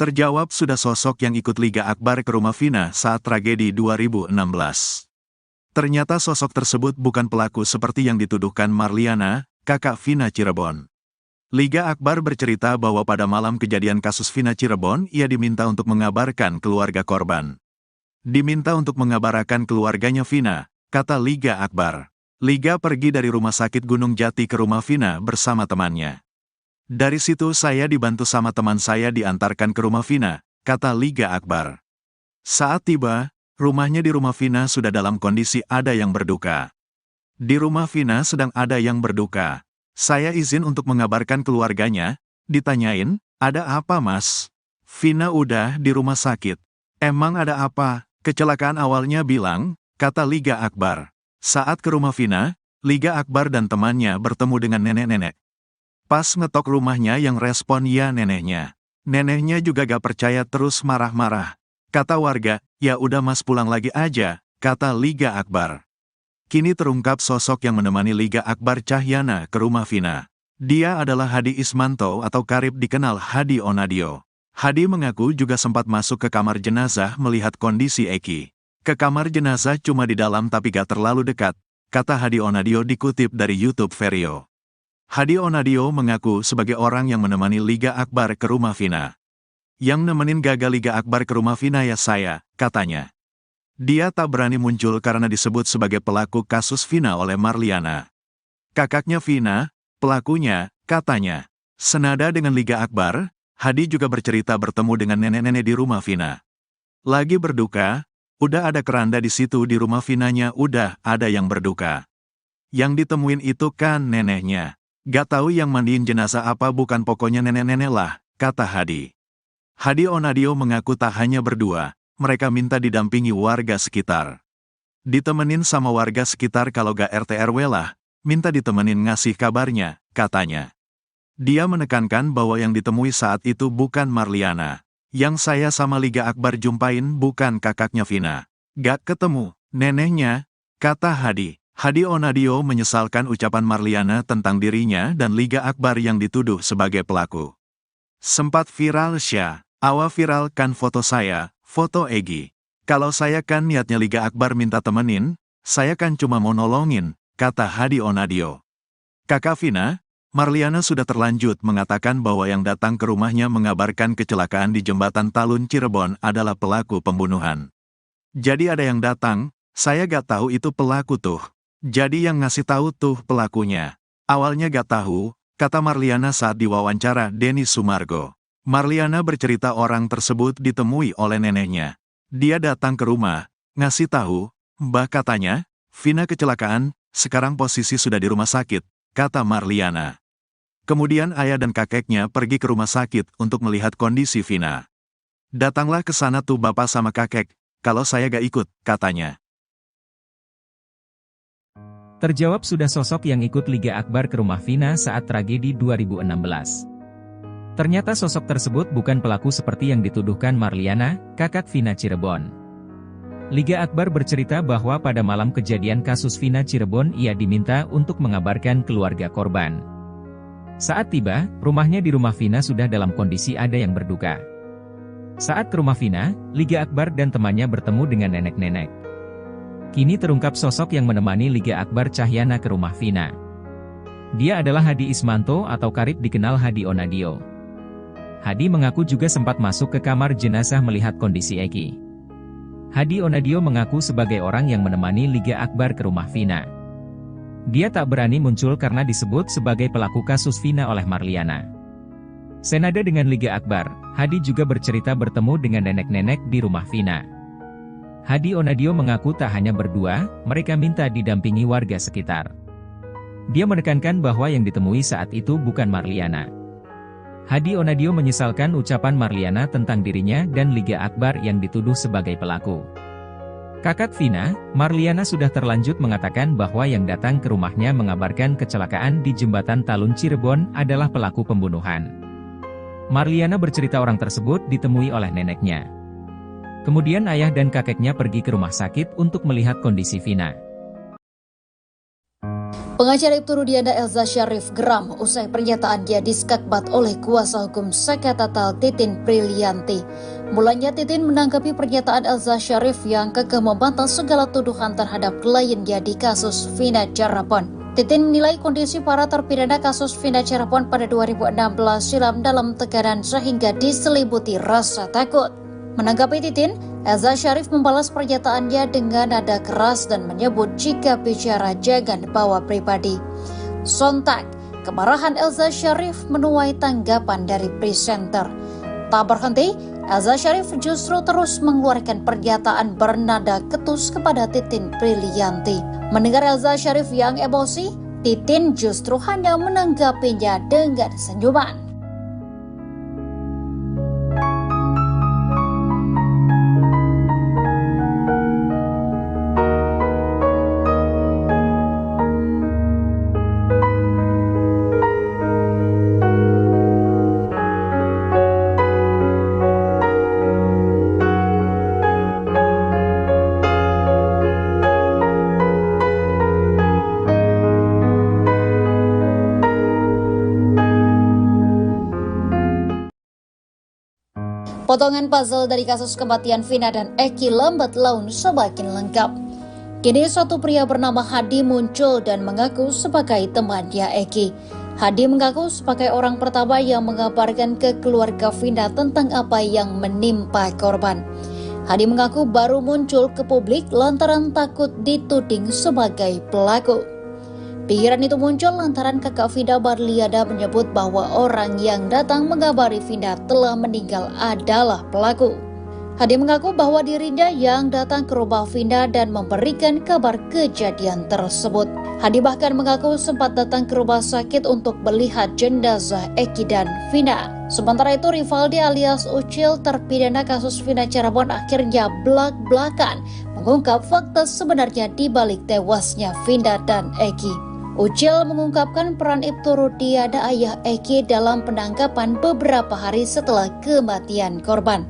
Terjawab sudah sosok yang ikut Liga Akbar ke rumah Vina saat tragedi 2016. Ternyata sosok tersebut bukan pelaku seperti yang dituduhkan Marliana, kakak Vina Cirebon. Liga Akbar bercerita bahwa pada malam kejadian kasus Vina Cirebon, ia diminta untuk mengabarkan keluarga korban. Diminta untuk mengabarkan keluarganya Vina, kata Liga Akbar. Liga pergi dari rumah sakit Gunung Jati ke rumah Vina bersama temannya. Dari situ saya dibantu sama teman saya diantarkan ke rumah Vina, kata Liga Akbar. Saat tiba, rumahnya di rumah Vina sudah dalam kondisi ada yang berduka. Di rumah Vina sedang ada yang berduka. Saya izin untuk mengabarkan keluarganya, ditanyain, ada apa mas? Vina udah di rumah sakit. Emang ada apa? Kecelakaan awalnya bilang, kata Liga Akbar. Saat ke rumah Vina, Liga Akbar dan temannya bertemu dengan nenek-nenek. Pas ngetok rumahnya yang respon ya neneknya. Neneknya juga gak percaya terus marah-marah. Kata warga, ya udah mas pulang lagi aja, kata Liga Akbar. Kini terungkap sosok yang menemani Liga Akbar Cahyana ke rumah Vina. Dia adalah Hadi Ismanto atau karib dikenal Hadi Onadio. Hadi mengaku juga sempat masuk ke kamar jenazah melihat kondisi Eki. Ke kamar jenazah cuma di dalam tapi gak terlalu dekat, kata Hadi Onadio dikutip dari YouTube Vario. Hadi Onadio mengaku sebagai orang yang menemani Liga Akbar ke rumah Vina. Yang nemenin gagal Liga Akbar ke rumah Vina ya saya, katanya. Dia tak berani muncul karena disebut sebagai pelaku kasus Vina oleh Marliana. Kakaknya Vina, pelakunya, katanya. Senada dengan Liga Akbar, Hadi juga bercerita bertemu dengan nenek-nenek di rumah Vina. Lagi berduka, udah ada keranda di situ di rumah Vinanya udah ada yang berduka. Yang ditemuin itu kan neneknya. Gak tahu yang mandiin jenazah apa bukan pokoknya nenek-nenek lah, kata Hadi. Hadi Onadio mengaku tak hanya berdua, mereka minta didampingi warga sekitar. Ditemenin sama warga sekitar kalau gak RT RW lah, minta ditemenin ngasih kabarnya, katanya. Dia menekankan bahwa yang ditemui saat itu bukan Marliana. Yang saya sama Liga Akbar jumpain bukan kakaknya Vina. Gak ketemu, neneknya, kata Hadi. Hadi Onadio menyesalkan ucapan Marliana tentang dirinya dan Liga Akbar yang dituduh sebagai pelaku. Sempat viral viralkan foto saya, foto Egi. Kalau saya kan niatnya Liga Akbar minta temenin, saya kan cuma mau nolongin, kata Hadi Onadio. Kakak Vina, Marliana sudah terlanjut mengatakan bahwa yang datang ke rumahnya mengabarkan kecelakaan di Jembatan Talun Cirebon adalah pelaku pembunuhan. Jadi ada yang datang, saya gak tahu itu pelaku tuh. Jadi yang ngasih tahu tuh pelakunya. Awalnya gak tahu, kata Marliana saat diwawancara Denny Sumargo. Marliana bercerita orang tersebut ditemui oleh neneknya. Dia datang ke rumah, ngasih tahu, Mbah katanya, Vina kecelakaan, sekarang posisi sudah di rumah sakit, kata Marliana. Kemudian ayah dan kakeknya pergi ke rumah sakit untuk melihat kondisi Vina. Datanglah ke sana tuh bapak sama kakek, kalau saya gak ikut, katanya. Terjawab sudah sosok yang ikut Liga Akbar ke rumah Vina saat tragedi 2016. Ternyata sosok tersebut bukan pelaku seperti yang dituduhkan Marliana, kakak Vina Cirebon. Liga Akbar bercerita bahwa pada malam kejadian kasus Vina Cirebon ia diminta untuk mengabarkan keluarga korban. Saat tiba, rumahnya di rumah Vina sudah dalam kondisi ada yang berduka. Saat ke rumah Vina, Liga Akbar dan temannya bertemu dengan nenek-nenek. Kini terungkap sosok yang menemani Liga Akbar Cahyana ke rumah Vina. Dia adalah Hadi Ismanto atau karib dikenal Hadi Onadio. Hadi mengaku juga sempat masuk ke kamar jenazah melihat kondisi Eki. Hadi Onadio mengaku sebagai orang yang menemani Liga Akbar ke rumah Vina. Dia tak berani muncul karena disebut sebagai pelaku kasus Vina oleh Marliana. Senada dengan Liga Akbar, Hadi juga bercerita bertemu dengan nenek-nenek di rumah Vina. Hadi Onadio mengaku tak hanya berdua, mereka minta didampingi warga sekitar. Dia menekankan bahwa yang ditemui saat itu bukan Marliana. Hadi Onadio menyesalkan ucapan Marliana tentang dirinya dan Liga Akbar yang dituduh sebagai pelaku. Kakak Vina, Marliana sudah terlanjut mengatakan bahwa yang datang ke rumahnya mengabarkan kecelakaan di Jembatan Talun Cirebon adalah pelaku pembunuhan. Marliana bercerita orang tersebut ditemui oleh neneknya. Kemudian ayah dan kakeknya pergi ke rumah sakit untuk melihat kondisi Vina. Pengacara Ibtu Rudiana Elza Syarif geram usai pernyataan dia diskakbat oleh kuasa hukum Saka Tatal Titin Prilianti. Mulanya Titin menanggapi pernyataan Elza Syarif yang kekeh membantah segala tuduhan terhadap kliennya di kasus Vina Cirebon. Titin menilai kondisi para terpidana kasus Vina Cirebon pada 2016 silam dalam tekanan sehingga diselimuti rasa takut. Menanggapi Titin, Elza Syarif membalas pernyataannya dengan nada keras dan menyebut jika bicara jangan bawa pribadi. Sontak, kemarahan Elza Syarif menuai tanggapan dari presenter. Tak berhenti, Elza Syarif justru terus mengeluarkan pernyataan bernada ketus kepada Titin Prilianti. Mendengar Elza Syarif yang emosi, Titin justru hanya menanggapinya dengan senyuman. Potongan puzzle dari kasus kematian Vina dan Eki lambat laun semakin lengkap. Kini satu pria bernama Hadi muncul dan mengaku sebagai temannya Eki. Hadi mengaku sebagai orang pertama yang mengabarkan ke keluarga Vina tentang apa yang menimpa korban. Hadi mengaku baru muncul ke publik lantaran takut dituding sebagai pelaku. Pikiran itu muncul lantaran kakak Vina Marliana menyebut bahwa orang yang datang mengabari Vina telah meninggal adalah pelaku. Hadi mengaku bahwa dirinya yang datang ke rumah Vina dan memberikan kabar kejadian tersebut. Hadi bahkan mengaku sempat datang ke rumah sakit untuk melihat jenazah Eki dan Vina. Sementara itu Rivaldi alias Ucil terpidana kasus Vina Cirebon akhirnya belak-belakan mengungkap fakta sebenarnya di balik tewasnya Vina dan Eki. Ucil mengungkapkan peran Ibtu Rudiana ayah Eki dalam penangkapan beberapa hari setelah kematian korban.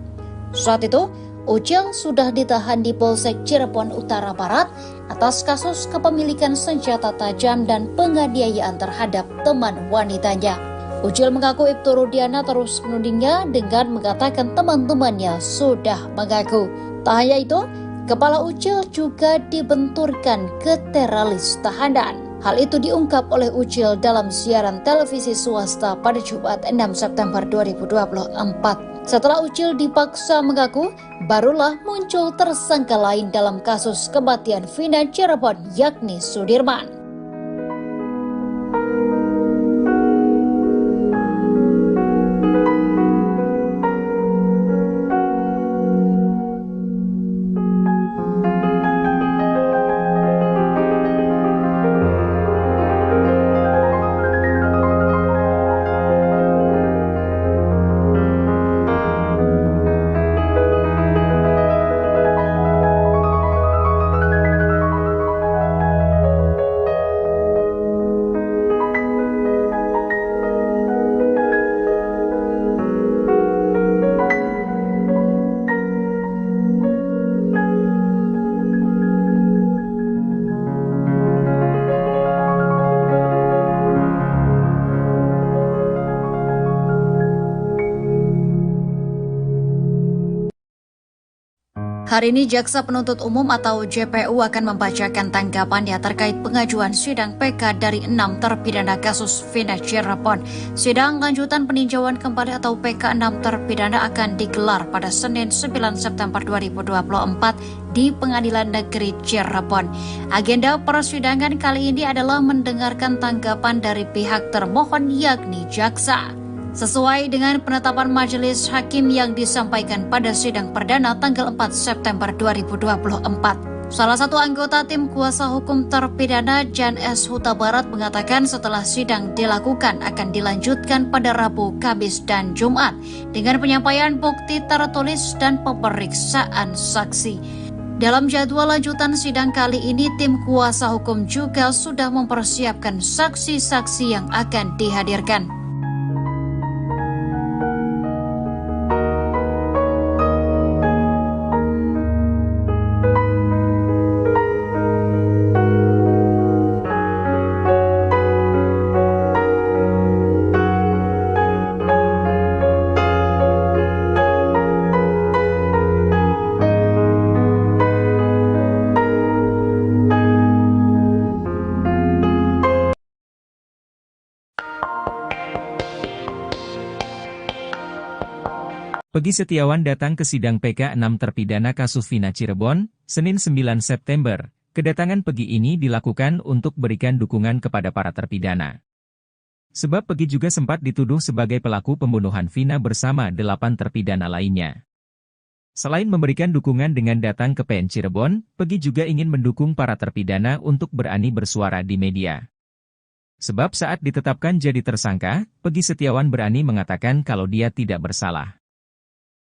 Saat itu, Ucil sudah ditahan di Polsek Cirebon Utara Barat atas kasus kepemilikan senjata tajam dan penganiayaan terhadap teman wanitanya. Ucil mengaku Ibtu Rudiana terus menudingnya dengan mengatakan teman-temannya sudah mengaku. Tak hanya itu, kepala Ucil juga dibenturkan ke teralis tahanan. Hal itu diungkap oleh Ucil dalam siaran televisi swasta pada Jumat 6 September 2024. Setelah Ucil dipaksa mengaku, barulah muncul tersangka lain dalam kasus kematian Vina Cirebon yakni Sudirman. Hari ini Jaksa Penuntut Umum atau JPU akan membacakan tanggapannya terkait pengajuan sidang PK dari 6 terpidana kasus Vina Cirebon. Sidang lanjutan peninjauan kembali atau PK 6 terpidana akan digelar pada Senin 9 September 2024 di Pengadilan Negeri Cirebon. Agenda persidangan kali ini adalah mendengarkan tanggapan dari pihak termohon yakni jaksa. Sesuai dengan penetapan majelis hakim yang disampaikan pada sidang perdana tanggal 4 September 2024. Salah satu anggota tim kuasa hukum terpidana Jan S. Huta Barat mengatakan setelah sidang dilakukan akan dilanjutkan pada Rabu, Kamis, dan Jumat dengan penyampaian bukti tertulis dan pemeriksaan saksi. Dalam jadwal lanjutan sidang kali ini, tim kuasa hukum juga sudah mempersiapkan saksi-saksi yang akan dihadirkan. Peggy Setiawan datang ke sidang PK 6 terpidana kasus Vina Cirebon, Senin 9 September. Kedatangan Peggy ini dilakukan untuk berikan dukungan kepada para terpidana. Sebab Peggy juga sempat dituduh sebagai pelaku pembunuhan Vina bersama 8 terpidana lainnya. Selain memberikan dukungan dengan datang ke PN Cirebon, Peggy juga ingin mendukung para terpidana untuk berani bersuara di media. Sebab saat ditetapkan jadi tersangka, Peggy Setiawan berani mengatakan kalau dia tidak bersalah.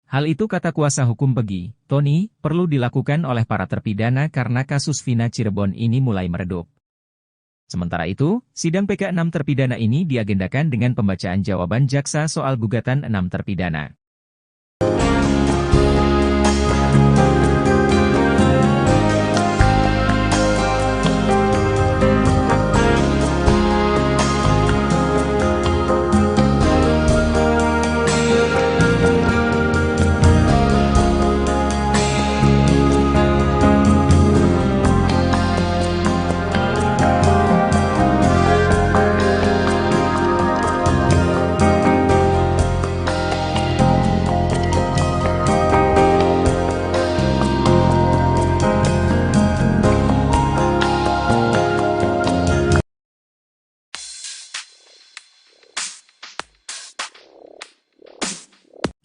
Hal itu kata kuasa hukum Peggy, Tony, perlu dilakukan oleh para terpidana karena kasus Vina Cirebon ini mulai meredup. Sementara itu, sidang PK 6 terpidana ini diagendakan dengan pembacaan jawaban jaksa soal gugatan 6 terpidana.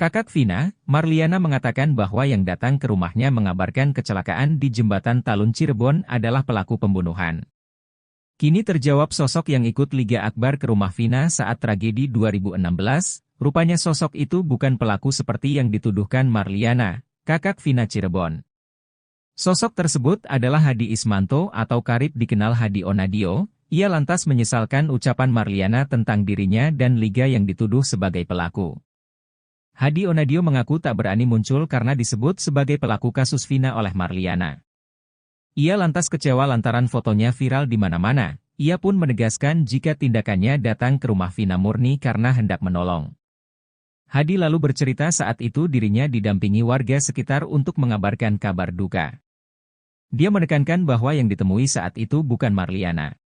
Kakak Vina, Marliana mengatakan bahwa yang datang ke rumahnya mengabarkan kecelakaan di Jembatan Talun Cirebon adalah pelaku pembunuhan. Kini terjawab sosok yang ikut Liga Akbar ke rumah Vina saat tragedi 2016, rupanya sosok itu bukan pelaku seperti yang dituduhkan Marliana, kakak Vina Cirebon. Sosok tersebut adalah Hadi Ismanto atau karib dikenal Hadi Onadio. Ia lantas menyesalkan ucapan Marliana tentang dirinya dan Liga yang dituduh sebagai pelaku. Hadi Onadio mengaku tak berani muncul karena disebut sebagai pelaku kasus Vina oleh Marliana. Ia lantas kecewa lantaran fotonya viral di mana-mana. Ia pun menegaskan jika tindakannya datang ke rumah Vina murni karena hendak menolong. Hadi lalu bercerita saat itu dirinya didampingi warga sekitar untuk mengabarkan kabar duka. Dia menekankan bahwa yang ditemui saat itu bukan Marliana.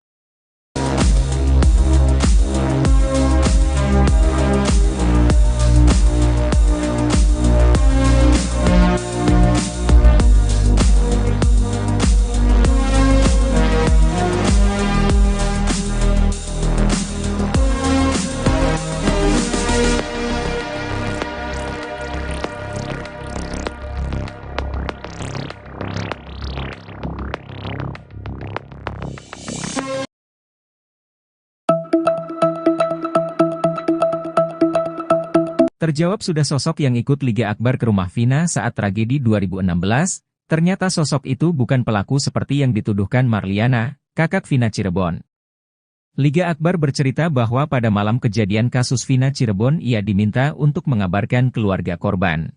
Terjawab sudah sosok yang ikut Liga Akbar ke rumah Vina saat tragedi 2016, ternyata sosok itu bukan pelaku seperti yang dituduhkan Marliana, kakak Vina Cirebon. Liga Akbar bercerita bahwa pada malam kejadian kasus Vina Cirebon ia diminta untuk mengabarkan keluarga korban.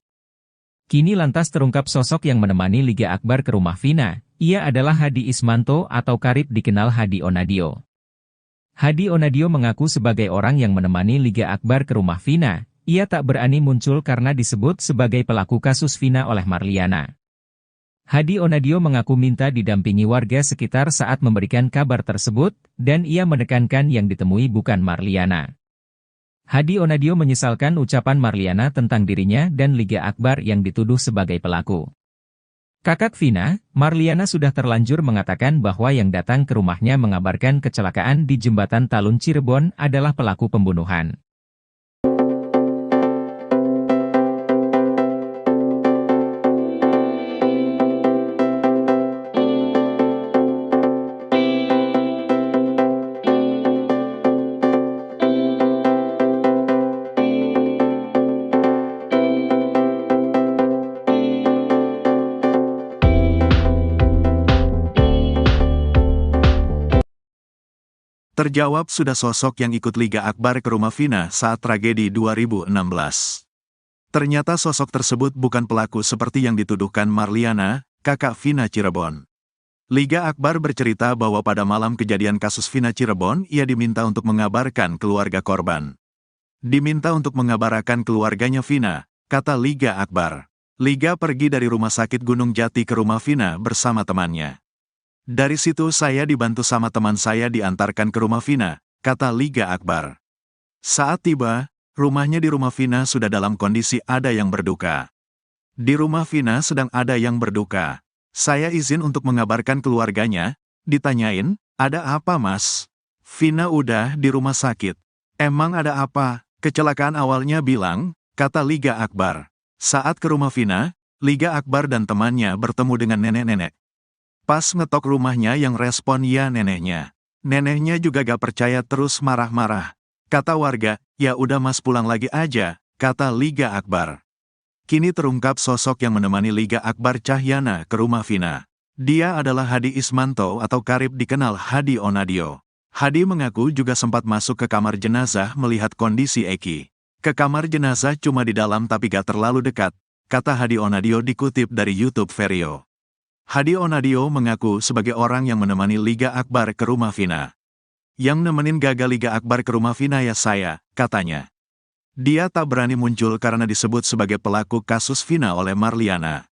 Kini lantas terungkap sosok yang menemani Liga Akbar ke rumah Vina, ia adalah Hadi Ismanto atau karib dikenal Hadi Onadio. Hadi Onadio mengaku sebagai orang yang menemani Liga Akbar ke rumah Vina. Ia tak berani muncul karena disebut sebagai pelaku kasus Vina oleh Marliana. Hadi Onadio mengaku minta didampingi warga sekitar saat memberikan kabar tersebut, dan ia menekankan yang ditemui bukan Marliana. Hadi Onadio menyesalkan ucapan Marliana tentang dirinya dan Liga Akbar yang dituduh sebagai pelaku. Kakak Vina, Marliana sudah terlanjur mengatakan bahwa yang datang ke rumahnya mengabarkan kecelakaan di Jembatan Talun Cirebon adalah pelaku pembunuhan. Terjawab sudah sosok yang ikut Liga Akbar ke rumah Vina saat tragedi 2016. Ternyata sosok tersebut bukan pelaku seperti yang dituduhkan Marliana, kakak Vina Cirebon. Liga Akbar bercerita bahwa pada malam kejadian kasus Vina Cirebon ia diminta untuk mengabarkan keluarga korban. Diminta untuk mengabarkan keluarganya Vina, kata Liga Akbar. Liga pergi dari rumah sakit Gunung Jati ke rumah Vina bersama temannya. Dari situ saya dibantu sama teman saya diantarkan ke rumah Vina, kata Liga Akbar. Saat tiba, rumahnya di rumah Vina sudah dalam kondisi ada yang berduka. Di rumah Vina sedang ada yang berduka. Saya izin untuk mengabarkan keluarganya. Ditanyain, ada apa mas? Vina udah di rumah sakit. Emang ada apa? Kecelakaan awalnya bilang, kata Liga Akbar. Saat ke rumah Vina, Liga Akbar dan temannya bertemu dengan nenek-nenek. Pas ngetok rumahnya yang respon ya neneknya. Neneknya juga gak percaya terus marah-marah. Kata warga, ya udah mas pulang lagi aja, kata Liga Akbar. Kini terungkap sosok yang menemani Liga Akbar Cahyana ke rumah Vina. Dia adalah Hadi Ismanto atau karib dikenal Hadi Onadio. Hadi mengaku juga sempat masuk ke kamar jenazah melihat kondisi Eki. Ke kamar jenazah cuma di dalam tapi gak terlalu dekat, kata Hadi Onadio dikutip dari YouTube Vario. Hadi Onadio mengaku sebagai orang yang menemani Liga Akbar ke rumah Vina. Yang nemenin gagal Liga Akbar ke rumah Vina ya saya, katanya. Dia tak berani muncul karena disebut sebagai pelaku kasus Vina oleh Marliana.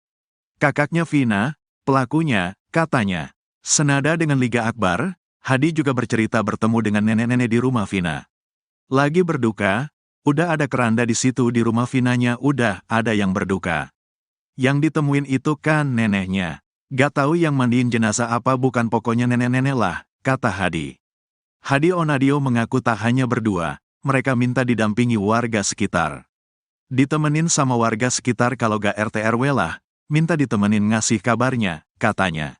Kakaknya Vina, pelakunya, katanya. Senada dengan Liga Akbar, Hadi juga bercerita bertemu dengan nenek-nenek di rumah Vina. Lagi berduka, udah ada keranda di situ di rumah Vinanya udah ada yang berduka. Yang ditemuin itu kan neneknya. Gak tahu yang mandiin jenazah apa bukan pokoknya nenek-nenek lah, kata Hadi. Hadi Onadio mengaku tak hanya berdua, mereka minta didampingi warga sekitar. Ditemenin sama warga sekitar kalau gak RT RW lah, minta ditemenin ngasih kabarnya, katanya.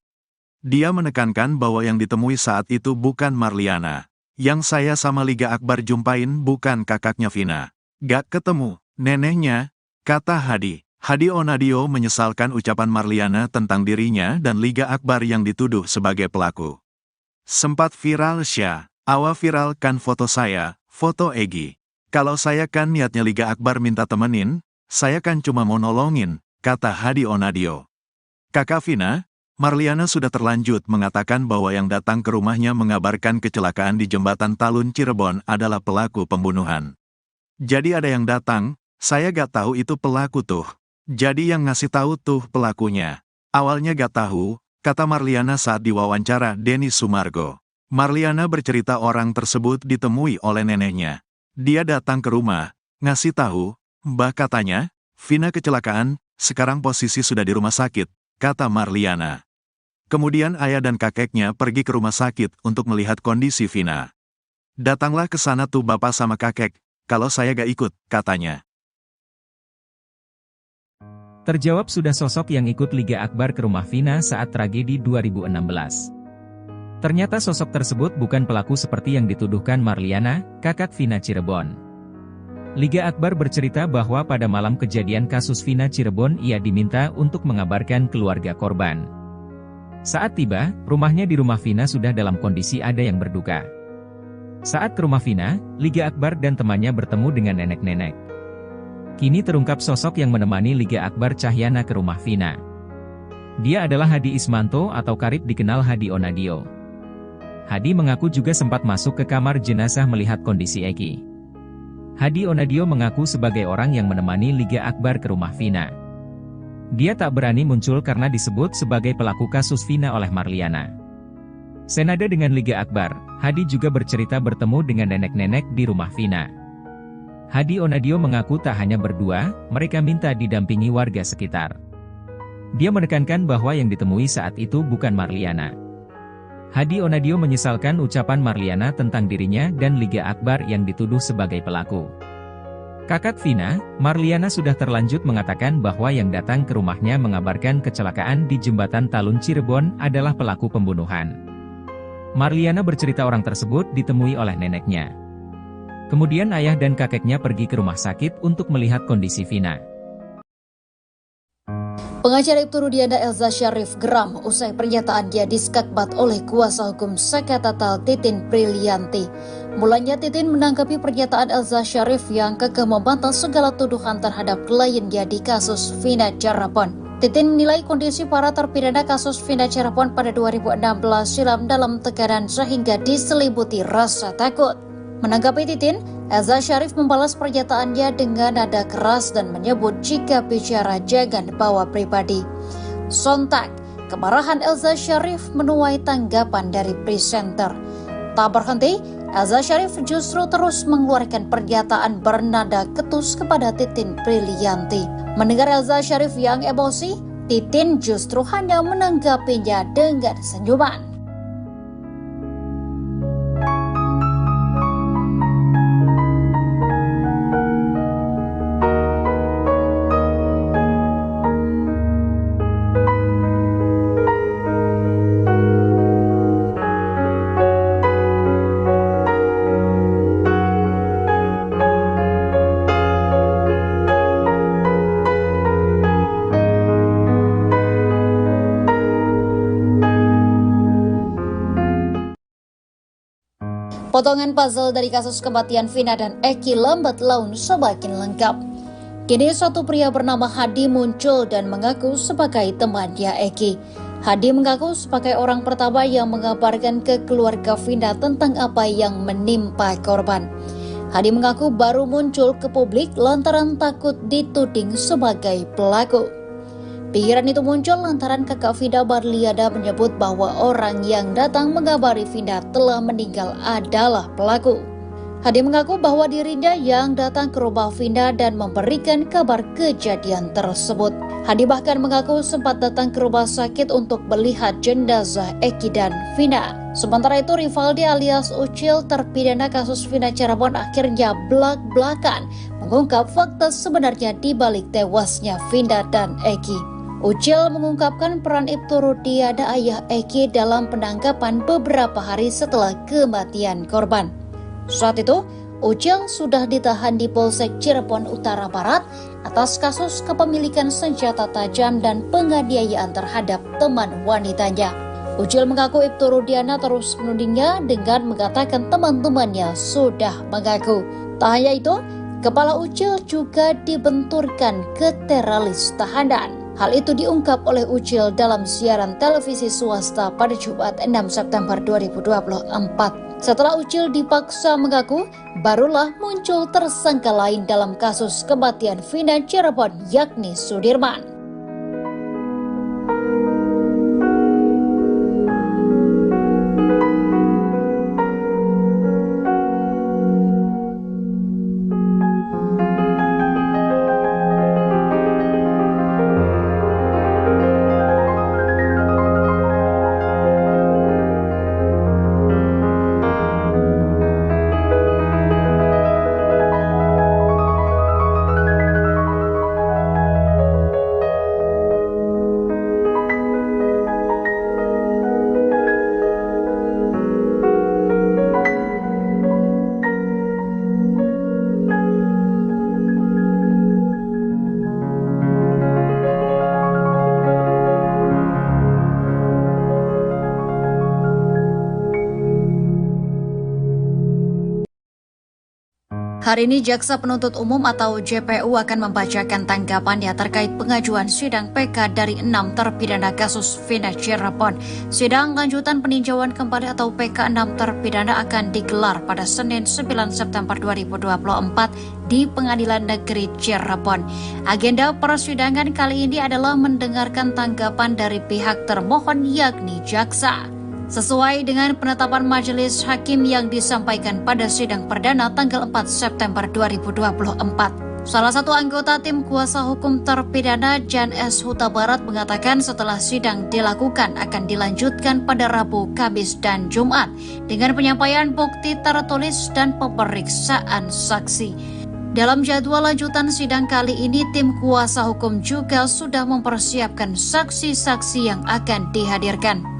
Dia menekankan bahwa yang ditemui saat itu bukan Marliana. Yang saya sama Liga Akbar jumpain bukan kakaknya Vina. Gak ketemu, neneknya, kata Hadi. Hadi Onadio menyesalkan ucapan Marliana tentang dirinya dan Liga Akbar yang dituduh sebagai pelaku. Sempat viral viralkan foto saya, foto Egi. Kalau saya kan niatnya Liga Akbar minta temenin, saya kan cuma mau nolongin, kata Hadi Onadio. Kakak Vina, Marliana sudah terlanjut mengatakan bahwa yang datang ke rumahnya mengabarkan kecelakaan di Jembatan Talun Cirebon adalah pelaku pembunuhan. Jadi ada yang datang, saya gak tahu itu pelaku tuh. Jadi yang ngasih tahu tuh pelakunya. Awalnya gak tahu, kata Marliana saat diwawancara Denny Sumargo. Marliana bercerita orang tersebut ditemui oleh neneknya. Dia datang ke rumah, ngasih tahu, Mbah katanya, Vina kecelakaan, sekarang posisi sudah di rumah sakit, kata Marliana. Kemudian ayah dan kakeknya pergi ke rumah sakit untuk melihat kondisi Vina. Datanglah ke sana tuh bapak sama kakek, kalau saya gak ikut, katanya. Terjawab sudah sosok yang ikut Liga Akbar ke rumah Vina saat tragedi 2016. Ternyata sosok tersebut bukan pelaku seperti yang dituduhkan Marliana, kakak Vina Cirebon. Liga Akbar bercerita bahwa pada malam kejadian kasus Vina Cirebon ia diminta untuk mengabarkan keluarga korban. Saat tiba, rumahnya di rumah Vina sudah dalam kondisi ada yang berduka. Saat ke rumah Vina, Liga Akbar dan temannya bertemu dengan nenek-nenek. Kini terungkap sosok yang menemani Liga Akbar Cahyana ke rumah Vina. Dia adalah Hadi Ismanto atau karib dikenal Hadi Onadio. Hadi mengaku juga sempat masuk ke kamar jenazah melihat kondisi Eki. Hadi Onadio mengaku sebagai orang yang menemani Liga Akbar ke rumah Vina. Dia tak berani muncul karena disebut sebagai pelaku kasus Vina oleh Marliana. Senada dengan Liga Akbar, Hadi juga bercerita bertemu dengan nenek-nenek di rumah Vina. Hadi Onadio mengaku tak hanya berdua, mereka minta didampingi warga sekitar. Dia menekankan bahwa yang ditemui saat itu bukan Marliana. Hadi Onadio menyesalkan ucapan Marliana tentang dirinya dan Liga Akbar yang dituduh sebagai pelaku. Kakak Vina, Marliana sudah terlanjut mengatakan bahwa yang datang ke rumahnya mengabarkan kecelakaan di Jembatan Talun Cirebon adalah pelaku pembunuhan. Marliana bercerita orang tersebut ditemui oleh neneknya. Kemudian ayah dan kakeknya pergi ke rumah sakit untuk melihat kondisi Vina. Pengacara Ibtu Rudiana Elza Syarif geram usai pernyataannya diskakbat oleh kuasa hukum Sekatatal Titin Brilianti. Mulanya Titin menanggapi pernyataan Elza Syarif yang kekeh membantah segala tuduhan terhadap kliennya di kasus Vina Cirebon. Titin menilai kondisi para terpidana kasus Vina Cirebon pada 2016 silam dalam tekanan sehingga diselimuti rasa takut. Menanggapi Titin, Elza Syarif membalas pernyataannya dengan nada keras dan menyebut jika bicara jangan bawa pribadi. Sontak, kemarahan Elza Syarif menuai tanggapan dari presenter. Tak berhenti, Elza Sharif justru terus mengeluarkan pernyataan bernada ketus kepada Titin Prilianti. Mendengar Elza Sharif yang emosi, Titin justru hanya menanggapinya dengan senyuman. Potongan puzzle dari kasus kematian Vina dan Eki lambat laun semakin lengkap. Kini satu pria bernama Hadi muncul dan mengaku sebagai temannya Eki. Hadi mengaku sebagai orang pertama yang mengabarkan ke keluarga Vina tentang apa yang menimpa korban. Hadi mengaku baru muncul ke publik lantaran takut dituding sebagai pelaku. Pikiran itu muncul lantaran kakak Vina, Marliana, menyebut bahwa orang yang datang mengabari Vina telah meninggal adalah pelaku. Hadi mengaku bahwa dirinya yang datang ke rumah Vina dan memberikan kabar kejadian tersebut. Hadi bahkan mengaku sempat datang ke rumah sakit untuk melihat jenazah Eki dan Vina. Sementara itu Rivaldi alias Ucil, terpidana kasus Vina Cirebon, akhirnya belak-belakan mengungkap fakta sebenarnya di balik tewasnya Vina dan Eki. Ucil mengungkapkan peran Ibtu Rudiana, ayah Eki, dalam penangkapan beberapa hari setelah kematian korban. Saat itu, Ucil sudah ditahan di Polsek Cirebon Utara Barat atas kasus kepemilikan senjata tajam dan penganiayaan terhadap teman wanitanya. Ucil mengaku Ibtu Rudiana terus menudingnya dengan mengatakan teman-temannya sudah mengaku. Tak hanya itu, kepala Ucil juga dibenturkan ke teralis tahanan. Hal itu diungkap oleh Ucil dalam siaran televisi swasta pada Jumat 6 September 2024. Setelah Ucil dipaksa mengaku, barulah muncul tersangka lain dalam kasus kematian Vina Cirebon, yakni Sudirman. Hari ini Jaksa Penuntut Umum atau JPU akan membacakan tanggapannya terkait pengajuan sidang PK dari 6 terpidana kasus Vina Cirebon. Sidang lanjutan peninjauan kembali atau PK 6 terpidana akan digelar pada Senin 9 September 2024 di Pengadilan Negeri Cirebon. Agenda persidangan kali ini adalah mendengarkan tanggapan dari pihak termohon yakni jaksa. Sesuai dengan penetapan majelis hakim yang disampaikan pada sidang perdana tanggal 4 September 2024. Salah satu anggota tim kuasa hukum terpidana, Jan S. Huta Barat, mengatakan setelah sidang dilakukan akan dilanjutkan pada Rabu, Kamis, dan Jumat dengan penyampaian bukti tertulis dan pemeriksaan saksi. Dalam jadwal lanjutan sidang kali ini, tim kuasa hukum juga sudah mempersiapkan saksi-saksi yang akan dihadirkan.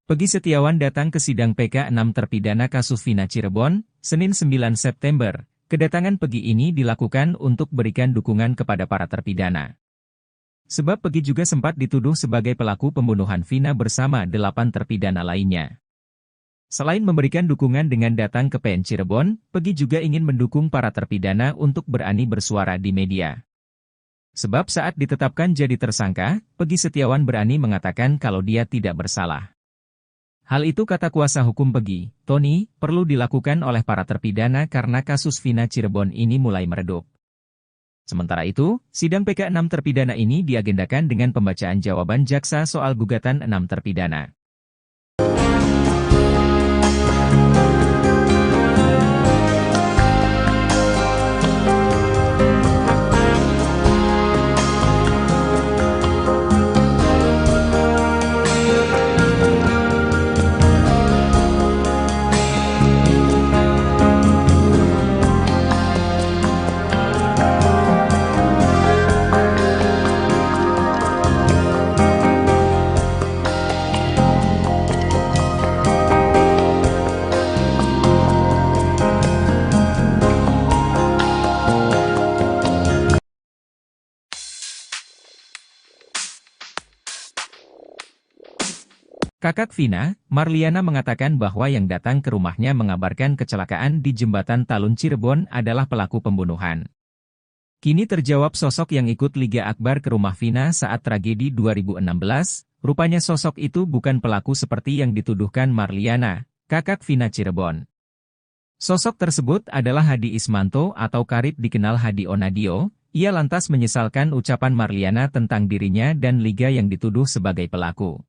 Peggy Setiawan datang ke sidang PK 6 terpidana kasus Vina Cirebon, Senin 9 September. Kedatangan Peggy ini dilakukan untuk berikan dukungan kepada para terpidana. Sebab Peggy juga sempat dituduh sebagai pelaku pembunuhan Vina bersama 8 terpidana lainnya. Selain memberikan dukungan dengan datang ke PN Cirebon, Peggy juga ingin mendukung para terpidana untuk berani bersuara di media. Sebab saat ditetapkan jadi tersangka, Peggy Setiawan berani mengatakan kalau dia tidak bersalah. Hal itu kata kuasa hukum Peggy, Tony, perlu dilakukan oleh para terpidana karena kasus Vina Cirebon ini mulai meredup. Sementara itu, sidang PK 6 terpidana ini diagendakan dengan pembacaan jawaban jaksa soal gugatan 6 terpidana. Kakak Vina, Marliana mengatakan bahwa yang datang ke rumahnya mengabarkan kecelakaan di Jembatan Talun Cirebon adalah pelaku pembunuhan. Kini terjawab sosok yang ikut Liga Akbar ke rumah Vina saat tragedi 2016, rupanya sosok itu bukan pelaku seperti yang dituduhkan Marliana, kakak Vina Cirebon. Sosok tersebut adalah Hadi Ismanto atau karib dikenal Hadi Onadio. Ia lantas menyesalkan ucapan Marliana tentang dirinya dan Liga yang dituduh sebagai pelaku.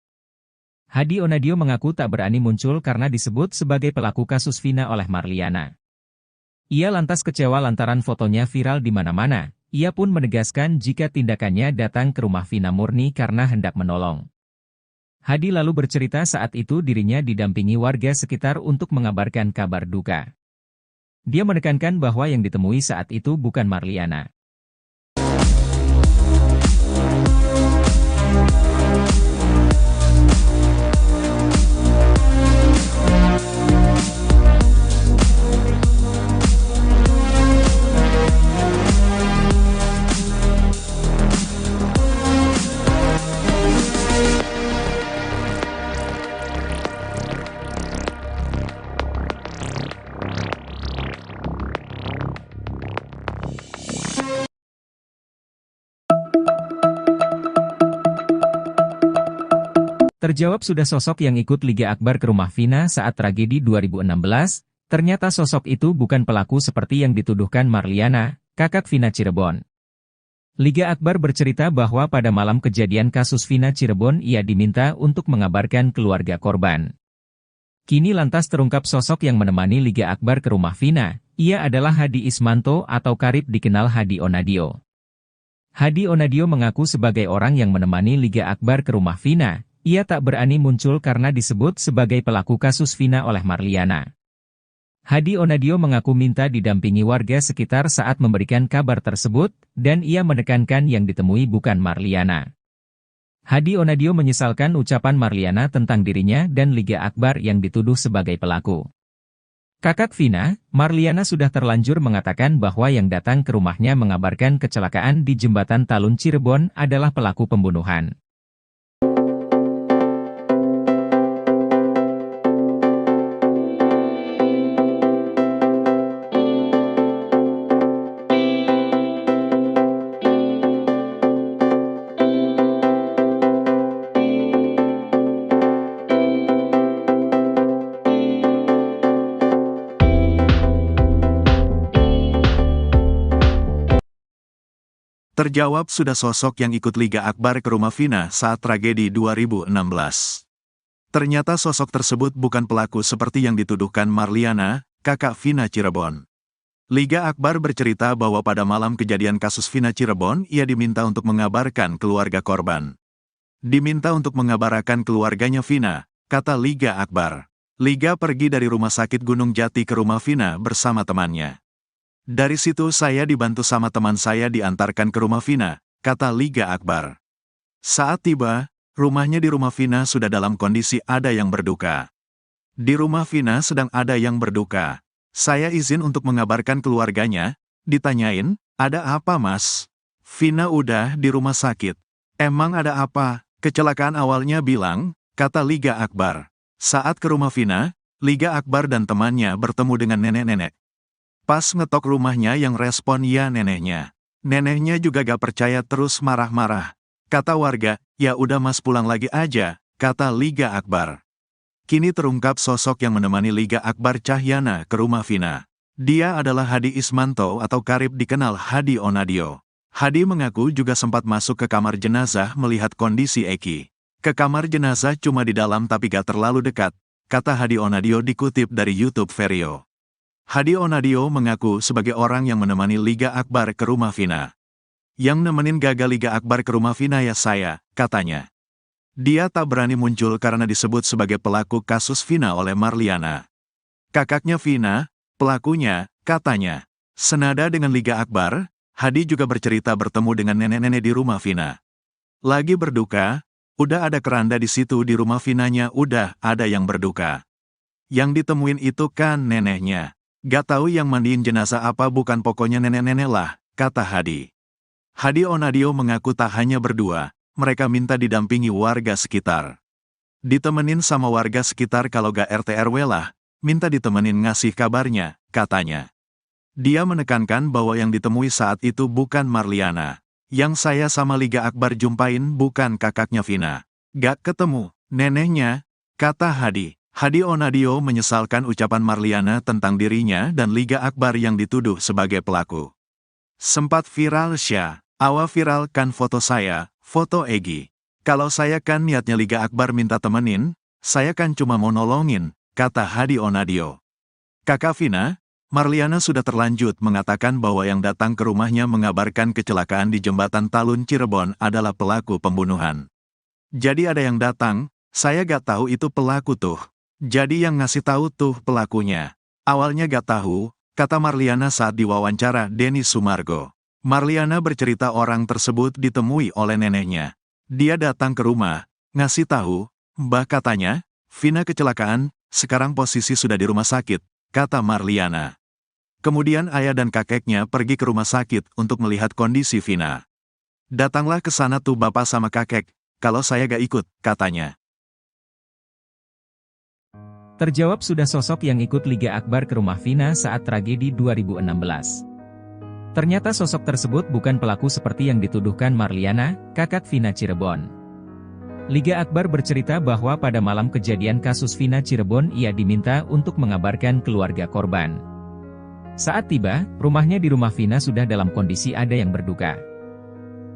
Hadi Onadio mengaku tak berani muncul karena disebut sebagai pelaku kasus Vina oleh Marliana. Ia lantas kecewa lantaran fotonya viral di mana-mana. Ia pun menegaskan jika tindakannya datang ke rumah Vina murni karena hendak menolong. Hadi lalu bercerita saat itu dirinya didampingi warga sekitar untuk mengabarkan kabar duka. Dia menekankan bahwa yang ditemui saat itu bukan Marliana. Terjawab sudah sosok yang ikut Liga Akbar ke rumah Vina saat tragedi 2016, ternyata sosok itu bukan pelaku seperti yang dituduhkan Marliana, kakak Vina Cirebon. Liga Akbar bercerita bahwa pada malam kejadian kasus Vina Cirebon ia diminta untuk mengabarkan keluarga korban. Kini lantas terungkap sosok yang menemani Liga Akbar ke rumah Vina, ia adalah Hadi Ismanto atau karib dikenal Hadi Onadio. Hadi Onadio mengaku sebagai orang yang menemani Liga Akbar ke rumah Vina. Ia tak berani muncul karena disebut sebagai pelaku kasus Vina oleh Marliana. Hadi Onadio mengaku minta didampingi warga sekitar saat memberikan kabar tersebut, dan ia menekankan yang ditemui bukan Marliana. Hadi Onadio menyesalkan ucapan Marliana tentang dirinya dan Liga Akbar yang dituduh sebagai pelaku. Kakak Vina, Marliana sudah terlanjur mengatakan bahwa yang datang ke rumahnya mengabarkan kecelakaan di Jembatan Talun Cirebon adalah pelaku pembunuhan. Terjawab sudah sosok yang ikut Liga Akbar ke rumah Vina saat tragedi 2016. Ternyata sosok tersebut bukan pelaku seperti yang dituduhkan Marliana, kakak Vina Cirebon. Liga Akbar bercerita bahwa pada malam kejadian kasus Vina Cirebon ia diminta untuk mengabarkan keluarga korban. Diminta untuk mengabarkan keluarganya Vina, kata Liga Akbar. Liga pergi dari rumah sakit Gunung Jati ke rumah Vina bersama temannya. Dari situ saya dibantu sama teman saya diantarkan ke rumah Vina, kata Liga Akbar. Saat tiba, rumahnya di rumah Vina sudah dalam kondisi ada yang berduka. Di rumah Vina sedang ada yang berduka. Saya izin untuk mengabarkan keluarganya, ditanyain, ada apa mas? Vina udah di rumah sakit. Emang ada apa? Kecelakaan awalnya bilang, kata Liga Akbar. Saat ke rumah Vina, Liga Akbar dan temannya bertemu dengan nenek-nenek. Pas ngetok rumahnya yang respon ya neneknya. Neneknya juga gak percaya terus marah-marah. Kata warga, ya udah mas pulang lagi aja, kata Liga Akbar. Kini terungkap sosok yang menemani Liga Akbar Cahyana ke rumah Vina. Dia adalah Hadi Ismanto atau karib dikenal Hadi Onadio. Hadi mengaku juga sempat masuk ke kamar jenazah melihat kondisi Eki. Ke kamar jenazah cuma di dalam tapi gak terlalu dekat, kata Hadi Onadio dikutip dari YouTube Vario. Hadi Onadio mengaku sebagai orang yang menemani Liga Akbar ke rumah Vina. Yang nemenin gagal Liga Akbar ke rumah Vina ya saya, katanya. Dia tak berani muncul karena disebut sebagai pelaku kasus Vina oleh Marliana. Kakaknya Vina, pelakunya, katanya. Senada dengan Liga Akbar, Hadi juga bercerita bertemu dengan nenek-nenek di rumah Vina. Lagi berduka, udah ada keranda di situ di rumah Vinanya udah ada yang berduka. Yang ditemuin itu kan neneknya. Gak tahu yang mandiin jenazah apa bukan pokoknya nenek-nenek lah, kata Hadi. Hadi Onadio mengaku tak hanya berdua, mereka minta didampingi warga sekitar. Ditemenin sama warga sekitar kalau gak RT RW lah, minta ditemenin ngasih kabarnya, katanya. Dia menekankan bahwa yang ditemui saat itu bukan Marliana. Yang saya sama Liga Akbar jumpain bukan kakaknya Vina. Gak ketemu, neneknya, kata Hadi. Hadi Onadio menyesalkan ucapan Marliana tentang dirinya dan Liga Akbar yang dituduh sebagai pelaku. Sempat viral Syah. Awa viralkan foto saya, foto Egi. Kalau saya kan niatnya Liga Akbar minta temenin, saya kan cuma mau nolongin, kata Hadi Onadio. Kakak Vina, Marliana sudah terlanjut mengatakan bahwa yang datang ke rumahnya mengabarkan kecelakaan di jembatan Talun Cirebon adalah pelaku pembunuhan. Jadi ada yang datang, saya gak tahu itu pelaku tuh. Jadi yang ngasih tahu tuh pelakunya. Awalnya gak tahu, kata Marliana saat diwawancara Denny Sumargo. Marliana bercerita orang tersebut ditemui oleh neneknya. Dia datang ke rumah, ngasih tahu, Mbah katanya, Vina kecelakaan, sekarang posisi sudah di rumah sakit, kata Marliana. Kemudian ayah dan kakeknya pergi ke rumah sakit untuk melihat kondisi Vina. Datanglah ke sana tuh bapak sama kakek, kalau saya gak ikut, katanya. Terjawab sudah sosok yang ikut Liga Akbar ke rumah Vina saat tragedi 2016. Ternyata sosok tersebut bukan pelaku seperti yang dituduhkan Marliana, kakak Vina Cirebon. Liga Akbar bercerita bahwa pada malam kejadian kasus Vina Cirebon ia diminta untuk mengabarkan keluarga korban. Saat tiba, rumahnya di rumah Vina sudah dalam kondisi ada yang berduka.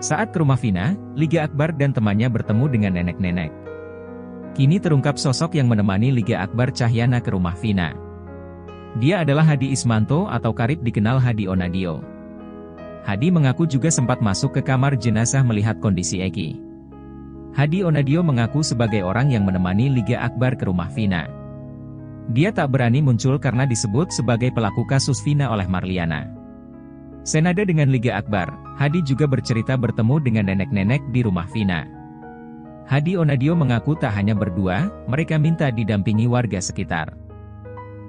Saat ke rumah Vina, Liga Akbar dan temannya bertemu dengan nenek-nenek. Kini terungkap sosok yang menemani Liga Akbar Cahyana ke rumah Vina. Dia adalah Hadi Ismanto atau karib dikenal Hadi Onadio. Hadi mengaku juga sempat masuk ke kamar jenazah melihat kondisi Eki. Hadi Onadio mengaku sebagai orang yang menemani Liga Akbar ke rumah Vina. Dia tak berani muncul karena disebut sebagai pelaku kasus Vina oleh Marliana. Senada dengan Liga Akbar, Hadi juga bercerita bertemu dengan nenek-nenek di rumah Vina. Hadi Onadio mengaku tak hanya berdua, mereka minta didampingi warga sekitar.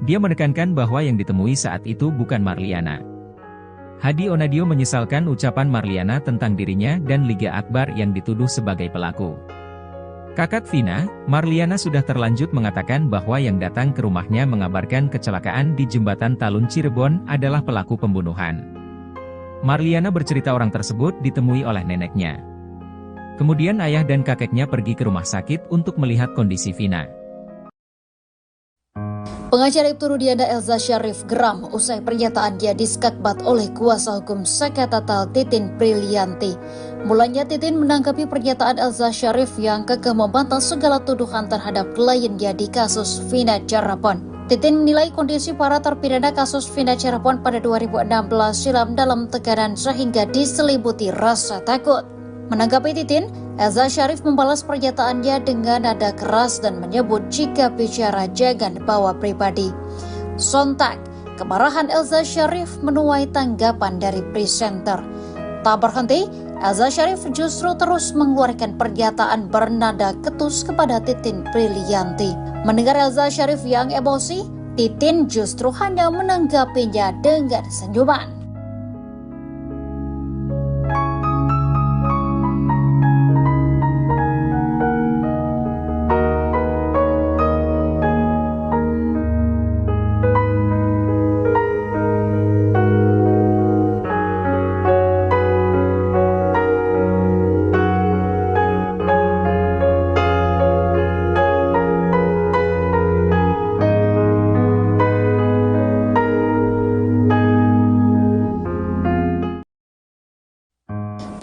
Dia menekankan bahwa yang ditemui saat itu bukan Marliana. Hadi Onadio menyesalkan ucapan Marliana tentang dirinya dan Liga Akbar yang dituduh sebagai pelaku. Kakak Vina, Marliana sudah terlanjut mengatakan bahwa yang datang ke rumahnya mengabarkan kecelakaan di jembatan Talun Cirebon adalah pelaku pembunuhan. Marliana bercerita orang tersebut ditemui oleh neneknya. Kemudian ayah dan kakeknya pergi ke rumah sakit untuk melihat kondisi Vina. Pengacara Ibtu Rudiana Elza Syarif geram usai pernyataan dia diskakbat oleh kuasa hukum Saka Tatal Titin Brilianti. Mulanya Titin menanggapi pernyataan Elza Syarif yang kekeh membantah segala tuduhan terhadap kliennya di kasus Vina Cirebon. Titin menilai kondisi para terpidana kasus Vina Cirebon pada 2016 silam dalam tekanan sehingga diselimuti rasa takut. Menanggapi Titin, Elza Syarif membalas pernyataannya dengan nada keras dan menyebut jika bicara jangan bawa pribadi. Sontak, kemarahan Elza Syarif menuai tanggapan dari presenter. Tak berhenti, Elza Syarif justru terus mengeluarkan pernyataan bernada ketus kepada Titin Brilianti. Mendengar Elza Syarif yang emosi, Titin justru hanya menanggapinya dengan senyuman.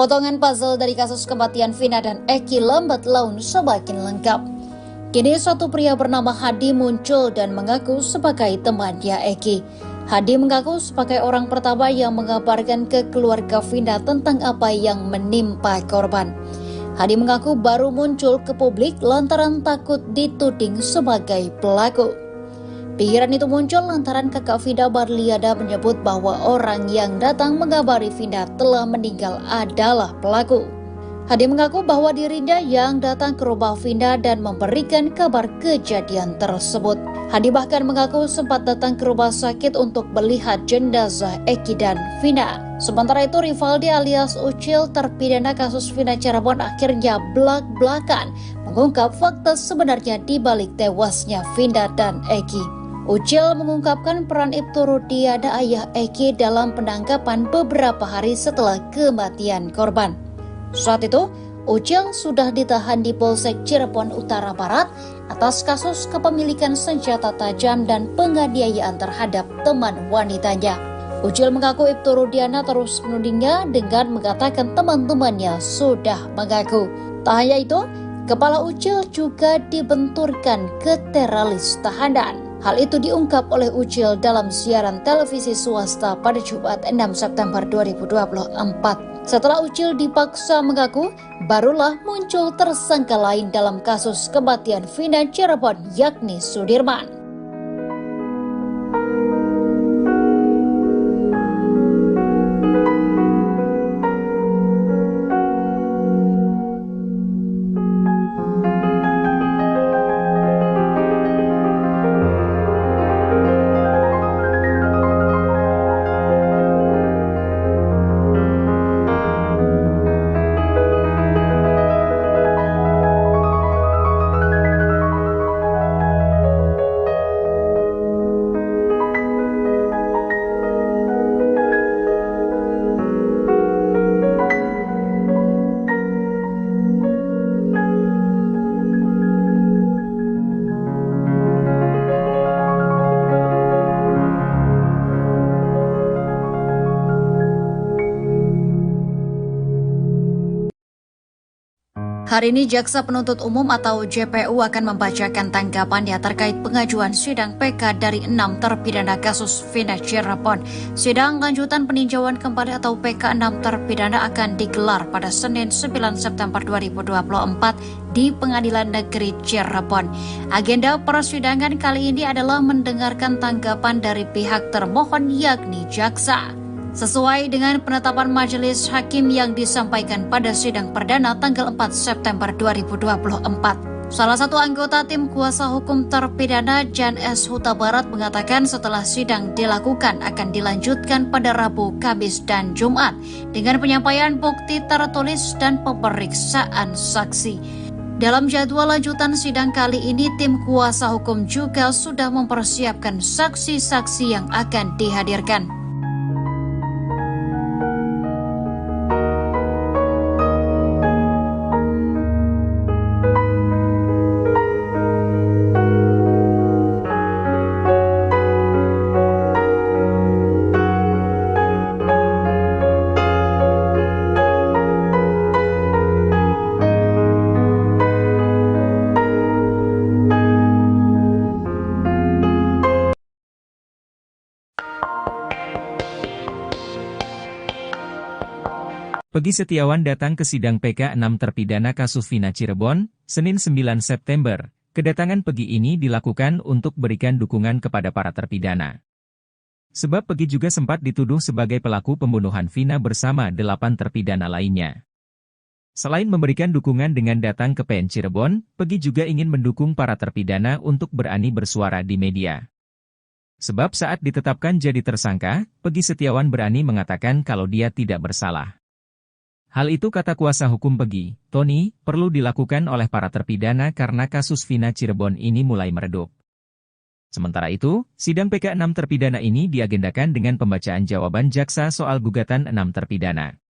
Potongan puzzle dari kasus kematian Vina dan Eki lambat laun semakin lengkap. Kini satu pria bernama Hadi muncul dan mengaku sebagai temannya Eki. Hadi mengaku sebagai orang pertama yang mengabarkan ke keluarga Vina tentang apa yang menimpa korban. Hadi mengaku baru muncul ke publik lantaran takut dituding sebagai pelaku. Pikiran itu muncul lantaran kakak Vina, Marliana, menyebut bahwa orang yang datang mengabari Vina telah meninggal adalah pelaku. Hadi mengaku bahwa dirinya yang datang ke rumah Vina dan memberikan kabar kejadian tersebut. Hadi bahkan mengaku sempat datang ke rumah sakit untuk melihat jenazah Eki dan Vina. Sementara itu, Rivaldi alias Ucil, terpidana kasus Vina Cirebon, akhirnya belak-belakan mengungkap fakta sebenarnya di balik tewasnya Vina dan Eki. Ucil mengungkapkan peran Ibtu Rudiana, ayah Eki, dalam penangkapan beberapa hari setelah kematian korban. Saat itu, Ucil sudah ditahan di Polsek Cirebon Utara Barat atas kasus kepemilikan senjata tajam dan penganiayaan terhadap teman wanitanya. Ucil mengaku Ibtu Rudiana terus menudingnya dengan mengatakan teman-temannya sudah mengaku. Tak hanya itu, kepala Ucil juga dibenturkan ke teralis tahanan. Hal itu diungkap oleh Ucil dalam siaran televisi swasta pada Jumat 6 September 2024. Setelah Ucil dipaksa mengaku, barulah muncul tersangka lain dalam kasus kematian Vina Cirebon, yakni Sudirman. Hari ini Jaksa Penuntut Umum atau JPU akan membacakan tanggapannya terkait pengajuan sidang PK dari 6 terpidana kasus Vina Cirebon. Sidang lanjutan peninjauan kembali atau PK 6 terpidana akan digelar pada Senin 9 September 2024 di Pengadilan Negeri Cirebon. Agenda persidangan kali ini adalah mendengarkan tanggapan dari pihak termohon yakni jaksa. Sesuai dengan penetapan majelis hakim yang disampaikan pada sidang perdana tanggal 4 September 2024. Salah satu anggota tim kuasa hukum terpidana, Jan S. Huta Barat, mengatakan setelah sidang dilakukan akan dilanjutkan pada Rabu, Kamis, dan Jumat dengan penyampaian bukti tertulis dan pemeriksaan saksi. Dalam jadwal lanjutan sidang kali ini, tim kuasa hukum juga sudah mempersiapkan saksi-saksi yang akan dihadirkan. Peggy Setiawan datang ke sidang PK 6 terpidana kasus Vina Cirebon, Senin 9 September. Kedatangan Peggy ini dilakukan untuk berikan dukungan kepada para terpidana. Sebab Peggy juga sempat dituduh sebagai pelaku pembunuhan Vina bersama 8 terpidana lainnya. Selain memberikan dukungan dengan datang ke PN Cirebon, Peggy juga ingin mendukung para terpidana untuk berani bersuara di media. Sebab saat ditetapkan jadi tersangka, Peggy Setiawan berani mengatakan kalau dia tidak bersalah. Hal itu, kata kuasa hukum Peggy, Tony, perlu dilakukan oleh para terpidana karena kasus Vina Cirebon ini mulai meredup. Sementara itu, sidang PK 6 terpidana ini diagendakan dengan pembacaan jawaban jaksa soal gugatan 6 terpidana.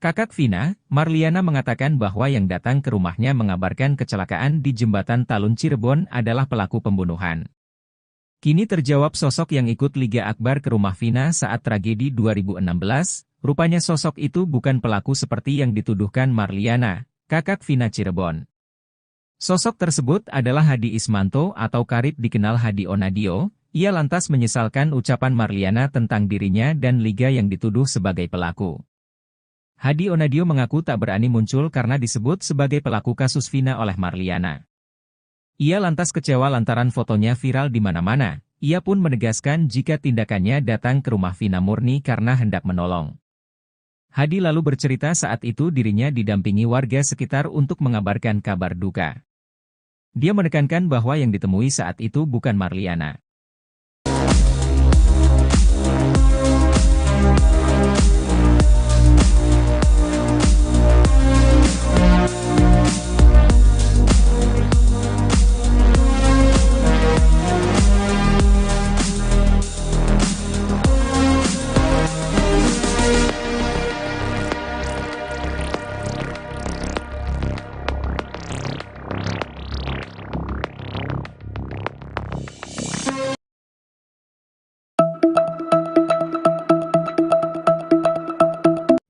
Kakak Vina, Marliana mengatakan bahwa yang datang ke rumahnya mengabarkan kecelakaan di Jembatan Talun Cirebon adalah pelaku pembunuhan. Kini terjawab sosok yang ikut Liga Akbar ke rumah Vina saat tragedi 2016, rupanya sosok itu bukan pelaku seperti yang dituduhkan Marliana, kakak Vina Cirebon. Sosok tersebut adalah Hadi Ismanto atau karib dikenal Hadi Onadio. Ia lantas menyesalkan ucapan Marliana tentang dirinya dan Liga yang dituduh sebagai pelaku. Hadi Onadio mengaku tak berani muncul karena disebut sebagai pelaku kasus Vina oleh Marliana. Ia lantas kecewa lantaran fotonya viral di mana-mana. Ia pun menegaskan jika tindakannya datang ke rumah Vina murni karena hendak menolong. Hadi lalu bercerita saat itu dirinya didampingi warga sekitar untuk mengabarkan kabar duka. Dia menekankan bahwa yang ditemui saat itu bukan Marliana.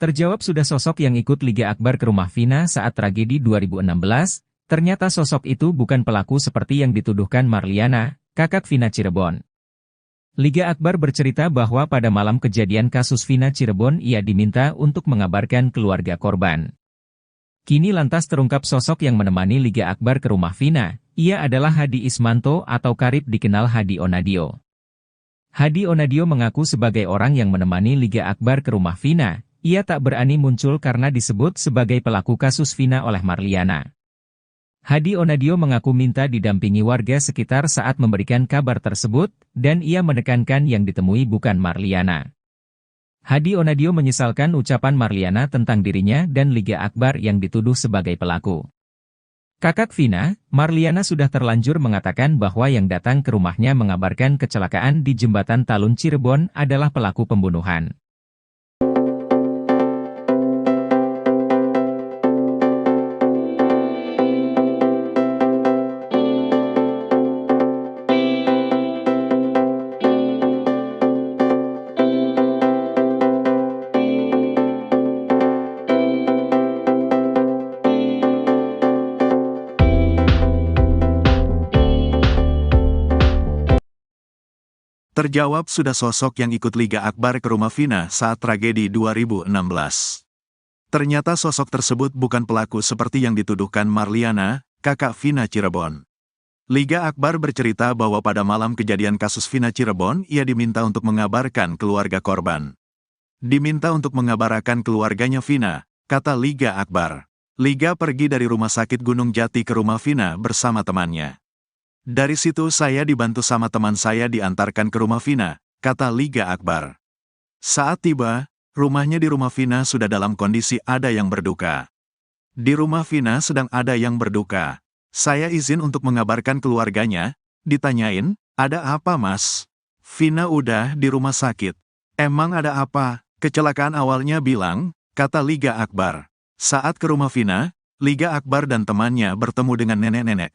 Terjawab sudah sosok yang ikut Liga Akbar ke rumah Vina saat tragedi 2016, ternyata sosok itu bukan pelaku seperti yang dituduhkan Marliana, kakak Vina Cirebon. Liga Akbar bercerita bahwa pada malam kejadian kasus Vina Cirebon ia diminta untuk mengabarkan keluarga korban. Kini lantas terungkap sosok yang menemani Liga Akbar ke rumah Vina, ia adalah Hadi Ismanto atau karib dikenal Hadi Onadio. Hadi Onadio mengaku sebagai orang yang menemani Liga Akbar ke rumah Vina. Ia tak berani muncul karena disebut sebagai pelaku kasus Vina oleh Marliana. Hadi Onadio mengaku minta didampingi warga sekitar saat memberikan kabar tersebut, dan ia menekankan yang ditemui bukan Marliana. Hadi Onadio menyesalkan ucapan Marliana tentang dirinya dan Liga Akbar yang dituduh sebagai pelaku. Kakak Vina, Marliana sudah terlanjur mengatakan bahwa yang datang ke rumahnya mengabarkan kecelakaan di Jembatan Talun Cirebon adalah pelaku pembunuhan. Terjawab sudah sosok yang ikut Liga Akbar ke rumah Vina saat tragedi 2016. Ternyata sosok tersebut bukan pelaku seperti yang dituduhkan Marliana, kakak Vina Cirebon. Liga Akbar bercerita bahwa pada malam kejadian kasus Vina Cirebon ia diminta untuk mengabarkan keluarga korban. Diminta untuk mengabarkan keluarganya Vina, kata Liga Akbar. Liga pergi dari rumah sakit Gunung Jati ke rumah Vina bersama temannya. Dari situ saya dibantu sama teman saya diantarkan ke rumah Vina, kata Liga Akbar. Saat tiba, rumahnya di rumah Vina sudah dalam kondisi ada yang berduka. Di rumah Vina sedang ada yang berduka. Saya izin untuk mengabarkan keluarganya, ditanyain, ada apa mas? Vina udah di rumah sakit. Emang ada apa? Kecelakaan awalnya bilang, kata Liga Akbar. Saat ke rumah Vina, Liga Akbar dan temannya bertemu dengan nenek-nenek.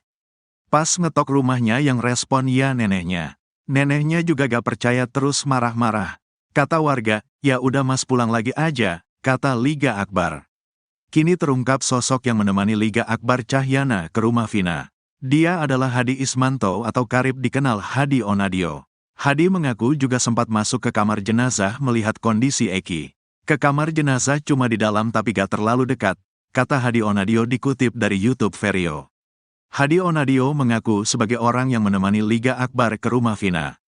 Pas ngetok rumahnya yang respon ya neneknya. Neneknya juga gak percaya terus marah-marah. Kata warga, ya udah mas pulang lagi aja, kata Liga Akbar. Kini terungkap sosok yang menemani Liga Akbar Cahyana ke rumah Vina. Dia adalah Hadi Ismanto atau karib dikenal Hadi Onadio. Hadi mengaku juga sempat masuk ke kamar jenazah melihat kondisi Eki. Ke kamar jenazah cuma di dalam tapi gak terlalu dekat, kata Hadi Onadio dikutip dari YouTube Vario. Hadi Onadio mengaku sebagai orang yang menemani Liga Akbar ke rumah Vina.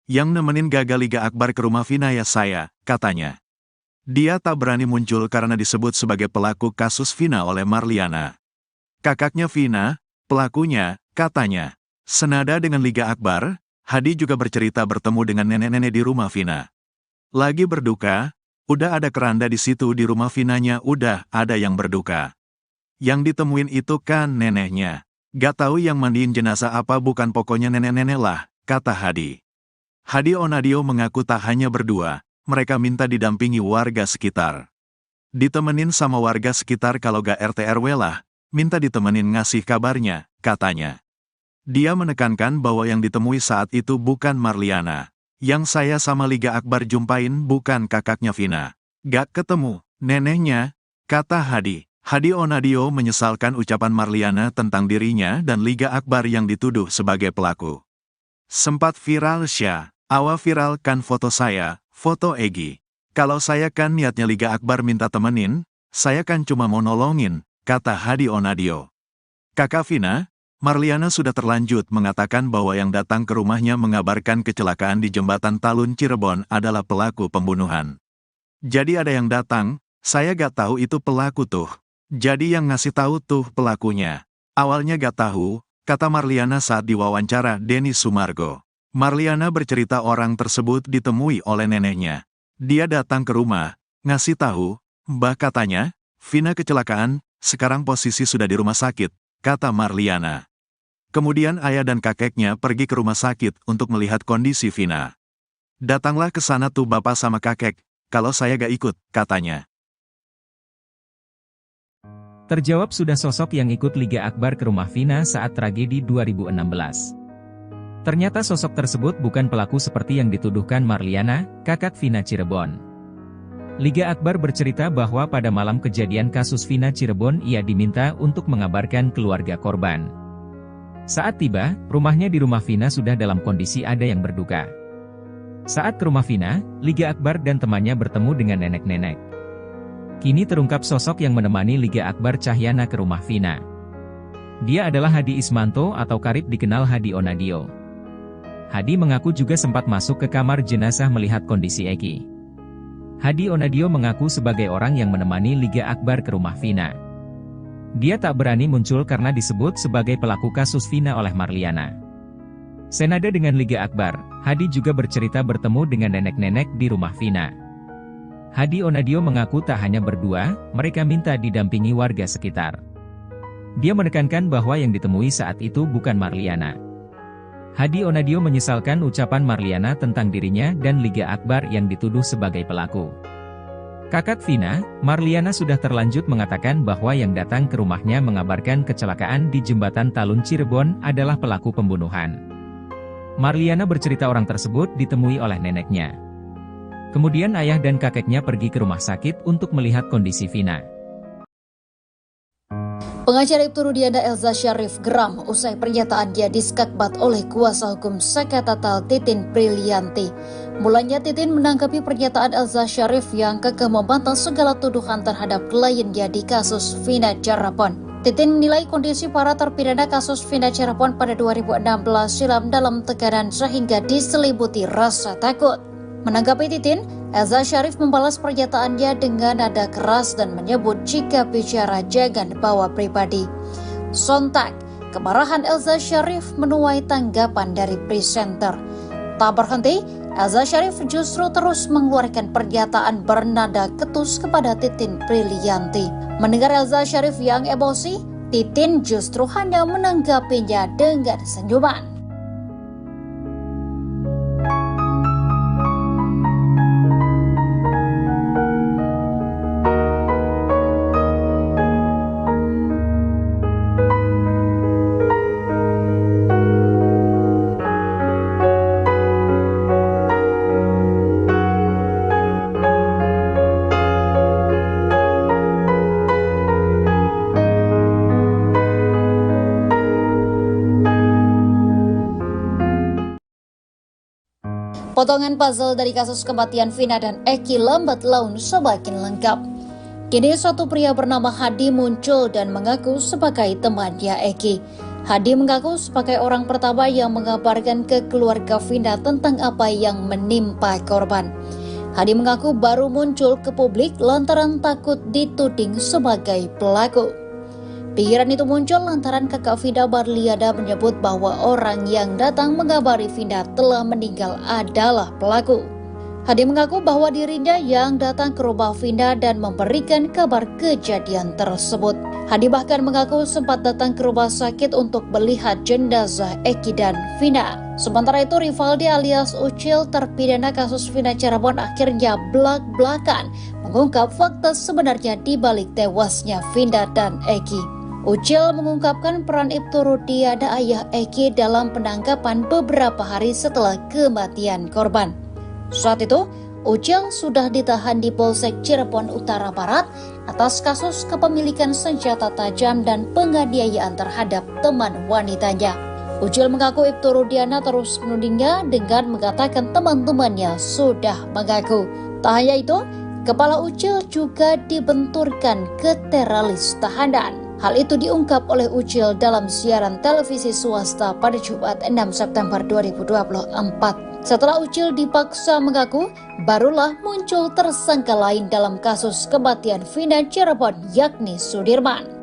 Yang nemenin gagal Liga Akbar ke rumah Vina ya saya, katanya. Dia tak berani muncul karena disebut sebagai pelaku kasus Vina oleh Marliana. Kakaknya Vina, pelakunya, katanya. Senada dengan Liga Akbar, Hadi juga bercerita bertemu dengan nenek-nenek di rumah Vina. Lagi berduka, udah ada keranda di situ di rumah Vinanya udah ada yang berduka. Yang ditemuin itu kan neneknya. Gak tahu yang mandiin jenazah apa bukan pokoknya nenek-nenek lah, kata Hadi. Hadi Onadio mengaku tak hanya berdua, mereka minta didampingi warga sekitar. Ditemenin sama warga sekitar kalau gak RT RW lah, minta ditemenin ngasih kabarnya, katanya. Dia menekankan bahwa yang ditemui saat itu bukan Marliana. Yang saya sama Liga Akbar jumpain bukan kakaknya Vina. Gak ketemu, neneknya, kata Hadi. Hadi Onadio menyesalkan ucapan Marliana tentang dirinya dan Liga Akbar yang dituduh sebagai pelaku. Sempat viral Syah, awa viralkan foto saya, foto Egi. Kalau saya kan niatnya Liga Akbar minta temenin, saya kan cuma mau nolongin, kata Hadi Onadio. Kakak Vina, Marliana sudah terlanjut mengatakan bahwa yang datang ke rumahnya mengabarkan kecelakaan di jembatan Talun Cirebon adalah pelaku pembunuhan. Jadi ada yang datang, saya gak tahu itu pelaku tuh. Jadi yang ngasih tahu tuh pelakunya. Awalnya gak tahu, kata Marliana saat diwawancara Denny Sumargo. Marliana bercerita orang tersebut ditemui oleh neneknya. Dia datang ke rumah, ngasih tahu, Mbah katanya, Vina kecelakaan, sekarang posisi sudah di rumah sakit, kata Marliana. Kemudian ayah dan kakeknya pergi ke rumah sakit untuk melihat kondisi Vina. Datanglah ke sana tuh bapak sama kakek, kalau saya gak ikut, katanya. Terjawab sudah sosok yang ikut Liga Akbar ke rumah Vina saat tragedi 2016. Ternyata sosok tersebut bukan pelaku seperti yang dituduhkan Marliana, kakak Vina Cirebon. Liga Akbar bercerita bahwa pada malam kejadian kasus Vina Cirebon ia diminta untuk mengabarkan keluarga korban. Saat tiba, rumahnya di rumah Vina sudah dalam kondisi ada yang berduka. Saat ke rumah Vina, Liga Akbar dan temannya bertemu dengan nenek-nenek. Kini terungkap sosok yang menemani Liga Akbar Cahyana ke rumah Vina. Dia adalah Hadi Ismanto atau karib dikenal Hadi Onadio. Hadi mengaku juga sempat masuk ke kamar jenazah melihat kondisi Eki. Hadi Onadio mengaku sebagai orang yang menemani Liga Akbar ke rumah Vina. Dia tak berani muncul karena disebut sebagai pelaku kasus Vina oleh Marliana. Senada dengan Liga Akbar, Hadi juga bercerita bertemu dengan nenek-nenek di rumah Vina. Hadi Onadio mengaku tak hanya berdua, mereka minta didampingi warga sekitar. Dia menekankan bahwa yang ditemui saat itu bukan Marliana. Hadi Onadio menyesalkan ucapan Marliana tentang dirinya dan Liga Akbar yang dituduh sebagai pelaku. Kakak Vina, Marliana sudah terlanjut mengatakan bahwa yang datang ke rumahnya mengabarkan kecelakaan di jembatan Talun Cirebon adalah pelaku pembunuhan. Marliana bercerita orang tersebut ditemui oleh neneknya. Kemudian ayah dan kakeknya pergi ke rumah sakit untuk melihat kondisi Vina. Pengacara Ibtu Rudiana Elza Syarif geram usai pernyataannya diskakbat oleh kuasa hukum Sekatatal Titin Brilianti. Mulanya Titin menanggapi pernyataan Elza Syarif yang kekeh membantah segala tuduhan terhadap kliennya di kasus Vina Cirebon. Titin menilai kondisi para terpidana kasus Vina Cirebon pada 2016 silam dalam tekanan sehingga diselimuti rasa takut. Menanggapi Titin, Elza Syarif membalas pernyataannya dengan nada keras dan menyebut jika bicara jangan bawa pribadi. Sontak, kemarahan Elza Syarif menuai tanggapan dari presenter. Tak berhenti, Elza Syarif justru terus mengeluarkan pernyataan bernada ketus kepada Titin Brilianti. Mendengar Elza Syarif yang emosi, Titin justru hanya menanggapinya dengan senyuman. Potongan puzzle dari kasus kematian Vina dan Eki lambat laun semakin lengkap. Kini suatu pria bernama Hadi muncul dan mengaku sebagai temannya Eki. Hadi mengaku sebagai orang pertama yang mengabarkan ke keluarga Vina tentang apa yang menimpa korban. Hadi mengaku baru muncul ke publik lantaran takut dituding sebagai pelaku. Pikiran itu muncul lantaran kakak Vina Marliana menyebut bahwa orang yang datang mengabari Vina telah meninggal adalah pelaku. Hadi mengaku bahwa dirinya yang datang ke rumah Vina dan memberikan kabar kejadian tersebut. Hadi bahkan mengaku sempat datang ke rumah sakit untuk melihat jenazah Eki dan Vina. Sementara itu, Rivaldi alias Ucil, terpidana kasus Vina Cirebon, akhirnya belak-belakan mengungkap fakta sebenarnya di balik tewasnya Vina dan Eki. Ucil mengungkapkan peran Ibtu Rudiana, ayah Eki, dalam penangkapan beberapa hari setelah kematian korban. Saat itu, Ucil sudah ditahan di Polsek Cirebon Utara Barat atas kasus kepemilikan senjata tajam dan penganiayaan terhadap teman wanitanya. Ucil mengaku Ibtu Rudiana terus menudingnya dengan mengatakan teman-temannya sudah mengaku. Tak hanya itu, kepala Ucil juga dibenturkan ke teralis tahanan. Hal itu diungkap oleh Ucil dalam siaran televisi swasta pada Jumat 6 September 2024. Setelah Ucil dipaksa mengaku, barulah muncul tersangka lain dalam kasus kematian Vina Cirebon, yakni Sudirman.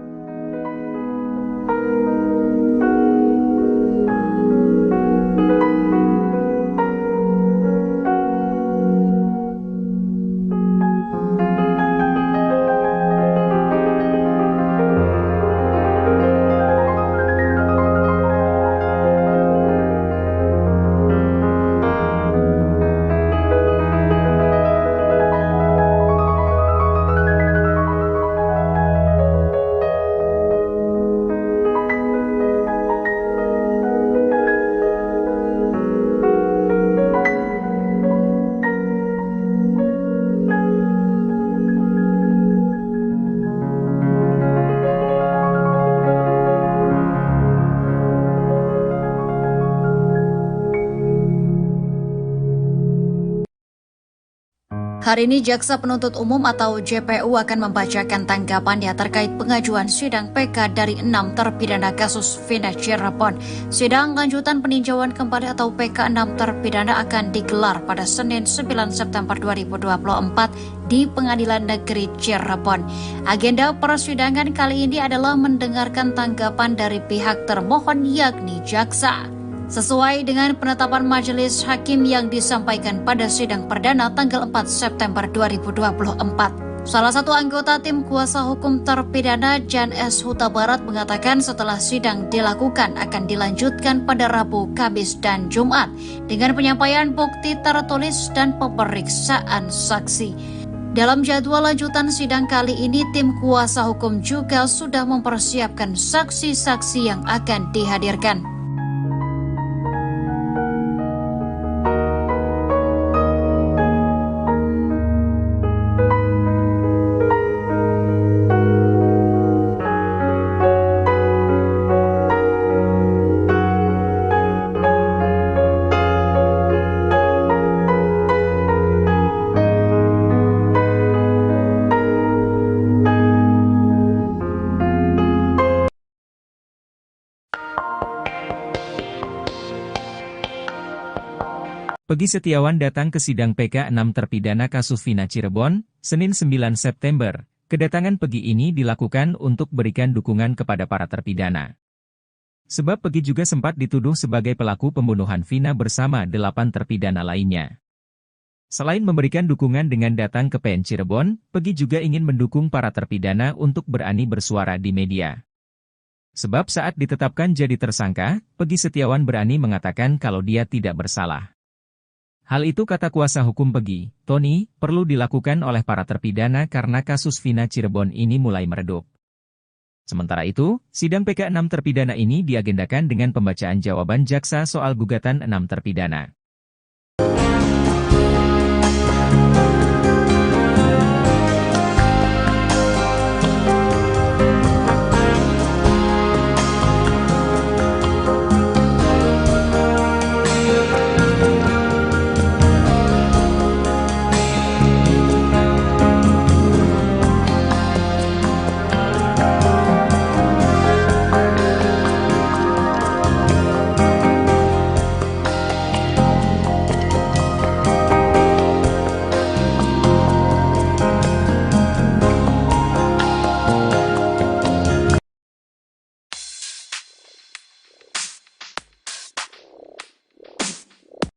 Hari ini Jaksa Penuntut Umum atau JPU akan membacakan tanggapannya terkait pengajuan sidang PK dari 6 terpidana kasus Vina Cirebon. Sidang lanjutan peninjauan kembali atau PK 6 terpidana akan digelar pada Senin 9 September 2024 di Pengadilan Negeri Cirebon. Agenda persidangan kali ini adalah mendengarkan tanggapan dari pihak termohon yakni jaksa. Sesuai dengan penetapan majelis hakim yang disampaikan pada sidang perdana tanggal 4 September 2024. Salah satu anggota tim kuasa hukum terpidana, Jan S. Huta Barat, mengatakan setelah sidang dilakukan akan dilanjutkan pada Rabu, Kamis, dan Jumat dengan penyampaian bukti tertulis dan pemeriksaan saksi. Dalam jadwal lanjutan sidang kali ini, tim kuasa hukum juga sudah mempersiapkan saksi-saksi yang akan dihadirkan. Peggy Setiawan datang ke sidang PK 6 terpidana kasus Vina Cirebon, Senin 9 September. Kedatangan Peggy ini dilakukan untuk berikan dukungan kepada para terpidana. Sebab Peggy juga sempat dituduh sebagai pelaku pembunuhan Vina bersama 8 terpidana lainnya. Selain memberikan dukungan dengan datang ke PN Cirebon, Peggy juga ingin mendukung para terpidana untuk berani bersuara di media. Sebab saat ditetapkan jadi tersangka, Peggy Setiawan berani mengatakan kalau dia tidak bersalah. Hal itu, kata kuasa hukum Peggy, Tony, perlu dilakukan oleh para terpidana karena kasus Vina Cirebon ini mulai meredup. Sementara itu, sidang PK 6 terpidana ini diagendakan dengan pembacaan jawaban jaksa soal gugatan 6 terpidana.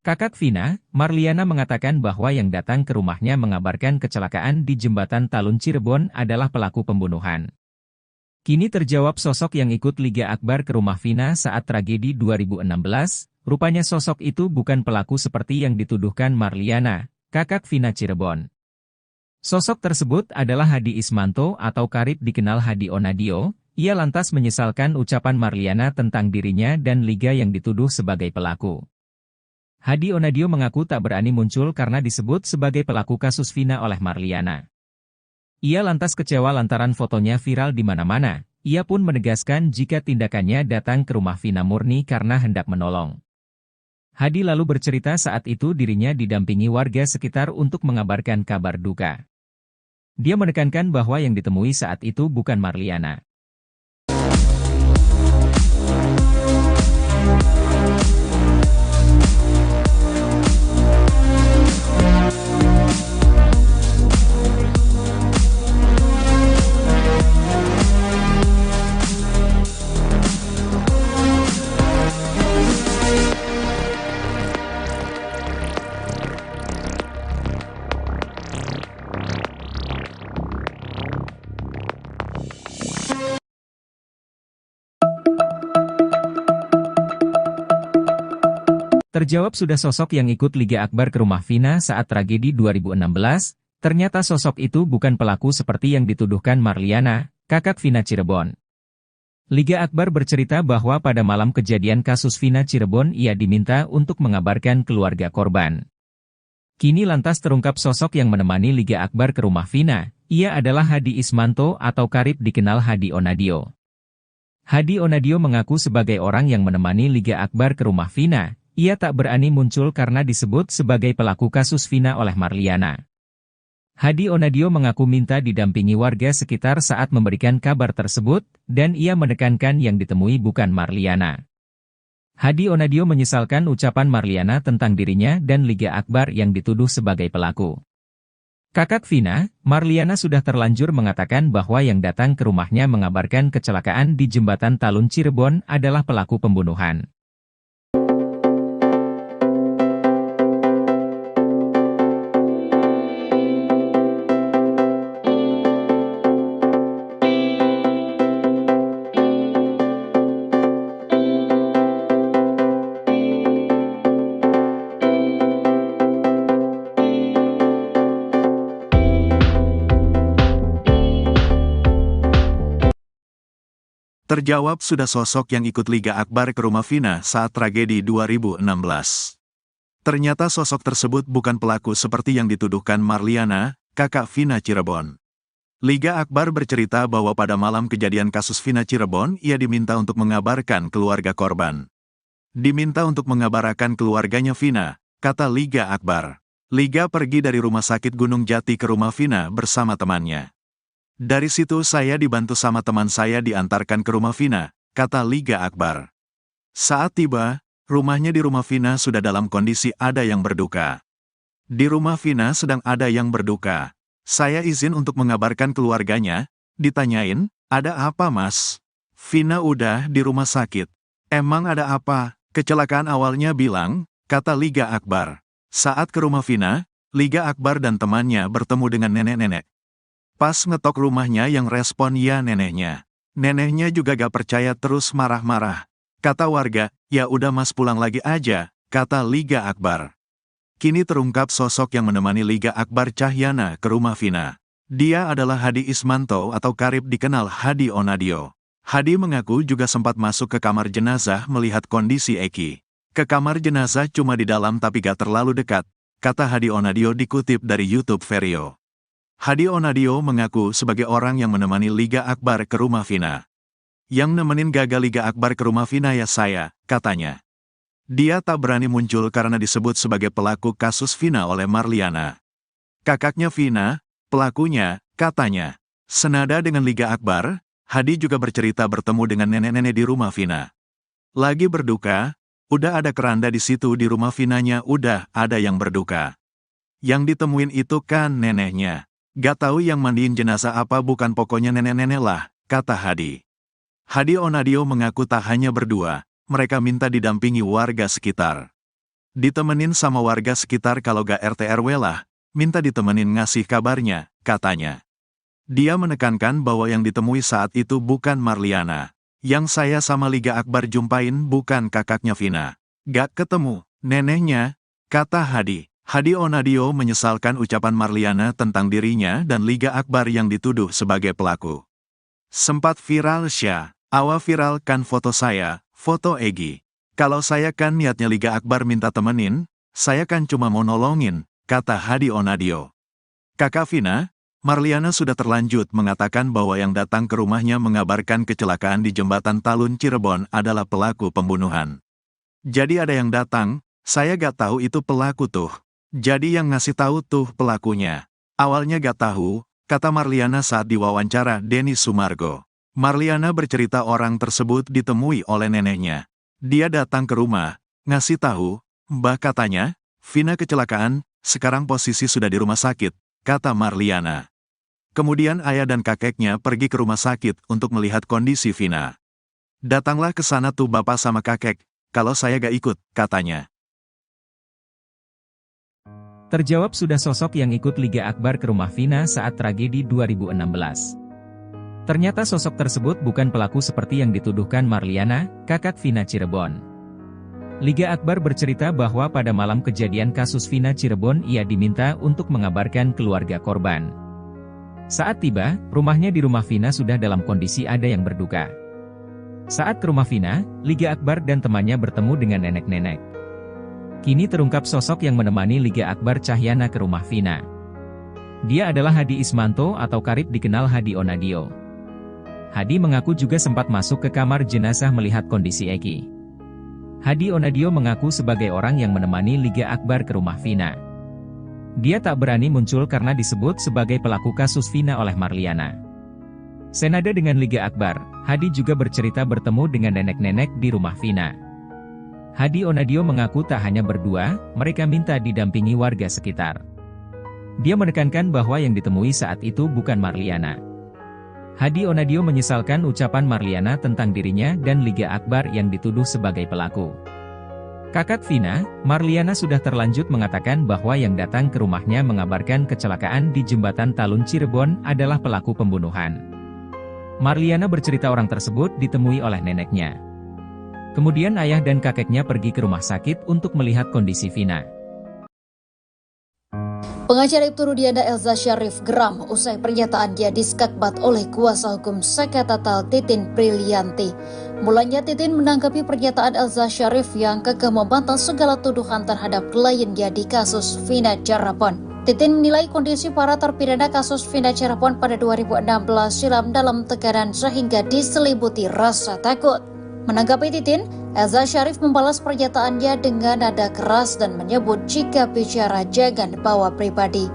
Kakak Vina, Marliana, mengatakan bahwa yang datang ke rumahnya mengabarkan kecelakaan di Jembatan Talun Cirebon adalah pelaku pembunuhan. Kini terjawab sosok yang ikut Liga Akbar ke rumah Vina saat tragedi 2016, Rupanya sosok itu bukan pelaku seperti yang dituduhkan Marliana, kakak Vina Cirebon. Sosok tersebut adalah Hadi Ismanto atau karib dikenal Hadi Onadio. Ia lantas menyesalkan ucapan Marliana tentang dirinya dan Liga yang dituduh sebagai pelaku. Hadi Onadio mengaku tak berani muncul karena disebut sebagai pelaku kasus Vina oleh Marliana. Ia lantas kecewa lantaran fotonya viral di mana-mana. Ia pun menegaskan jika tindakannya datang ke rumah Vina murni karena hendak menolong. Hadi lalu bercerita saat itu dirinya didampingi warga sekitar untuk mengabarkan kabar duka. Dia menekankan bahwa yang ditemui saat itu bukan Marliana. Terjawab sudah sosok yang ikut Liga Akbar ke rumah Vina saat tragedi 2016, ternyata sosok itu bukan pelaku seperti yang dituduhkan Marliana, kakak Vina Cirebon. Liga Akbar bercerita bahwa pada malam kejadian kasus Vina Cirebon ia diminta untuk mengabarkan keluarga korban. Kini lantas terungkap sosok yang menemani Liga Akbar ke rumah Vina, ia adalah Hadi Ismanto atau karib dikenal Hadi Onadio. Hadi Onadio mengaku sebagai orang yang menemani Liga Akbar ke rumah Vina. Ia tak berani muncul karena disebut sebagai pelaku kasus Vina oleh Marliana. Hadi Onadio mengaku minta didampingi warga sekitar saat memberikan kabar tersebut, dan ia menekankan yang ditemui bukan Marliana. Hadi Onadio menyesalkan ucapan Marliana tentang dirinya dan Liga Akbar yang dituduh sebagai pelaku. Kakak Vina, Marliana sudah terlanjur mengatakan bahwa yang datang ke rumahnya mengabarkan kecelakaan di Jembatan Talun Cirebon adalah pelaku pembunuhan. Terjawab sudah sosok yang ikut Liga Akbar ke rumah Vina saat tragedi 2016. Ternyata sosok tersebut bukan pelaku seperti yang dituduhkan Marliana, kakak Vina Cirebon. Liga Akbar bercerita bahwa pada malam kejadian kasus Vina Cirebon ia diminta untuk mengabarkan keluarga korban. Diminta untuk mengabarkan keluarganya Vina, kata Liga Akbar. Liga pergi dari rumah sakit Gunung Jati ke rumah Vina bersama temannya. Dari situ saya dibantu sama teman saya diantarkan ke rumah Vina, kata Liga Akbar. Saat tiba, rumahnya di rumah Vina sudah dalam kondisi ada yang berduka. Di rumah Vina sedang ada yang berduka. Saya izin untuk mengabarkan keluarganya, ditanyain, ada apa mas? Vina udah di rumah sakit. Emang ada apa? Kecelakaan awalnya bilang, kata Liga Akbar. Saat ke rumah Vina, Liga Akbar dan temannya bertemu dengan nenek-nenek. Pas ngetok rumahnya yang respon ya neneknya. Neneknya juga gak percaya terus marah-marah. Kata warga, ya udah mas pulang lagi aja, kata Liga Akbar. Kini terungkap sosok yang menemani Liga Akbar Cahyana ke rumah Vina. Dia adalah Hadi Ismanto atau karib dikenal Hadi Onadio. Hadi mengaku juga sempat masuk ke kamar jenazah melihat kondisi Eki. Ke kamar jenazah cuma di dalam tapi gak terlalu dekat, kata Hadi Onadio dikutip dari YouTube Vario. Hadi Onadio mengaku sebagai orang yang menemani Liga Akbar ke rumah Vina. Yang nemenin gagal Liga Akbar ke rumah Vina ya saya, katanya. Dia tak berani muncul karena disebut sebagai pelaku kasus Vina oleh Marliana. Kakaknya Vina, pelakunya, katanya. Senada dengan Liga Akbar, Hadi juga bercerita bertemu dengan nenek-nenek di rumah Vina. Lagi berduka, udah ada keranda di situ di rumah Vinanya udah ada yang berduka. Yang ditemuin itu kan neneknya. Gak tahu yang mandiin jenazah apa bukan pokoknya nenek-nenek lah, kata Hadi. Hadi Onadio mengaku tak hanya berdua, mereka minta didampingi warga sekitar. Ditemenin sama warga sekitar kalau gak RT RW lah, minta ditemenin ngasih kabarnya, katanya. Dia menekankan bahwa yang ditemui saat itu bukan Marliana. Yang saya sama Liga Akbar jumpain bukan kakaknya Vina. Gak ketemu, neneknya, kata Hadi. Hadi Onadio menyesalkan ucapan Marliana tentang dirinya dan Liga Akbar yang dituduh sebagai pelaku. Sempat viral Awa viralkan foto saya, foto Egi. Kalau saya kan niatnya Liga Akbar minta temenin, saya kan cuma mau nolongin, kata Hadi Onadio. Kakak Vina, Marliana sudah terlanjut mengatakan bahwa yang datang ke rumahnya mengabarkan kecelakaan di jembatan Talun Cirebon adalah pelaku pembunuhan. Jadi ada yang datang, saya gak tahu itu pelaku tuh. Jadi yang ngasih tahu tuh pelakunya. Awalnya gak tahu, kata Marliana saat diwawancara Denny Sumargo. Marliana bercerita orang tersebut ditemui oleh neneknya. Dia datang ke rumah, ngasih tahu, Mbah katanya, Vina kecelakaan, sekarang posisi sudah di rumah sakit, kata Marliana. Kemudian ayah dan kakeknya pergi ke rumah sakit untuk melihat kondisi Vina. Datanglah ke sana tuh bapak sama kakek, kalau saya gak ikut, katanya. Terjawab sudah sosok yang ikut Liga Akbar ke rumah Vina saat tragedi 2016. Ternyata sosok tersebut bukan pelaku seperti yang dituduhkan Marliana, kakak Vina Cirebon. Liga Akbar bercerita bahwa pada malam kejadian kasus Vina Cirebon ia diminta untuk mengabarkan keluarga korban. Saat tiba, rumahnya di rumah Vina sudah dalam kondisi ada yang berduka. Saat ke rumah Vina, Liga Akbar dan temannya bertemu dengan nenek-nenek. Kini terungkap sosok yang menemani Liga Akbar Cahyana ke rumah Vina. Dia adalah Hadi Ismanto atau karib dikenal Hadi Onadio. Hadi mengaku juga sempat masuk ke kamar jenazah melihat kondisi Eki. Hadi Onadio mengaku sebagai orang yang menemani Liga Akbar ke rumah Vina. Dia tak berani muncul karena disebut sebagai pelaku kasus Vina oleh Marliana. Senada dengan Liga Akbar, Hadi juga bercerita bertemu dengan nenek-nenek di rumah Vina. Hadi Onadio mengaku tak hanya berdua, mereka minta didampingi warga sekitar. Dia menekankan bahwa yang ditemui saat itu bukan Marliana. Hadi Onadio menyesalkan ucapan Marliana tentang dirinya dan Liga Akbar yang dituduh sebagai pelaku. Kakak Vina, Marliana sudah terlanjut mengatakan bahwa yang datang ke rumahnya mengabarkan kecelakaan di jembatan Talun Cirebon adalah pelaku pembunuhan. Marliana bercerita orang tersebut ditemui oleh neneknya. Kemudian ayah dan kakeknya pergi ke rumah sakit untuk melihat kondisi Vina. Pengacara Ibtu Rudiana Elza Syarif geram usai pernyataan dia diskakbat oleh kuasa hukum Sekatatal Titin Prilianti. Mulanya Titin menanggapi pernyataan Elza Syarif yang kekeh membantah segala tuduhan terhadap kliennya di kasus Vina Cirebon. Titin menilai kondisi para terpidana kasus Vina Cirebon pada 2016 silam dalam tekanan sehingga diselimuti rasa takut. Menanggapi Titin, Elza Syarif membalas pernyataannya dengan nada keras dan menyebut jika bicara jangan bawa pribadi.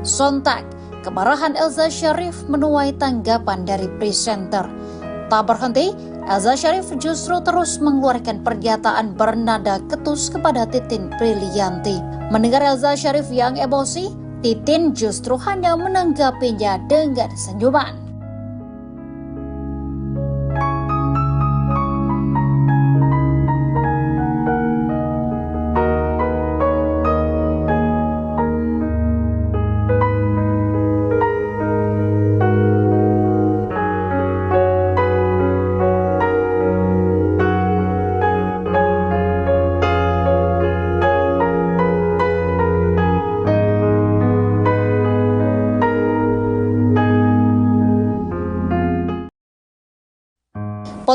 Sontak, kemarahan Elza Syarif menuai tanggapan dari presenter. Tak berhenti, Elza Syarif justru terus mengeluarkan pernyataan bernada ketus kepada Titin Prilianti. Mendengar Elza Syarif yang emosi, Titin justru hanya menanggapinya dengan senyuman.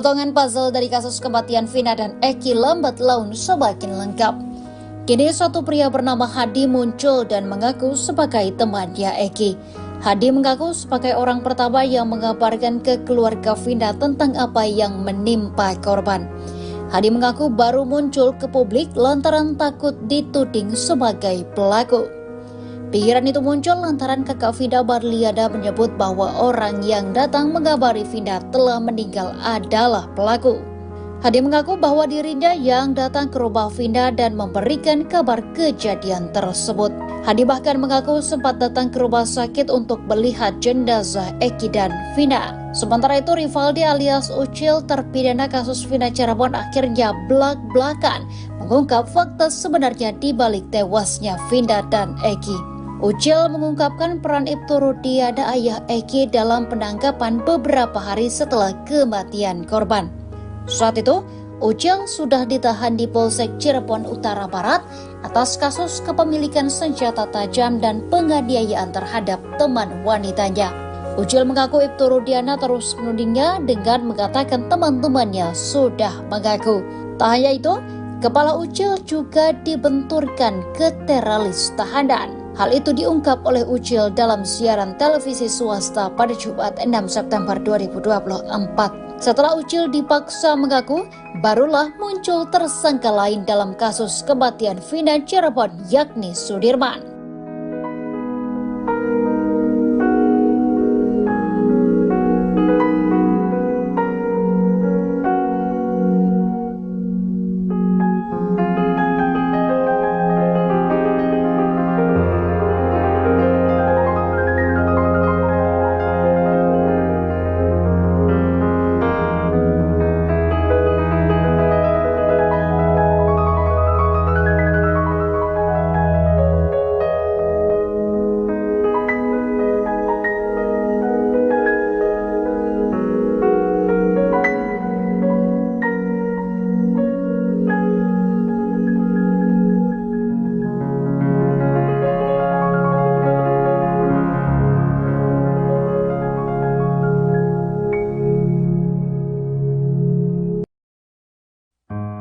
Potongan puzzle dari kasus kematian Vina dan Eki lambat laun semakin lengkap. Kini satu pria bernama Hadi muncul dan mengaku sebagai temannya Eki. Hadi mengaku sebagai orang pertama yang mengabarkan ke keluarga Vina tentang apa yang menimpa korban. Hadi mengaku baru muncul ke publik lantaran takut dituding sebagai pelaku. Pikiran itu muncul lantaran kakak Vina Marliana menyebut bahwa orang yang datang mengabari Vina telah meninggal adalah pelaku. Hadi mengaku bahwa dirinya yang datang ke rumah Vina dan memberikan kabar kejadian tersebut. Hadi bahkan mengaku sempat datang ke rumah sakit untuk melihat jenazah Eki dan Vina. Sementara itu Rivaldi alias Ucil terpidana kasus Vina Cirebon akhirnya blak-blakan mengungkap fakta sebenarnya di balik tewasnya Vina dan Eki. Ucil mengungkapkan peran Ibtu Rudiana ayah Eki dalam penangkapan beberapa hari setelah kematian korban. Saat itu, Ucil sudah ditahan di Polsek Cirebon Utara Barat atas kasus kepemilikan senjata tajam dan penganiayaan terhadap teman wanitanya. Ucil mengaku Ibtu Rudiana terus menudingnya dengan mengatakan teman-temannya sudah mengaku. Tak hanya itu, kepala Ucil juga dibenturkan ke teralis tahanan. Hal itu diungkap oleh Ucil dalam siaran televisi swasta pada Jumat 6 September 2024. Setelah Ucil dipaksa mengaku, barulah muncul tersangka lain dalam kasus kematian Vina Cirebon, yakni Sudirman.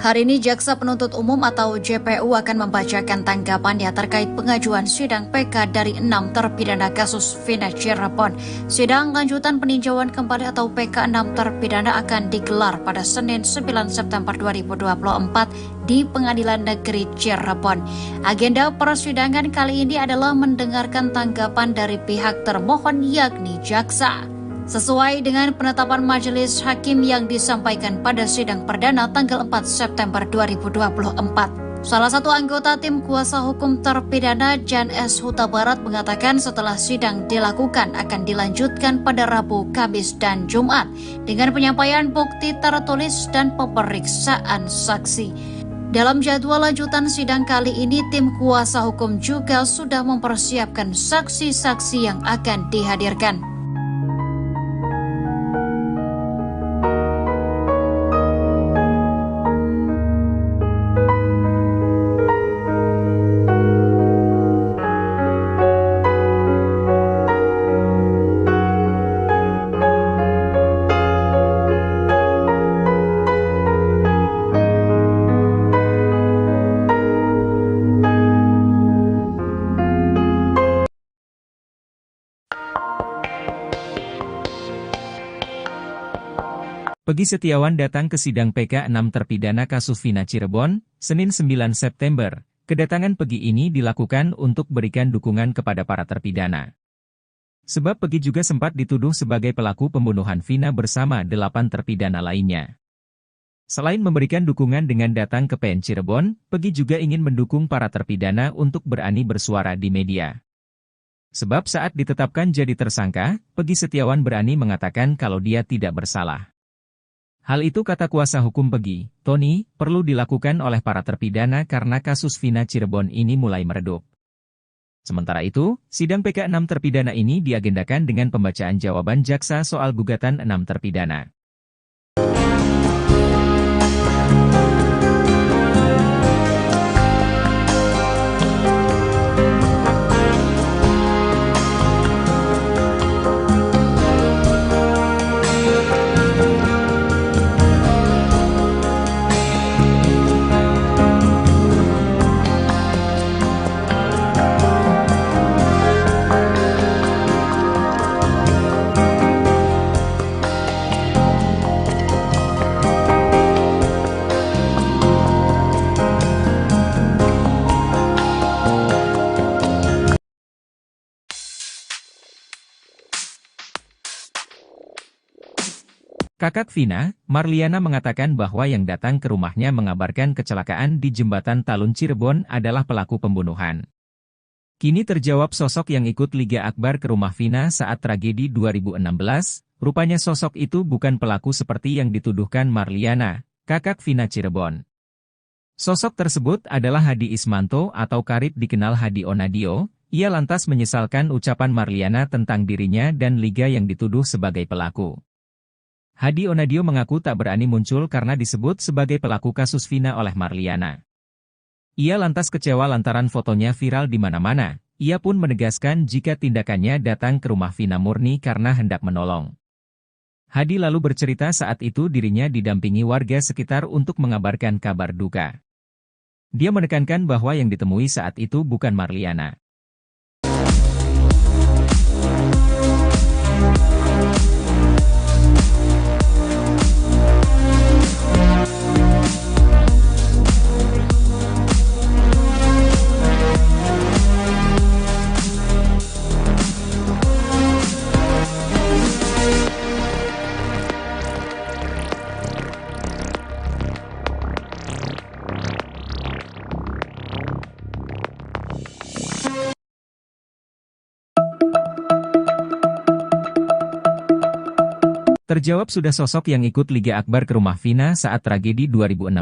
Hari ini Jaksa Penuntut Umum atau JPU akan membacakan tanggapannya terkait pengajuan sidang PK dari 6 terpidana kasus Vina Cirebon. Sidang lanjutan peninjauan kembali atau PK 6 terpidana akan digelar pada Senin 9 September 2024 di Pengadilan Negeri Cirebon. Agenda persidangan kali ini adalah mendengarkan tanggapan dari pihak termohon yakni jaksa. Sesuai dengan penetapan majelis hakim yang disampaikan pada sidang perdana tanggal 4 September 2024. Salah satu anggota tim kuasa hukum terpidana Jan S. Huta Barat mengatakan setelah sidang dilakukan akan dilanjutkan pada Rabu, Kamis, dan Jumat dengan penyampaian bukti tertulis dan pemeriksaan saksi. Dalam jadwal lanjutan sidang kali ini, tim kuasa hukum juga sudah mempersiapkan saksi-saksi yang akan dihadirkan. Peggy Setiawan datang ke sidang PK 6 terpidana kasus Vina Cirebon, Senin 9 September. Kedatangan Peggy ini dilakukan untuk berikan dukungan kepada para terpidana. Sebab Peggy juga sempat dituduh sebagai pelaku pembunuhan Vina bersama 8 terpidana lainnya. Selain memberikan dukungan dengan datang ke PN Cirebon, Peggy juga ingin mendukung para terpidana untuk berani bersuara di media. Sebab saat ditetapkan jadi tersangka, Peggy Setiawan berani mengatakan kalau dia tidak bersalah. Hal itu kata kuasa hukum Peggy, Tony, perlu dilakukan oleh para terpidana karena kasus Vina Cirebon ini mulai meredup. Sementara itu, sidang PK 6 terpidana ini diagendakan dengan pembacaan jawaban jaksa soal gugatan 6 terpidana. Kakak Vina, Marliana mengatakan bahwa yang datang ke rumahnya mengabarkan kecelakaan di Jembatan Talun Cirebon adalah pelaku pembunuhan. Kini terjawab sosok yang ikut Liga Akbar ke rumah Vina saat tragedi 2016, rupanya sosok itu bukan pelaku seperti yang dituduhkan Marliana, kakak Vina Cirebon. Sosok tersebut adalah Hadi Ismanto atau karib dikenal Hadi Onadio. Ia lantas menyesalkan ucapan Marliana tentang dirinya dan Liga yang dituduh sebagai pelaku. Hadi Onadio mengaku tak berani muncul karena disebut sebagai pelaku kasus Vina oleh Marliana. Ia lantas kecewa lantaran fotonya viral di mana-mana. Ia pun menegaskan jika tindakannya datang ke rumah Vina murni karena hendak menolong. Hadi lalu bercerita saat itu dirinya didampingi warga sekitar untuk mengabarkan kabar duka. Dia menekankan bahwa yang ditemui saat itu bukan Marliana. Terjawab sudah sosok yang ikut Liga Akbar ke rumah Vina saat tragedi 2016,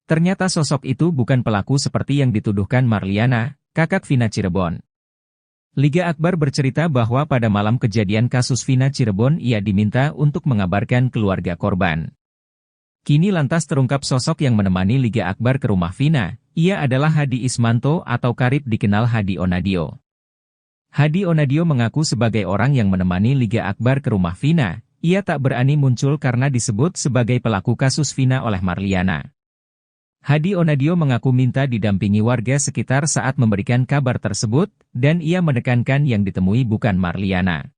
ternyata sosok itu bukan pelaku seperti yang dituduhkan Marliana, kakak Vina Cirebon. Liga Akbar bercerita bahwa pada malam kejadian kasus Vina Cirebon ia diminta untuk mengabarkan keluarga korban. Kini lantas terungkap sosok yang menemani Liga Akbar ke rumah Vina, ia adalah Hadi Ismanto atau karib dikenal Hadi Onadio. Hadi Onadio mengaku sebagai orang yang menemani Liga Akbar ke rumah Vina. Ia tak berani muncul karena disebut sebagai pelaku kasus Vina oleh Marliana. Hadi Onadio mengaku minta didampingi warga sekitar saat memberikan kabar tersebut, dan ia menekankan yang ditemui bukan Marliana.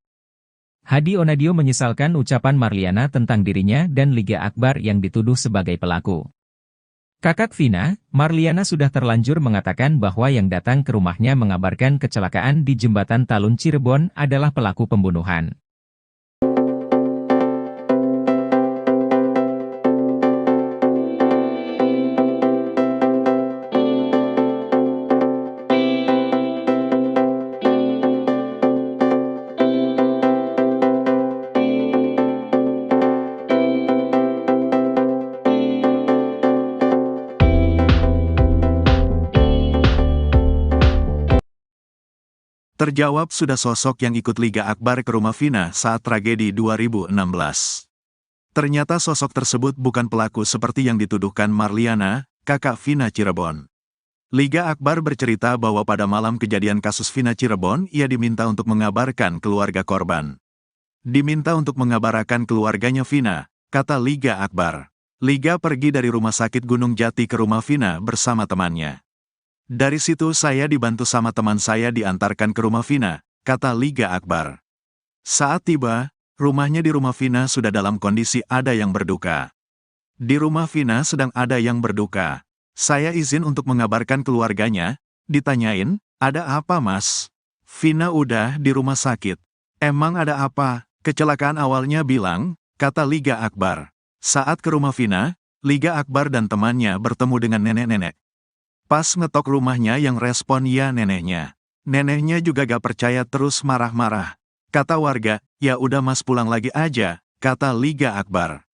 Hadi Onadio menyesalkan ucapan Marliana tentang dirinya dan Liga Akbar yang dituduh sebagai pelaku. Kakak Vina, Marliana sudah terlanjur mengatakan bahwa yang datang ke rumahnya mengabarkan kecelakaan di Jembatan Talun Cirebon adalah pelaku pembunuhan. Terjawab sudah sosok yang ikut Liga Akbar ke rumah Vina saat tragedi 2016. Ternyata sosok tersebut bukan pelaku seperti yang dituduhkan Marliana, kakak Vina Cirebon. Liga Akbar bercerita bahwa pada malam kejadian kasus Vina Cirebon ia diminta untuk mengabarkan keluarga korban. Diminta untuk mengabarkan keluarganya Vina, kata Liga Akbar. Liga pergi dari rumah sakit Gunung Jati ke rumah Vina bersama temannya. Dari situ saya dibantu sama teman saya diantarkan ke rumah Vina, kata Liga Akbar. Saat tiba, rumahnya di rumah Vina sudah dalam kondisi ada yang berduka. Di rumah Vina sedang ada yang berduka. Saya izin untuk mengabarkan keluarganya, ditanyain, ada apa mas? Vina udah di rumah sakit. Emang ada apa? Kecelakaan awalnya bilang, kata Liga Akbar. Saat ke rumah Vina, Liga Akbar dan temannya bertemu dengan nenek-nenek. Pas ngetok rumahnya yang respon ya neneknya. Neneknya juga gak percaya terus marah-marah. Kata warga, ya udah mas pulang lagi aja, kata Liga Akbar.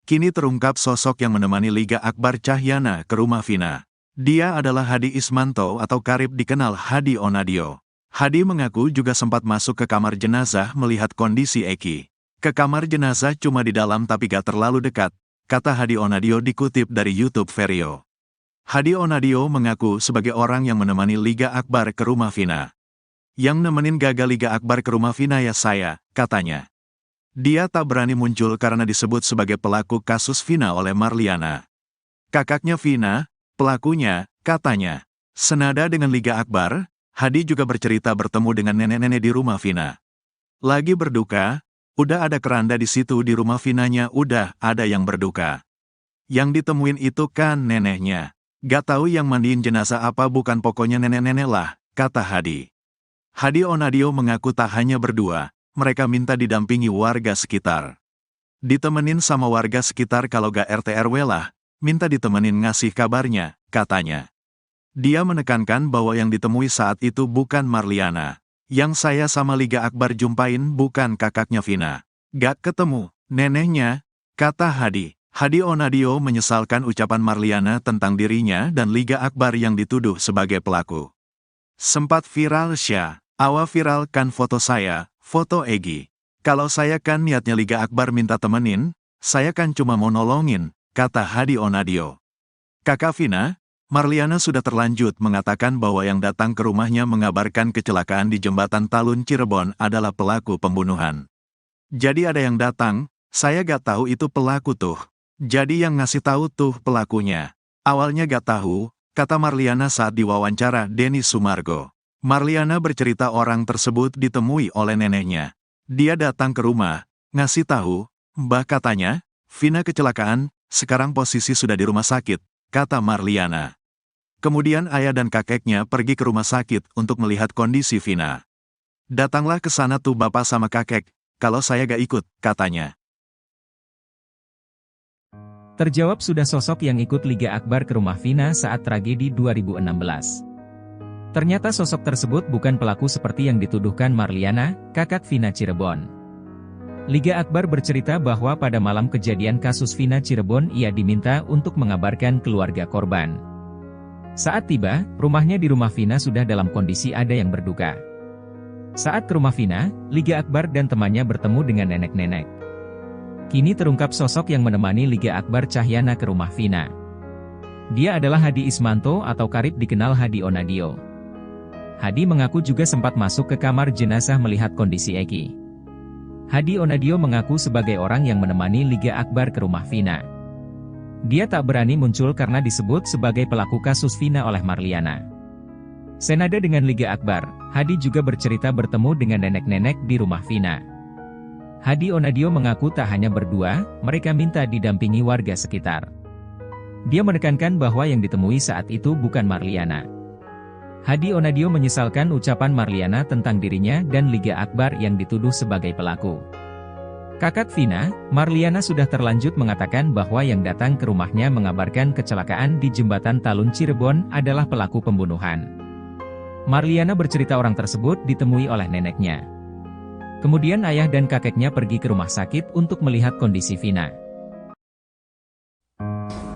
Kini terungkap sosok yang menemani Liga Akbar Cahyana ke rumah Vina. Dia adalah Hadi Ismanto atau karib dikenal Hadi Onadio. Hadi mengaku juga sempat masuk ke kamar jenazah melihat kondisi Eki. Ke kamar jenazah cuma di dalam tapi gak terlalu dekat, kata Hadi Onadio dikutip dari YouTube Vario. Hadi Onadio mengaku sebagai orang yang menemani Liga Akbar ke rumah Vina. Yang nemenin gagal Liga Akbar ke rumah Vina ya saya, katanya. Dia tak berani muncul karena disebut sebagai pelaku kasus Vina oleh Marliana. Kakaknya Vina, pelakunya, katanya. Senada dengan Liga Akbar, Hadi juga bercerita bertemu dengan nenek-nenek di rumah Vina. Lagi berduka, udah ada keranda di situ di rumah Vinanya udah ada yang berduka. Yang ditemuin itu kan neneknya. Gak tahu yang mandiin jenazah apa bukan pokoknya nenek-nenek lah, kata Hadi. Hadi Onadio mengaku tak hanya berdua, mereka minta didampingi warga sekitar. Ditemenin sama warga sekitar kalau gak RT RW lah, minta ditemenin ngasih kabarnya, katanya. Dia menekankan bahwa yang ditemui saat itu bukan Marliana. Yang saya sama Liga Akbar jumpain bukan kakaknya Vina. Gak ketemu, neneknya, kata Hadi. Hadi Onadio menyesalkan ucapan Marliana tentang dirinya dan Liga Akbar yang dituduh sebagai pelaku. Sempat viral Syah, awa viralkan foto saya, foto Egi. Kalau saya kan niatnya Liga Akbar minta temenin, saya kan cuma mau nolongin, kata Hadi Onadio. Kakak Vina, Marliana sudah terlanjut mengatakan bahwa yang datang ke rumahnya mengabarkan kecelakaan di jembatan Talun Cirebon adalah pelaku pembunuhan. Jadi ada yang datang, saya gak tahu itu pelaku tuh. Jadi yang ngasih tahu tuh pelakunya. Awalnya gak tahu, kata Marliana saat diwawancara Denny Sumargo. Marliana bercerita orang tersebut ditemui oleh neneknya. Dia datang ke rumah, ngasih tahu, Mbah katanya, Vina kecelakaan, sekarang posisi sudah di rumah sakit, kata Marliana. Kemudian ayah dan kakeknya pergi ke rumah sakit untuk melihat kondisi Vina. Datanglah ke sana tuh bapak sama kakek, kalau saya gak ikut, katanya. Terjawab sudah sosok yang ikut Liga Akbar ke rumah Vina saat tragedi 2016. Ternyata sosok tersebut bukan pelaku seperti yang dituduhkan Marliana, kakak Vina Cirebon. Liga Akbar bercerita bahwa pada malam kejadian kasus Vina Cirebon ia diminta untuk mengabarkan keluarga korban. Saat tiba, rumahnya di rumah Vina sudah dalam kondisi ada yang berduka. Saat ke rumah Vina, Liga Akbar dan temannya bertemu dengan nenek-nenek. Kini terungkap sosok yang menemani Liga Akbar Cahyana ke rumah Vina. Dia adalah Hadi Ismanto atau karib dikenal Hadi Onadio. Hadi mengaku juga sempat masuk ke kamar jenazah melihat kondisi Eki. Hadi Onadio mengaku sebagai orang yang menemani Liga Akbar ke rumah Vina. Dia tak berani muncul karena disebut sebagai pelaku kasus Vina oleh Marliana. Senada dengan Liga Akbar, Hadi juga bercerita bertemu dengan nenek-nenek di rumah Vina. Hadi Onadio mengaku tak hanya berdua, mereka minta didampingi warga sekitar. Dia menekankan bahwa yang ditemui saat itu bukan Marliana. Hadi Onadio menyesalkan ucapan Marliana tentang dirinya dan Liga Akbar yang dituduh sebagai pelaku. Kakak Vina, Marliana sudah terlanjut mengatakan bahwa yang datang ke rumahnya mengabarkan kecelakaan di jembatan Talun Cirebon adalah pelaku pembunuhan. Marliana bercerita orang tersebut ditemui oleh neneknya. Kemudian ayah dan kakeknya pergi ke rumah sakit untuk melihat kondisi Vina.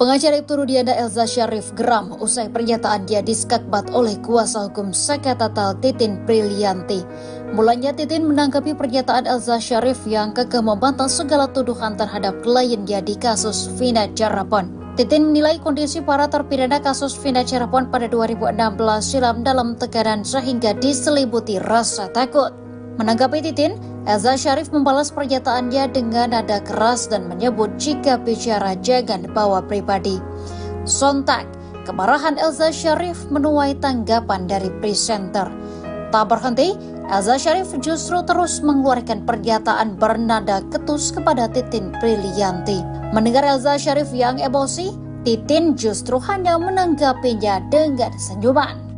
Pengacara Ibtu Rudiana Elza Syarif geram usai pernyataan dia diskakbat oleh kuasa hukum Sekatatal Titin Prilianti. Mulanya Titin menanggapi pernyataan Elza Syarif yang kekeh membantah segala tuduhan terhadap kliennya di kasus Vina Cirebon. Titin menilai kondisi para terpidana kasus Vina Cirebon pada 2016 silam dalam tekanan sehingga diselimuti rasa takut. Menanggapi Titin, Elza Syarif membalas pernyataannya dengan nada keras dan menyebut jika bicara jangan bawa pribadi. Sontak, kemarahan Elza Syarif menuai tanggapan dari presenter. Tak berhenti, Elza Syarif justru terus mengeluarkan pernyataan bernada ketus kepada Titin Prilianti. Mendengar Elza Syarif yang emosi, Titin justru hanya menanggapinya dengan senyuman.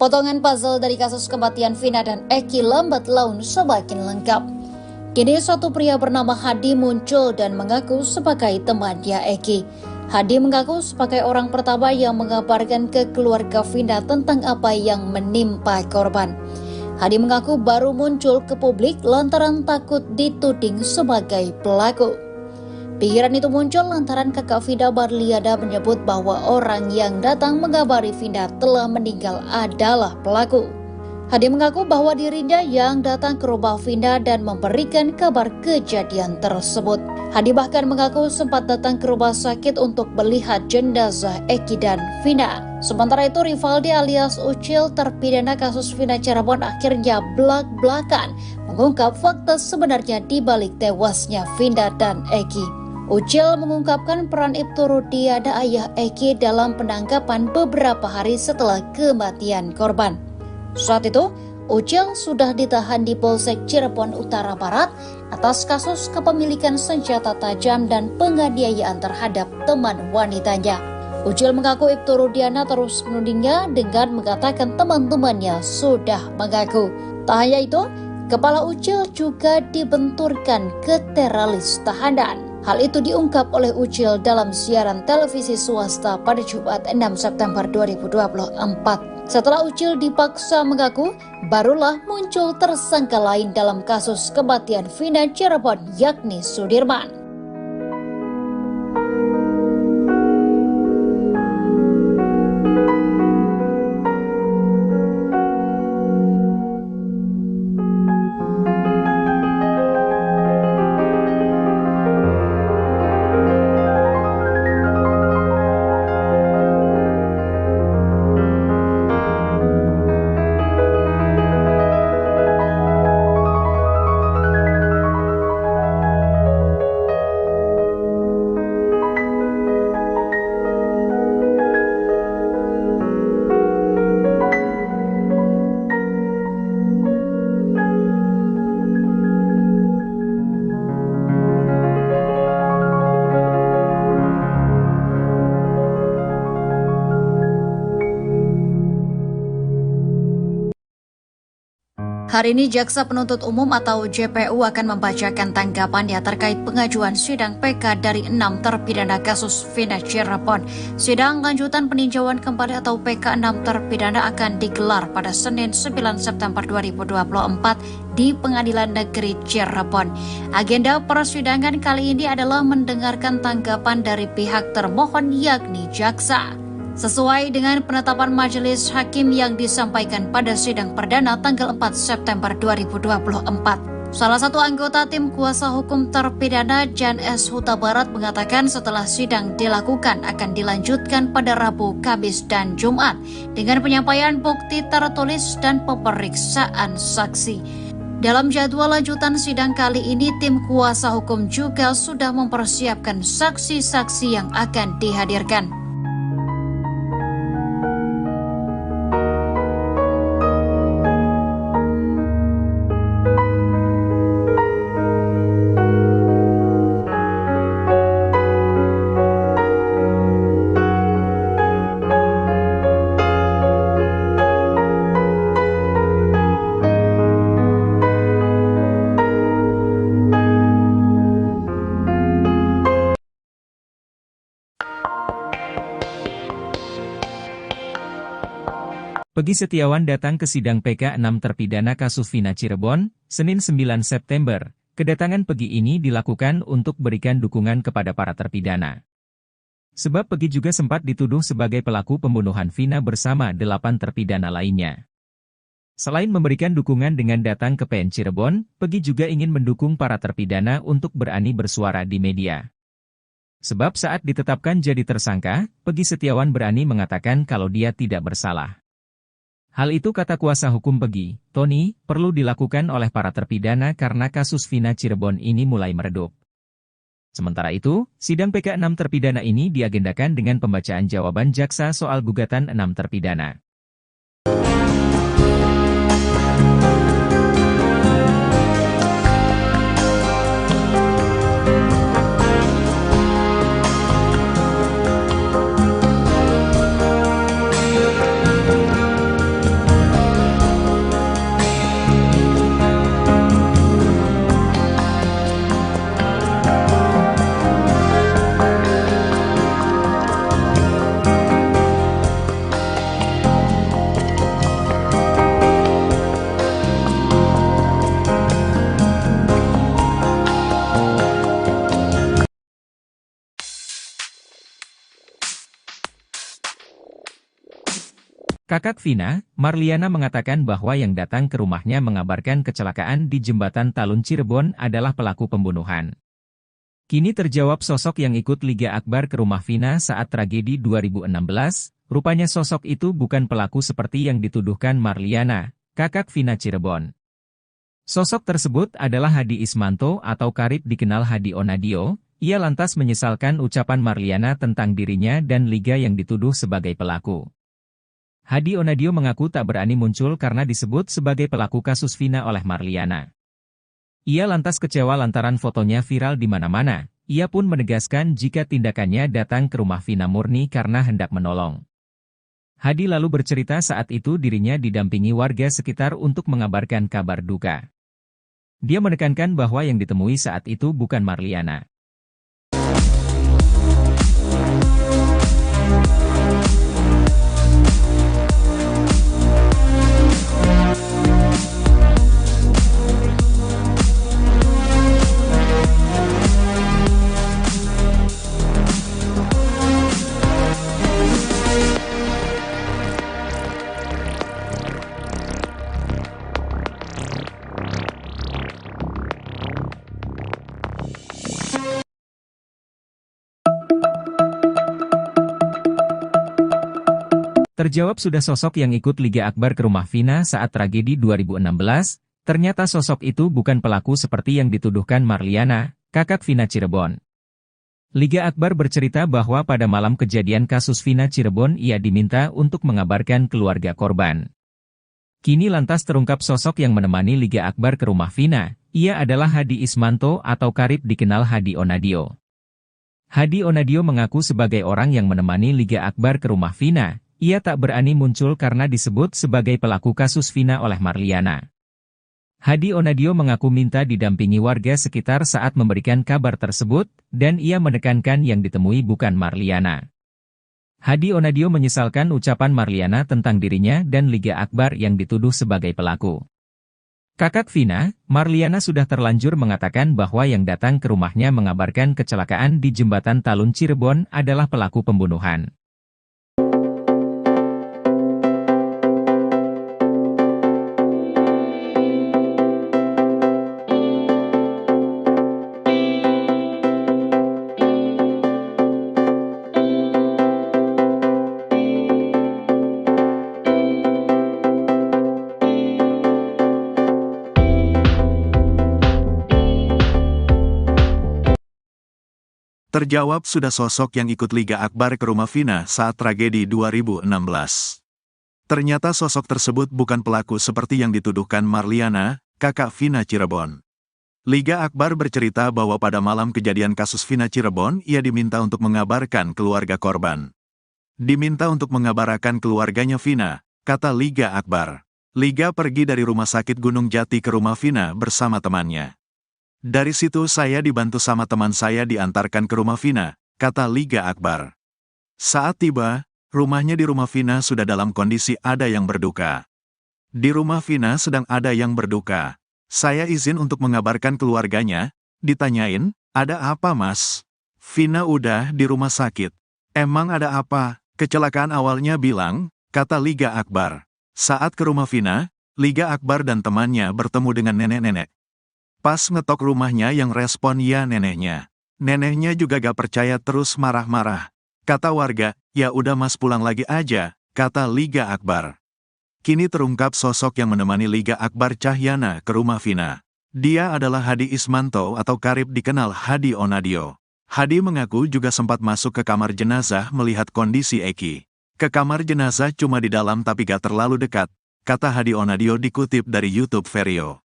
Potongan puzzle dari kasus kematian Vina dan Eki lambat laun semakin lengkap. Kini satu pria bernama Hadi muncul dan mengaku sebagai temannya Eki. Hadi mengaku sebagai orang pertama yang mengabarkan ke keluarga Vina tentang apa yang menimpa korban. Hadi mengaku baru muncul ke publik lantaran takut dituding sebagai pelaku. Pikiran itu muncul lantaran kakak Vina Marliana menyebut bahwa orang yang datang mengabari Vina telah meninggal adalah pelaku. Hadi mengaku bahwa dirinya yang datang ke rumah Vina dan memberikan kabar kejadian tersebut. Hadi bahkan mengaku sempat datang ke rumah sakit untuk melihat jenazah Eki dan Vina. Sementara itu Rivaldi alias Ucil terpidana kasus Vina Cirebon akhirnya belak-belakan mengungkap fakta sebenarnya di balik tewasnya Vina dan Eki. Ucil mengungkapkan peran Ibtu Rudiana ayah Eki dalam penangkapan beberapa hari setelah kematian korban. Saat itu, Ucil sudah ditahan di Polsek Cirebon Utara Barat atas kasus kepemilikan senjata tajam dan penganiayaan terhadap teman wanitanya. Ucil mengaku Ibtu Rudiana terus menudingnya dengan mengatakan teman-temannya sudah mengaku. Tak hanya itu, Kepala Ucil juga dibenturkan ke teralis tahanan. Hal itu diungkap oleh Ucil dalam siaran televisi swasta pada Jumat 6 September 2024. Setelah Ucil dipaksa mengaku, barulah muncul tersangka lain dalam kasus kematian Vina Cirebon, yakni Sudirman. Hari ini Jaksa Penuntut Umum atau JPU akan membacakan tanggapannya terkait pengajuan sidang PK dari 6 terpidana kasus Vina Cirebon. Sidang lanjutan peninjauan kembali atau PK 6 terpidana akan digelar pada Senin 9 September 2024 di Pengadilan Negeri Cirebon. Agenda persidangan kali ini adalah mendengarkan tanggapan dari pihak termohon yakni jaksa. Sesuai dengan penetapan majelis hakim yang disampaikan pada sidang perdana tanggal 4 September 2024. Salah satu anggota tim kuasa hukum terpidana Jan S. Huta Barat mengatakan setelah sidang dilakukan akan dilanjutkan pada Rabu, Kamis, dan Jumat dengan penyampaian bukti tertulis dan pemeriksaan saksi. Dalam jadwal lanjutan sidang kali ini, tim kuasa hukum juga sudah mempersiapkan saksi-saksi yang akan dihadirkan. Peggy Setiawan datang ke sidang PK 6 terpidana kasus Vina Cirebon, Senin 9 September. Kedatangan Peggy ini dilakukan untuk berikan dukungan kepada para terpidana. Sebab Peggy juga sempat dituduh sebagai pelaku pembunuhan Vina bersama 8 terpidana lainnya. Selain memberikan dukungan dengan datang ke PN Cirebon, Peggy juga ingin mendukung para terpidana untuk berani bersuara di media. Sebab saat ditetapkan jadi tersangka, Peggy Setiawan berani mengatakan kalau dia tidak bersalah. Hal itu kata kuasa hukum Peggy, Tony, perlu dilakukan oleh para terpidana karena kasus Vina Cirebon ini mulai meredup. Sementara itu, sidang PK 6 terpidana ini diagendakan dengan pembacaan jawaban jaksa soal gugatan 6 terpidana. Kakak Vina, Marliana mengatakan bahwa yang datang ke rumahnya mengabarkan kecelakaan di Jembatan Talun Cirebon adalah pelaku pembunuhan. Kini terjawab sosok yang ikut Liga Akbar ke rumah Vina saat tragedi 2016, rupanya sosok itu bukan pelaku seperti yang dituduhkan Marliana, kakak Vina Cirebon. Sosok tersebut adalah Hadi Ismanto atau karib dikenal Hadi Onadio. Ia lantas menyesalkan ucapan Marliana tentang dirinya dan Liga yang dituduh sebagai pelaku. Hadi Onadio mengaku tak berani muncul karena disebut sebagai pelaku kasus Vina oleh Marliana. Ia lantas kecewa lantaran fotonya viral di mana-mana. Ia pun menegaskan jika tindakannya datang ke rumah Vina murni karena hendak menolong. Hadi lalu bercerita saat itu dirinya didampingi warga sekitar untuk mengabarkan kabar duka. Dia menekankan bahwa yang ditemui saat itu bukan Marliana. Terjawab sudah sosok yang ikut Liga Akbar ke rumah Vina saat tragedi 2016, ternyata sosok itu bukan pelaku seperti yang dituduhkan Marliana, kakak Vina Cirebon. Liga Akbar bercerita bahwa pada malam kejadian kasus Vina Cirebon ia diminta untuk mengabarkan keluarga korban. Kini lantas terungkap sosok yang menemani Liga Akbar ke rumah Vina, ia adalah Hadi Ismanto atau karib dikenal Hadi Onadio. Hadi Onadio mengaku sebagai orang yang menemani Liga Akbar ke rumah Vina. Ia tak berani muncul karena disebut sebagai pelaku kasus Vina oleh Marliana. Hadi Onadio mengaku minta didampingi warga sekitar saat memberikan kabar tersebut, dan ia menekankan yang ditemui bukan Marliana. Hadi Onadio menyesalkan ucapan Marliana tentang dirinya dan Liga Akbar yang dituduh sebagai pelaku. Kakak Vina, Marliana sudah terlanjur mengatakan bahwa yang datang ke rumahnya mengabarkan kecelakaan di Jembatan Talun Cirebon adalah pelaku pembunuhan. Terjawab sudah sosok yang ikut Liga Akbar ke rumah Vina saat tragedi 2016. Ternyata sosok tersebut bukan pelaku seperti yang dituduhkan Marliana, kakak Vina Cirebon. Liga Akbar bercerita bahwa pada malam kejadian kasus Vina Cirebon ia diminta untuk mengabarkan keluarga korban. Diminta untuk mengabarkan keluarganya Vina, kata Liga Akbar. Liga pergi dari rumah sakit Gunung Jati ke rumah Vina bersama temannya. Dari situ saya dibantu sama teman saya diantarkan ke rumah Vina, kata Liga Akbar. Saat tiba, rumahnya di rumah Vina sudah dalam kondisi ada yang berduka. Di rumah Vina sedang ada yang berduka. Saya izin untuk mengabarkan keluarganya, ditanyain, ada apa mas? Vina udah di rumah sakit. Emang ada apa? Kecelakaan awalnya bilang, kata Liga Akbar. Saat ke rumah Vina, Liga Akbar dan temannya bertemu dengan nenek-nenek. Pas ngetok rumahnya yang respon ya neneknya. Neneknya juga gak percaya terus marah-marah. Kata warga, ya udah mas pulang lagi aja, kata Liga Akbar. Kini terungkap sosok yang menemani Liga Akbar Cahyana ke rumah Vina. Dia adalah Hadi Ismanto atau karib dikenal Hadi Onadio. Hadi mengaku juga sempat masuk ke kamar jenazah melihat kondisi Eki. Ke kamar jenazah cuma di dalam tapi gak terlalu dekat, kata Hadi Onadio dikutip dari YouTube Vario.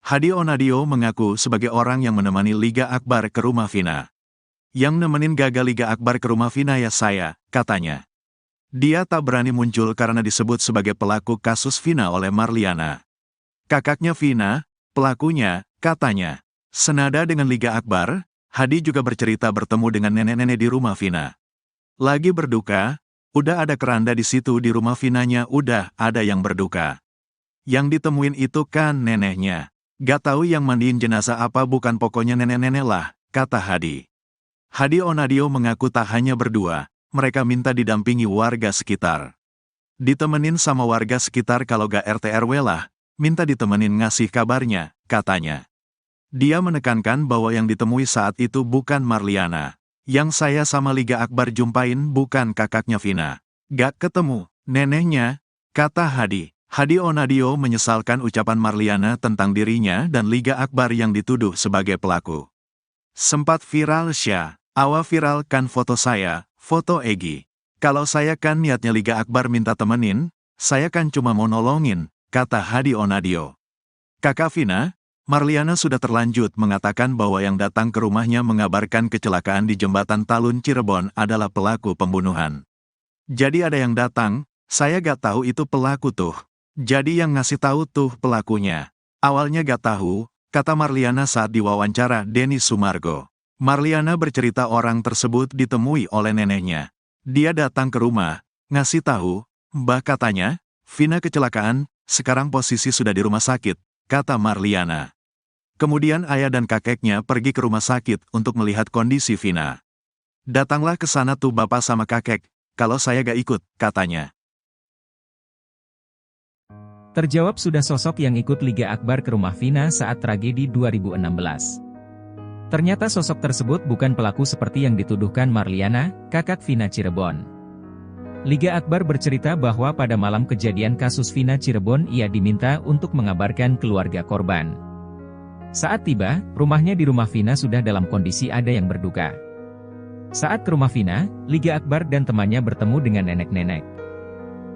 Hadi Onadio mengaku sebagai orang yang menemani Liga Akbar ke rumah Vina. Yang nemenin gagal Liga Akbar ke rumah Vina ya saya, katanya. Dia tak berani muncul karena disebut sebagai pelaku kasus Vina oleh Marliana. Kakaknya Vina, pelakunya, katanya. Senada dengan Liga Akbar, Hadi juga bercerita bertemu dengan nenek-nenek di rumah Vina. Lagi berduka, udah ada keranda di situ di rumah Vinanya udah ada yang berduka. Yang ditemuin itu kan neneknya. Gak tahu yang mandiin jenazah apa bukan pokoknya nenek-nenek lah, kata Hadi. Hadi Onadio mengaku tak hanya berdua, mereka minta didampingi warga sekitar. Ditemenin sama warga sekitar kalau gak RT RW lah, minta ditemenin ngasih kabarnya, katanya. Dia menekankan bahwa yang ditemui saat itu bukan Marliana. Yang saya sama Liga Akbar jumpain bukan kakaknya Vina. Gak ketemu, neneknya, kata Hadi. Hadi Onadio menyesalkan ucapan Marliana tentang dirinya dan Liga Akbar yang dituduh sebagai pelaku. Sempat viral Syah, awa viralkan foto saya, foto Egi. Kalau saya kan niatnya Liga Akbar minta temenin, saya kan cuma mau nolongin, kata Hadi Onadio. Kakak Vina, Marliana sudah terlanjut mengatakan bahwa yang datang ke rumahnya mengabarkan kecelakaan di Jembatan Talun Cirebon adalah pelaku pembunuhan. Jadi ada yang datang, saya gak tahu itu pelaku tuh. Jadi yang ngasih tahu tuh pelakunya. Awalnya gak tahu, kata Marliana saat diwawancara Denny Sumargo. Marliana bercerita orang tersebut ditemui oleh neneknya. Dia datang ke rumah, ngasih tahu, "Mbah," katanya, "Vina kecelakaan, sekarang posisi sudah di rumah sakit," kata Marliana. Kemudian ayah dan kakeknya pergi ke rumah sakit untuk melihat kondisi Vina. "Datanglah ke sana tuh bapak sama kakek, kalau saya gak ikut," katanya. Terjawab sudah sosok yang ikut Liga Akbar ke rumah Vina saat tragedi 2016. Ternyata sosok tersebut bukan pelaku seperti yang dituduhkan Marliana, kakak Vina Cirebon. Liga Akbar bercerita bahwa pada malam kejadian kasus Vina Cirebon ia diminta untuk mengabarkan keluarga korban. Saat tiba, rumahnya di rumah Vina sudah dalam kondisi ada yang berduka. Saat ke rumah Vina, Liga Akbar dan temannya bertemu dengan nenek-nenek.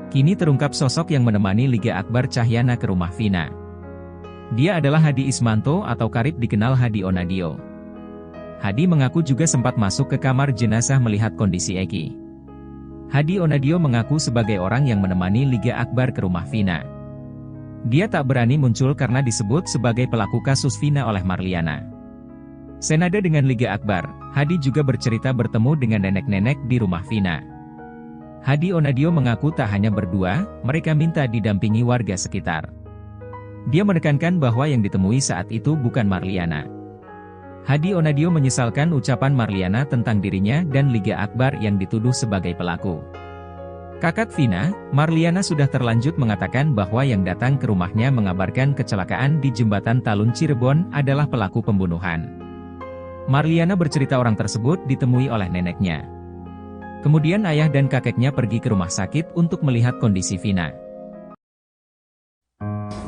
Kini terungkap sosok yang menemani Liga Akbar Cahyana ke rumah Vina. Dia adalah Hadi Ismanto atau karib dikenal Hadi Onadio. Hadi mengaku juga sempat masuk ke kamar jenazah melihat kondisi Eki. Hadi Onadio mengaku sebagai orang yang menemani Liga Akbar ke rumah Vina. Dia tak berani muncul karena disebut sebagai pelaku kasus Vina oleh Marliana. Senada dengan Liga Akbar, Hadi juga bercerita bertemu dengan nenek-nenek di rumah Vina. Hadi Onadio mengaku tak hanya berdua, mereka minta didampingi warga sekitar. Dia menekankan bahwa yang ditemui saat itu bukan Marliana. Hadi Onadio menyesalkan ucapan Marliana tentang dirinya dan Liga Akbar yang dituduh sebagai pelaku. Kakak Vina, Marliana sudah terlanjut mengatakan bahwa yang datang ke rumahnya mengabarkan kecelakaan di Jembatan Talun Cirebon adalah pelaku pembunuhan. Marliana bercerita orang tersebut ditemui oleh neneknya. Kemudian ayah dan kakeknya pergi ke rumah sakit untuk melihat kondisi Vina.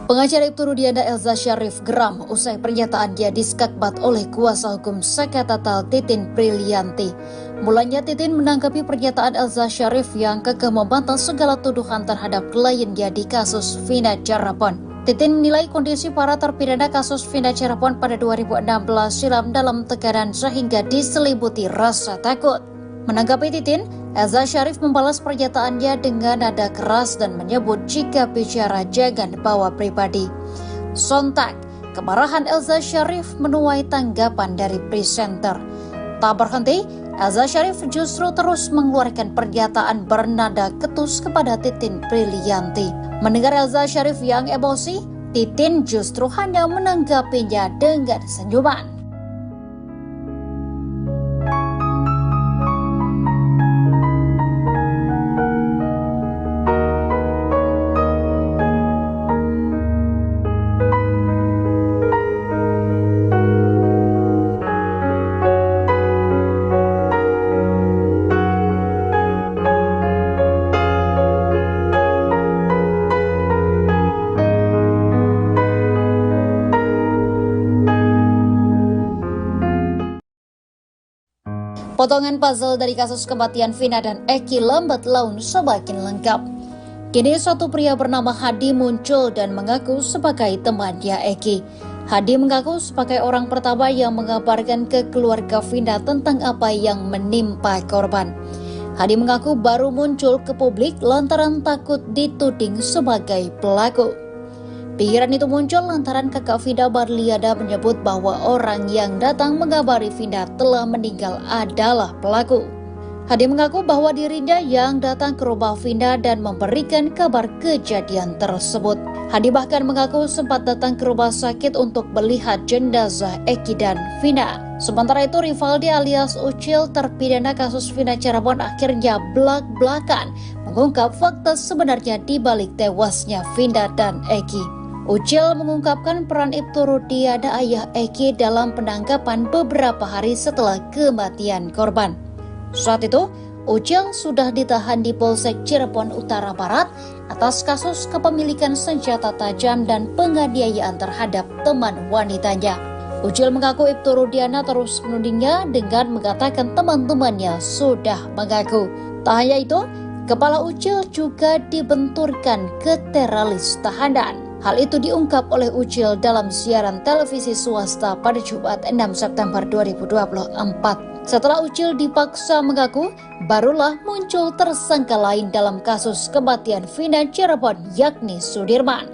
Pengacara Ibtu Rudiana Elza Syarif geram usai pernyataan dia diskakbat oleh kuasa hukum Sekatatal Titin Brilianti. Mulanya Titin menanggapi pernyataan Elza Syarif yang kekeh membantah segala tuduhan terhadap kliennya di kasus Vina Cirebon. Titin menilai kondisi para terpidana kasus Vina Cirebon pada 2016 silam dalam tekanan sehingga diselimuti rasa takut. Menanggapi Titin, Elza Syarif membalas pernyataannya dengan nada keras dan menyebut jika bicara jangan bawa pribadi. Sontak, kemarahan Elza Syarif menuai tanggapan dari presenter. Tak berhenti, Elza Syarif justru terus mengeluarkan pernyataan bernada ketus kepada Titin Brilianti. Mendengar Elza Syarif yang emosi, Titin justru hanya menanggapinya dengan senyuman. Potongan puzzle dari kasus kematian Vina dan Eki lambat laun semakin lengkap. Kini satu pria bernama Hadi muncul dan mengaku sebagai temannya Eki. Hadi mengaku sebagai orang pertama yang mengabarkan ke keluarga Vina tentang apa yang menimpa korban. Hadi mengaku baru muncul ke publik lantaran takut dituding sebagai pelaku. Pikiran itu muncul lantaran kakak Vina Marliana menyebut bahwa orang yang datang mengabari Vina telah meninggal adalah pelaku. Hadi mengaku bahwa dirinya yang datang ke rumah Vina dan memberikan kabar kejadian tersebut. Hadi bahkan mengaku sempat datang ke rumah sakit untuk melihat jenazah Eki dan Vina. Sementara itu Rivaldi alias Ucil terpidana kasus Vina Cirebon akhirnya belak-belakan mengungkap fakta sebenarnya di balik tewasnya Vina dan Eki. Ucil mengungkapkan peran Ibtu Rudiana ayah Eki dalam penangkapan beberapa hari setelah kematian korban. Saat itu, Ucil sudah ditahan di Polsek Cirebon Utara Barat atas kasus kepemilikan senjata tajam dan penganiayaan terhadap teman wanitanya. Ucil mengaku Ibtu Rudiana terus menudingnya dengan mengatakan teman-temannya sudah mengaku. Tak hanya itu, kepala Ucil juga dibenturkan ke teralis tahanan. Hal itu diungkap oleh Ucil dalam siaran televisi swasta pada Jumat 6 September 2024. Setelah Ucil dipaksa mengaku, barulah muncul tersangka lain dalam kasus kematian Vina Cirebon yakni Sudirman.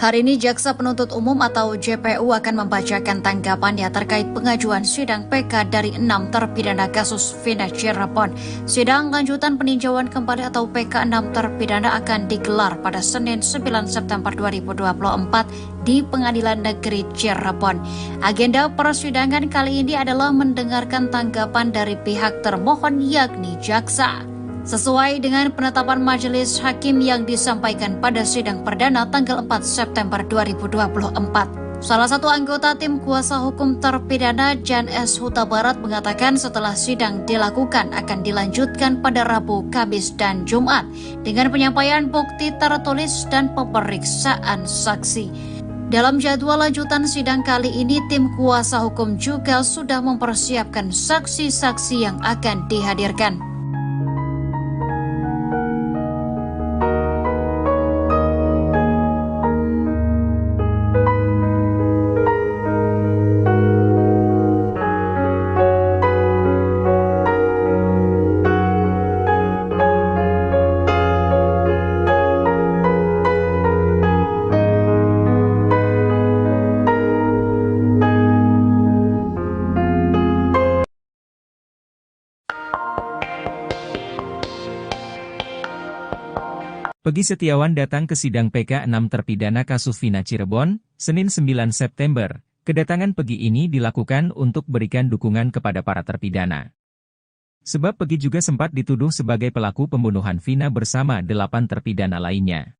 Hari ini Jaksa Penuntut Umum atau JPU akan membacakan tanggapannya terkait pengajuan sidang PK dari 6 terpidana kasus Vina Cirebon. Sidang lanjutan peninjauan kembali atau PK 6 terpidana akan digelar pada Senin 9 September 2024 di Pengadilan Negeri Cirebon. Agenda persidangan kali ini adalah mendengarkan tanggapan dari pihak termohon yakni jaksa. Sesuai dengan penetapan majelis hakim yang disampaikan pada sidang perdana tanggal 4 September 2024. Salah satu anggota tim kuasa hukum terpidana Jan S. Huta Barat mengatakan setelah sidang dilakukan akan dilanjutkan pada Rabu, Kamis, dan Jumat dengan penyampaian bukti tertulis dan pemeriksaan saksi. Dalam jadwal lanjutan sidang kali ini, tim kuasa hukum juga sudah mempersiapkan saksi-saksi yang akan dihadirkan. Peggy Setiawan datang ke sidang PK 6 terpidana kasus Vina Cirebon, Senin 9 September. Kedatangan Peggy ini dilakukan untuk berikan dukungan kepada para terpidana. Sebab Peggy juga sempat dituduh sebagai pelaku pembunuhan Vina bersama 8 terpidana lainnya.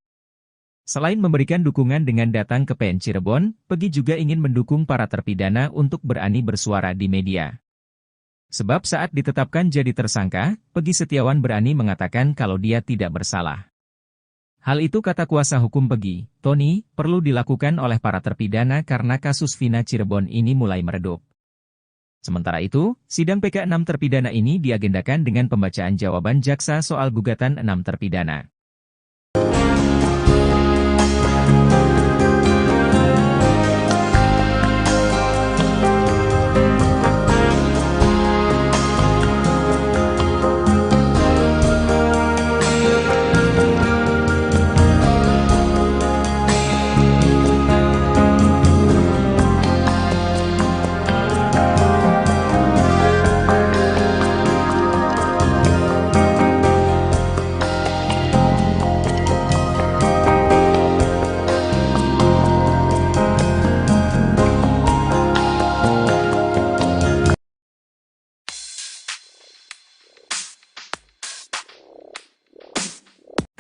Selain memberikan dukungan dengan datang ke PN Cirebon, Peggy juga ingin mendukung para terpidana untuk berani bersuara di media. Sebab saat ditetapkan jadi tersangka, Peggy Setiawan berani mengatakan kalau dia tidak bersalah. Hal itu kata kuasa hukum Peggy, Tony, perlu dilakukan oleh para terpidana karena kasus Vina Cirebon ini mulai meredup. Sementara itu, sidang PK 6 terpidana ini diagendakan dengan pembacaan jawaban jaksa soal gugatan 6 terpidana.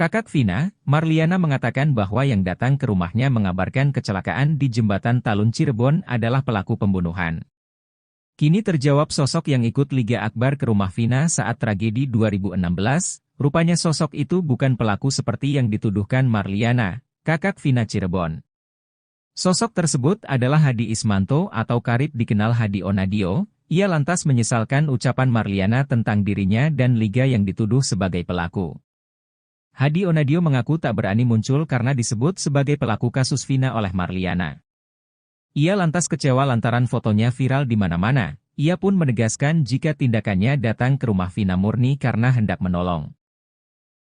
Kakak Vina, Marliana mengatakan bahwa yang datang ke rumahnya mengabarkan kecelakaan di Jembatan Talun Cirebon adalah pelaku pembunuhan. Kini terjawab sosok yang ikut Liga Akbar ke rumah Vina saat tragedi 2016, rupanya sosok itu bukan pelaku seperti yang dituduhkan Marliana, kakak Vina Cirebon. Sosok tersebut adalah Hadi Ismanto atau karib dikenal Hadi Onadio. Ia lantas menyesalkan ucapan Marliana tentang dirinya dan Liga yang dituduh sebagai pelaku. Hadi Onadio mengaku tak berani muncul karena disebut sebagai pelaku kasus Vina oleh Marliana. Ia lantas kecewa lantaran fotonya viral di mana-mana. Ia pun menegaskan jika tindakannya datang ke rumah Vina murni karena hendak menolong.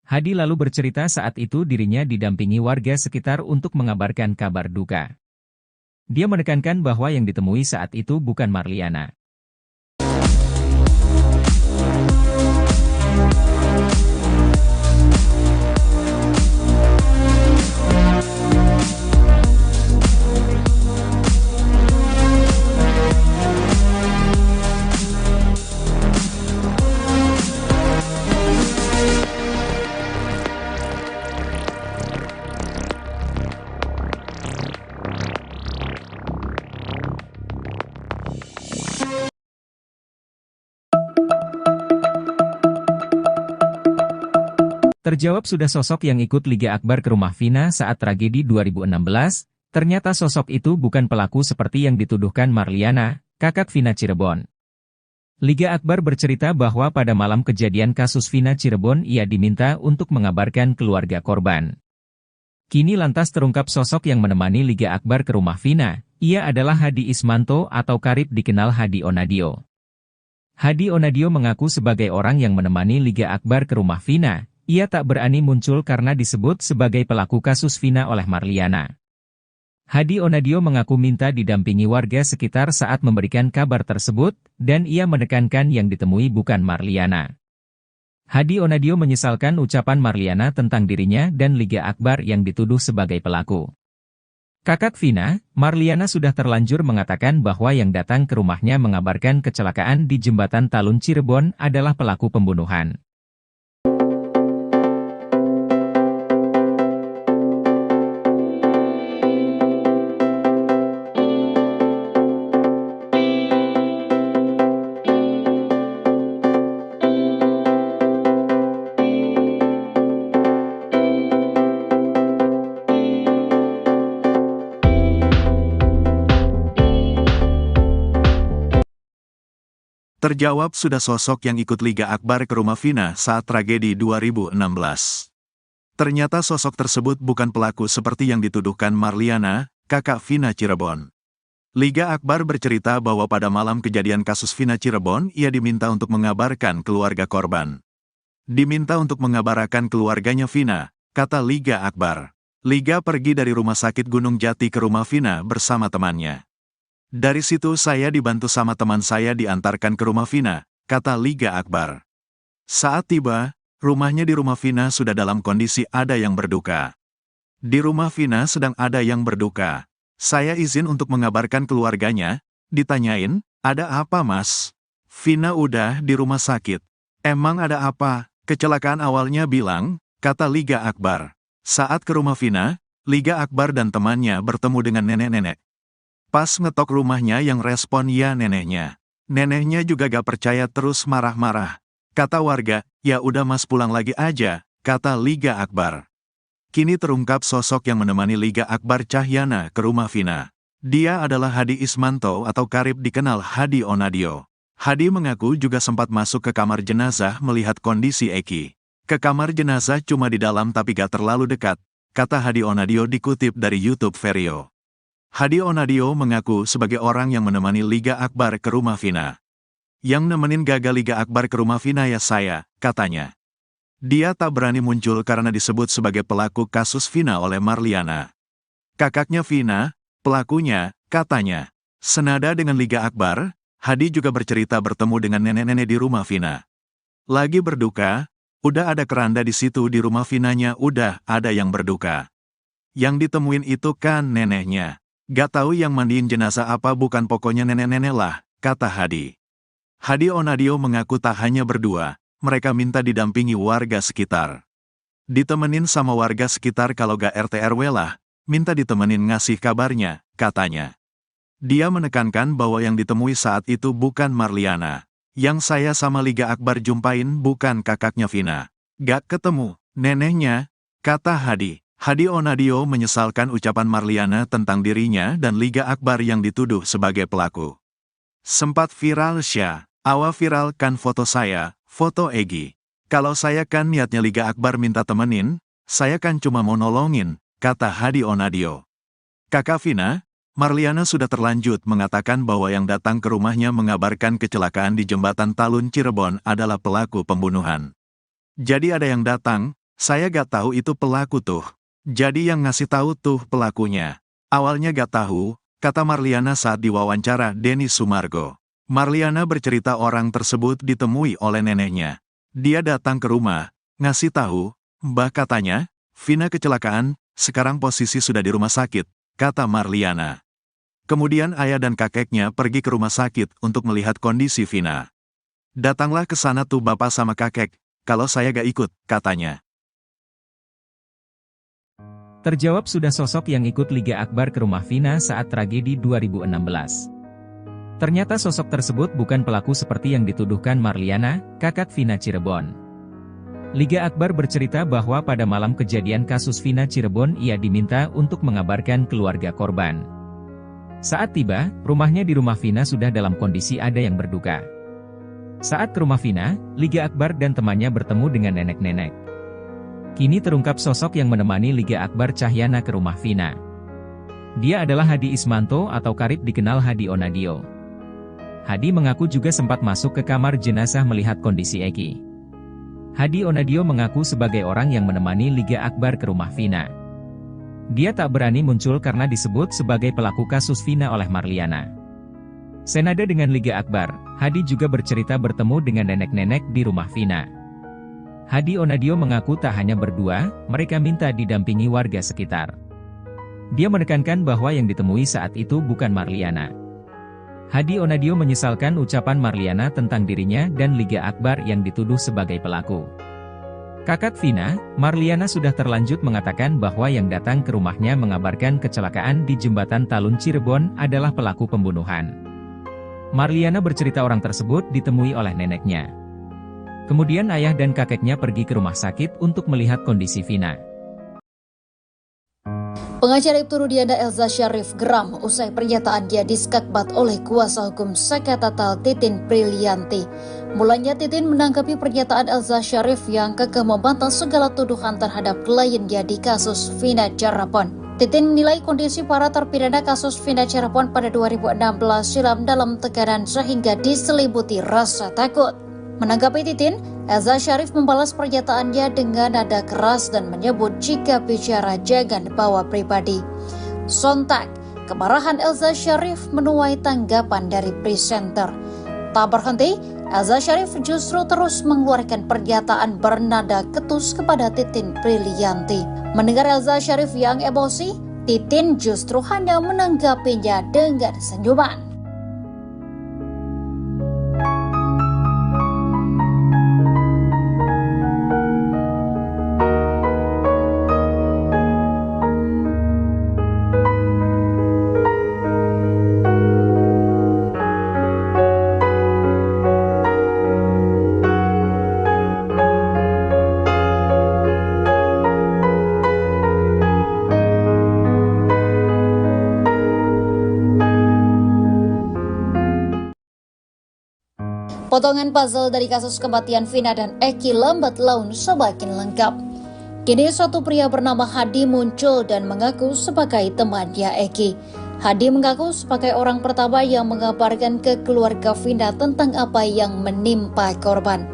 Hadi lalu bercerita saat itu dirinya didampingi warga sekitar untuk mengabarkan kabar duka. Dia menekankan bahwa yang ditemui saat itu bukan Marliana. Terjawab sudah sosok yang ikut Liga Akbar ke rumah Vina saat tragedi 2016, ternyata sosok itu bukan pelaku seperti yang dituduhkan Marliana, kakak Vina Cirebon. Liga Akbar bercerita bahwa pada malam kejadian kasus Vina Cirebon ia diminta untuk mengabarkan keluarga korban. Kini lantas terungkap sosok yang menemani Liga Akbar ke rumah Vina, ia adalah Hadi Ismanto atau karib dikenal Hadi Onadio. Hadi Onadio mengaku sebagai orang yang menemani Liga Akbar ke rumah Vina. Ia tak berani muncul karena disebut sebagai pelaku kasus Vina oleh Marliana. Hadi Onadio mengaku minta didampingi warga sekitar saat memberikan kabar tersebut, dan ia menekankan yang ditemui bukan Marliana. Hadi Onadio menyesalkan ucapan Marliana tentang dirinya dan Liga Akbar yang dituduh sebagai pelaku. Kakak Vina, Marliana sudah terlanjur mengatakan bahwa yang datang ke rumahnya mengabarkan kecelakaan di Jembatan Talun Cirebon adalah pelaku pembunuhan. Terjawab sudah sosok yang ikut Liga Akbar ke rumah Vina saat tragedi 2016. Ternyata sosok tersebut bukan pelaku seperti yang dituduhkan Marliana, kakak Vina Cirebon. Liga Akbar bercerita bahwa pada malam kejadian kasus Vina Cirebon, ia diminta untuk mengabarkan keluarga korban. Diminta untuk mengabarkan keluarganya Vina, kata Liga Akbar. Liga pergi dari rumah sakit Gunung Jati ke rumah Vina bersama temannya. Dari situ saya dibantu sama teman saya diantarkan ke rumah Vina, kata Liga Akbar. Saat tiba, rumahnya di rumah Vina sudah dalam kondisi ada yang berduka. Di rumah Vina sedang ada yang berduka. Saya izin untuk mengabarkan keluarganya, ditanyain, ada apa mas? Vina udah di rumah sakit. Emang ada apa? Kecelakaan awalnya bilang, kata Liga Akbar. Saat ke rumah Vina, Liga Akbar dan temannya bertemu dengan nenek-nenek. Pas ngetok rumahnya yang respon ya neneknya. Neneknya juga gak percaya terus marah-marah. Kata warga, ya udah mas pulang lagi aja, kata Liga Akbar. Kini terungkap sosok yang menemani Liga Akbar Cahyana ke rumah Vina. Dia adalah Hadi Ismanto atau karib dikenal Hadi Onadio. Hadi mengaku juga sempat masuk ke kamar jenazah melihat kondisi Eki. Ke kamar jenazah cuma di dalam tapi gak terlalu dekat, kata Hadi Onadio dikutip dari YouTube Vario. Hadi Onadio mengaku sebagai orang yang menemani Liga Akbar ke rumah Vina. Yang nemenin gagal Liga Akbar ke rumah Vina ya saya, katanya. Dia tak berani muncul karena disebut sebagai pelaku kasus Vina oleh Marliana. Kakaknya Vina, pelakunya, katanya. Senada dengan Liga Akbar, Hadi juga bercerita bertemu dengan nenek-nenek di rumah Vina. Lagi berduka, udah ada keranda di situ di rumah Vinanya udah ada yang berduka. Yang ditemuin itu kan neneknya. Gak tahu yang mandiin jenazah apa bukan pokoknya nenek-nenek lah, kata Hadi. Hadi Onadio mengaku tak hanya berdua, mereka minta didampingi warga sekitar. Ditemenin sama warga sekitar kalau gak RT RW lah, minta ditemenin ngasih kabarnya, katanya. Dia menekankan bahwa yang ditemui saat itu bukan Marliana. Yang saya sama Liga Akbar jumpain bukan kakaknya Vina. Gak ketemu, neneknya, kata Hadi. Hadi Onadio menyesalkan ucapan Marliana tentang dirinya dan Liga Akbar yang dituduh sebagai pelaku. Sempat viral awa viralkan foto saya, foto Egi. Kalau saya kan niatnya Liga Akbar minta temenin, saya kan cuma mau nolongin, kata Hadi Onadio. Kakak Vina, Marliana sudah terlanjut mengatakan bahwa yang datang ke rumahnya mengabarkan kecelakaan di Jembatan Talun Cirebon adalah pelaku pembunuhan. Jadi ada yang datang, saya gak tahu itu pelaku tuh. Jadi yang ngasih tahu tuh pelakunya. Awalnya gak tahu, kata Marliana saat diwawancara Denny Sumargo. Marliana bercerita orang tersebut ditemui oleh neneknya. Dia datang ke rumah, ngasih tahu, Mbah katanya, Vina kecelakaan, sekarang posisi sudah di rumah sakit, kata Marliana. Kemudian ayah dan kakeknya pergi ke rumah sakit untuk melihat kondisi Vina. Datanglah ke sana tuh bapak sama kakek, kalau saya gak ikut, katanya. Terjawab sudah sosok yang ikut Liga Akbar ke rumah Vina saat tragedi 2016. Ternyata sosok tersebut bukan pelaku seperti yang dituduhkan Marliana, kakak Vina Cirebon. Liga Akbar bercerita bahwa pada malam kejadian kasus Vina Cirebon ia diminta untuk mengabarkan keluarga korban. Saat tiba, rumahnya di rumah Vina sudah dalam kondisi ada yang berduka. Saat ke rumah Vina, Liga Akbar dan temannya bertemu dengan nenek-nenek. Kini terungkap sosok yang menemani Liga Akbar Cahyana ke rumah Vina. Dia adalah Hadi Ismanto atau karib dikenal Hadi Onadio. Hadi mengaku juga sempat masuk ke kamar jenazah melihat kondisi Eki. Hadi Onadio mengaku sebagai orang yang menemani Liga Akbar ke rumah Vina. Dia tak berani muncul karena disebut sebagai pelaku kasus Vina oleh Marliana. Senada dengan Liga Akbar, Hadi juga bercerita bertemu dengan nenek-nenek di rumah Vina. Hadi Onadio mengaku tak hanya berdua, mereka minta didampingi warga sekitar. Dia menekankan bahwa yang ditemui saat itu bukan Marliana. Hadi Onadio menyesalkan ucapan Marliana tentang dirinya dan Liga Akbar yang dituduh sebagai pelaku. Kakak Vina, Marliana sudah terlanjut mengatakan bahwa yang datang ke rumahnya mengabarkan kecelakaan di Jembatan Talun Cirebon adalah pelaku pembunuhan. Marliana bercerita orang tersebut ditemui oleh neneknya. Kemudian ayah dan kakeknya pergi ke rumah sakit untuk melihat kondisi Vina. Pengacara Ibtu Rudiana Elza Syarif geram usai pernyataan dia diskakbat oleh kuasa hukum Saka Tatal Titin Prilianti. Mulanya Titin menanggapi pernyataan Elza Syarif yang kekeh membantah segala tuduhan terhadap kliennya di kasus Vina Cirebon. Titin menilai kondisi para terpidana kasus Vina Cirebon pada 2016 silam dalam tekanan sehingga diselimuti rasa takut. Menanggapi Titin, Elza Syarif membalas pernyataannya dengan nada keras dan menyebut jika bicara jangan bawa pribadi. Sontak, kemarahan Elza Syarif menuai tanggapan dari presenter. Tak berhenti, Elza Syarif justru terus mengeluarkan pernyataan bernada ketus kepada Titin Prilianti. Mendengar Elza Syarif yang emosi, Titin justru hanya menanggapinya dengan senyuman. Potongan puzzle dari kasus kematian Vina dan Eki lambat laun semakin lengkap. Kini satu pria bernama Hadi muncul dan mengaku sebagai temannya Eki. Hadi mengaku sebagai orang pertama yang mengabarkan ke keluarga Vina tentang apa yang menimpa korban.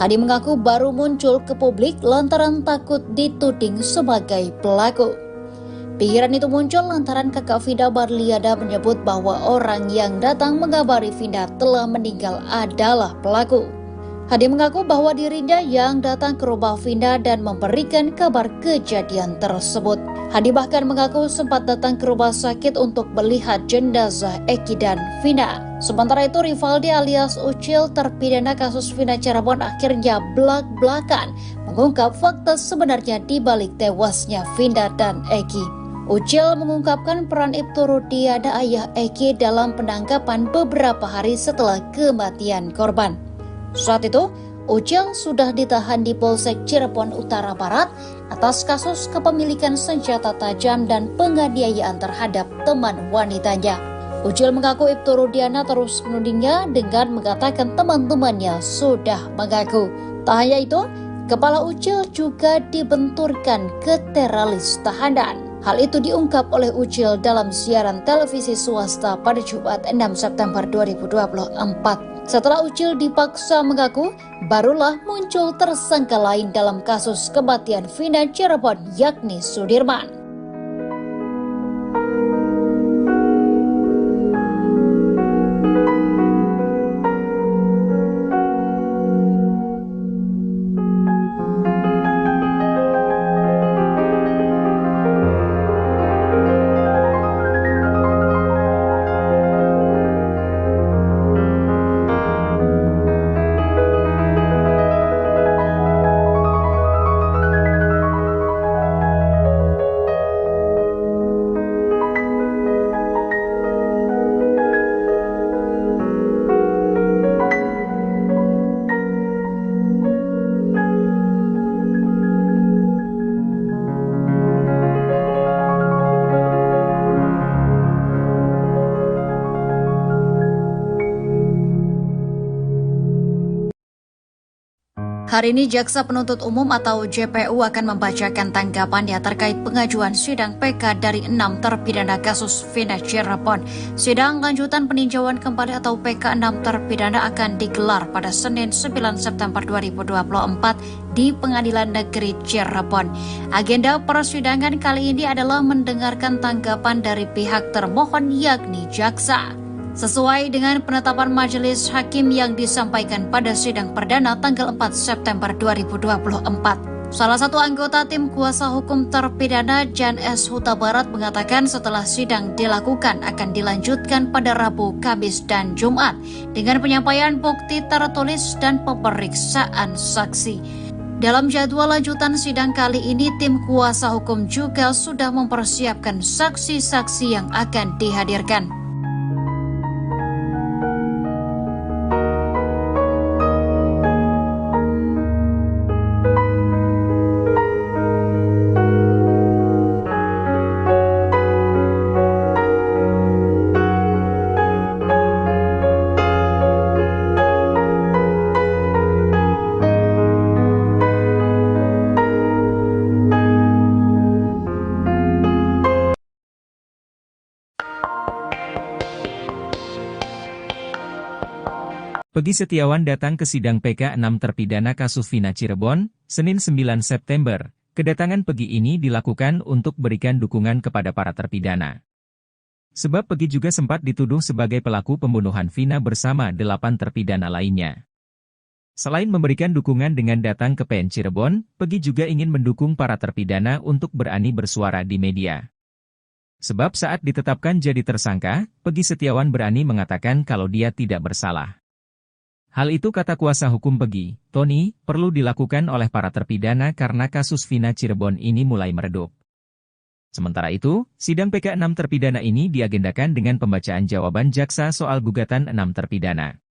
Hadi mengaku baru muncul ke publik lantaran takut dituding sebagai pelaku. Pikiran itu muncul lantaran kakak Vina Marliana menyebut bahwa orang yang datang mengabari Vina telah meninggal adalah pelaku. Hadi mengaku bahwa dirinya yang datang ke rumah Vina dan memberikan kabar kejadian tersebut. Hadi bahkan mengaku sempat datang ke rumah sakit untuk melihat jenazah Eki dan Vina. Sementara itu Rivaldi alias Ucil terpidana kasus Vina Cirebon akhirnya belak-belakan mengungkap fakta sebenarnya di balik tewasnya Vina dan Eki. Ucil mengungkapkan peran Ibtu Rudiana ayah Eki dalam penangkapan beberapa hari setelah kematian korban. Saat itu, Ucil sudah ditahan di Polsek Cirebon Utara Barat atas kasus kepemilikan senjata tajam dan penganiayaan terhadap teman wanitanya. Ucil mengaku Ibtu Rudiana terus menudingnya dengan mengatakan teman-temannya sudah mengaku. Tak hanya itu, kepala Ucil juga dibenturkan ke teralis tahanan. Hal itu diungkap oleh Ucil dalam siaran televisi swasta pada Jumat 6 September 2024. Setelah Ucil dipaksa mengaku, barulah muncul tersangka lain dalam kasus kematian Vina Cirebon yakni Sudirman. Hari ini Jaksa Penuntut Umum atau JPU akan membacakan tanggapannya terkait pengajuan sidang PK dari 6 terpidana kasus Vina Cirebon. Sidang lanjutan peninjauan kembali atau PK 6 terpidana akan digelar pada Senin 9 September 2024 di Pengadilan Negeri Cirebon. Agenda persidangan kali ini adalah mendengarkan tanggapan dari pihak termohon yakni jaksa. Sesuai dengan penetapan majelis hakim yang disampaikan pada sidang perdana tanggal 4 September 2024. Salah satu anggota tim kuasa hukum terpidana Jan S. Huta Barat mengatakan setelah sidang dilakukan akan dilanjutkan pada Rabu, Kamis, dan Jumat dengan penyampaian bukti tertulis dan pemeriksaan saksi. Dalam jadwal lanjutan sidang kali ini, tim kuasa hukum juga sudah mempersiapkan saksi-saksi yang akan dihadirkan. Peggy Setiawan datang ke sidang PK 6 terpidana kasus Vina Cirebon, Senin 9 September. Kedatangan Peggy ini dilakukan untuk berikan dukungan kepada para terpidana. Sebab Peggy juga sempat dituduh sebagai pelaku pembunuhan Vina bersama 8 terpidana lainnya. Selain memberikan dukungan dengan datang ke PN Cirebon, Peggy juga ingin mendukung para terpidana untuk berani bersuara di media. Sebab saat ditetapkan jadi tersangka, Peggy Setiawan berani mengatakan kalau dia tidak bersalah. Hal itu kata kuasa hukum Peggy, Tony, perlu dilakukan oleh para terpidana karena kasus Vina Cirebon ini mulai meredup. Sementara itu, sidang PK 6 terpidana ini diagendakan dengan pembacaan jawaban jaksa soal gugatan 6 terpidana.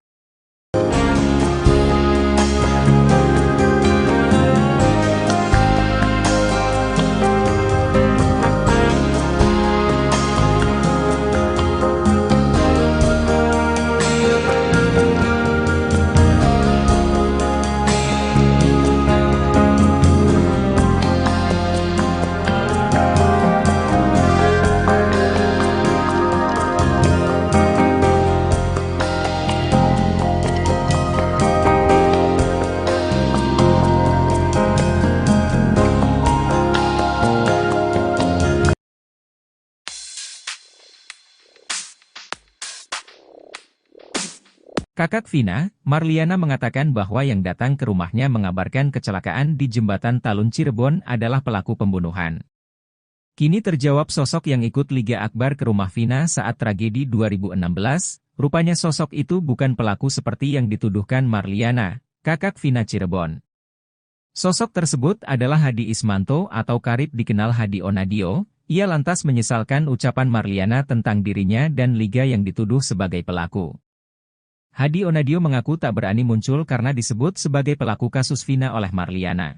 Kakak Vina, Marliana mengatakan bahwa yang datang ke rumahnya mengabarkan kecelakaan di Jembatan Talun Cirebon adalah pelaku pembunuhan. Kini terjawab sosok yang ikut Liga Akbar ke rumah Vina saat tragedi 2016, rupanya sosok itu bukan pelaku seperti yang dituduhkan Marliana, kakak Vina Cirebon. Sosok tersebut adalah Hadi Ismanto atau karib dikenal Hadi Onadio. Ia lantas menyesalkan ucapan Marliana tentang dirinya dan Liga yang dituduh sebagai pelaku. Hadi Onadio mengaku tak berani muncul karena disebut sebagai pelaku kasus Vina oleh Marliana.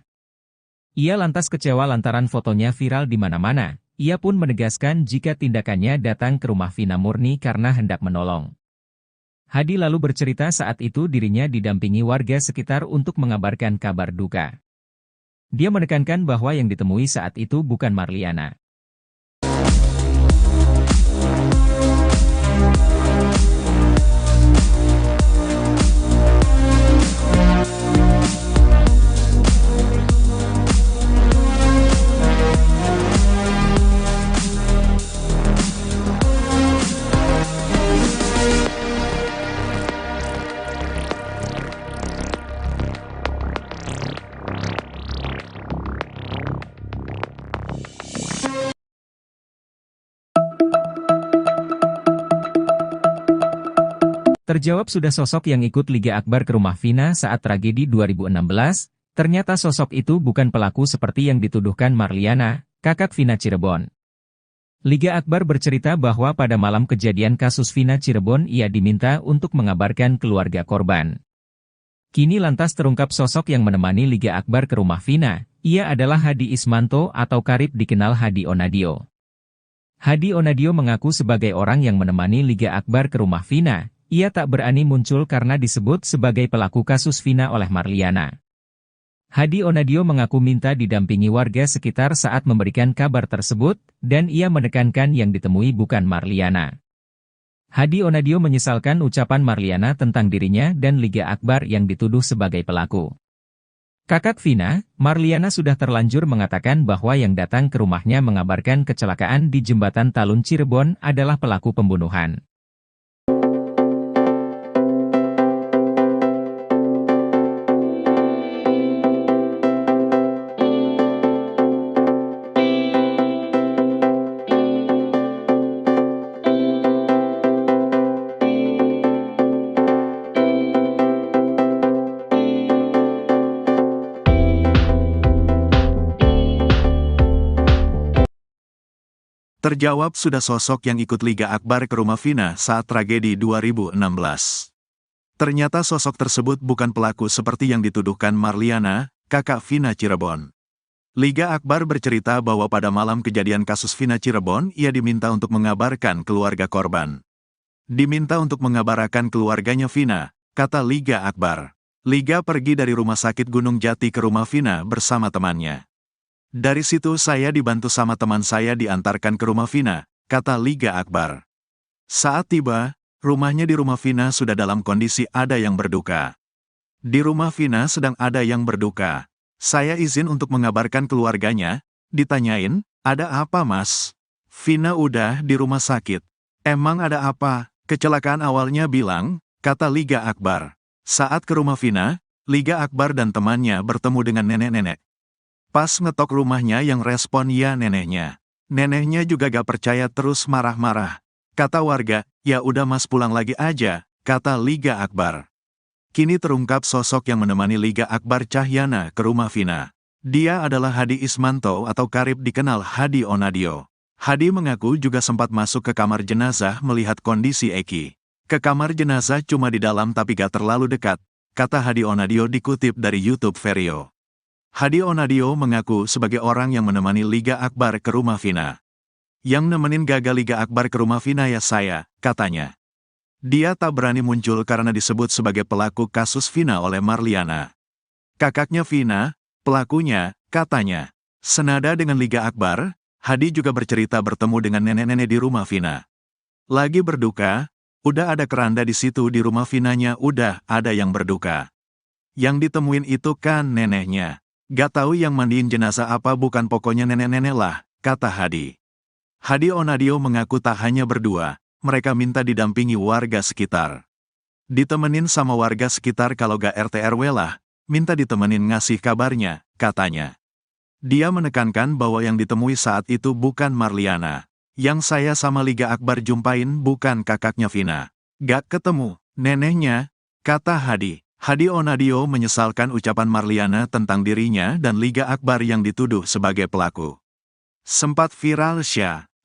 Ia lantas kecewa lantaran fotonya viral di mana-mana. Ia pun menegaskan jika tindakannya datang ke rumah Vina murni karena hendak menolong. Hadi lalu bercerita saat itu dirinya didampingi warga sekitar untuk mengabarkan kabar duka. Dia menekankan bahwa yang ditemui saat itu bukan Marliana. Terjawab sudah sosok yang ikut Liga Akbar ke rumah Vina saat tragedi 2016, ternyata sosok itu bukan pelaku seperti yang dituduhkan Marliana, kakak Vina Cirebon. Liga Akbar bercerita bahwa pada malam kejadian kasus Vina Cirebon ia diminta untuk mengabarkan keluarga korban. Kini lantas terungkap sosok yang menemani Liga Akbar ke rumah Vina, ia adalah Hadi Ismanto atau karib dikenal Hadi Onadio. Hadi Onadio mengaku sebagai orang yang menemani Liga Akbar ke rumah Vina. Ia tak berani muncul karena disebut sebagai pelaku kasus Vina oleh Marliana. Hadi Onadio mengaku minta didampingi warga sekitar saat memberikan kabar tersebut, dan ia menekankan yang ditemui bukan Marliana. Hadi Onadio menyesalkan ucapan Marliana tentang dirinya dan Liga Akbar yang dituduh sebagai pelaku. Kakak Vina, Marliana sudah terlanjur mengatakan bahwa yang datang ke rumahnya mengabarkan kecelakaan di Jembatan Talun Cirebon adalah pelaku pembunuhan. Terjawab sudah sosok yang ikut Liga Akbar ke rumah Vina saat tragedi 2016. Ternyata sosok tersebut bukan pelaku seperti yang dituduhkan Marliana, kakak Vina Cirebon. Liga Akbar bercerita bahwa pada malam kejadian kasus Vina Cirebon, ia diminta untuk mengabarkan keluarga korban. Diminta untuk mengabarkan keluarganya Vina, kata Liga Akbar. Liga pergi dari rumah sakit Gunung Jati ke rumah Vina bersama temannya. Dari situ saya dibantu sama teman saya diantarkan ke rumah Vina, kata Liga Akbar. Saat tiba, rumahnya di rumah Vina sudah dalam kondisi ada yang berduka. Di rumah Vina sedang ada yang berduka. Saya izin untuk mengabarkan keluarganya, ditanyain, ada apa mas? Vina udah di rumah sakit. Emang ada apa? Kecelakaan awalnya bilang, kata Liga Akbar. Saat ke rumah Vina, Liga Akbar dan temannya bertemu dengan nenek-nenek. Pas ngetok rumahnya yang respon ya neneknya. Neneknya juga gak percaya terus marah-marah. Kata warga, ya udah mas pulang lagi aja, kata Liga Akbar. Kini terungkap sosok yang menemani Liga Akbar Cahyana ke rumah Vina. Dia adalah Hadi Ismanto atau karib dikenal Hadi Onadio. Hadi mengaku juga sempat masuk ke kamar jenazah melihat kondisi Eki. Ke kamar jenazah cuma di dalam tapi gak terlalu dekat, kata Hadi Onadio dikutip dari YouTube Vario. Hadi Onadio mengaku sebagai orang yang menemani Liga Akbar ke rumah Vina. Yang nemenin gagal Liga Akbar ke rumah Vina ya saya, katanya. Dia tak berani muncul karena disebut sebagai pelaku kasus Vina oleh Marliana. Kakaknya Vina, pelakunya, katanya. Senada dengan Liga Akbar, Hadi juga bercerita bertemu dengan nenek-nenek di rumah Vina. Lagi berduka, udah ada keranda di situ di rumah Vinanya udah ada yang berduka. Yang ditemuin itu kan neneknya. Gak tahu yang mandiin jenazah apa bukan pokoknya nenek-nenek lah, kata Hadi. Hadi Onadio mengaku tak hanya berdua, mereka minta didampingi warga sekitar. Ditemenin sama warga sekitar kalau gak RT RW lah, minta ditemenin ngasih kabarnya, katanya. Dia menekankan bahwa yang ditemui saat itu bukan Marliana. Yang saya sama Liga Akbar jumpain bukan kakaknya Vina. Gak ketemu, neneknya, kata Hadi. Hadi Onadio menyesalkan ucapan Marliana tentang dirinya dan Liga Akbar yang dituduh sebagai pelaku. Sempat viral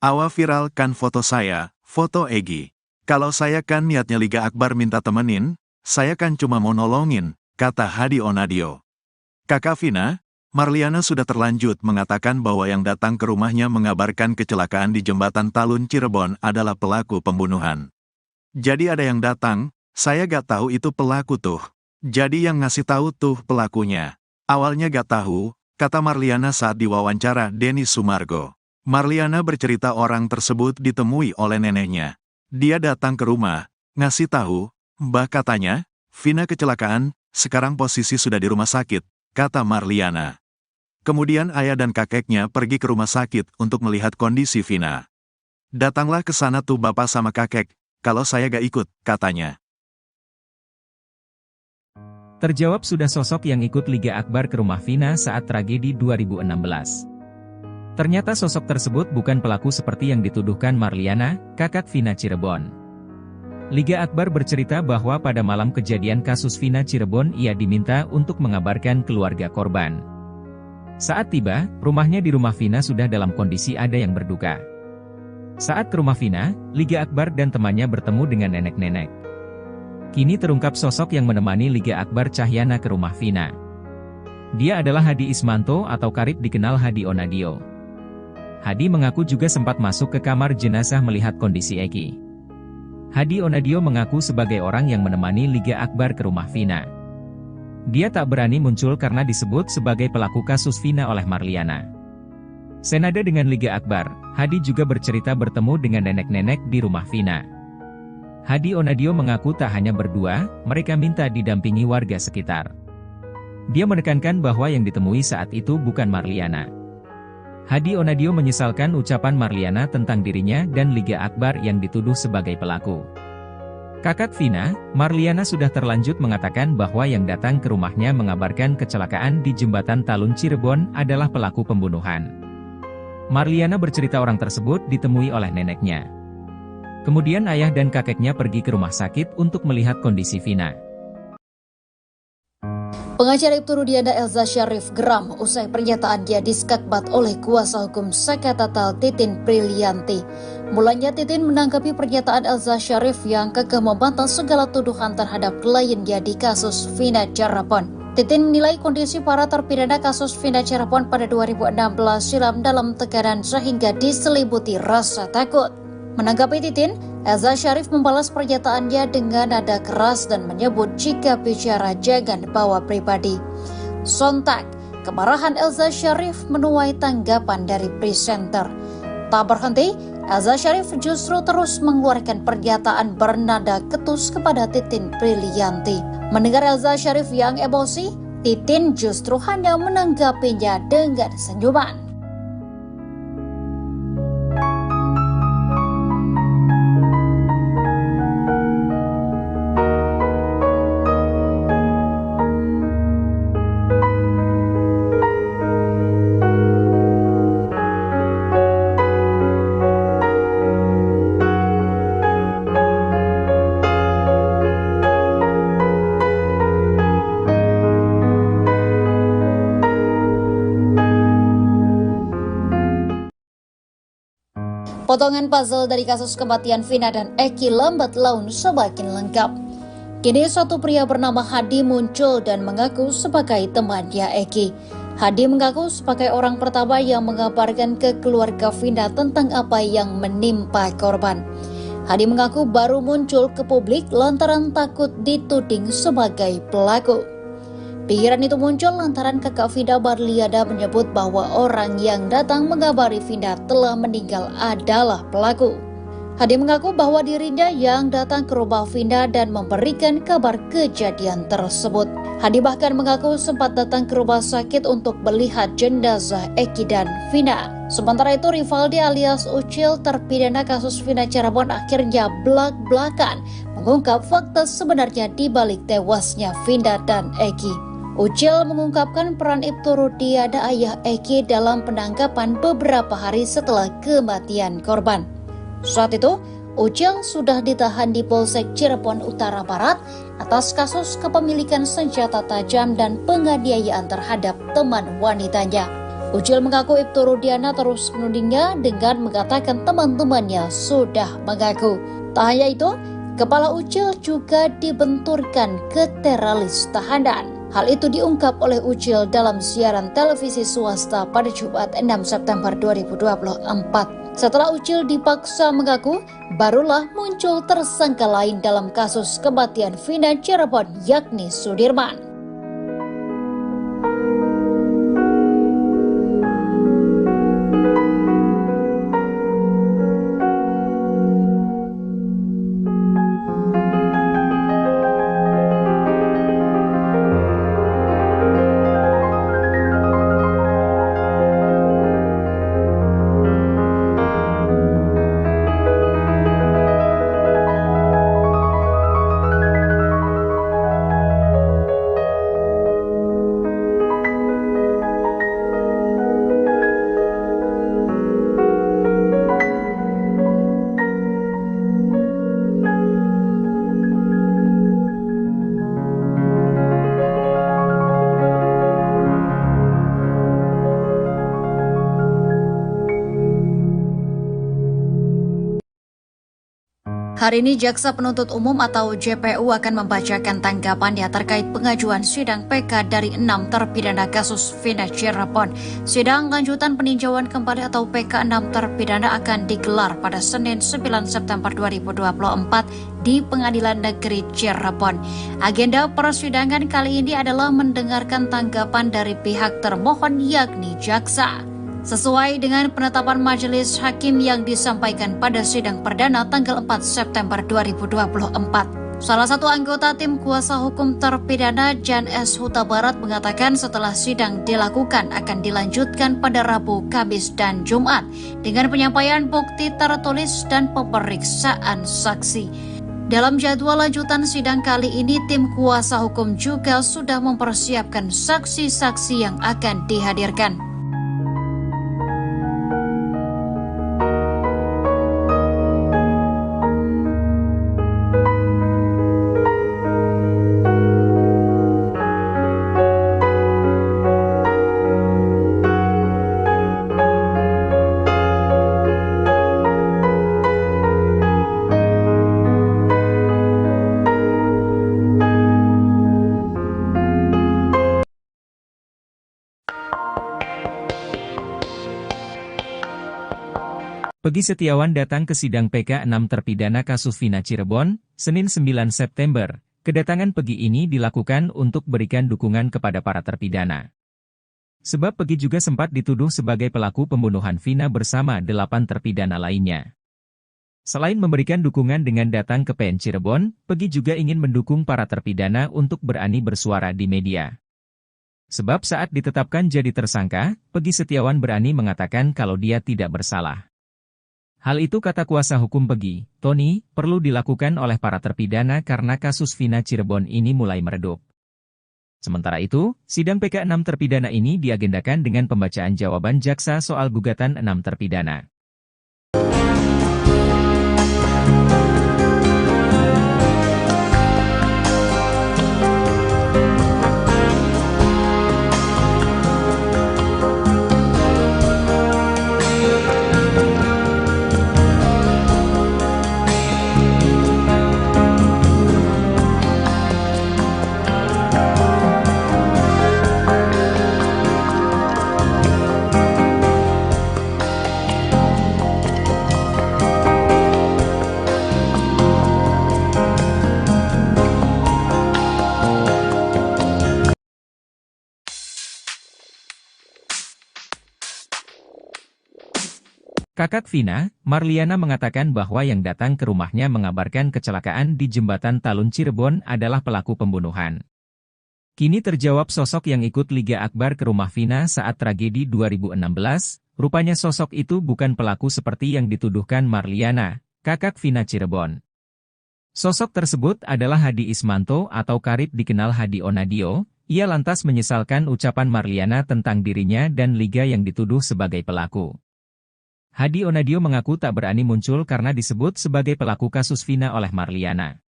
awal viralkan foto saya, foto Egi. Kalau saya kan niatnya Liga Akbar minta temenin, saya kan cuma mau nolongin, kata Hadi Onadio. Kakak Vina, Marliana sudah terlanjut mengatakan bahwa yang datang ke rumahnya mengabarkan kecelakaan di Jembatan Talun Cirebon adalah pelaku pembunuhan. Jadi ada yang datang, saya gak tahu itu pelaku tuh. Jadi yang ngasih tahu tuh pelakunya. Awalnya gak tahu, kata Marliana saat diwawancara Denny Sumargo. Marliana bercerita orang tersebut ditemui oleh neneknya. Dia datang ke rumah, ngasih tahu, Mbah katanya, Vina kecelakaan, sekarang posisi sudah di rumah sakit, kata Marliana. Kemudian ayah dan kakeknya pergi ke rumah sakit untuk melihat kondisi Vina. Datanglah ke sana tuh bapak sama kakek, kalau saya gak ikut, katanya. Terjawab sudah sosok yang ikut Liga Akbar ke rumah Vina saat tragedi 2016. Ternyata sosok tersebut bukan pelaku seperti yang dituduhkan Marliana, kakak Vina Cirebon. Liga Akbar bercerita bahwa pada malam kejadian kasus Vina Cirebon ia diminta untuk mengabarkan keluarga korban. Saat tiba, rumahnya di rumah Vina sudah dalam kondisi ada yang berduka. Saat ke rumah Vina, Liga Akbar dan temannya bertemu dengan nenek-nenek. Kini terungkap sosok yang menemani Liga Akbar Cahyana ke rumah Vina. Dia adalah Hadi Ismanto atau karib dikenal Hadi Onadio. Hadi mengaku juga sempat masuk ke kamar jenazah melihat kondisi Eki. Hadi Onadio mengaku sebagai orang yang menemani Liga Akbar ke rumah Vina. Dia tak berani muncul karena disebut sebagai pelaku kasus Vina oleh Marliana. Senada dengan Liga Akbar, Hadi juga bercerita bertemu dengan nenek-nenek di rumah Vina. Hadi Onadio mengaku tak hanya berdua, mereka minta didampingi warga sekitar. Dia menekankan bahwa yang ditemui saat itu bukan Marliana. Hadi Onadio menyesalkan ucapan Marliana tentang dirinya dan Liga Akbar yang dituduh sebagai pelaku. Kakak Vina, Marliana sudah terlanjut mengatakan bahwa yang datang ke rumahnya mengabarkan kecelakaan di Jembatan Talun Cirebon adalah pelaku pembunuhan. Marliana bercerita orang tersebut ditemui oleh neneknya. Kemudian ayah dan kakeknya pergi ke rumah sakit untuk melihat kondisi Vina. Pengacara Ibtu Rudiana Elza Syarif geram usai pernyataan dia diskakbat oleh kuasa hukum Saka Tatal Titin Prilianti. Mulanya Titin menanggapi pernyataan Elza Syarif yang kekeh membantah segala tuduhan terhadap kliennya di kasus Vina Cirebon. Titin menilai kondisi para terpidana kasus Vina Cirebon pada 2016 silam dalam tekanan sehingga diselimuti rasa takut. Menanggapi Titin, Elza Syarif membalas pernyataannya dengan nada keras dan menyebut jika bicara jangan bawa pribadi. Sontak, kemarahan Elza Syarif menuai tanggapan dari presenter. Tak berhenti, Elza Syarif justru terus mengeluarkan pernyataan bernada ketus kepada Titin Prilianti. Mendengar Elza Syarif yang emosi, Titin justru hanya menanggapinya dengan senyuman. Potongan puzzle dari kasus kematian Vina dan Eki lambat laun semakin lengkap. Kini satu pria bernama Hadi muncul dan mengaku sebagai temannya Eki. Hadi mengaku sebagai orang pertama yang mengabarkan ke keluarga Vina tentang apa yang menimpa korban. Hadi mengaku baru muncul ke publik lantaran takut dituding sebagai pelaku. Pikiran itu muncul lantaran kakak Vina Marliana menyebut bahwa orang yang datang mengabari Vina telah meninggal adalah pelaku. Hadi mengaku bahwa dirinya yang datang ke rumah Vina dan memberikan kabar kejadian tersebut. Hadi bahkan mengaku sempat datang ke rumah sakit untuk melihat jenazah Eki dan Vina. Sementara itu Rivaldi alias Ucil terpidana kasus Vina Cirebon akhirnya belak-belakan mengungkap fakta sebenarnya di balik tewasnya Vina dan Eki. Ucil mengungkapkan peran Ibtu Rudiana ayah Eki dalam penangkapan beberapa hari setelah kematian korban. Saat itu, Ucil sudah ditahan di Polsek Cirebon Utara Barat atas kasus kepemilikan senjata tajam dan penganiayaan terhadap teman wanitanya. Ucil mengaku Ibtu Rudiana terus menudingnya dengan mengatakan teman-temannya sudah mengaku. Tak hanya itu, kepala Ucil juga dibenturkan ke teralis tahanan. Hal itu diungkap oleh Ucil dalam siaran televisi swasta pada Jumat 6 September 2024. Setelah Ucil dipaksa mengaku, barulah muncul tersangka lain dalam kasus kematian Vina Cirebon yakni Sudirman. Hari ini Jaksa Penuntut Umum atau JPU akan membacakan tanggapannya terkait pengajuan sidang PK dari 6 terpidana kasus Vina Cirebon. Sidang lanjutan peninjauan kembali atau PK 6 terpidana akan digelar pada Senin 9 September 2024 di Pengadilan Negeri Cirebon. Agenda persidangan kali ini adalah mendengarkan tanggapan dari pihak termohon yakni jaksa. Sesuai dengan penetapan majelis hakim yang disampaikan pada sidang perdana tanggal 4 September 2024. Salah satu anggota tim kuasa hukum terpidana Jan S. Huta Barat mengatakan setelah sidang dilakukan akan dilanjutkan pada Rabu, Kamis, dan Jumat dengan penyampaian bukti tertulis dan pemeriksaan saksi. Dalam jadwal lanjutan sidang kali ini, tim kuasa hukum juga sudah mempersiapkan saksi-saksi yang akan dihadirkan. Peggy Setiawan datang ke sidang PK 6 terpidana kasus Vina Cirebon, Senin 9 September. Kedatangan Peggy ini dilakukan untuk berikan dukungan kepada para terpidana. Sebab Peggy juga sempat dituduh sebagai pelaku pembunuhan Vina bersama 8 terpidana lainnya. Selain memberikan dukungan dengan datang ke PN Cirebon, Peggy juga ingin mendukung para terpidana untuk berani bersuara di media. Sebab saat ditetapkan jadi tersangka, Peggy Setiawan berani mengatakan kalau dia tidak bersalah. Hal itu kata kuasa hukum Peggy, Tony, perlu dilakukan oleh para terpidana karena kasus Vina Cirebon ini mulai meredup. Sementara itu, sidang PK 6 terpidana ini diagendakan dengan pembacaan jawaban jaksa soal gugatan 6 terpidana. Kakak Vina, Marliana mengatakan bahwa yang datang ke rumahnya mengabarkan kecelakaan di Jembatan Talun Cirebon adalah pelaku pembunuhan. Kini terjawab sosok yang ikut Liga Akbar ke rumah Vina saat tragedi 2016, rupanya sosok itu bukan pelaku seperti yang dituduhkan Marliana, kakak Vina Cirebon. Sosok tersebut adalah Hadi Ismanto atau karib dikenal Hadi Onadio. Ia lantas menyesalkan ucapan Marliana tentang dirinya dan Liga yang dituduh sebagai pelaku. Hadi Onadio mengaku tak berani muncul karena disebut sebagai pelaku kasus Vina oleh Marliana.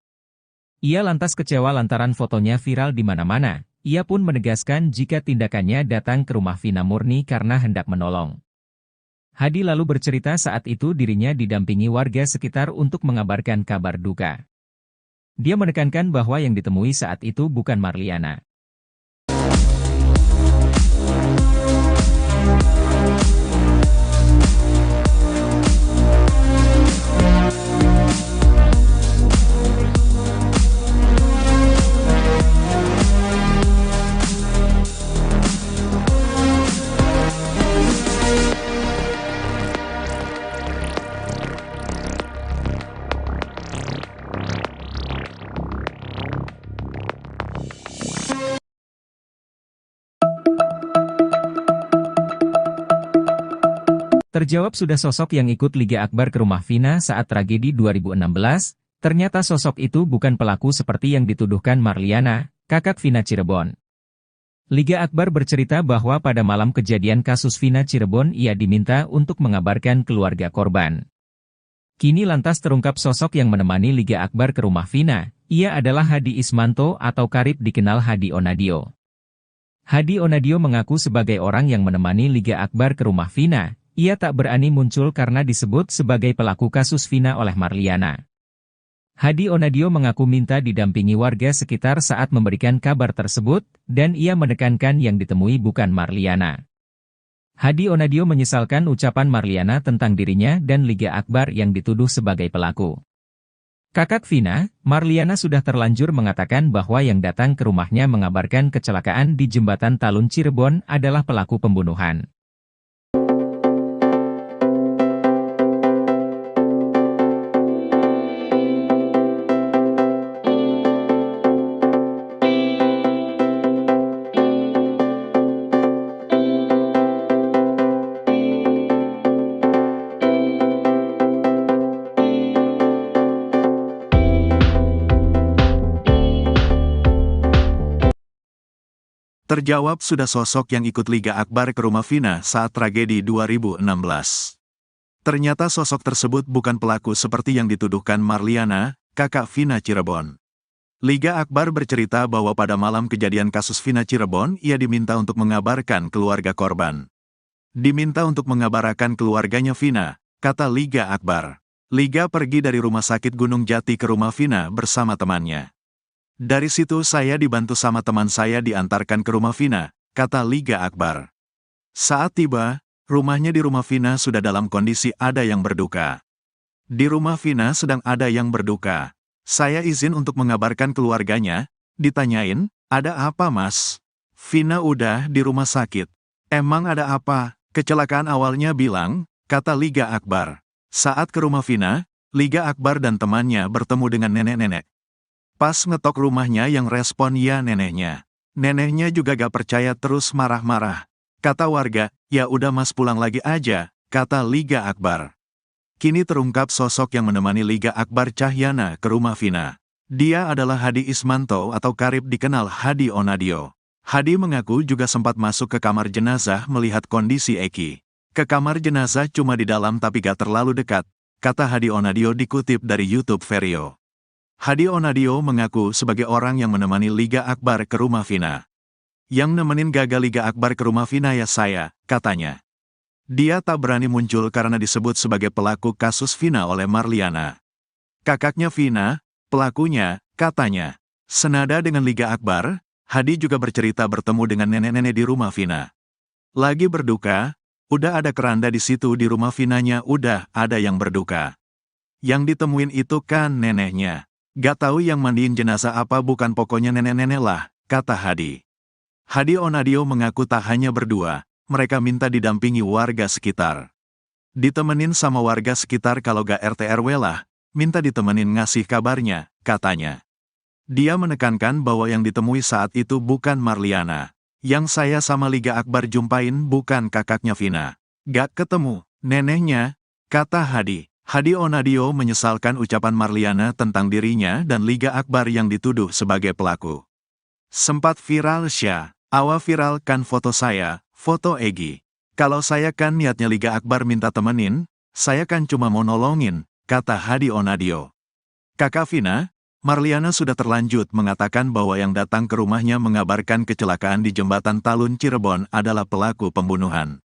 Ia lantas kecewa lantaran fotonya viral di mana-mana. Ia pun menegaskan jika tindakannya datang ke rumah Vina murni karena hendak menolong. Hadi lalu bercerita saat itu dirinya didampingi warga sekitar untuk mengabarkan kabar duka. Dia menekankan bahwa yang ditemui saat itu bukan Marliana. Terjawab sudah sosok yang ikut Liga Akbar ke rumah Vina saat tragedi 2016, ternyata sosok itu bukan pelaku seperti yang dituduhkan Marliana, kakak Vina Cirebon. Liga Akbar bercerita bahwa pada malam kejadian kasus Vina Cirebon ia diminta untuk mengabarkan keluarga korban. Kini lantas terungkap sosok yang menemani Liga Akbar ke rumah Vina, ia adalah Hadi Ismanto atau karib dikenal Hadi Onadio. Hadi Onadio mengaku sebagai orang yang menemani Liga Akbar ke rumah Vina. Ia tak berani muncul karena disebut sebagai pelaku kasus Vina oleh Marliana. Hadi Onadio mengaku minta didampingi warga sekitar saat memberikan kabar tersebut, dan ia menekankan yang ditemui bukan Marliana. Hadi Onadio menyesalkan ucapan Marliana tentang dirinya dan Liga Akbar yang dituduh sebagai pelaku. Kakak Vina, Marliana sudah terlanjur mengatakan bahwa yang datang ke rumahnya mengabarkan kecelakaan di Jembatan Talun Cirebon adalah pelaku pembunuhan. Terjawab sudah sosok yang ikut Liga Akbar ke rumah Vina saat tragedi 2016. Ternyata sosok tersebut bukan pelaku seperti yang dituduhkan Marliana, kakak Vina Cirebon. Liga Akbar bercerita bahwa pada malam kejadian kasus Vina Cirebon, ia diminta untuk mengabarkan keluarga korban. Diminta untuk mengabarkan keluarganya Vina, kata Liga Akbar. Liga pergi dari rumah sakit Gunung Jati ke rumah Vina bersama temannya. Dari situ saya dibantu sama teman saya diantarkan ke rumah Vina, kata Liga Akbar. Saat tiba, rumahnya di rumah Vina sudah dalam kondisi ada yang berduka. Di rumah Vina sedang ada yang berduka. Saya izin untuk mengabarkan keluarganya, ditanyain, ada apa mas? Vina udah di rumah sakit. Emang ada apa? Kecelakaan awalnya bilang, kata Liga Akbar. Saat ke rumah Vina, Liga Akbar dan temannya bertemu dengan nenek-nenek. Pas ngetok rumahnya yang respon ya neneknya. Neneknya juga gak percaya terus marah-marah. Kata warga, ya udah mas pulang lagi aja, kata Liga Akbar. Kini terungkap sosok yang menemani Liga Akbar Cahyana ke rumah Vina. Dia adalah Hadi Ismanto atau karib dikenal Hadi Onadio. Hadi mengaku juga sempat masuk ke kamar jenazah melihat kondisi Eki. Ke kamar jenazah cuma di dalam tapi gak terlalu dekat, kata Hadi Onadio dikutip dari YouTube Vario. Hadi Onadio mengaku sebagai orang yang menemani Liga Akbar ke rumah Vina. Yang nemenin gagal Liga Akbar ke rumah Vina ya saya, katanya. Dia tak berani muncul karena disebut sebagai pelaku kasus Vina oleh Marliana. Kakaknya Vina, pelakunya, katanya. Senada dengan Liga Akbar, Hadi juga bercerita bertemu dengan nenek-nenek di rumah Vina. Lagi berduka, udah ada keranda di situ di rumah Vinanya udah ada yang berduka. Yang ditemuin itu kan neneknya. Gak tahu yang mandiin jenazah apa bukan pokoknya nenek-nenek lah, kata Hadi. Hadi Onadio mengaku tak hanya berdua, mereka minta didampingi warga sekitar. Ditemenin sama warga sekitar kalau gak RT RW lah, minta ditemenin ngasih kabarnya, katanya. Dia menekankan bahwa yang ditemui saat itu bukan Marliana. Yang saya sama Liga Akbar jumpain bukan kakaknya Vina. Gak ketemu, neneknya, kata Hadi. Hadi Onadio menyesalkan ucapan Marliana tentang dirinya dan Liga Akbar yang dituduh sebagai pelaku. Sempat viral viralkan foto saya, foto Egi. Kalau saya kan niatnya Liga Akbar minta temenin, saya kan cuma mau nolongin, kata Hadi Onadio. Kakak Vina, Marliana sudah terlanjut mengatakan bahwa yang datang ke rumahnya mengabarkan kecelakaan di Jembatan Talun Cirebon adalah pelaku pembunuhan.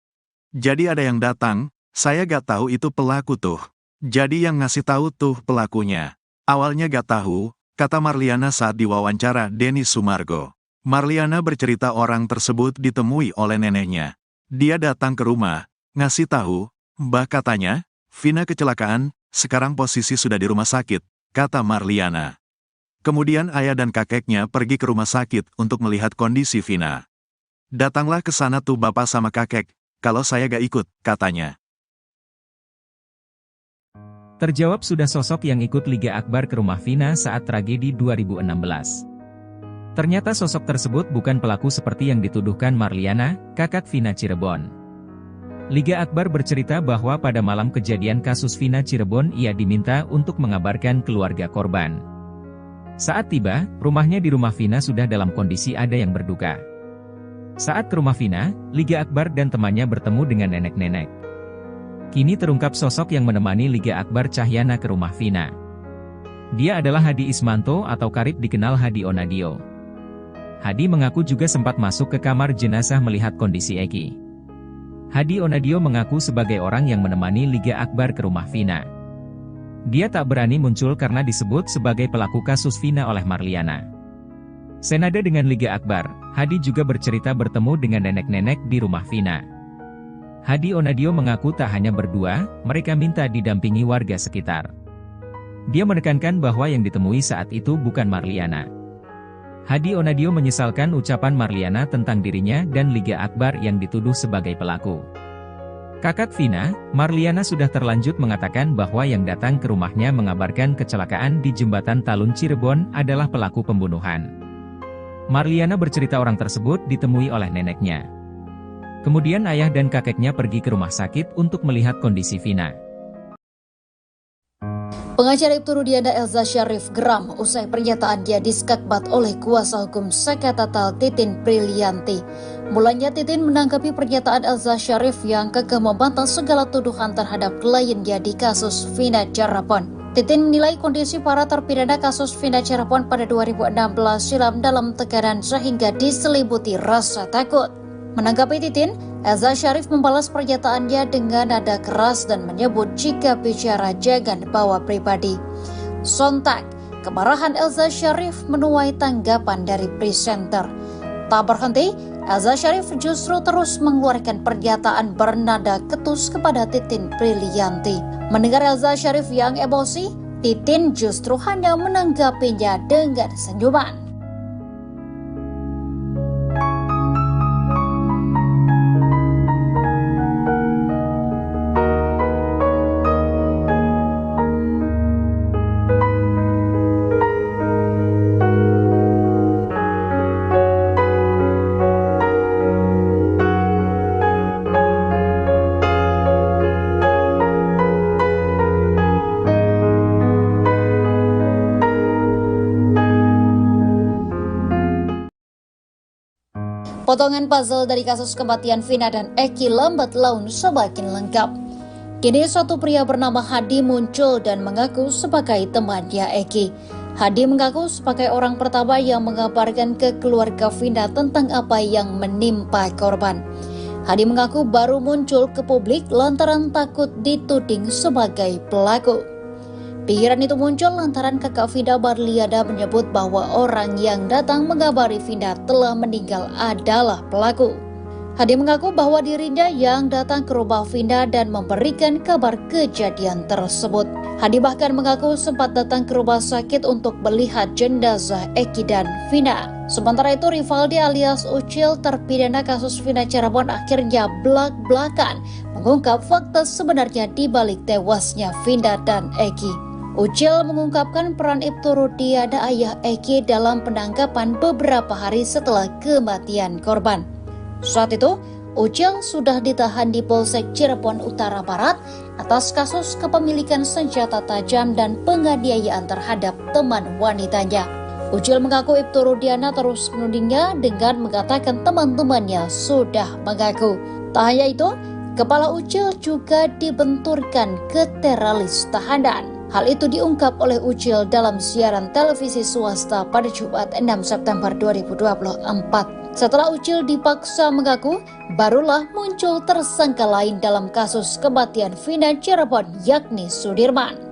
Jadi ada yang datang, saya gak tahu itu pelaku tuh. Jadi yang ngasih tahu tuh pelakunya. Awalnya gak tahu, kata Marliana saat diwawancara Denny Sumargo. Marliana bercerita orang tersebut ditemui oleh neneknya. Dia datang ke rumah, ngasih tahu, Mbah katanya, Vina kecelakaan, sekarang posisi sudah di rumah sakit, kata Marliana. Kemudian ayah dan kakeknya pergi ke rumah sakit untuk melihat kondisi Vina. Datanglah ke sana tuh bapak sama kakek, kalau saya gak ikut, katanya. Terjawab sudah sosok yang ikut Liga Akbar ke rumah Vina saat tragedi 2016. Ternyata sosok tersebut bukan pelaku seperti yang dituduhkan Marliana, kakak Vina Cirebon. Liga Akbar bercerita bahwa pada malam kejadian kasus Vina Cirebon ia diminta untuk mengabarkan keluarga korban. Saat tiba, rumahnya di rumah Vina sudah dalam kondisi ada yang berduka. Saat ke rumah Vina, Liga Akbar dan temannya bertemu dengan nenek-nenek. Kini terungkap sosok yang menemani Liga Akbar Cahyana ke rumah Vina. Dia adalah Hadi Ismanto atau karib dikenal Hadi Onadio. Hadi mengaku juga sempat masuk ke kamar jenazah melihat kondisi Eki. Hadi Onadio mengaku sebagai orang yang menemani Liga Akbar ke rumah Vina. Dia tak berani muncul karena disebut sebagai pelaku kasus Vina oleh Marliana. Senada dengan Liga Akbar, Hadi juga bercerita bertemu dengan nenek-nenek di rumah Vina. Hadi Onadio mengaku tak hanya berdua, mereka minta didampingi warga sekitar. Dia menekankan bahwa yang ditemui saat itu bukan Marliana. Hadi Onadio menyesalkan ucapan Marliana tentang dirinya dan Liga Akbar yang dituduh sebagai pelaku. Kakak Vina, Marliana sudah terlanjut mengatakan bahwa yang datang ke rumahnya mengabarkan kecelakaan di Jembatan Talun Cirebon adalah pelaku pembunuhan. Marliana bercerita orang tersebut ditemui oleh neneknya. Kemudian ayah dan kakeknya pergi ke rumah sakit untuk melihat kondisi Vina. Pengacara Ibtu Rudiana Elza Syarif geram usai pernyataan dia diskakbat oleh kuasa hukum Saka Tatal Titin Brilianti. Mulanya Titin menanggapi pernyataan Elza Syarif yang kekeh membantah segala tuduhan terhadap kliennya di kasus Vina Cirebon. Titin menilai kondisi para terpidana kasus Vina Cirebon pada 2016 silam dalam tekanan sehingga diselimuti rasa takut. Menanggapi Titin, Elza Syarif membalas pernyataannya dengan nada keras dan menyebut jika bicara jangan bawa pribadi. Sontak, kemarahan Elza Syarif menuai tanggapan dari presenter. Tak berhenti, Elza Syarif justru terus mengeluarkan pernyataan bernada ketus kepada Titin Brilianti. Mendengar Elza Syarif yang emosi, Titin justru hanya menanggapinya dengan senyuman. Potongan puzzle dari kasus kematian Vina dan Eki lambat laun semakin lengkap. Kini satu pria bernama Hadi muncul dan mengaku sebagai temannya Eki. Hadi mengaku sebagai orang pertama yang mengabarkan ke keluarga Vina tentang apa yang menimpa korban. Hadi mengaku baru muncul ke publik lantaran takut dituding sebagai pelaku. Pikiran itu muncul lantaran kakak Vina Marliana menyebut bahwa orang yang datang mengabari Vina telah meninggal adalah pelaku. Hadi mengaku bahwa dirinya yang datang ke rumah Vina dan memberikan kabar kejadian tersebut. Hadi bahkan mengaku sempat datang ke rumah sakit untuk melihat jenazah Eki dan Vina. Sementara itu Rivaldi alias Ucil terpidana kasus Vina Cirebon akhirnya belak-belakan mengungkap fakta sebenarnya di balik tewasnya Vina dan Eki. Ucil mengungkapkan peran Ibtu Rudiana ayah Eki dalam penangkapan beberapa hari setelah kematian korban. Saat itu, Ucil sudah ditahan di Polsek Cirebon Utara Barat atas kasus kepemilikan senjata tajam dan penganiayaan terhadap teman wanitanya. Ucil mengaku Ibtu Rudiana terus menudingnya dengan mengatakan teman-temannya sudah mengaku. Tak hanya itu, kepala Ucil juga dibenturkan ke teralis tahanan. Hal itu diungkap oleh Ucil dalam siaran televisi swasta pada Jumat 6 September 2024. Setelah Ucil dipaksa mengaku, barulah muncul tersangka lain dalam kasus kematian Vina Cirebon yakni Sudirman.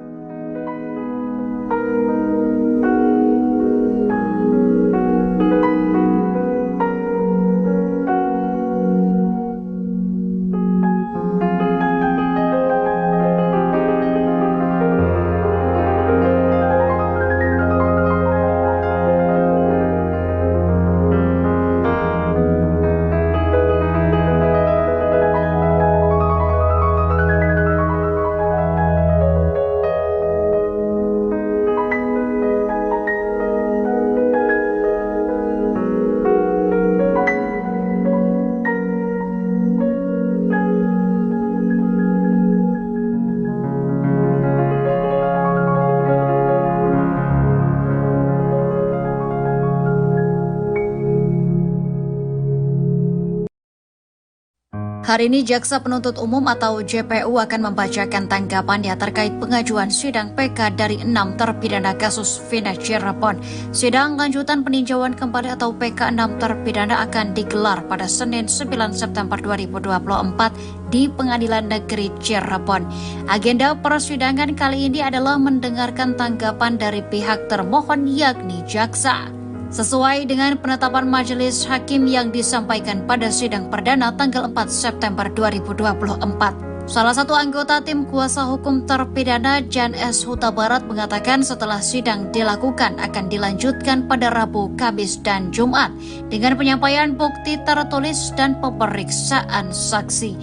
Hari ini Jaksa Penuntut Umum atau JPU akan membacakan tanggapannya terkait pengajuan sidang PK dari 6 terpidana kasus Vina Cirebon. Sidang lanjutan peninjauan kembali atau PK 6 terpidana akan digelar pada Senin 9 September 2024 di Pengadilan Negeri Cirebon. Agenda persidangan kali ini adalah mendengarkan tanggapan dari pihak termohon yakni jaksa. Sesuai dengan penetapan majelis hakim yang disampaikan pada sidang perdana tanggal 4 September 2024. Salah satu anggota tim kuasa hukum terpidana Jan S. Huta Barat mengatakan setelah sidang dilakukan akan dilanjutkan pada Rabu, Kamis, dan Jumat dengan penyampaian bukti tertulis dan pemeriksaan saksi.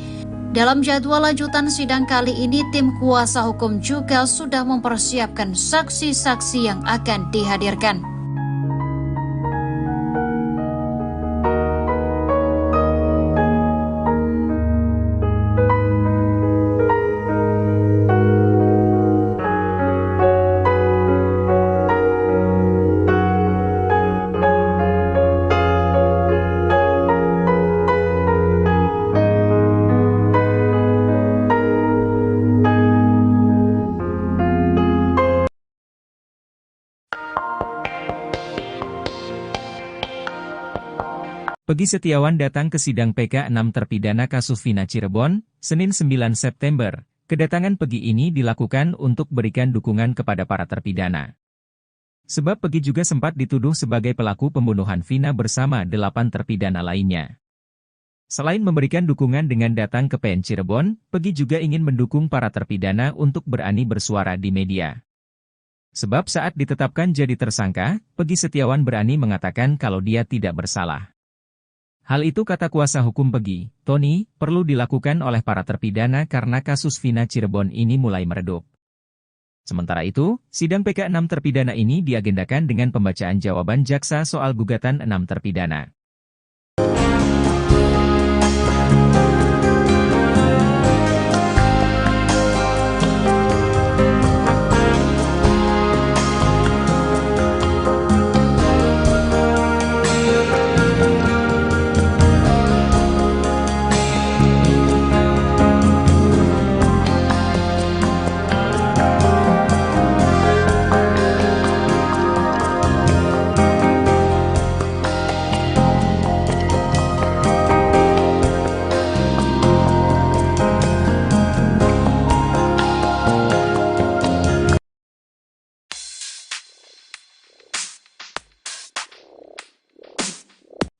Dalam jadwal lanjutan sidang kali ini, tim kuasa hukum juga sudah mempersiapkan saksi-saksi yang akan dihadirkan. Peggy Setiawan datang ke sidang PK 6 terpidana kasus Vina Cirebon, Senin 9 September. Kedatangan Peggy ini dilakukan untuk berikan dukungan kepada para terpidana. Sebab Peggy juga sempat dituduh sebagai pelaku pembunuhan Vina bersama 8 terpidana lainnya. Selain memberikan dukungan dengan datang ke PN Cirebon, Peggy juga ingin mendukung para terpidana untuk berani bersuara di media. Sebab saat ditetapkan jadi tersangka, Peggy Setiawan berani mengatakan kalau dia tidak bersalah. Hal itu kata kuasa hukum Peggy, Tony, perlu dilakukan oleh para terpidana karena kasus Vina Cirebon ini mulai meredup. Sementara itu, sidang PK 6 terpidana ini diagendakan dengan pembacaan jawaban jaksa soal gugatan 6 terpidana.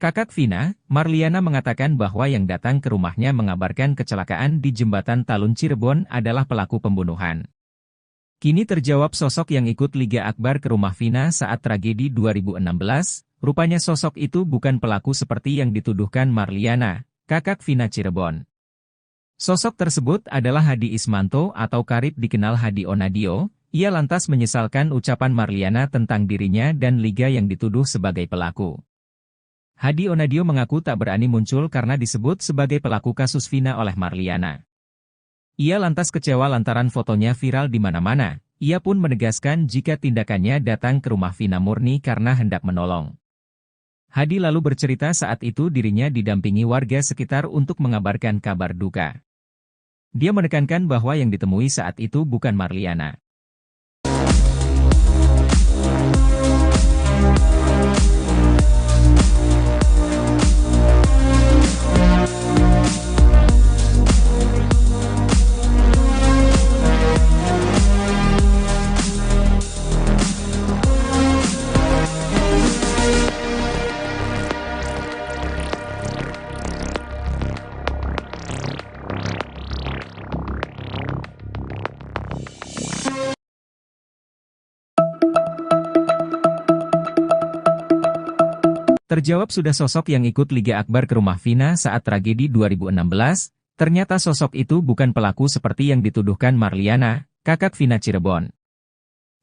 Kakak Vina, Marliana mengatakan bahwa yang datang ke rumahnya mengabarkan kecelakaan di Jembatan Talun Cirebon adalah pelaku pembunuhan. Kini terjawab sosok yang ikut Liga Akbar ke rumah Vina saat tragedi 2016, rupanya sosok itu bukan pelaku seperti yang dituduhkan Marliana, kakak Vina Cirebon. Sosok tersebut adalah Hadi Ismanto atau karib dikenal Hadi Onadio. Ia lantas menyesalkan ucapan Marliana tentang dirinya dan Liga yang dituduh sebagai pelaku. Hadi Onadio mengaku tak berani muncul karena disebut sebagai pelaku kasus Vina oleh Marliana. Ia lantas kecewa lantaran fotonya viral di mana-mana. Ia pun menegaskan jika tindakannya datang ke rumah Vina murni karena hendak menolong. Hadi lalu bercerita saat itu dirinya didampingi warga sekitar untuk mengabarkan kabar duka. Dia menekankan bahwa yang ditemui saat itu bukan Marliana. Terjawab sudah sosok yang ikut Liga Akbar ke rumah Vina saat tragedi 2016, ternyata sosok itu bukan pelaku seperti yang dituduhkan Marliana, kakak Vina Cirebon.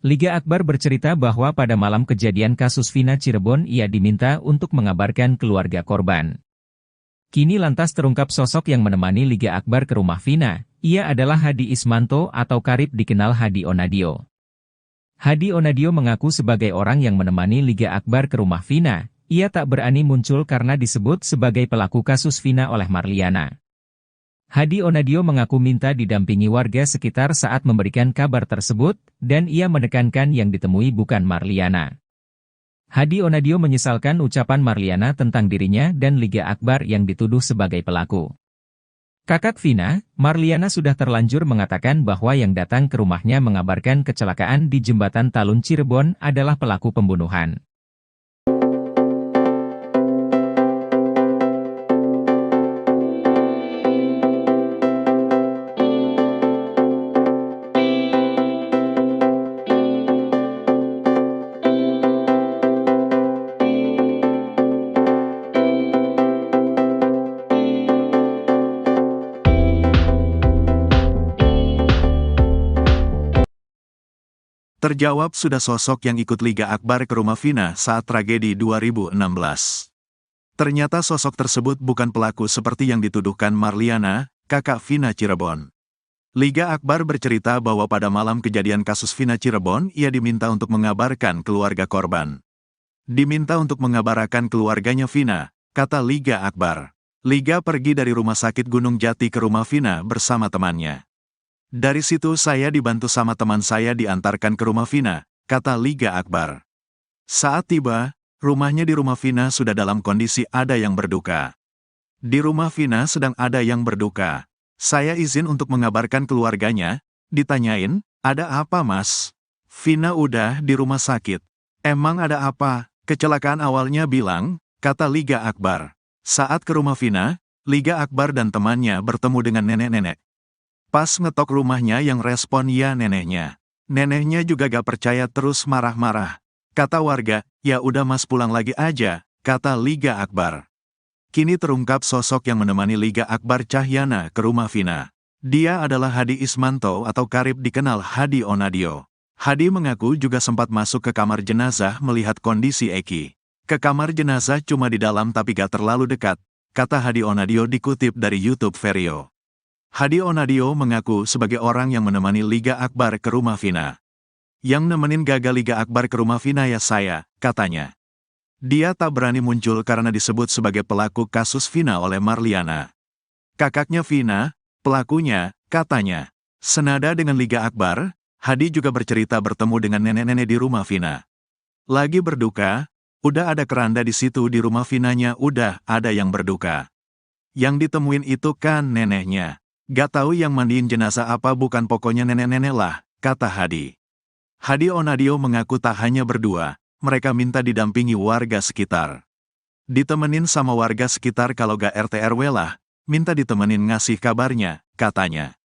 Liga Akbar bercerita bahwa pada malam kejadian kasus Vina Cirebon ia diminta untuk mengabarkan keluarga korban. Kini lantas terungkap sosok yang menemani Liga Akbar ke rumah Vina, ia adalah Hadi Ismanto atau karib dikenal Hadi Onadio. Hadi Onadio mengaku sebagai orang yang menemani Liga Akbar ke rumah Vina. Ia tak berani muncul karena disebut sebagai pelaku kasus Vina oleh Marliana. Hadi Onadio mengaku minta didampingi warga sekitar saat memberikan kabar tersebut, dan ia menekankan yang ditemui bukan Marliana. Hadi Onadio menyesalkan ucapan Marliana tentang dirinya dan Liga Akbar yang dituduh sebagai pelaku. Kakak Vina, Marliana sudah terlanjur mengatakan bahwa yang datang ke rumahnya mengabarkan kecelakaan di Jembatan Talun Cirebon adalah pelaku pembunuhan. Terjawab sudah sosok yang ikut Liga Akbar ke rumah Vina saat tragedi 2016. Ternyata sosok tersebut bukan pelaku seperti yang dituduhkan Marliana, kakak Vina Cirebon. Liga Akbar bercerita bahwa pada malam kejadian kasus Vina Cirebon, ia diminta untuk mengabarkan keluarga korban. Diminta untuk mengabarkan keluarganya Vina, kata Liga Akbar. Liga pergi dari rumah sakit Gunung Jati ke rumah Vina bersama temannya. Dari situ saya dibantu sama teman saya diantarkan ke rumah Vina, kata Liga Akbar. Saat tiba, rumahnya di rumah Vina sudah dalam kondisi ada yang berduka. Di rumah Vina sedang ada yang berduka. Saya izin untuk mengabarkan keluarganya, ditanyain, ada apa mas? Vina udah di rumah sakit. Emang ada apa? Kecelakaan awalnya bilang, kata Liga Akbar. Saat ke rumah Vina, Liga Akbar dan temannya bertemu dengan nenek-nenek. Pas ngetok rumahnya yang respon ya neneknya. Neneknya juga gak percaya terus marah-marah. Kata warga, ya udah mas pulang lagi aja, kata Liga Akbar. Kini terungkap sosok yang menemani Liga Akbar Cahyana ke rumah Vina. Dia adalah Hadi Ismanto atau karib dikenal Hadi Onadio. Hadi mengaku juga sempat masuk ke kamar jenazah melihat kondisi Eki. Ke kamar jenazah cuma di dalam tapi gak terlalu dekat, kata Hadi Onadio dikutip dari YouTube Vario. Hadi Onadio mengaku sebagai orang yang menemani Liga Akbar ke rumah Vina. Yang nemenin gagal Liga Akbar ke rumah Vina ya saya, katanya. Dia tak berani muncul karena disebut sebagai pelaku kasus Vina oleh Marliana. Kakaknya Vina, pelakunya, katanya. Senada dengan Liga Akbar, Hadi juga bercerita bertemu dengan nenek-nenek di rumah Vina. Lagi berduka, udah ada keranda di situ di rumah Vinanya udah ada yang berduka. Yang ditemuin itu kan neneknya. Gak tahu yang mandiin jenazah apa bukan pokoknya nenek-nenek lah, kata Hadi. Hadi Onadio mengaku tak hanya berdua, mereka minta didampingi warga sekitar. Ditemenin sama warga sekitar kalau gak RT RW lah, minta ditemenin ngasih kabarnya, katanya.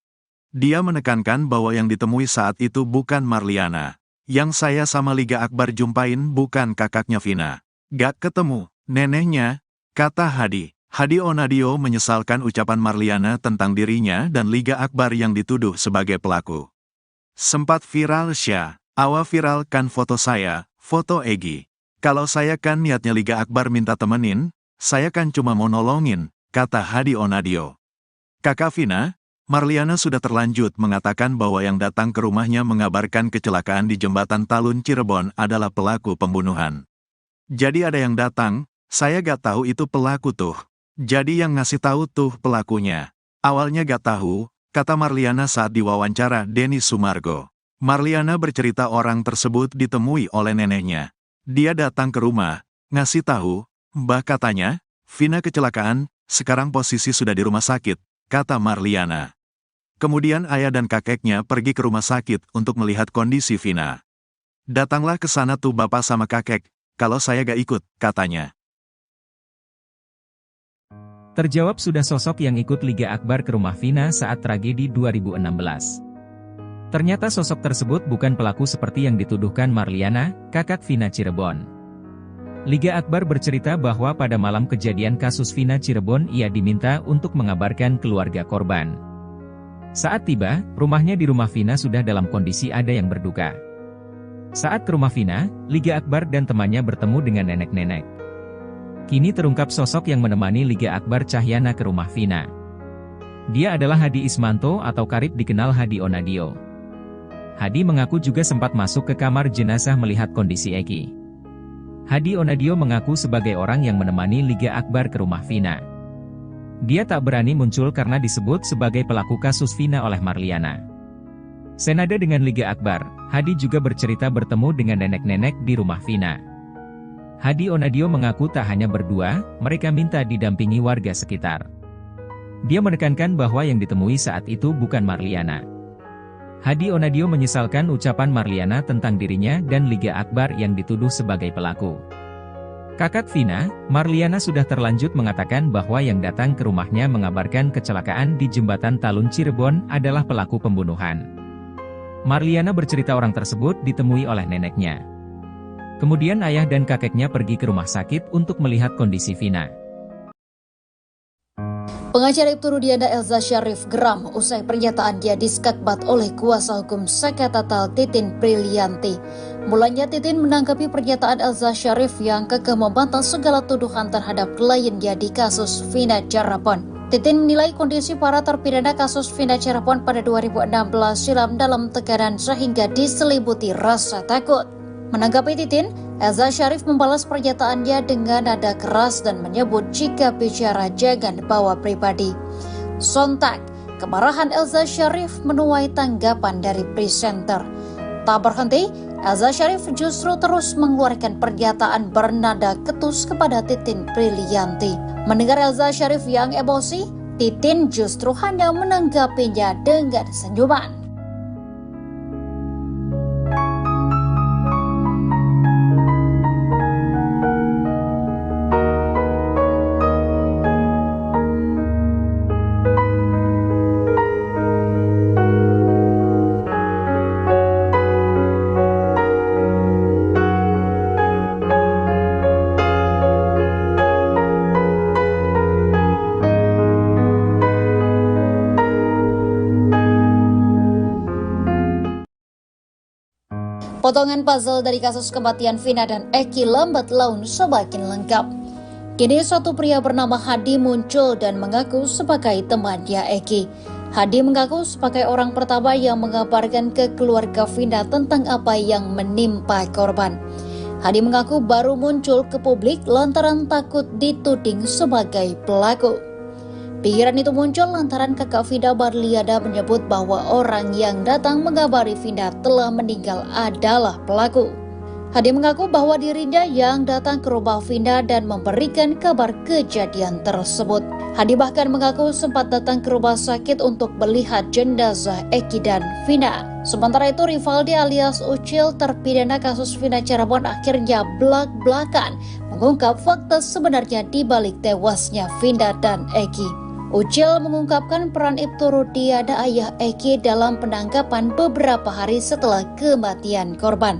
Dia menekankan bahwa yang ditemui saat itu bukan Marliana. Yang saya sama Liga Akbar jumpain bukan kakaknya Vina. Gak ketemu, neneknya, kata Hadi. Hadi Onadio menyesalkan ucapan Marliana tentang dirinya dan Liga Akbar yang dituduh sebagai pelaku. Sempat viral Syah, awa viralkan foto saya, foto Egi. Kalau saya kan niatnya Liga Akbar minta temenin, saya kan cuma mau nolongin, kata Hadi Onadio. Kakak Vina, Marliana sudah terlanjut mengatakan bahwa yang datang ke rumahnya mengabarkan kecelakaan di Jembatan Talun Cirebon adalah pelaku pembunuhan. Jadi ada yang datang, saya gak tahu itu pelaku tuh. Jadi yang ngasih tahu tuh pelakunya. Awalnya gak tahu, kata Marliana saat diwawancara Denny Sumargo. Marliana bercerita orang tersebut ditemui oleh neneknya. Dia datang ke rumah, ngasih tahu, Mbah katanya, Vina kecelakaan, sekarang posisi sudah di rumah sakit, kata Marliana. Kemudian ayah dan kakeknya pergi ke rumah sakit untuk melihat kondisi Vina. Datanglah ke sana tuh bapak sama kakek, kalau saya gak ikut, katanya. Terjawab sudah sosok yang ikut Liga Akbar ke rumah Vina saat tragedi 2016. Ternyata sosok tersebut bukan pelaku seperti yang dituduhkan Marliana, kakak Vina Cirebon. Liga Akbar bercerita bahwa pada malam kejadian kasus Vina Cirebon ia diminta untuk mengabarkan keluarga korban. Saat tiba, rumahnya di rumah Vina sudah dalam kondisi ada yang berduka. Saat ke rumah Vina, Liga Akbar dan temannya bertemu dengan nenek-nenek. Kini terungkap sosok yang menemani Liga Akbar Cahyana ke rumah Vina. Dia adalah Hadi Ismanto atau karib dikenal Hadi Onadio. Hadi mengaku juga sempat masuk ke kamar jenazah melihat kondisi Eki. Hadi Onadio mengaku sebagai orang yang menemani Liga Akbar ke rumah Vina. Dia tak berani muncul karena disebut sebagai pelaku kasus Vina oleh Marliana. Senada dengan Liga Akbar, Hadi juga bercerita bertemu dengan nenek-nenek di rumah Vina. Hadi Onadio mengaku tak hanya berdua, mereka minta didampingi warga sekitar. Dia menekankan bahwa yang ditemui saat itu bukan Marliana. Hadi Onadio menyesalkan ucapan Marliana tentang dirinya dan Liga Akbar yang dituduh sebagai pelaku. Kakak Vina, Marliana sudah terlanjut mengatakan bahwa yang datang ke rumahnya mengabarkan kecelakaan di Jembatan Talun Cirebon adalah pelaku pembunuhan. Marliana bercerita orang tersebut ditemui oleh neneknya. Kemudian ayah dan kakeknya pergi ke rumah sakit untuk melihat kondisi Vina. Pengacara Ibtu Rudiana Elza Syarif geram usai pernyataan dia diskakbat oleh kuasa hukum Saka Tatal Titin Brilianti. Mulanya Titin menanggapi pernyataan Elza Syarif yang kekeh membantah segala tuduhan terhadap kliennya di kasus Vina Cirebon. Titin menilai kondisi para terpidana kasus Vina Cirebon pada 2016 silam dalam tekanan sehingga diselimuti rasa takut. Menanggapi Titin, Elza Syarif membalas pernyataannya dengan nada keras dan menyebut jika bicara jangan bawa pribadi. Sontak, kemarahan Elza Syarif menuai tanggapan dari presenter. Tak berhenti, Elza Syarif justru terus mengeluarkan pernyataan bernada ketus kepada Titin Brilianti. Mendengar Elza Syarif yang emosi, Titin justru hanya menanggapinya dengan senyuman. Potongan puzzle dari kasus kematian Vina dan Eki lambat laun semakin lengkap. Kini satu pria bernama Hadi muncul dan mengaku sebagai temannya Eki. Hadi mengaku sebagai orang pertama yang mengabarkan ke keluarga Vina tentang apa yang menimpa korban. Hadi mengaku baru muncul ke publik lantaran takut dituding sebagai pelaku. Pikiran itu muncul lantaran kakak Vina Marliana menyebut bahwa orang yang datang mengabari Vina telah meninggal adalah pelaku. Hadi mengaku bahwa dirinya yang datang ke rumah Vina dan memberikan kabar kejadian tersebut. Hadi bahkan mengaku sempat datang ke rumah sakit untuk melihat jenazah Eki dan Vina. Sementara itu Rivaldi alias Ucil terpidana kasus Vina Cirebon akhirnya belak-belakan mengungkap fakta sebenarnya di balik tewasnya Vina dan Eki. Ucil mengungkapkan peran Ibtu Rudiana ayah Eki dalam penangkapan beberapa hari setelah kematian korban.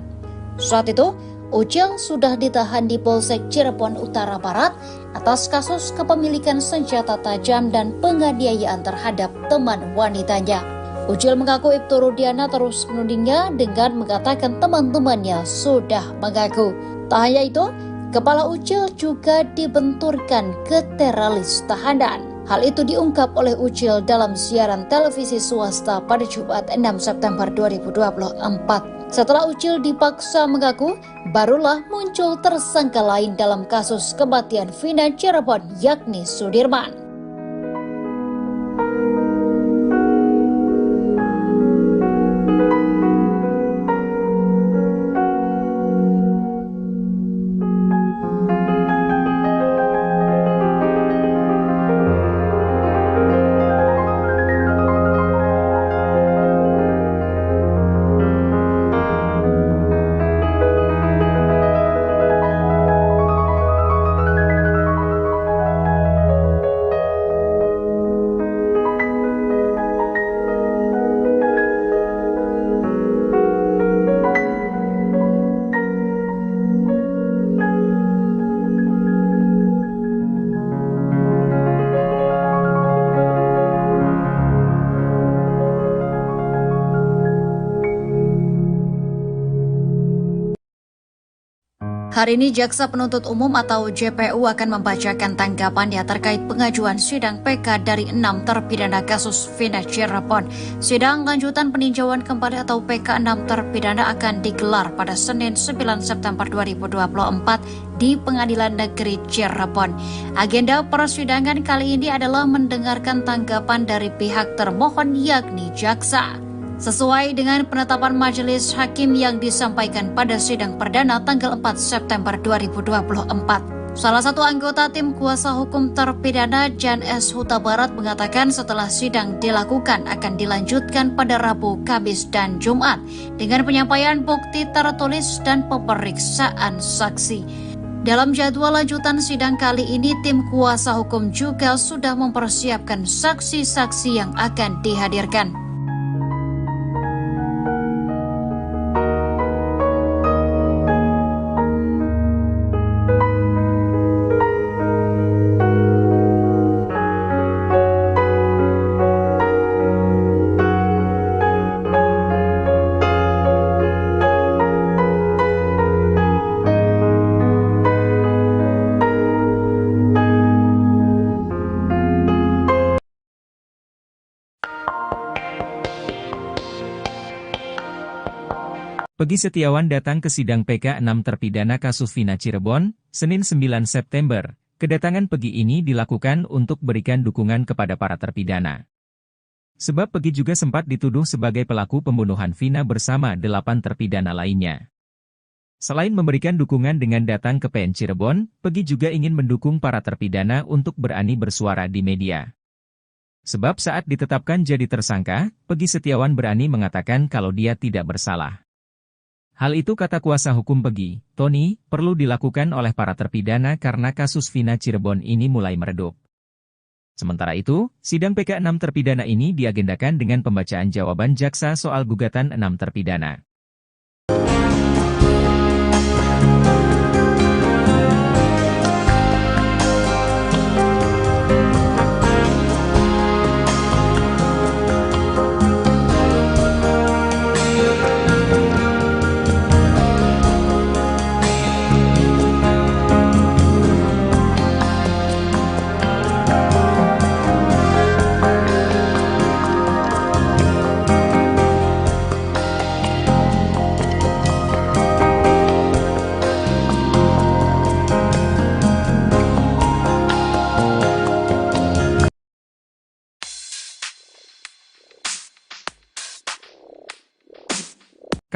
Saat itu, Ucil sudah ditahan di Polsek Cirebon Utara Barat atas kasus kepemilikan senjata tajam dan penganiayaan terhadap teman wanitanya. Ucil mengaku Ibtu Rudiana terus menudingnya dengan mengatakan teman-temannya sudah mengaku. Tak hanya itu, kepala Ucil juga dibenturkan ke teralis tahanan. Hal itu diungkap oleh Ucil dalam siaran televisi swasta pada Jumat 6 September 2024. Setelah Ucil dipaksa mengaku, barulah muncul tersangka lain dalam kasus kematian Vina Cirebon yakni Sudirman. Hari ini Jaksa Penuntut Umum atau JPU akan membacakan tanggapannya terkait pengajuan sidang PK dari 6 terpidana kasus Vina Cirebon. Sidang lanjutan peninjauan kembali atau PK 6 terpidana akan digelar pada Senin 9 September 2024 di Pengadilan Negeri Cirebon. Agenda persidangan kali ini adalah mendengarkan tanggapan dari pihak termohon yakni jaksa. Sesuai dengan penetapan majelis hakim yang disampaikan pada sidang perdana tanggal 4 September 2024. Salah satu anggota tim kuasa hukum terpidana Jan S. Huta Barat mengatakan setelah sidang dilakukan akan dilanjutkan pada Rabu, Kamis, dan Jumat dengan penyampaian bukti tertulis dan pemeriksaan saksi. Dalam jadwal lanjutan sidang kali ini, tim kuasa hukum juga sudah mempersiapkan saksi-saksi yang akan dihadirkan. Peggy Setiawan datang ke sidang PK 6 terpidana kasus Vina Cirebon, Senin 9 September. Kedatangan Peggy ini dilakukan untuk berikan dukungan kepada para terpidana. Sebab Peggy juga sempat dituduh sebagai pelaku pembunuhan Vina bersama 8 terpidana lainnya. Selain memberikan dukungan dengan datang ke PN Cirebon, Peggy juga ingin mendukung para terpidana untuk berani bersuara di media. Sebab saat ditetapkan jadi tersangka, Peggy Setiawan berani mengatakan kalau dia tidak bersalah. Hal itu kata kuasa hukum Peggy, Tony, perlu dilakukan oleh para terpidana karena kasus Vina Cirebon ini mulai meredup. Sementara itu, sidang PK 6 terpidana ini diagendakan dengan pembacaan jawaban jaksa soal gugatan 6 terpidana.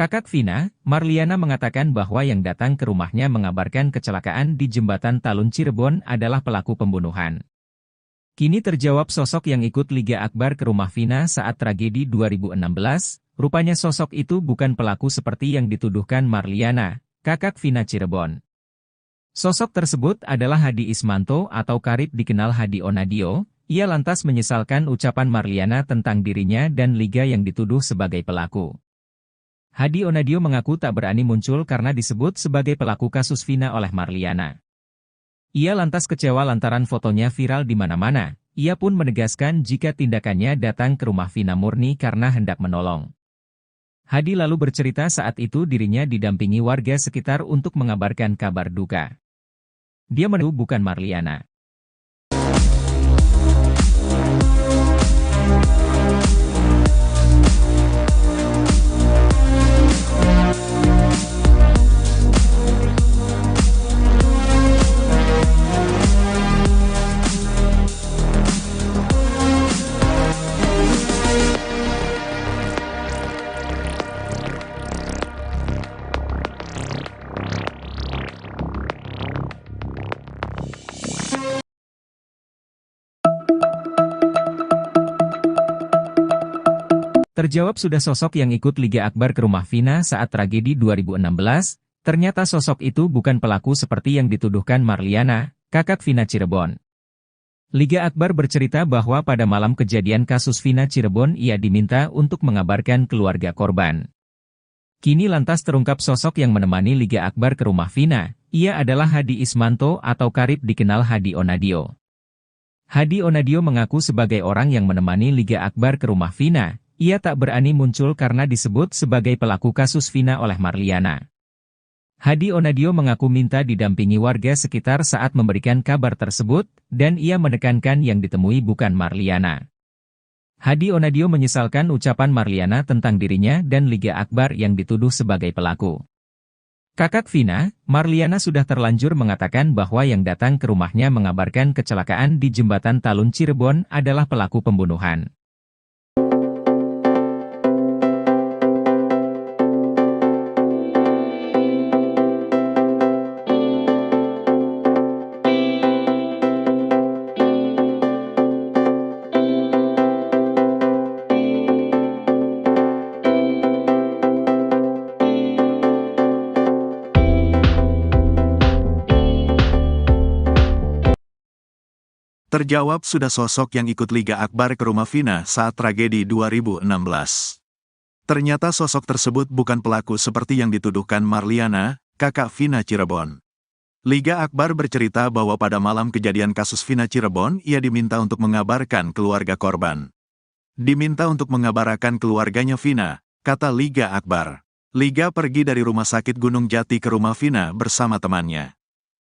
Kakak Vina, Marliana mengatakan bahwa yang datang ke rumahnya mengabarkan kecelakaan di Jembatan Talun Cirebon adalah pelaku pembunuhan. Kini terjawab sosok yang ikut Liga Akbar ke rumah Vina saat tragedi 2016, rupanya sosok itu bukan pelaku seperti yang dituduhkan Marliana, kakak Vina Cirebon. Sosok tersebut adalah Hadi Ismanto atau karib dikenal Hadi Onadio. Ia lantas menyesalkan ucapan Marliana tentang dirinya dan Liga yang dituduh sebagai pelaku. Hadi Onadio mengaku tak berani muncul karena disebut sebagai pelaku kasus Vina oleh Marliana. Ia lantas kecewa lantaran fotonya viral di mana-mana. Ia pun menegaskan jika tindakannya datang ke rumah Vina murni karena hendak menolong. Hadi lalu bercerita saat itu dirinya didampingi warga sekitar untuk mengabarkan kabar duka. Dia menuduh bukan Marliana. Terjawab sudah sosok yang ikut Liga Akbar ke rumah Vina saat tragedi 2016, ternyata sosok itu bukan pelaku seperti yang dituduhkan Marliana, kakak Vina Cirebon. Liga Akbar bercerita bahwa pada malam kejadian kasus Vina Cirebon ia diminta untuk mengabarkan keluarga korban. Kini lantas terungkap sosok yang menemani Liga Akbar ke rumah Vina, ia adalah Hadi Ismanto atau karib dikenal Hadi Onadio. Hadi Onadio mengaku sebagai orang yang menemani Liga Akbar ke rumah Vina. Ia tak berani muncul karena disebut sebagai pelaku kasus Vina oleh Marliana. Hadi Onadio mengaku minta didampingi warga sekitar saat memberikan kabar tersebut, dan ia menekankan yang ditemui bukan Marliana. Hadi Onadio menyesalkan ucapan Marliana tentang dirinya dan Liga Akbar yang dituduh sebagai pelaku. Kakak Vina, Marliana sudah terlanjur mengatakan bahwa yang datang ke rumahnya mengabarkan kecelakaan di Jembatan Talun Cirebon adalah pelaku pembunuhan. Terjawab sudah sosok yang ikut Liga Akbar ke rumah Vina saat tragedi 2016. Ternyata sosok tersebut bukan pelaku seperti yang dituduhkan Marliana, kakak Vina Cirebon. Liga Akbar bercerita bahwa pada malam kejadian kasus Vina Cirebon, ia diminta untuk mengabarkan keluarga korban. Diminta untuk mengabarkan keluarganya Vina, kata Liga Akbar. Liga pergi dari rumah sakit Gunung Jati ke rumah Vina bersama temannya.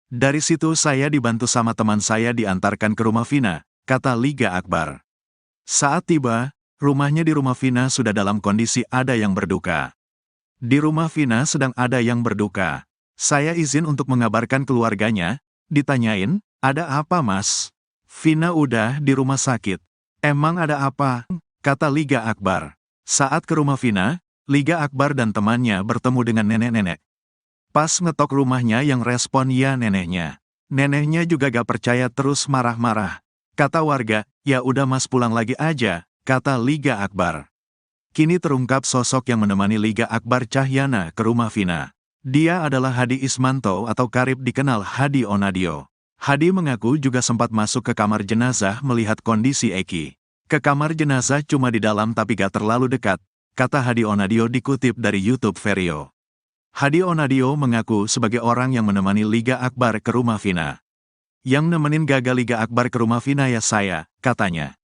Dari situ saya dibantu sama teman saya diantarkan ke rumah Vina, kata Liga Akbar. Saat tiba, rumahnya di rumah Vina sudah dalam kondisi ada yang berduka. Di rumah Vina sedang ada yang berduka. Saya izin untuk mengabarkan keluarganya, ditanyain, ada apa mas? Vina udah di rumah sakit. Emang ada apa? Kata Liga Akbar. Saat ke rumah Vina, Liga Akbar dan temannya bertemu dengan nenek-nenek. Pas ngetok rumahnya yang respon ya neneknya. Neneknya juga gak percaya terus marah-marah. Kata warga, ya udah mas pulang lagi aja, kata Liga Akbar. Kini terungkap sosok yang menemani Liga Akbar Cahyana ke rumah Vina. Dia adalah Hadi Ismanto atau karib dikenal Hadi Onadio. Hadi mengaku juga sempat masuk ke kamar jenazah melihat kondisi Eki. Ke kamar jenazah cuma di dalam tapi gak terlalu dekat, kata Hadi Onadio dikutip dari YouTube Vario. Hadi Onadio mengaku sebagai orang yang menemani Liga Akbar ke rumah Vina. Yang nemenin gagal Liga Akbar ke rumah Vina ya saya, katanya.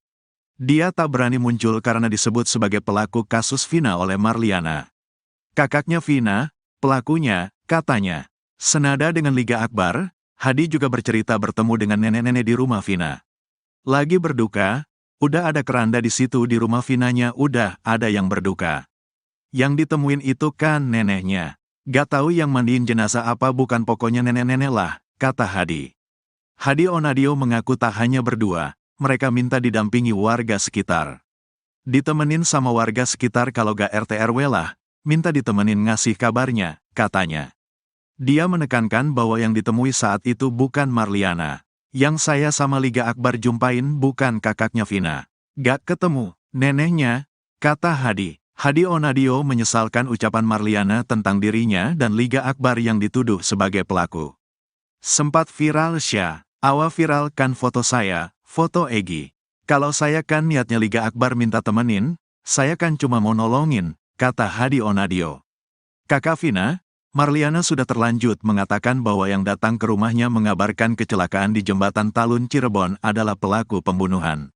Dia tak berani muncul karena disebut sebagai pelaku kasus Vina oleh Marliana. Kakaknya Vina, pelakunya, katanya. Senada dengan Liga Akbar, Hadi juga bercerita bertemu dengan nenek-nenek di rumah Vina. Lagi berduka, udah ada keranda di situ di rumah Vinanya udah ada yang berduka. Yang ditemuin itu kan neneknya. Gak tahu yang mandiin jenazah apa bukan pokoknya nenek-nenek lah, kata Hadi. Hadi Onadio mengaku tak hanya berdua, mereka minta didampingi warga sekitar. Ditemenin sama warga sekitar kalau gak RT RW lah, minta ditemenin ngasih kabarnya, katanya. Dia menekankan bahwa yang ditemui saat itu bukan Marliana. Yang saya sama Liga Akbar jumpain bukan kakaknya Vina. Gak ketemu, neneknya, kata Hadi. Hadi Onadio menyesalkan ucapan Marliana tentang dirinya dan Liga Akbar yang dituduh sebagai pelaku. Sempat viral Awa viralkan foto saya, foto Egi. Kalau saya kan niatnya Liga Akbar minta temenin, saya kan cuma mau nolongin, kata Hadi Onadio. Kakak Vina, Marliana sudah terlanjut mengatakan bahwa yang datang ke rumahnya mengabarkan kecelakaan di Jembatan Talun Cirebon adalah pelaku pembunuhan.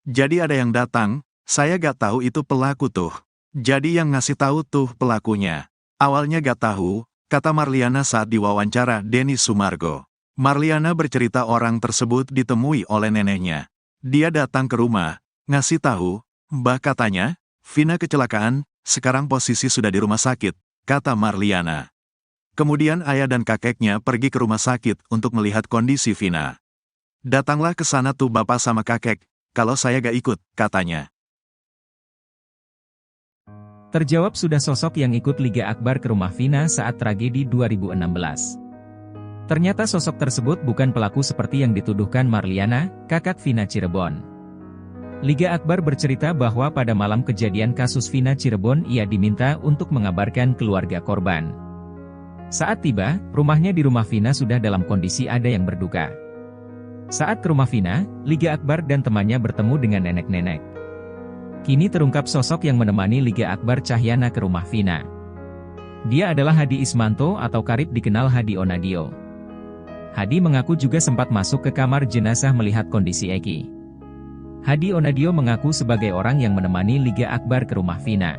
Jadi ada yang datang, saya gak tahu itu pelaku tuh. Jadi yang ngasih tahu tuh pelakunya. Awalnya gak tahu, kata Marliana saat diwawancara Denny Sumargo. Marliana bercerita orang tersebut ditemui oleh neneknya. Dia datang ke rumah, ngasih tahu, Mbak katanya, Vina kecelakaan, sekarang posisi sudah di rumah sakit, kata Marliana. Kemudian ayah dan kakeknya pergi ke rumah sakit untuk melihat kondisi Vina. Datanglah ke sana tuh bapak sama kakek, kalau saya gak ikut, katanya. Terjawab sudah sosok yang ikut Liga Akbar ke rumah Vina saat tragedi 2016. Ternyata sosok tersebut bukan pelaku seperti yang dituduhkan Marliana, kakak Vina Cirebon. Liga Akbar bercerita bahwa pada malam kejadian kasus Vina Cirebon ia diminta untuk mengabarkan keluarga korban. Saat tiba, rumahnya di rumah Vina sudah dalam kondisi ada yang berduka. Saat ke rumah Vina, Liga Akbar dan temannya bertemu dengan nenek-nenek. Kini terungkap sosok yang menemani Liga Akbar Cahyana ke rumah Vina. Dia adalah Hadi Ismanto atau karib dikenal Hadi Onadio. Hadi mengaku juga sempat masuk ke kamar jenazah melihat kondisi Eki. Hadi Onadio mengaku sebagai orang yang menemani Liga Akbar ke rumah Vina.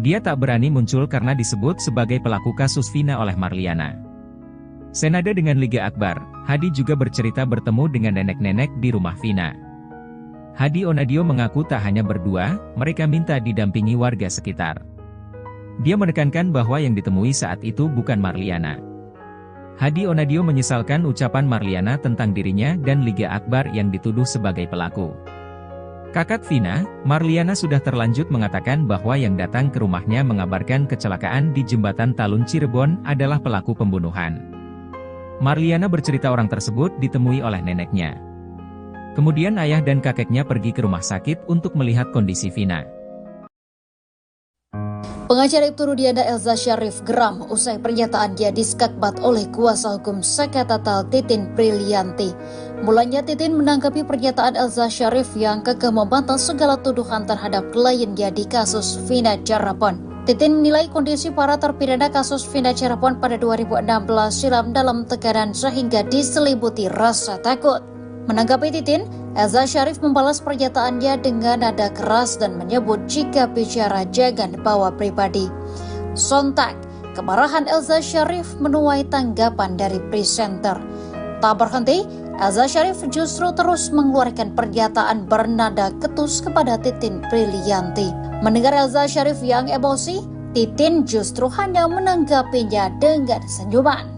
Dia tak berani muncul karena disebut sebagai pelaku kasus Vina oleh Marliana. Senada dengan Liga Akbar, Hadi juga bercerita bertemu dengan nenek-nenek di rumah Vina. Hadi Onadio mengaku tak hanya berdua, mereka minta didampingi warga sekitar. Dia menekankan bahwa yang ditemui saat itu bukan Marliana. Hadi Onadio menyesalkan ucapan Marliana tentang dirinya dan Liga Akbar yang dituduh sebagai pelaku. Kakak Vina, Marliana sudah terlanjut mengatakan bahwa yang datang ke rumahnya mengabarkan kecelakaan di Jembatan Talun Cirebon adalah pelaku pembunuhan. Marliana bercerita orang tersebut ditemui oleh neneknya. Kemudian ayah dan kakeknya pergi ke rumah sakit untuk melihat kondisi Vina. Pengacara Ibtu Rudiana Elza Syarif geram usai pernyataan dia diskakbat oleh kuasa hukum Sekatatal Titin Prilianti. Mulanya Titin menanggapi pernyataan Elza Syarif yang kekeh membantah segala tuduhan terhadap kliennya di kasus Vina Cirebon. Titin menilai kondisi para terpidana kasus Vina Cirebon pada 2016 silam dalam tekanan sehingga diselimuti rasa takut. Menanggapi Titin, Elza Syarif membalas pernyataannya dengan nada keras dan menyebut jika bicara jangan bawa pribadi. Sontak, kemarahan Elza Syarif menuai tanggapan dari presenter. Tak berhenti, Elza Syarif justru terus mengeluarkan pernyataan bernada ketus kepada Titin Prilianti. Mendengar Elza Syarif yang emosi, Titin justru hanya menanggapinya dengan senyuman.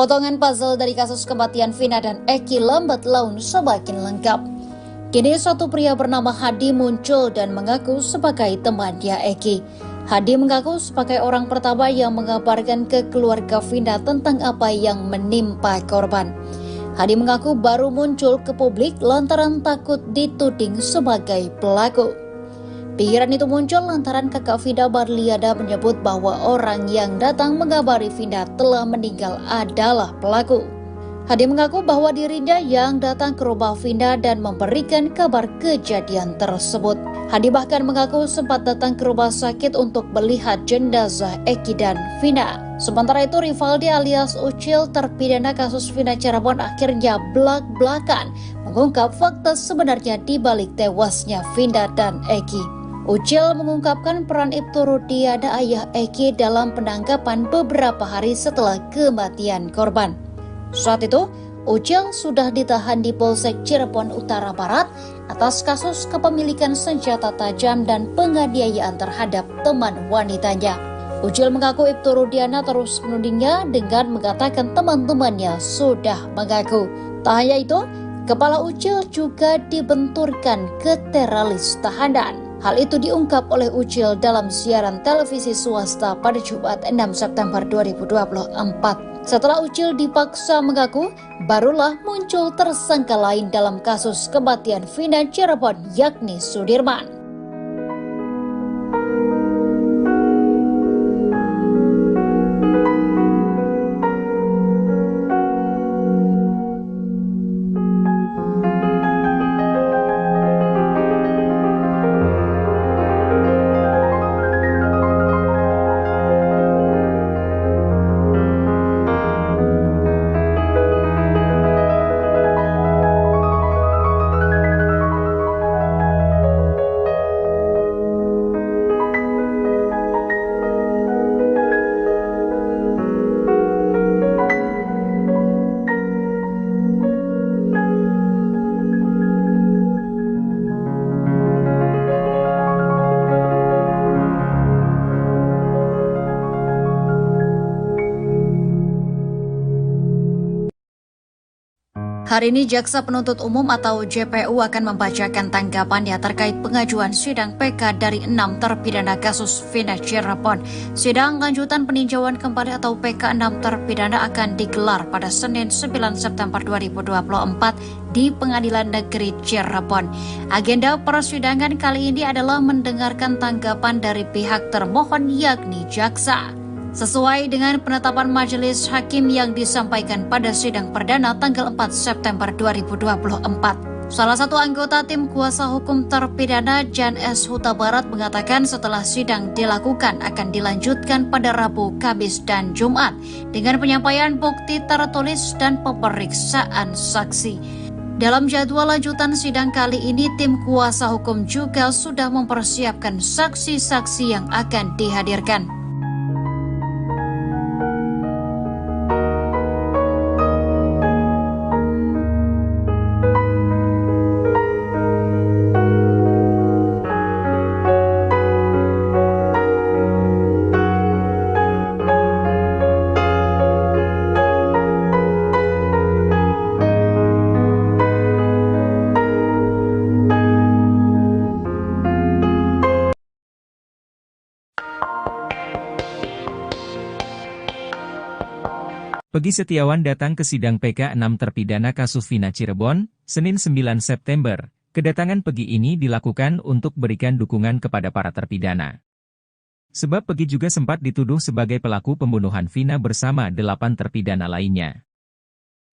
Potongan puzzle dari kasus kematian Vina dan Eki lambat laun semakin lengkap. Kini satu pria bernama Hadi muncul dan mengaku sebagai temannya Eki. Hadi mengaku sebagai orang pertama yang mengabarkan ke keluarga Vina tentang apa yang menimpa korban. Hadi mengaku baru muncul ke publik lantaran takut dituding sebagai pelaku. Pikiran itu muncul lantaran kakak Vina Marliana menyebut bahwa orang yang datang mengabari Vina telah meninggal adalah pelaku. Hadi mengaku bahwa dirinya yang datang ke rumah Vina dan memberikan kabar kejadian tersebut. Hadi bahkan mengaku sempat datang ke rumah sakit untuk melihat jenazah Eki dan Vina. Sementara itu Rivaldi alias Ucil terpidana kasus Vina Cirebon akhirnya blak-blakan mengungkap fakta sebenarnya di balik tewasnya Vina dan Eki. Ucil mengungkapkan peran Ibtu Rudiana ayah Eki dalam penangkapan beberapa hari setelah kematian korban. Saat itu, Ucil sudah ditahan di Polsek Cirebon Utara Barat atas kasus kepemilikan senjata tajam dan penganiayaan terhadap teman wanitanya. Ucil mengaku Ibtu Rudiana terus menudingnya dengan mengatakan teman-temannya sudah mengaku. Tak hanya itu, kepala Ucil juga dibenturkan ke teralis tahanan. Hal itu diungkap oleh Ucil dalam siaran televisi swasta pada Jumat 6 September 2024. Setelah Ucil dipaksa mengaku, barulah muncul tersangka lain dalam kasus kematian Vina Cirebon yakni Sudirman. Hari ini Jaksa Penuntut Umum atau JPU akan membacakan tanggapannya terkait pengajuan sidang PK dari 6 terpidana kasus Vina Cirebon. Sidang lanjutan peninjauan kembali atau PK 6 terpidana akan digelar pada Senin 9 September 2024 di Pengadilan Negeri Cirebon. Agenda persidangan kali ini adalah mendengarkan tanggapan dari pihak termohon yakni jaksa. Sesuai dengan penetapan majelis hakim yang disampaikan pada sidang perdana tanggal 4 September 2024. Salah satu anggota tim kuasa hukum terpidana Jan S. Huta Barat mengatakan setelah sidang dilakukan akan dilanjutkan pada Rabu, Kamis, dan Jumat dengan penyampaian bukti tertulis dan pemeriksaan saksi. Dalam jadwal lanjutan sidang kali ini, tim kuasa hukum juga sudah mempersiapkan saksi-saksi yang akan dihadirkan. Peggy Setiawan datang ke sidang PK 6 terpidana kasus Vina Cirebon, Senin 9 September. Kedatangan Peggy ini dilakukan untuk berikan dukungan kepada para terpidana. Sebab Peggy juga sempat dituduh sebagai pelaku pembunuhan Vina bersama 8 terpidana lainnya.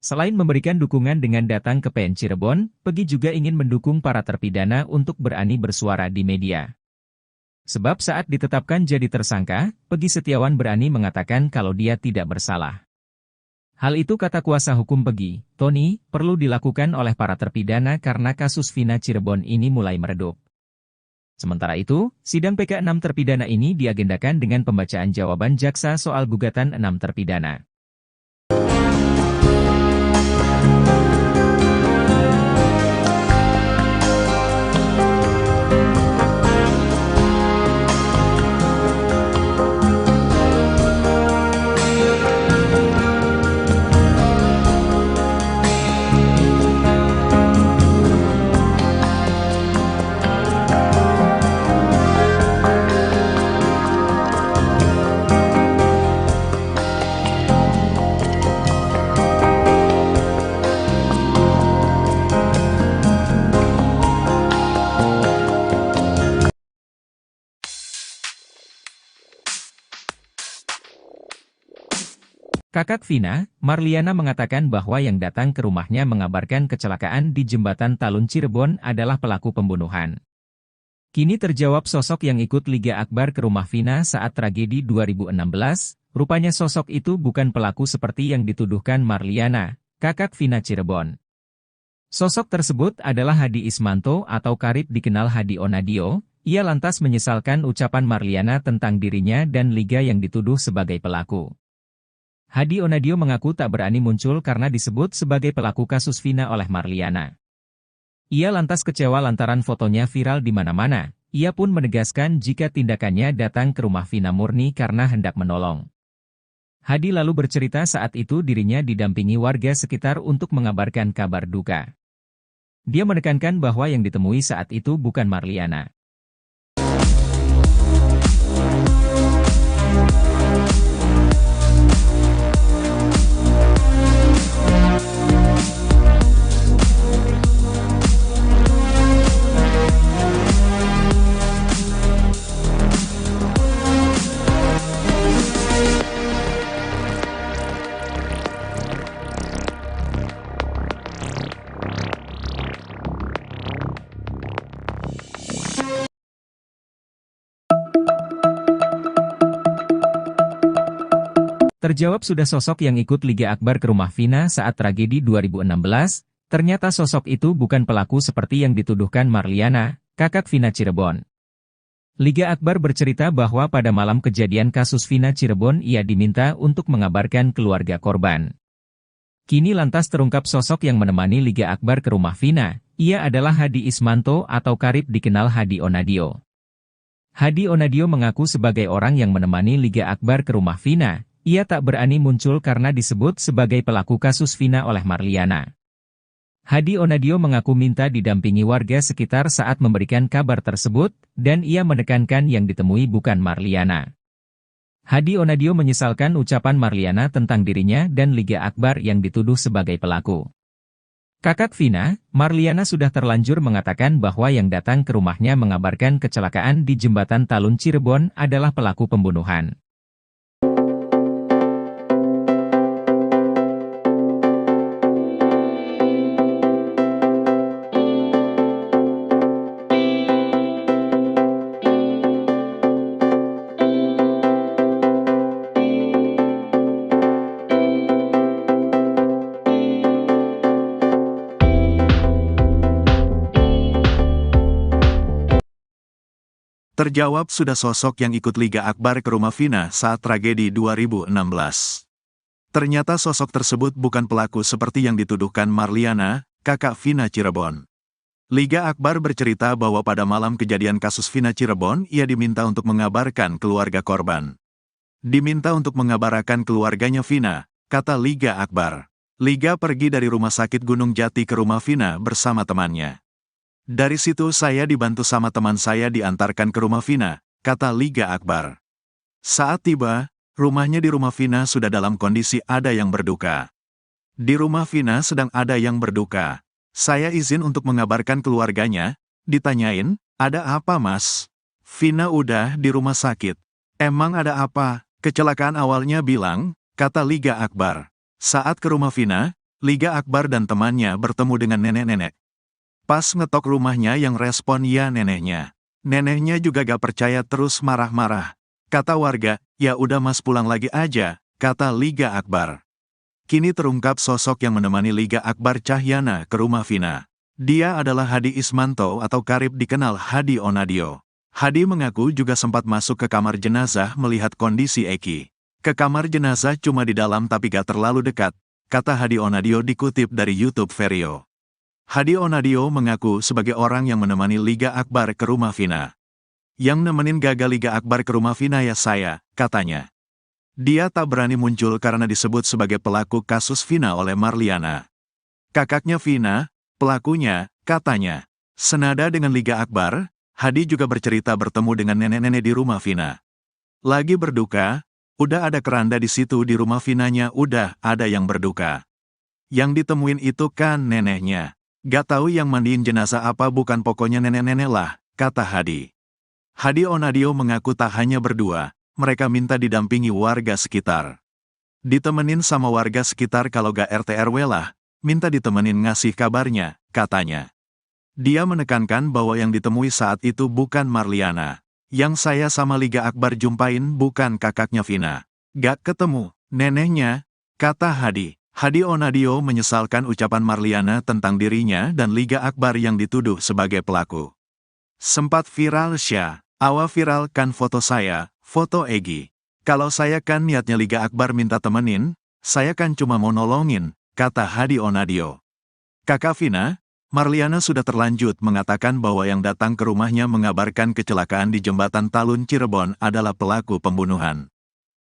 Selain memberikan dukungan dengan datang ke PN Cirebon, Peggy juga ingin mendukung para terpidana untuk berani bersuara di media. Sebab saat ditetapkan jadi tersangka, Peggy Setiawan berani mengatakan kalau dia tidak bersalah. Hal itu kata kuasa hukum Peggy, Tony, perlu dilakukan oleh para terpidana karena kasus Vina Cirebon ini mulai meredup. Sementara itu, sidang PK 6 terpidana ini diagendakan dengan pembacaan jawaban jaksa soal gugatan 6 terpidana. Kakak Vina, Marliana mengatakan bahwa yang datang ke rumahnya mengabarkan kecelakaan di Jembatan Talun Cirebon adalah pelaku pembunuhan. Kini terjawab sosok yang ikut Liga Akbar ke rumah Vina saat tragedi 2016, rupanya sosok itu bukan pelaku seperti yang dituduhkan Marliana, kakak Vina Cirebon. Sosok tersebut adalah Hadi Ismanto atau karib dikenal Hadi Onadio. Ia lantas menyesalkan ucapan Marliana tentang dirinya dan Liga yang dituduh sebagai pelaku. Hadi Onadio mengaku tak berani muncul karena disebut sebagai pelaku kasus Vina oleh Marliana. Ia lantas kecewa lantaran fotonya viral di mana-mana. Ia pun menegaskan jika tindakannya datang ke rumah Vina murni karena hendak menolong. Hadi lalu bercerita saat itu dirinya didampingi warga sekitar untuk mengabarkan kabar duka. Dia menekankan bahwa yang ditemui saat itu bukan Marliana. Terjawab sudah sosok yang ikut Liga Akbar ke rumah Vina saat tragedi 2016, ternyata sosok itu bukan pelaku seperti yang dituduhkan Marliana, kakak Vina Cirebon. Liga Akbar bercerita bahwa pada malam kejadian kasus Vina Cirebon ia diminta untuk mengabarkan keluarga korban. Kini lantas terungkap sosok yang menemani Liga Akbar ke rumah Vina, ia adalah Hadi Ismanto atau karib dikenal Hadi Onadio. Hadi Onadio mengaku sebagai orang yang menemani Liga Akbar ke rumah Vina. Ia tak berani muncul karena disebut sebagai pelaku kasus Vina oleh Marliana. Hadi Onadio mengaku minta didampingi warga sekitar saat memberikan kabar tersebut, dan ia menekankan yang ditemui bukan Marliana. Hadi Onadio menyesalkan ucapan Marliana tentang dirinya dan Liga Akbar yang dituduh sebagai pelaku. Kakak Vina, Marliana sudah terlanjur mengatakan bahwa yang datang ke rumahnya mengabarkan kecelakaan di Jembatan Talun Cirebon adalah pelaku pembunuhan. Terjawab sudah sosok yang ikut Liga Akbar ke rumah Vina saat tragedi 2016. Ternyata sosok tersebut bukan pelaku seperti yang dituduhkan Marliana, kakak Vina Cirebon. Liga Akbar bercerita bahwa pada malam kejadian kasus Vina Cirebon, ia diminta untuk mengabarkan keluarga korban. Diminta untuk mengabarkan keluarganya Vina, kata Liga Akbar. Liga pergi dari rumah sakit Gunung Jati ke rumah Vina bersama temannya. Dari situ saya dibantu sama teman saya diantarkan ke rumah Vina, kata Liga Akbar. Saat tiba, rumahnya di rumah Vina sudah dalam kondisi ada yang berduka. Di rumah Vina sedang ada yang berduka. Saya izin untuk mengabarkan keluarganya, ditanyain, ada apa mas? Vina udah di rumah sakit. Emang ada apa? Kecelakaan awalnya bilang, kata Liga Akbar. Saat ke rumah Vina, Liga Akbar dan temannya bertemu dengan nenek-nenek. Pas ngetok rumahnya yang respon ya neneknya. Neneknya juga gak percaya terus marah-marah. Kata warga, ya udah mas pulang lagi aja, kata Liga Akbar. Kini terungkap sosok yang menemani Liga Akbar Cahyana ke rumah Vina. Dia adalah Hadi Ismanto atau karib dikenal Hadi Onadio. Hadi mengaku juga sempat masuk ke kamar jenazah melihat kondisi Eki. Ke kamar jenazah cuma di dalam tapi gak terlalu dekat, kata Hadi Onadio dikutip dari YouTube Vario. Hadi Onadio mengaku sebagai orang yang menemani Liga Akbar ke rumah Vina. Yang nemenin gagal Liga Akbar ke rumah Vina ya saya, katanya. Dia tak berani muncul karena disebut sebagai pelaku kasus Vina oleh Marliana. Kakaknya Vina, pelakunya, katanya. Senada dengan Liga Akbar, Hadi juga bercerita bertemu dengan nenek-nenek di rumah Vina. Lagi berduka, udah ada keranda di situ di rumah Vinanya udah ada yang berduka. Yang ditemuin itu kan neneknya. Gak tahu yang mandiin jenazah apa bukan pokoknya nenek-nenek lah, kata Hadi. Hadi Onadio mengaku tak hanya berdua, mereka minta didampingi warga sekitar. Ditemenin sama warga sekitar kalau gak RT RW lah, minta ditemenin ngasih kabarnya, katanya. Dia menekankan bahwa yang ditemui saat itu bukan Marliana. Yang saya sama Liga Akbar jumpain bukan kakaknya Vina. Gak ketemu, neneknya, kata Hadi. Hadi Onadio menyesalkan ucapan Marliana tentang dirinya dan Liga Akbar yang dituduh sebagai pelaku. Sempat viral viralkan foto saya, foto Egi. Kalau saya kan niatnya Liga Akbar minta temenin, saya kan cuma mau nolongin, kata Hadi Onadio. Kakak Vina, Marliana sudah terlanjut mengatakan bahwa yang datang ke rumahnya mengabarkan kecelakaan di Jembatan Talun Cirebon adalah pelaku pembunuhan.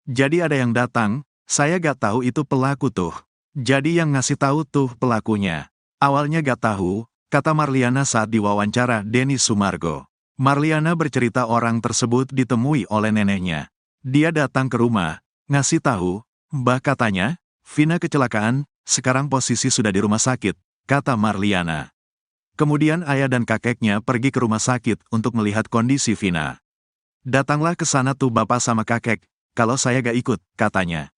Jadi ada yang datang, saya gak tahu itu pelaku tuh. Jadi yang ngasih tahu tuh pelakunya. Awalnya gak tahu, kata Marliana saat diwawancara Denny Sumargo. Marliana bercerita orang tersebut ditemui oleh neneknya. Dia datang ke rumah, ngasih tahu, Mbah katanya, Vina kecelakaan, sekarang posisi sudah di rumah sakit, kata Marliana. Kemudian ayah dan kakeknya pergi ke rumah sakit untuk melihat kondisi Vina. Datanglah ke sana tuh bapak sama kakek, kalau saya gak ikut, katanya.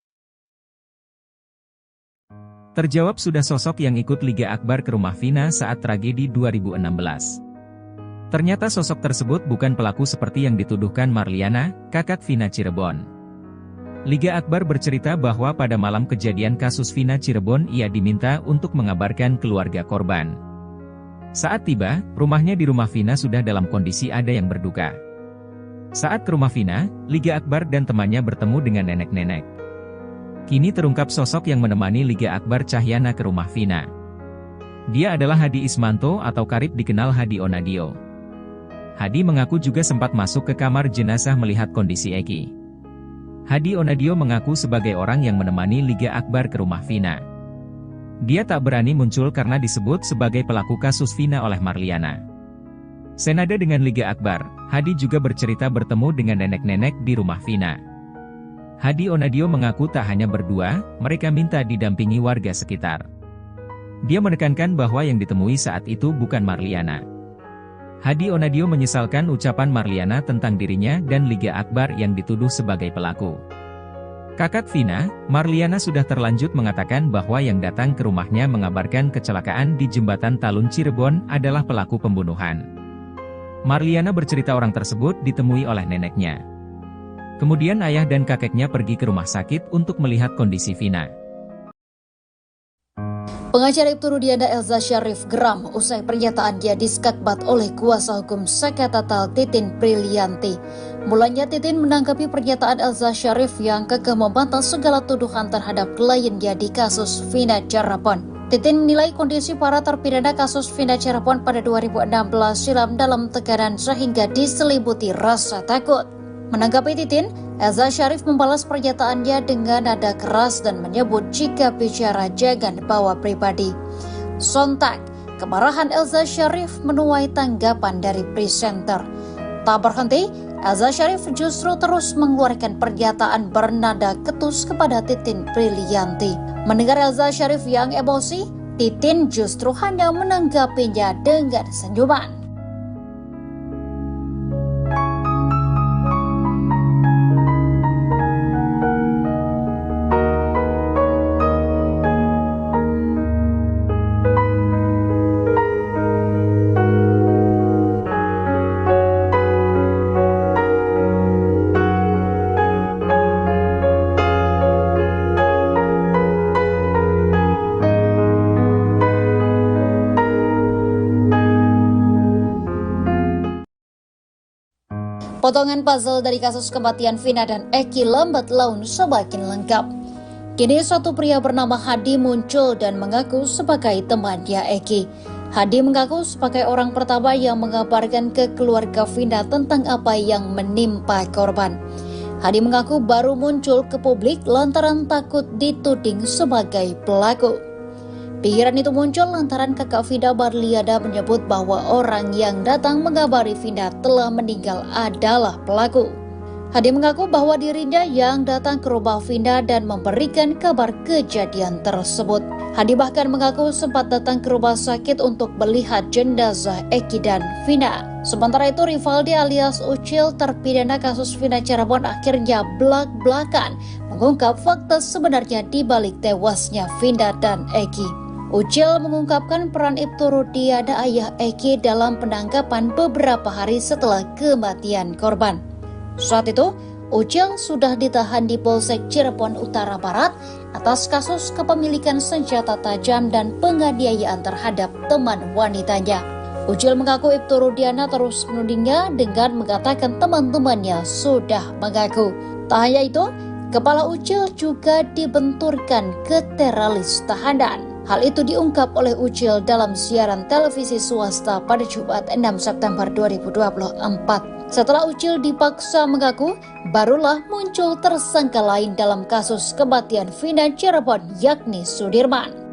Terjawab sudah sosok yang ikut Liga Akbar ke rumah Vina saat tragedi 2016. Ternyata sosok tersebut bukan pelaku seperti yang dituduhkan Marliana, kakak Vina Cirebon. Liga Akbar bercerita bahwa pada malam kejadian kasus Vina Cirebon ia diminta untuk mengabarkan keluarga korban. Saat tiba, rumahnya di rumah Vina sudah dalam kondisi ada yang berduka. Saat ke rumah Vina, Liga Akbar dan temannya bertemu dengan nenek-nenek. Kini terungkap sosok yang menemani Liga Akbar Cahyana ke rumah Vina. Dia adalah Hadi Ismanto atau karib dikenal Hadi Onadio. Hadi mengaku juga sempat masuk ke kamar jenazah melihat kondisi Eki. Hadi Onadio mengaku sebagai orang yang menemani Liga Akbar ke rumah Vina. Dia tak berani muncul karena disebut sebagai pelaku kasus Vina oleh Marliana. Senada dengan Liga Akbar, Hadi juga bercerita bertemu dengan nenek-nenek di rumah Vina. Hadi Onadio mengaku tak hanya berdua, mereka minta didampingi warga sekitar. Dia menekankan bahwa yang ditemui saat itu bukan Marliana. Hadi Onadio menyesalkan ucapan Marliana tentang dirinya dan Liga Akbar yang dituduh sebagai pelaku. Kakak Vina, Marliana sudah terlanjut mengatakan bahwa yang datang ke rumahnya mengabarkan kecelakaan di Jembatan Talun Cirebon adalah pelaku pembunuhan. Marliana bercerita orang tersebut ditemui oleh neneknya. Kemudian ayah dan kakeknya pergi ke rumah sakit untuk melihat kondisi Vina. Pengacara Ibtu Rudiana Elza Syarif geram usai pernyataannya diskakbat oleh kuasa hukum Saka Tatal Titin Prilianti. Mulanya Titin menanggapi pernyataan Elza Syarif yang kekeh membantah segala tuduhan terhadap kliennya di kasus Vina Cirebon. Titin menilai kondisi para terpidana kasus Vina Cirebon pada 2016 silam dalam tekanan sehingga diselimuti rasa takut. Menanggapi Titin, Elza Syarif membalas pernyataannya dengan nada keras dan menyebut jika bicara jangan bawa pribadi. Sontak, kemarahan Elza Syarif menuai tanggapan dari presenter. Tak berhenti, Elza Syarif justru terus mengeluarkan pernyataan bernada ketus kepada Titin Prilianti. Mendengar Elza Syarif yang emosi, Titin justru hanya menanggapinya dengan senyuman. Potongan puzzle dari kasus kematian Vina dan Eki lambat laun semakin lengkap. Kini satu pria bernama Hadi muncul dan mengaku sebagai temannya Eki. Hadi mengaku sebagai orang pertama yang mengabarkan ke keluarga Vina tentang apa yang menimpa korban. Hadi mengaku baru muncul ke publik lantaran takut dituding sebagai pelaku. Pikiran itu muncul lantaran kakak Vina Marliana menyebut bahwa orang yang datang mengabari Vina telah meninggal adalah pelaku. Hadi mengaku bahwa dirinya yang datang ke rumah Vina dan memberikan kabar kejadian tersebut. Hadi bahkan mengaku sempat datang ke rumah sakit untuk melihat jenazah Eki dan Vina. Sementara itu Rivaldi alias Ucil terpidana kasus Vina Cirebon akhirnya belak-belakan mengungkap fakta sebenarnya di balik tewasnya Vina dan Eki. Ucil mengungkapkan peran Ibtu Rudiana ayah Eki dalam penangkapan beberapa hari setelah kematian korban. Saat itu, Ucil sudah ditahan di Polsek Cirebon Utara Barat atas kasus kepemilikan senjata tajam dan penganiayaan terhadap teman wanitanya. Ucil mengaku Ibtu Rudiana terus menudingnya dengan mengatakan teman-temannya sudah mengaku. Tak hanya itu, kepala Ucil juga dibenturkan ke teralis tahanan. Hal itu diungkap oleh Ucil dalam siaran televisi swasta pada Jumat 6 September 2024. Setelah Ucil dipaksa mengaku, barulah muncul tersangka lain dalam kasus kematian Vina Cirebon yakni Sudirman.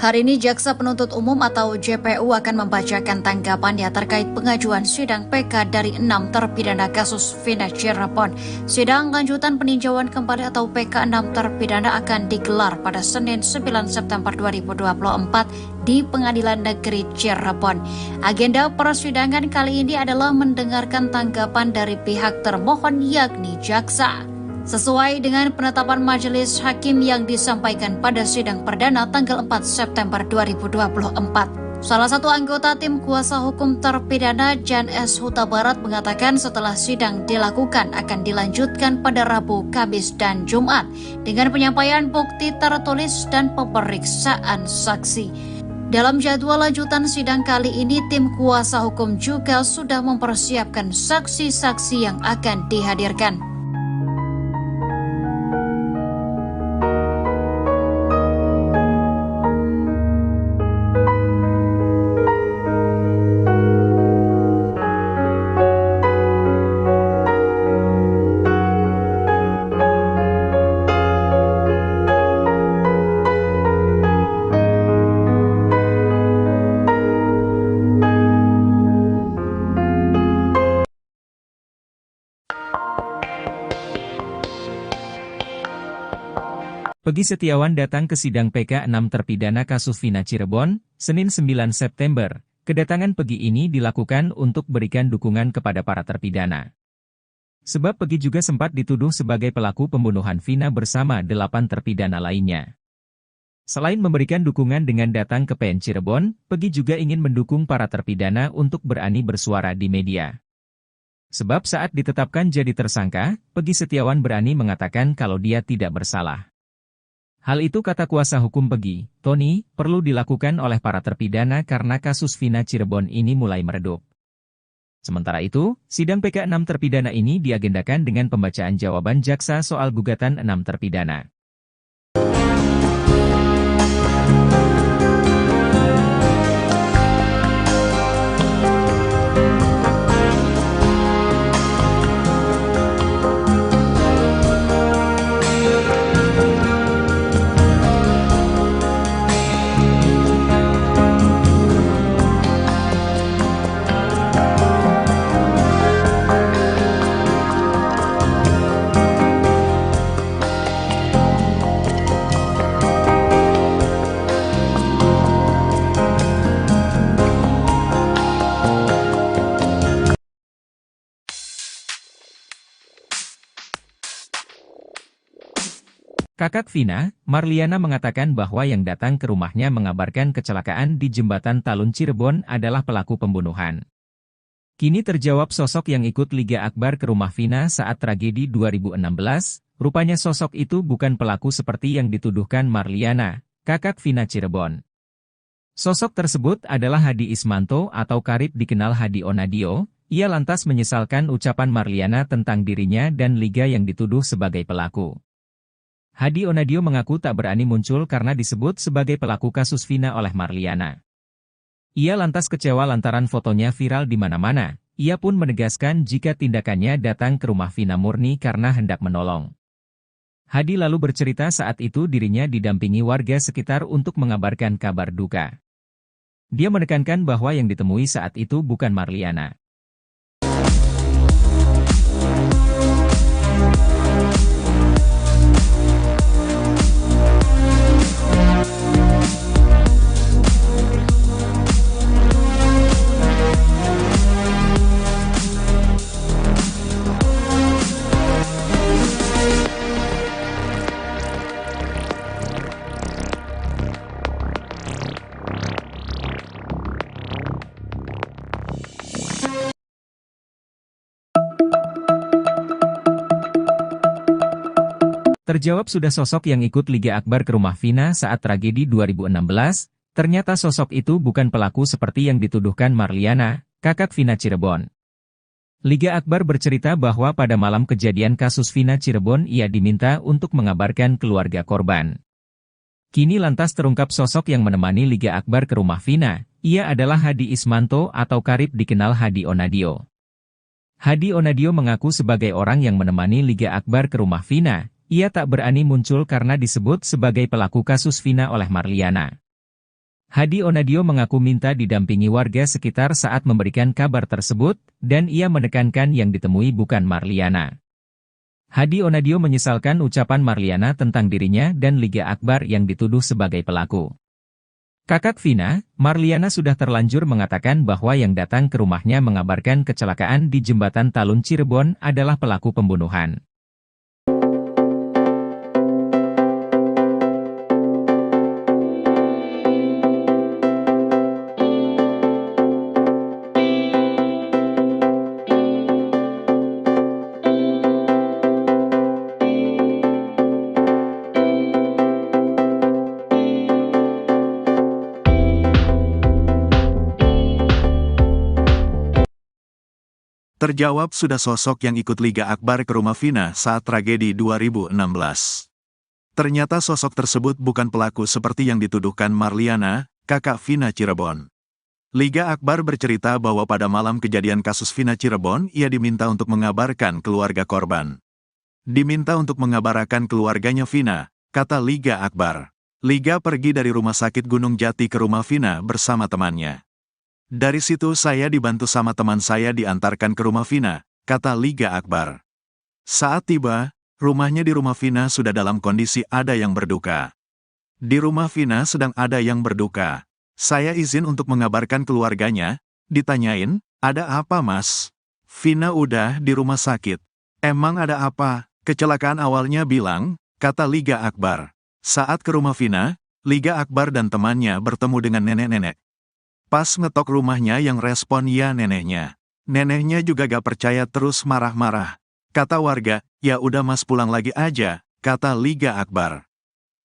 Hari ini Jaksa Penuntut Umum atau JPU akan membacakan tanggapannya terkait pengajuan sidang PK dari 6 terpidana kasus Vina Cirebon. Sidang lanjutan peninjauan kembali atau PK 6 terpidana akan digelar pada Senin 9 September 2024 di Pengadilan Negeri Cirebon. Agenda persidangan kali ini adalah mendengarkan tanggapan dari pihak termohon yakni jaksa. Sesuai dengan penetapan majelis hakim yang disampaikan pada sidang perdana tanggal 4 September 2024. Salah satu anggota tim kuasa hukum terpidana Jan S. Huta Barat mengatakan setelah sidang dilakukan akan dilanjutkan pada Rabu, Kamis, dan Jumat dengan penyampaian bukti tertulis dan pemeriksaan saksi. Dalam jadwal lanjutan sidang kali ini, tim kuasa hukum juga sudah mempersiapkan saksi-saksi yang akan dihadirkan. Peggy Setiawan datang ke sidang PK 6 terpidana kasus Vina Cirebon, Senin 9 September. Kedatangan Peggy ini dilakukan untuk berikan dukungan kepada para terpidana. Sebab Peggy juga sempat dituduh sebagai pelaku pembunuhan Vina bersama 8 terpidana lainnya. Selain memberikan dukungan dengan datang ke PN Cirebon, Peggy juga ingin mendukung para terpidana untuk berani bersuara di media. Sebab saat ditetapkan jadi tersangka, Peggy Setiawan berani mengatakan kalau dia tidak bersalah. Hal itu kata kuasa hukum Peggy, Tony, perlu dilakukan oleh para terpidana karena kasus Vina Cirebon ini mulai meredup. Sementara itu, sidang PK 6 terpidana ini diagendakan dengan pembacaan jawaban jaksa soal gugatan 6 terpidana. Kakak Vina, Marliana mengatakan bahwa yang datang ke rumahnya mengabarkan kecelakaan di Jembatan Talun Cirebon adalah pelaku pembunuhan. Kini terjawab sosok yang ikut Liga Akbar ke rumah Vina saat tragedi 2016, rupanya sosok itu bukan pelaku seperti yang dituduhkan Marliana, kakak Vina Cirebon. Sosok tersebut adalah Hadi Ismanto atau karib dikenal Hadi Onadio. Ia lantas menyesalkan ucapan Marliana tentang dirinya dan Liga yang dituduh sebagai pelaku. Hadi Onadio mengaku tak berani muncul karena disebut sebagai pelaku kasus Vina oleh Marliana. Ia lantas kecewa lantaran fotonya viral di mana-mana. Ia pun menegaskan jika tindakannya datang ke rumah Vina murni karena hendak menolong. Hadi lalu bercerita saat itu dirinya didampingi warga sekitar untuk mengabarkan kabar duka. Dia menekankan bahwa yang ditemui saat itu bukan Marliana. Terjawab sudah sosok yang ikut Liga Akbar ke rumah Vina saat tragedi 2016, ternyata sosok itu bukan pelaku seperti yang dituduhkan Marliana, kakak Vina Cirebon. Liga Akbar bercerita bahwa pada malam kejadian kasus Vina Cirebon ia diminta untuk mengabarkan keluarga korban. Kini lantas terungkap sosok yang menemani Liga Akbar ke rumah Vina, ia adalah Hadi Ismanto atau karib dikenal Hadi Onadio. Hadi Onadio mengaku sebagai orang yang menemani Liga Akbar ke rumah Vina. Ia tak berani muncul karena disebut sebagai pelaku kasus Vina oleh Marliana. Hadi Onadio mengaku minta didampingi warga sekitar saat memberikan kabar tersebut, dan ia menekankan yang ditemui bukan Marliana. Hadi Onadio menyesalkan ucapan Marliana tentang dirinya dan Liga Akbar yang dituduh sebagai pelaku. Kakak Vina, Marliana sudah terlanjur mengatakan bahwa yang datang ke rumahnya mengabarkan kecelakaan di Jembatan Talun Cirebon adalah pelaku pembunuhan. Terjawab sudah sosok yang ikut Liga Akbar ke rumah Vina saat tragedi 2016. Ternyata sosok tersebut bukan pelaku seperti yang dituduhkan Marliana, kakak Vina Cirebon. Liga Akbar bercerita bahwa pada malam kejadian kasus Vina Cirebon, ia diminta untuk mengabarkan keluarga korban. Diminta untuk mengabarkan keluarganya Vina, kata Liga Akbar. Liga pergi dari rumah sakit Gunung Jati ke rumah Vina bersama temannya. Dari situ saya dibantu sama teman saya diantarkan ke rumah Vina, kata Liga Akbar. Saat tiba, rumahnya di rumah Vina sudah dalam kondisi ada yang berduka. Di rumah Vina sedang ada yang berduka. Saya izin untuk mengabarkan keluarganya, ditanyain, ada apa mas? Vina udah di rumah sakit. Emang ada apa? Kecelakaan awalnya bilang, kata Liga Akbar. Saat ke rumah Vina, Liga Akbar dan temannya bertemu dengan nenek-nenek. Pas ngetok rumahnya yang respon ya neneknya. Neneknya juga gak percaya terus marah-marah. Kata warga, ya udah mas pulang lagi aja, kata Liga Akbar.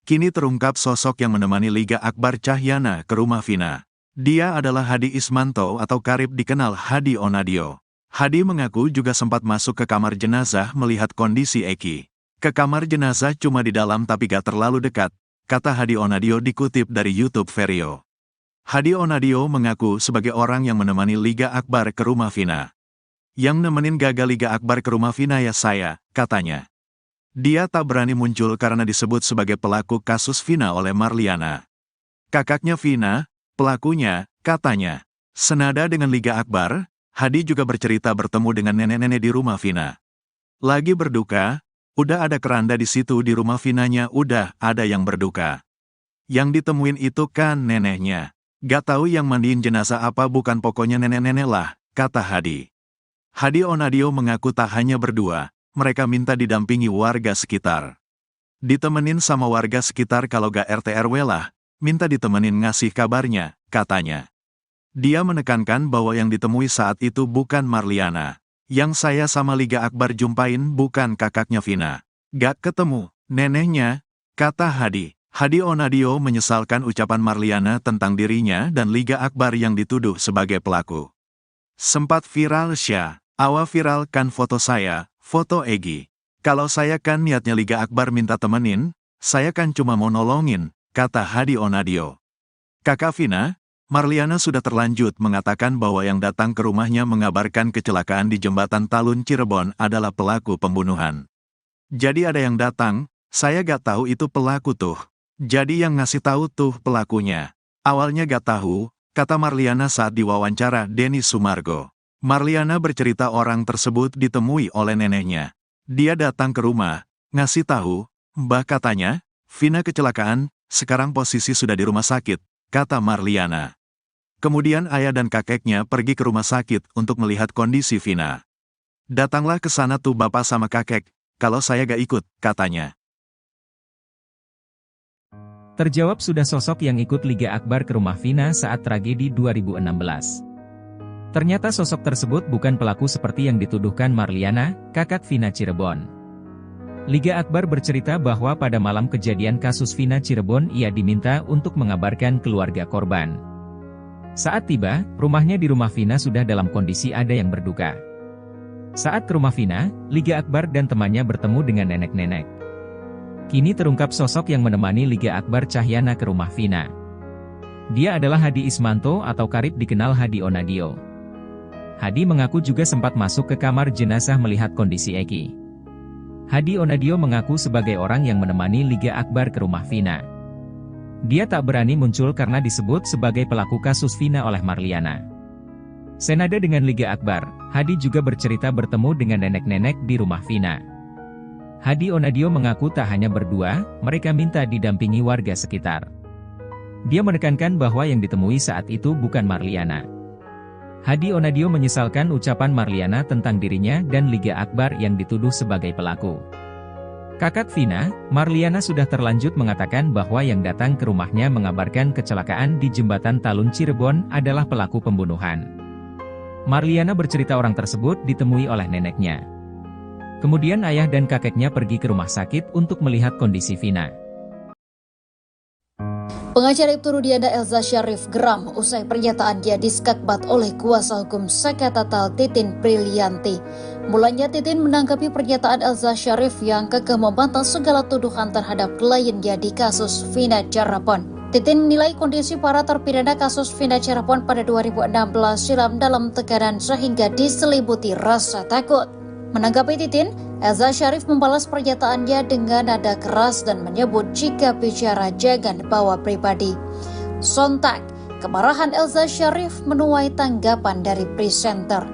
Kini terungkap sosok yang menemani Liga Akbar Cahyana ke rumah Vina. Dia adalah Hadi Ismanto atau karib dikenal Hadi Onadio. Hadi mengaku juga sempat masuk ke kamar jenazah melihat kondisi Eki. Ke kamar jenazah cuma di dalam tapi gak terlalu dekat, kata Hadi Onadio dikutip dari YouTube Vario. Hadi Onadio mengaku sebagai orang yang menemani Liga Akbar ke rumah Vina. Yang nemenin gagal Liga Akbar ke rumah Vina ya saya, katanya. Dia tak berani muncul karena disebut sebagai pelaku kasus Vina oleh Marliana. Kakaknya Vina, pelakunya, katanya. Senada dengan Liga Akbar, Hadi juga bercerita bertemu dengan nenek-nenek di rumah Vina. Lagi berduka, udah ada keranda di situ di rumah Vinanya udah ada yang berduka. Yang ditemuin itu kan neneknya. Gak tahu yang mandiin jenazah apa bukan pokoknya nenek-nenek lah, kata Hadi. Hadi Onadio mengaku tak hanya berdua, mereka minta didampingi warga sekitar. Ditemenin sama warga sekitar kalau gak RT RW lah, minta ditemenin ngasih kabarnya, katanya. Dia menekankan bahwa yang ditemui saat itu bukan Marliana. Yang saya sama Liga Akbar jumpain bukan kakaknya Vina. Gak ketemu, neneknya, kata Hadi. Hadi Onadio menyesalkan ucapan Marliana tentang dirinya dan Liga Akbar yang dituduh sebagai pelaku. Sempat viral viralkan foto saya, foto Egi. Kalau saya kan niatnya Liga Akbar minta temenin, saya kan cuma mau nolongin, kata Hadi Onadio. Kakak Vina, Marliana sudah terlanjut mengatakan bahwa yang datang ke rumahnya mengabarkan kecelakaan di Jembatan Talun Cirebon adalah pelaku pembunuhan. Jadi ada yang datang, saya gak tahu itu pelaku tuh. Jadi yang ngasih tahu tuh pelakunya. Awalnya gak tahu, kata Marliana saat diwawancara Denny Sumargo. Marliana bercerita orang tersebut ditemui oleh neneknya. Dia datang ke rumah, ngasih tahu, Mbah katanya, Vina kecelakaan, sekarang posisi sudah di rumah sakit, kata Marliana. Kemudian ayah dan kakeknya pergi ke rumah sakit untuk melihat kondisi Vina. Datanglah ke sana tuh bapak sama kakek, kalau saya gak ikut, katanya. Terjawab sudah sosok yang ikut Liga Akbar ke rumah Vina saat tragedi 2016. Ternyata sosok tersebut bukan pelaku seperti yang dituduhkan Marliana, kakak Vina Cirebon. Liga Akbar bercerita bahwa pada malam kejadian kasus Vina Cirebon ia diminta untuk mengabarkan keluarga korban. Saat tiba, rumahnya di rumah Vina sudah dalam kondisi ada yang berduka. Saat ke rumah Vina, Liga Akbar dan temannya bertemu dengan nenek-nenek. Kini terungkap sosok yang menemani Liga Akbar Cahyana ke rumah Vina. Dia adalah Hadi Ismanto atau karib dikenal Hadi Onadio. Hadi mengaku juga sempat masuk ke kamar jenazah melihat kondisi Eki. Hadi Onadio mengaku sebagai orang yang menemani Liga Akbar ke rumah Vina. Dia tak berani muncul karena disebut sebagai pelaku kasus Vina oleh Marliana. Senada dengan Liga Akbar, Hadi juga bercerita bertemu dengan nenek-nenek di rumah Vina. Hadi Onadio mengaku tak hanya berdua, mereka minta didampingi warga sekitar. Dia menekankan bahwa yang ditemui saat itu bukan Marliana. Hadi Onadio menyesalkan ucapan Marliana tentang dirinya dan Liga Akbar yang dituduh sebagai pelaku. Kakak Vina, Marliana sudah terlanjut mengatakan bahwa yang datang ke rumahnya mengabarkan kecelakaan di Jembatan Talun Cirebon adalah pelaku pembunuhan. Marliana bercerita orang tersebut ditemui oleh neneknya. Kemudian ayah dan kakeknya pergi ke rumah sakit untuk melihat kondisi Vina. Pengacara Ibtu Rudiana Elza Syarif geram usai pernyataannya diskakbat oleh kuasa hukum Saka Tatal Titin Brilianti. Mulanya Titin menanggapi pernyataan Elza Syarif yang kekeh membantah segala tuduhan terhadap kliennya di kasus Vina Cirebon. Titin menilai kondisi para terpidana kasus Vina Cirebon pada 2016 silam dalam tekanan sehingga diselimuti rasa takut. Menanggapi Titin, Elza Syarif membalas pernyataannya dengan nada keras dan menyebut jika bicara jangan bawa pribadi. Sontak, kemarahan Elza Syarif menuai tanggapan dari presenter.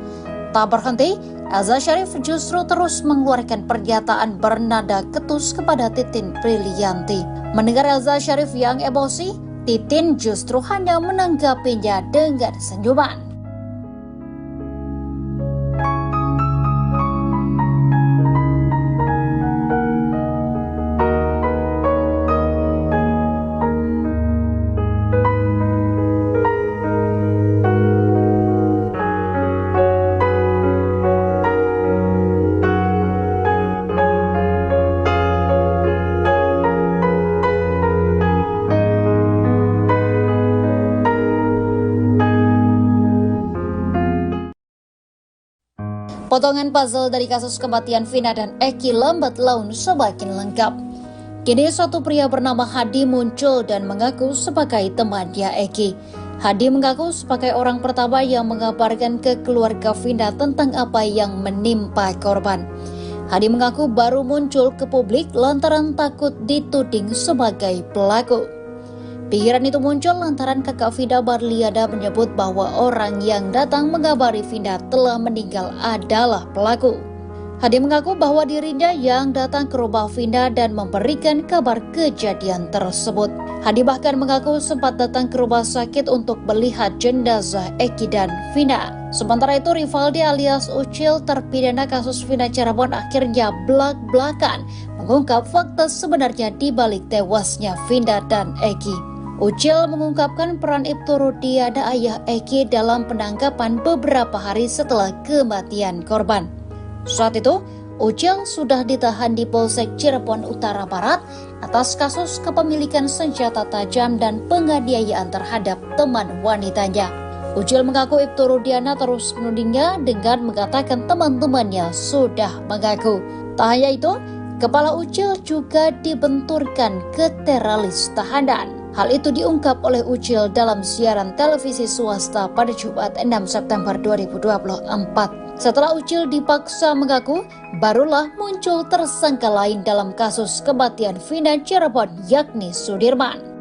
Tak berhenti, Elza Syarif justru terus mengeluarkan pernyataan bernada ketus kepada Titin Brilianti. Mendengar Elza Syarif yang emosi, Titin justru hanya menanggapinya dengan senyuman. Potongan puzzle dari kasus kematian Vina dan Eki lambat laun semakin lengkap. Kini satu pria bernama Hadi muncul dan mengaku sebagai temannya Eki. Hadi mengaku sebagai orang pertama yang mengabarkan ke keluarga Vina tentang apa yang menimpa korban. Hadi mengaku baru muncul ke publik lantaran takut dituding sebagai pelaku. Pikiran itu muncul lantaran kakak Vina Marliana menyebut bahwa orang yang datang mengabari Vina telah meninggal adalah pelaku. Hadi mengaku bahwa dirinya yang datang ke rumah Vina dan memberikan kabar kejadian tersebut. Hadi bahkan mengaku sempat datang ke rumah sakit untuk melihat jenazah Eki dan Vina. Sementara itu Rivaldi alias Ucil terpidana kasus Vina Cirebon akhirnya belak-belakan mengungkap fakta sebenarnya di balik tewasnya Vina dan Eki. Ucil mengungkapkan peran Ibtu Rudiana ayah Eki dalam penangkapan beberapa hari setelah kematian korban. Saat itu, Ucil sudah ditahan di Polsek Cirebon Utara Barat atas kasus kepemilikan senjata tajam dan penganiayaan terhadap teman wanitanya. Ucil mengaku Ibtu Rudiana terus menudingnya dengan mengatakan teman-temannya sudah mengaku. Tak hanya itu, kepala Ucil juga dibenturkan ke teralis tahanan. Hal itu diungkap oleh Ucil dalam siaran televisi swasta pada Jumat 6 September 2024. Setelah Ucil dipaksa mengaku, barulah muncul tersangka lain dalam kasus kematian Vina Cirebon yakni Sudirman.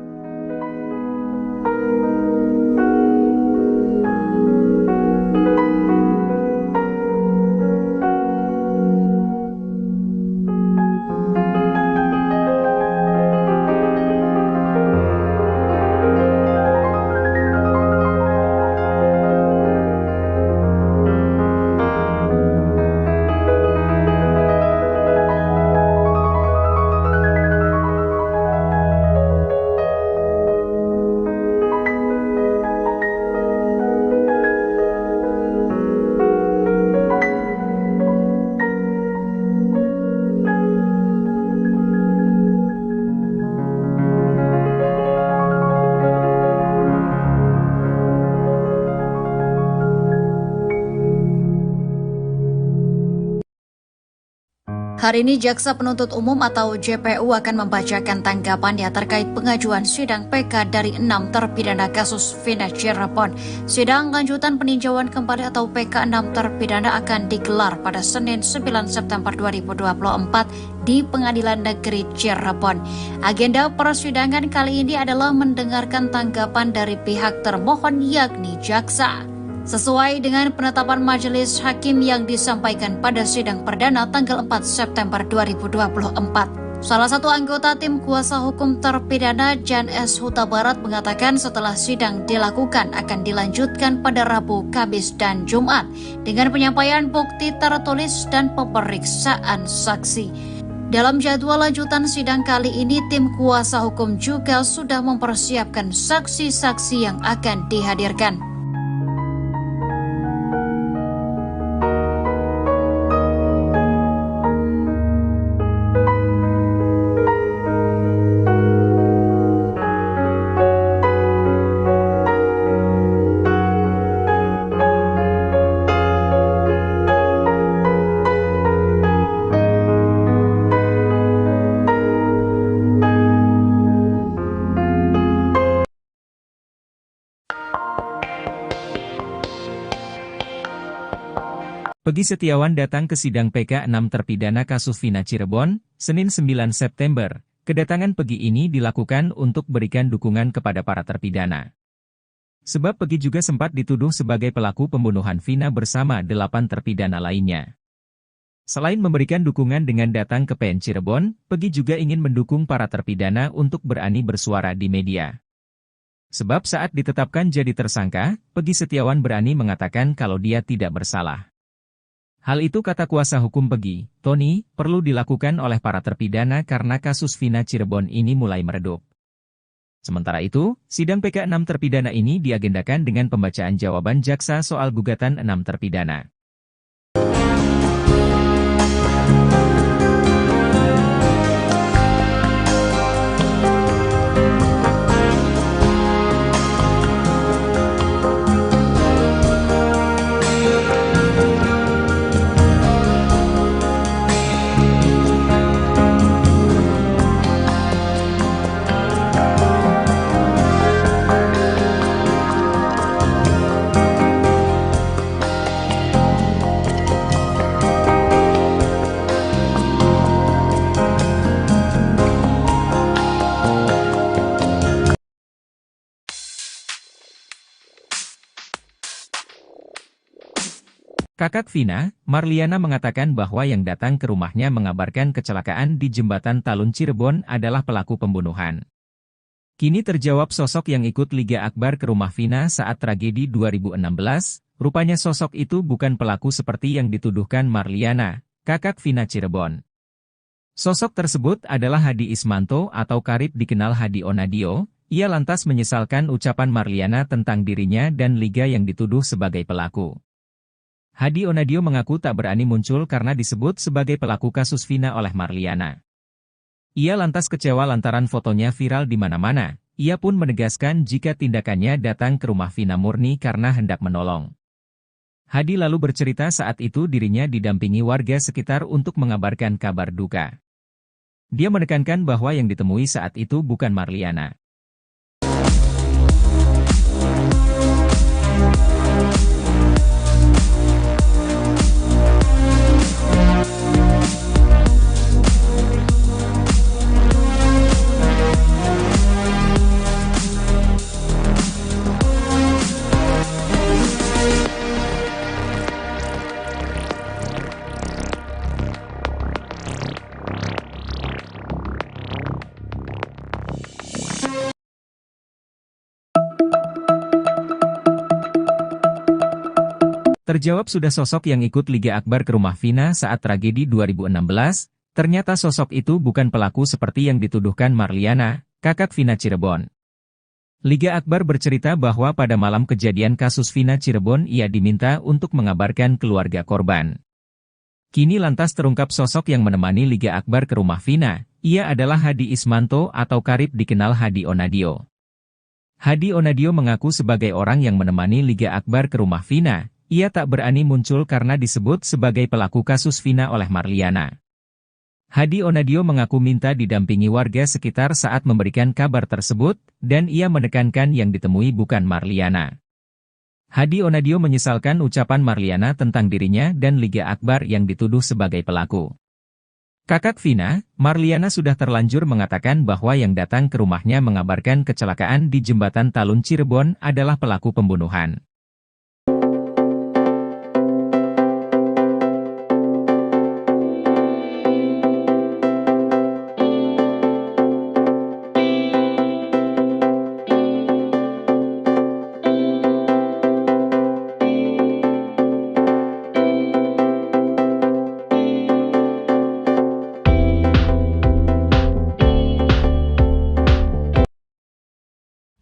Hari ini Jaksa Penuntut Umum atau JPU akan membacakan tanggapannya terkait pengajuan sidang PK dari 6 terpidana kasus Vina Cirebon. Sidang lanjutan peninjauan kembali atau PK 6 terpidana akan digelar pada Senin 9 September 2024 di Pengadilan Negeri Cirebon. Agenda persidangan kali ini adalah mendengarkan tanggapan dari pihak termohon yakni jaksa. Sesuai dengan penetapan majelis hakim yang disampaikan pada sidang perdana tanggal 4 September 2024. Salah satu anggota tim kuasa hukum terpidana Jan S. Huta Barat mengatakan setelah sidang dilakukan akan dilanjutkan pada Rabu, Kamis, dan Jumat dengan penyampaian bukti tertulis dan pemeriksaan saksi. Dalam jadwal lanjutan sidang kali ini, tim kuasa hukum juga sudah mempersiapkan saksi-saksi yang akan dihadirkan. Peggy Setiawan datang ke sidang PK 6 terpidana kasus Vina Cirebon, Senin 9 September. Kedatangan Peggy ini dilakukan untuk berikan dukungan kepada para terpidana. Sebab Peggy juga sempat dituduh sebagai pelaku pembunuhan Vina bersama 8 terpidana lainnya. Selain memberikan dukungan dengan datang ke PN Cirebon, Peggy juga ingin mendukung para terpidana untuk berani bersuara di media. Sebab saat ditetapkan jadi tersangka, Peggy Setiawan berani mengatakan kalau dia tidak bersalah. Hal itu kata kuasa hukum Peggy, Tony, perlu dilakukan oleh para terpidana karena kasus Vina Cirebon ini mulai meredup. Sementara itu, sidang PK 6 terpidana ini diagendakan dengan pembacaan jawaban jaksa soal gugatan 6 terpidana. Kakak Vina, Marliana mengatakan bahwa yang datang ke rumahnya mengabarkan kecelakaan di Jembatan Talun Cirebon adalah pelaku pembunuhan. Kini terjawab sosok yang ikut Liga Akbar ke rumah Vina saat tragedi 2016, rupanya sosok itu bukan pelaku seperti yang dituduhkan Marliana, kakak Vina Cirebon. Sosok tersebut adalah Hadi Ismanto atau karib dikenal Hadi Onadio. Ia lantas menyesalkan ucapan Marliana tentang dirinya dan Liga yang dituduh sebagai pelaku. Hadi Onadio mengaku tak berani muncul karena disebut sebagai pelaku kasus Vina oleh Marliana. Ia lantas kecewa lantaran fotonya viral di mana-mana. Ia pun menegaskan jika tindakannya datang ke rumah Vina murni karena hendak menolong. Hadi lalu bercerita saat itu dirinya didampingi warga sekitar untuk mengabarkan kabar duka. Dia menekankan bahwa yang ditemui saat itu bukan Marliana. Terjawab sudah sosok yang ikut Liga Akbar ke rumah Vina saat tragedi 2016, ternyata sosok itu bukan pelaku seperti yang dituduhkan Marliana, kakak Vina Cirebon. Liga Akbar bercerita bahwa pada malam kejadian kasus Vina Cirebon ia diminta untuk mengabarkan keluarga korban. Kini lantas terungkap sosok yang menemani Liga Akbar ke rumah Vina, ia adalah Hadi Ismanto atau karib dikenal Hadi Onadio. Hadi Onadio mengaku sebagai orang yang menemani Liga Akbar ke rumah Vina. Ia tak berani muncul karena disebut sebagai pelaku kasus Vina oleh Marliana. Hadi Onadio mengaku minta didampingi warga sekitar saat memberikan kabar tersebut, dan ia menekankan yang ditemui bukan Marliana. Hadi Onadio menyesalkan ucapan Marliana tentang dirinya dan Liga Akbar yang dituduh sebagai pelaku. Kakak Vina, Marliana sudah terlanjur mengatakan bahwa yang datang ke rumahnya mengabarkan kecelakaan di Jembatan Talun Cirebon adalah pelaku pembunuhan.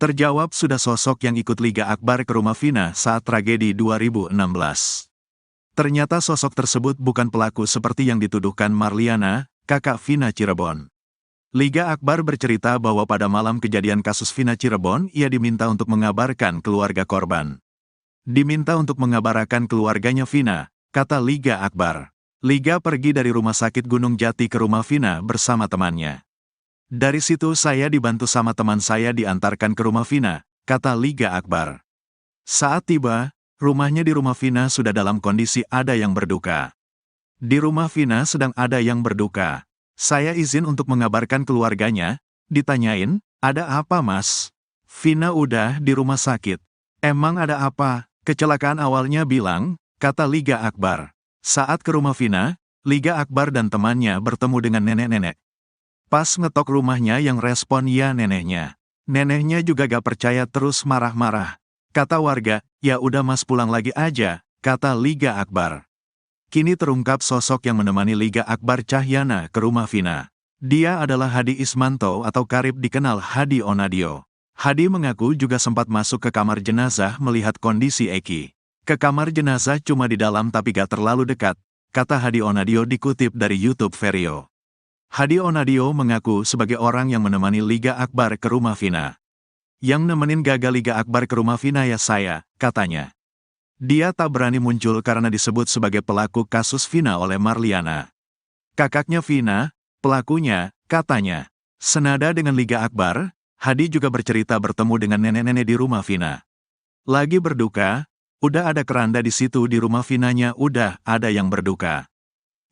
Terjawab sudah sosok yang ikut Liga Akbar ke rumah Vina saat tragedi 2016. Ternyata sosok tersebut bukan pelaku seperti yang dituduhkan Marliana, kakak Vina Cirebon. Liga Akbar bercerita bahwa pada malam kejadian kasus Vina Cirebon, ia diminta untuk mengabarkan keluarga korban. Diminta untuk mengabarkan keluarganya Vina, kata Liga Akbar. Liga pergi dari rumah sakit Gunung Jati ke rumah Vina bersama temannya. Dari situ saya dibantu sama teman saya diantarkan ke rumah Vina, kata Liga Akbar. Saat tiba, rumahnya di rumah Vina sudah dalam kondisi ada yang berduka. Di rumah Vina sedang ada yang berduka. Saya izin untuk mengabarkan keluarganya, ditanyain, ada apa mas? Vina udah di rumah sakit. Emang ada apa? Kecelakaan awalnya bilang, kata Liga Akbar. Saat ke rumah Vina, Liga Akbar dan temannya bertemu dengan nenek-nenek. Pas ngetok rumahnya yang respon ya neneknya. Neneknya juga gak percaya terus marah-marah. Kata warga, ya udah mas pulang lagi aja, kata Liga Akbar. Kini terungkap sosok yang menemani Liga Akbar Cahyana ke rumah Vina. Dia adalah Hadi Ismanto atau karib dikenal Hadi Onadio. Hadi mengaku juga sempat masuk ke kamar jenazah melihat kondisi Eki. Ke kamar jenazah cuma di dalam tapi gak terlalu dekat, kata Hadi Onadio dikutip dari YouTube Vario. Hadi Onadio mengaku sebagai orang yang menemani Liga Akbar ke rumah Vina. Yang nemenin gagal Liga Akbar ke rumah Vina ya saya, katanya. Dia tak berani muncul karena disebut sebagai pelaku kasus Vina oleh Marliana. Kakaknya Vina, pelakunya, katanya. Senada dengan Liga Akbar, Hadi juga bercerita bertemu dengan nenek-nenek di rumah Vina. Lagi berduka, udah ada keranda di situ di rumah Vinanya udah ada yang berduka.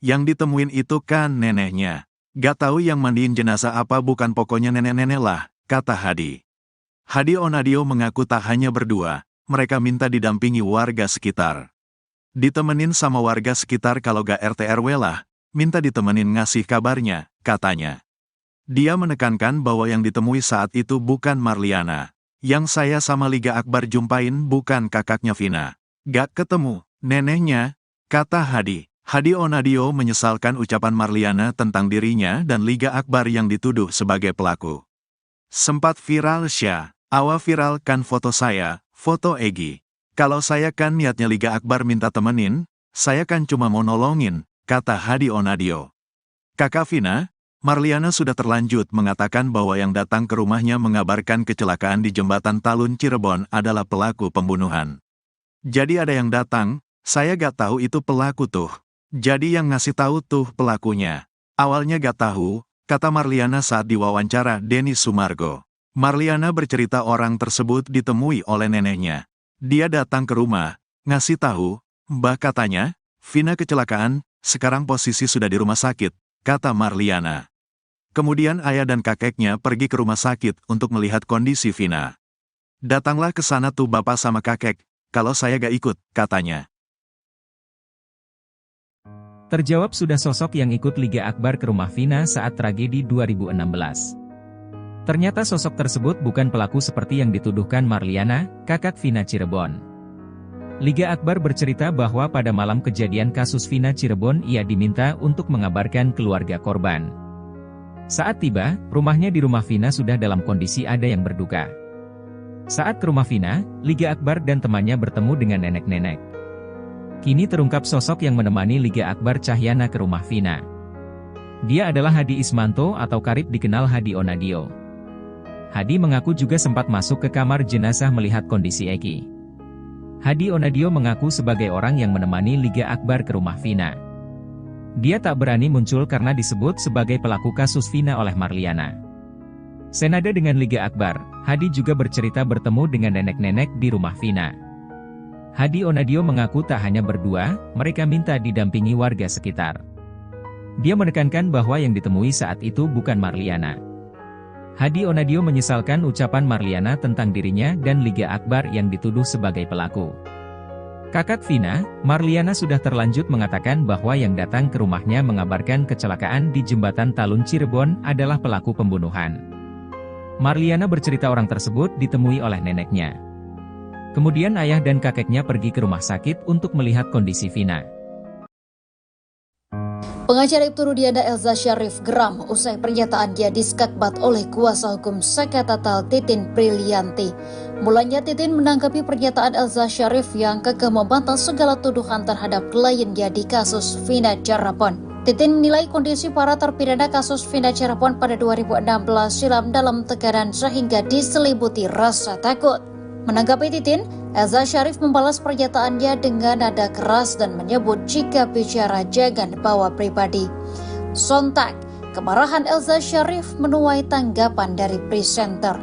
Yang ditemuin itu kan neneknya. Gak tahu yang mandiin jenazah apa bukan pokoknya nenek-nenek lah, kata Hadi. Hadi Onadio mengaku tak hanya berdua, mereka minta didampingi warga sekitar. Ditemenin sama warga sekitar kalau gak RT RW lah, minta ditemenin ngasih kabarnya, katanya. Dia menekankan bahwa yang ditemui saat itu bukan Marliana. Yang saya sama Liga Akbar jumpain bukan kakaknya Vina. Gak ketemu, neneknya, kata Hadi. Hadi Onadio menyesalkan ucapan Marliana tentang dirinya dan Liga Akbar yang dituduh sebagai pelaku. Sempat viral Syah, awa viralkan foto saya, foto Egi. Kalau saya kan niatnya Liga Akbar minta temenin, saya kan cuma mau nolongin, kata Hadi Onadio. Kakak Vina, Marliana sudah terlanjut mengatakan bahwa yang datang ke rumahnya mengabarkan kecelakaan di Jembatan Talun Cirebon adalah pelaku pembunuhan. Jadi ada yang datang, saya gak tahu itu pelaku tuh. Jadi yang ngasih tahu tuh pelakunya. Awalnya gak tahu, kata Marliana saat diwawancara Denny Sumargo. Marliana bercerita orang tersebut ditemui oleh neneknya. Dia datang ke rumah, ngasih tahu, Mbah katanya, Vina kecelakaan, sekarang posisi sudah di rumah sakit, kata Marliana. Kemudian ayah dan kakeknya pergi ke rumah sakit untuk melihat kondisi Vina. Datanglah ke sana tuh bapak sama kakek, kalau saya gak ikut, katanya. Terjawab sudah sosok yang ikut Liga Akbar ke rumah Vina saat tragedi 2016. Ternyata sosok tersebut bukan pelaku seperti yang dituduhkan Marliana, kakak Vina Cirebon. Liga Akbar bercerita bahwa pada malam kejadian kasus Vina Cirebon ia diminta untuk mengabarkan keluarga korban. Saat tiba, rumahnya di rumah Vina sudah dalam kondisi ada yang berduka. Saat ke rumah Vina, Liga Akbar dan temannya bertemu dengan nenek-nenek. Kini terungkap sosok yang menemani Liga Akbar Cahyana ke rumah Vina. Dia adalah Hadi Ismanto atau karib dikenal Hadi Onadio. Hadi mengaku juga sempat masuk ke kamar jenazah melihat kondisi Eki. Hadi Onadio mengaku sebagai orang yang menemani Liga Akbar ke rumah Vina. Dia tak berani muncul karena disebut sebagai pelaku kasus Vina oleh Marliana. Senada dengan Liga Akbar, Hadi juga bercerita bertemu dengan nenek-nenek di rumah Vina. Hadi Onadio mengaku tak hanya berdua, mereka minta didampingi warga sekitar. Dia menekankan bahwa yang ditemui saat itu bukan Marliana. Hadi Onadio menyesalkan ucapan Marliana tentang dirinya dan Liga Akbar yang dituduh sebagai pelaku. Kakak Vina, Marliana sudah terlanjut mengatakan bahwa yang datang ke rumahnya mengabarkan kecelakaan di Jembatan Talun Cirebon adalah pelaku pembunuhan. Marliana bercerita orang tersebut ditemui oleh neneknya. Kemudian ayah dan kakeknya pergi ke rumah sakit untuk melihat kondisi Vina. Pengacara Ibtu Rudiana Elza Syarif geram usai pernyataan dia diskakbat oleh kuasa hukum Saka Tatal Titin Prilianti. Mulanya Titin menanggapi pernyataan Elza Syarif yang kekeh membantah segala tuduhan terhadap kliennya di kasus Vina Cirebon. Titin menilai kondisi para terpidana kasus Vina Cirebon pada 2016 silam dalam tekanan sehingga diselimuti rasa takut. Menanggapi Titin, Elza Syarif membalas pernyataannya dengan nada keras dan menyebut jika bicara jangan bawa pribadi. Sontak, kemarahan Elza Syarif menuai tanggapan dari presenter.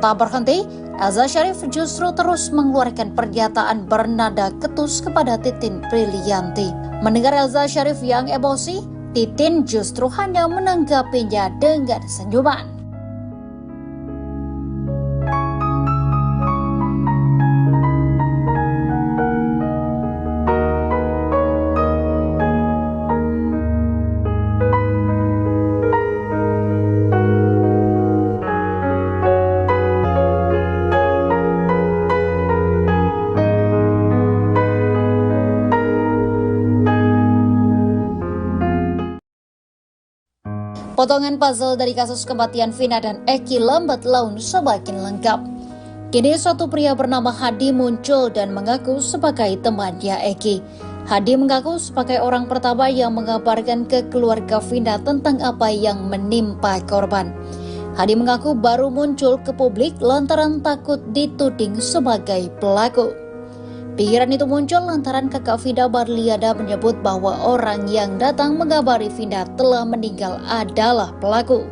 Tak berhenti, Elza Syarif justru terus mengeluarkan pernyataan bernada ketus kepada Titin Prilianti. Mendengar Elza Syarif yang emosi, Titin justru hanya menanggapinya dengan senyuman. Potongan puzzle dari kasus kematian Vina dan Eki lambat laun semakin lengkap. Kini satu pria bernama Hadi muncul dan mengaku sebagai temannya Eki. Hadi mengaku sebagai orang pertama yang mengabarkan ke keluarga Vina tentang apa yang menimpa korban. Hadi mengaku baru muncul ke publik lantaran takut dituding sebagai pelaku. Pikiran itu muncul lantaran kakak Vina Marliana menyebut bahwa orang yang datang mengabari Vina telah meninggal adalah pelaku.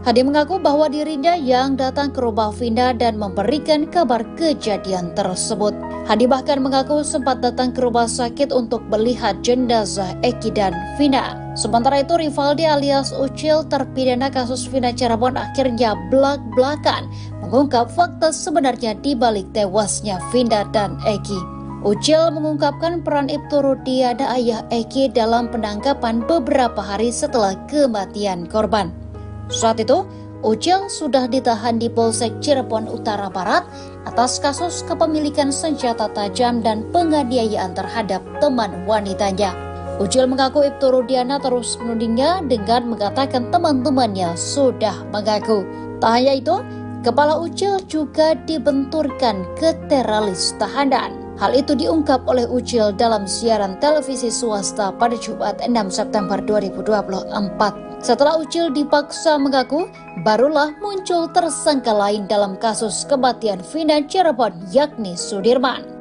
Hadi mengaku bahwa dirinya yang datang ke rumah Vina dan memberikan kabar kejadian tersebut. Hadi bahkan mengaku sempat datang ke rumah sakit untuk melihat jenazah Eki dan Vina. Sementara itu Rivaldi alias Ucil terpidana kasus Vina Cirebon akhirnya belak-belakan mengungkap fakta sebenarnya di balik tewasnya Vina dan Eki. Ucil mengungkapkan peran Ibtu Rudiana ayah Eki dalam penangkapan beberapa hari setelah kematian korban. Saat itu, Ucil sudah ditahan di Polsek Cirebon Utara Barat atas kasus kepemilikan senjata tajam dan penganiayaan terhadap teman wanitanya. Ucil mengaku Ibtu Rudiana terus menudingnya dengan mengatakan teman-temannya sudah mengaku. Tak hanya itu, kepala Ucil juga dibenturkan ke teralis tahanan. Hal itu diungkap oleh Ucil dalam siaran televisi swasta pada Jumat 6 September 2024. Setelah Ucil dipaksa mengaku, barulah muncul tersangka lain dalam kasus kematian Vina Cirebon yakni Sudirman.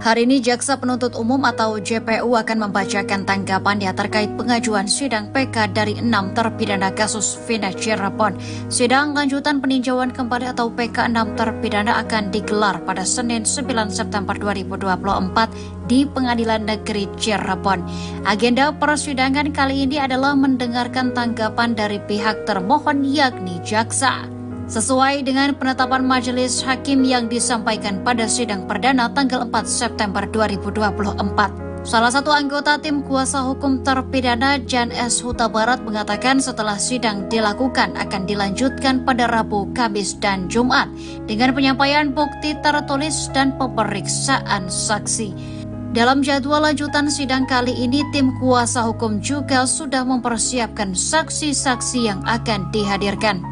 Hari ini Jaksa Penuntut Umum atau JPU akan membacakan tanggapannya terkait pengajuan sidang PK dari 6 terpidana kasus Vina Cirebon. Sidang lanjutan peninjauan kembali atau PK 6 terpidana akan digelar pada Senin 9 September 2024 di Pengadilan Negeri Cirebon. Agenda persidangan kali ini adalah mendengarkan tanggapan dari pihak termohon yakni jaksa. Sesuai dengan penetapan majelis hakim yang disampaikan pada sidang perdana tanggal 4 September 2024. Salah satu anggota tim kuasa hukum terpidana Jan S. Huta Barat mengatakan setelah sidang dilakukan akan dilanjutkan pada Rabu, Kamis, dan Jumat dengan penyampaian bukti tertulis dan pemeriksaan saksi. Dalam jadwal lanjutan sidang kali ini, tim kuasa hukum juga sudah mempersiapkan saksi-saksi yang akan dihadirkan.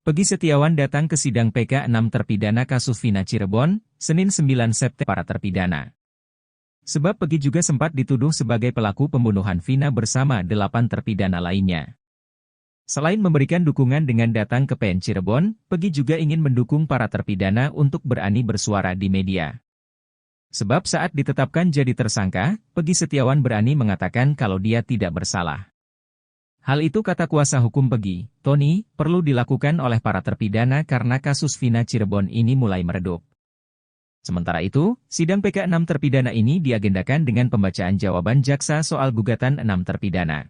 Peggy Setiawan datang ke sidang PK 6 terpidana kasus Vina Cirebon, Senin 9 September para terpidana. Sebab Peggy juga sempat dituduh sebagai pelaku pembunuhan Vina bersama 8 terpidana lainnya. Selain memberikan dukungan dengan datang ke PN Cirebon, Peggy juga ingin mendukung para terpidana untuk berani bersuara di media. Sebab saat ditetapkan jadi tersangka, Peggy Setiawan berani mengatakan kalau dia tidak bersalah. Hal itu kata kuasa hukum Peggy, Tony, perlu dilakukan oleh para terpidana karena kasus Vina Cirebon ini mulai meredup. Sementara itu, sidang PK 6 terpidana ini diagendakan dengan pembacaan jawaban jaksa soal gugatan 6 terpidana.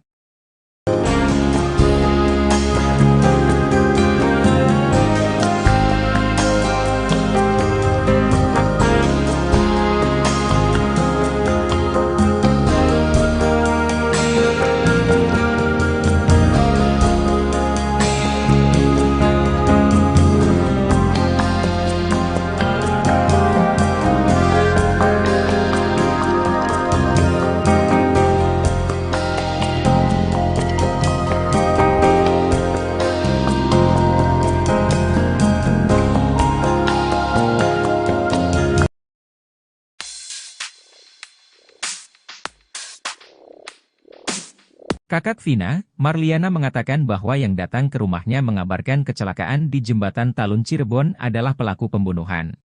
Kakak Vina, Marliana mengatakan bahwa yang datang ke rumahnya mengabarkan kecelakaan di Jembatan Talun Cirebon adalah pelaku pembunuhan.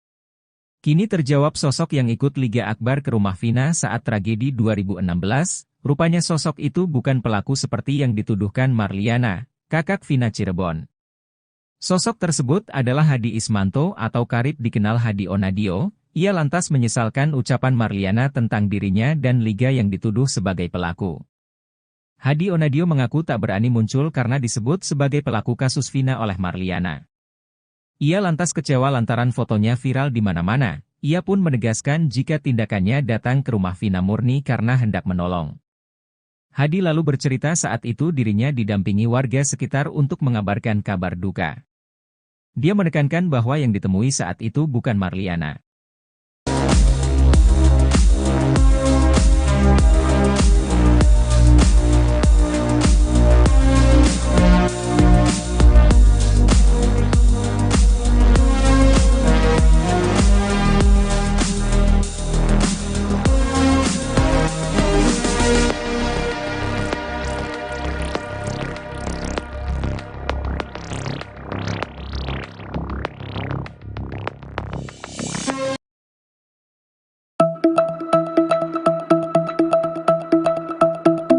Kini terjawab sosok yang ikut Liga Akbar ke rumah Vina saat tragedi 2016, rupanya sosok itu bukan pelaku seperti yang dituduhkan Marliana, kakak Vina Cirebon. Sosok tersebut adalah Hadi Ismanto atau karib dikenal Hadi Onadio. Ia lantas menyesalkan ucapan Marliana tentang dirinya dan Liga yang dituduh sebagai pelaku. Hadi Onadio mengaku tak berani muncul karena disebut sebagai pelaku kasus Vina oleh Marliana. Ia lantas kecewa lantaran fotonya viral di mana-mana. Ia pun menegaskan jika tindakannya datang ke rumah Vina murni karena hendak menolong. Hadi lalu bercerita saat itu dirinya didampingi warga sekitar untuk mengabarkan kabar duka. Dia menekankan bahwa yang ditemui saat itu bukan Marliana.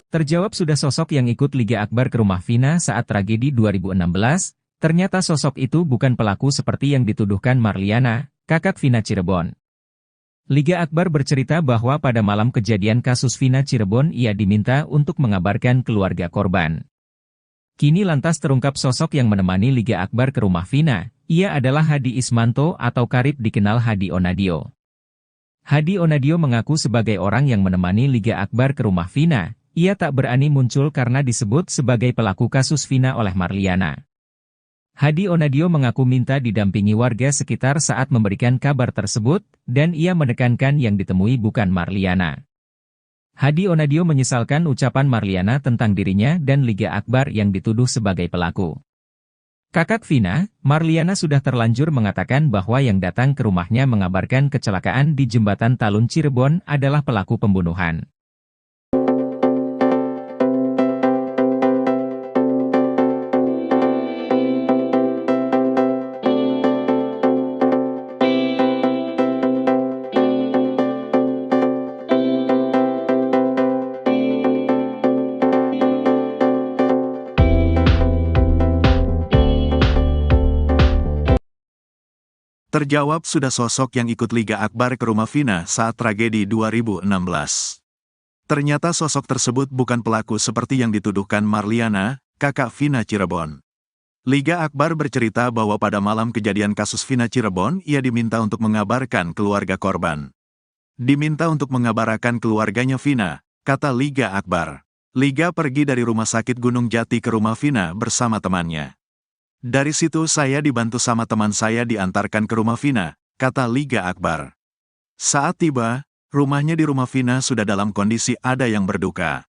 Terjawab sudah sosok yang ikut Liga Akbar ke rumah Vina saat tragedi 2016, ternyata sosok itu bukan pelaku seperti yang dituduhkan Marliana, kakak Vina Cirebon. Liga Akbar bercerita bahwa pada malam kejadian kasus Vina Cirebon ia diminta untuk mengabarkan keluarga korban. Kini lantas terungkap sosok yang menemani Liga Akbar ke rumah Vina, ia adalah Hadi Ismanto atau karib dikenal Hadi Onadio. Hadi Onadio mengaku sebagai orang yang menemani Liga Akbar ke rumah Vina. Ia tak berani muncul karena disebut sebagai pelaku kasus Vina oleh Marliana. Hadi Onadio mengaku minta didampingi warga sekitar saat memberikan kabar tersebut, dan ia menekankan yang ditemui bukan Marliana. Hadi Onadio menyesalkan ucapan Marliana tentang dirinya dan Liga Akbar yang dituduh sebagai pelaku. Kakak Vina, Marliana sudah terlanjur mengatakan bahwa yang datang ke rumahnya mengabarkan kecelakaan di Jembatan Talun Cirebon adalah pelaku pembunuhan. Terjawab sudah sosok yang ikut Liga Akbar ke rumah Vina saat tragedi 2016. Ternyata sosok tersebut bukan pelaku seperti yang dituduhkan Marliana, kakak Vina Cirebon. Liga Akbar bercerita bahwa pada malam kejadian kasus Vina Cirebon, ia diminta untuk mengabarkan keluarga korban. Diminta untuk mengabarkan keluarganya Vina, kata Liga Akbar. Liga pergi dari rumah sakit Gunung Jati ke rumah Vina bersama temannya. Dari situ saya dibantu sama teman saya diantarkan ke rumah Vina, kata Liga Akbar. Saat tiba, rumahnya di rumah Vina sudah dalam kondisi ada yang berduka.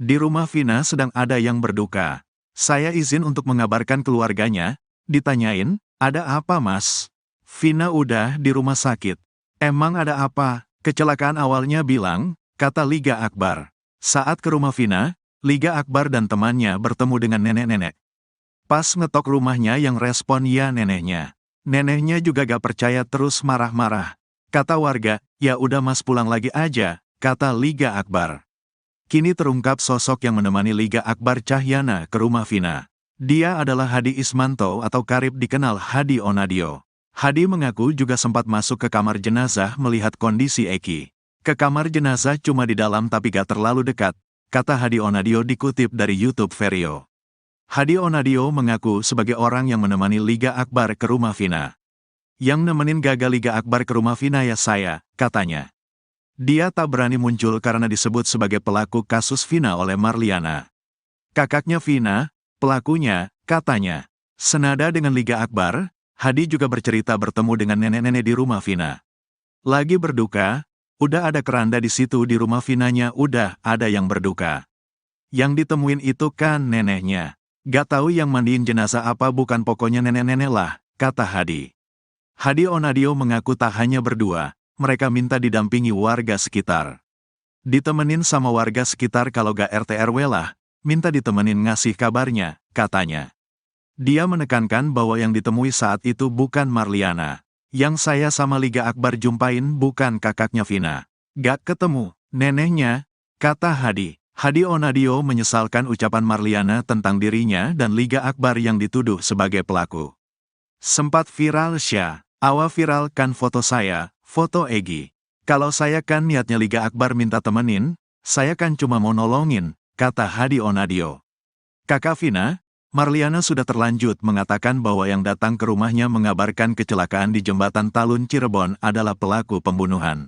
Di rumah Vina sedang ada yang berduka. Saya izin untuk mengabarkan keluarganya, ditanyain, ada apa mas? Vina udah di rumah sakit. Emang ada apa? Kecelakaan awalnya bilang, kata Liga Akbar. Saat ke rumah Vina, Liga Akbar dan temannya bertemu dengan nenek-nenek. Pas ngetok rumahnya yang respon ya neneknya. Neneknya juga gak percaya terus marah-marah. Kata warga, ya udah mas pulang lagi aja, kata Liga Akbar. Kini terungkap sosok yang menemani Liga Akbar Cahyana ke rumah Vina. Dia adalah Hadi Ismanto atau karib dikenal Hadi Onadio. Hadi mengaku juga sempat masuk ke kamar jenazah melihat kondisi Eki. Ke kamar jenazah cuma di dalam tapi gak terlalu dekat, kata Hadi Onadio dikutip dari YouTube Vario. Hadi Onadio mengaku sebagai orang yang menemani Liga Akbar ke rumah Vina. Yang nemenin gagal Liga Akbar ke rumah Vina ya saya, katanya. Dia tak berani muncul karena disebut sebagai pelaku kasus Vina oleh Marliana. Kakaknya Vina, pelakunya, katanya. Senada dengan Liga Akbar, Hadi juga bercerita bertemu dengan nenek-nenek di rumah Vina. Lagi berduka, udah ada keranda di situ di rumah Vinanya udah ada yang berduka. Yang ditemuin itu kan neneknya. Gak tahu yang mandiin jenazah apa bukan pokoknya nenek-nenek lah, kata Hadi. Hadi Onadio mengaku tak hanya berdua, mereka minta didampingi warga sekitar. Ditemenin sama warga sekitar kalau gak RT RW lah, minta ditemenin ngasih kabarnya, katanya. Dia menekankan bahwa yang ditemui saat itu bukan Marliana. Yang saya sama Liga Akbar jumpain bukan kakaknya Vina. Gak ketemu, neneknya, kata Hadi. Hadi Onadio menyesalkan ucapan Marliana tentang dirinya dan Liga Akbar yang dituduh sebagai pelaku. Sempat viral Awa viralkan foto saya, foto Egi. Kalau saya kan niatnya Liga Akbar minta temenin, saya kan cuma mau nolongin, kata Hadi Onadio. Kakak Vina, Marliana sudah terlanjut mengatakan bahwa yang datang ke rumahnya mengabarkan kecelakaan di jembatan Talun Cirebon adalah pelaku pembunuhan.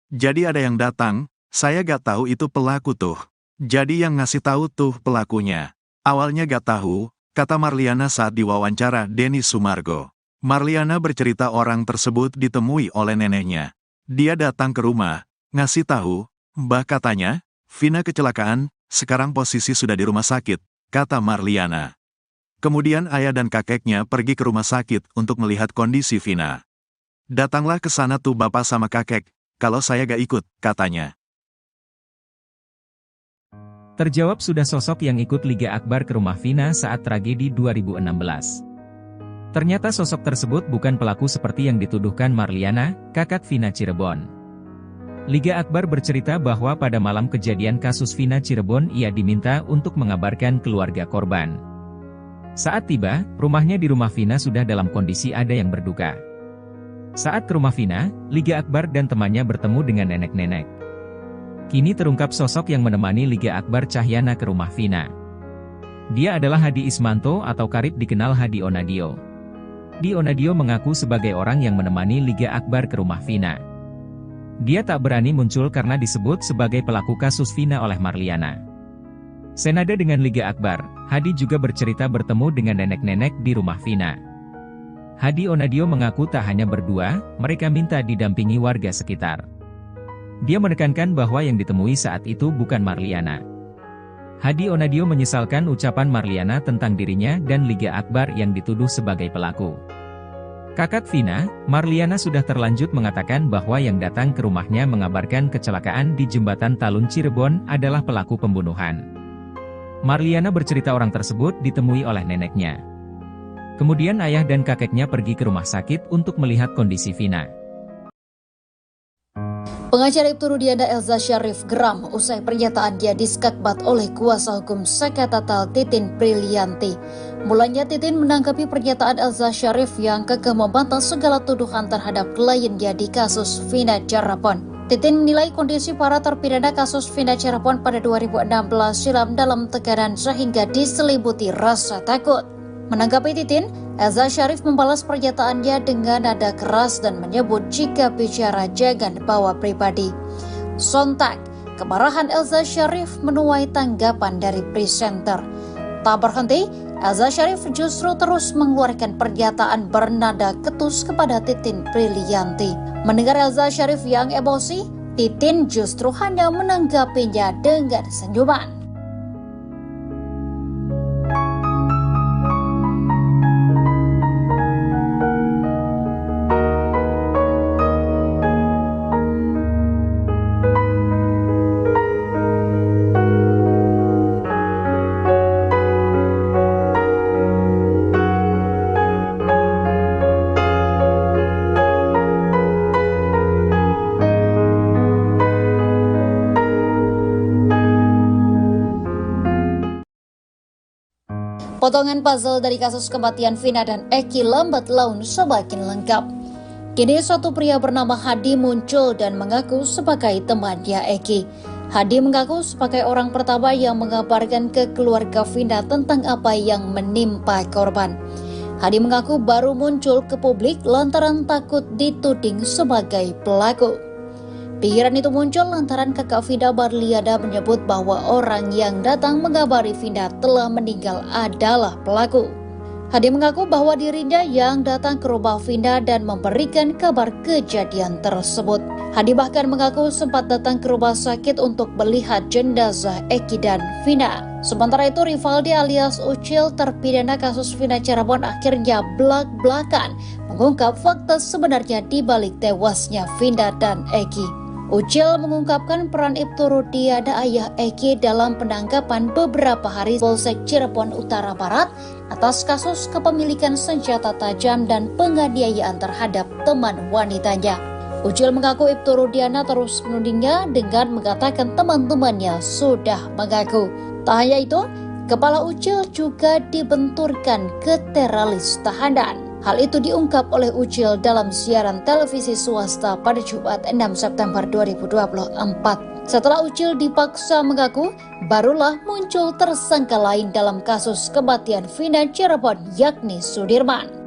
Jadi ada yang datang, saya gak tahu itu pelaku tuh. Jadi yang ngasih tahu tuh pelakunya. Awalnya gak tahu, kata Marliana saat diwawancara Denny Sumargo. Marliana bercerita orang tersebut ditemui oleh neneknya. Dia datang ke rumah, ngasih tahu, Mbah katanya, Vina kecelakaan, sekarang posisi sudah di rumah sakit, kata Marliana. Kemudian ayah dan kakeknya pergi ke rumah sakit untuk melihat kondisi Vina. Datanglah ke sana tuh bapak sama kakek, kalau saya gak ikut, katanya. Terjawab sudah sosok yang ikut Liga Akbar ke rumah Vina saat tragedi 2016. Ternyata sosok tersebut bukan pelaku seperti yang dituduhkan Marliana, kakak Vina Cirebon. Liga Akbar bercerita bahwa pada malam kejadian kasus Vina Cirebon ia diminta untuk mengabarkan keluarga korban. Saat tiba, rumahnya di rumah Vina sudah dalam kondisi ada yang berduka. Saat ke rumah Vina, Liga Akbar dan temannya bertemu dengan nenek-nenek. Kini terungkap sosok yang menemani Liga Akbar Cahyana ke rumah Vina. Dia adalah Hadi Ismanto atau karib dikenal Hadi Onadio. Hadi Onadio mengaku sebagai orang yang menemani Liga Akbar ke rumah Vina. Dia tak berani muncul karena disebut sebagai pelaku kasus Vina oleh Marliana. Senada dengan Liga Akbar, Hadi juga bercerita bertemu dengan nenek-nenek di rumah Vina. Hadi Onadio mengaku tak hanya berdua, mereka minta didampingi warga sekitar. Dia menekankan bahwa yang ditemui saat itu bukan Marliana. Hadi Onadio menyesalkan ucapan Marliana tentang dirinya dan Liga Akbar yang dituduh sebagai pelaku. Kakak Vina, Marliana sudah terlanjut mengatakan bahwa yang datang ke rumahnya mengabarkan kecelakaan di jembatan Talun Cirebon adalah pelaku pembunuhan. Marliana bercerita orang tersebut ditemui oleh neneknya. Kemudian ayah dan kakeknya pergi ke rumah sakit untuk melihat kondisi Vina. Pengacara Ibtu Rudiana Elza Syarif geram usai pernyataan dia diskakbat oleh kuasa hukum Sekatatal Titin Brilianti. Mulanya Titin menanggapi pernyataan Elza Syarif yang kekeh membantah segala tuduhan terhadap kliennya di kasus Vina Cirebon. Titin menilai kondisi para terpidana kasus Vina Cirebon pada 2016 silam dalam tekanan sehingga diselimuti rasa takut. Menanggapi Titin, Elza Syarif membalas pernyataannya dengan nada keras dan menyebut jika bicara jangan bawa pribadi. Sontak, kemarahan Elza Syarif menuai tanggapan dari presenter. Tak berhenti, Elza Syarif justru terus mengeluarkan pernyataan bernada ketus kepada Titin Prilianti. Mendengar Elza Syarif yang emosi, Titin justru hanya menanggapinya dengan senyuman. Potongan puzzle dari kasus kematian Vina dan Eki lambat laun semakin lengkap. Kini suatu pria bernama Hadi muncul dan mengaku sebagai temannya Eki. Hadi mengaku sebagai orang pertama yang mengabarkan ke keluarga Vina tentang apa yang menimpa korban. Hadi mengaku baru muncul ke publik lantaran takut dituding sebagai pelaku. Pikiran itu muncul lantaran kakak Vina, Marliana, menyebut bahwa orang yang datang mengabari Vina telah meninggal adalah pelaku. Hadi mengaku bahwa dirinya yang datang ke rumah Vina dan memberikan kabar kejadian tersebut. Hadi bahkan mengaku sempat datang ke rumah sakit untuk melihat jenazah Eki dan Vina. Sementara itu, Rivaldi alias Ucil, terpidana kasus Vina Cirebon, akhirnya belak-belakan mengungkap fakta sebenarnya di balik tewasnya Vina dan Eki. Ucil mengungkapkan peran Ibtu Rudiana, ayah Eki, dalam penangkapan beberapa hari Polsek Cirebon Utara Barat atas kasus kepemilikan senjata tajam dan penganiayaan terhadap teman wanitanya. Ucil mengaku Ibtu Rudiana terus menudingnya dengan mengatakan teman-temannya sudah mengaku. Tak hanya itu, kepala Ucil juga dibenturkan ke teralis tahanan. Hal itu diungkap oleh Ucil dalam siaran televisi swasta pada Jumat 6 September 2024. Setelah Ucil dipaksa mengaku, barulah muncul tersangka lain dalam kasus kematian Vina Cirebon, yakni Sudirman.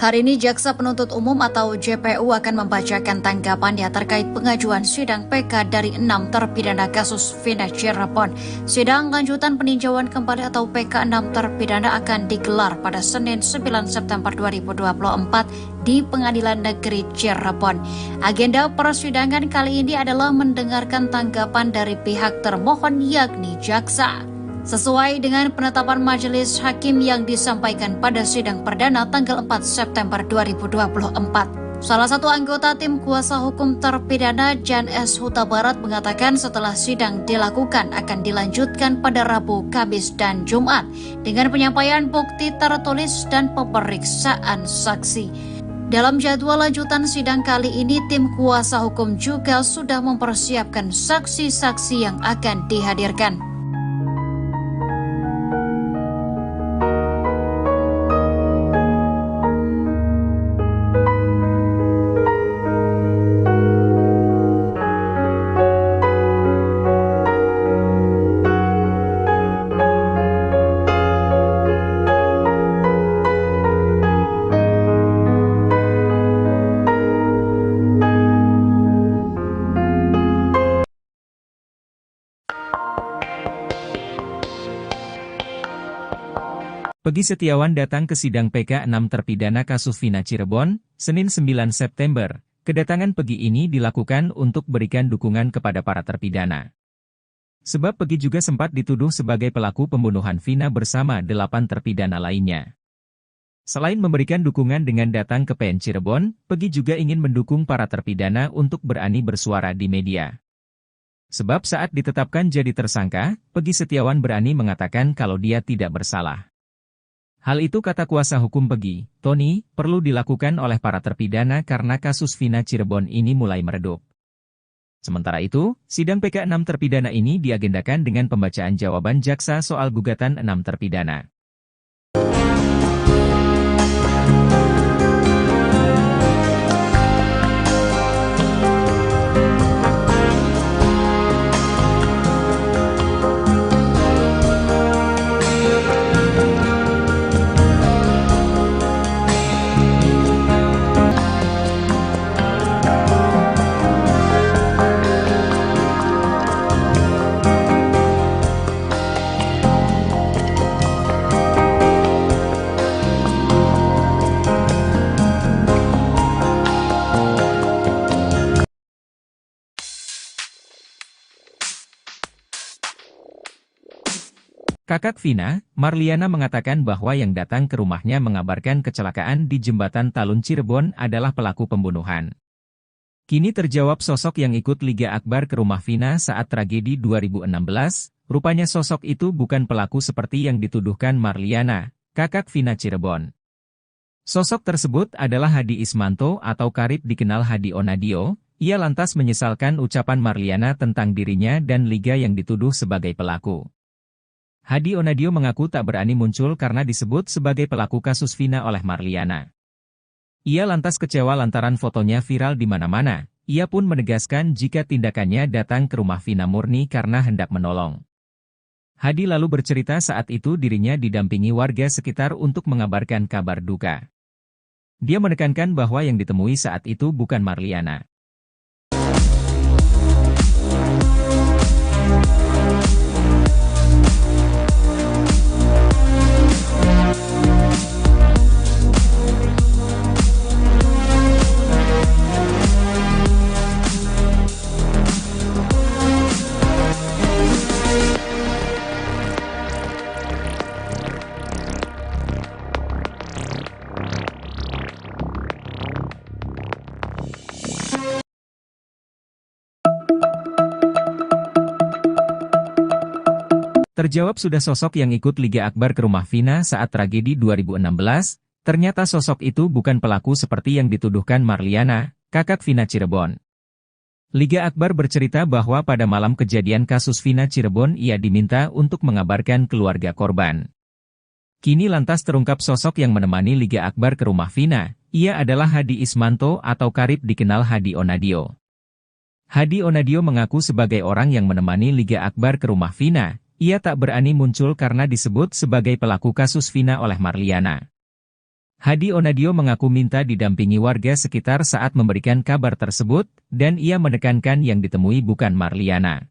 Hari ini Jaksa Penuntut Umum atau JPU akan membacakan tanggapannya terkait pengajuan sidang PK dari 6 terpidana kasus Vina Cirebon. Sidang lanjutan peninjauan kembali atau PK 6 terpidana akan digelar pada Senin 9 September 2024 di Pengadilan Negeri Cirebon. Agenda persidangan kali ini adalah mendengarkan tanggapan dari pihak termohon yakni jaksa. Sesuai dengan penetapan majelis hakim yang disampaikan pada sidang perdana tanggal 4 September 2024. Salah satu anggota tim kuasa hukum terpidana, Jan S. Huta Barat, mengatakan setelah sidang dilakukan akan dilanjutkan pada Rabu, Kamis, dan Jumat dengan penyampaian bukti tertulis dan pemeriksaan saksi. Dalam jadwal lanjutan sidang kali ini, tim kuasa hukum juga sudah mempersiapkan saksi-saksi yang akan dihadirkan. Peggy Setiawan datang ke sidang PK 6 terpidana kasus Vina Cirebon, Senin 9 September. Kedatangan Peggy ini dilakukan untuk berikan dukungan kepada para terpidana. Sebab Peggy juga sempat dituduh sebagai pelaku pembunuhan Vina bersama 8 terpidana lainnya. Selain memberikan dukungan dengan datang ke PN Cirebon, Peggy juga ingin mendukung para terpidana untuk berani bersuara di media. Sebab saat ditetapkan jadi tersangka, Peggy Setiawan berani mengatakan kalau dia tidak bersalah. Hal itu kata kuasa hukum Peggy, Tony, perlu dilakukan oleh para terpidana karena kasus Vina Cirebon ini mulai meredup. Sementara itu, sidang PK 6 terpidana ini diagendakan dengan pembacaan jawaban jaksa soal gugatan 6 terpidana. Kakak Vina, Marliana mengatakan bahwa yang datang ke rumahnya mengabarkan kecelakaan di Jembatan Talun Cirebon adalah pelaku pembunuhan. Kini terjawab sosok yang ikut Liga Akbar ke rumah Vina saat tragedi 2016, rupanya sosok itu bukan pelaku seperti yang dituduhkan Marliana, kakak Vina Cirebon. Sosok tersebut adalah Hadi Ismanto atau karib dikenal Hadi Onadio. Ia lantas menyesalkan ucapan Marliana tentang dirinya dan Liga yang dituduh sebagai pelaku. Hadi Onadio mengaku tak berani muncul karena disebut sebagai pelaku kasus Vina oleh Marliana. Ia lantas kecewa lantaran fotonya viral di mana-mana. Ia pun menegaskan jika tindakannya datang ke rumah Vina murni karena hendak menolong. Hadi lalu bercerita saat itu dirinya didampingi warga sekitar untuk mengabarkan kabar duka. Dia menekankan bahwa yang ditemui saat itu bukan Marliana. Terjawab sudah sosok yang ikut Liga Akbar ke rumah Vina saat tragedi 2016, ternyata sosok itu bukan pelaku seperti yang dituduhkan Marliana, kakak Vina Cirebon. Liga Akbar bercerita bahwa pada malam kejadian kasus Vina Cirebon ia diminta untuk mengabarkan keluarga korban. Kini lantas terungkap sosok yang menemani Liga Akbar ke rumah Vina, ia adalah Hadi Ismanto atau karib dikenal Hadi Onadio. Hadi Onadio mengaku sebagai orang yang menemani Liga Akbar ke rumah Vina. Ia tak berani muncul karena disebut sebagai pelaku kasus Vina oleh Marliana. Hadi Onadio mengaku minta didampingi warga sekitar saat memberikan kabar tersebut, dan ia menekankan yang ditemui bukan Marliana.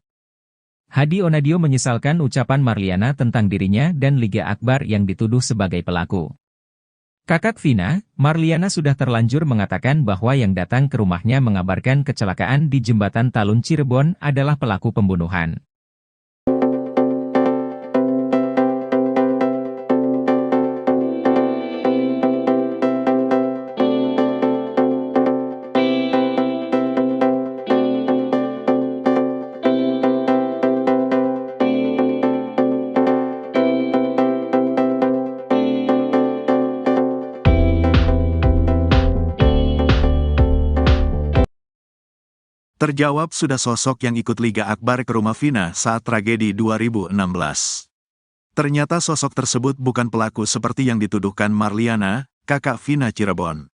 Hadi Onadio menyesalkan ucapan Marliana tentang dirinya dan Liga Akbar yang dituduh sebagai pelaku. Kakak Vina, Marliana sudah terlanjur mengatakan bahwa yang datang ke rumahnya mengabarkan kecelakaan di Jembatan Talun Cirebon adalah pelaku pembunuhan. Terjawab sudah sosok yang ikut Liga Akbar ke rumah Vina saat tragedi 2016. Ternyata sosok tersebut bukan pelaku seperti yang dituduhkan Marliana, kakak Vina Cirebon.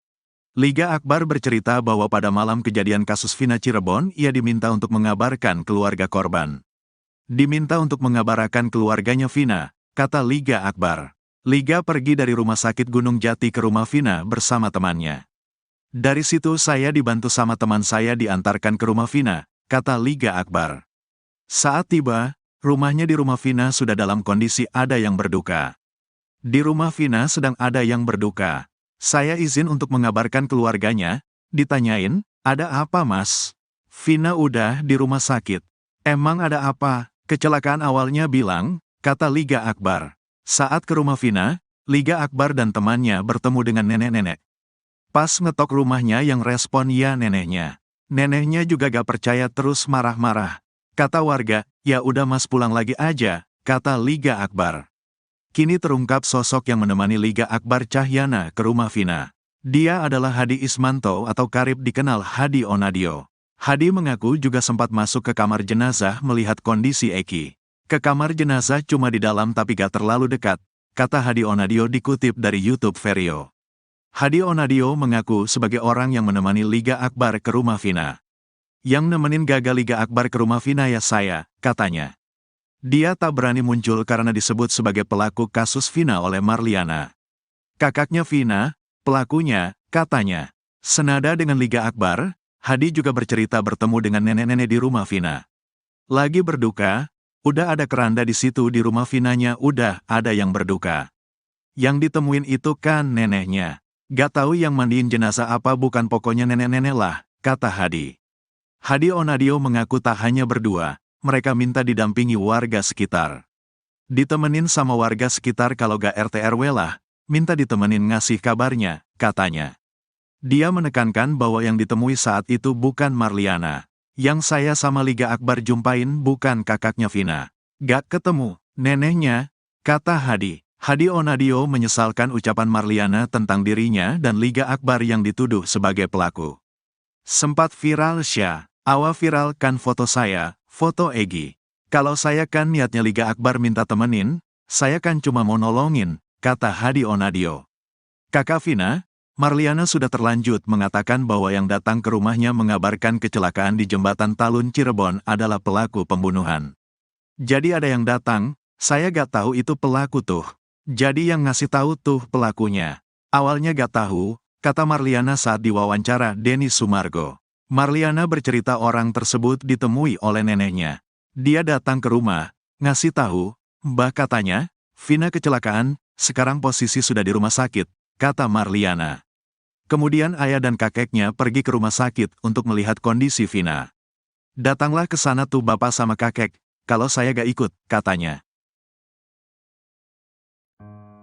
Liga Akbar bercerita bahwa pada malam kejadian kasus Vina Cirebon ia diminta untuk mengabarkan keluarga korban. Diminta untuk mengabarkan keluarganya Vina, kata Liga Akbar. Liga pergi dari rumah sakit Gunung Jati ke rumah Vina bersama temannya. Dari situ saya dibantu sama teman saya diantarkan ke rumah Vina, kata Liga Akbar. Saat tiba, rumahnya di rumah Vina sudah dalam kondisi ada yang berduka. Di rumah Vina sedang ada yang berduka. Saya izin untuk mengabarkan keluarganya. Ditanyain, ada apa mas? Vina udah di rumah sakit. Emang ada apa? Kecelakaan awalnya bilang, kata Liga Akbar. Saat ke rumah Vina, Liga Akbar dan temannya bertemu dengan nenek-nenek. Pas ngetok rumahnya yang respon ya neneknya. Neneknya juga gak percaya terus marah-marah. Kata warga, ya udah mas pulang lagi aja, kata Liga Akbar. Kini terungkap sosok yang menemani Liga Akbar Cahyana ke rumah Vina. Dia adalah Hadi Ismanto atau karib dikenal Hadi Onadio. Hadi mengaku juga sempat masuk ke kamar jenazah melihat kondisi Eki. Ke kamar jenazah cuma di dalam tapi gak terlalu dekat, kata Hadi Onadio dikutip dari YouTube Vario. Hadi Onadio mengaku sebagai orang yang menemani Liga Akbar ke rumah Vina. Yang nemenin gagal Liga Akbar ke rumah Vina ya saya, katanya. Dia tak berani muncul karena disebut sebagai pelaku kasus Vina oleh Marliana. Kakaknya Vina, pelakunya, katanya. Senada dengan Liga Akbar, Hadi juga bercerita bertemu dengan nenek-nenek di rumah Vina. Lagi berduka, udah ada keranda di situ di rumah Vinanya udah ada yang berduka. Yang ditemuin itu kan neneknya. Gak tahu yang mandiin jenazah apa bukan pokoknya nenek-nenek lah, kata Hadi. Hadi Onadio mengaku tak hanya berdua. Mereka minta didampingi warga sekitar. Ditemenin sama warga sekitar kalau gak RT RW lah, minta ditemenin ngasih kabarnya, katanya. Dia menekankan bahwa yang ditemui saat itu bukan Marliana. Yang saya sama Liga Akbar jumpain bukan kakaknya Vina. Gak ketemu, neneknya, kata Hadi. Hadi Onadio menyesalkan ucapan Marliana tentang dirinya dan Liga Akbar yang dituduh sebagai pelaku. Sempat viral viral kan foto saya, foto Egi. Kalau saya kan niatnya Liga Akbar minta temenin, saya kan cuma mau nolongin, kata Hadi Onadio. Kakak Vina, Marliana sudah terlanjut mengatakan bahwa yang datang ke rumahnya mengabarkan kecelakaan di jembatan Talun Cirebon adalah pelaku pembunuhan. Jadi ada yang datang, saya gak tahu itu pelaku tuh. Jadi yang ngasih tahu tuh pelakunya. Awalnya gak tahu, kata Marliana saat diwawancara Denny Sumargo. Marliana bercerita orang tersebut ditemui oleh neneknya. Dia datang ke rumah, ngasih tahu, Mbah katanya, Vina kecelakaan, sekarang posisi sudah di rumah sakit, kata Marliana. Kemudian ayah dan kakeknya pergi ke rumah sakit untuk melihat kondisi Vina. Datanglah ke sana tuh bapak sama kakek, kalau saya gak ikut, katanya.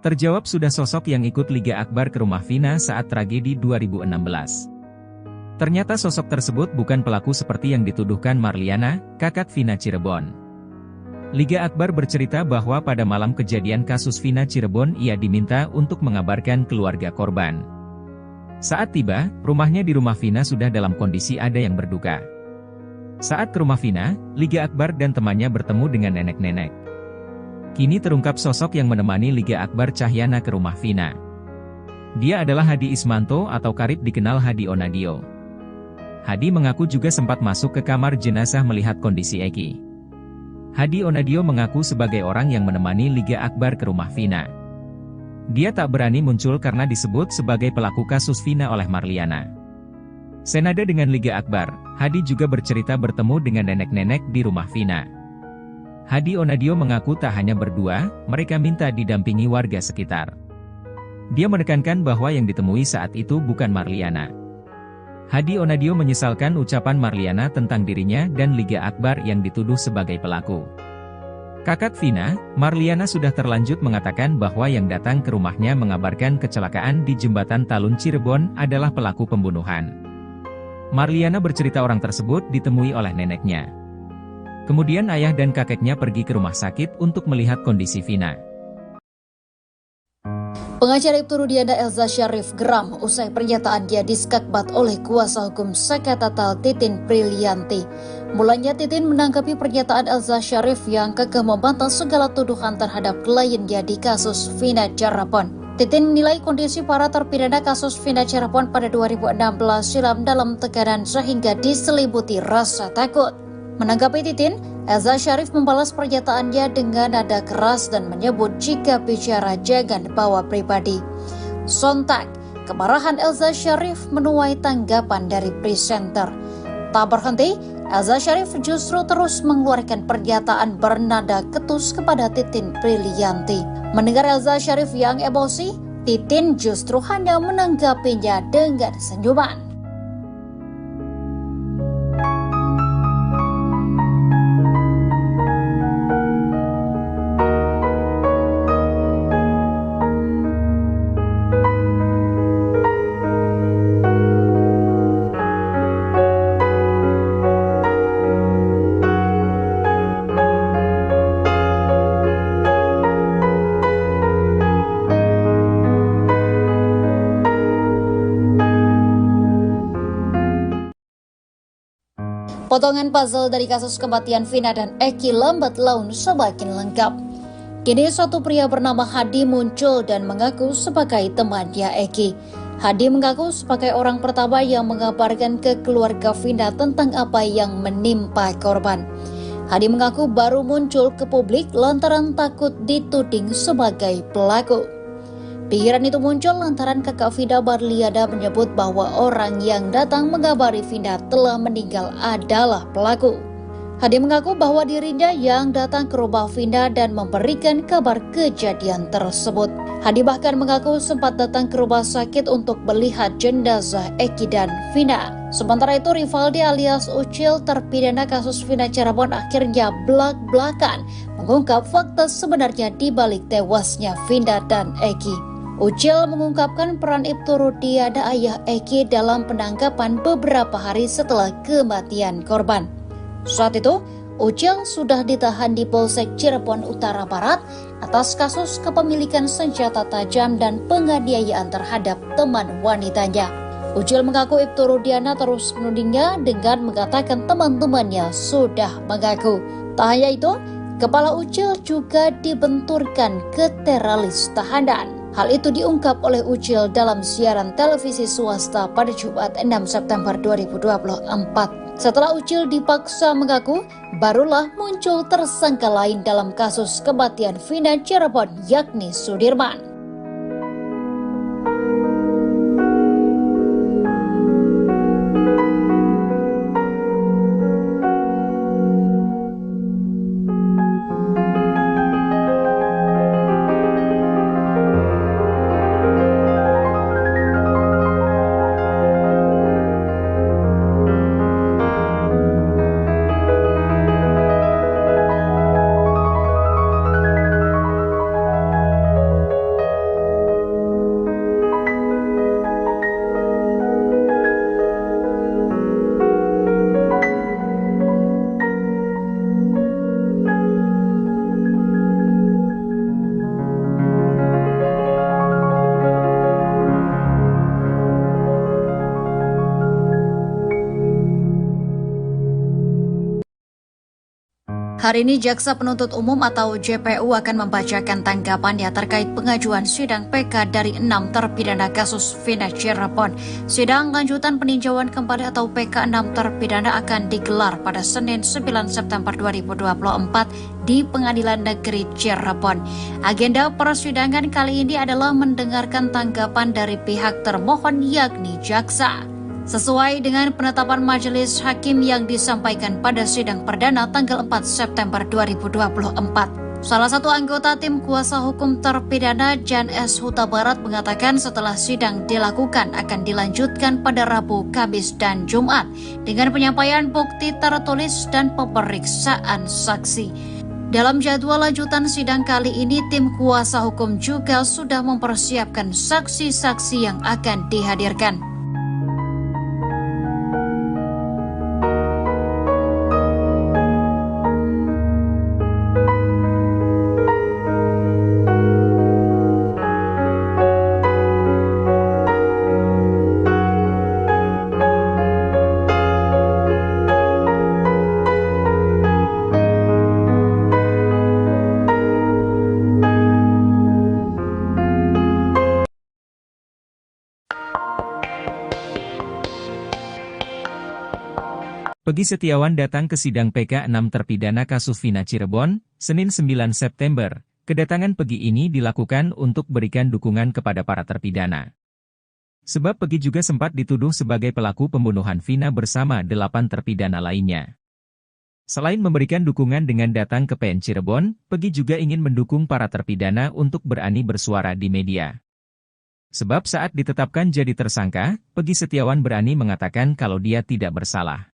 Terjawab sudah sosok yang ikut Liga Akbar ke rumah Vina saat tragedi 2016. Ternyata sosok tersebut bukan pelaku seperti yang dituduhkan Marliana, kakak Vina Cirebon. Liga Akbar bercerita bahwa pada malam kejadian kasus Vina Cirebon ia diminta untuk mengabarkan keluarga korban. Saat tiba, rumahnya di rumah Vina sudah dalam kondisi ada yang berduka. Saat ke rumah Vina, Liga Akbar dan temannya bertemu dengan nenek-nenek. Kini terungkap sosok yang menemani Liga Akbar Cahyana ke rumah Vina. Dia adalah Hadi Ismanto atau karib dikenal Hadi Onadio. Hadi mengaku juga sempat masuk ke kamar jenazah melihat kondisi Eki. Hadi Onadio mengaku sebagai orang yang menemani Liga Akbar ke rumah Vina. Dia tak berani muncul karena disebut sebagai pelaku kasus Vina oleh Marliana. Senada dengan Liga Akbar, Hadi juga bercerita bertemu dengan nenek-nenek di rumah Vina. Hadi Onadio mengaku tak hanya berdua, mereka minta didampingi warga sekitar. Dia menekankan bahwa yang ditemui saat itu bukan Marliana. Hadi Onadio menyesalkan ucapan Marliana tentang dirinya dan Liga Akbar yang dituduh sebagai pelaku. Kakak Vina, Marliana sudah terlanjut mengatakan bahwa yang datang ke rumahnya mengabarkan kecelakaan di jembatan Talun Cirebon adalah pelaku pembunuhan. Marliana bercerita orang tersebut ditemui oleh neneknya. Kemudian ayah dan kakeknya pergi ke rumah sakit untuk melihat kondisi Vina. Pengacara Ibtu Rudiana Elza Syarif geram usai pernyataan dia diskakbat oleh kuasa hukum Saka Tatal Titin Prilianti. Mulanya Titin menanggapi pernyataan Elza Syarif yang kekeh membantah segala tuduhan terhadap kliennya di kasus Vina Cirebon. Titin menilai kondisi para terpidana kasus Vina Cirebon pada 2016 silam dalam tekanan sehingga diselimuti rasa takut. Menanggapi Titin, Elza Syarif membalas pernyataannya dengan nada keras dan menyebut jika bicara jangan bawa pribadi. Sontak, kemarahan Elza Syarif menuai tanggapan dari presenter. Tak berhenti, Elza Syarif justru terus mengeluarkan pernyataan bernada ketus kepada Titin Prilianti. Mendengar Elza Sharif yang emosi, Titin justru hanya menanggapinya dengan senyuman. Potongan puzzle dari kasus kematian Vina dan Eki lambat laun semakin lengkap. Kini satu pria bernama Hadi muncul dan mengaku sebagai temannya Eki. Hadi mengaku sebagai orang pertama yang mengabarkan ke keluarga Vina tentang apa yang menimpa korban. Hadi mengaku baru muncul ke publik lantaran takut dituding sebagai pelaku. Pikiran itu muncul lantaran kakak Vina, Marliana, menyebut bahwa orang yang datang mengabari Vina telah meninggal adalah pelaku. Hadi mengaku bahwa dirinya yang datang ke rumah Vina dan memberikan kabar kejadian tersebut. Hadi bahkan mengaku sempat datang ke rumah sakit untuk melihat jenazah Eki dan Vina. Sementara itu Rivaldi alias Ucil, terpidana kasus Vina Cirebon, akhirnya belak-belakan mengungkap fakta sebenarnya di balik tewasnya Vina dan Eki. Ucil mengungkapkan peran Ibtu Rudiana, ayah Eki, dalam penangkapan beberapa hari setelah kematian korban. Saat itu, Ucil sudah ditahan di Polsek Cirebon Utara Barat atas kasus kepemilikan senjata tajam dan penganiayaan terhadap teman wanitanya. Ucil mengaku Ibtu Rudiana terus menudingnya dengan mengatakan teman-temannya sudah mengaku. Tak hanya itu, kepala Ucil juga dibenturkan ke teralis tahanan. Hal itu diungkap oleh Ucil dalam siaran televisi swasta pada Jumat 6 September 2024. Setelah Ucil dipaksa mengaku, barulah muncul tersangka lain dalam kasus kematian Vina Cirebon, yakni Sudirman. Hari ini Jaksa Penuntut Umum atau JPU akan membacakan tanggapannya terkait pengajuan sidang PK dari 6 terpidana kasus Vina Cirebon. Sidang lanjutan peninjauan kembali atau PK 6 terpidana akan digelar pada Senin 9 September 2024 di Pengadilan Negeri Cirebon. Agenda persidangan kali ini adalah mendengarkan tanggapan dari pihak termohon yakni jaksa. Sesuai dengan penetapan majelis hakim yang disampaikan pada sidang perdana tanggal 4 September 2024. Salah satu anggota tim kuasa hukum terpidana, Jan S. Huta Barat, mengatakan setelah sidang dilakukan akan dilanjutkan pada Rabu, Kamis, dan Jumat dengan penyampaian bukti tertulis dan pemeriksaan saksi. Dalam jadwal lanjutan sidang kali ini, tim kuasa hukum juga sudah mempersiapkan saksi-saksi yang akan dihadirkan. Peggy Setiawan datang ke sidang PK 6 terpidana kasus Vina Cirebon, Senin 9 September. Kedatangan Peggy ini dilakukan untuk berikan dukungan kepada para terpidana. Sebab Peggy juga sempat dituduh sebagai pelaku pembunuhan Vina bersama 8 terpidana lainnya. Selain memberikan dukungan dengan datang ke PN Cirebon, Peggy juga ingin mendukung para terpidana untuk berani bersuara di media. Sebab saat ditetapkan jadi tersangka, Peggy Setiawan berani mengatakan kalau dia tidak bersalah.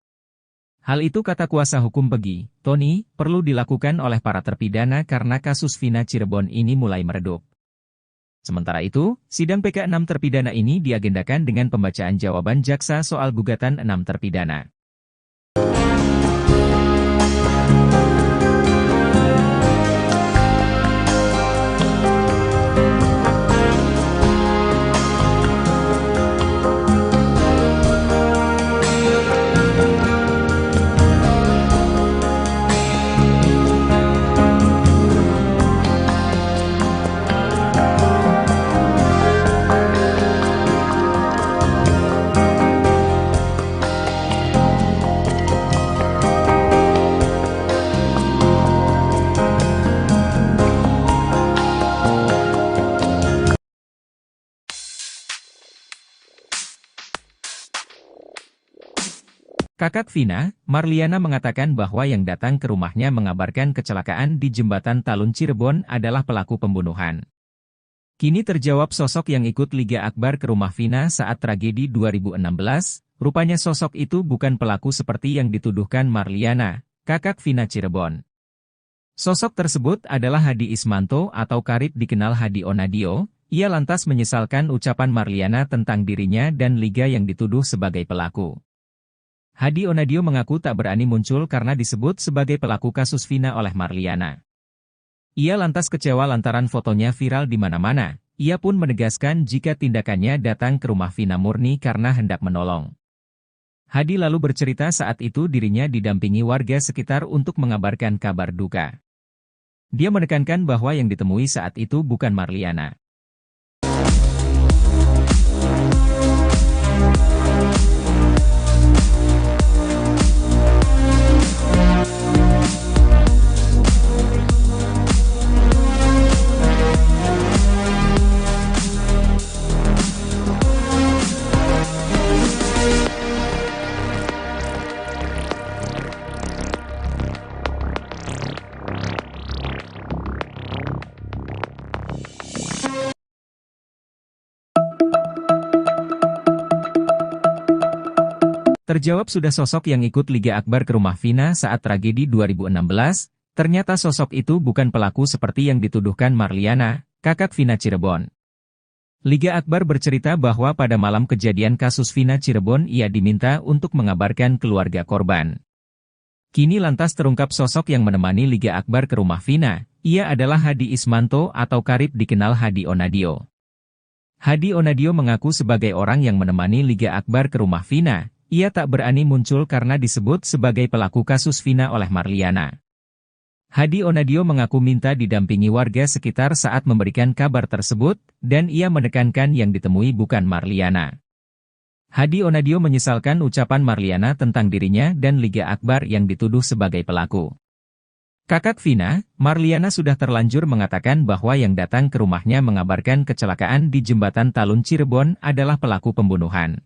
Hal itu kata kuasa hukum Peggy, Tony, perlu dilakukan oleh para terpidana karena kasus Vina Cirebon ini mulai meredup. Sementara itu, sidang PK 6 terpidana ini diagendakan dengan pembacaan jawaban jaksa soal gugatan 6 terpidana. Kakak Vina, Marliana mengatakan bahwa yang datang ke rumahnya mengabarkan kecelakaan di Jembatan Talun Cirebon adalah pelaku pembunuhan. Kini terjawab sosok yang ikut Liga Akbar ke rumah Vina saat tragedi 2016, rupanya sosok itu bukan pelaku seperti yang dituduhkan Marliana, kakak Vina Cirebon. Sosok tersebut adalah Hadi Ismanto atau karib dikenal Hadi Onadio. Ia lantas menyesalkan ucapan Marliana tentang dirinya dan Liga yang dituduh sebagai pelaku. Hadi Onadio mengaku tak berani muncul karena disebut sebagai pelaku kasus Vina oleh Marliana. Ia lantas kecewa lantaran fotonya viral di mana-mana. Ia pun menegaskan jika tindakannya datang ke rumah Vina murni karena hendak menolong. Hadi lalu bercerita saat itu dirinya didampingi warga sekitar untuk mengabarkan kabar duka. Dia menekankan bahwa yang ditemui saat itu bukan Marliana. Terjawab sudah sosok yang ikut Liga Akbar ke rumah Vina saat tragedi 2016, ternyata sosok itu bukan pelaku seperti yang dituduhkan Marliana, kakak Vina Cirebon. Liga Akbar bercerita bahwa pada malam kejadian kasus Vina Cirebon ia diminta untuk mengabarkan keluarga korban. Kini lantas terungkap sosok yang menemani Liga Akbar ke rumah Vina, ia adalah Hadi Ismanto atau karib dikenal Hadi Onadio. Hadi Onadio mengaku sebagai orang yang menemani Liga Akbar ke rumah Vina. Ia tak berani muncul karena disebut sebagai pelaku kasus Vina oleh Marliana. Hadi Onadio mengaku minta didampingi warga sekitar saat memberikan kabar tersebut, dan ia menekankan yang ditemui bukan Marliana. Hadi Onadio menyesalkan ucapan Marliana tentang dirinya dan Liga Akbar yang dituduh sebagai pelaku. Kakak Vina, Marliana sudah terlanjur mengatakan bahwa yang datang ke rumahnya mengabarkan kecelakaan di Jembatan Talun Cirebon adalah pelaku pembunuhan.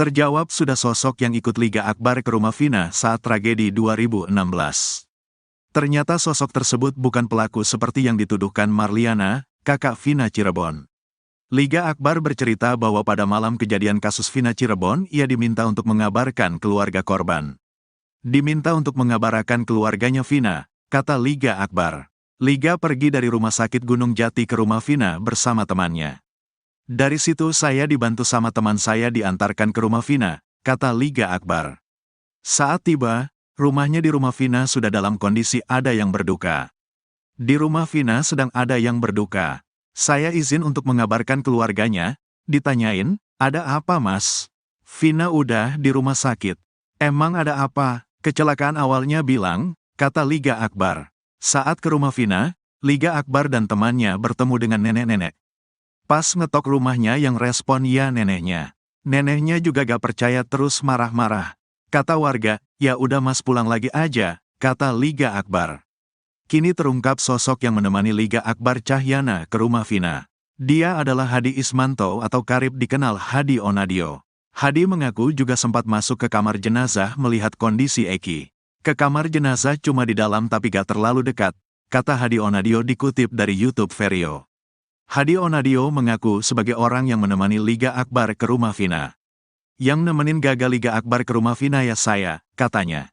Terjawab sudah sosok yang ikut Liga Akbar ke rumah Vina saat tragedi 2016. Ternyata sosok tersebut bukan pelaku seperti yang dituduhkan Marliana, kakak Vina Cirebon. Liga Akbar bercerita bahwa pada malam kejadian kasus Vina Cirebon ia diminta untuk mengabarkan keluarga korban. Diminta untuk mengabarkan keluarganya Vina, kata Liga Akbar. Liga pergi dari rumah sakit Gunung Jati ke rumah Vina bersama temannya. Dari situ saya dibantu sama teman saya diantarkan ke rumah Vina, kata Liga Akbar. Saat tiba, rumahnya di rumah Vina sudah dalam kondisi ada yang berduka. Di rumah Vina sedang ada yang berduka. Saya izin untuk mengabarkan keluarganya, ditanyain, ada apa mas? Vina udah di rumah sakit. Emang ada apa? Kecelakaan awalnya bilang, kata Liga Akbar. Saat ke rumah Vina, Liga Akbar dan temannya bertemu dengan nenek-nenek. Pas ngetok rumahnya yang respon ya neneknya. Neneknya juga gak percaya terus marah-marah. Kata warga, ya udah mas pulang lagi aja, kata Liga Akbar. Kini terungkap sosok yang menemani Liga Akbar Cahyana ke rumah Vina. Dia adalah Hadi Ismanto atau karib dikenal Hadi Onadio. Hadi mengaku juga sempat masuk ke kamar jenazah melihat kondisi Eki. Ke kamar jenazah cuma di dalam tapi gak terlalu dekat, kata Hadi Onadio dikutip dari YouTube Vario. Hadi Onadio mengaku sebagai orang yang menemani Liga Akbar ke rumah Vina. Yang nemenin gagal Liga Akbar ke rumah Vina ya saya, katanya.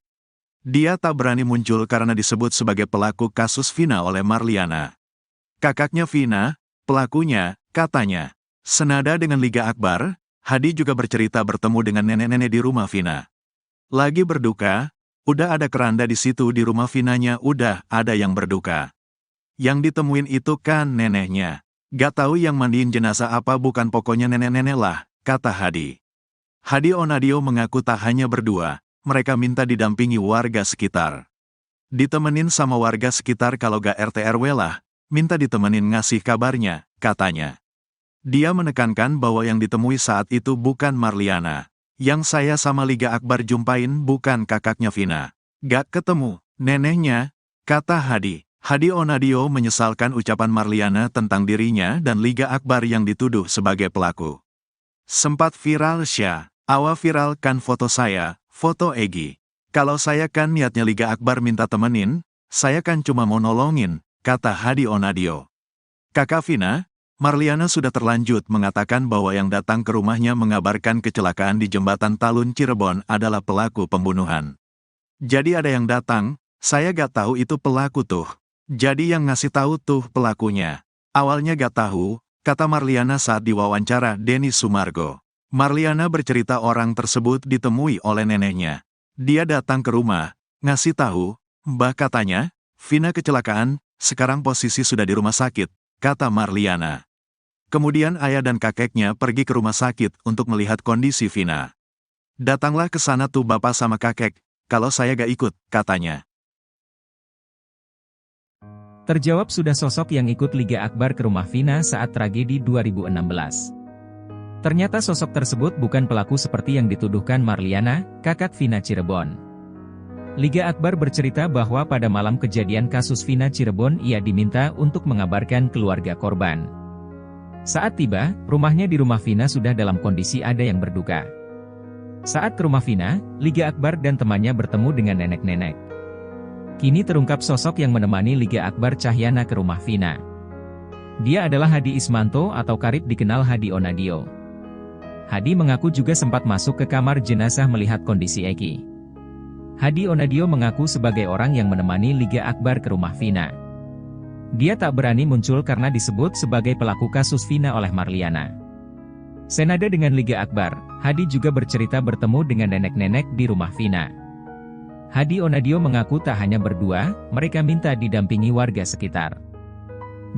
Dia tak berani muncul karena disebut sebagai pelaku kasus Vina oleh Marliana. Kakaknya Vina, pelakunya, katanya. Senada dengan Liga Akbar, Hadi juga bercerita bertemu dengan nenek-nenek di rumah Vina. Lagi berduka, udah ada keranda di situ di rumah Vinanya udah ada yang berduka. Yang ditemuin itu kan neneknya. Gak tahu yang mandiin jenazah apa bukan pokoknya nenek-nenek lah, kata Hadi. Hadi Onadio mengaku tak hanya berdua, mereka minta didampingi warga sekitar. Ditemenin sama warga sekitar kalau gak RT RW lah, minta ditemenin ngasih kabarnya, katanya. Dia menekankan bahwa yang ditemui saat itu bukan Marliana. Yang saya sama Liga Akbar jumpain bukan kakaknya Vina. Gak ketemu, neneknya, kata Hadi. Hadi Onadio menyesalkan ucapan Marliana tentang dirinya dan Liga Akbar yang dituduh sebagai pelaku. Sempat viral viralkan foto saya, foto Egi. Kalau saya kan niatnya Liga Akbar minta temenin, saya kan cuma mau nolongin, kata Hadi Onadio. Kakak Vina, Marliana sudah terlanjut mengatakan bahwa yang datang ke rumahnya mengabarkan kecelakaan di jembatan Talun Cirebon adalah pelaku pembunuhan. Jadi ada yang datang, saya gak tahu itu pelaku tuh. Jadi yang ngasih tahu tuh pelakunya. Awalnya gak tahu, kata Marliana saat diwawancara Denny Sumargo. Marliana bercerita orang tersebut ditemui oleh neneknya. Dia datang ke rumah, ngasih tahu, Mbah katanya, Vina kecelakaan, sekarang posisi sudah di rumah sakit, kata Marliana. Kemudian ayah dan kakeknya pergi ke rumah sakit untuk melihat kondisi Vina. Datanglah ke sana tuh bapak sama kakek, kalau saya gak ikut, katanya. Terjawab sudah sosok yang ikut Liga Akbar ke rumah Vina saat tragedi 2016. Ternyata sosok tersebut bukan pelaku seperti yang dituduhkan Marliana, kakak Vina Cirebon. Liga Akbar bercerita bahwa pada malam kejadian kasus Vina Cirebon ia diminta untuk mengabarkan keluarga korban. Saat tiba, rumahnya di rumah Vina sudah dalam kondisi ada yang berduka. Saat ke rumah Vina, Liga Akbar dan temannya bertemu dengan nenek-nenek. Kini terungkap sosok yang menemani Liga Akbar Cahyana ke rumah Vina. Dia adalah Hadi Ismanto atau karib dikenal Hadi Onadio. Hadi mengaku juga sempat masuk ke kamar jenazah melihat kondisi Eki. Hadi Onadio mengaku sebagai orang yang menemani Liga Akbar ke rumah Vina. Dia tak berani muncul karena disebut sebagai pelaku kasus Vina oleh Marliana. Senada dengan Liga Akbar, Hadi juga bercerita bertemu dengan nenek-nenek di rumah Vina. Hadi Onadio mengaku tak hanya berdua, mereka minta didampingi warga sekitar.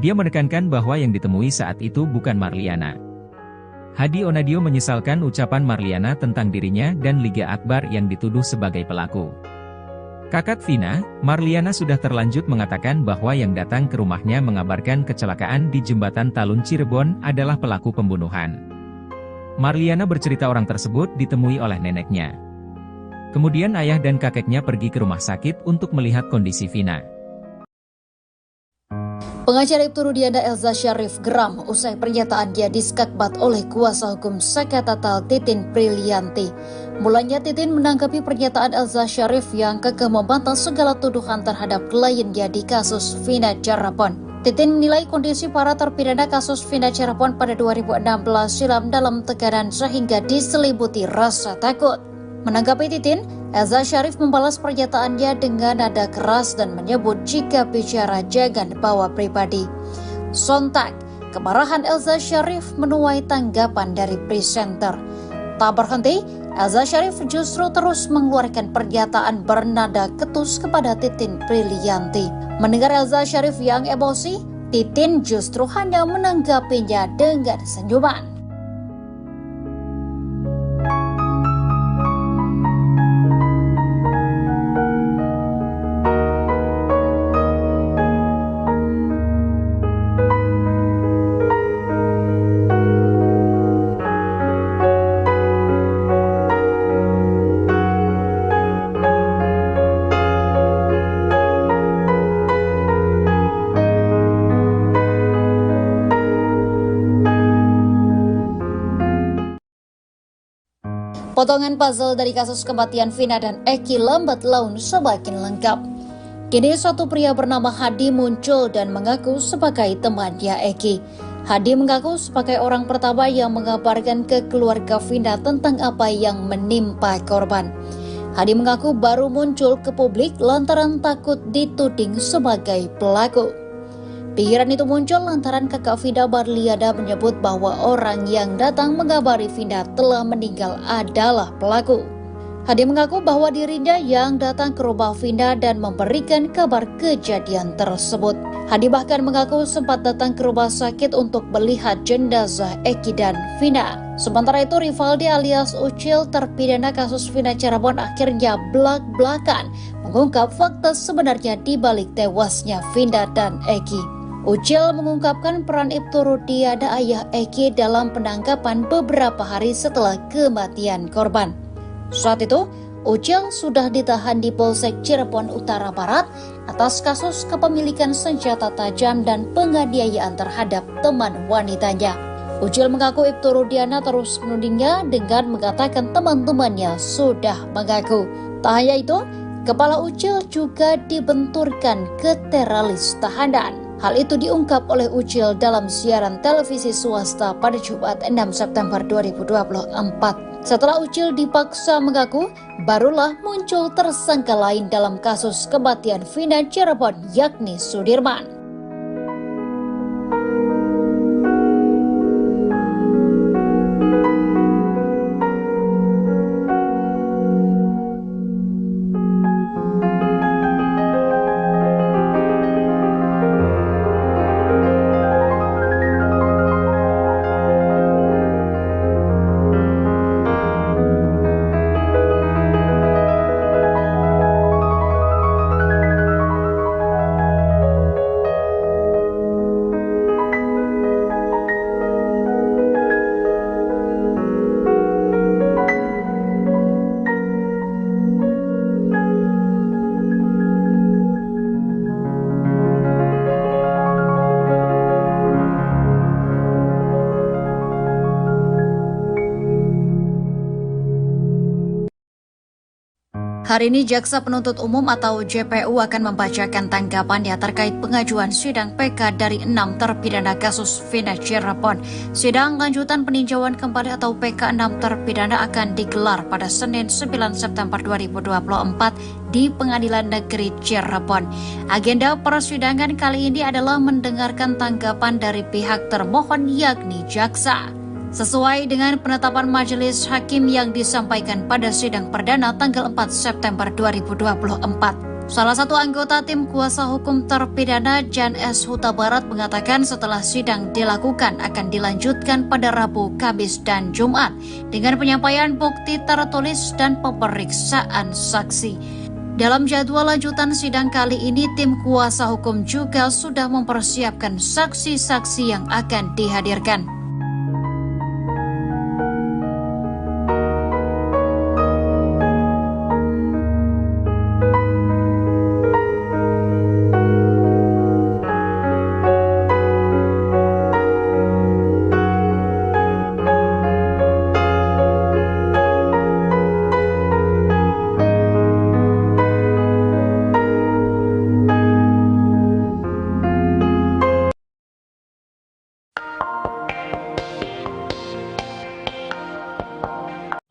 Dia menekankan bahwa yang ditemui saat itu bukan Marliana. Hadi Onadio menyesalkan ucapan Marliana tentang dirinya dan Liga Akbar yang dituduh sebagai pelaku. Kakak Vina, Marliana sudah terlanjut mengatakan bahwa yang datang ke rumahnya mengabarkan kecelakaan di jembatan Talun Cirebon adalah pelaku pembunuhan. Marliana bercerita orang tersebut ditemui oleh neneknya. Kemudian ayah dan kakeknya pergi ke rumah sakit untuk melihat kondisi Vina. Pengacara Ibtu Rudiana Elza Syarif geram usai pernyataan dia diskakbat oleh kuasa hukum Saka Tatal Titin Prilianti. Mulanya Titin menanggapi pernyataan Elza Syarif yang kekeh membantah segala tuduhan terhadap kliennya di kasus Vina Cirebon. Titin menilai kondisi para terpidana kasus Vina Cirebon pada 2016 silam dalam tekanan sehingga diselimuti rasa takut. Menanggapi Titin, Elza Syarif membalas pernyataannya dengan nada keras dan menyebut jika bicara jangan bawa pribadi. Sontak, kemarahan Elza Syarif menuai tanggapan dari presenter. Tak berhenti, Elza Syarif justru terus mengeluarkan pernyataan bernada ketus kepada Titin Prilianti. Mendengar Elza Syarif yang emosi, Titin justru hanya menanggapinya dengan senyuman. Potongan puzzle dari kasus kematian Vina dan Eki lambat laun semakin lengkap. Kini satu pria bernama Hadi muncul dan mengaku sebagai temannya Eki. Hadi mengaku sebagai orang pertama yang mengabarkan ke keluarga Vina tentang apa yang menimpa korban. Hadi mengaku baru muncul ke publik lantaran takut dituding sebagai pelaku. Pikiran itu muncul lantaran kakak Vina, Marliana, menyebut bahwa orang yang datang mengabari Vina telah meninggal adalah pelaku. Hadi mengaku bahwa dirinya yang datang ke rumah Vina dan memberikan kabar kejadian tersebut. Hadi bahkan mengaku sempat datang ke rumah sakit untuk melihat jenazah Eki dan Vina. Sementara itu, Rivaldi alias Ucil, terpidana kasus Vina Cirebon, akhirnya belak-belakan mengungkap fakta sebenarnya di balik tewasnya Vina dan Eki. Ucil mengungkapkan peran Ibtu Rudiana, ayah Eki, dalam penangkapan beberapa hari setelah kematian korban. Saat itu, Ucil sudah ditahan di Polsek Cirebon Utara Barat atas kasus kepemilikan senjata tajam dan penganiayaan terhadap teman wanitanya. Ucil mengaku Ibtu Rudiana terus menudingnya dengan mengatakan teman-temannya sudah mengaku. Tak hanya itu, kepala Ucil juga dibenturkan ke teralis tahanan. Hal itu diungkap oleh Ucil dalam siaran televisi swasta pada Jumat 6 September 2024. Setelah Ucil dipaksa mengaku, barulah muncul tersangka lain dalam kasus kematian Vina Cirebon, yakni Sudirman. Hari ini Jaksa Penuntut Umum atau JPU akan membacakan tanggapannya terkait pengajuan sidang PK dari 6 terpidana kasus Vina Cirebon. Sidang lanjutan peninjauan kembali atau PK 6 terpidana akan digelar pada Senin 9 September 2024 di Pengadilan Negeri Cirebon. Agenda persidangan kali ini adalah mendengarkan tanggapan dari pihak termohon yakni jaksa. Sesuai dengan penetapan majelis hakim yang disampaikan pada sidang perdana tanggal 4 September 2024. Salah satu anggota tim kuasa hukum terpidana, Jan S. Huta Barat, mengatakan setelah sidang dilakukan akan dilanjutkan pada Rabu, Kamis, dan Jumat dengan penyampaian bukti tertulis dan pemeriksaan saksi. Dalam jadwal lanjutan sidang kali ini, tim kuasa hukum juga sudah mempersiapkan saksi-saksi yang akan dihadirkan.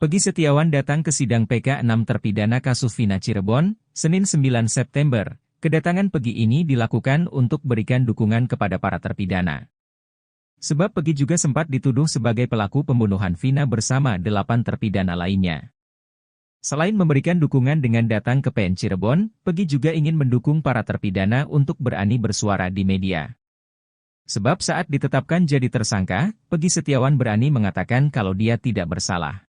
Peggy Setiawan datang ke sidang PK 6 terpidana kasus Vina Cirebon, Senin 9 September. Kedatangan Peggy ini dilakukan untuk berikan dukungan kepada para terpidana. Sebab Peggy juga sempat dituduh sebagai pelaku pembunuhan Vina bersama 8 terpidana lainnya. Selain memberikan dukungan dengan datang ke PN Cirebon, Peggy juga ingin mendukung para terpidana untuk berani bersuara di media. Sebab saat ditetapkan jadi tersangka, Peggy Setiawan berani mengatakan kalau dia tidak bersalah.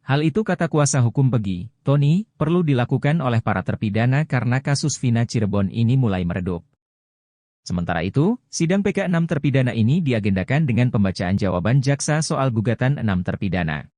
Hal itu, kata kuasa hukum Peggy, Tony, perlu dilakukan oleh para terpidana karena kasus Vina Cirebon ini mulai meredup. Sementara itu, sidang PK 6 terpidana ini diagendakan dengan pembacaan jawaban jaksa soal gugatan 6 terpidana.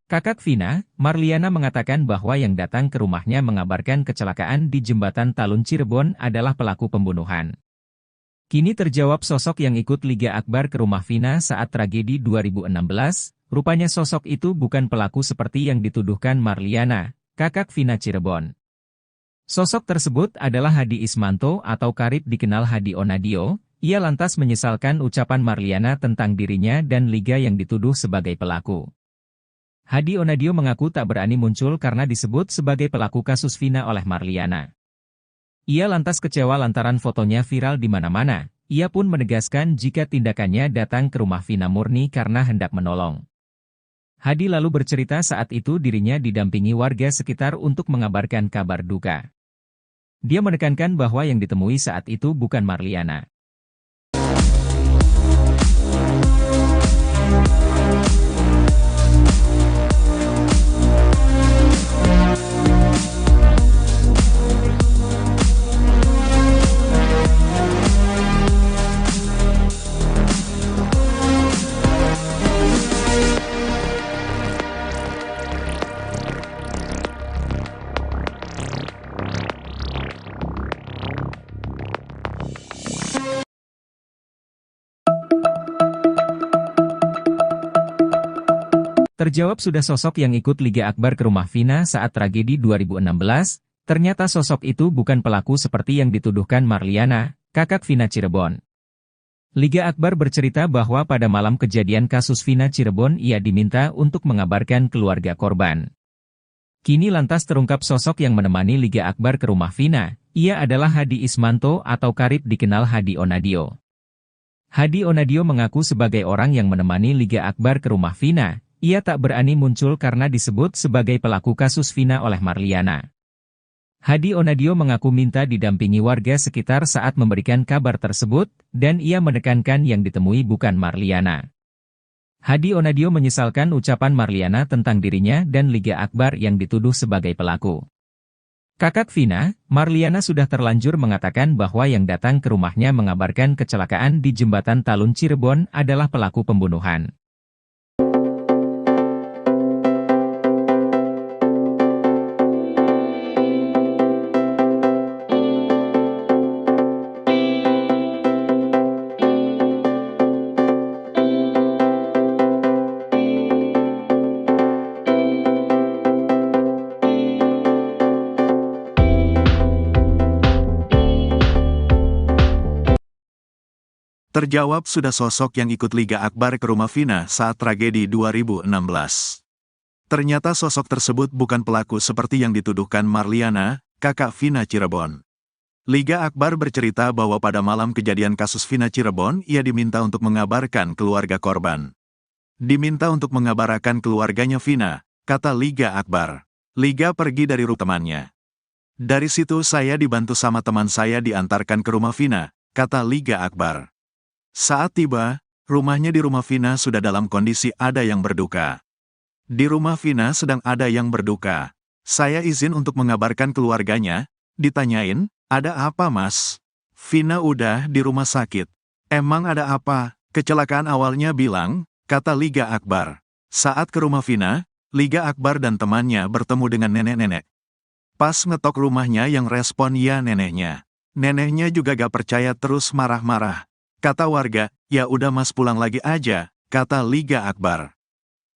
Kakak Vina, Marliana mengatakan bahwa yang datang ke rumahnya mengabarkan kecelakaan di Jembatan Talun Cirebon adalah pelaku pembunuhan. Kini terjawab sosok yang ikut Liga Akbar ke rumah Vina saat tragedi 2016, rupanya sosok itu bukan pelaku seperti yang dituduhkan Marliana, kakak Vina Cirebon. Sosok tersebut adalah Hadi Ismanto atau karib dikenal Hadi Onadio. Ia lantas menyesalkan ucapan Marliana tentang dirinya dan Liga yang dituduh sebagai pelaku. Hadi Onadio mengaku tak berani muncul karena disebut sebagai pelaku kasus Vina oleh Marliana. Ia lantas kecewa lantaran fotonya viral di mana-mana. Ia pun menegaskan jika tindakannya datang ke rumah Vina murni karena hendak menolong. Hadi lalu bercerita saat itu dirinya didampingi warga sekitar untuk mengabarkan kabar duka. Dia menekankan bahwa yang ditemui saat itu bukan Marliana. Terjawab sudah sosok yang ikut Liga Akbar ke rumah Vina saat tragedi 2016, ternyata sosok itu bukan pelaku seperti yang dituduhkan Marliana, kakak Vina Cirebon. Liga Akbar bercerita bahwa pada malam kejadian kasus Vina Cirebon ia diminta untuk mengabarkan keluarga korban. Kini lantas terungkap sosok yang menemani Liga Akbar ke rumah Vina, ia adalah Hadi Ismanto atau karib dikenal Hadi Onadio. Hadi Onadio mengaku sebagai orang yang menemani Liga Akbar ke rumah Vina. Ia tak berani muncul karena disebut sebagai pelaku kasus Vina oleh Marliana. Hadi Onadio mengaku minta didampingi warga sekitar saat memberikan kabar tersebut, dan ia menekankan yang ditemui bukan Marliana. Hadi Onadio menyesalkan ucapan Marliana tentang dirinya dan Liga Akbar yang dituduh sebagai pelaku. Kakak Vina, Marliana sudah terlanjur mengatakan bahwa yang datang ke rumahnya mengabarkan kecelakaan di Jembatan Talun Cirebon adalah pelaku pembunuhan. Terjawab sudah sosok yang ikut Liga Akbar ke rumah Vina saat tragedi 2016. Ternyata sosok tersebut bukan pelaku seperti yang dituduhkan Marliana, kakak Vina Cirebon. Liga Akbar bercerita bahwa pada malam kejadian kasus Vina Cirebon ia diminta untuk mengabarkan keluarga korban. Diminta untuk mengabarkan keluarganya Vina, kata Liga Akbar. Liga pergi dari rumah temannya. Dari situ saya dibantu sama teman saya diantarkan ke rumah Vina, kata Liga Akbar. Saat tiba, rumahnya di rumah Vina sudah dalam kondisi ada yang berduka. Di rumah Vina sedang ada yang berduka. Saya izin untuk mengabarkan keluarganya, ditanyain, ada apa mas? Vina udah di rumah sakit. Emang ada apa? Kecelakaan awalnya bilang, kata Liga Akbar. Saat ke rumah Vina, Liga Akbar dan temannya bertemu dengan nenek-nenek. Pas ngetok rumahnya yang respon ya neneknya. Neneknya juga gak percaya terus marah-marah. Kata warga, ya udah mas pulang lagi aja, kata Liga Akbar.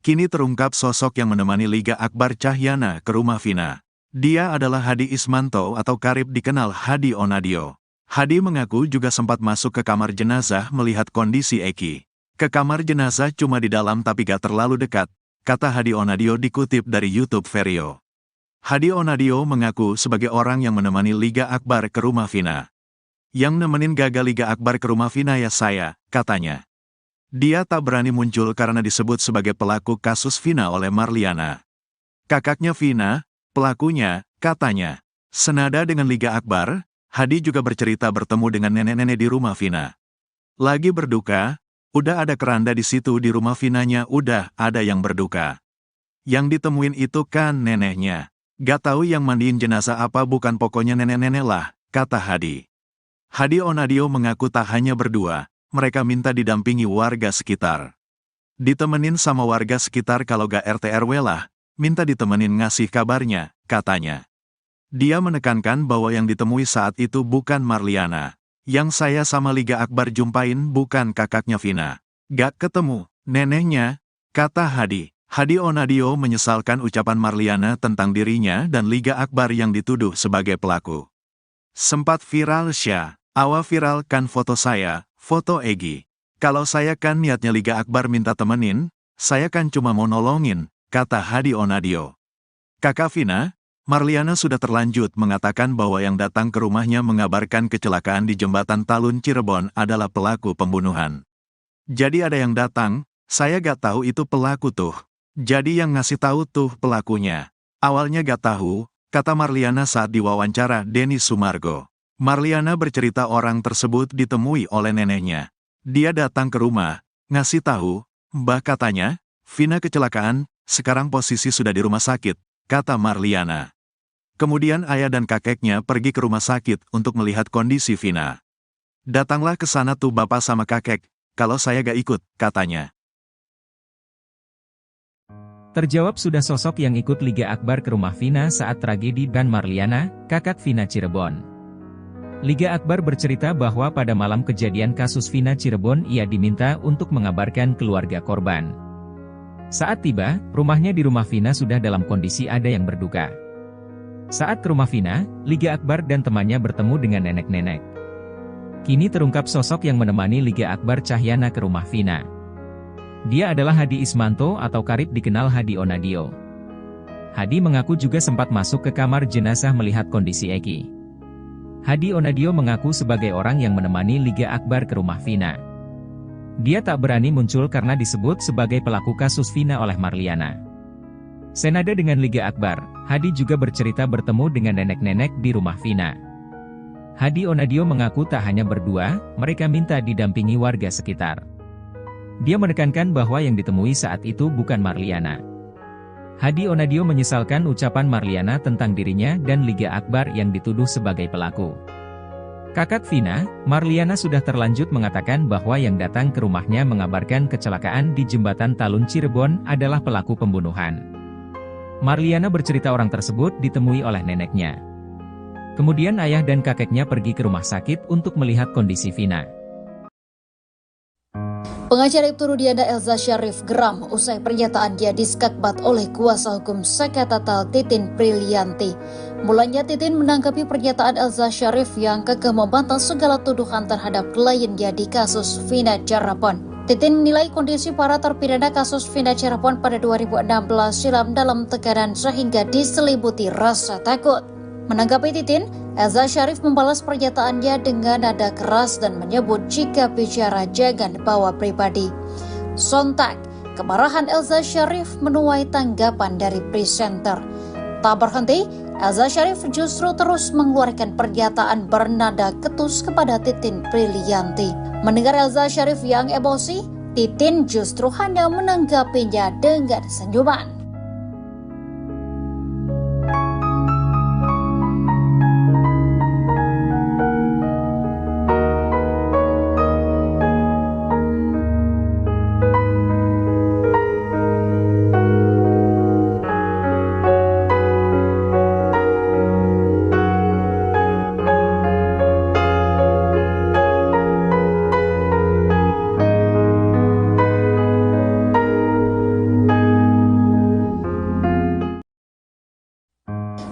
Kini terungkap sosok yang menemani Liga Akbar Cahyana ke rumah Vina. Dia adalah Hadi Ismanto atau karib dikenal Hadi Onadio. Hadi mengaku juga sempat masuk ke kamar jenazah melihat kondisi Eki. Ke kamar jenazah cuma di dalam tapi gak terlalu dekat, kata Hadi Onadio dikutip dari YouTube Vario. Hadi Onadio mengaku sebagai orang yang menemani Liga Akbar ke rumah Vina. Yang nemenin gagal Liga Akbar ke rumah Vina ya saya, katanya. Dia tak berani muncul karena disebut sebagai pelaku kasus Vina oleh Marliana. Kakaknya Vina, pelakunya, katanya. Senada dengan Liga Akbar, Hadi juga bercerita bertemu dengan nenek-nenek di rumah Vina. Lagi berduka, udah ada keranda di situ di rumah Vinanya udah ada yang berduka. Yang ditemuin itu kan neneknya. Gak tahu yang mandiin jenazah apa bukan pokoknya nenek-nenek lah, kata Hadi. Hadi Onadio mengaku tak hanya berdua, mereka minta didampingi warga sekitar. Ditemenin sama warga sekitar kalau gak RT RW lah, minta ditemenin ngasih kabarnya, katanya. Dia menekankan bahwa yang ditemui saat itu bukan Marliana. Yang saya sama Liga Akbar jumpain bukan kakaknya Vina. Gak ketemu, neneknya, kata Hadi. Hadi Onadio menyesalkan ucapan Marliana tentang dirinya dan Liga Akbar yang dituduh sebagai pelaku. Sempat viral Syah, awa viralkan foto saya, foto Egi. Kalau saya kan niatnya Liga Akbar minta temenin, saya kan cuma mau nolongin, kata Hadi Onadio. Kakak Vina, Marliana sudah terlanjut mengatakan bahwa yang datang ke rumahnya mengabarkan kecelakaan di Jembatan Talun Cirebon adalah pelaku pembunuhan. Jadi ada yang datang, saya gak tahu itu pelaku tuh. Jadi yang ngasih tahu tuh pelakunya. Awalnya gak tahu, kata Marliana saat diwawancara Denny Sumargo. Marliana bercerita orang tersebut ditemui oleh neneknya. Dia datang ke rumah, ngasih tahu, Mbah katanya, Vina kecelakaan, sekarang posisi sudah di rumah sakit, kata Marliana. Kemudian ayah dan kakeknya pergi ke rumah sakit untuk melihat kondisi Vina. Datanglah ke sana tuh bapak sama kakek, kalau saya gak ikut, katanya. Terjawab sudah sosok yang ikut Liga Akbar ke rumah Vina saat tragedi dan Marliana, kakak Vina Cirebon. Liga Akbar bercerita bahwa pada malam kejadian kasus Vina Cirebon ia diminta untuk mengabarkan keluarga korban. Saat tiba, rumahnya di rumah Vina sudah dalam kondisi ada yang berduka. Saat ke rumah Vina, Liga Akbar dan temannya bertemu dengan nenek-nenek. Kini terungkap sosok yang menemani Liga Akbar Cahyana ke rumah Vina. Dia adalah Hadi Ismanto atau karib dikenal Hadi Onadio. Hadi mengaku juga sempat masuk ke kamar jenazah melihat kondisi Eki. Hadi Onadio mengaku sebagai orang yang menemani Liga Akbar ke rumah Vina. Dia tak berani muncul karena disebut sebagai pelaku kasus Vina oleh Marliana. Senada dengan Liga Akbar, Hadi juga bercerita bertemu dengan nenek-nenek di rumah Vina. Hadi Onadio mengaku tak hanya berdua, mereka minta didampingi warga sekitar. Dia menekankan bahwa yang ditemui saat itu bukan Marliana. Hadi Onadio menyesalkan ucapan Marliana tentang dirinya dan Liga Akbar yang dituduh sebagai pelaku. Kakak Vina, Marliana sudah terlanjut mengatakan bahwa yang datang ke rumahnya mengabarkan kecelakaan di Jembatan Talun Cirebon adalah pelaku pembunuhan. Marliana bercerita orang tersebut ditemui oleh neneknya. Kemudian ayah dan kakeknya pergi ke rumah sakit untuk melihat kondisi Vina. Pengacara Ibtu Rudiana Elza Syarif geram usai pernyataan dia diskakbat oleh kuasa hukum Sekatatal Titin Prilianti. Mulanya Titin menanggapi pernyataan Elza Syarif yang kekeh membantah segala tuduhan terhadap kliennya di kasus Vina Cirebon. Titin menilai kondisi para terpidana kasus Vina Cirebon pada 2016 silam dalam tekanan sehingga diselimuti rasa takut. Menanggapi Titin, Elza Syarif membalas pernyataannya dengan nada keras dan menyebut jika bicara jangan bawa pribadi. Sontak, kemarahan Elza Syarif menuai tanggapan dari presenter. Tak berhenti, Elza Syarif justru terus mengeluarkan pernyataan bernada ketus kepada Titin Prilianti. Mendengar Elza Syarif yang emosi, Titin justru hanya menanggapinya dengan senyuman.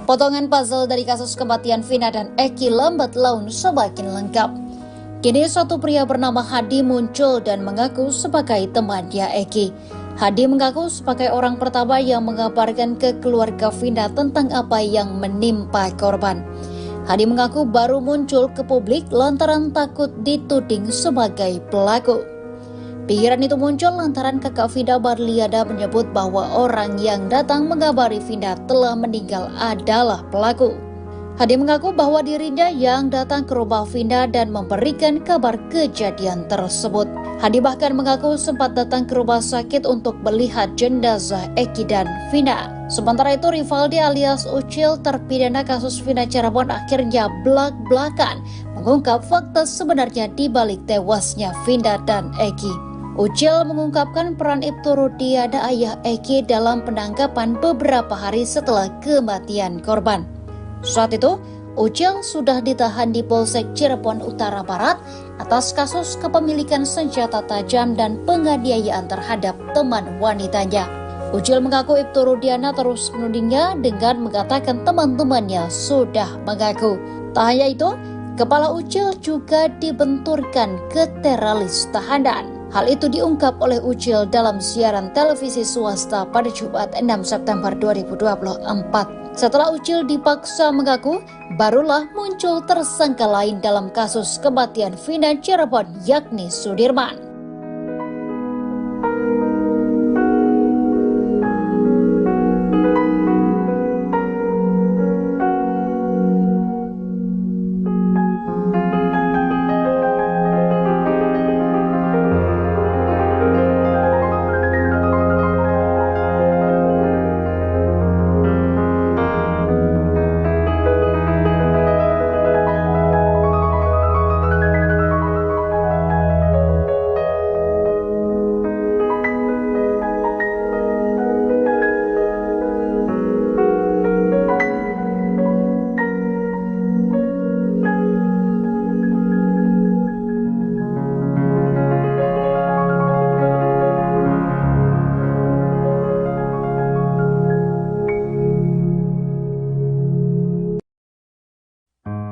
Potongan puzzle dari kasus kematian Vina dan Eki lambat laun semakin lengkap. Kini suatu pria bernama Hadi muncul dan mengaku sebagai temannya Eki. Hadi mengaku sebagai orang pertama yang mengabarkan ke keluarga Vina tentang apa yang menimpa korban. Hadi mengaku baru muncul ke publik lantaran takut dituding sebagai pelaku. Pikiran itu muncul lantaran kakak Vina Marliana menyebut bahwa orang yang datang mengabari Vina telah meninggal adalah pelaku. Hadi mengaku bahwa dirinya yang datang ke rumah Vina dan memberikan kabar kejadian tersebut. Hadi bahkan mengaku sempat datang ke rumah sakit untuk melihat jenazah Eki dan Vina. Sementara itu Rivaldi alias Ucil terpidana kasus Vina Cirebon akhirnya belak-belakan mengungkap fakta sebenarnya di balik tewasnya Vina dan Eki. Ucil mengungkapkan peran Ibtu Rudiana ayah Eki dalam penangkapan beberapa hari setelah kematian korban. Saat itu, Ucil sudah ditahan di Polsek Cirebon Utara Barat atas kasus kepemilikan senjata tajam dan penganiayaan terhadap teman wanitanya. Ucil mengaku Ibtu Rudiana terus menudingnya dengan mengatakan teman-temannya sudah mengaku. Tak hanya itu, kepala Ucil juga dibenturkan ke teralis tahanan. Hal itu diungkap oleh Ucil dalam siaran televisi swasta pada Jumat 6 September 2024. Setelah Ucil dipaksa mengaku, barulah muncul tersangka lain dalam kasus kematian Vina Cirebon, yakni Sudirman.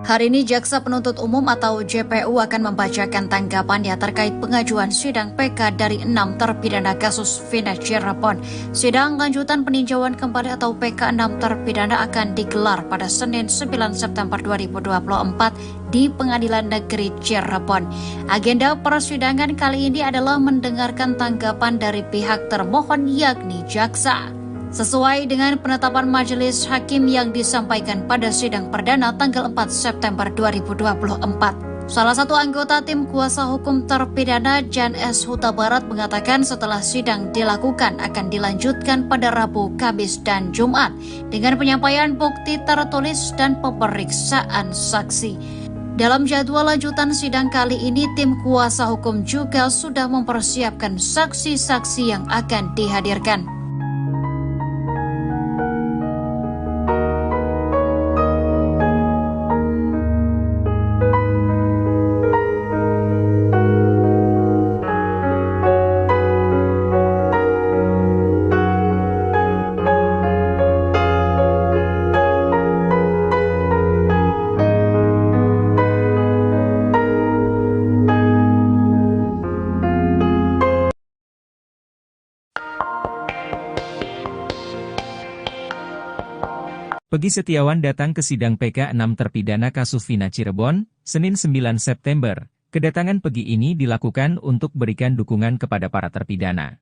Hari ini Jaksa Penuntut Umum atau JPU akan membacakan tanggapannya terkait pengajuan sidang PK dari 6 terpidana kasus Vina Cirebon. Sidang lanjutan peninjauan kembali atau PK 6 terpidana akan digelar pada Senin 9 September 2024 di Pengadilan Negeri Cirebon. Agenda persidangan kali ini adalah mendengarkan tanggapan dari pihak termohon yakni jaksa. Sesuai dengan penetapan majelis hakim yang disampaikan pada sidang perdana tanggal 4 September 2024. Salah satu anggota tim kuasa hukum terpidana Jan S. Huta Barat mengatakan setelah sidang dilakukan akan dilanjutkan pada Rabu, Kamis, dan Jumat dengan penyampaian bukti tertulis dan pemeriksaan saksi. Dalam jadwal lanjutan sidang kali ini, tim kuasa hukum juga sudah mempersiapkan saksi-saksi yang akan dihadirkan. Peggy Setiawan datang ke sidang PK 6 terpidana kasus Vina Cirebon, Senin 9 September. Kedatangan Peggy ini dilakukan untuk berikan dukungan kepada para terpidana.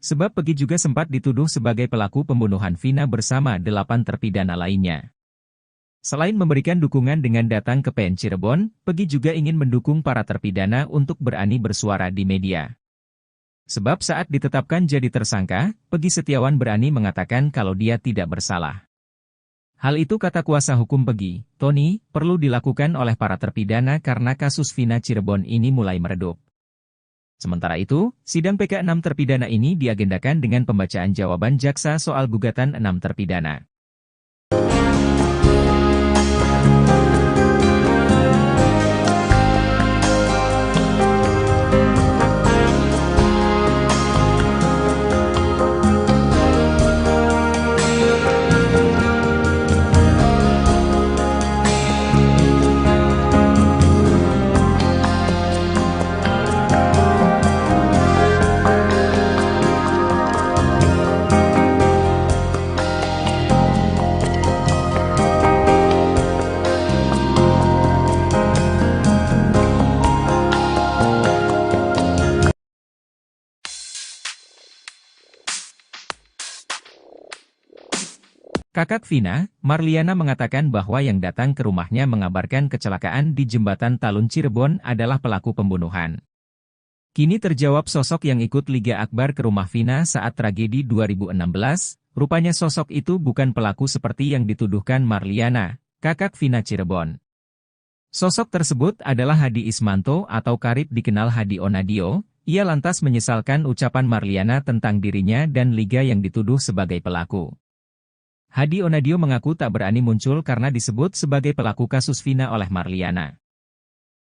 Sebab Peggy juga sempat dituduh sebagai pelaku pembunuhan Vina bersama 8 terpidana lainnya. Selain memberikan dukungan dengan datang ke PN Cirebon, Peggy juga ingin mendukung para terpidana untuk berani bersuara di media. Sebab saat ditetapkan jadi tersangka, Peggy Setiawan berani mengatakan kalau dia tidak bersalah. Hal itu kata kuasa hukum Peggy, Tony, perlu dilakukan oleh para terpidana karena kasus Vina Cirebon ini mulai meredup. Sementara itu, sidang PK 6 terpidana ini diagendakan dengan pembacaan jawaban jaksa soal gugatan 6 terpidana. Kakak Vina, Marliana mengatakan bahwa yang datang ke rumahnya mengabarkan kecelakaan di Jembatan Talun Cirebon adalah pelaku pembunuhan. Kini terjawab sosok yang ikut Liga Akbar ke rumah Vina saat tragedi 2016, rupanya sosok itu bukan pelaku seperti yang dituduhkan Marliana, kakak Vina Cirebon. Sosok tersebut adalah Hadi Ismanto atau karib dikenal Hadi Onadio, Ia lantas menyesalkan ucapan Marliana tentang dirinya dan Liga yang dituduh sebagai pelaku. Hadi Onadio mengaku tak berani muncul karena disebut sebagai pelaku kasus Vina oleh Marliana.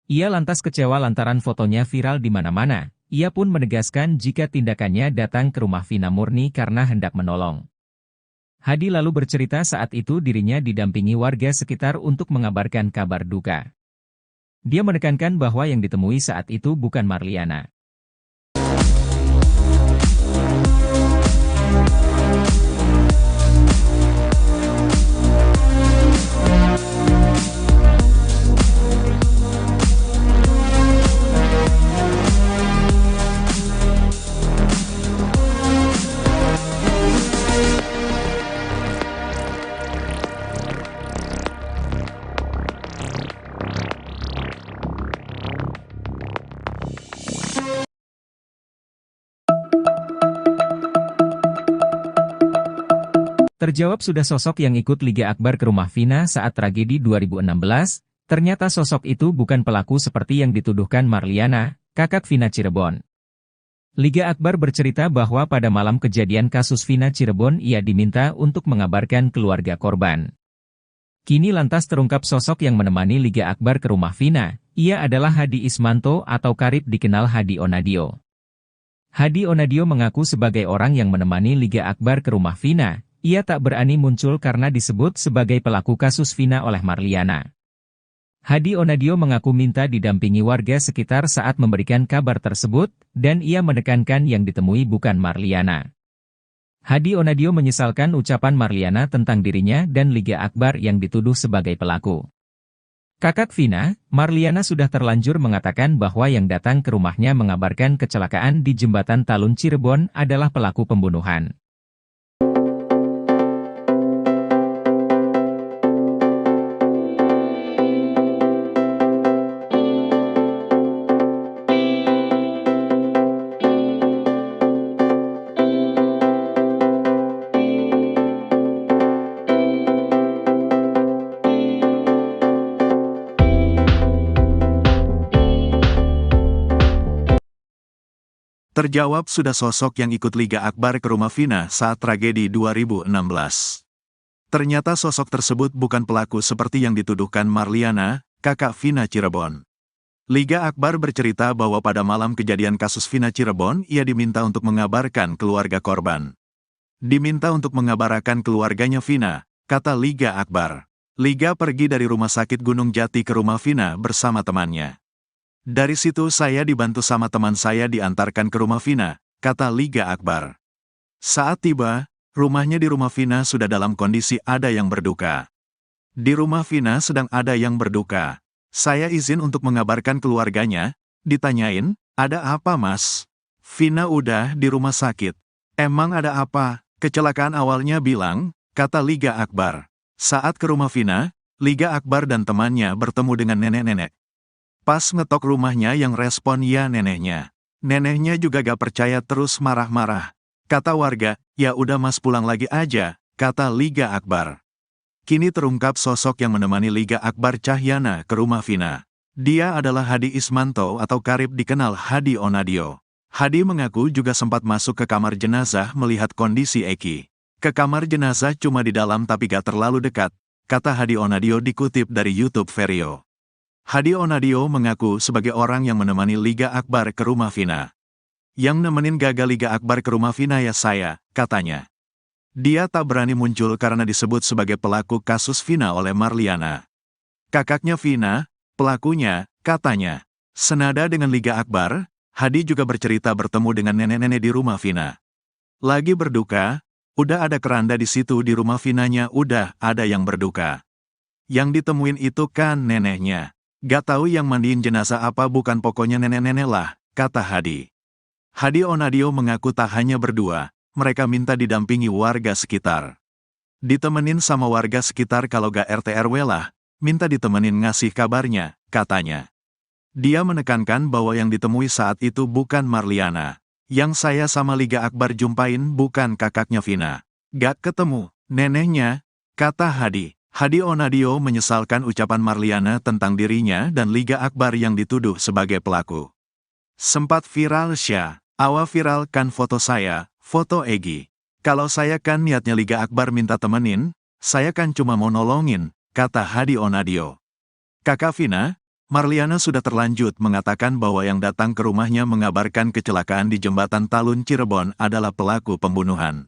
Ia lantas kecewa lantaran fotonya viral di mana-mana. Ia pun menegaskan jika tindakannya datang ke rumah Vina murni karena hendak menolong. Hadi lalu bercerita saat itu dirinya didampingi warga sekitar untuk mengabarkan kabar duka. Dia menekankan bahwa yang ditemui saat itu bukan Marliana. Terjawab sudah sosok yang ikut Liga Akbar ke rumah Vina saat tragedi 2016, ternyata sosok itu bukan pelaku seperti yang dituduhkan Marliana, kakak Vina Cirebon. Liga Akbar bercerita bahwa pada malam kejadian kasus Vina Cirebon ia diminta untuk mengabarkan keluarga korban. Kini lantas terungkap sosok yang menemani Liga Akbar ke rumah Vina, ia adalah Hadi Ismanto atau karib dikenal Hadi Onadio. Hadi Onadio mengaku sebagai orang yang menemani Liga Akbar ke rumah Vina. Ia tak berani muncul karena disebut sebagai pelaku kasus Vina oleh Marliana. Hadi Onadio mengaku minta didampingi warga sekitar saat memberikan kabar tersebut, dan ia menekankan yang ditemui bukan Marliana. Hadi Onadio menyesalkan ucapan Marliana tentang dirinya dan Liga Akbar yang dituduh sebagai pelaku. Kakak Vina, Marliana sudah terlanjur mengatakan bahwa yang datang ke rumahnya mengabarkan kecelakaan di Jembatan Talun Cirebon adalah pelaku pembunuhan. Terjawab sudah sosok yang ikut Liga Akbar ke rumah Vina saat tragedi 2016. Ternyata sosok tersebut bukan pelaku seperti yang dituduhkan Marliana, kakak Vina Cirebon. Liga Akbar bercerita bahwa pada malam kejadian kasus Vina Cirebon ia diminta untuk mengabarkan keluarga korban. Diminta untuk mengabarkan keluarganya Vina, kata Liga Akbar. Liga pergi dari rumah sakit Gunung Jati ke rumah Vina bersama temannya. Dari situ saya dibantu sama teman saya diantarkan ke rumah Vina, kata Liga Akbar. Saat tiba, rumahnya di rumah Vina sudah dalam kondisi ada yang berduka. Di rumah Vina sedang ada yang berduka. Saya izin untuk mengabarkan keluarganya, ditanyain, ada apa mas? Vina udah di rumah sakit. Emang ada apa? Kecelakaan awalnya bilang, kata Liga Akbar. Saat ke rumah Vina, Liga Akbar dan temannya bertemu dengan nenek-nenek. Pas ngetok rumahnya yang respon ya neneknya. Neneknya juga gak percaya terus marah-marah. Kata warga, ya udah mas pulang lagi aja, kata Liga Akbar. Kini terungkap sosok yang menemani Liga Akbar Cahyana ke rumah Vina. Dia adalah Hadi Ismanto atau karib dikenal Hadi Onadio. Hadi mengaku juga sempat masuk ke kamar jenazah melihat kondisi Eki. Ke kamar jenazah cuma di dalam tapi gak terlalu dekat, kata Hadi Onadio dikutip dari YouTube Vario. Hadi Onadio mengaku sebagai orang yang menemani Liga Akbar ke rumah Vina. Yang nemenin gagal Liga Akbar ke rumah Vina ya saya, katanya. Dia tak berani muncul karena disebut sebagai pelaku kasus Vina oleh Marliana. Kakaknya Vina, pelakunya, katanya. Senada dengan Liga Akbar, Hadi juga bercerita bertemu dengan nenek-nenek di rumah Vina. Lagi berduka, udah ada keranda di situ di rumah Vinanya udah ada yang berduka. Yang ditemuin itu kan neneknya. Gak tahu yang mandiin jenazah apa bukan pokoknya nenek-nenek lah, kata Hadi. Hadi Onadio mengaku tak hanya berdua, mereka minta didampingi warga sekitar. Ditemenin sama warga sekitar kalau gak RT RW lah, minta ditemenin ngasih kabarnya, katanya. Dia menekankan bahwa yang ditemui saat itu bukan Marliana. Yang saya sama Liga Akbar jumpain bukan kakaknya Vina. Gak ketemu, neneknya, kata Hadi. Hadi Onadio menyesalkan ucapan Marliana tentang dirinya dan Liga Akbar yang dituduh sebagai pelaku. Sempat viral Syah. Awa viralkan foto saya, foto Egy. Kalau saya kan niatnya Liga Akbar minta temenin, saya kan cuma mau nolongin, kata Hadi Onadio. Kakak Vina, Marliana sudah terlanjut mengatakan bahwa yang datang ke rumahnya mengabarkan kecelakaan di Jembatan Talun Cirebon adalah pelaku pembunuhan.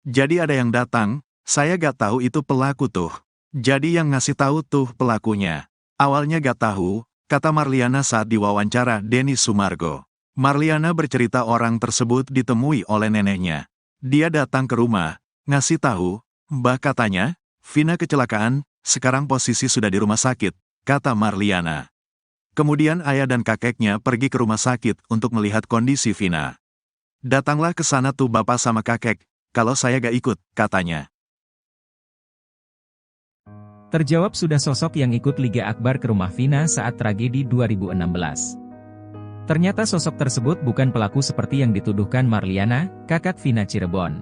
Jadi ada yang datang, saya gak tahu itu pelaku tuh. Jadi yang ngasih tahu tuh pelakunya. Awalnya gak tahu, kata Marliana saat diwawancara Denny Sumargo. Marliana bercerita orang tersebut ditemui oleh neneknya. Dia datang ke rumah, ngasih tahu, "Mbah katanya, Vina kecelakaan, sekarang posisi sudah di rumah sakit," kata Marliana. Kemudian ayah dan kakeknya pergi ke rumah sakit untuk melihat kondisi Vina. "Datanglah ke sana tuh bapak sama kakek, kalau saya gak ikut," katanya. Terjawab sudah sosok yang ikut Liga Akbar ke rumah Vina saat tragedi 2016. Ternyata sosok tersebut bukan pelaku seperti yang dituduhkan Marliana, kakak Vina Cirebon.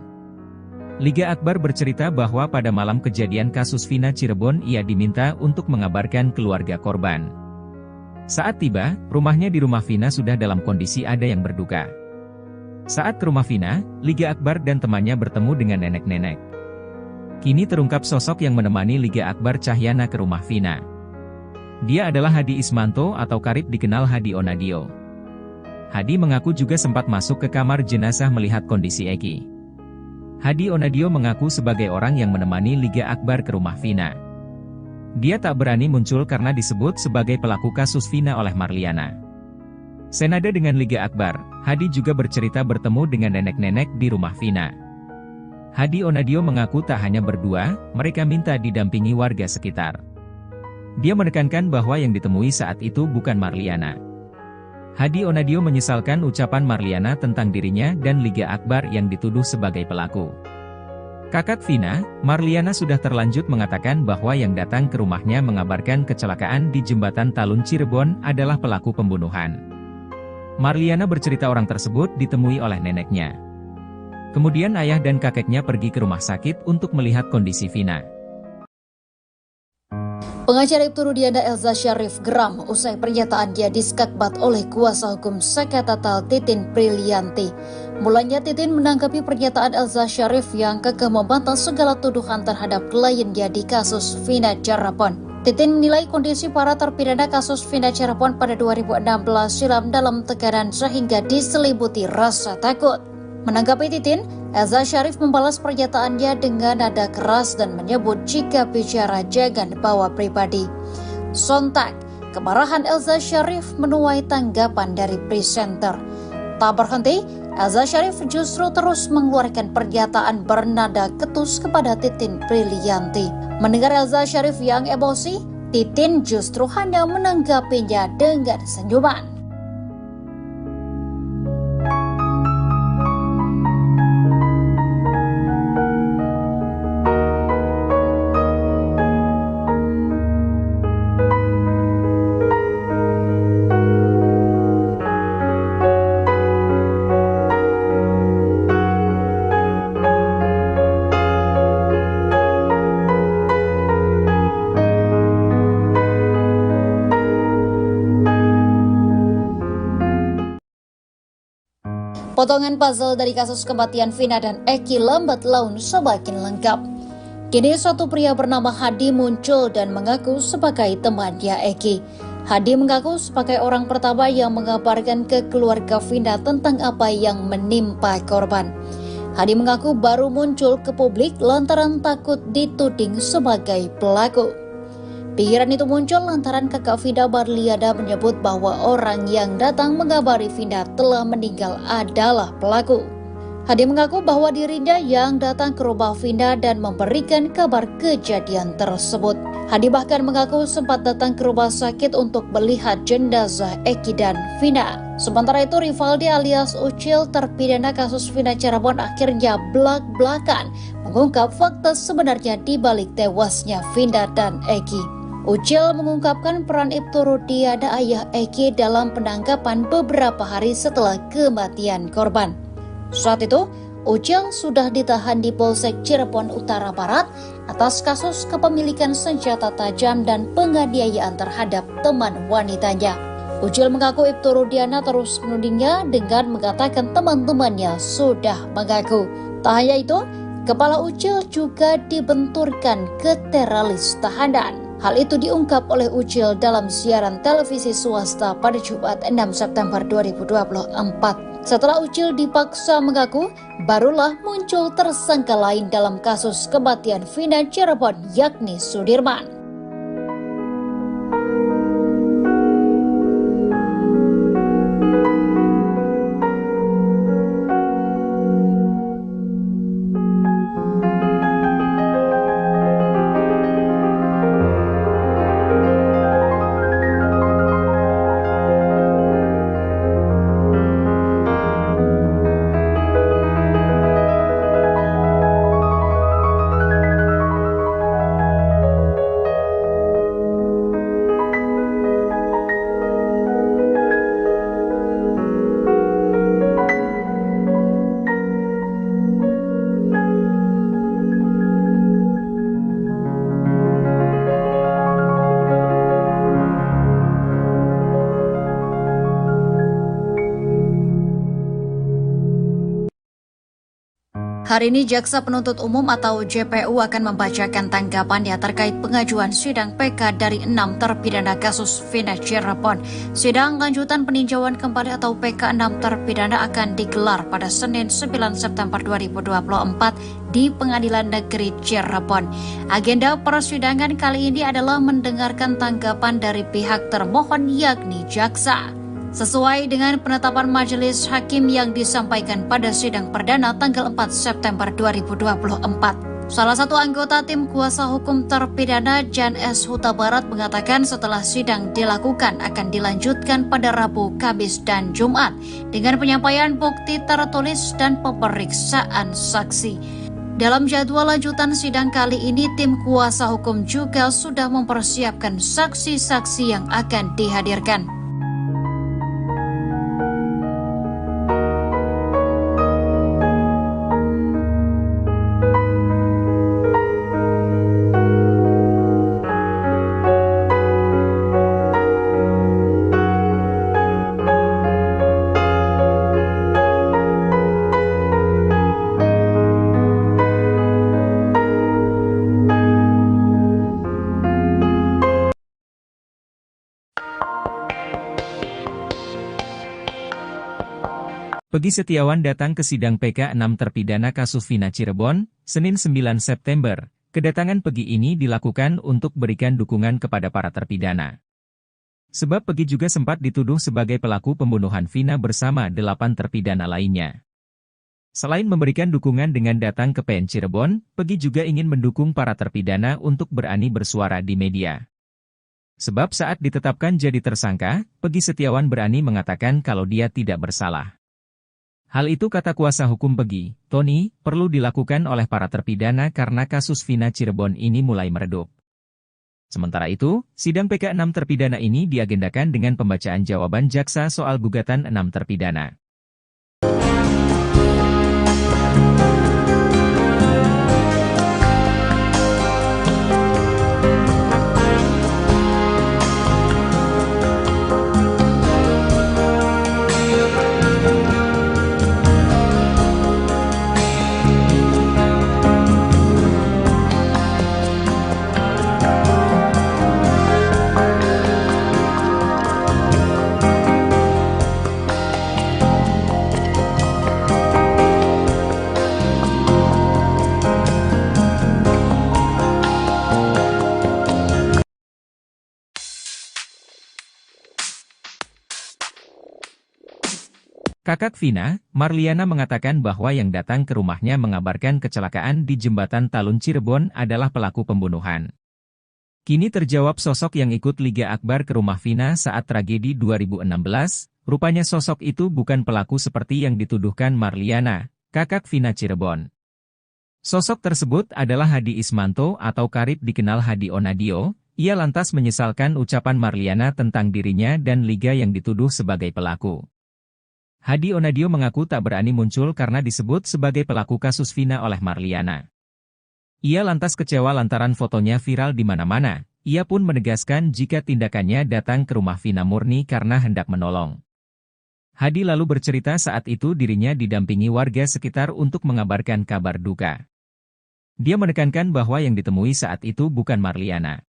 Liga Akbar bercerita bahwa pada malam kejadian kasus Vina Cirebon ia diminta untuk mengabarkan keluarga korban. Saat tiba, rumahnya di rumah Vina sudah dalam kondisi ada yang berduka. Saat ke rumah Vina, Liga Akbar dan temannya bertemu dengan nenek-nenek. Kini terungkap sosok yang menemani Liga Akbar Cahyana ke rumah Vina. Dia adalah Hadi Ismanto atau karib dikenal Hadi Onadio. Hadi mengaku juga sempat masuk ke kamar jenazah melihat kondisi Egy. Hadi Onadio mengaku sebagai orang yang menemani Liga Akbar ke rumah Vina. Dia tak berani muncul karena disebut sebagai pelaku kasus Vina oleh Marliana. Senada dengan Liga Akbar, Hadi juga bercerita bertemu dengan nenek-nenek di rumah Vina. Hadi Onadio mengaku tak hanya berdua, mereka minta didampingi warga sekitar. Dia menekankan bahwa yang ditemui saat itu bukan Marliana. Hadi Onadio menyesalkan ucapan Marliana tentang dirinya dan Liga Akbar yang dituduh sebagai pelaku. Kakak Vina, Marliana sudah terlanjut mengatakan bahwa yang datang ke rumahnya mengabarkan kecelakaan di Jembatan Talun Cirebon adalah pelaku pembunuhan. Marliana bercerita orang tersebut ditemui oleh neneknya. Kemudian ayah dan kakeknya pergi ke rumah sakit untuk melihat kondisi Vina. Pengacara Ibtu Rudiana Elza Syarif geram usai pernyataan dia diskakbat oleh kuasa hukum Sekatatal Titin Prilianti. Mulanya Titin menanggapi pernyataan Elza Syarif yang kekeh membantah segala tuduhan terhadap kliennya di kasus Vina Cirebon. Titin menilai kondisi para terpidana kasus Vina Cirebon pada 2016 silam dalam tekanan sehingga diselimuti rasa takut. Menanggapi Titin, Elza Syarif membalas pernyataannya dengan nada keras dan menyebut jika bicara jangan bawa pribadi. Sontak, kemarahan Elza Syarif menuai tanggapan dari presenter. Tak berhenti, Elza Syarif justru terus mengeluarkan pernyataan bernada ketus kepada Titin Prilianti. Mendengar Elza Syarif yang emosi, Titin justru hanya menanggapinya dengan senyuman. Potongan puzzle dari kasus kematian Vina dan Egy lambat laun semakin lengkap. Kini satu pria bernama Hadi muncul dan mengaku sebagai temannya Egy. Hadi mengaku sebagai orang pertama yang mengabarkan ke keluarga Vina tentang apa yang menimpa korban. Hadi mengaku baru muncul ke publik lantaran takut dituding sebagai pelaku. Pikiran itu muncul lantaran kakak Vina Marliana menyebut bahwa orang yang datang mengabari Vina telah meninggal adalah pelaku. Hadi mengaku bahwa dirinya yang datang ke rumah Vina dan memberikan kabar kejadian tersebut. Hadi bahkan mengaku sempat datang ke rumah sakit untuk melihat jenazah Egy dan Vina. Sementara itu Rivaldi alias Ucil terpidana kasus Vina Cirebon akhirnya blak-blakan mengungkap fakta sebenarnya di balik tewasnya Vina dan Egy. Ucil mengungkapkan peran Ibtu Rudiana ayah Egy dalam penangkapan beberapa hari setelah kematian korban. Saat itu, Ucil sudah ditahan di Polsek Cirebon Utara Barat atas kasus kepemilikan senjata tajam dan penganiayaan terhadap teman wanitanya. Ucil mengaku Ibtu Rudiana terus menudingnya dengan mengatakan teman-temannya sudah mengaku. Tak hanya itu, kepala Ucil juga dibenturkan ke teralis tahanan. Hal itu diungkap oleh Ucil dalam siaran televisi swasta pada Jumat 6 September 2024. Setelah Ucil dipaksa mengaku, barulah muncul tersangka lain dalam kasus kematian Vina Cirebon, yakni Sudirman. Hari ini Jaksa Penuntut Umum atau JPU akan membacakan tanggapannya terkait pengajuan sidang PK dari 6 terpidana kasus Vina Cirebon. Sidang lanjutan peninjauan kembali atau PK 6 terpidana akan digelar pada Senin 9 September 2024 di Pengadilan Negeri Cirebon. Agenda persidangan kali ini adalah mendengarkan tanggapan dari pihak termohon yakni jaksa. Sesuai dengan penetapan majelis hakim yang disampaikan pada sidang perdana tanggal 4 September 2024. Salah satu anggota tim kuasa hukum terpidana Jan S. Huta Barat mengatakan setelah sidang dilakukan akan dilanjutkan pada Rabu, Kamis, dan Jumat dengan penyampaian bukti tertulis dan pemeriksaan saksi. Dalam jadwal lanjutan sidang kali ini, tim kuasa hukum juga sudah mempersiapkan saksi-saksi yang akan dihadirkan. Peggy Setiawan datang ke sidang PK 6 terpidana kasus Vina Cirebon, Senin 9 September. Kedatangan Peggy ini dilakukan untuk berikan dukungan kepada para terpidana. Sebab Peggy juga sempat dituduh sebagai pelaku pembunuhan Vina bersama 8 terpidana lainnya. Selain memberikan dukungan dengan datang ke PN Cirebon, Peggy juga ingin mendukung para terpidana untuk berani bersuara di media. Sebab saat ditetapkan jadi tersangka, Peggy Setiawan berani mengatakan kalau dia tidak bersalah. Hal itu kata kuasa hukum Peggy, Tony, perlu dilakukan oleh para terpidana karena kasus Vina Cirebon ini mulai meredup. Sementara itu, sidang PK 6 terpidana ini diagendakan dengan pembacaan jawaban jaksa soal gugatan 6 terpidana. Kakak Vina, Marliana mengatakan bahwa yang datang ke rumahnya mengabarkan kecelakaan di Jembatan Talun Cirebon adalah pelaku pembunuhan. Kini terjawab sosok yang ikut Liga Akbar ke rumah Vina saat tragedi 2016, rupanya sosok itu bukan pelaku seperti yang dituduhkan Marliana, kakak Vina Cirebon. Sosok tersebut adalah Hadi Ismanto atau karib dikenal Hadi Onadio. Ia lantas menyesalkan ucapan Marliana tentang dirinya dan Liga yang dituduh sebagai pelaku. Hadi Onadio mengaku tak berani muncul karena disebut sebagai pelaku kasus Vina oleh Marliana. Ia lantas kecewa lantaran fotonya viral di mana-mana. Ia pun menegaskan jika tindakannya datang ke rumah Vina murni karena hendak menolong. Hadi lalu bercerita saat itu dirinya didampingi warga sekitar untuk mengabarkan kabar duka. Dia menekankan bahwa yang ditemui saat itu bukan Marliana.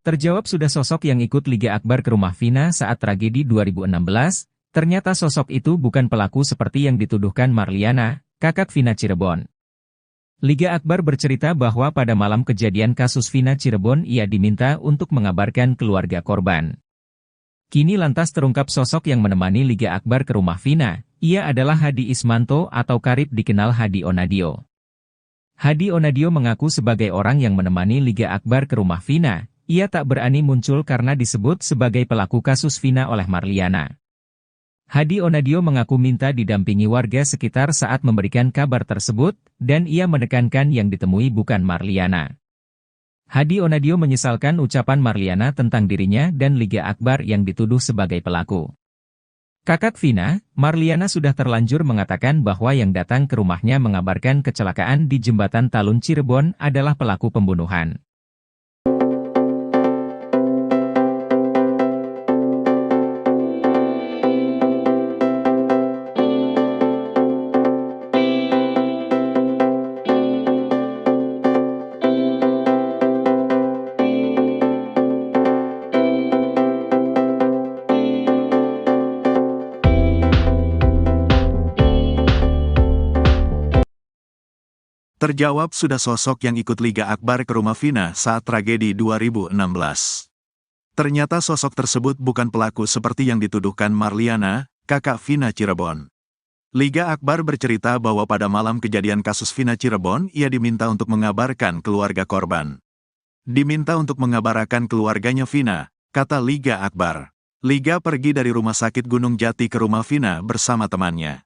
Terjawab sudah sosok yang ikut Liga Akbar ke rumah Vina saat tragedi 2016, ternyata sosok itu bukan pelaku seperti yang dituduhkan Marliana, kakak Vina Cirebon. Liga Akbar bercerita bahwa pada malam kejadian kasus Vina Cirebon ia diminta untuk mengabarkan keluarga korban. Kini lantas terungkap sosok yang menemani Liga Akbar ke rumah Vina, ia adalah Hadi Ismanto atau karib dikenal Hadi Onadio. Hadi Onadio mengaku sebagai orang yang menemani Liga Akbar ke rumah Vina. Ia tak berani muncul karena disebut sebagai pelaku kasus Vina oleh Marliana. Hadi Onadio mengaku minta didampingi warga sekitar saat memberikan kabar tersebut, dan ia menekankan yang ditemui bukan Marliana. Hadi Onadio menyesalkan ucapan Marliana tentang dirinya dan Liga Akbar yang dituduh sebagai pelaku. Kakak Vina, Marliana sudah terlanjur mengatakan bahwa yang datang ke rumahnya mengabarkan kecelakaan di Jembatan Talun Cirebon adalah pelaku pembunuhan. Terjawab sudah sosok yang ikut Liga Akbar ke rumah Vina saat tragedi 2016. Ternyata sosok tersebut bukan pelaku seperti yang dituduhkan Marliana, kakak Vina Cirebon. Liga Akbar bercerita bahwa pada malam kejadian kasus Vina Cirebon ia diminta untuk mengabarkan keluarga korban. Diminta untuk mengabarkan keluarganya Vina, kata Liga Akbar. Liga pergi dari rumah sakit Gunung Jati ke rumah Vina bersama temannya.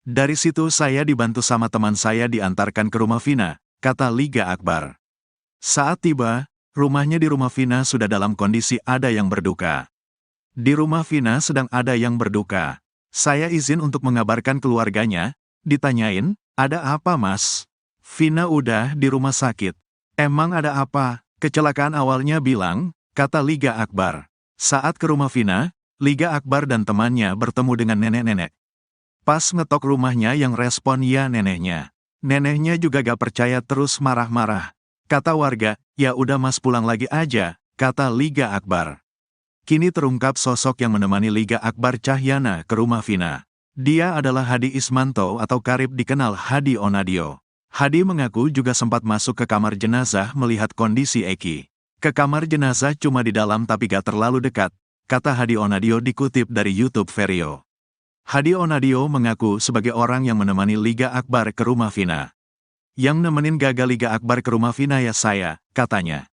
Dari situ saya dibantu sama teman saya diantarkan ke rumah Vina, kata Liga Akbar. Saat tiba, rumahnya di rumah Vina sudah dalam kondisi ada yang berduka. Di rumah Vina sedang ada yang berduka. Saya izin untuk mengabarkan keluarganya, ditanyain, ada apa mas? Vina udah di rumah sakit. Emang ada apa? Kecelakaan awalnya bilang, kata Liga Akbar. Saat ke rumah Vina, Liga Akbar dan temannya bertemu dengan nenek-nenek. Pas ngetok rumahnya yang respon ya neneknya. Neneknya juga gak percaya terus marah-marah. Kata warga, ya udah mas pulang lagi aja, kata Liga Akbar. Kini terungkap sosok yang menemani Liga Akbar Cahyana ke rumah Vina. Dia adalah Hadi Ismanto atau karib dikenal Hadi Onadio. Hadi mengaku juga sempat masuk ke kamar jenazah melihat kondisi Eki. Ke kamar jenazah cuma di dalam tapi gak terlalu dekat, kata Hadi Onadio dikutip dari YouTube Vario. Hadi Onadio mengaku sebagai orang yang menemani Liga Akbar ke rumah Vina. Yang nemenin gagal Liga Akbar ke rumah Vina ya saya, katanya.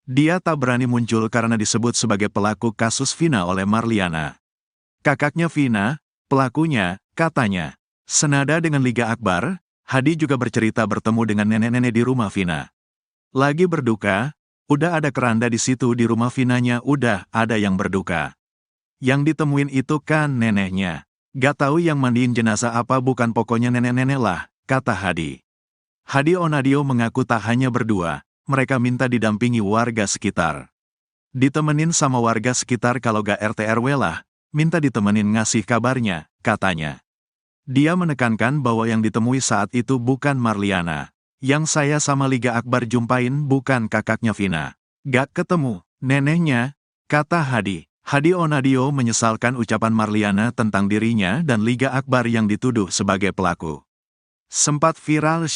Dia tak berani muncul karena disebut sebagai pelaku kasus Vina oleh Marliana. Kakaknya Vina, pelakunya, katanya. Senada dengan Liga Akbar, Hadi juga bercerita bertemu dengan nenek-nenek di rumah Vina. Lagi berduka, udah ada keranda di situ di rumah Vinanya udah ada yang berduka. Yang ditemuin itu kan neneknya. Gak tahu yang mandiin jenazah apa bukan pokoknya nenek-nenek lah, kata Hadi. Hadi Onadio mengaku tak hanya berdua, mereka minta didampingi warga sekitar. Ditemenin sama warga sekitar kalau gak RT RW lah, minta ditemenin ngasih kabarnya, katanya. Dia menekankan bahwa yang ditemui saat itu bukan Marliana. Yang saya sama Liga Akbar jumpain bukan kakaknya Vina. Gak ketemu, neneknya, kata Hadi. Hadi Onadio menyesalkan ucapan Marliana tentang dirinya dan Liga Akbar yang dituduh sebagai pelaku. Sempat viral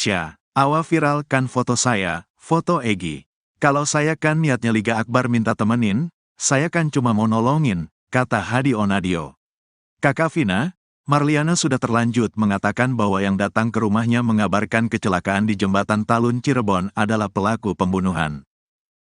awa viralkan foto saya, foto Egi. Kalau saya kan niatnya Liga Akbar minta temenin, saya kan cuma mau nolongin, kata Hadi Onadio. Kakak Vina, Marliana sudah terlanjut mengatakan bahwa yang datang ke rumahnya mengabarkan kecelakaan di jembatan Talun Cirebon adalah pelaku pembunuhan.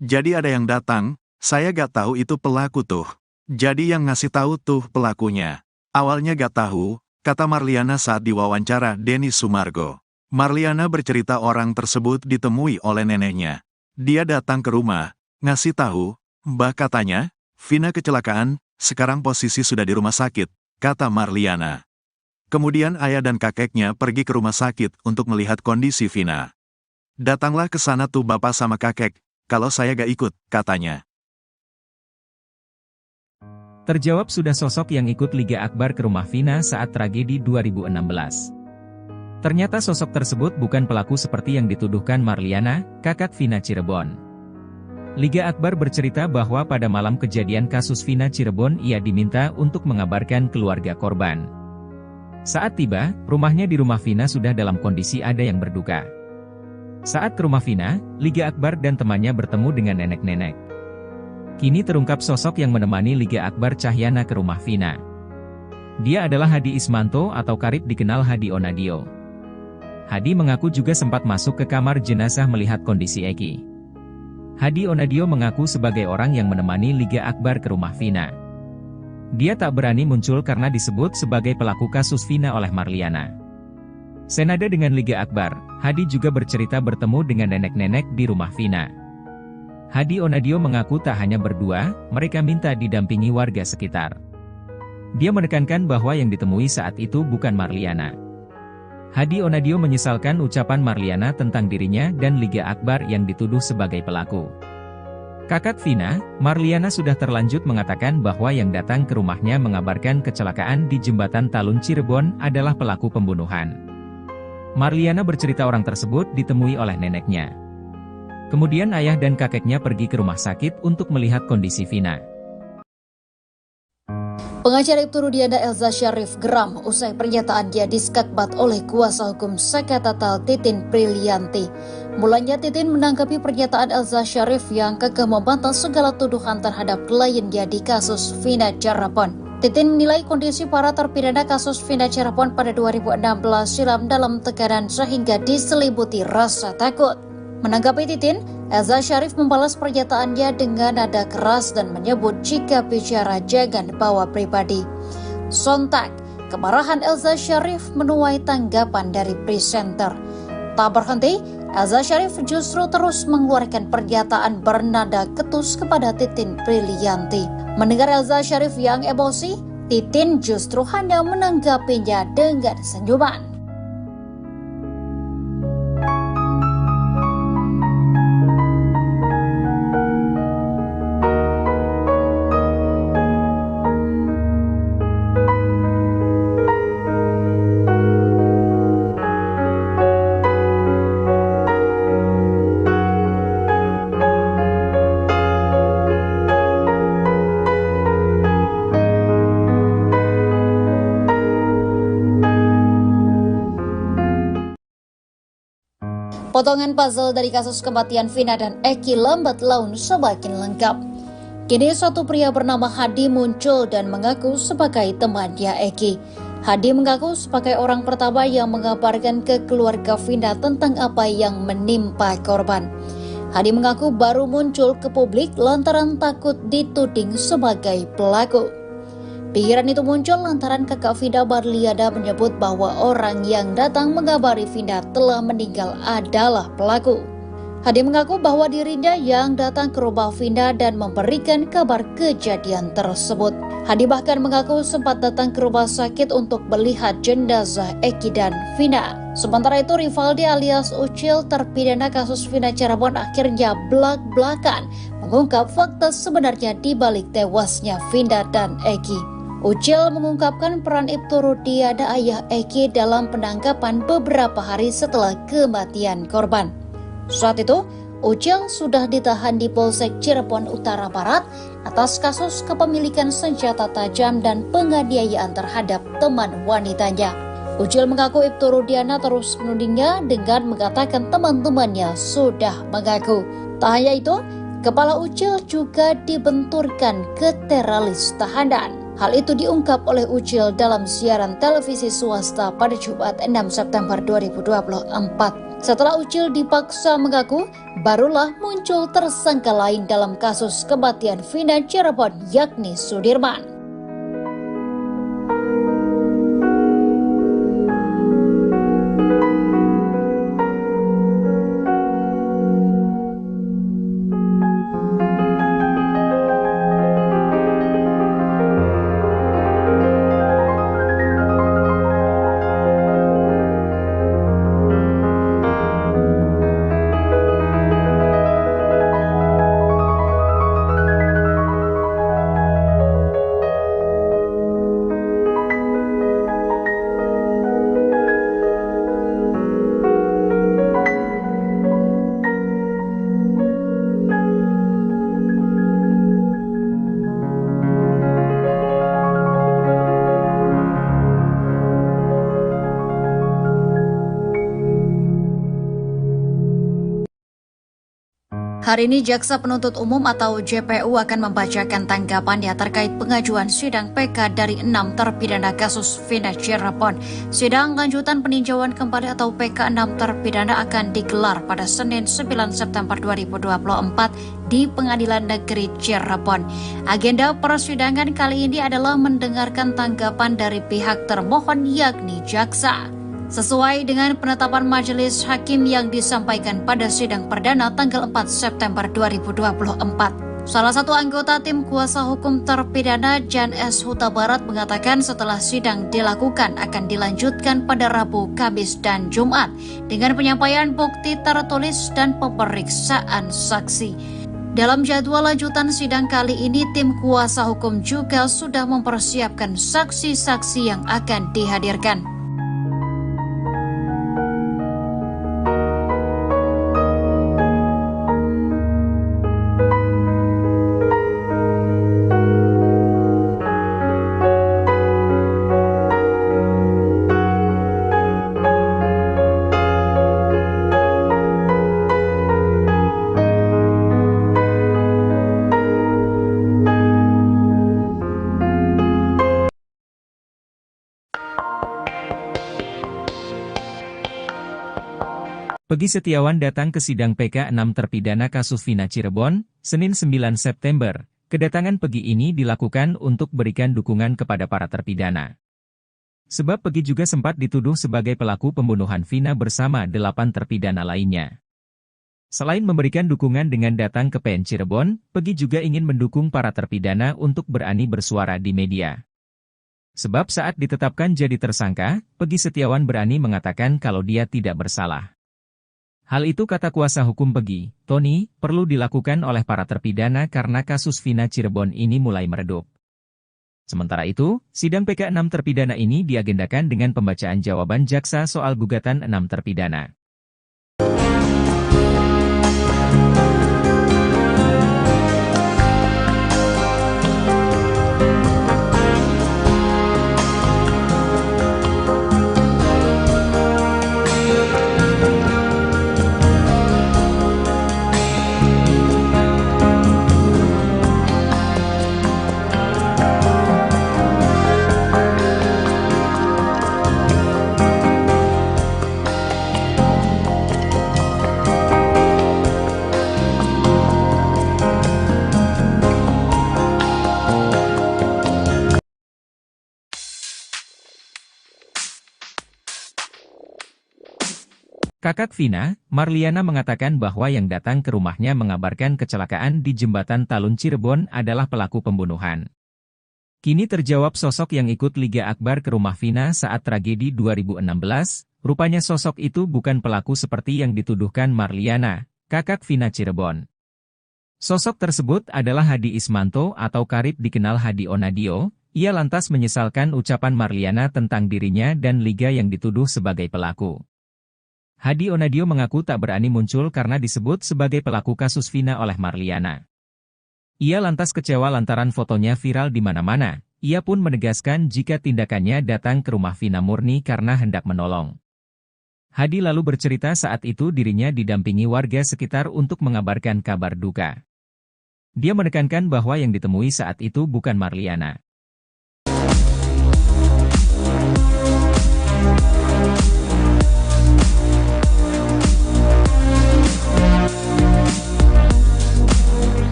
Jadi ada yang datang, saya gak tahu itu pelaku tuh. Jadi yang ngasih tahu tuh pelakunya. Awalnya gak tahu, kata Marliana saat diwawancara Denis Sumargo. Marliana bercerita orang tersebut ditemui oleh neneknya. Dia datang ke rumah, ngasih tahu, Mbah katanya, Vina kecelakaan, sekarang posisi sudah di rumah sakit, kata Marliana. Kemudian ayah dan kakeknya pergi ke rumah sakit untuk melihat kondisi Vina. Datanglah ke sana tuh bapak sama kakek, kalau saya gak ikut, katanya. Terjawab sudah sosok yang ikut Liga Akbar ke rumah Vina saat tragedi 2016. Ternyata sosok tersebut bukan pelaku seperti yang dituduhkan Marliana, kakak Vina Cirebon. Liga Akbar bercerita bahwa pada malam kejadian kasus Vina Cirebon ia diminta untuk mengabarkan keluarga korban. Saat tiba, rumahnya di rumah Vina sudah dalam kondisi ada yang berduka. Saat ke rumah Vina, Liga Akbar dan temannya bertemu dengan nenek-nenek. Kini terungkap sosok yang menemani Liga Akbar Cahyana ke rumah Vina. Dia adalah Hadi Ismanto atau karib dikenal Hadi Onadio. Hadi mengaku juga sempat masuk ke kamar jenazah melihat kondisi Eki. Hadi Onadio mengaku sebagai orang yang menemani Liga Akbar ke rumah Vina. Dia tak berani muncul karena disebut sebagai pelaku kasus Vina oleh Marliana. Senada dengan Liga Akbar, Hadi juga bercerita bertemu dengan nenek-nenek di rumah Vina. Hadi Onadio mengaku tak hanya berdua, mereka minta didampingi warga sekitar. Dia menekankan bahwa yang ditemui saat itu bukan Marliana. Hadi Onadio menyesalkan ucapan Marliana tentang dirinya dan Liga Akbar yang dituduh sebagai pelaku. Kakak Vina, Marliana sudah terlanjut mengatakan bahwa yang datang ke rumahnya mengabarkan kecelakaan di jembatan Talun Cirebon adalah pelaku pembunuhan. Marliana bercerita orang tersebut ditemui oleh neneknya. Kemudian ayah dan kakeknya pergi ke rumah sakit untuk melihat kondisi Vina. Pengacara Ibtu Rudiana Elza Syarif geram usai pernyataan dia diskakbat oleh kuasa hukum Sekatatal Titin Prilianti. Mulanya Titin menanggapi pernyataan Elza Syarif yang kekeh membantah segala tuduhan terhadap kliennya di kasus Vina Cirebon. Titin menilai kondisi para terpidana kasus Vina Cirebon pada 2016 silam dalam tekanan sehingga diselimuti rasa takut. Menanggapi Titin, Elza Syarif membalas pernyataannya dengan nada keras dan menyebut jika bicara jangan bawa pribadi. Sontak, kemarahan Elza Syarif menuai tanggapan dari presenter. Tak berhenti, Elza Syarif justru terus mengeluarkan pernyataan bernada ketus kepada Titin Prilianti. Mendengar Elza Syarif yang emosi, Titin justru hanya menanggapinya dengan senyuman. Potongan puzzle dari kasus kematian Vina dan Eki lambat laun semakin lengkap. Kini satu pria bernama Hadi muncul dan mengaku sebagai temannya Eki. Hadi mengaku sebagai orang pertama yang mengabarkan ke keluarga Vina tentang apa yang menimpa korban. Hadi mengaku baru muncul ke publik lantaran takut dituding sebagai pelaku. Pikiran itu muncul lantaran kakak Vina Marliana menyebut bahwa orang yang datang mengabari Vina telah meninggal adalah pelaku. Hadi mengaku bahwa dirinya yang datang ke rumah Vina dan memberikan kabar kejadian tersebut. Hadi bahkan mengaku sempat datang ke rumah sakit untuk melihat jenazah Eki dan Vina. Sementara itu Rivaldi alias Ucil terpidana kasus Vina Cirebon akhirnya blak-blakan mengungkap fakta sebenarnya di balik tewasnya Vina dan Eki. Ucil mengungkapkan peran Ibtu Rudiana ayah Eki dalam penangkapan beberapa hari setelah kematian korban. Saat itu, Ucil sudah ditahan di Polsek Cirebon Utara Barat atas kasus kepemilikan senjata tajam dan penganiayaan terhadap teman wanitanya. Ucil mengaku Ibtu Rudiana terus menudingnya dengan mengatakan teman-temannya sudah mengaku. Tak hanya itu, kepala Ucil juga dibenturkan ke teralis tahanan. Hal itu diungkap oleh Ucil dalam siaran televisi swasta pada Jumat 6 September 2024. Setelah Ucil dipaksa mengaku, barulah muncul tersangka lain dalam kasus kematian Vina Cirebon, yakni Sudirman. Hari ini Jaksa Penuntut Umum atau JPU akan membacakan tanggapannya terkait pengajuan sidang PK dari 6 terpidana kasus Vina Cirebon. Sidang lanjutan peninjauan kembali atau PK 6 terpidana akan digelar pada Senin 9 September 2024 di Pengadilan Negeri Cirebon. Agenda persidangan kali ini adalah mendengarkan tanggapan dari pihak termohon yakni jaksa. Sesuai dengan penetapan majelis hakim yang disampaikan pada sidang perdana tanggal 4 September 2024. Salah satu anggota tim kuasa hukum terpidana Jan S. Huta Barat mengatakan setelah sidang dilakukan akan dilanjutkan pada Rabu, Kamis, dan Jumat dengan penyampaian bukti tertulis dan pemeriksaan saksi. Dalam jadwal lanjutan sidang kali ini, tim kuasa hukum juga sudah mempersiapkan saksi-saksi yang akan dihadirkan. Peggy Setiawan datang ke sidang PK 6 terpidana kasus Vina Cirebon, Senin 9 September. Kedatangan Peggy ini dilakukan untuk berikan dukungan kepada para terpidana. Sebab Peggy juga sempat dituduh sebagai pelaku pembunuhan Vina bersama 8 terpidana lainnya. Selain memberikan dukungan dengan datang ke PN Cirebon, Peggy juga ingin mendukung para terpidana untuk berani bersuara di media. Sebab saat ditetapkan jadi tersangka, Peggy Setiawan berani mengatakan kalau dia tidak bersalah. Hal itu kata kuasa hukum Peggy, Tony, perlu dilakukan oleh para terpidana karena kasus Vina Cirebon ini mulai meredup. Sementara itu, sidang PK 6 terpidana ini diagendakan dengan pembacaan jawaban jaksa soal gugatan 6 terpidana. Kakak Vina, Marliana mengatakan bahwa yang datang ke rumahnya mengabarkan kecelakaan di Jembatan Talun Cirebon adalah pelaku pembunuhan. Kini terjawab sosok yang ikut Liga Akbar ke rumah Vina saat tragedi 2016, rupanya sosok itu bukan pelaku seperti yang dituduhkan Marliana, kakak Vina Cirebon. Sosok tersebut adalah Hadi Ismanto atau karib dikenal Hadi Onadio. Ia lantas menyesalkan ucapan Marliana tentang dirinya dan Liga yang dituduh sebagai pelaku. Hadi Onadio mengaku tak berani muncul karena disebut sebagai pelaku kasus Vina oleh Marliana. Ia lantas kecewa lantaran fotonya viral di mana-mana. Ia pun menegaskan jika tindakannya datang ke rumah Vina murni karena hendak menolong. Hadi lalu bercerita saat itu dirinya didampingi warga sekitar untuk mengabarkan kabar duka. Dia menekankan bahwa yang ditemui saat itu bukan Marliana.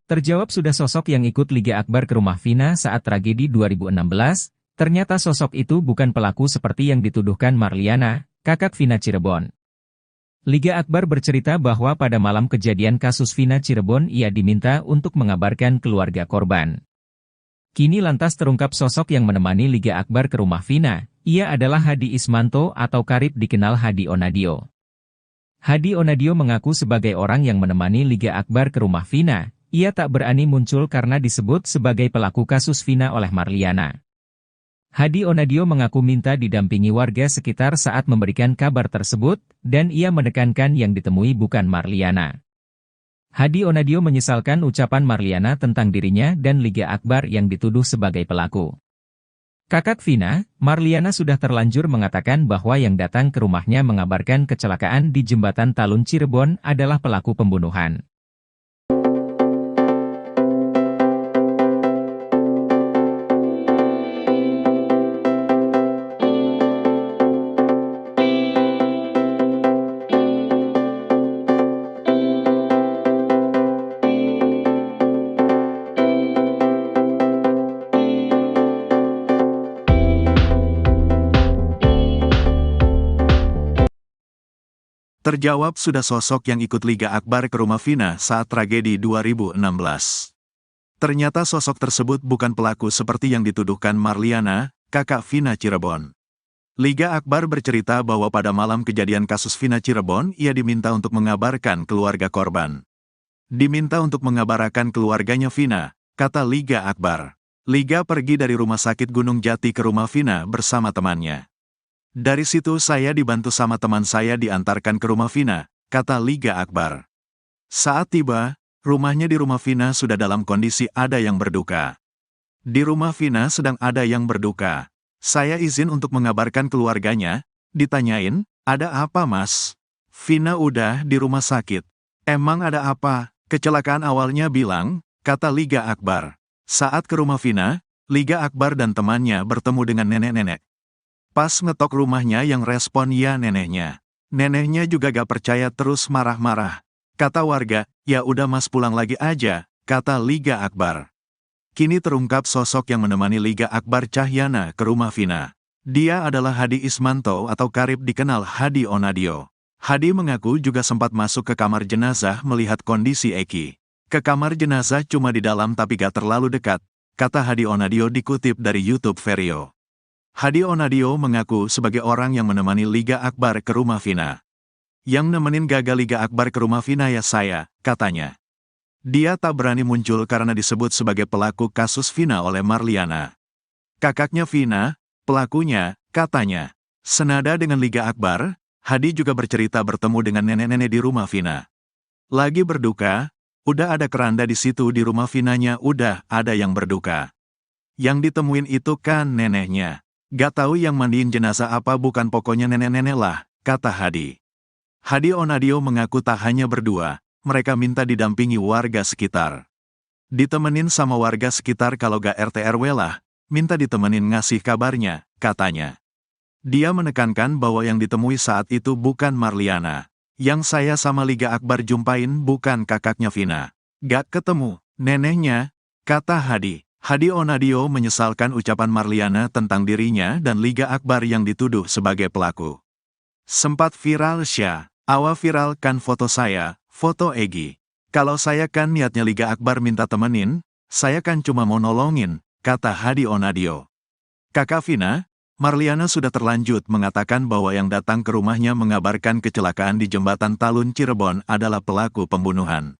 Terjawab sudah sosok yang ikut Liga Akbar ke rumah Vina saat tragedi 2016, ternyata sosok itu bukan pelaku seperti yang dituduhkan Marliana, kakak Vina Cirebon. Liga Akbar bercerita bahwa pada malam kejadian kasus Vina Cirebon ia diminta untuk mengabarkan keluarga korban. Kini lantas terungkap sosok yang menemani Liga Akbar ke rumah Vina, ia adalah Hadi Ismanto atau karib dikenal Hadi Onadio. Hadi Onadio mengaku sebagai orang yang menemani Liga Akbar ke rumah Vina, ia tak berani muncul karena disebut sebagai pelaku kasus Vina oleh Marliana. Hadi Onadio mengaku minta didampingi warga sekitar saat memberikan kabar tersebut, dan ia menekankan yang ditemui bukan Marliana. Hadi Onadio menyesalkan ucapan Marliana tentang dirinya dan Liga Akbar yang dituduh sebagai pelaku. Kakak Vina, Marliana sudah terlanjur mengatakan bahwa yang datang ke rumahnya mengabarkan kecelakaan di Jembatan Talun Cirebon adalah pelaku pembunuhan. Terjawab sudah sosok yang ikut Liga Akbar ke rumah Vina saat tragedi 2016. Ternyata sosok tersebut bukan pelaku seperti yang dituduhkan Marliana, kakak Vina Cirebon. Liga Akbar bercerita bahwa pada malam kejadian kasus Vina Cirebon ia diminta untuk mengabarkan keluarga korban. Diminta untuk mengabarkan keluarganya Vina, kata Liga Akbar. Liga pergi dari rumah sakit Gunung Jati ke rumah Vina bersama temannya. Dari situ saya dibantu sama teman saya diantarkan ke rumah Vina, kata Liga Akbar. Saat tiba, rumahnya di rumah Vina sudah dalam kondisi ada yang berduka. Di rumah Vina sedang ada yang berduka. Saya izin untuk mengabarkan keluarganya, ditanyain, ada apa mas? Vina udah di rumah sakit. Emang ada apa? Kecelakaan awalnya bilang, kata Liga Akbar. Saat ke rumah Vina, Liga Akbar dan temannya bertemu dengan nenek-nenek. Pas ngetok rumahnya yang respon ya neneknya. Neneknya juga gak percaya terus marah-marah. Kata warga, ya udah mas pulang lagi aja, kata Liga Akbar. Kini terungkap sosok yang menemani Liga Akbar Cahyana ke rumah Vina. Dia adalah Hadi Ismanto atau karib dikenal Hadi Onadio. Hadi mengaku juga sempat masuk ke kamar jenazah melihat kondisi Eki. Ke kamar jenazah cuma di dalam tapi gak terlalu dekat, kata Hadi Onadio dikutip dari YouTube Vario. Hadi Onadio mengaku sebagai orang yang menemani Liga Akbar ke rumah Vina. Yang nemenin gagal Liga Akbar ke rumah Vina ya saya, katanya. Dia tak berani muncul karena disebut sebagai pelaku kasus Vina oleh Marliana. Kakaknya Vina, pelakunya, katanya. Senada dengan Liga Akbar, Hadi juga bercerita bertemu dengan nenek-nenek di rumah Vina. Lagi berduka, udah ada keranda di situ di rumah Vinanya udah ada yang berduka. Yang ditemuin itu kan neneknya. Gak tahu yang mandiin jenazah apa bukan pokoknya nenek-nenek lah, kata Hadi. Hadi Onadio mengaku tak hanya berdua, mereka minta didampingi warga sekitar. Ditemenin sama warga sekitar kalau gak RT RW lah, minta ditemenin ngasih kabarnya, katanya. Dia menekankan bahwa yang ditemui saat itu bukan Marliana. Yang saya sama Liga Akbar jumpain bukan kakaknya Vina. Gak ketemu, neneknya, kata Hadi. Hadi Onadio menyesalkan ucapan Marliana tentang dirinya dan Liga Akbar yang dituduh sebagai pelaku. Sempat viral viralkan foto saya, foto Egi. Kalau saya kan niatnya Liga Akbar minta temenin, saya kan cuma mau nolongin, kata Hadi Onadio. Kakak Vina, Marliana sudah terlanjut mengatakan bahwa yang datang ke rumahnya mengabarkan kecelakaan di Jembatan Talun Cirebon adalah pelaku pembunuhan.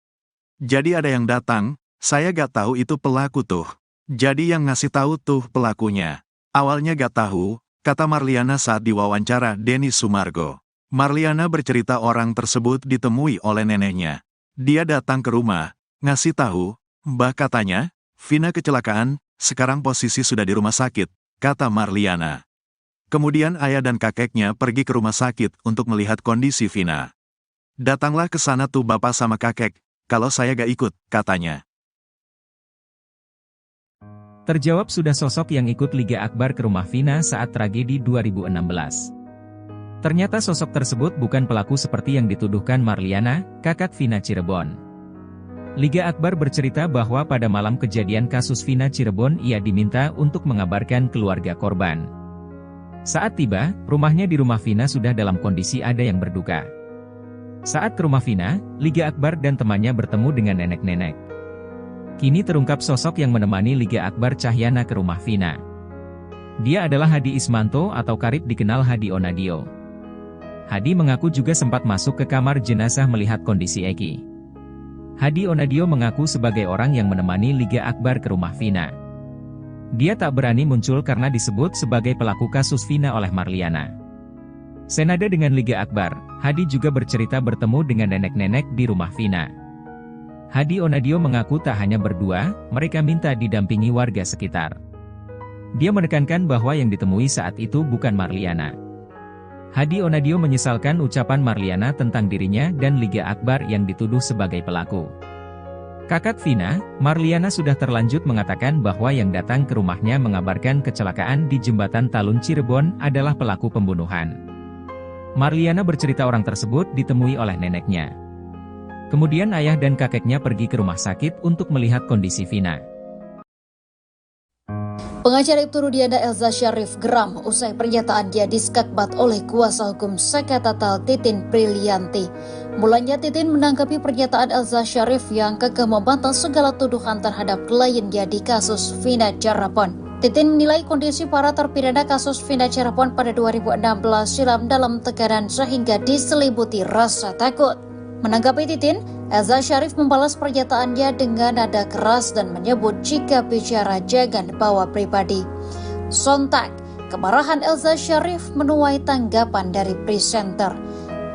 Jadi ada yang datang, saya gak tahu itu pelaku tuh. Jadi yang ngasih tahu tuh pelakunya. Awalnya gak tahu, kata Marliana saat diwawancara Denny Sumargo. Marliana bercerita orang tersebut ditemui oleh neneknya. Dia datang ke rumah, ngasih tahu, Mbah katanya, Vina kecelakaan, sekarang posisi sudah di rumah sakit, kata Marliana. Kemudian ayah dan kakeknya pergi ke rumah sakit untuk melihat kondisi Vina. Datanglah ke sana tuh bapak sama kakek, kalau saya gak ikut, katanya. Terjawab sudah sosok yang ikut Liga Akbar ke rumah Vina saat tragedi 2016. Ternyata sosok tersebut bukan pelaku seperti yang dituduhkan Marliana, kakak Vina Cirebon. Liga Akbar bercerita bahwa pada malam kejadian kasus Vina Cirebon ia diminta untuk mengabarkan keluarga korban. Saat tiba, rumahnya di rumah Vina sudah dalam kondisi ada yang berduka. Saat ke rumah Vina, Liga Akbar dan temannya bertemu dengan nenek-nenek. Kini terungkap sosok yang menemani Liga Akbar Cahyana ke rumah Vina. Dia adalah Hadi Ismanto atau karib dikenal Hadi Onadio. Hadi mengaku juga sempat masuk ke kamar jenazah melihat kondisi Eki. Hadi Onadio mengaku sebagai orang yang menemani Liga Akbar ke rumah Vina. Dia tak berani muncul karena disebut sebagai pelaku kasus Vina oleh Marliana. Senada dengan Liga Akbar, Hadi juga bercerita bertemu dengan nenek-nenek di rumah Vina. Hadi Onadio mengaku tak hanya berdua, mereka minta didampingi warga sekitar. Dia menekankan bahwa yang ditemui saat itu bukan Marliana. Hadi Onadio menyesalkan ucapan Marliana tentang dirinya dan Liga Akbar yang dituduh sebagai pelaku. Kakak Vina, Marliana sudah terlanjut mengatakan bahwa yang datang ke rumahnya mengabarkan kecelakaan di Jembatan Talun Cirebon adalah pelaku pembunuhan. Marliana bercerita orang tersebut ditemui oleh neneknya. Kemudian ayah dan kakeknya pergi ke rumah sakit untuk melihat kondisi Vina. Pengacara Ibtu Rudiana Elza Syarif geram usai pernyataan dia diskakbat oleh kuasa hukum Sekatatal Titin Prilianti. Mulanya Titin menanggapi pernyataan Elza Syarif yang kekeh membantah segala tuduhan terhadap kliennya di kasus Vina Cirebon. Titin menilai kondisi para terpidana kasus Vina Cirebon pada 2016 silam dalam tekanan sehingga diselimuti rasa takut. Menanggapi Titin, Elza Syarif membalas pernyataannya dengan nada keras dan menyebut jika bicara jangan bawa pribadi. Sontak, kemarahan Elza Syarif menuai tanggapan dari presenter.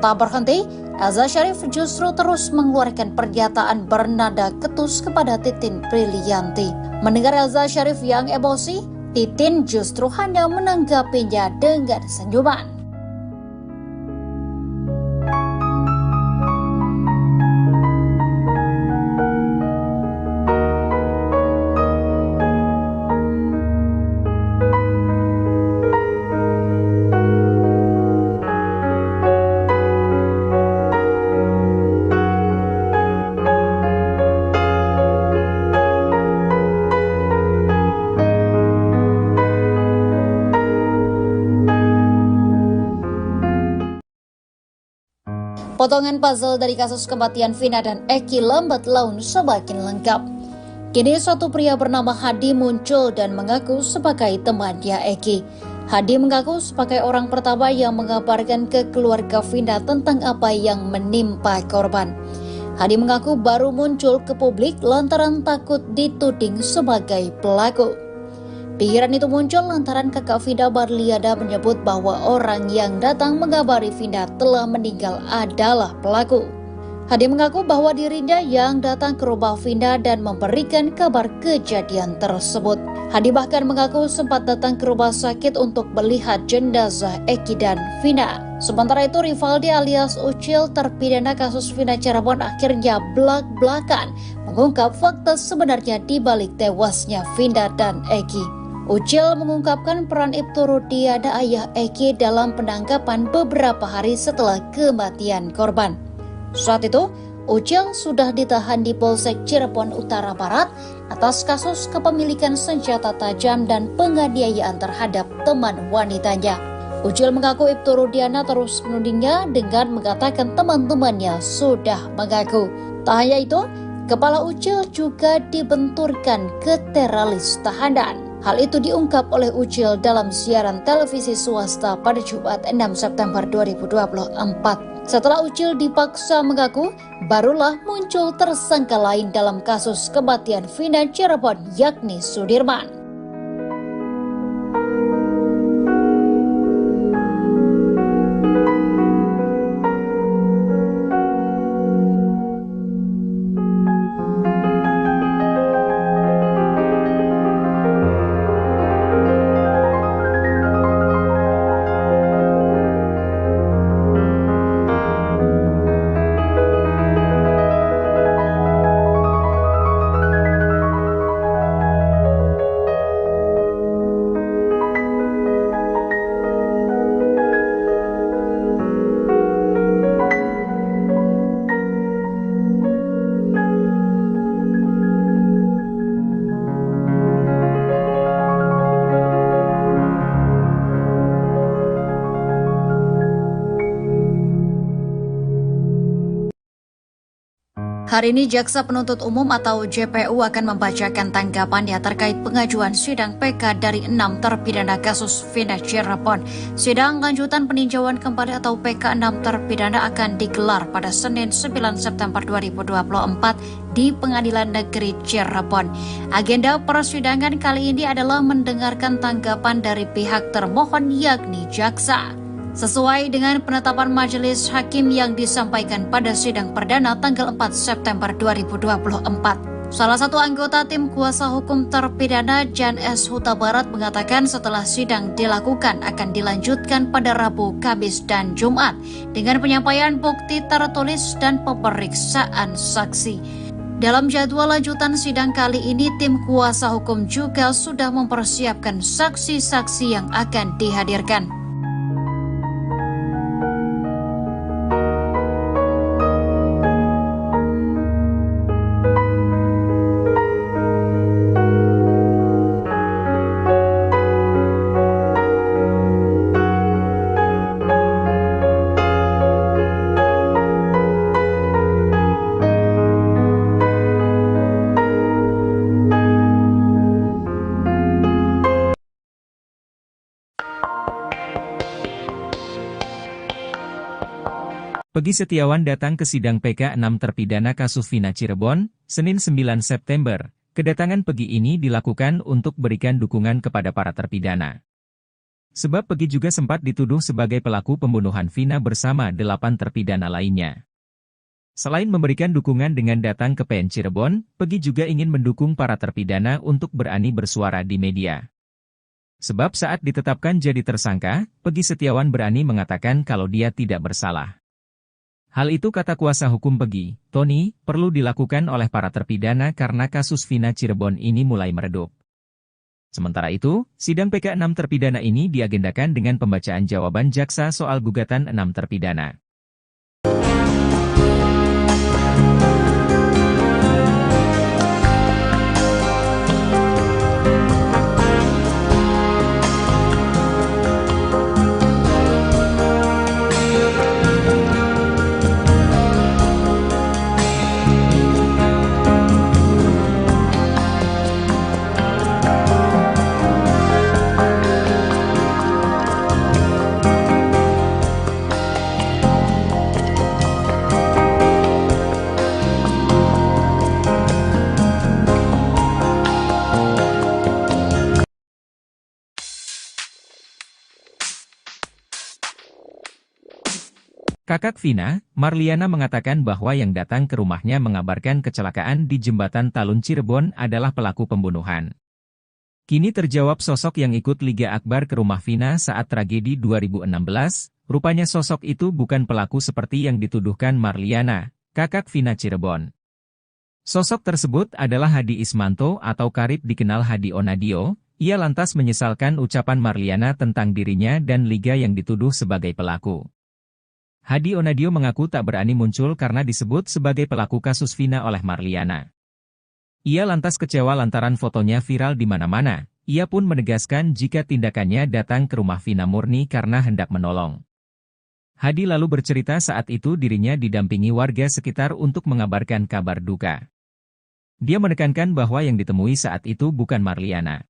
Tak berhenti, Elza Syarif justru terus mengeluarkan pernyataan bernada ketus kepada Titin Prilianti. Mendengar Elza Syarif yang emosi, Titin justru hanya menanggapinya dengan senyuman. Potongan puzzle dari kasus kematian Vina dan Eki lambat laun semakin lengkap. Kini satu pria bernama Hadi muncul dan mengaku sebagai temannya Eki. Hadi mengaku sebagai orang pertama yang mengabarkan ke keluarga Vina tentang apa yang menimpa korban. Hadi mengaku baru muncul ke publik lantaran takut dituding sebagai pelaku. Pikiran itu muncul lantaran kakak Vina Marliana menyebut bahwa orang yang datang mengabari Vina telah meninggal adalah pelaku. Hadi mengaku bahwa dirinya yang datang ke rumah Vina dan memberikan kabar kejadian tersebut. Hadi bahkan mengaku sempat datang ke rumah sakit untuk melihat jenazah Eki dan Vina. Sementara itu Rivaldi alias Ucil terpidana kasus Vina Cirebon akhirnya belak-belakan mengungkap fakta sebenarnya di balik tewasnya Vina dan Eki. Ucil mengungkapkan peran Ibtu Rudiana ayah Eki dalam penangkapan beberapa hari setelah kematian korban. Saat itu, Ucil sudah ditahan di Polsek Cirebon Utara Barat atas kasus kepemilikan senjata tajam dan penganiayaan terhadap teman wanitanya. Ucil mengaku Ibtu Rudiana terus menudingnya dengan mengatakan teman-temannya sudah mengaku. Tak hanya itu, kepala Ucil juga dibenturkan ke teralis tahanan. Hal itu diungkap oleh Ucil dalam siaran televisi swasta pada Jumat 6 September 2024. Setelah Ucil dipaksa mengaku, barulah muncul tersangka lain dalam kasus kematian Vina Cirebon yakni Sudirman. Hari ini Jaksa Penuntut Umum atau JPU akan membacakan tanggapannya terkait pengajuan sidang PK dari 6 terpidana kasus Vina Cirebon. Sidang lanjutan peninjauan kembali atau PK 6 terpidana akan digelar pada Senin 9 September 2024 di Pengadilan Negeri Cirebon. Agenda persidangan kali ini adalah mendengarkan tanggapan dari pihak termohon yakni jaksa. Sesuai dengan penetapan majelis hakim yang disampaikan pada sidang perdana tanggal 4 September 2024. Salah satu anggota tim kuasa hukum terpidana Jan S. Huta Barat mengatakan setelah sidang dilakukan akan dilanjutkan pada Rabu, Kamis, dan Jumat dengan penyampaian bukti tertulis dan pemeriksaan saksi. Dalam jadwal lanjutan sidang kali ini, tim kuasa hukum juga sudah mempersiapkan saksi-saksi yang akan dihadirkan. Peggy Setiawan datang ke sidang PK 6 terpidana kasus Vina Cirebon, Senin 9 September. Kedatangan Peggy ini dilakukan untuk berikan dukungan kepada para terpidana. Sebab Peggy juga sempat dituduh sebagai pelaku pembunuhan Vina bersama 8 terpidana lainnya. Selain memberikan dukungan dengan datang ke PN Cirebon, Peggy juga ingin mendukung para terpidana untuk berani bersuara di media. Sebab saat ditetapkan jadi tersangka, Peggy Setiawan berani mengatakan kalau dia tidak bersalah. Hal itu kata kuasa hukum Peggy, Tony, perlu dilakukan oleh para terpidana karena kasus Vina Cirebon ini mulai meredup. Sementara itu, sidang PK 6 terpidana ini diagendakan dengan pembacaan jawaban jaksa soal gugatan 6 terpidana. Kakak Vina, Marliana mengatakan bahwa yang datang ke rumahnya mengabarkan kecelakaan di Jembatan Talun Cirebon adalah pelaku pembunuhan. Kini terjawab sosok yang ikut Liga Akbar ke rumah Vina saat tragedi 2016, rupanya sosok itu bukan pelaku seperti yang dituduhkan Marliana, kakak Vina Cirebon. Sosok tersebut adalah Hadi Ismanto atau karib dikenal Hadi Onadio. Ia lantas menyesalkan ucapan Marliana tentang dirinya dan Liga yang dituduh sebagai pelaku. Hadi Onadio mengaku tak berani muncul karena disebut sebagai pelaku kasus Vina oleh Marliana. Ia lantas kecewa lantaran fotonya viral di mana-mana. Ia pun menegaskan jika tindakannya datang ke rumah Vina murni karena hendak menolong. Hadi lalu bercerita saat itu dirinya didampingi warga sekitar untuk mengabarkan kabar duka. Dia menekankan bahwa yang ditemui saat itu bukan Marliana.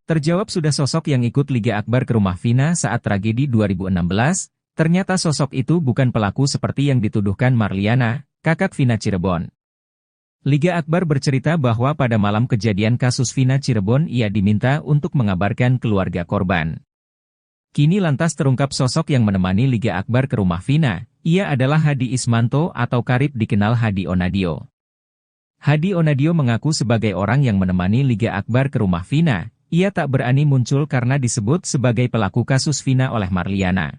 Terjawab sudah sosok yang ikut Liga Akbar ke rumah Vina saat tragedi 2016, ternyata sosok itu bukan pelaku seperti yang dituduhkan Marliana, kakak Vina Cirebon. Liga Akbar bercerita bahwa pada malam kejadian kasus Vina Cirebon ia diminta untuk mengabarkan keluarga korban. Kini lantas terungkap sosok yang menemani Liga Akbar ke rumah Vina, ia adalah Hadi Ismanto atau karib dikenal Hadi Onadio. Hadi Onadio mengaku sebagai orang yang menemani Liga Akbar ke rumah Vina. Ia tak berani muncul karena disebut sebagai pelaku kasus Vina oleh Marliana.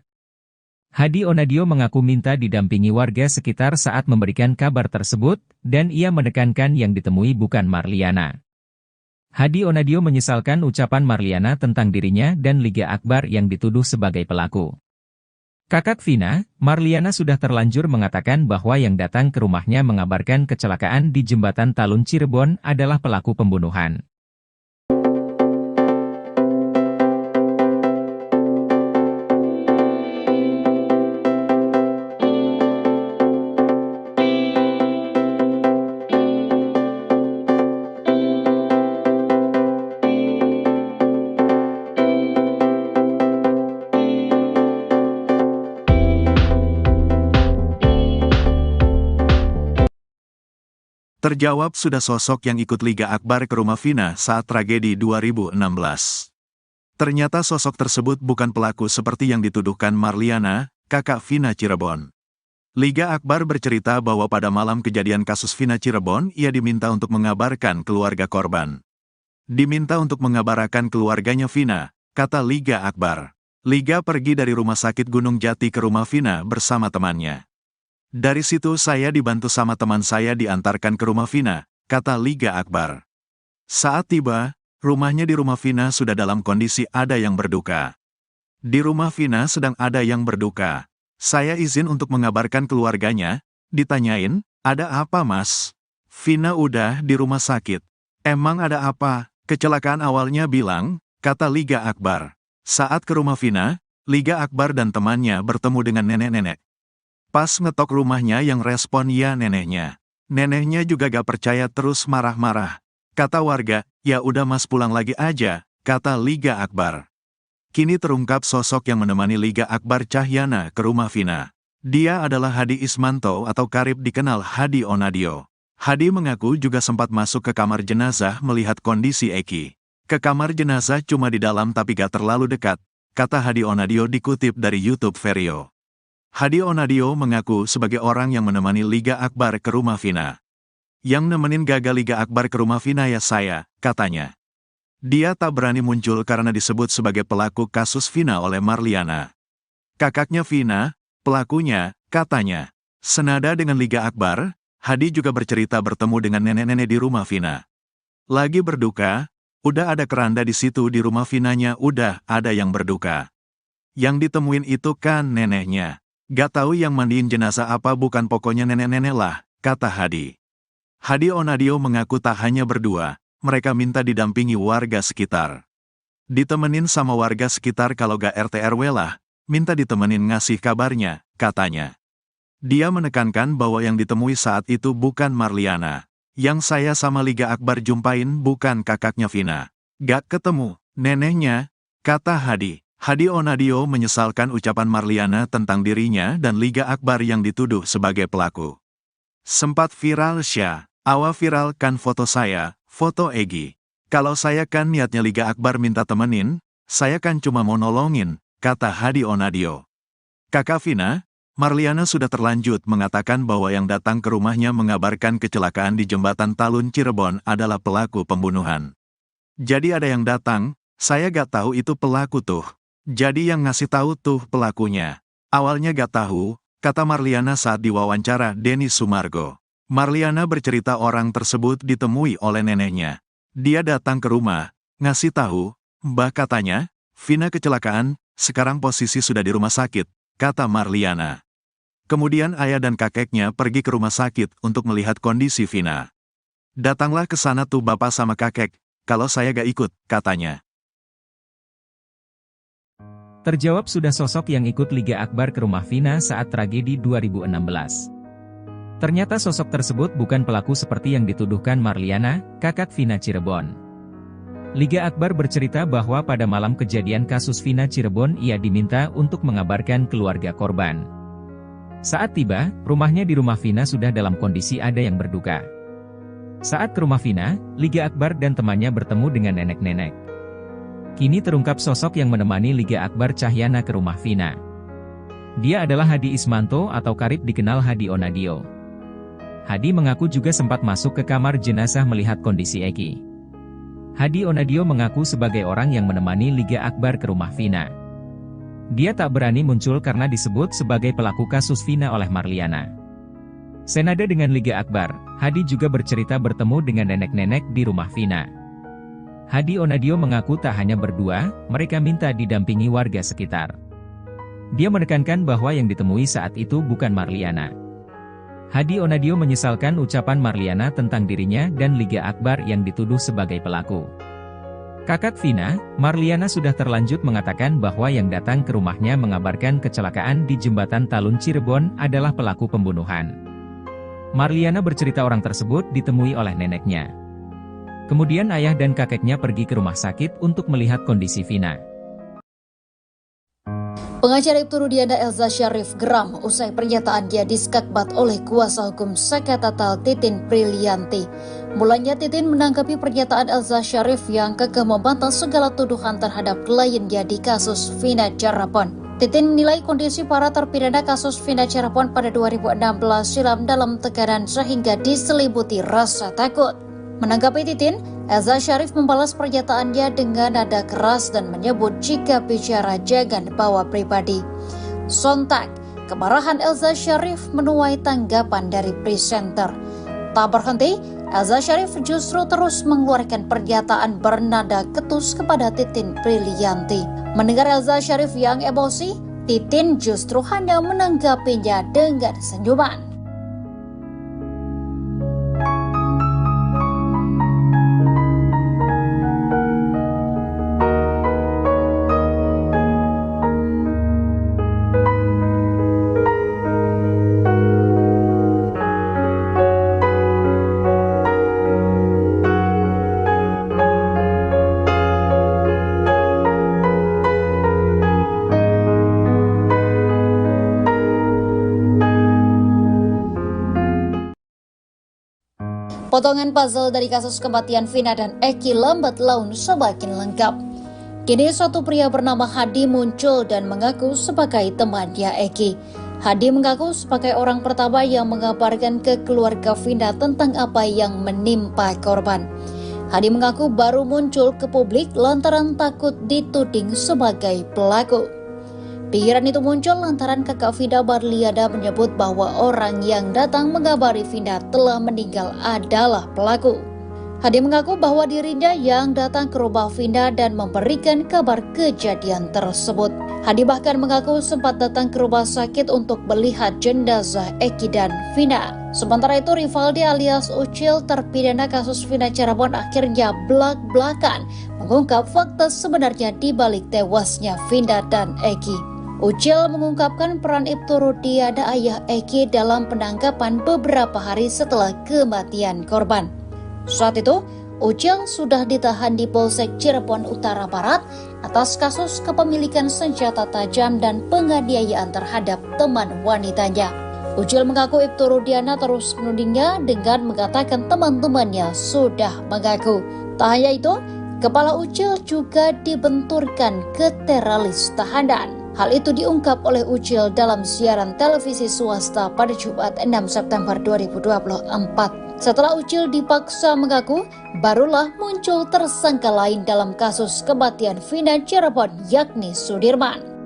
Hadi Onadio mengaku minta didampingi warga sekitar saat memberikan kabar tersebut, dan ia menekankan yang ditemui bukan Marliana. Hadi Onadio menyesalkan ucapan Marliana tentang dirinya dan Liga Akbar yang dituduh sebagai pelaku. Kakak Vina, Marliana sudah terlanjur mengatakan bahwa yang datang ke rumahnya mengabarkan kecelakaan di Jembatan Talun Cirebon adalah pelaku pembunuhan. Terjawab sudah sosok yang ikut Liga Akbar ke rumah Vina saat tragedi 2016. Ternyata sosok tersebut bukan pelaku seperti yang dituduhkan Marliana, kakak Vina Cirebon. Liga Akbar bercerita bahwa pada malam kejadian kasus Vina Cirebon, ia diminta untuk mengabarkan keluarga korban. Diminta untuk mengabarkan keluarganya Vina, kata Liga Akbar. Liga pergi dari rumah sakit Gunung Jati ke rumah Vina bersama temannya. Dari situ saya dibantu sama teman saya diantarkan ke rumah Vina, kata Liga Akbar. Saat tiba, rumahnya di rumah Vina sudah dalam kondisi ada yang berduka. Di rumah Vina sedang ada yang berduka. Saya izin untuk mengabarkan keluarganya, ditanyain, ada apa mas? Vina udah di rumah sakit. Emang ada apa? Kecelakaan awalnya bilang, kata Liga Akbar. Saat ke rumah Vina, Liga Akbar dan temannya bertemu dengan nenek-nenek. Pas ngetok rumahnya yang respon ya neneknya. Neneknya juga gak percaya terus marah-marah. Kata warga, ya udah mas pulang lagi aja, kata Liga Akbar. Kini terungkap sosok yang menemani Liga Akbar Cahyana ke rumah Vina. Dia adalah Hadi Ismanto atau karib dikenal Hadi Onadio. Hadi mengaku juga sempat masuk ke kamar jenazah melihat kondisi Eki. Ke kamar jenazah cuma di dalam tapi gak terlalu dekat, kata Hadi Onadio dikutip dari YouTube Vario. Hadi Onadio mengaku sebagai orang yang menemani Liga Akbar ke rumah Vina. Yang nemenin gagal Liga Akbar ke rumah Vina ya saya, katanya. Dia tak berani muncul karena disebut sebagai pelaku kasus Vina oleh Marliana. Kakaknya Vina, pelakunya, katanya. Senada dengan Liga Akbar, Hadi juga bercerita bertemu dengan nenek-nenek di rumah Vina. Lagi berduka, udah ada keranda di situ di rumah Vinanya udah ada yang berduka. Yang ditemuin itu kan neneknya. Gak tahu yang mandiin jenazah apa bukan pokoknya nenek-nenek lah, kata Hadi. Hadi Onadio mengaku tak hanya berdua, mereka minta didampingi warga sekitar. Ditemenin sama warga sekitar kalau gak RT RW lah, minta ditemenin ngasih kabarnya, katanya. Dia menekankan bahwa yang ditemui saat itu bukan Marliana. Yang saya sama Liga Akbar jumpain bukan kakaknya Vina. Gak ketemu, neneknya, kata Hadi. Hadi Onadio menyesalkan ucapan Marliana tentang dirinya dan Liga Akbar yang dituduh sebagai pelaku. Sempat viral viralkan foto saya, foto Egi. Kalau saya kan niatnya Liga Akbar minta temenin, saya kan cuma mau nolongin, kata Hadi Onadio. Kakak Vina, Marliana sudah terlanjut mengatakan bahwa yang datang ke rumahnya mengabarkan kecelakaan di Jembatan Talun Cirebon adalah pelaku pembunuhan. Jadi ada yang datang, saya gak tahu itu pelaku tuh. Jadi yang ngasih tahu tuh pelakunya. Awalnya gak tahu, kata Marliana saat diwawancara Denny Sumargo. Marliana bercerita orang tersebut ditemui oleh neneknya. Dia datang ke rumah, ngasih tahu, Mbah katanya, Vina kecelakaan, sekarang posisi sudah di rumah sakit, kata Marliana. Kemudian ayah dan kakeknya pergi ke rumah sakit untuk melihat kondisi Vina. Datanglah ke sana tuh bapak sama kakek, kalau saya gak ikut, katanya. Terjawab sudah sosok yang ikut Liga Akbar ke rumah Vina saat tragedi 2016. Ternyata sosok tersebut bukan pelaku seperti yang dituduhkan Marliana, kakak Vina Cirebon. Liga Akbar bercerita bahwa pada malam kejadian kasus Vina Cirebon ia diminta untuk mengabarkan keluarga korban. Saat tiba, rumahnya di rumah Vina sudah dalam kondisi ada yang berduka. Saat ke rumah Vina, Liga Akbar dan temannya bertemu dengan nenek-nenek. Kini terungkap sosok yang menemani Liga Akbar Cahyana ke rumah Vina. Dia adalah Hadi Ismanto atau karib dikenal Hadi Onadio. Hadi mengaku juga sempat masuk ke kamar jenazah melihat kondisi Eki. Hadi Onadio mengaku sebagai orang yang menemani Liga Akbar ke rumah Vina. Dia tak berani muncul karena disebut sebagai pelaku kasus Vina oleh Marliana. Senada dengan Liga Akbar, Hadi juga bercerita bertemu dengan nenek-nenek di rumah Vina. Hadi Onadio mengaku tak hanya berdua, mereka minta didampingi warga sekitar. Dia menekankan bahwa yang ditemui saat itu bukan Marliana. Hadi Onadio menyesalkan ucapan Marliana tentang dirinya dan Liga Akbar yang dituduh sebagai pelaku. Kakak Vina, Marliana sudah terlanjut mengatakan bahwa yang datang ke rumahnya mengabarkan kecelakaan di Jembatan Talun Cirebon adalah pelaku pembunuhan. Marliana bercerita orang tersebut ditemui oleh neneknya. Kemudian ayah dan kakeknya pergi ke rumah sakit untuk melihat kondisi Vina. Pengacara Ibtu Rudiana Elza Syarif geram usai pernyataan dia diskakbat oleh kuasa hukum Saka Tatal Titin Prilianti. Mulanya Titin menanggapi pernyataan Elza Syarif yang kekeh membantah segala tuduhan terhadap kliennya di kasus Vina Cirebon. Titin menilai kondisi para terpidana kasus Vina Cirebon pada 2016 silam dalam tekanan sehingga diselimuti rasa takut. Menanggapi Titin, Elza Syarif membalas pernyataannya dengan nada keras dan menyebut jika bicara jangan bawa pribadi. Sontak, kemarahan Elza Syarif menuai tanggapan dari presenter. Tak berhenti, Elza Syarif justru terus mengeluarkan pernyataan bernada ketus kepada Titin Prilianti. Mendengar Elza Syarif yang emosi, Titin justru hanya menanggapinya dengan senyuman. Potongan puzzle dari kasus kematian Vina dan Eki lambat laun semakin lengkap. Kini satu pria bernama Hadi muncul dan mengaku sebagai temannya Eki. Hadi mengaku sebagai orang pertama yang mengabarkan ke keluarga Vina tentang apa yang menimpa korban. Hadi mengaku baru muncul ke publik lantaran takut dituding sebagai pelaku. Pikiran itu muncul lantaran kakak Vina Marliana menyebut bahwa orang yang datang mengabari Vina telah meninggal adalah pelaku. Hadi mengaku bahwa dirinya yang datang ke rumah Vina dan memberikan kabar kejadian tersebut. Hadi bahkan mengaku sempat datang ke rumah sakit untuk melihat jenazah Eki dan Vina. Sementara itu Rivaldi alias Ucil terpidana kasus Vina Cirebon akhirnya belak-belakan mengungkap fakta sebenarnya di balik tewasnya Vina dan Eki. Ucil mengungkapkan peran Ibtu Rudiana ayah Eki dalam penangkapan beberapa hari setelah kematian korban. Saat itu, Ucil sudah ditahan di Polsek Cirebon Utara Barat atas kasus kepemilikan senjata tajam dan penganiayaan terhadap teman wanitanya. Ucil mengaku Ibtu Rudiana terus menudingnya dengan mengatakan teman-temannya sudah mengaku. Tak hanya itu, kepala Ucil juga dibenturkan ke teralis tahanan. Hal itu diungkap oleh Ucil dalam siaran televisi swasta pada Jumat 6 September 2024. Setelah Ucil dipaksa mengaku, barulah muncul tersangka lain dalam kasus kematian Vina Cirebon yakni Sudirman.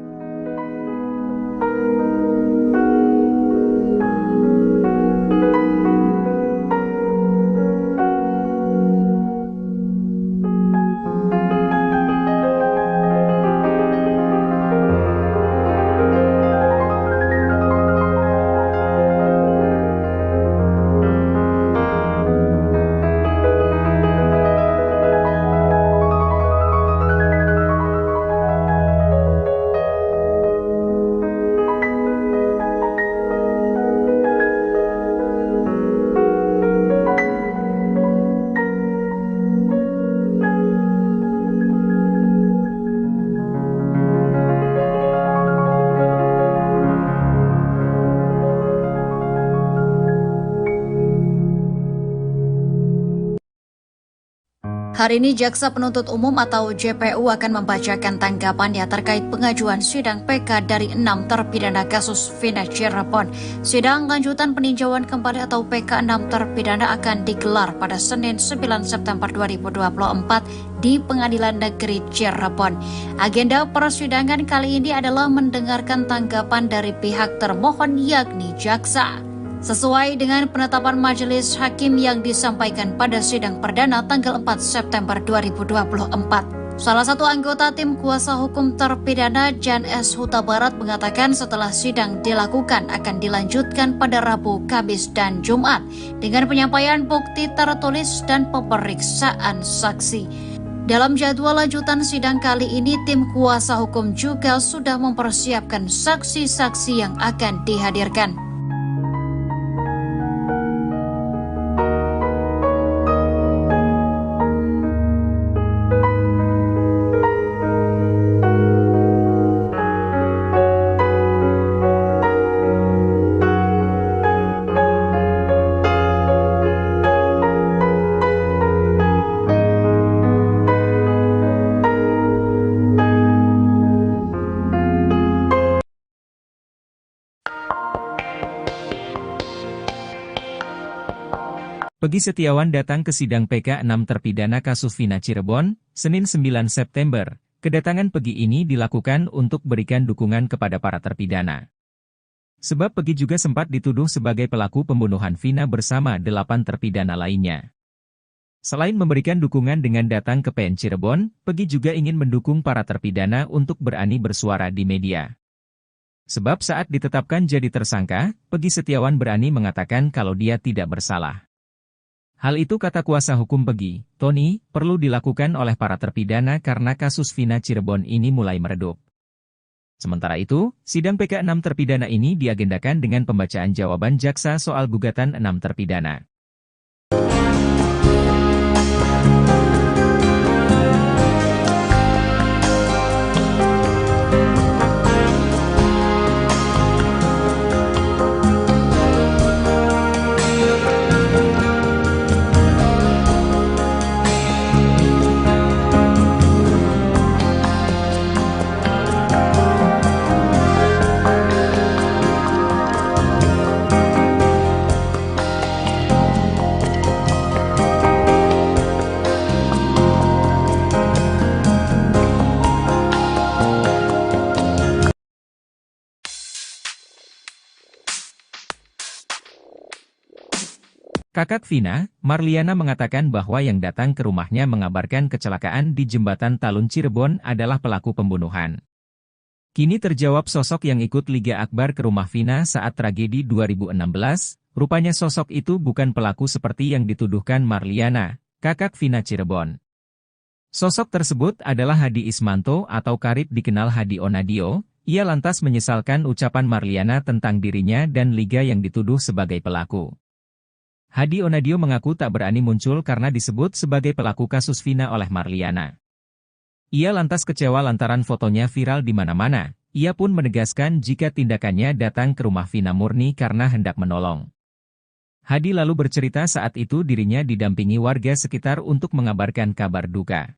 Hari ini Jaksa Penuntut Umum atau JPU akan membacakan tanggapannya terkait pengajuan sidang PK dari 6 terpidana kasus Vina Cirebon. Sidang lanjutan peninjauan kembali atau PK 6 terpidana akan digelar pada Senin 9 September 2024 di Pengadilan Negeri Cirebon. Agenda persidangan kali ini adalah mendengarkan tanggapan dari pihak termohon yakni jaksa. Sesuai dengan penetapan majelis hakim yang disampaikan pada sidang perdana tanggal 4 September 2024. Salah satu anggota tim kuasa hukum terpidana Jan S. Huta Barat mengatakan setelah sidang dilakukan akan dilanjutkan pada Rabu, Kamis, dan Jumat dengan penyampaian bukti tertulis dan pemeriksaan saksi. Dalam jadwal lanjutan sidang kali ini, tim kuasa hukum juga sudah mempersiapkan saksi-saksi yang akan dihadirkan. Peggy Setiawan datang ke sidang PK 6 terpidana kasus Vina Cirebon, Senin 9 September. Kedatangan Peggy ini dilakukan untuk berikan dukungan kepada para terpidana. Sebab Peggy juga sempat dituduh sebagai pelaku pembunuhan Vina bersama 8 terpidana lainnya. Selain memberikan dukungan dengan datang ke PN Cirebon, Peggy juga ingin mendukung para terpidana untuk berani bersuara di media. Sebab saat ditetapkan jadi tersangka, Peggy Setiawan berani mengatakan kalau dia tidak bersalah. Hal itu kata kuasa hukum Peggy, Tony, perlu dilakukan oleh para terpidana karena kasus Vina Cirebon ini mulai meredup. Sementara itu, sidang PK 6 terpidana ini diagendakan dengan pembacaan jawaban jaksa soal gugatan 6 terpidana. Kakak Vina, Marliana mengatakan bahwa yang datang ke rumahnya mengabarkan kecelakaan di Jembatan Talun Cirebon adalah pelaku pembunuhan. Kini terjawab sosok yang ikut Liga Akbar ke rumah Vina saat tragedi 2016, rupanya sosok itu bukan pelaku seperti yang dituduhkan Marliana, kakak Vina Cirebon. Sosok tersebut adalah Hadi Ismanto atau karib dikenal Hadi Onadio. Ia lantas menyesalkan ucapan Marliana tentang dirinya dan Liga yang dituduh sebagai pelaku. Hadi Onadio mengaku tak berani muncul karena disebut sebagai pelaku kasus Vina oleh Marliana. Ia lantas kecewa lantaran fotonya viral di mana-mana. Ia pun menegaskan jika tindakannya datang ke rumah Vina murni karena hendak menolong. Hadi lalu bercerita saat itu dirinya didampingi warga sekitar untuk mengabarkan kabar duka.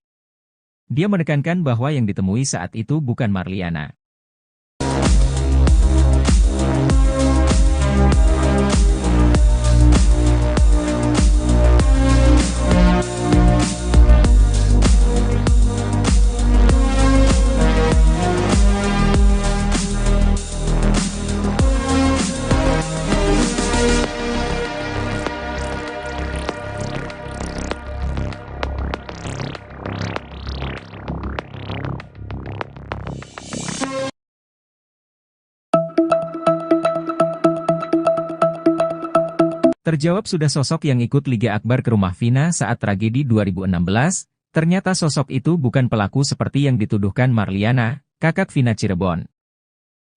Dia menekankan bahwa yang ditemui saat itu bukan Marliana. Terjawab sudah sosok yang ikut Liga Akbar ke rumah Vina saat tragedi 2016, ternyata sosok itu bukan pelaku seperti yang dituduhkan Marliana, kakak Vina Cirebon.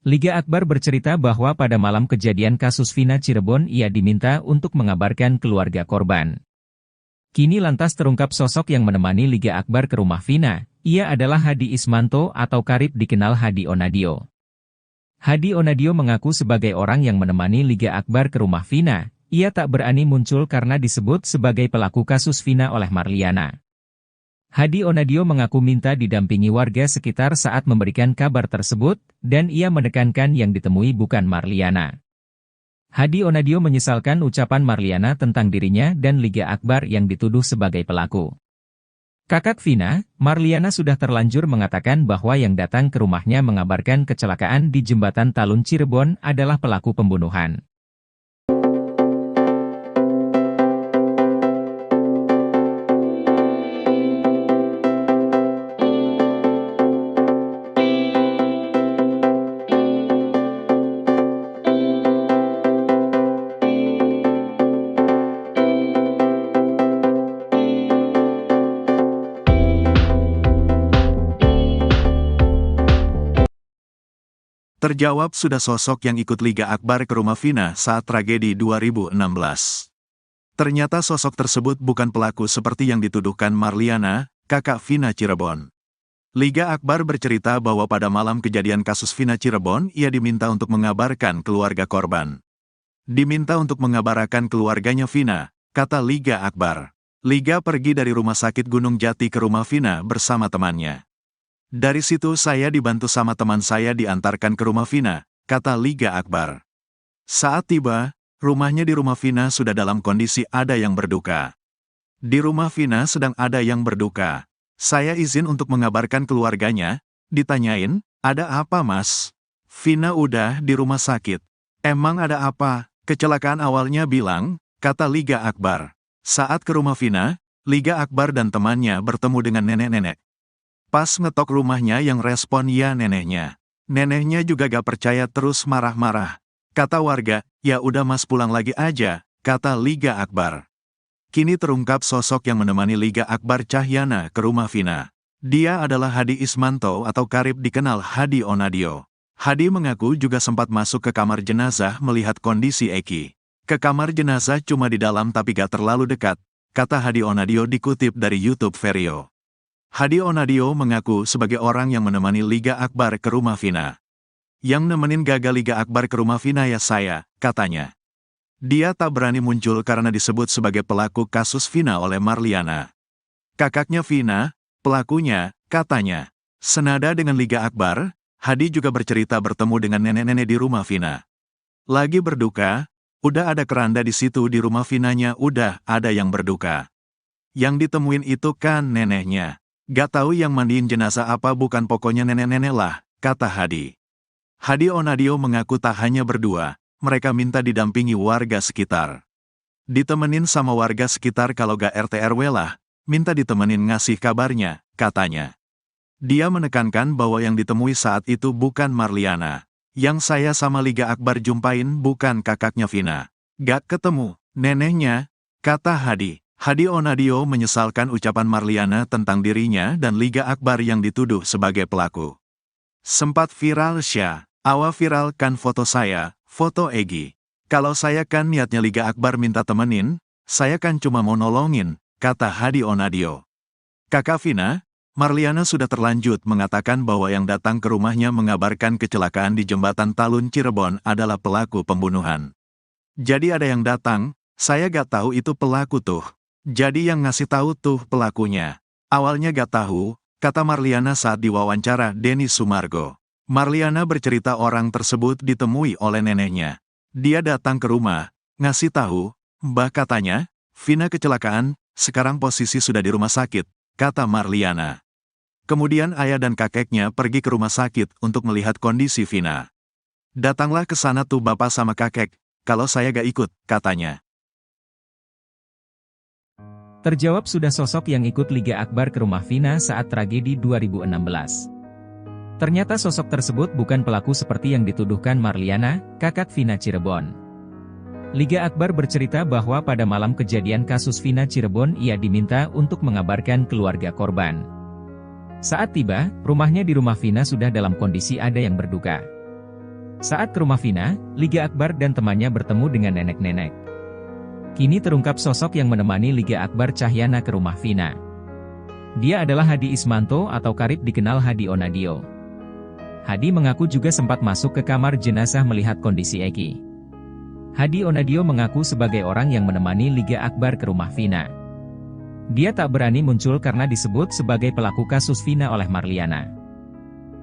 Liga Akbar bercerita bahwa pada malam kejadian kasus Vina Cirebon ia diminta untuk mengabarkan keluarga korban. Kini lantas terungkap sosok yang menemani Liga Akbar ke rumah Vina, ia adalah Hadi Ismanto atau karib dikenal Hadi Onadio. Hadi Onadio mengaku sebagai orang yang menemani Liga Akbar ke rumah Vina. Ia tak berani muncul karena disebut sebagai pelaku kasus Vina oleh Marliana. Hadi Onadio mengaku minta didampingi warga sekitar saat memberikan kabar tersebut, dan ia menekankan yang ditemui bukan Marliana. Hadi Onadio menyesalkan ucapan Marliana tentang dirinya dan Liga Akbar yang dituduh sebagai pelaku. Kakak Vina, Marliana sudah terlanjur mengatakan bahwa yang datang ke rumahnya mengabarkan kecelakaan di Jembatan Talun Cirebon adalah pelaku pembunuhan. Terjawab sudah sosok yang ikut Liga Akbar ke rumah Vina saat tragedi 2016. Ternyata sosok tersebut bukan pelaku seperti yang dituduhkan Marliana, kakak Vina Cirebon. Liga Akbar bercerita bahwa pada malam kejadian kasus Vina Cirebon, ia diminta untuk mengabarkan keluarga korban. Diminta untuk mengabarkan keluarganya Vina, kata Liga Akbar. Liga pergi dari rumah sakit Gunung Jati ke rumah Vina bersama temannya. Dari situ saya dibantu sama teman saya diantarkan ke rumah Vina, kata Liga Akbar. Saat tiba, rumahnya di rumah Vina sudah dalam kondisi ada yang berduka. Di rumah Vina sedang ada yang berduka. Saya izin untuk mengabarkan keluarganya, ditanyain, ada apa mas? Vina udah di rumah sakit. Emang ada apa? Kecelakaan awalnya bilang, kata Liga Akbar. Saat ke rumah Vina, Liga Akbar dan temannya bertemu dengan nenek-nenek. Pas ngetok rumahnya yang respon ya neneknya. Neneknya juga gak percaya terus marah-marah. Kata warga, ya udah mas pulang lagi aja, kata Liga Akbar. Kini terungkap sosok yang menemani Liga Akbar Cahyana ke rumah Vina. Dia adalah Hadi Ismanto atau karib dikenal Hadi Onadio. Hadi mengaku juga sempat masuk ke kamar jenazah melihat kondisi Eki. Ke kamar jenazah cuma di dalam tapi gak terlalu dekat, kata Hadi Onadio dikutip dari YouTube Vario. Hadi Onadio mengaku sebagai orang yang menemani Liga Akbar ke rumah Vina. Yang nemenin gagal Liga Akbar ke rumah Vina ya saya, katanya. Dia tak berani muncul karena disebut sebagai pelaku kasus Vina oleh Marliana. Kakaknya Vina, pelakunya, katanya. Senada dengan Liga Akbar, Hadi juga bercerita bertemu dengan nenek-nenek di rumah Vina. Lagi berduka, udah ada keranda di situ di rumah Vinanya udah ada yang berduka. Yang ditemuin itu kan neneknya. Gak tahu yang mandiin jenazah apa bukan pokoknya nenek-nenek lah, kata Hadi. Hadi Onadio mengaku tak hanya berdua, mereka minta didampingi warga sekitar. Ditemenin sama warga sekitar kalau gak RT RW lah, minta ditemenin ngasih kabarnya, katanya. Dia menekankan bahwa yang ditemui saat itu bukan Marliana. Yang saya sama Liga Akbar jumpain bukan kakaknya Vina. Gak ketemu, neneknya, kata Hadi. Hadi Onadio menyesalkan ucapan Marliana tentang dirinya dan Liga Akbar yang dituduh sebagai pelaku. Sempat viral viralkan foto saya, foto Egi. Kalau saya kan niatnya Liga Akbar minta temenin, saya kan cuma mau nolongin, kata Hadi Onadio. Kakak Vina, Marliana sudah terlanjut mengatakan bahwa yang datang ke rumahnya mengabarkan kecelakaan di Jembatan Talun Cirebon adalah pelaku pembunuhan. Jadi ada yang datang, saya gak tahu itu pelaku tuh. Jadi yang ngasih tahu tuh pelakunya. Awalnya gak tahu, kata Marliana saat diwawancara Denny Sumargo. Marliana bercerita orang tersebut ditemui oleh neneknya. Dia datang ke rumah, ngasih tahu, Mbah katanya, Vina kecelakaan, sekarang posisi sudah di rumah sakit, kata Marliana. Kemudian ayah dan kakeknya pergi ke rumah sakit untuk melihat kondisi Vina. Datanglah ke sana tuh bapak sama kakek, kalau saya gak ikut, katanya. Terjawab sudah sosok yang ikut Liga Akbar ke rumah Vina saat tragedi 2016. Ternyata sosok tersebut bukan pelaku seperti yang dituduhkan Marliana, kakak Vina Cirebon. Liga Akbar bercerita bahwa pada malam kejadian kasus Vina Cirebon ia diminta untuk mengabarkan keluarga korban. Saat tiba, rumahnya di rumah Vina sudah dalam kondisi ada yang berduka. Saat ke rumah Vina, Liga Akbar dan temannya bertemu dengan nenek-nenek. Kini terungkap sosok yang menemani Liga Akbar Cahyana ke rumah Vina. Dia adalah Hadi Ismanto atau karib dikenal Hadi Onadio. Hadi mengaku juga sempat masuk ke kamar jenazah melihat kondisi Eki. Hadi Onadio mengaku sebagai orang yang menemani Liga Akbar ke rumah Vina. Dia tak berani muncul karena disebut sebagai pelaku kasus Vina oleh Marliana.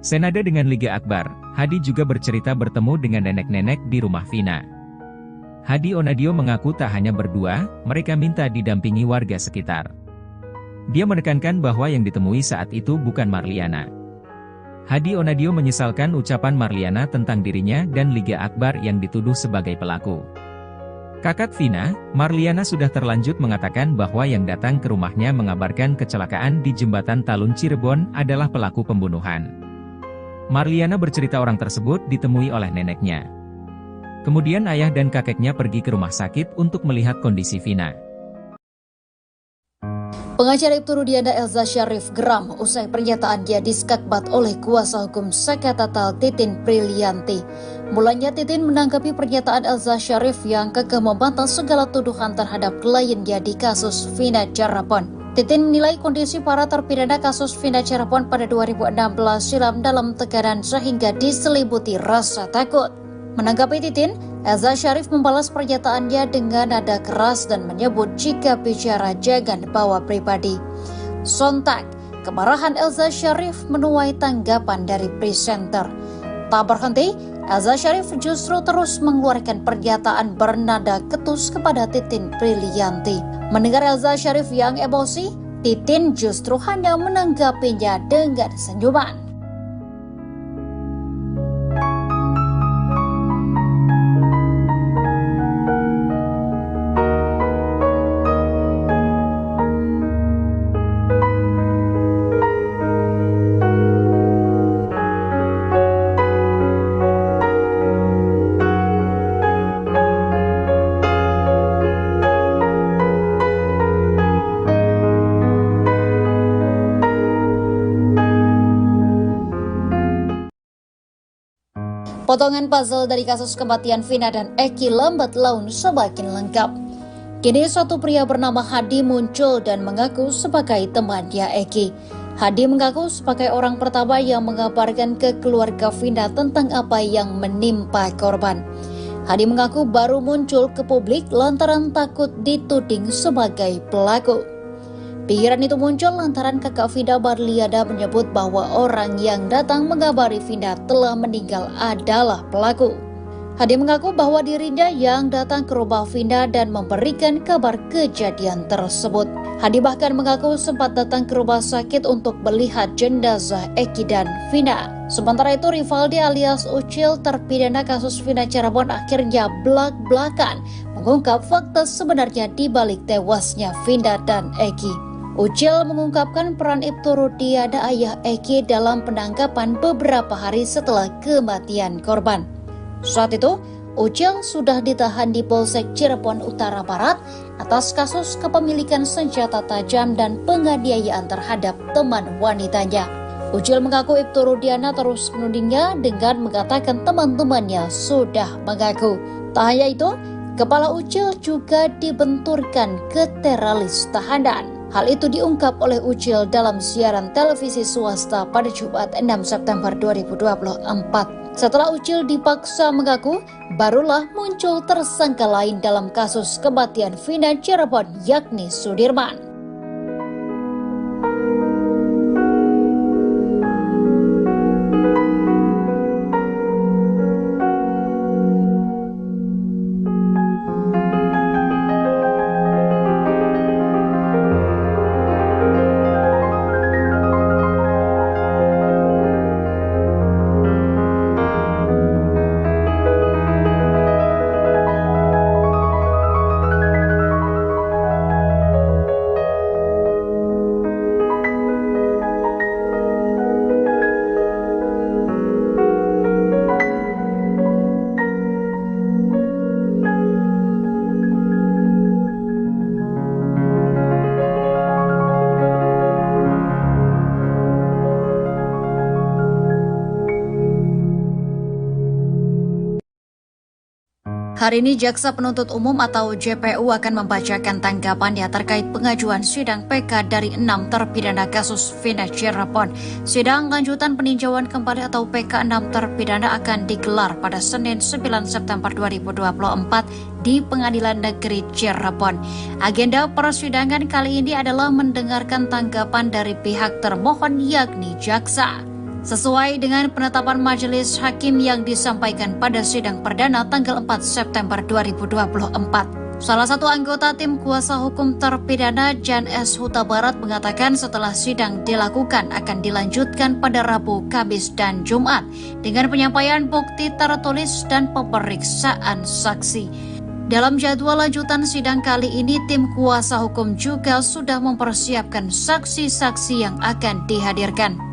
Senada dengan Liga Akbar, Hadi juga bercerita bertemu dengan nenek-nenek di rumah Vina. Hadi Onadio mengaku tak hanya berdua, mereka minta didampingi warga sekitar. Dia menekankan bahwa yang ditemui saat itu bukan Marliana. Hadi Onadio menyesalkan ucapan Marliana tentang dirinya dan Liga Akbar yang dituduh sebagai pelaku. Kakak Vina, Marliana sudah terlanjut mengatakan bahwa yang datang ke rumahnya mengabarkan kecelakaan di Jembatan Talun Cirebon adalah pelaku pembunuhan. Marliana bercerita orang tersebut ditemui oleh neneknya. Kemudian ayah dan kakeknya pergi ke rumah sakit untuk melihat kondisi Vina. Pengacara Ibtu Rudiana Elza Syarif geram usai pernyataannya diskakbat oleh kuasa hukum Saka Tatal Titin Prilianti. Mulanya Titin menanggapi pernyataan Elza Syarif yang kekeh membantah segala tuduhan terhadap kliennya di kasus Vina Cirebon. Titin menilai kondisi para terpidana kasus Vina Cirebon pada 2016 silam dalam tekanan sehingga diselimuti rasa takut. Menanggapi Titin, Elza Syarif membalas pernyataannya dengan nada keras dan menyebut jika bicara jangan bawa pribadi. Sontak, kemarahan Elza Syarif menuai tanggapan dari presenter. Tak berhenti, Elza Syarif justru terus mengeluarkan pernyataan bernada ketus kepada Titin Prilianti. Mendengar Elza Syarif yang emosi, Titin justru hanya menanggapinya dengan senyuman. Potongan puzzle dari kasus kematian Vina dan Eki lambat laun semakin lengkap. Kini satu pria bernama Hadi muncul dan mengaku sebagai temannya Eki. Hadi mengaku sebagai orang pertama yang mengabarkan ke keluarga Vina tentang apa yang menimpa korban. Hadi mengaku baru muncul ke publik lantaran takut dituding sebagai pelaku. Pikiran itu muncul lantaran kakak Vina Marliana menyebut bahwa orang yang datang mengabari Vina telah meninggal adalah pelaku. Hadi mengaku bahwa dirinya yang datang ke rumah Vina dan memberikan kabar kejadian tersebut. Hadi bahkan mengaku sempat datang ke rumah sakit untuk melihat jenazah Eki dan Vina. Sementara itu Rivaldi alias Ucil terpidana kasus Vina Cirebon akhirnya belak-belakan mengungkap fakta sebenarnya di balik tewasnya Vina dan Eki. Ucil mengungkapkan peran Ibtu Rudiana ayah Eki dalam penangkapan beberapa hari setelah kematian korban. Saat itu, Ucil sudah ditahan di Polsek Cirebon Utara Barat atas kasus kepemilikan senjata tajam dan penganiayaan terhadap teman wanitanya. Ucil mengaku Ibtu Rudiana terus menudingnya dengan mengatakan teman-temannya sudah mengaku. Tak hanya itu, kepala Ucil juga dibenturkan ke teralis tahanan. Hal itu diungkap oleh Ucil dalam siaran televisi swasta pada Jumat 6 September 2024. Setelah Ucil dipaksa mengaku, barulah muncul tersangka lain dalam kasus kematian Vina Cirebon yakni Sudirman. Hari ini Jaksa Penuntut Umum atau JPU akan membacakan tanggapannya terkait pengajuan sidang PK dari 6 terpidana kasus Vina Cirebon. Sidang lanjutan peninjauan kembali atau PK 6 terpidana akan digelar pada Senin 9 September 2024 di Pengadilan Negeri Cirebon. Agenda persidangan kali ini adalah mendengarkan tanggapan dari pihak termohon yakni jaksa. Sesuai dengan penetapan majelis hakim yang disampaikan pada sidang perdana tanggal 4 September 2024. Salah satu anggota tim kuasa hukum terpidana Jan S. Huta Barat mengatakan setelah sidang dilakukan akan dilanjutkan pada Rabu, Kamis, dan Jumat dengan penyampaian bukti tertulis dan pemeriksaan saksi. Dalam jadwal lanjutan sidang kali ini, tim kuasa hukum juga sudah mempersiapkan saksi-saksi yang akan dihadirkan.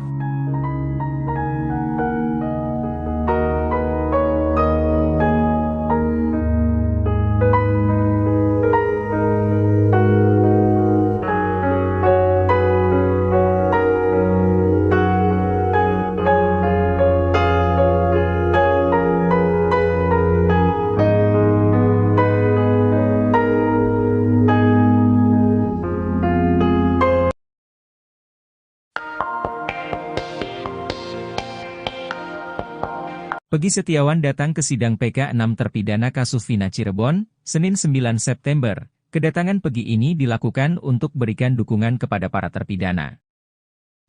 Peggy Setiawan datang ke sidang PK 6 terpidana kasus Vina Cirebon, Senin 9 September. Kedatangan Peggy ini dilakukan untuk berikan dukungan kepada para terpidana.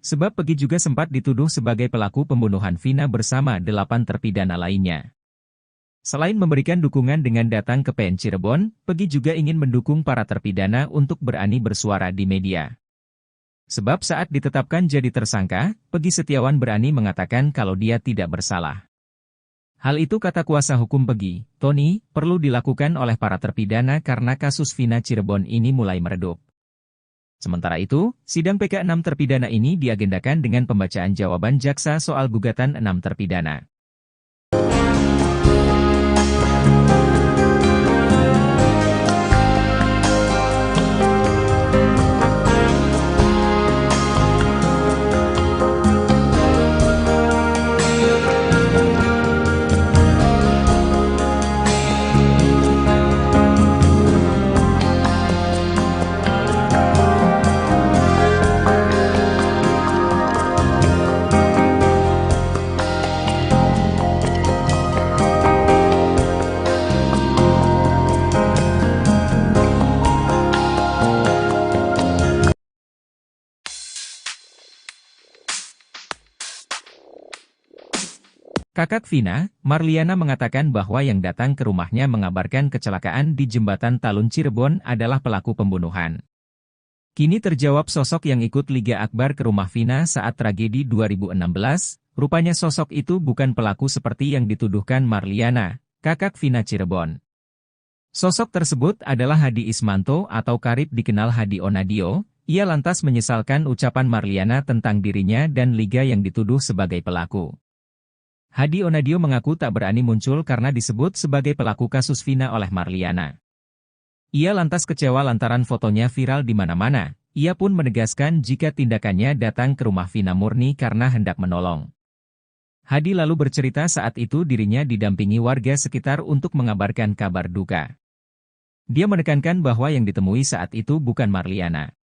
Sebab Peggy juga sempat dituduh sebagai pelaku pembunuhan Vina bersama 8 terpidana lainnya. Selain memberikan dukungan dengan datang ke PN Cirebon, Peggy juga ingin mendukung para terpidana untuk berani bersuara di media. Sebab saat ditetapkan jadi tersangka, Peggy Setiawan berani mengatakan kalau dia tidak bersalah. Hal itu kata kuasa hukum Peggy, Tony, perlu dilakukan oleh para terpidana karena kasus Vina Cirebon ini mulai meredup. Sementara itu, sidang PK 6 terpidana ini diagendakan dengan pembacaan jawaban jaksa soal gugatan 6 terpidana. Kakak Vina, Marliana mengatakan bahwa yang datang ke rumahnya mengabarkan kecelakaan di Jembatan Talun Cirebon adalah pelaku pembunuhan. Kini terjawab sosok yang ikut Liga Akbar ke rumah Vina saat tragedi 2016, rupanya sosok itu bukan pelaku seperti yang dituduhkan Marliana, kakak Vina Cirebon. Sosok tersebut adalah Hadi Ismanto atau karib dikenal Hadi Onadio. Ia lantas menyesalkan ucapan Marliana tentang dirinya dan Liga yang dituduh sebagai pelaku. Hadi Onadio mengaku tak berani muncul karena disebut sebagai pelaku kasus Vina oleh Marliana. Ia lantas kecewa lantaran fotonya viral di mana-mana. Ia pun menegaskan jika tindakannya datang ke rumah Vina murni karena hendak menolong. Hadi lalu bercerita saat itu dirinya didampingi warga sekitar untuk mengabarkan kabar duka. Dia menekankan bahwa yang ditemui saat itu bukan Marliana.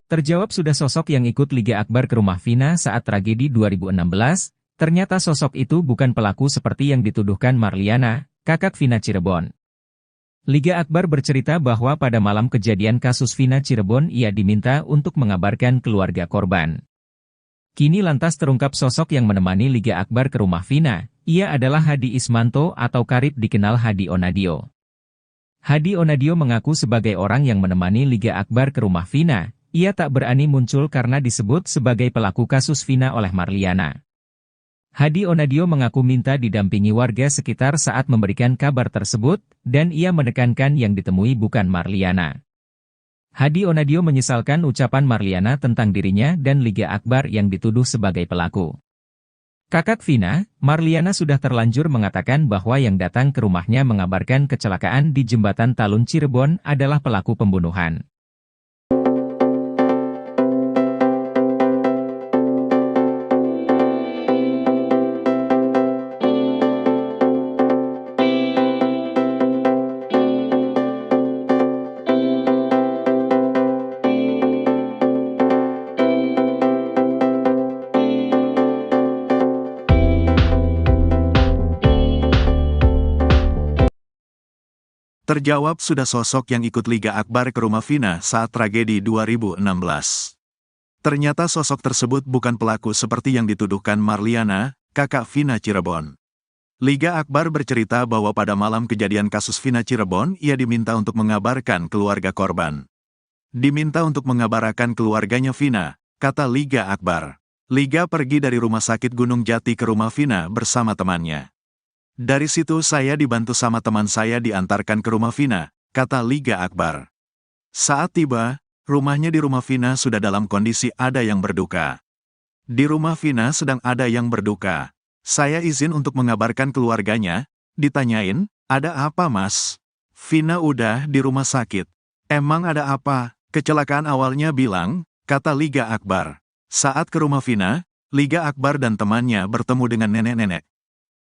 Terjawab sudah sosok yang ikut Liga Akbar ke rumah Vina saat tragedi 2016, ternyata sosok itu bukan pelaku seperti yang dituduhkan Marliana, kakak Vina Cirebon. Liga Akbar bercerita bahwa pada malam kejadian kasus Vina Cirebon ia diminta untuk mengabarkan keluarga korban. Kini lantas terungkap sosok yang menemani Liga Akbar ke rumah Vina, ia adalah Hadi Ismanto atau karib dikenal Hadi Onadio. Hadi Onadio mengaku sebagai orang yang menemani Liga Akbar ke rumah Vina. Ia tak berani muncul karena disebut sebagai pelaku kasus Vina oleh Marliana. Hadi Onadio mengaku minta didampingi warga sekitar saat memberikan kabar tersebut, dan ia menekankan yang ditemui bukan Marliana. Hadi Onadio menyesalkan ucapan Marliana tentang dirinya dan Liga Akbar yang dituduh sebagai pelaku. Kakak Vina, Marliana sudah terlanjur mengatakan bahwa yang datang ke rumahnya mengabarkan kecelakaan di Jembatan Talun Cirebon adalah pelaku pembunuhan. Terjawab sudah sosok yang ikut Liga Akbar ke rumah Vina saat tragedi 2016. Ternyata sosok tersebut bukan pelaku seperti yang dituduhkan Marliana, kakak Vina Cirebon. Liga Akbar bercerita bahwa pada malam kejadian kasus Vina Cirebon, ia diminta untuk mengabarkan keluarga korban. Diminta untuk mengabarkan keluarganya Vina, kata Liga Akbar. Liga pergi dari rumah sakit Gunung Jati ke rumah Vina bersama temannya. Dari situ saya dibantu sama teman saya diantarkan ke rumah Vina, kata Liga Akbar. Saat tiba, rumahnya di rumah Vina sudah dalam kondisi ada yang berduka. Di rumah Vina sedang ada yang berduka. Saya izin untuk mengabarkan keluarganya, ditanyain, ada apa mas? Vina udah di rumah sakit. Emang ada apa? Kecelakaan awalnya bilang, kata Liga Akbar. Saat ke rumah Vina, Liga Akbar dan temannya bertemu dengan nenek-nenek.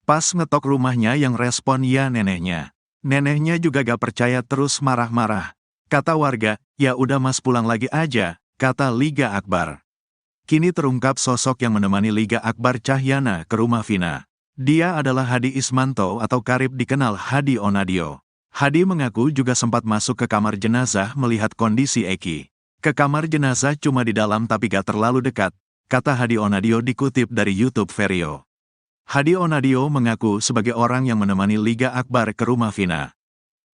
Pas ngetok rumahnya yang respon ya neneknya. Neneknya juga gak percaya terus marah-marah. Kata warga, ya udah mas pulang lagi aja, kata Liga Akbar. Kini terungkap sosok yang menemani Liga Akbar Cahyana ke rumah Vina. Dia adalah Hadi Ismanto atau karib dikenal Hadi Onadio. Hadi mengaku juga sempat masuk ke kamar jenazah melihat kondisi Eki. Ke kamar jenazah cuma di dalam tapi gak terlalu dekat, kata Hadi Onadio dikutip dari YouTube Vario. Hadi Onadio mengaku sebagai orang yang menemani Liga Akbar ke rumah Vina.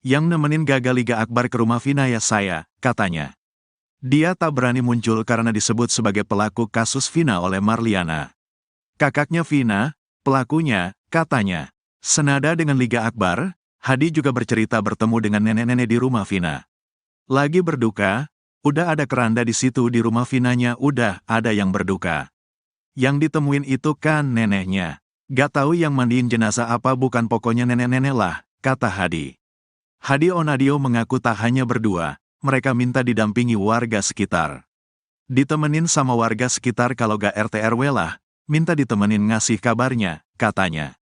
Yang nemenin gagal Liga Akbar ke rumah Vina ya saya, katanya. Dia tak berani muncul karena disebut sebagai pelaku kasus Vina oleh Marliana. Kakaknya Vina, pelakunya, katanya. Senada dengan Liga Akbar, Hadi juga bercerita bertemu dengan nenek-nenek di rumah Vina. Lagi berduka, udah ada keranda di situ di rumah Vinanya udah ada yang berduka. Yang ditemuin itu kan neneknya. Gak tahu yang mandiin jenazah apa bukan pokoknya nenek-nenek lah, kata Hadi. Hadi Onadio mengaku tak hanya berdua, mereka minta didampingi warga sekitar. Ditemenin sama warga sekitar kalau gak RT RW lah, minta ditemenin ngasih kabarnya, katanya.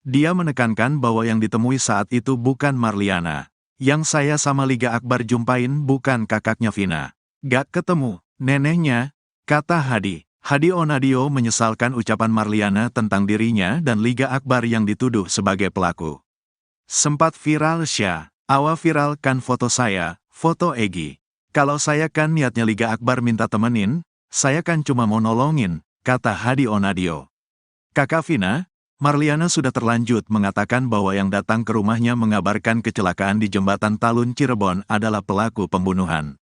Dia menekankan bahwa yang ditemui saat itu bukan Marliana. Yang saya sama Liga Akbar jumpain bukan kakaknya Vina. Gak ketemu, neneknya, kata Hadi. Hadi Onadio menyesalkan ucapan Marliana tentang dirinya dan Liga Akbar yang dituduh sebagai pelaku. Sempat viral Syah, awa viralkan foto saya, foto Egi. Kalau saya kan niatnya Liga Akbar minta temenin, saya kan cuma mau nolongin, kata Hadi Onadio. Kakak Vina, Marliana sudah terlanjut mengatakan bahwa yang datang ke rumahnya mengabarkan kecelakaan di Jembatan Talun Cirebon adalah pelaku pembunuhan.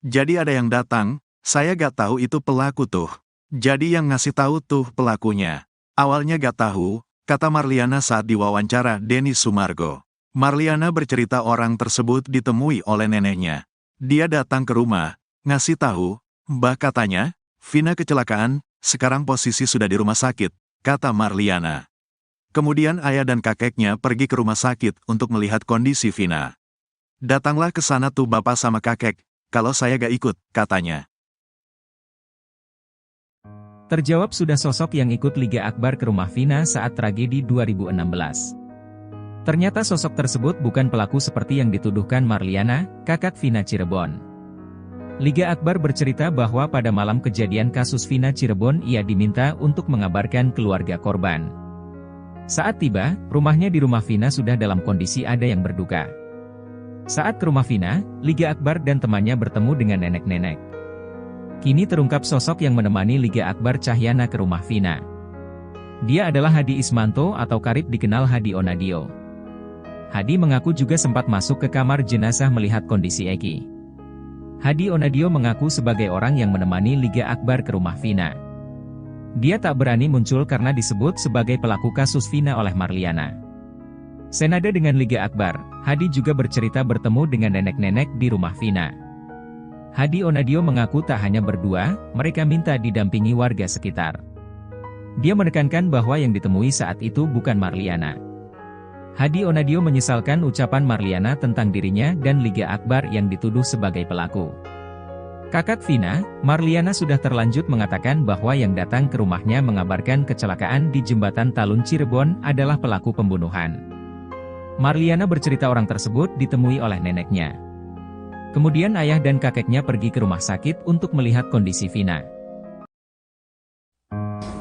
Jadi ada yang datang, saya gak tahu itu pelaku tuh. Jadi yang ngasih tahu tuh pelakunya. Awalnya gak tahu, kata Marliana saat diwawancara Denny Sumargo. Marliana bercerita orang tersebut ditemui oleh neneknya. Dia datang ke rumah, ngasih tahu, Mbah katanya, Vina kecelakaan, sekarang posisi sudah di rumah sakit, kata Marliana. Kemudian ayah dan kakeknya pergi ke rumah sakit untuk melihat kondisi Vina. Datanglah ke sana tuh bapak sama kakek, kalau saya gak ikut, katanya. Terjawab sudah sosok yang ikut Liga Akbar ke rumah Vina saat tragedi 2016. Ternyata sosok tersebut bukan pelaku seperti yang dituduhkan Marliana, kakak Vina Cirebon. Liga Akbar bercerita bahwa pada malam kejadian kasus Vina Cirebon ia diminta untuk mengabarkan keluarga korban. Saat tiba, rumahnya di rumah Vina sudah dalam kondisi ada yang berduka. Saat ke rumah Vina, Liga Akbar dan temannya bertemu dengan nenek-nenek. Kini terungkap sosok yang menemani Liga Akbar Cahyana ke rumah Vina. Dia adalah Hadi Ismanto atau karib dikenal Hadi Onadio. Hadi mengaku juga sempat masuk ke kamar jenazah melihat kondisi Eki. Hadi Onadio mengaku sebagai orang yang menemani Liga Akbar ke rumah Vina. Dia tak berani muncul karena disebut sebagai pelaku kasus Vina oleh Marliana. Senada dengan Liga Akbar, Hadi juga bercerita bertemu dengan nenek-nenek di rumah Vina. Hadi Onadio mengaku tak hanya berdua, mereka minta didampingi warga sekitar. Dia menekankan bahwa yang ditemui saat itu bukan Marliana. Hadi Onadio menyesalkan ucapan Marliana tentang dirinya dan Liga Akbar yang dituduh sebagai pelaku. Kakak Vina, Marliana sudah terlanjut mengatakan bahwa yang datang ke rumahnya mengabarkan kecelakaan di Jembatan Talun Cirebon adalah pelaku pembunuhan. Marliana bercerita orang tersebut ditemui oleh neneknya. Kemudian ayah dan kakeknya pergi ke rumah sakit untuk melihat kondisi Vina.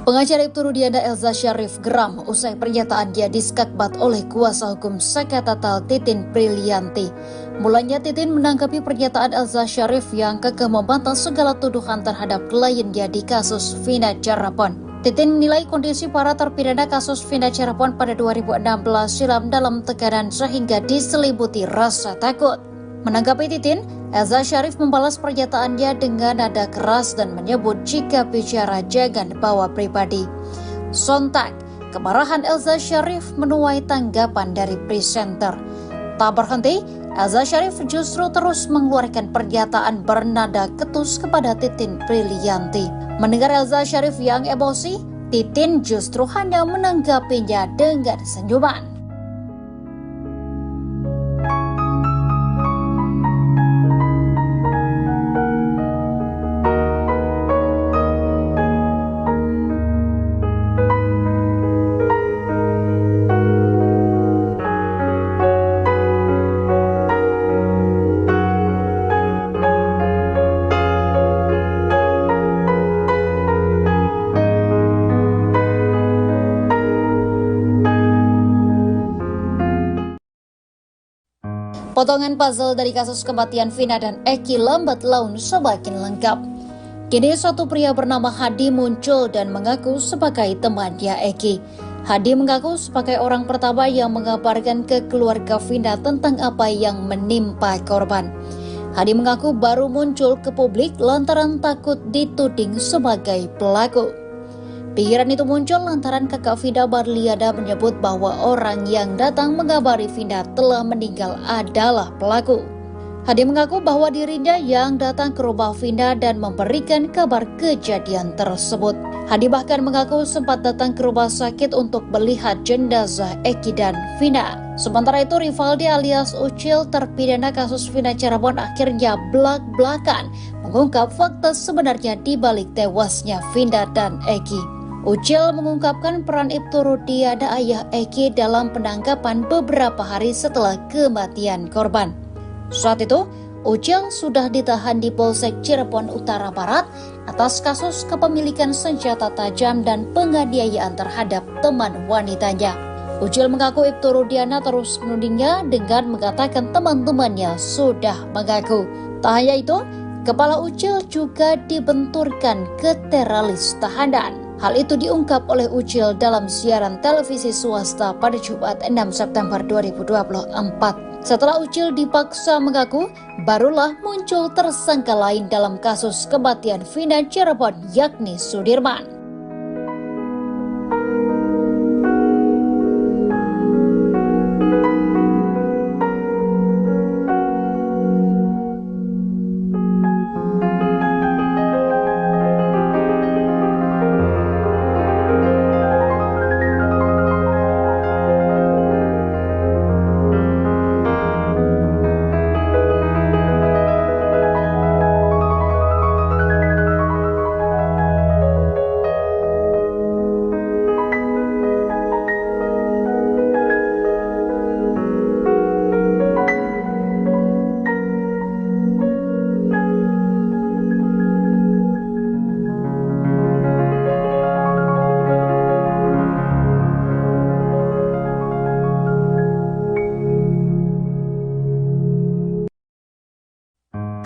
Pengacara Ibtu Rudiana Elza Syarif geram usai pernyataan dia diskakbat oleh kuasa hukum Saka Tatal Titin Prilianti. Mulanya Titin menanggapi pernyataan Elza Syarif yang kekeh membantah segala tuduhan terhadap kliennya di kasus Vina Cirebon. Titin menilai kondisi para terpidana kasus Vina Cirebon pada 2016 silam dalam tekanan sehingga diselimuti rasa takut. Menanggapi Titin, Elza Syarif membalas pernyataannya dengan nada keras dan menyebut jika bicara jangan bawa pribadi. Sontak, kemarahan Elza Syarif menuai tanggapan dari presenter. Tak berhenti, Elza Syarif justru terus mengeluarkan pernyataan bernada ketus kepada Titin Prilianti. Mendengar Elza Syarif yang emosi, Titin justru hanya menanggapinya dengan senyuman. Potongan puzzle dari kasus kematian Vina dan Eki lambat laun semakin lengkap. Kini satu pria bernama Hadi muncul dan mengaku sebagai temannya Eki. Hadi mengaku sebagai orang pertama yang mengabarkan ke keluarga Vina tentang apa yang menimpa korban. Hadi mengaku baru muncul ke publik lantaran takut dituding sebagai pelaku. Pikiran itu muncul lantaran kakak Vina Marliana menyebut bahwa orang yang datang mengabari Vina telah meninggal adalah pelaku. Hadi mengaku bahwa dirinya yang datang ke rumah Vina dan memberikan kabar kejadian tersebut. Hadi bahkan mengaku sempat datang ke rumah sakit untuk melihat jenazah Eki dan Vina. Sementara itu Rivaldi alias Ucil terpidana kasus Vina Cirebon akhirnya belak-belakan mengungkap fakta sebenarnya di balik tewasnya Vina dan Eki. Ucil mengungkapkan peran Ibtu Rudiana ayah Eki dalam penangkapan beberapa hari setelah kematian korban. Saat itu, Ucil sudah ditahan di Polsek Cirebon Utara Barat atas kasus kepemilikan senjata tajam dan penganiayaan terhadap teman wanitanya. Ucil mengaku Ibtu Rudiana terus menudingnya dengan mengatakan teman-temannya sudah mengaku. Tak hanya itu, kepala Ucil juga dibenturkan ke teralis tahanan. Hal itu diungkap oleh Ucil dalam siaran televisi swasta pada Jumat 6 September 2024. Setelah Ucil dipaksa mengaku, barulah muncul tersangka lain dalam kasus kematian Vina Cirebon yakni Sudirman.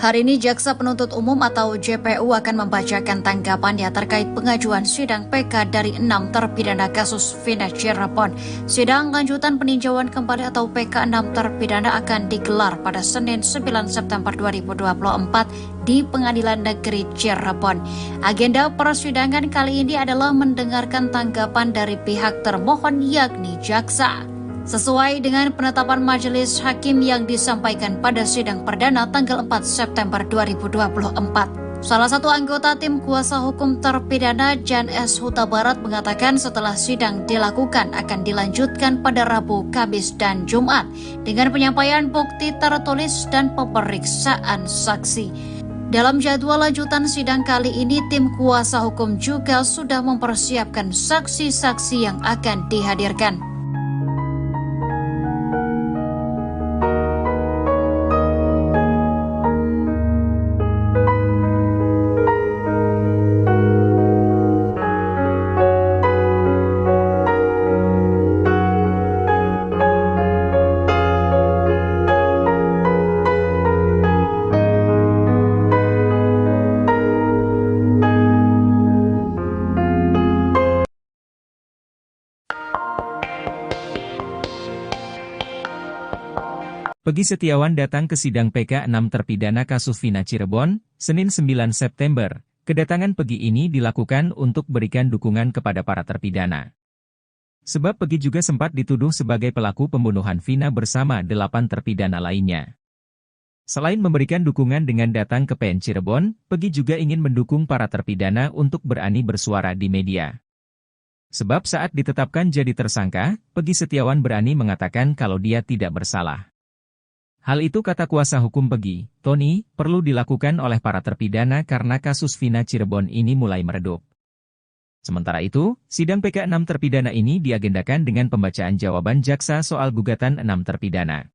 Hari ini Jaksa Penuntut Umum atau JPU akan membacakan tanggapannya terkait pengajuan sidang PK dari 6 terpidana kasus Vina Cirebon. Sidang lanjutan peninjauan kembali atau PK 6 terpidana akan digelar pada Senin 9 September 2024 di Pengadilan Negeri Cirebon. Agenda persidangan kali ini adalah mendengarkan tanggapan dari pihak termohon yakni jaksa. Sesuai dengan penetapan majelis hakim yang disampaikan pada sidang perdana tanggal 4 September 2024. Salah satu anggota tim kuasa hukum terpidana Jan S. Huta Barat mengatakan setelah sidang dilakukan akan dilanjutkan pada Rabu, Kamis, dan Jumat dengan penyampaian bukti tertulis dan pemeriksaan saksi. Dalam jadwal lanjutan sidang kali ini, tim kuasa hukum juga sudah mempersiapkan saksi-saksi yang akan dihadirkan. Peggy Setiawan datang ke sidang PK 6 terpidana kasus Vina Cirebon, Senin 9 September. Kedatangan Peggy ini dilakukan untuk berikan dukungan kepada para terpidana. Sebab Peggy juga sempat dituduh sebagai pelaku pembunuhan Vina bersama 8 terpidana lainnya. Selain memberikan dukungan dengan datang ke PN Cirebon, Peggy juga ingin mendukung para terpidana untuk berani bersuara di media. Sebab saat ditetapkan jadi tersangka, Peggy Setiawan berani mengatakan kalau dia tidak bersalah. Hal itu kata kuasa hukum Peggy, Tony, perlu dilakukan oleh para terpidana karena kasus Vina Cirebon ini mulai meredup. Sementara itu, sidang PK 6 terpidana ini diagendakan dengan pembacaan jawaban jaksa soal gugatan 6 terpidana.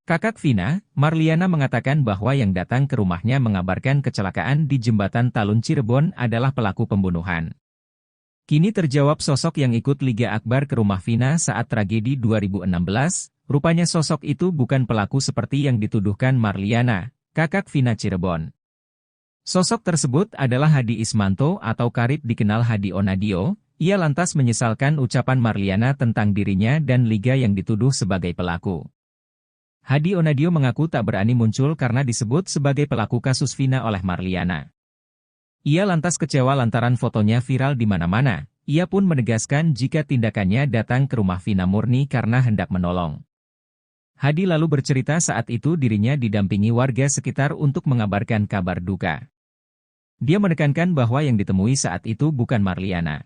Kakak Vina, Marliana mengatakan bahwa yang datang ke rumahnya mengabarkan kecelakaan di Jembatan Talun Cirebon adalah pelaku pembunuhan. Kini terjawab sosok yang ikut Liga Akbar ke rumah Vina saat tragedi 2016, rupanya sosok itu bukan pelaku seperti yang dituduhkan Marliana, kakak Vina Cirebon. Sosok tersebut adalah Hadi Ismanto atau karib dikenal Hadi Onadio. Ia lantas menyesalkan ucapan Marliana tentang dirinya dan Liga yang dituduh sebagai pelaku. Hadi Onadio mengaku tak berani muncul karena disebut sebagai pelaku kasus Vina oleh Marliana. Ia lantas kecewa lantaran fotonya viral di mana-mana. Ia pun menegaskan jika tindakannya datang ke rumah Vina murni karena hendak menolong. Hadi lalu bercerita saat itu dirinya didampingi warga sekitar untuk mengabarkan kabar duka. Dia menekankan bahwa yang ditemui saat itu bukan Marliana.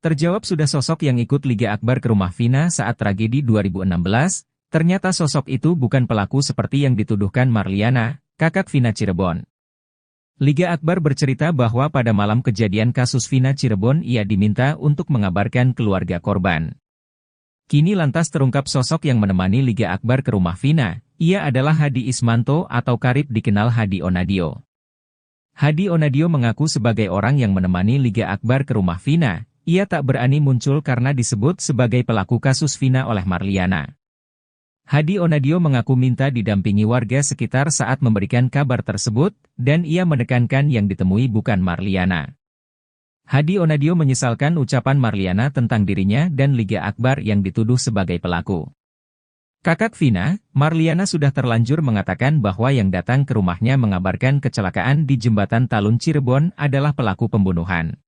Terjawab sudah sosok yang ikut Liga Akbar ke rumah Vina saat tragedi 2016, ternyata sosok itu bukan pelaku seperti yang dituduhkan Marliana, kakak Vina Cirebon. Liga Akbar bercerita bahwa pada malam kejadian kasus Vina Cirebon ia diminta untuk mengabarkan keluarga korban. Kini lantas terungkap sosok yang menemani Liga Akbar ke rumah Vina, ia adalah Hadi Ismanto atau karib dikenal Hadi Onadio. Hadi Onadio mengaku sebagai orang yang menemani Liga Akbar ke rumah Vina. Ia tak berani muncul karena disebut sebagai pelaku kasus Vina oleh Marliana. Hadi Onadio mengaku minta didampingi warga sekitar saat memberikan kabar tersebut, dan ia menekankan yang ditemui bukan Marliana. Hadi Onadio menyesalkan ucapan Marliana tentang dirinya dan Liga Akbar yang dituduh sebagai pelaku. Kakak Vina, Marliana sudah terlanjur mengatakan bahwa yang datang ke rumahnya mengabarkan kecelakaan di Jembatan Talun Cirebon adalah pelaku pembunuhan.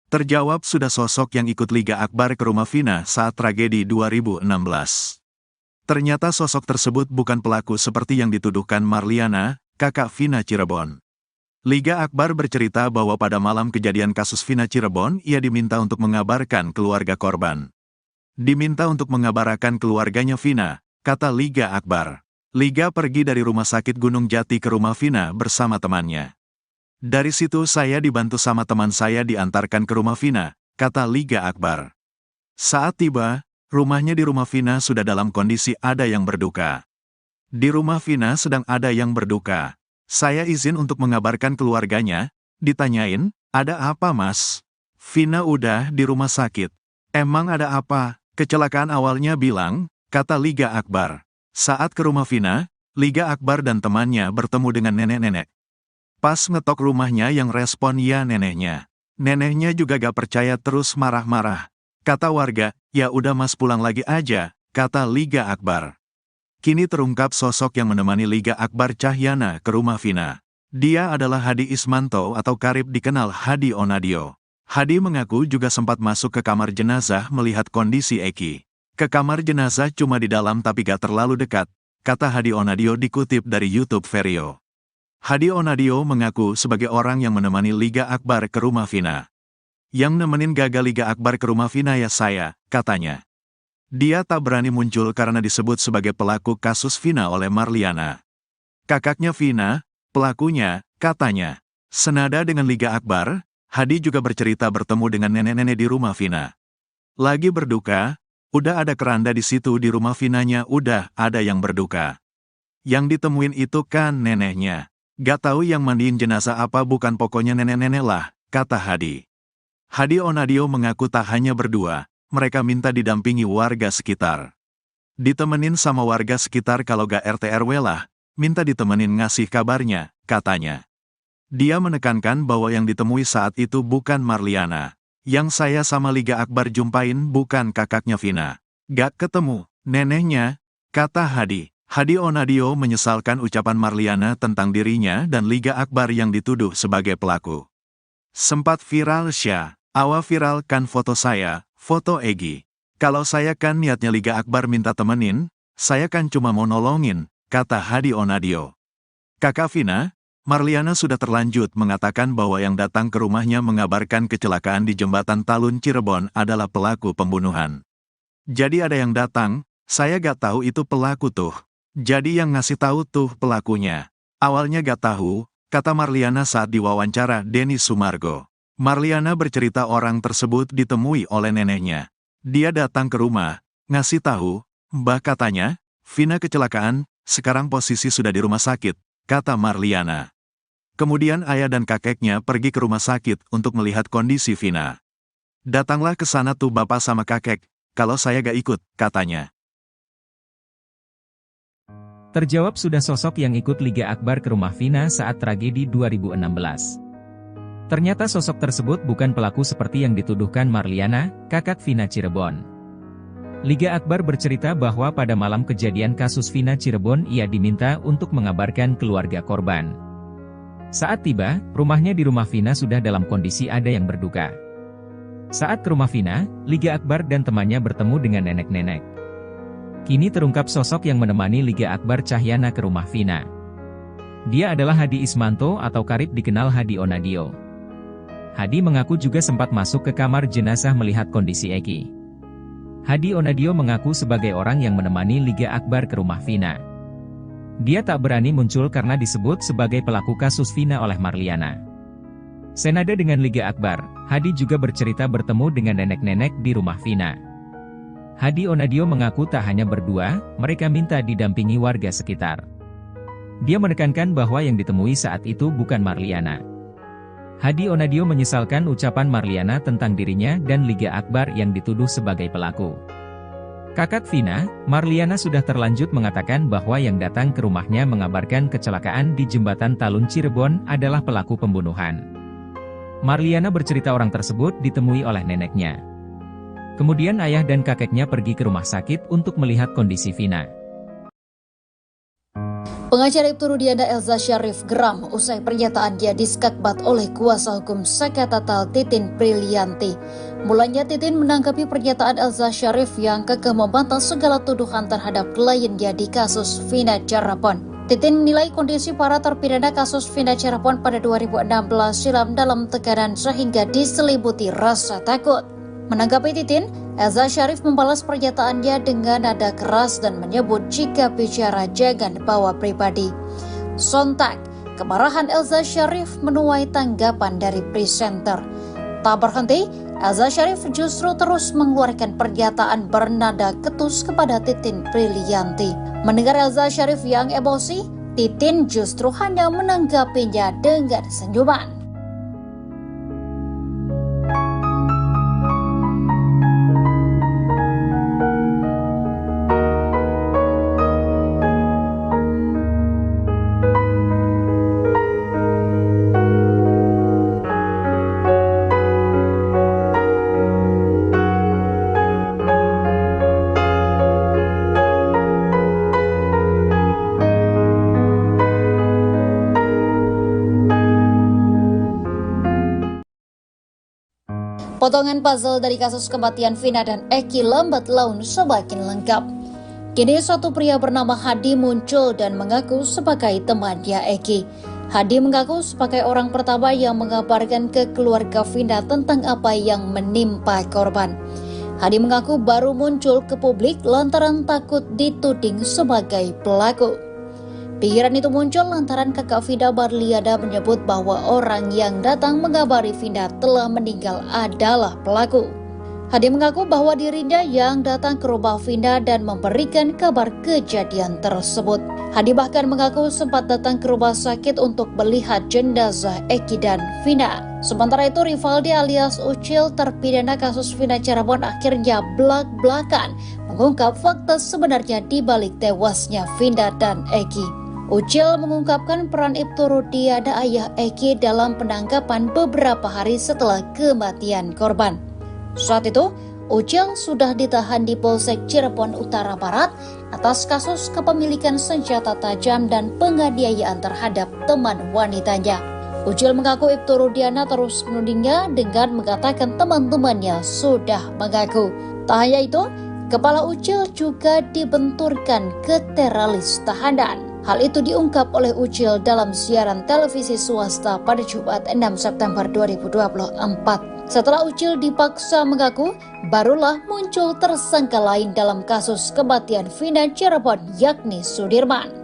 Terjawab sudah sosok yang ikut Liga Akbar ke rumah Vina saat tragedi 2016. Ternyata sosok tersebut bukan pelaku seperti yang dituduhkan Marliana, kakak Vina Cirebon. Liga Akbar bercerita bahwa pada malam kejadian kasus Vina Cirebon, ia diminta untuk mengabarkan keluarga korban. Diminta untuk mengabarkan keluarganya Vina, kata Liga Akbar. Liga pergi dari rumah sakit Gunung Jati ke rumah Vina bersama temannya. Dari situ saya dibantu sama teman saya diantarkan ke rumah Vina, kata Liga Akbar. Saat tiba, rumahnya di rumah Vina sudah dalam kondisi ada yang berduka. Di rumah Vina sedang ada yang berduka. Saya izin untuk mengabarkan keluarganya, ditanyain, ada apa mas? Vina udah di rumah sakit. Emang ada apa? Kecelakaan awalnya bilang, kata Liga Akbar. Saat ke rumah Vina, Liga Akbar dan temannya bertemu dengan nenek-nenek. Pas ngetok rumahnya yang respon ya neneknya. Neneknya juga gak percaya terus marah-marah. Kata warga, ya udah mas pulang lagi aja, kata Liga Akbar. Kini terungkap sosok yang menemani Liga Akbar Cahyana ke rumah Vina. Dia adalah Hadi Ismanto atau karib dikenal Hadi Onadio. Hadi mengaku juga sempat masuk ke kamar jenazah melihat kondisi Eki. Ke kamar jenazah cuma di dalam tapi gak terlalu dekat, kata Hadi Onadio dikutip dari YouTube Vario. Hadi Onadio mengaku sebagai orang yang menemani Liga Akbar ke rumah Vina. Yang nemenin gagal Liga Akbar ke rumah Vina ya saya, katanya. Dia tak berani muncul karena disebut sebagai pelaku kasus Vina oleh Marliana. Kakaknya Vina, pelakunya, katanya. Senada dengan Liga Akbar, Hadi juga bercerita bertemu dengan nenek-nenek di rumah Vina. Lagi berduka, udah ada keranda di situ di rumah Vinanya udah ada yang berduka. Yang ditemuin itu kan neneknya. Gak tahu yang mandiin jenazah apa bukan pokoknya nenek-nenek lah, kata Hadi. Hadi Onadio mengaku tak hanya berdua, mereka minta didampingi warga sekitar. Ditemenin sama warga sekitar kalau gak RT RW lah, minta ditemenin ngasih kabarnya, katanya. Dia menekankan bahwa yang ditemui saat itu bukan Marliana. Yang saya sama Liga Akbar jumpain bukan kakaknya Vina. Gak ketemu, neneknya, kata Hadi. Hadi Onadio menyesalkan ucapan Marliana tentang dirinya dan Liga Akbar yang dituduh sebagai pelaku. Sempat viral awa viralkan foto saya, foto Egi. Kalau saya kan niatnya Liga Akbar minta temenin, saya kan cuma mau nolongin, kata Hadi Onadio. Kakak Vina, Marliana sudah terlanjut mengatakan bahwa yang datang ke rumahnya mengabarkan kecelakaan di Jembatan Talun Cirebon adalah pelaku pembunuhan. Jadi ada yang datang, saya gak tahu itu pelaku tuh. Jadi yang ngasih tahu tuh pelakunya. Awalnya gak tahu, kata Marliana saat diwawancara Denny Sumargo. Marliana bercerita orang tersebut ditemui oleh neneknya. Dia datang ke rumah, ngasih tahu, Mbah katanya, Vina kecelakaan, sekarang posisi sudah di rumah sakit, kata Marliana. Kemudian ayah dan kakeknya pergi ke rumah sakit untuk melihat kondisi Vina. Datanglah ke sana tuh bapak sama kakek, kalau saya gak ikut, katanya. Terjawab sudah sosok yang ikut Liga Akbar ke rumah Vina saat tragedi 2016. Ternyata sosok tersebut bukan pelaku seperti yang dituduhkan Marliana, kakak Vina Cirebon. Liga Akbar bercerita bahwa pada malam kejadian kasus Vina Cirebon ia diminta untuk mengabarkan keluarga korban. Saat tiba, rumahnya di rumah Vina sudah dalam kondisi ada yang berduka. Saat ke rumah Vina, Liga Akbar dan temannya bertemu dengan nenek-nenek. Kini terungkap sosok yang menemani Liga Akbar Cahyana ke rumah Vina. Dia adalah Hadi Ismanto atau karib dikenal Hadi Onadio. Hadi mengaku juga sempat masuk ke kamar jenazah melihat kondisi Eki. Hadi Onadio mengaku sebagai orang yang menemani Liga Akbar ke rumah Vina. Dia tak berani muncul karena disebut sebagai pelaku kasus Vina oleh Marliana. Senada dengan Liga Akbar, Hadi juga bercerita bertemu dengan nenek-nenek di rumah Vina. Hadi Onadio mengaku tak hanya berdua, mereka minta didampingi warga sekitar. Dia menekankan bahwa yang ditemui saat itu bukan Marliana. Hadi Onadio menyesalkan ucapan Marliana tentang dirinya dan Liga Akbar yang dituduh sebagai pelaku. Kakak Vina, Marliana sudah terlanjut mengatakan bahwa yang datang ke rumahnya mengabarkan kecelakaan di Jembatan Talun Cirebon adalah pelaku pembunuhan. Marliana bercerita orang tersebut ditemui oleh neneknya. Kemudian ayah dan kakeknya pergi ke rumah sakit untuk melihat kondisi Vina. Pengacara Ibtu Rudiana Elza Syarif geram usai pernyataan dia diskakbat oleh kuasa hukum Saka Tatal Titin Prilianti. Mulanya Titin menanggapi pernyataan Elza Syarif yang kekeh membantah segala tuduhan terhadap kliennya di kasus Vina Cirebon. Titin menilai kondisi para terpidana kasus Vina Cirebon pada 2016 silam dalam tekanan sehingga diselimuti rasa takut. Menanggapi Titin, Elza Syarif membalas pernyataannya dengan nada keras dan menyebut jika bicara jangan bawa pribadi. Sontak, kemarahan Elza Syarif menuai tanggapan dari presenter. Tak berhenti, Elza Syarif justru terus mengeluarkan pernyataan bernada ketus kepada Titin Prilianti. Mendengar Elza Syarif yang emosi, Titin justru hanya menanggapinya dengan senyuman. Potongan puzzle dari kasus kematian Vina dan Eki lambat laun semakin lengkap. Kini satu pria bernama Hadi muncul dan mengaku sebagai temannya Eki. Hadi mengaku sebagai orang pertama yang mengabarkan ke keluarga Vina tentang apa yang menimpa korban. Hadi mengaku baru muncul ke publik lantaran takut dituding sebagai pelaku. Pikiran itu muncul lantaran kakak Vina Marliana menyebut bahwa orang yang datang mengabari Vina telah meninggal adalah pelaku. Hadi mengaku bahwa dirinya yang datang ke rumah Vina dan memberikan kabar kejadian tersebut. Hadi bahkan mengaku sempat datang ke rumah sakit untuk melihat jenazah Eki dan Vina. Sementara itu Rivaldi alias Ucil terpidana kasus Vina Cirebon akhirnya blak-blakan mengungkap fakta sebenarnya di balik tewasnya Vina dan Eki. Ucil mengungkapkan peran Ibtu Rudiana ayah Eki dalam penangkapan beberapa hari setelah kematian korban. Saat itu, Ucil sudah ditahan di Polsek Cirebon Utara Barat atas kasus kepemilikan senjata tajam dan penganiayaan terhadap teman wanitanya. Ucil mengaku Ibtu Rudiana terus menudingnya dengan mengatakan teman-temannya sudah mengaku. Tak hanya itu, kepala Ucil juga dibenturkan ke teralis tahanan. Hal itu diungkap oleh Ucil dalam siaran televisi swasta pada Jumat 6 September 2024. Setelah Ucil dipaksa mengaku, barulah muncul tersangka lain dalam kasus kematian Vina Cirebon yakni Sudirman.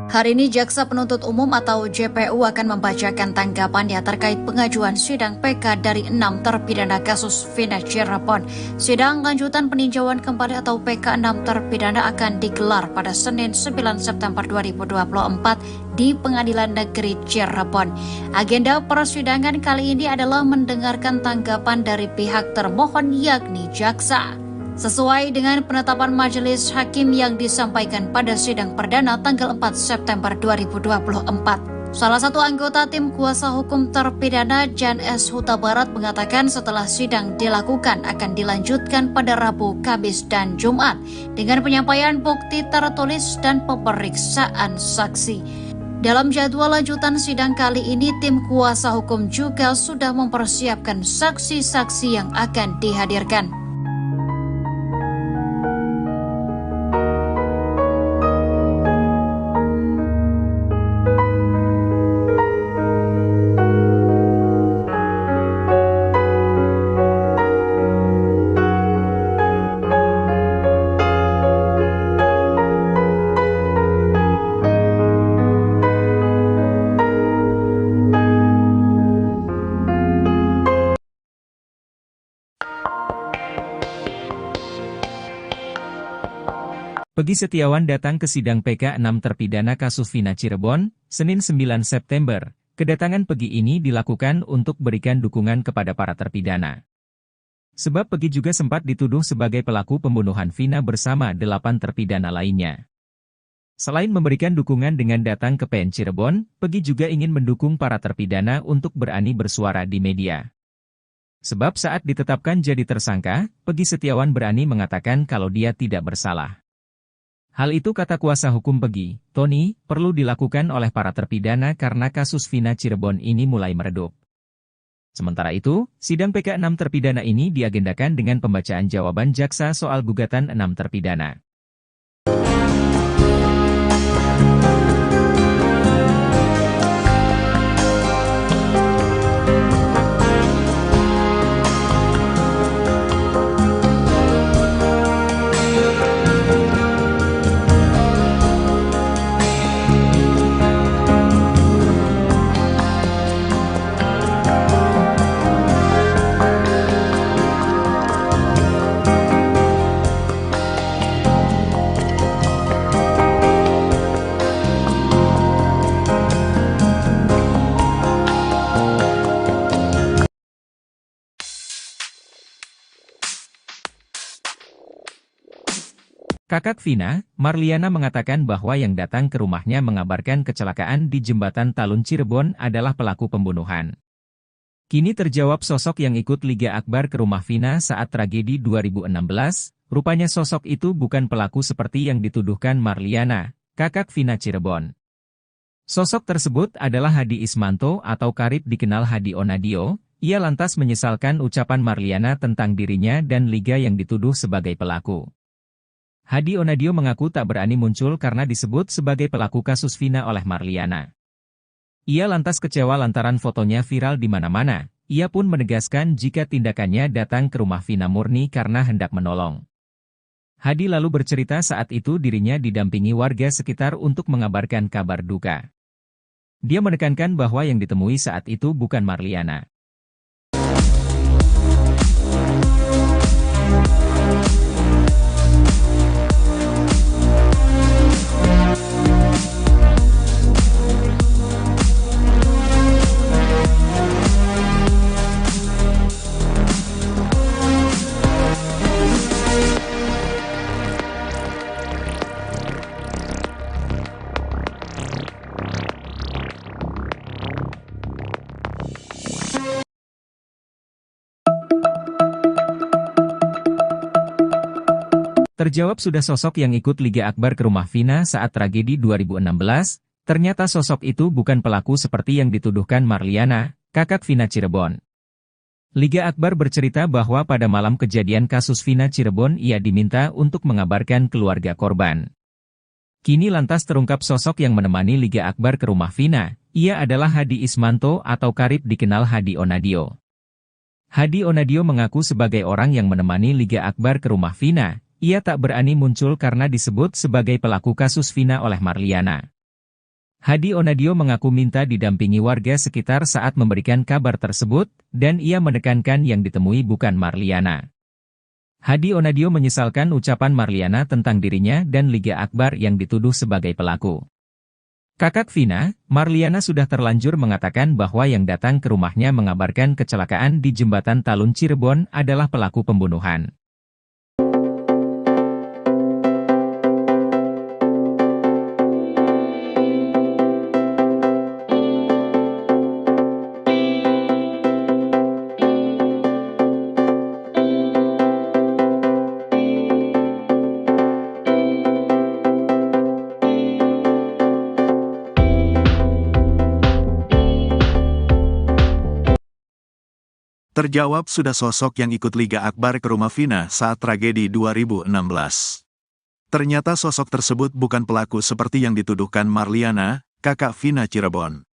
Hari ini Jaksa Penuntut Umum atau JPU akan membacakan tanggapannya terkait pengajuan sidang PK dari 6 terpidana kasus Vina Cirebon. Sidang lanjutan peninjauan kembali atau PK 6 terpidana akan digelar pada Senin 9 September 2024 di Pengadilan Negeri Cirebon. Agenda persidangan kali ini adalah mendengarkan tanggapan dari pihak termohon yakni jaksa. Sesuai dengan penetapan majelis hakim yang disampaikan pada sidang perdana tanggal 4 September 2024. Salah satu anggota tim kuasa hukum terpidana Jan S. Huta Barat mengatakan setelah sidang dilakukan akan dilanjutkan pada Rabu, Kamis, dan Jumat dengan penyampaian bukti tertulis dan pemeriksaan saksi. Dalam jadwal lanjutan sidang kali ini, tim kuasa hukum juga sudah mempersiapkan saksi-saksi yang akan dihadirkan. Peggy Setiawan datang ke sidang PK 6 terpidana kasus Vina Cirebon, Senin 9 September. Kedatangan Peggy ini dilakukan untuk berikan dukungan kepada para terpidana. Sebab Peggy juga sempat dituduh sebagai pelaku pembunuhan Vina bersama 8 terpidana lainnya. Selain memberikan dukungan dengan datang ke PN Cirebon, Peggy juga ingin mendukung para terpidana untuk berani bersuara di media. Sebab saat ditetapkan jadi tersangka, Peggy Setiawan berani mengatakan kalau dia tidak bersalah. Hal itu kata kuasa hukum Peggy, Tony, perlu dilakukan oleh para terpidana karena kasus Vina Cirebon ini mulai meredup. Sementara itu, sidang PK 6 terpidana ini diagendakan dengan pembacaan jawaban jaksa soal gugatan 6 terpidana. Kakak Vina, Marliana mengatakan bahwa yang datang ke rumahnya mengabarkan kecelakaan di Jembatan Talun Cirebon adalah pelaku pembunuhan. Kini terjawab sosok yang ikut Liga Akbar ke rumah Vina saat tragedi 2016, rupanya sosok itu bukan pelaku seperti yang dituduhkan Marliana, kakak Vina Cirebon. Sosok tersebut adalah Hadi Ismanto atau karib dikenal Hadi Onadio. Ia lantas menyesalkan ucapan Marliana tentang dirinya dan Liga yang dituduh sebagai pelaku. Hadi Onadio mengaku tak berani muncul karena disebut sebagai pelaku kasus Vina oleh Marliana. Ia lantas kecewa lantaran fotonya viral di mana-mana. Ia pun menegaskan jika tindakannya datang ke rumah Vina murni karena hendak menolong. Hadi lalu bercerita saat itu dirinya didampingi warga sekitar untuk mengabarkan kabar duka. Dia menekankan bahwa yang ditemui saat itu bukan Marliana. Terjawab sudah sosok yang ikut Liga Akbar ke rumah Vina saat tragedi 2016, ternyata sosok itu bukan pelaku seperti yang dituduhkan Marliana, kakak Vina Cirebon. Liga Akbar bercerita bahwa pada malam kejadian kasus Vina Cirebon ia diminta untuk mengabarkan keluarga korban. Kini lantas terungkap sosok yang menemani Liga Akbar ke rumah Vina, ia adalah Hadi Ismanto atau karib dikenal Hadi Onadio. Hadi Onadio mengaku sebagai orang yang menemani Liga Akbar ke rumah Vina. Ia tak berani muncul karena disebut sebagai pelaku kasus Vina oleh Marliana. Hadi Onadio mengaku minta didampingi warga sekitar saat memberikan kabar tersebut, dan ia menekankan yang ditemui bukan Marliana. Hadi Onadio menyesalkan ucapan Marliana tentang dirinya dan Liga Akbar yang dituduh sebagai pelaku. Kakak Vina, Marliana sudah terlanjur mengatakan bahwa yang datang ke rumahnya mengabarkan kecelakaan di Jembatan Talun Cirebon adalah pelaku pembunuhan. Terjawab sudah sosok yang ikut Liga Akbar ke rumah Vina saat tragedi 2016. Ternyata sosok tersebut bukan pelaku seperti yang dituduhkan Marliana, kakak Vina Cirebon.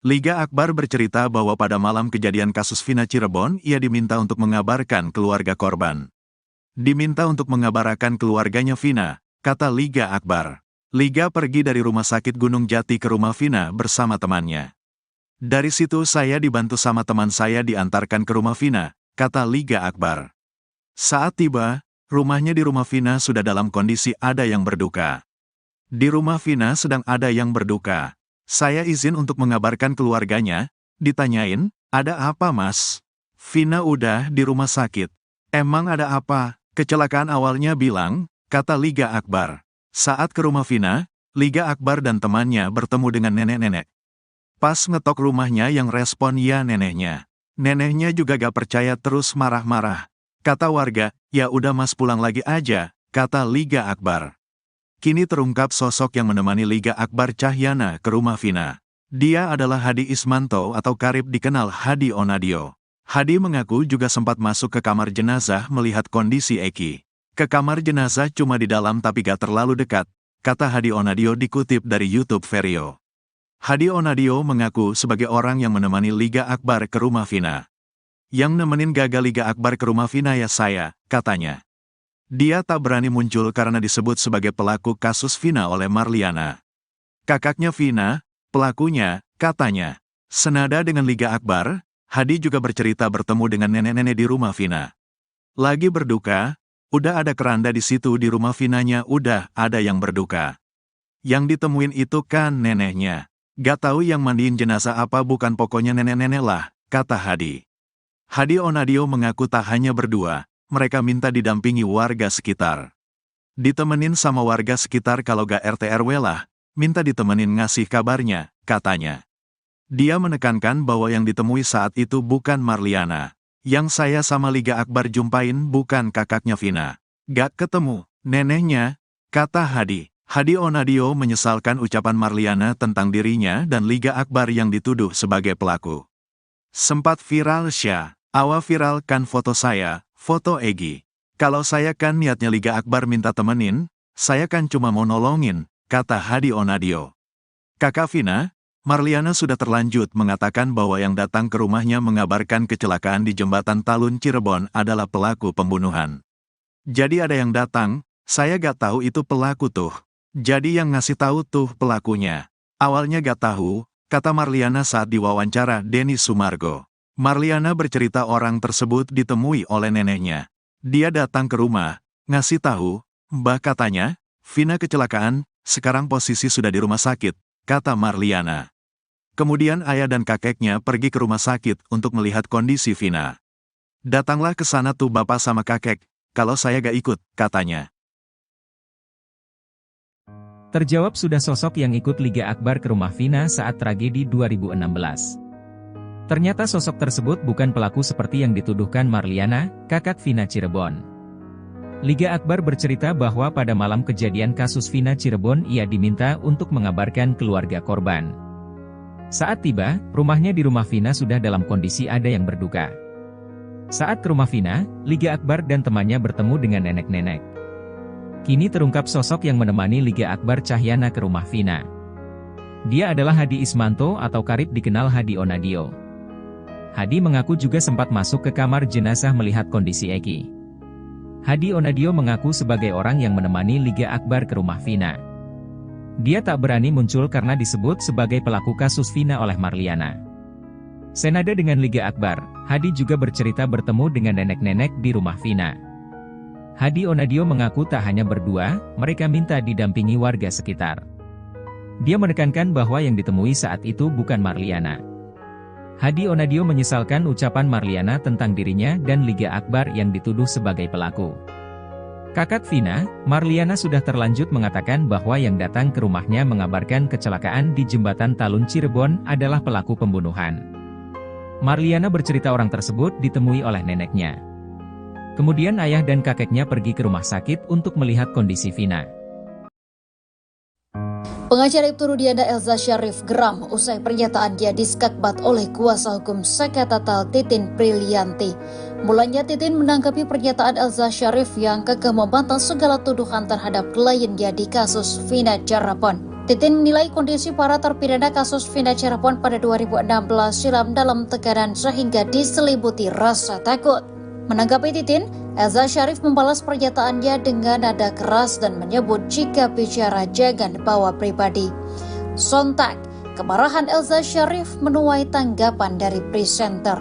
Liga Akbar bercerita bahwa pada malam kejadian kasus Vina Cirebon, ia diminta untuk mengabarkan keluarga korban. Diminta untuk mengabarkan keluarganya Vina, kata Liga Akbar. Liga pergi dari rumah sakit Gunung Jati ke rumah Vina bersama temannya. Dari situ saya dibantu sama teman saya diantarkan ke rumah Vina, kata Liga Akbar. Saat tiba, rumahnya di rumah Vina sudah dalam kondisi ada yang berduka. Di rumah Vina sedang ada yang berduka. Saya izin untuk mengabarkan keluarganya, ditanyain, ada apa mas? Vina udah di rumah sakit. Emang ada apa? Kecelakaan awalnya bilang, kata Liga Akbar. Saat ke rumah Vina, Liga Akbar dan temannya bertemu dengan nenek-nenek. Pas ngetok rumahnya yang respon ya neneknya. Neneknya juga gak percaya terus marah-marah. Kata warga, ya udah mas pulang lagi aja, kata Liga Akbar. Kini terungkap sosok yang menemani Liga Akbar Cahyana ke rumah Vina. Dia adalah Hadi Ismanto atau karib dikenal Hadi Onadio. Hadi mengaku juga sempat masuk ke kamar jenazah melihat kondisi Eki. Ke kamar jenazah cuma di dalam tapi gak terlalu dekat, kata Hadi Onadio dikutip dari YouTube Vario. Hadi Onadio mengaku sebagai orang yang menemani Liga Akbar ke rumah Vina. Yang nemenin gagal Liga Akbar ke rumah Vina ya saya, katanya. Dia tak berani muncul karena disebut sebagai pelaku kasus Vina oleh Marliana. Kakaknya Vina, pelakunya, katanya. Senada dengan Liga Akbar, Hadi juga bercerita bertemu dengan nenek-nenek di rumah Vina. Lagi berduka, udah ada keranda di situ di rumah Vinanya udah ada yang berduka. Yang ditemuin itu kan neneknya. Gak tahu yang mandiin jenazah apa bukan pokoknya nenek-nenek lah, kata Hadi. Hadi Onadio mengaku tak hanya berdua, mereka minta didampingi warga sekitar. Ditemenin sama warga sekitar kalau gak RT RW lah, minta ditemenin ngasih kabarnya, katanya. Dia menekankan bahwa yang ditemui saat itu bukan Marliana. Yang saya sama Liga Akbar jumpain bukan kakaknya Vina. Gak ketemu, neneknya, kata Hadi. Hadi Onadio menyesalkan ucapan Marliana tentang dirinya dan Liga Akbar yang dituduh sebagai pelaku. Sempat viral viralkan foto saya, foto Egi. Kalau saya kan niatnya Liga Akbar minta temenin, saya kan cuma mau nolongin, kata Hadi Onadio. Kakak Vina, Marliana sudah terlanjut mengatakan bahwa yang datang ke rumahnya mengabarkan kecelakaan di Jembatan Talun Cirebon adalah pelaku pembunuhan. Jadi ada yang datang, saya gak tahu itu pelaku tuh. Jadi yang ngasih tahu tuh pelakunya. Awalnya gak tahu, kata Marliana saat diwawancara Denny Sumargo. Marliana bercerita orang tersebut ditemui oleh neneknya. Dia datang ke rumah, ngasih tahu, Mbah katanya, Vina kecelakaan, sekarang posisi sudah di rumah sakit, kata Marliana. Kemudian ayah dan kakeknya pergi ke rumah sakit untuk melihat kondisi Vina. Datanglah ke sana tuh bapak sama kakek, kalau saya gak ikut, katanya. Terjawab sudah sosok yang ikut Liga Akbar ke rumah Vina saat tragedi 2016. Ternyata sosok tersebut bukan pelaku seperti yang dituduhkan Marliana, kakak Vina Cirebon. Liga Akbar bercerita bahwa pada malam kejadian kasus Vina Cirebon ia diminta untuk mengabarkan keluarga korban. Saat tiba, rumahnya di rumah Vina sudah dalam kondisi ada yang berduka. Saat ke rumah Vina, Liga Akbar dan temannya bertemu dengan nenek-nenek. Kini terungkap sosok yang menemani Liga Akbar Cahyana ke rumah Vina. Dia adalah Hadi Ismanto atau karib dikenal Hadi Onadio. Hadi mengaku juga sempat masuk ke kamar jenazah melihat kondisi Eki. Hadi Onadio mengaku sebagai orang yang menemani Liga Akbar ke rumah Vina. Dia tak berani muncul karena disebut sebagai pelaku kasus Vina oleh Marliana. Senada dengan Liga Akbar, Hadi juga bercerita bertemu dengan nenek-nenek di rumah Vina. Hadi Onadio mengaku tak hanya berdua, mereka minta didampingi warga sekitar. Dia menekankan bahwa yang ditemui saat itu bukan Marliana. Hadi Onadio menyesalkan ucapan Marliana tentang dirinya dan Liga Akbar yang dituduh sebagai pelaku. Kakak Vina, Marliana sudah terlanjut mengatakan bahwa yang datang ke rumahnya mengabarkan kecelakaan di Jembatan Talun Cirebon adalah pelaku pembunuhan. Marliana bercerita orang tersebut ditemui oleh neneknya. Kemudian ayah dan kakeknya pergi ke rumah sakit untuk melihat kondisi Vina. Pengacara Ibtu Rudiana Elza Syarif geram usai pernyataannya diskakbat oleh kuasa hukum Saka Tatal Titin Prilianti. Mulanya Titin menanggapi pernyataan Elza Syarif yang kekeh membantah segala tuduhan terhadap kliennya di kasus Vina Cirebon. Titin menilai kondisi para terpidana kasus Vina Cirebon pada 2016 silam dalam tekanan sehingga diselimuti rasa takut. Menanggapi Titin, Elza Syarif membalas pernyataannya dengan nada keras dan menyebut jika bicara jangan bawa pribadi. Sontak, kemarahan Elza Syarif menuai tanggapan dari presenter.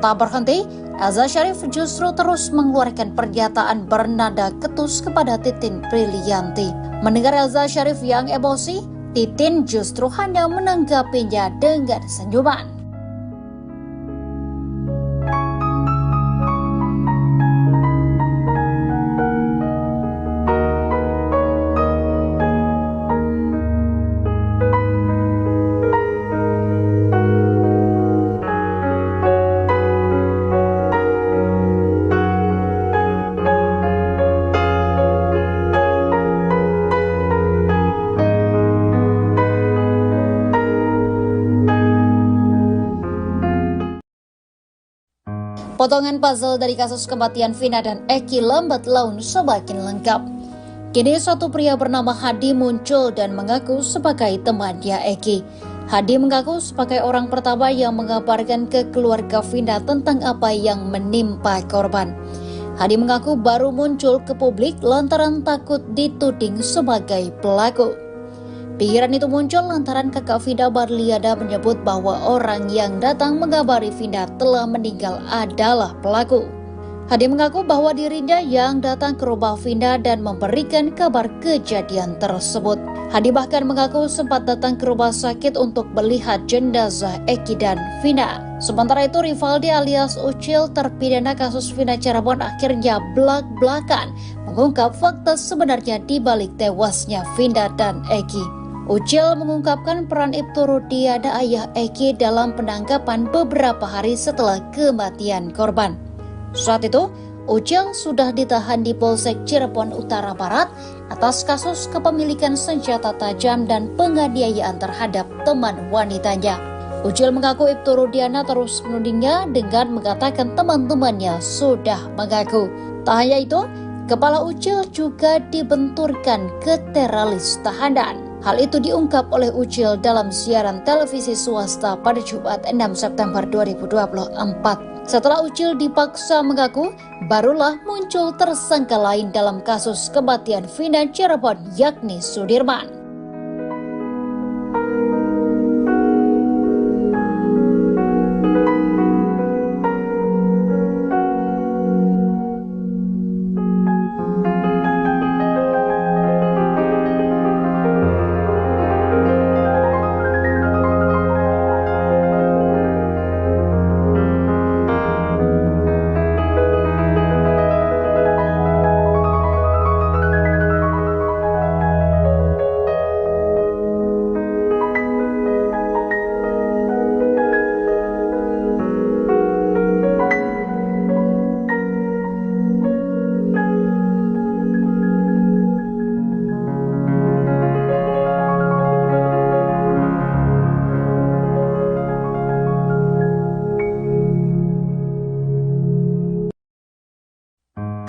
Tak berhenti, Elza Syarif justru terus mengeluarkan pernyataan bernada ketus kepada Titin Prilianti. Mendengar Elza Syarif yang emosi, Titin justru hanya menanggapinya dengan senyuman. Potongan puzzle dari kasus kematian Vina dan Eki lambat laun semakin lengkap. Kini satu pria bernama Hadi muncul dan mengaku sebagai temannya Eki. Hadi mengaku sebagai orang pertama yang mengabarkan ke keluarga Vina tentang apa yang menimpa korban. Hadi mengaku baru muncul ke publik lantaran takut dituding sebagai pelaku. Pikiran itu muncul lantaran kakak Vina Marliana menyebut bahwa orang yang datang mengabari Vina telah meninggal adalah pelaku. Hadi mengaku bahwa dirinya yang datang ke rumah Vina dan memberikan kabar kejadian tersebut. Hadi bahkan mengaku sempat datang ke rumah sakit untuk melihat jenazah Eki dan Vina. Sementara itu Rivaldi alias Ucil terpidana kasus Vina Cirebon akhirnya belak-belakan mengungkap fakta sebenarnya di balik tewasnya Vina dan Eki. Ucil mengungkapkan peran Ibtu Rudiana ayah Eki dalam penangkapan beberapa hari setelah kematian korban. Saat itu, Ucil sudah ditahan di Polsek Cirebon Utara Barat atas kasus kepemilikan senjata tajam dan penganiayaan terhadap teman wanitanya. Ucil mengaku Ibtu Rudiana terus menudingnya dengan mengatakan teman-temannya sudah mengaku. Tak hanya itu, kepala Ucil juga dibenturkan ke teralis tahanan. Hal itu diungkap oleh Ucil dalam siaran televisi swasta pada Jumat 6 September 2024. Setelah Ucil dipaksa mengaku, barulah muncul tersangka lain dalam kasus kematian Vina Cirebon yakni Sudirman.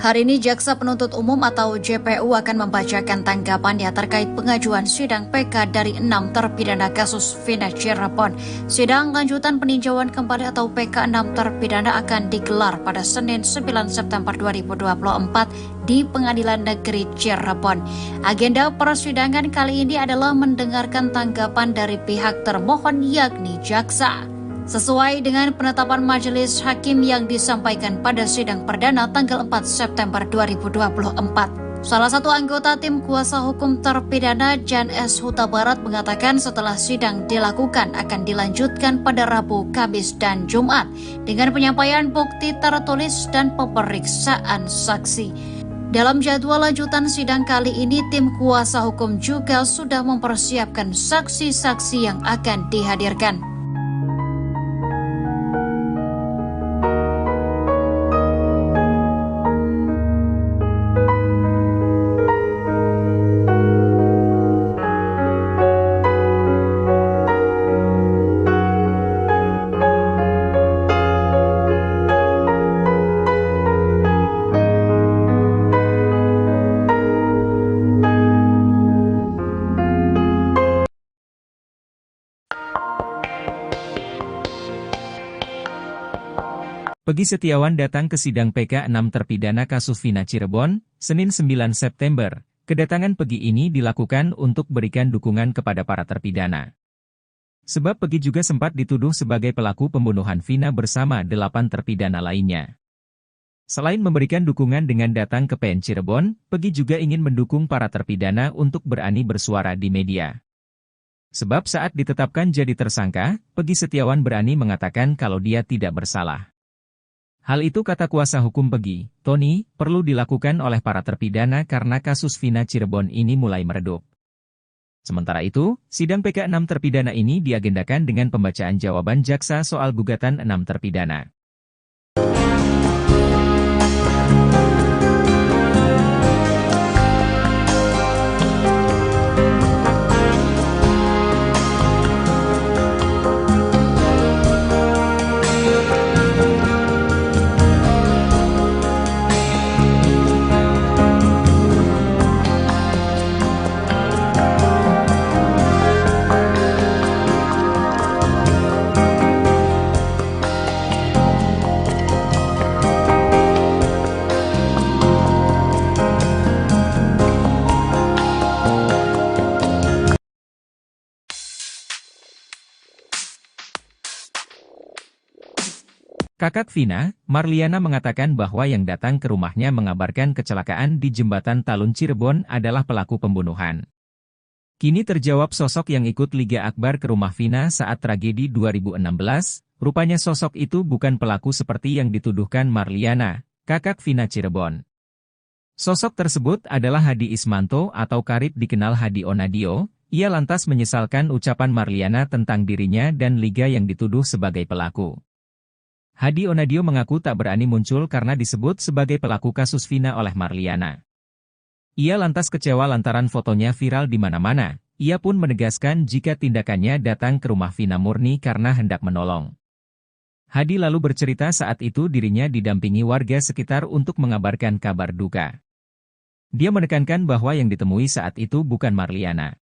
Hari ini Jaksa Penuntut Umum atau JPU akan membacakan tanggapannya terkait pengajuan sidang PK dari 6 terpidana kasus Vina Cirebon. Sidang lanjutan peninjauan kembali atau PK 6 terpidana akan digelar pada Senin 9 September 2024 di Pengadilan Negeri Cirebon. Agenda persidangan kali ini adalah mendengarkan tanggapan dari pihak termohon yakni jaksa. Sesuai dengan penetapan majelis hakim yang disampaikan pada sidang perdana tanggal 4 September 2024. Salah satu anggota tim kuasa hukum terpidana Jan S. Huta Barat mengatakan setelah sidang dilakukan akan dilanjutkan pada Rabu, Kamis, dan Jumat dengan penyampaian bukti tertulis dan pemeriksaan saksi. Dalam jadwal lanjutan sidang kali ini, tim kuasa hukum juga sudah mempersiapkan saksi-saksi yang akan dihadirkan. Peggy Setiawan datang ke sidang PK 6 terpidana kasus Vina Cirebon, Senin 9 September. Kedatangan Peggy ini dilakukan untuk berikan dukungan kepada para terpidana. Sebab Peggy juga sempat dituduh sebagai pelaku pembunuhan Vina bersama 8 terpidana lainnya. Selain memberikan dukungan dengan datang ke PN Cirebon, Peggy juga ingin mendukung para terpidana untuk berani bersuara di media. Sebab saat ditetapkan jadi tersangka, Peggy Setiawan berani mengatakan kalau dia tidak bersalah. Hal itu kata kuasa hukum Peggy, Tony, perlu dilakukan oleh para terpidana karena kasus Vina Cirebon ini mulai meredup. Sementara itu, sidang PK 6 terpidana ini diagendakan dengan pembacaan jawaban jaksa soal gugatan 6 terpidana. Kakak Vina, Marliana mengatakan bahwa yang datang ke rumahnya mengabarkan kecelakaan di Jembatan Talun Cirebon adalah pelaku pembunuhan. Kini terjawab sosok yang ikut Liga Akbar ke rumah Vina saat tragedi 2016, rupanya sosok itu bukan pelaku seperti yang dituduhkan Marliana, kakak Vina Cirebon. Sosok tersebut adalah Hadi Ismanto atau karib dikenal Hadi Onadio. Ia lantas menyesalkan ucapan Marliana tentang dirinya dan Liga yang dituduh sebagai pelaku. Hadi Onadio mengaku tak berani muncul karena disebut sebagai pelaku kasus Vina oleh Marliana. Ia lantas kecewa lantaran fotonya viral di mana-mana. Ia pun menegaskan jika tindakannya datang ke rumah Vina murni karena hendak menolong. Hadi lalu bercerita saat itu dirinya didampingi warga sekitar untuk mengabarkan kabar duka. Dia menekankan bahwa yang ditemui saat itu bukan Marliana.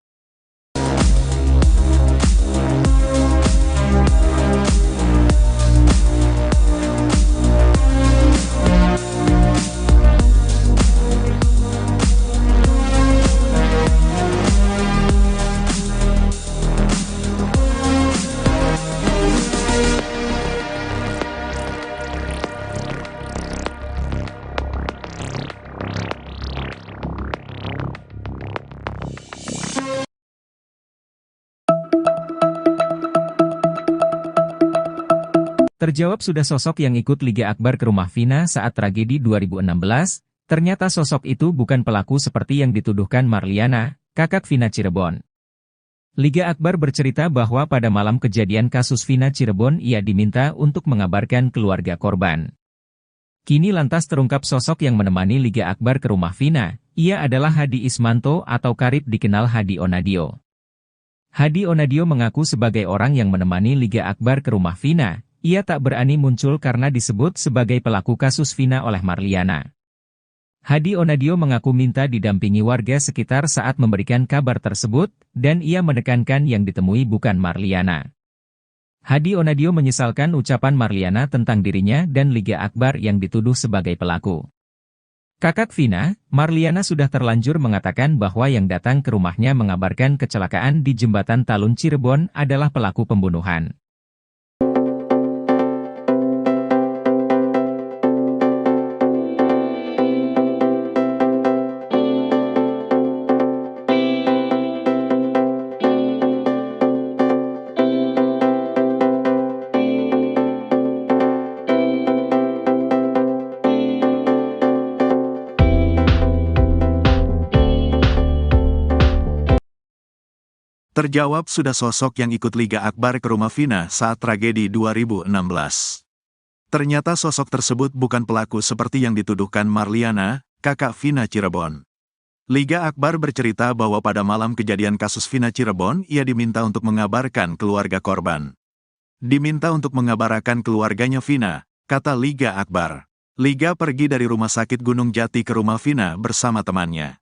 Terjawab sudah sosok yang ikut Liga Akbar ke rumah Vina saat tragedi 2016, ternyata sosok itu bukan pelaku seperti yang dituduhkan Marliana, kakak Vina Cirebon. Liga Akbar bercerita bahwa pada malam kejadian kasus Vina Cirebon ia diminta untuk mengabarkan keluarga korban. Kini lantas terungkap sosok yang menemani Liga Akbar ke rumah Vina, ia adalah Hadi Ismanto atau karib dikenal Hadi Onadio. Hadi Onadio mengaku sebagai orang yang menemani Liga Akbar ke rumah Vina. Ia tak berani muncul karena disebut sebagai pelaku kasus Vina oleh Marliana. Hadi Onadio mengaku minta didampingi warga sekitar saat memberikan kabar tersebut, dan ia menekankan yang ditemui bukan Marliana. Hadi Onadio menyesalkan ucapan Marliana tentang dirinya dan Liga Akbar yang dituduh sebagai pelaku. Kakak Vina, Marliana sudah terlanjur mengatakan bahwa yang datang ke rumahnya mengabarkan kecelakaan di Jembatan Talun Cirebon adalah pelaku pembunuhan. Terjawab sudah sosok yang ikut Liga Akbar ke rumah Vina saat tragedi 2016. Ternyata sosok tersebut bukan pelaku seperti yang dituduhkan Marliana, kakak Vina Cirebon. Liga Akbar bercerita bahwa pada malam kejadian kasus Vina Cirebon, ia diminta untuk mengabarkan keluarga korban. Diminta untuk mengabarkan keluarganya Vina, kata Liga Akbar. Liga pergi dari rumah sakit Gunung Jati ke rumah Vina bersama temannya.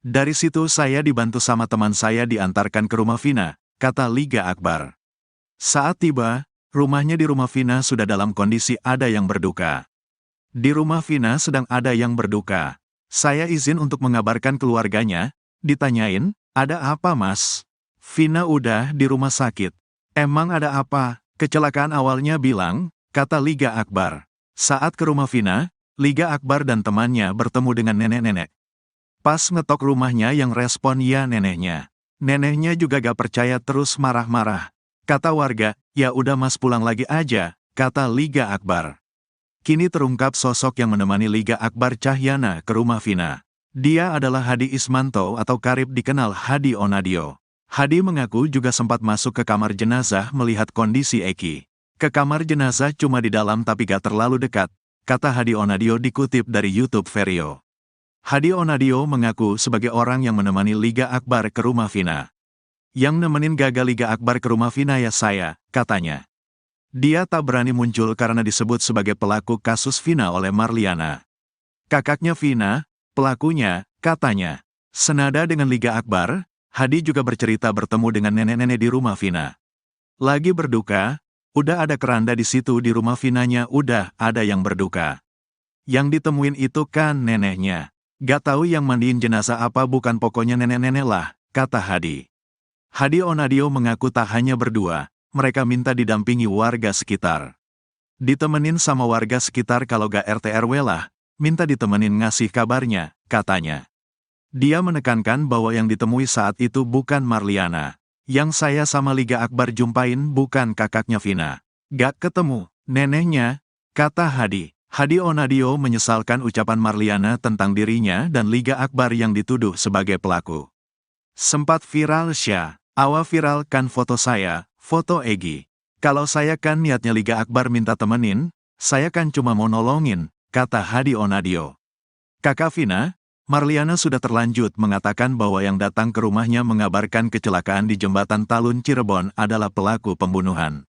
Dari situ saya dibantu sama teman saya diantarkan ke rumah Vina, kata Liga Akbar. Saat tiba, rumahnya di rumah Vina sudah dalam kondisi ada yang berduka. Di rumah Vina sedang ada yang berduka. Saya izin untuk mengabarkan keluarganya, ditanyain, ada apa mas? Vina udah di rumah sakit. Emang ada apa? Kecelakaan awalnya bilang, kata Liga Akbar. Saat ke rumah Vina, Liga Akbar dan temannya bertemu dengan nenek-nenek. Pas ngetok rumahnya yang respon ya neneknya. Neneknya juga gak percaya terus marah-marah. Kata warga, ya udah mas pulang lagi aja, kata Liga Akbar. Kini terungkap sosok yang menemani Liga Akbar Cahyana ke rumah Vina. Dia adalah Hadi Ismanto atau karib dikenal Hadi Onadio. Hadi mengaku juga sempat masuk ke kamar jenazah melihat kondisi Eki. Ke kamar jenazah cuma di dalam tapi gak terlalu dekat, kata Hadi Onadio dikutip dari YouTube Vario. Hadi Onadio mengaku sebagai orang yang menemani Liga Akbar ke rumah Vina. Yang nemenin gagal Liga Akbar ke rumah Vina ya saya, katanya. Dia tak berani muncul karena disebut sebagai pelaku kasus Vina oleh Marliana. Kakaknya Vina, pelakunya, katanya. Senada dengan Liga Akbar, Hadi juga bercerita bertemu dengan nenek-nenek di rumah Vina. Lagi berduka, udah ada keranda di situ di rumah Vinanya udah ada yang berduka. Yang ditemuin itu kan neneknya. Gak tahu yang mandiin jenazah apa bukan pokoknya nenek-nenek lah, kata Hadi. Hadi Onadio mengaku tak hanya berdua, mereka minta didampingi warga sekitar. Ditemenin sama warga sekitar kalau gak RT RW lah, minta ditemenin ngasih kabarnya, katanya. Dia menekankan bahwa yang ditemui saat itu bukan Marliana. Yang saya sama Liga Akbar jumpain bukan kakaknya Vina. Gak ketemu, neneknya, kata Hadi. Hadi Onadio menyesalkan ucapan Marliana tentang dirinya dan Liga Akbar yang dituduh sebagai pelaku. Sempat viral Syah, awa viralkan foto saya, foto Egi. Kalau saya kan niatnya Liga Akbar minta temenin, saya kan cuma mau nolongin, kata Hadi Onadio. Kakak Vina, Marliana sudah terlanjut mengatakan bahwa yang datang ke rumahnya mengabarkan kecelakaan di Jembatan Talun Cirebon adalah pelaku pembunuhan.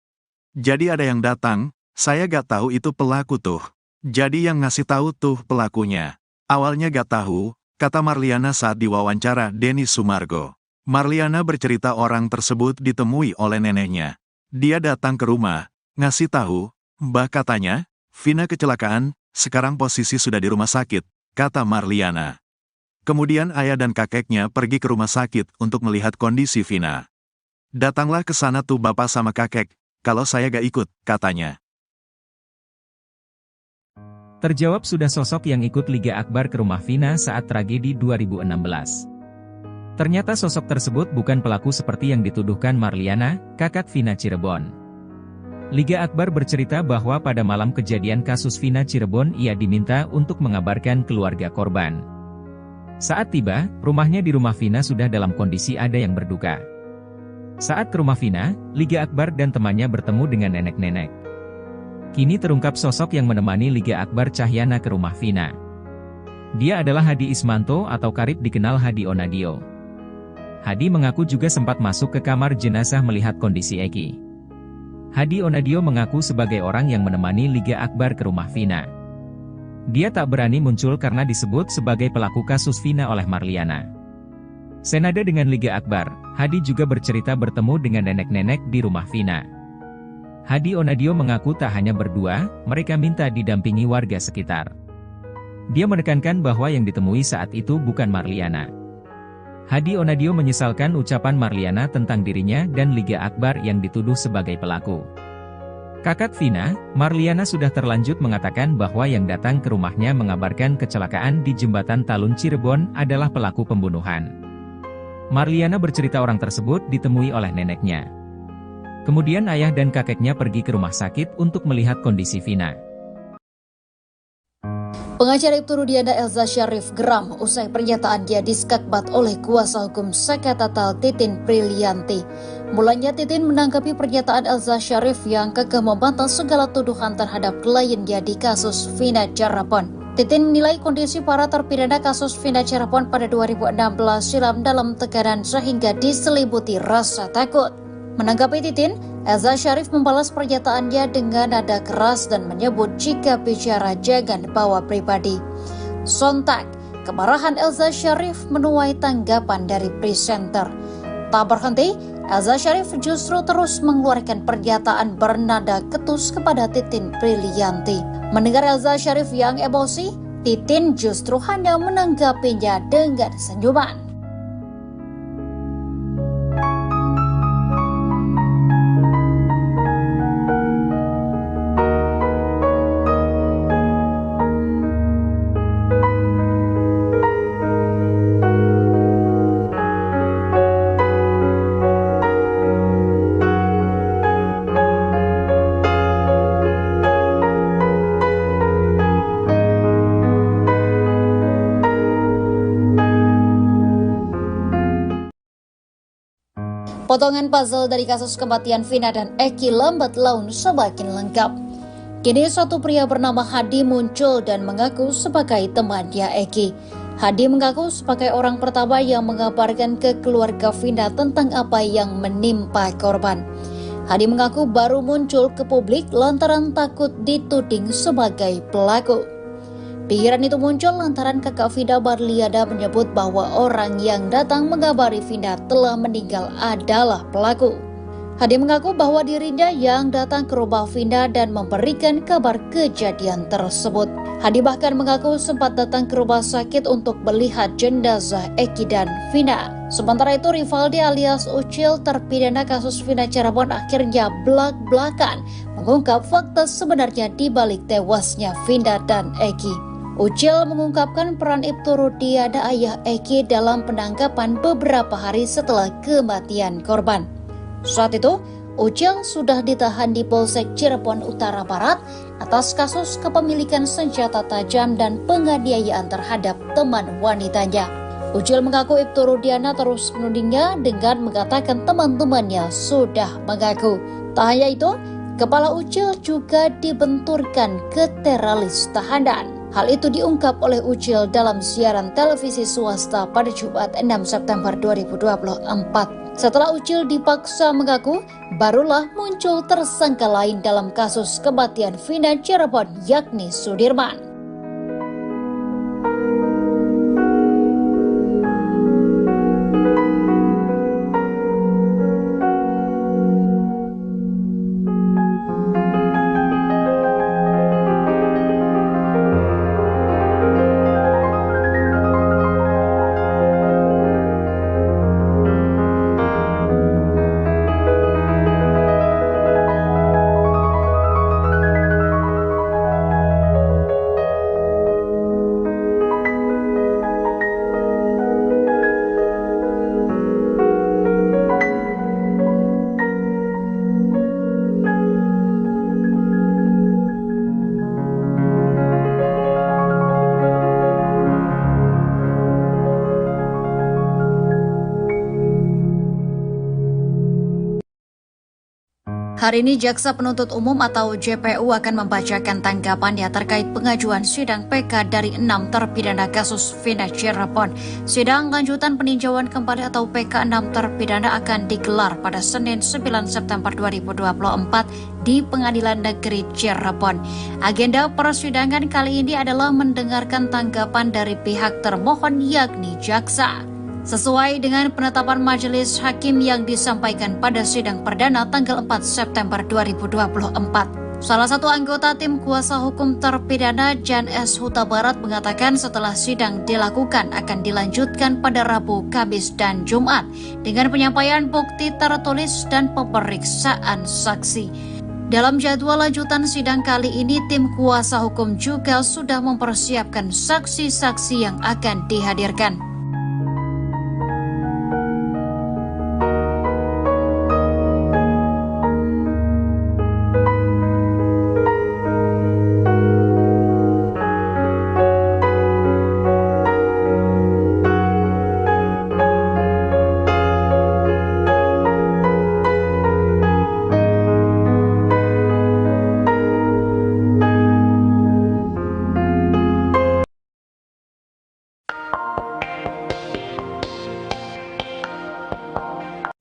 Jadi ada yang datang, saya gak tahu itu pelaku tuh. Jadi yang ngasih tahu tuh pelakunya. Awalnya gak tahu, kata Marliana saat diwawancara Denny Sumargo. Marliana bercerita orang tersebut ditemui oleh neneknya. Dia datang ke rumah, ngasih tahu, Mbah katanya, Vina kecelakaan, sekarang posisi sudah di rumah sakit, kata Marliana. Kemudian ayah dan kakeknya pergi ke rumah sakit untuk melihat kondisi Vina. Datanglah ke sana tuh bapak sama kakek, kalau saya gak ikut, katanya. Terjawab sudah sosok yang ikut Liga Akbar ke rumah Vina saat tragedi 2016. Ternyata sosok tersebut bukan pelaku seperti yang dituduhkan Marliana, kakak Vina Cirebon. Liga Akbar bercerita bahwa pada malam kejadian kasus Vina Cirebon ia diminta untuk mengabarkan keluarga korban. Saat tiba, rumahnya di rumah Vina sudah dalam kondisi ada yang berduka. Saat ke rumah Vina, Liga Akbar dan temannya bertemu dengan nenek-nenek. Kini terungkap sosok yang menemani Liga Akbar Cahyana ke rumah Vina. Dia adalah Hadi Ismanto atau karib dikenal Hadi Onadio. Hadi mengaku juga sempat masuk ke kamar jenazah melihat kondisi Eki. Hadi Onadio mengaku sebagai orang yang menemani Liga Akbar ke rumah Vina. Dia tak berani muncul karena disebut sebagai pelaku kasus Vina oleh Marliana. Senada dengan Liga Akbar, Hadi juga bercerita bertemu dengan nenek-nenek di rumah Vina. Hadi Onadio mengaku tak hanya berdua, mereka minta didampingi warga sekitar. Dia menekankan bahwa yang ditemui saat itu bukan Marliana. Hadi Onadio menyesalkan ucapan Marliana tentang dirinya dan Liga Akbar yang dituduh sebagai pelaku. Kakak Vina, Marliana sudah terlanjut mengatakan bahwa yang datang ke rumahnya mengabarkan kecelakaan di Jembatan Talun Cirebon adalah pelaku pembunuhan. Marliana bercerita orang tersebut ditemui oleh neneknya. Kemudian ayah dan kakeknya pergi ke rumah sakit untuk melihat kondisi Vina. Pengacara Ibtu Rudiana Elza Syarif geram usai pernyataan dia diskakbat oleh kuasa hukum Saka Tatal Titin Prilianti. Mulanya Titin menanggapi pernyataan Elza Syarif yang kekeh membantah segala tuduhan terhadap kliennya di kasus Vina Cirebon. Titin menilai kondisi para terpidana kasus Vina Cirebon pada 2016 silam dalam tekanan sehingga diselimuti rasa takut. Menanggapi Titin, Elza Syarif membalas pernyataannya dengan nada keras dan menyebut jika bicara jangan bawa pribadi. Sontak, kemarahan Elza Syarif menuai tanggapan dari presenter. Tak berhenti, Elza Syarif justru terus mengeluarkan pernyataan bernada ketus kepada Titin Prilianti. Mendengar Elza Syarif yang emosi, Titin justru hanya menanggapinya dengan senyuman. Potongan puzzle dari kasus kematian Vina dan Eki lambat laun semakin lengkap. Kini satu pria bernama Hadi muncul dan mengaku sebagai temannya Eki. Hadi mengaku sebagai orang pertama yang mengabarkan ke keluarga Vina tentang apa yang menimpa korban. Hadi mengaku baru muncul ke publik lantaran takut dituding sebagai pelaku. Pikiran itu muncul lantaran kakak Vina Marliana menyebut bahwa orang yang datang mengabari Vina telah meninggal adalah pelaku. Hadi mengaku bahwa dirinya yang datang ke rumah Vina dan memberikan kabar kejadian tersebut. Hadi bahkan mengaku sempat datang ke rumah sakit untuk melihat jenazah Eki dan Vina. Sementara itu Rivaldi alias Ucil terpidana kasus Vina Cirebon akhirnya belak-belakan mengungkap fakta sebenarnya di balik tewasnya Vina dan Eki. Ucil mengungkapkan peran Ibtu Rudiana ayah Eki dalam penangkapan beberapa hari setelah kematian korban. Saat itu, Ucil sudah ditahan di Polsek Cirebon Utara Barat atas kasus kepemilikan senjata tajam dan penganiayaan terhadap teman wanitanya. Ucil mengaku Ibtu Rudiana terus menudingnya dengan mengatakan teman-temannya sudah mengaku. Tak hanya itu, kepala Ucil juga dibenturkan ke teralis tahanan. Hal itu diungkap oleh Ucil dalam siaran televisi swasta pada Jumat 6 September 2024. Setelah Ucil dipaksa mengaku, barulah muncul tersangka lain dalam kasus kematian Vina Cirebon yakni Sudirman. Hari ini Jaksa Penuntut Umum atau JPU akan membacakan tanggapannya terkait pengajuan sidang PK dari 6 terpidana kasus Vina Cirebon. Sidang lanjutan peninjauan kembali atau PK 6 terpidana akan digelar pada Senin 9 September 2024 di Pengadilan Negeri Cirebon. Agenda persidangan kali ini adalah mendengarkan tanggapan dari pihak termohon yakni jaksa. Sesuai dengan penetapan majelis hakim yang disampaikan pada sidang perdana tanggal 4 September 2024. Salah satu anggota tim kuasa hukum terpidana Jan S. Huta Barat mengatakan setelah sidang dilakukan akan dilanjutkan pada Rabu, Kamis, dan Jumat dengan penyampaian bukti tertulis dan pemeriksaan saksi. Dalam jadwal lanjutan sidang kali ini, tim kuasa hukum juga sudah mempersiapkan saksi-saksi yang akan dihadirkan.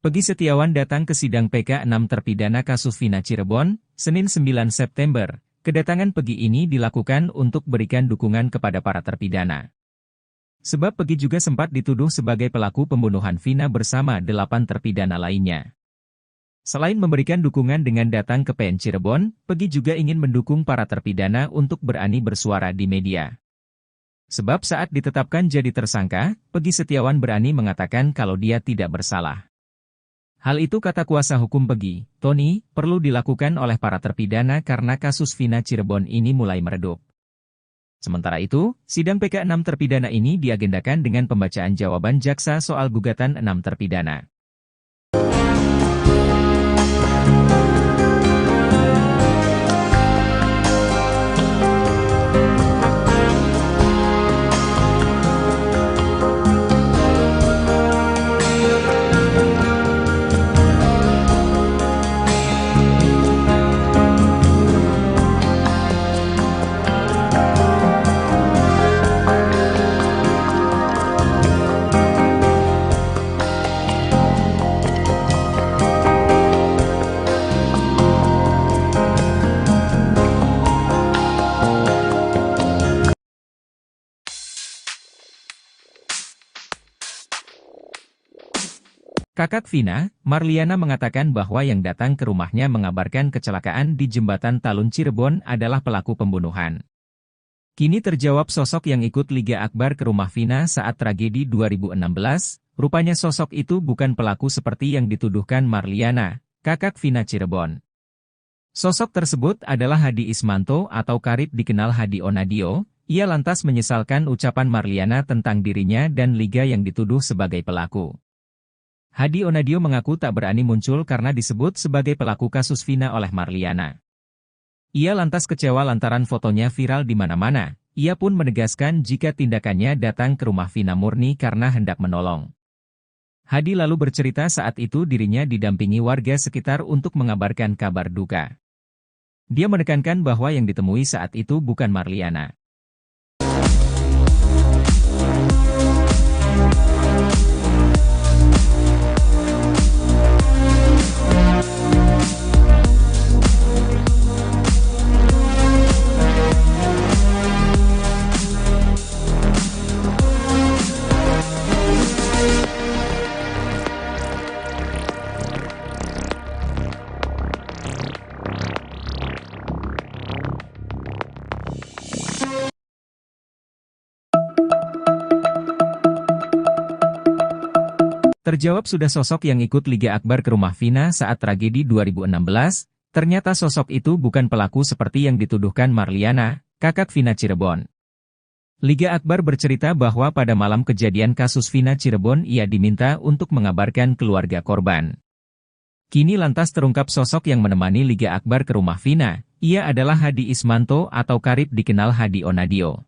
Peggy Setiawan datang ke sidang PK 6 terpidana kasus Vina Cirebon, Senin 9 September. Kedatangan Peggy ini dilakukan untuk berikan dukungan kepada para terpidana. Sebab Peggy juga sempat dituduh sebagai pelaku pembunuhan Vina bersama 8 terpidana lainnya. Selain memberikan dukungan dengan datang ke PN Cirebon, Peggy juga ingin mendukung para terpidana untuk berani bersuara di media. Sebab saat ditetapkan jadi tersangka, Peggy Setiawan berani mengatakan kalau dia tidak bersalah. Hal itu kata kuasa hukum Peggy, Tony, perlu dilakukan oleh para terpidana karena kasus Vina Cirebon ini mulai meredup. Sementara itu, sidang PK 6 terpidana ini diagendakan dengan pembacaan jawaban jaksa soal gugatan 6 terpidana. Kakak Vina, Marliana mengatakan bahwa yang datang ke rumahnya mengabarkan kecelakaan di Jembatan Talun Cirebon adalah pelaku pembunuhan. Kini terjawab sosok yang ikut Liga Akbar ke rumah Vina saat tragedi 2016, rupanya sosok itu bukan pelaku seperti yang dituduhkan Marliana, kakak Vina Cirebon. Sosok tersebut adalah Hadi Ismanto atau karib dikenal Hadi Onadio. Ia lantas menyesalkan ucapan Marliana tentang dirinya dan Liga yang dituduh sebagai pelaku. Hadi Onadio mengaku tak berani muncul karena disebut sebagai pelaku kasus Vina oleh Marliana. Ia lantas kecewa lantaran fotonya viral di mana-mana. Ia pun menegaskan jika tindakannya datang ke rumah Vina murni karena hendak menolong. Hadi lalu bercerita saat itu dirinya didampingi warga sekitar untuk mengabarkan kabar duka. Dia menekankan bahwa yang ditemui saat itu bukan Marliana. Terjawab sudah sosok yang ikut Liga Akbar ke rumah Vina saat tragedi 2016, ternyata sosok itu bukan pelaku seperti yang dituduhkan Marliana, kakak Vina Cirebon. Liga Akbar bercerita bahwa pada malam kejadian kasus Vina Cirebon ia diminta untuk mengabarkan keluarga korban. Kini lantas terungkap sosok yang menemani Liga Akbar ke rumah Vina, ia adalah Hadi Ismanto atau karib dikenal Hadi Onadio.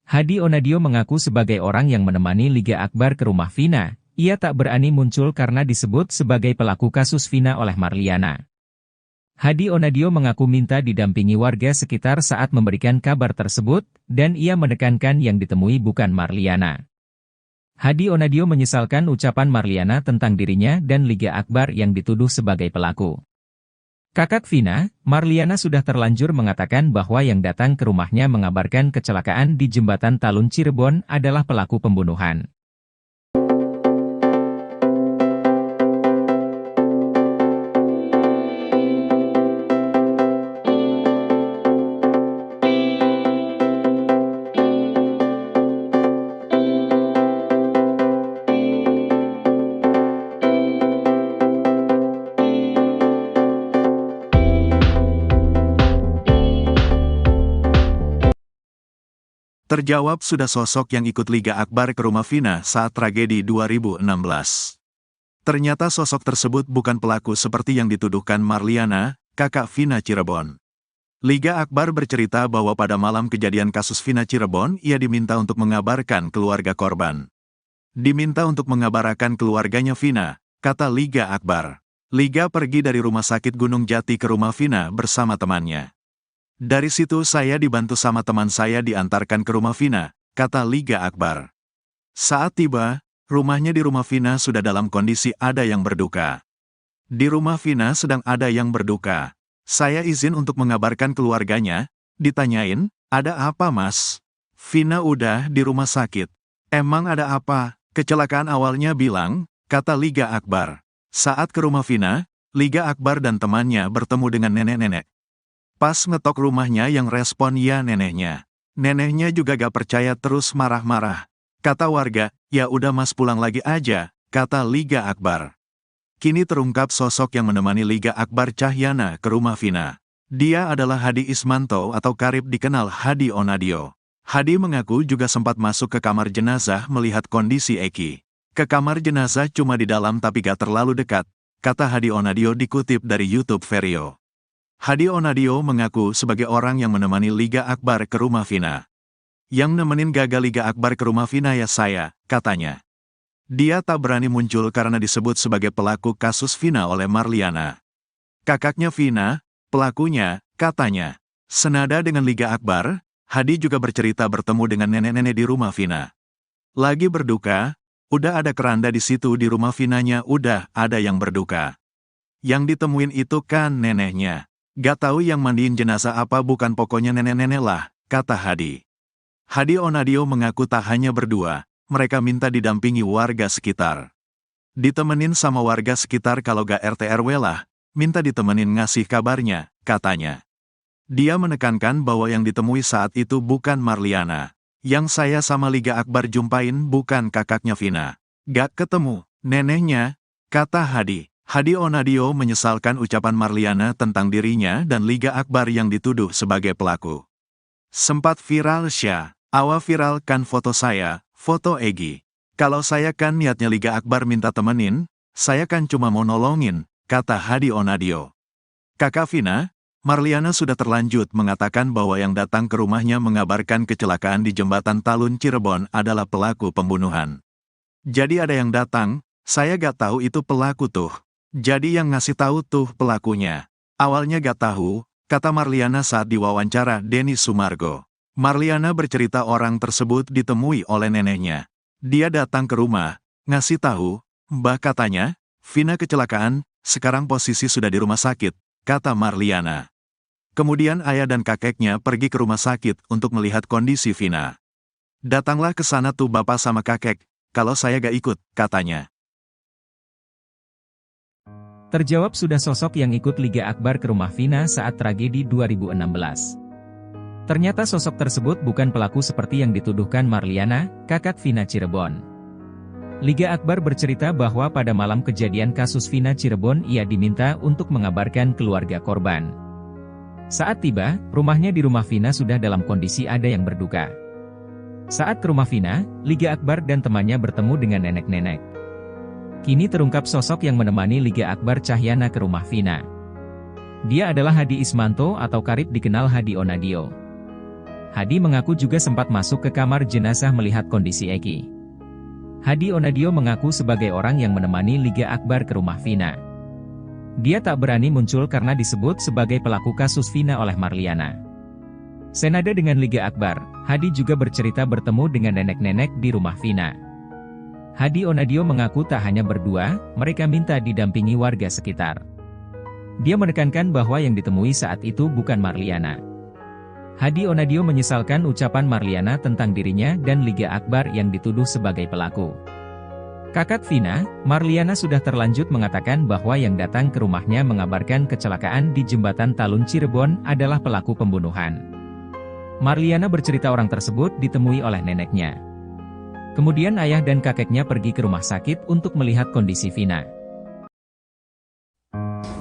Hadi Onadio mengaku sebagai orang yang menemani Liga Akbar ke rumah Vina. Ia tak berani muncul karena disebut sebagai pelaku kasus Vina oleh Marliana. Hadi Onadio mengaku minta didampingi warga sekitar saat memberikan kabar tersebut, dan ia menekankan yang ditemui bukan Marliana. Hadi Onadio menyesalkan ucapan Marliana tentang dirinya dan Liga Akbar yang dituduh sebagai pelaku. Kakak Vina, Marliana sudah terlanjur mengatakan bahwa yang datang ke rumahnya mengabarkan kecelakaan di Jembatan Talun Cirebon adalah pelaku pembunuhan. Terjawab sudah sosok yang ikut Liga Akbar ke rumah Vina saat tragedi 2016. Ternyata sosok tersebut bukan pelaku seperti yang dituduhkan Marliana, kakak Vina Cirebon. Liga Akbar bercerita bahwa pada malam kejadian kasus Vina Cirebon, ia diminta untuk mengabarkan keluarga korban. Diminta untuk mengabarkan keluarganya Vina, kata Liga Akbar. Liga pergi dari rumah sakit Gunung Jati ke rumah Vina bersama temannya. Dari situ saya dibantu sama teman saya diantarkan ke rumah Vina, kata Liga Akbar. Saat tiba, rumahnya di rumah Vina sudah dalam kondisi ada yang berduka. Di rumah Vina sedang ada yang berduka. Saya izin untuk mengabarkan keluarganya, ditanyain, ada apa mas? Vina udah di rumah sakit. Emang ada apa? Kecelakaan awalnya bilang, kata Liga Akbar. Saat ke rumah Vina, Liga Akbar dan temannya bertemu dengan nenek-nenek. Pas ngetok rumahnya yang respon ya neneknya. Neneknya juga gak percaya terus marah-marah. Kata warga, ya udah mas pulang lagi aja, kata Liga Akbar. Kini terungkap sosok yang menemani Liga Akbar Cahyana ke rumah Vina. Dia adalah Hadi Ismanto atau karib dikenal Hadi Onadio. Hadi mengaku juga sempat masuk ke kamar jenazah melihat kondisi Eki. Ke kamar jenazah cuma di dalam tapi gak terlalu dekat, kata Hadi Onadio dikutip dari YouTube Vario. Hadi Onadio mengaku sebagai orang yang menemani Liga Akbar ke rumah Vina. Yang nemenin gagal Liga Akbar ke rumah Vina ya saya, katanya. Dia tak berani muncul karena disebut sebagai pelaku kasus Vina oleh Marliana. Kakaknya Vina, pelakunya, katanya. Senada dengan Liga Akbar, Hadi juga bercerita bertemu dengan nenek-nenek di rumah Vina. Lagi berduka, udah ada keranda di situ di rumah Vinanya udah ada yang berduka. Yang ditemuin itu kan neneknya. Gak tahu yang mandiin jenazah apa bukan pokoknya nenek-nenek lah, kata Hadi. Hadi Onadio mengaku tak hanya berdua, mereka minta didampingi warga sekitar. Ditemenin sama warga sekitar kalau gak RT RW lah, minta ditemenin ngasih kabarnya, katanya. Dia menekankan bahwa yang ditemui saat itu bukan Marliana. Yang saya sama Liga Akbar jumpain bukan kakaknya Vina. Gak ketemu, neneknya, kata Hadi. Hadi Onadio menyesalkan ucapan Marliana tentang dirinya dan Liga Akbar yang dituduh sebagai pelaku. Sempat viral Syah, awa viralkan foto saya, foto Egi. Kalau saya kan niatnya Liga Akbar minta temenin, saya kan cuma mau nolongin, kata Hadi Onadio. Kakak Vina, Marliana sudah terlanjut mengatakan bahwa yang datang ke rumahnya mengabarkan kecelakaan di Jembatan Talun Cirebon adalah pelaku pembunuhan. Jadi ada yang datang, saya gak tahu itu pelaku tuh. Jadi yang ngasih tahu tuh pelakunya. Awalnya gak tahu, kata Marliana saat diwawancara Denny Sumargo. Marliana bercerita orang tersebut ditemui oleh neneknya. Dia datang ke rumah, ngasih tahu, Mbah katanya, Vina kecelakaan, sekarang posisi sudah di rumah sakit, kata Marliana. Kemudian ayah dan kakeknya pergi ke rumah sakit untuk melihat kondisi Vina. Datanglah ke sana tuh bapak sama kakek, kalau saya gak ikut, katanya. Terjawab sudah sosok yang ikut Liga Akbar ke rumah Vina saat tragedi 2016. Ternyata sosok tersebut bukan pelaku seperti yang dituduhkan Marliana, kakak Vina Cirebon. Liga Akbar bercerita bahwa pada malam kejadian kasus Vina Cirebon ia diminta untuk mengabarkan keluarga korban. Saat tiba, rumahnya di rumah Vina sudah dalam kondisi ada yang berduka. Saat ke rumah Vina, Liga Akbar dan temannya bertemu dengan nenek-nenek. Kini terungkap sosok yang menemani Liga Akbar Cahyana ke rumah Vina. Dia adalah Hadi Ismanto atau karib dikenal Hadi Onadio. Hadi mengaku juga sempat masuk ke kamar jenazah melihat kondisi Eki. Hadi Onadio mengaku sebagai orang yang menemani Liga Akbar ke rumah Vina. Dia tak berani muncul karena disebut sebagai pelaku kasus Vina oleh Marliana. Senada dengan Liga Akbar, Hadi juga bercerita bertemu dengan nenek-nenek di rumah Vina. Hadi Onadio mengaku tak hanya berdua, mereka minta didampingi warga sekitar. Dia menekankan bahwa yang ditemui saat itu bukan Marliana. Hadi Onadio menyesalkan ucapan Marliana tentang dirinya dan Liga Akbar yang dituduh sebagai pelaku. Kakak Vina, Marliana sudah terlanjut mengatakan bahwa yang datang ke rumahnya mengabarkan kecelakaan di Jembatan Talun Cirebon adalah pelaku pembunuhan. Marliana bercerita orang tersebut ditemui oleh neneknya. Kemudian ayah dan kakeknya pergi ke rumah sakit untuk melihat kondisi Vina.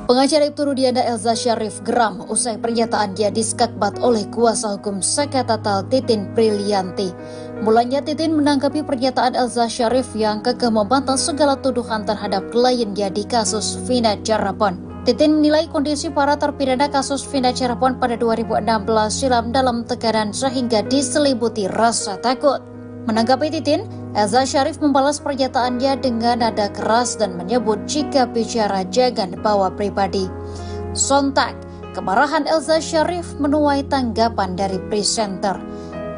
Pengacara Ibtu Rudiana Elza Syarif geram usai pernyataan dia diskakbat oleh kuasa hukum Sekatatal Titin Prilianti. Mulanya Titin menanggapi pernyataan Elza Syarif yang kekeh membantah segala tuduhan terhadap kliennya di kasus Vina Cirebon. Titin menilai kondisi para terpidana kasus Vina Cirebon pada 2016 silam dalam tekanan sehingga diselimuti rasa takut. Menanggapi Titin, Elza Syarif membalas pernyataannya dengan nada keras dan menyebut jika bicara jangan bawa pribadi. Sontak, kemarahan Elza Syarif menuai tanggapan dari presenter.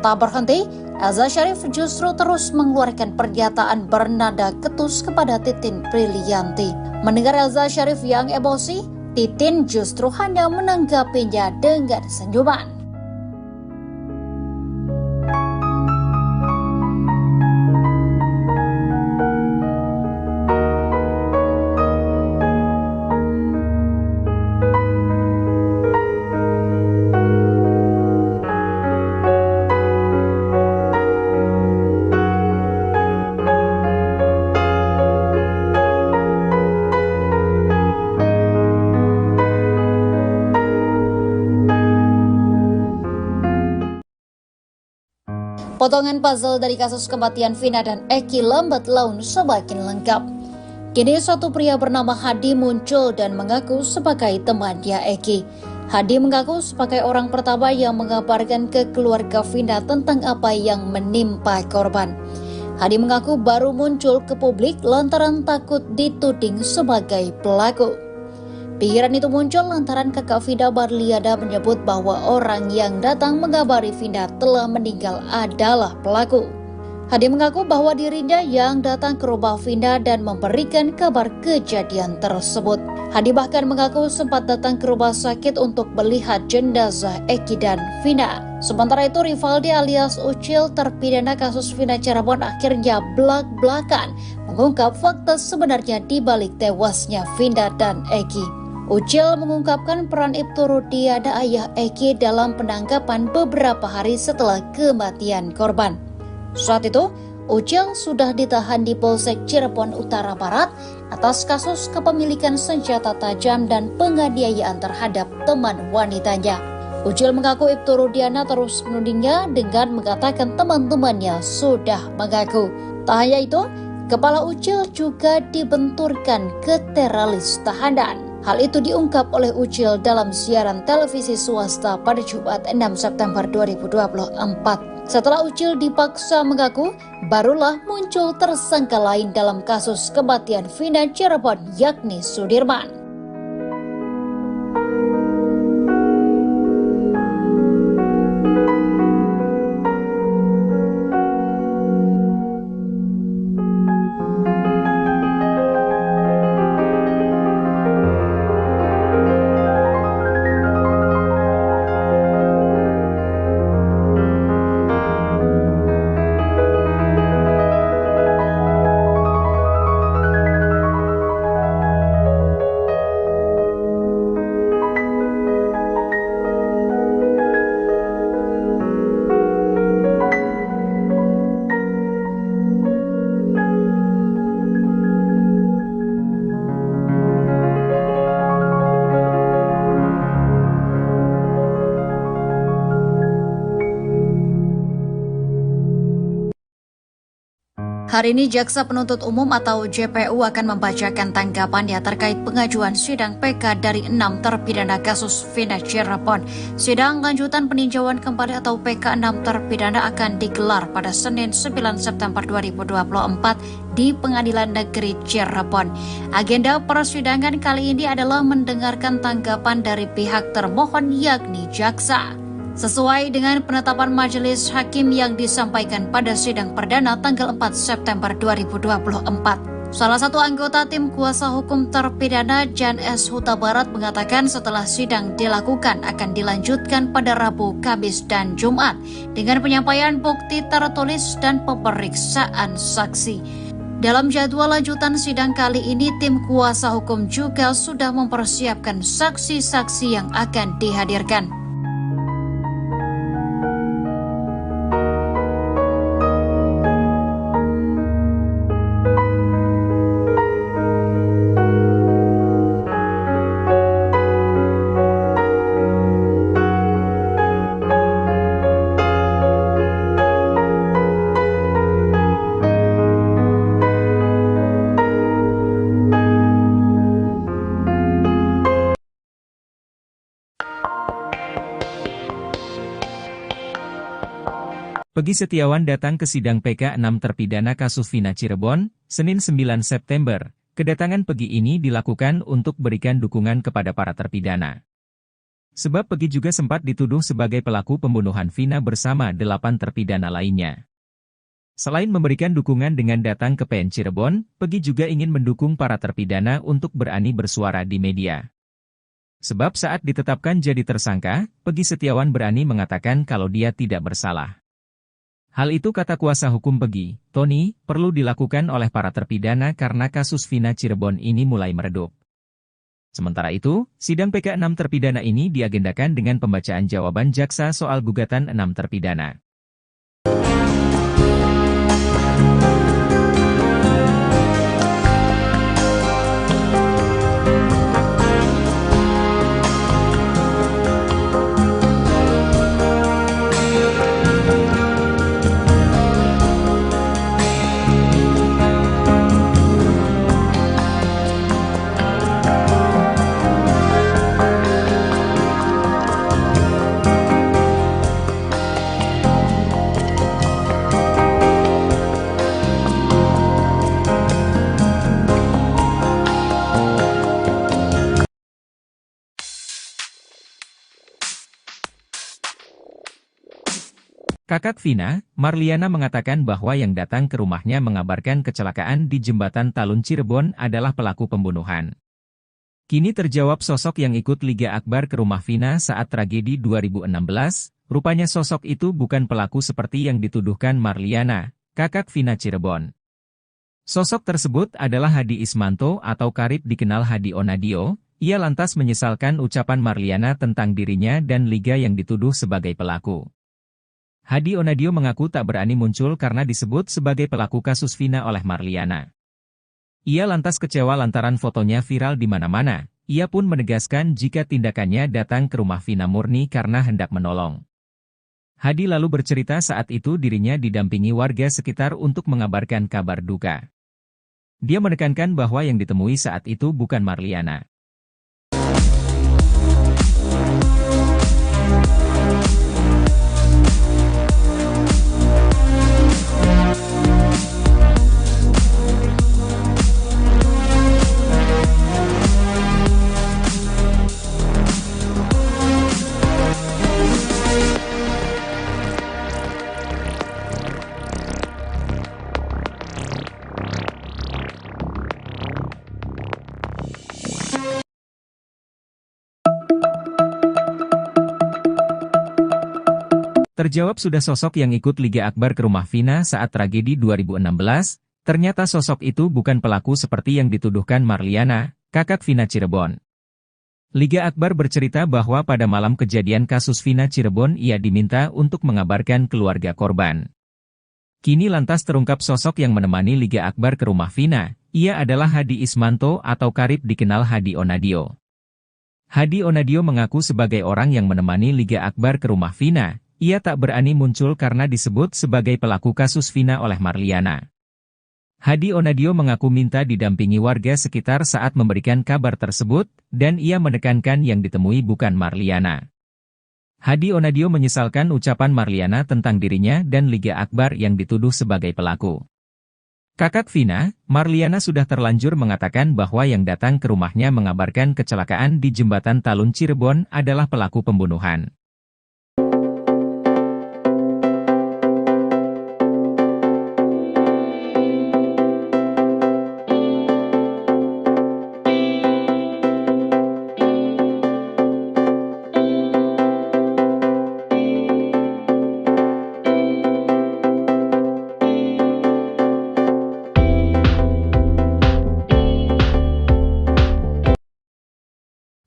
Tak berhenti, Elza Syarif justru terus mengeluarkan pernyataan bernada ketus kepada Titin Prilianti. Mendengar Elza Syarif yang emosi, Titin justru hanya menanggapinya dengan senyuman. Potongan puzzle dari kasus kematian Vina dan Eki lambat laun semakin lengkap. Kini satu pria bernama Hadi muncul dan mengaku sebagai temannya Eki. Hadi mengaku sebagai orang pertama yang mengabarkan ke keluarga Vina tentang apa yang menimpa korban. Hadi mengaku baru muncul ke publik lantaran takut dituding sebagai pelaku. Pikiran itu muncul lantaran kakak Vina Marliana menyebut bahwa orang yang datang mengabari Vina telah meninggal adalah pelaku. Hadi mengaku bahwa dirinya yang datang ke rumah Vina dan memberikan kabar kejadian tersebut. Hadi bahkan mengaku sempat datang ke rumah sakit untuk melihat jenazah Eki dan Vina. Sementara itu Rivaldi alias Ucil terpidana kasus Vina Cirebon akhirnya belak-belakan mengungkap fakta sebenarnya di balik tewasnya Vina dan Eki. Ucil mengungkapkan peran Ibtu Rudiana ayah Eki dalam penangkapan beberapa hari setelah kematian korban. Saat itu, Ucil sudah ditahan di Polsek Cirebon Utara Barat atas kasus kepemilikan senjata tajam dan penganiayaan terhadap teman wanitanya. Ucil mengaku Ibtu Rudiana terus menudingnya dengan mengatakan teman-temannya sudah mengaku. Tak hanya itu, kepala Ucil juga dibenturkan ke teralis tahanan. Hal itu diungkap oleh Ucil dalam siaran televisi swasta pada Jumat 6 September 2024. Setelah Ucil dipaksa mengaku, barulah muncul tersangka lain dalam kasus kematian Vina Cirebon yakni Sudirman. Hari ini Jaksa Penuntut Umum atau JPU akan membacakan tanggapannya terkait pengajuan sidang PK dari 6 terpidana kasus Vina Cirebon. Sidang lanjutan peninjauan kembali atau PK 6 terpidana akan digelar pada Senin 9 September 2024 di Pengadilan Negeri Cirebon. Agenda persidangan kali ini adalah mendengarkan tanggapan dari pihak termohon yakni jaksa. Sesuai dengan penetapan majelis hakim yang disampaikan pada sidang perdana tanggal 4 September 2024. Salah satu anggota tim kuasa hukum terpidana Jan S. Huta Barat mengatakan setelah sidang dilakukan akan dilanjutkan pada Rabu, Kamis, dan Jumat dengan penyampaian bukti tertulis dan pemeriksaan saksi. Dalam jadwal lanjutan sidang kali ini, tim kuasa hukum juga sudah mempersiapkan saksi-saksi yang akan dihadirkan. Peggy Setiawan datang ke sidang PK 6 terpidana kasus Vina Cirebon, Senin 9 September. Kedatangan Peggy ini dilakukan untuk berikan dukungan kepada para terpidana. Sebab Peggy juga sempat dituduh sebagai pelaku pembunuhan Vina bersama 8 terpidana lainnya. Selain memberikan dukungan dengan datang ke PN Cirebon, Peggy juga ingin mendukung para terpidana untuk berani bersuara di media. Sebab saat ditetapkan jadi tersangka, Peggy Setiawan berani mengatakan kalau dia tidak bersalah. Hal itu kata kuasa hukum Peggy, Tony, perlu dilakukan oleh para terpidana karena kasus Vina Cirebon ini mulai meredup. Sementara itu, sidang PK 6 terpidana ini diagendakan dengan pembacaan jawaban jaksa soal gugatan 6 terpidana. Kakak Vina, Marliana mengatakan bahwa yang datang ke rumahnya mengabarkan kecelakaan di Jembatan Talun Cirebon adalah pelaku pembunuhan. Kini terjawab sosok yang ikut Liga Akbar ke rumah Vina saat tragedi 2016, rupanya sosok itu bukan pelaku seperti yang dituduhkan Marliana, kakak Vina Cirebon. Sosok tersebut adalah Hadi Ismanto atau karib dikenal Hadi Onadio. Ia lantas menyesalkan ucapan Marliana tentang dirinya dan Liga yang dituduh sebagai pelaku. Hadi Onadio mengaku tak berani muncul karena disebut sebagai pelaku kasus Vina oleh Marliana. Ia lantas kecewa lantaran fotonya viral di mana-mana. Ia pun menegaskan jika tindakannya datang ke rumah Vina murni karena hendak menolong. Hadi lalu bercerita saat itu dirinya didampingi warga sekitar untuk mengabarkan kabar duka. Dia menekankan bahwa yang ditemui saat itu bukan Marliana. Terjawab sudah sosok yang ikut Liga Akbar ke rumah Vina saat tragedi 2016, ternyata sosok itu bukan pelaku seperti yang dituduhkan Marliana, kakak Vina Cirebon. Liga Akbar bercerita bahwa pada malam kejadian kasus Vina Cirebon ia diminta untuk mengabarkan keluarga korban. Kini lantas terungkap sosok yang menemani Liga Akbar ke rumah Vina, ia adalah Hadi Ismanto atau karib dikenal Hadi Onadio. Hadi Onadio mengaku sebagai orang yang menemani Liga Akbar ke rumah Vina. Ia tak berani muncul karena disebut sebagai pelaku kasus Vina oleh Marliana. Hadi Onadio mengaku minta didampingi warga sekitar saat memberikan kabar tersebut, dan ia menekankan yang ditemui bukan Marliana. Hadi Onadio menyesalkan ucapan Marliana tentang dirinya dan Liga Akbar yang dituduh sebagai pelaku. Kakak Vina, Marliana sudah terlanjur mengatakan bahwa yang datang ke rumahnya mengabarkan kecelakaan di Jembatan Talun Cirebon adalah pelaku pembunuhan.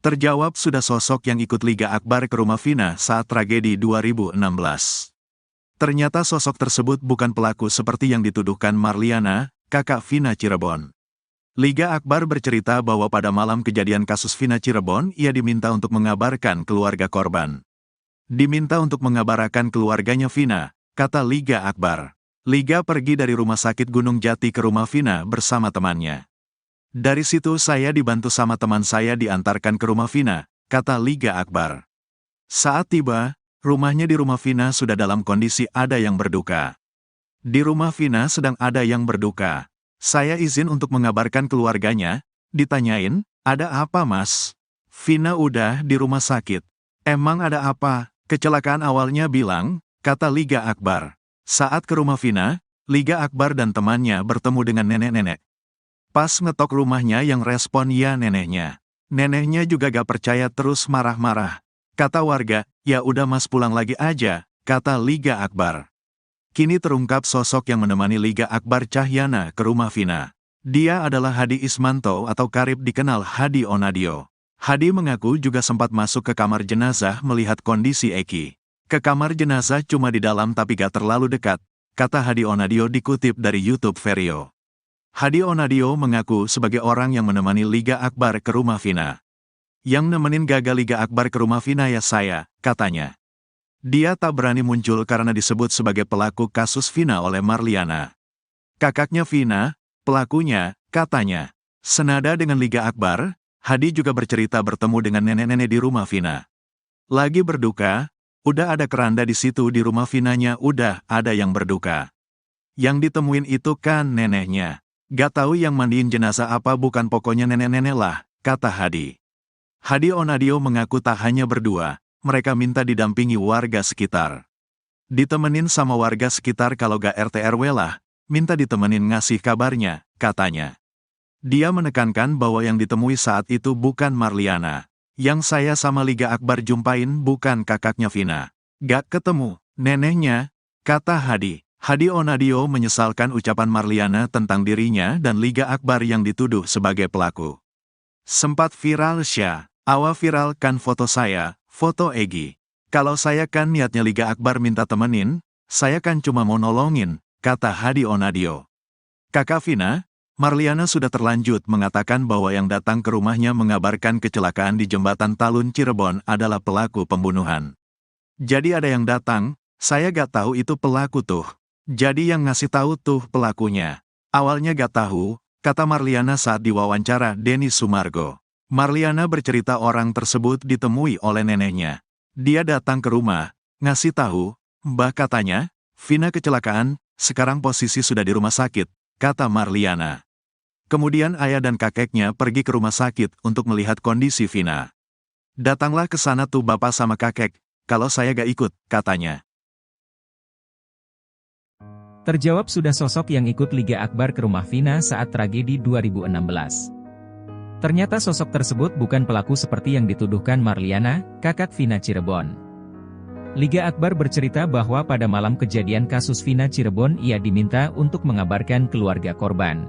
Terjawab sudah sosok yang ikut Liga Akbar ke rumah Vina saat tragedi 2016. Ternyata sosok tersebut bukan pelaku seperti yang dituduhkan Marliana, kakak Vina Cirebon. Liga Akbar bercerita bahwa pada malam kejadian kasus Vina Cirebon, ia diminta untuk mengabarkan keluarga korban. Diminta untuk mengabarkan keluarganya Vina, kata Liga Akbar. Liga pergi dari rumah sakit Gunung Jati ke rumah Vina bersama temannya. Dari situ saya dibantu sama teman saya diantarkan ke rumah Vina, kata Liga Akbar. Saat tiba, rumahnya di rumah Vina sudah dalam kondisi ada yang berduka. Di rumah Vina sedang ada yang berduka. Saya izin untuk mengabarkan keluarganya, ditanyain, ada apa mas? Vina udah di rumah sakit. Emang ada apa? Kecelakaan awalnya bilang, kata Liga Akbar. Saat ke rumah Vina, Liga Akbar dan temannya bertemu dengan nenek-nenek. Pas ngetok rumahnya yang respon ya neneknya. Neneknya juga gak percaya terus marah-marah. Kata warga, ya udah mas pulang lagi aja, kata Liga Akbar. Kini terungkap sosok yang menemani Liga Akbar Cahyana ke rumah Vina. Dia adalah Hadi Ismanto atau karib dikenal Hadi Onadio. Hadi mengaku juga sempat masuk ke kamar jenazah melihat kondisi Eki. Ke kamar jenazah cuma di dalam tapi gak terlalu dekat, kata Hadi Onadio dikutip dari YouTube Vario. Hadi Onadio mengaku sebagai orang yang menemani Liga Akbar ke rumah Vina. Yang nemenin gagal Liga Akbar ke rumah Vina ya saya, katanya. Dia tak berani muncul karena disebut sebagai pelaku kasus Vina oleh Marliana. Kakaknya Vina, pelakunya, katanya. Senada dengan Liga Akbar, Hadi juga bercerita bertemu dengan nenek-nenek di rumah Vina. Lagi berduka, udah ada keranda di situ di rumah Vinanya udah ada yang berduka. Yang ditemuin itu kan neneknya. Gak tahu yang mandiin jenazah apa bukan pokoknya nenek-nenek lah, kata Hadi. Hadi Onadio mengaku tak hanya berdua, mereka minta didampingi warga sekitar. Ditemenin sama warga sekitar kalau gak RT RW lah, minta ditemenin ngasih kabarnya, katanya. Dia menekankan bahwa yang ditemui saat itu bukan Marliana. Yang saya sama Liga Akbar jumpain bukan kakaknya Vina. Gak ketemu, neneknya, kata Hadi. Hadi Onadio menyesalkan ucapan Marliana tentang dirinya dan Liga Akbar yang dituduh sebagai pelaku. Sempat viral Syah, awa viralkan foto saya, foto Egi. Kalau saya kan niatnya Liga Akbar minta temenin, saya kan cuma mau nolongin, kata Hadi Onadio. Kakak Vina, Marliana sudah terlanjut mengatakan bahwa yang datang ke rumahnya mengabarkan kecelakaan di Jembatan Talun Cirebon adalah pelaku pembunuhan. Jadi ada yang datang, saya gak tahu itu pelaku tuh. Jadi yang ngasih tahu tuh pelakunya. Awalnya gak tahu, kata Marliana saat diwawancara Denny Sumargo. Marliana bercerita orang tersebut ditemui oleh neneknya. Dia datang ke rumah, ngasih tahu, Mbah katanya, Vina kecelakaan, sekarang posisi sudah di rumah sakit, kata Marliana. Kemudian ayah dan kakeknya pergi ke rumah sakit untuk melihat kondisi Vina. Datanglah ke sana tuh bapak sama kakek, kalau saya gak ikut, katanya. Terjawab sudah sosok yang ikut Liga Akbar ke rumah Vina saat tragedi 2016. Ternyata sosok tersebut bukan pelaku seperti yang dituduhkan Marliana, kakak Vina Cirebon. Liga Akbar bercerita bahwa pada malam kejadian kasus Vina Cirebon ia diminta untuk mengabarkan keluarga korban.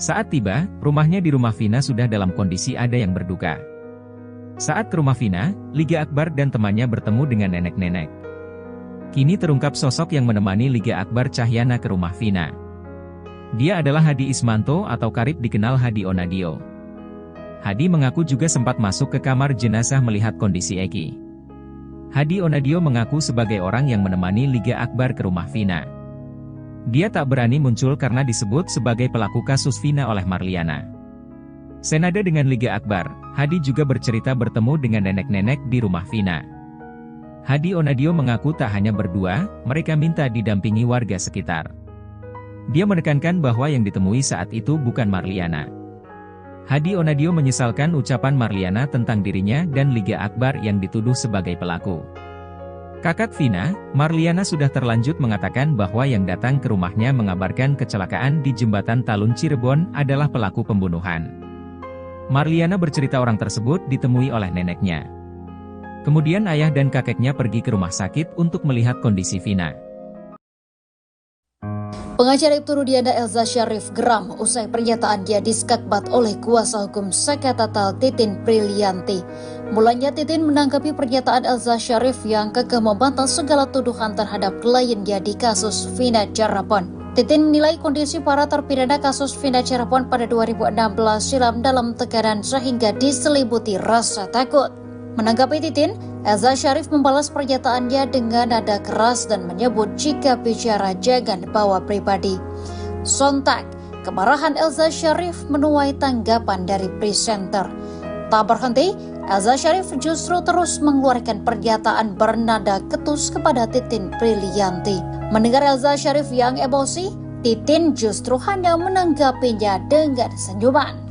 Saat tiba, rumahnya di rumah Vina sudah dalam kondisi ada yang berduka. Saat ke rumah Vina, Liga Akbar dan temannya bertemu dengan nenek-nenek. Kini terungkap sosok yang menemani Liga Akbar Cahyana ke rumah Vina. Dia adalah Hadi Ismanto atau karib dikenal Hadi Onadio. Hadi mengaku juga sempat masuk ke kamar jenazah melihat kondisi Eki. Hadi Onadio mengaku sebagai orang yang menemani Liga Akbar ke rumah Vina. Dia tak berani muncul karena disebut sebagai pelaku kasus Vina oleh Marliana. Senada dengan Liga Akbar, Hadi juga bercerita bertemu dengan nenek-nenek di rumah Vina. Hadi Onadio mengaku tak hanya berdua, mereka minta didampingi warga sekitar. Dia menekankan bahwa yang ditemui saat itu bukan Marliana. Hadi Onadio menyesalkan ucapan Marliana tentang dirinya dan Liga Akbar yang dituduh sebagai pelaku. Kakak Vina, Marliana sudah terlanjut mengatakan bahwa yang datang ke rumahnya mengabarkan kecelakaan di Jembatan Talun Cirebon adalah pelaku pembunuhan. Marliana bercerita orang tersebut ditemui oleh neneknya. Kemudian ayah dan kakeknya pergi ke rumah sakit untuk melihat kondisi Vina. Pengacara Ibtu Rudiana Elza Syarif geram usai pernyataan dia diskakbat oleh kuasa hukum Sekatatal Titin Prilianti. Mulanya Titin menanggapi pernyataan Elza Syarif yang kekeh membantah segala tuduhan terhadap kliennya di kasus Vina Cirebon. Titin menilai kondisi para terpidana kasus Vina Cirebon pada 2016 silam dalam tekanan sehingga diselimuti rasa takut. Menanggapi Titin, Elza Syarif membalas pernyataannya dengan nada keras dan menyebut jika bicara jangan bawa pribadi. Sontak, kemarahan Elza Syarif menuai tanggapan dari presenter. Tak berhenti, Elza Syarif justru terus mengeluarkan pernyataan bernada ketus kepada Titin Prilianti. Mendengar Elza Syarif yang emosi, Titin justru hanya menanggapinya dengan senyuman.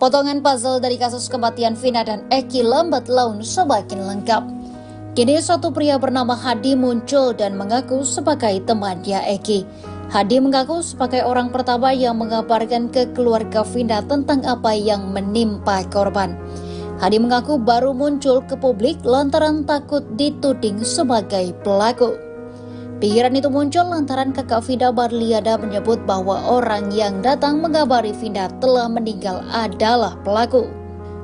Potongan puzzle dari kasus kematian Vina dan Eki lambat laun semakin lengkap. Kini suatu pria bernama Hadi muncul dan mengaku sebagai temannya Eki. Hadi mengaku sebagai orang pertama yang mengabarkan ke keluarga Vina tentang apa yang menimpa korban. Hadi mengaku baru muncul ke publik lantaran takut dituding sebagai pelaku. Pikiran itu muncul lantaran kakak Vina Marliana menyebut bahwa orang yang datang mengabari Vina telah meninggal adalah pelaku.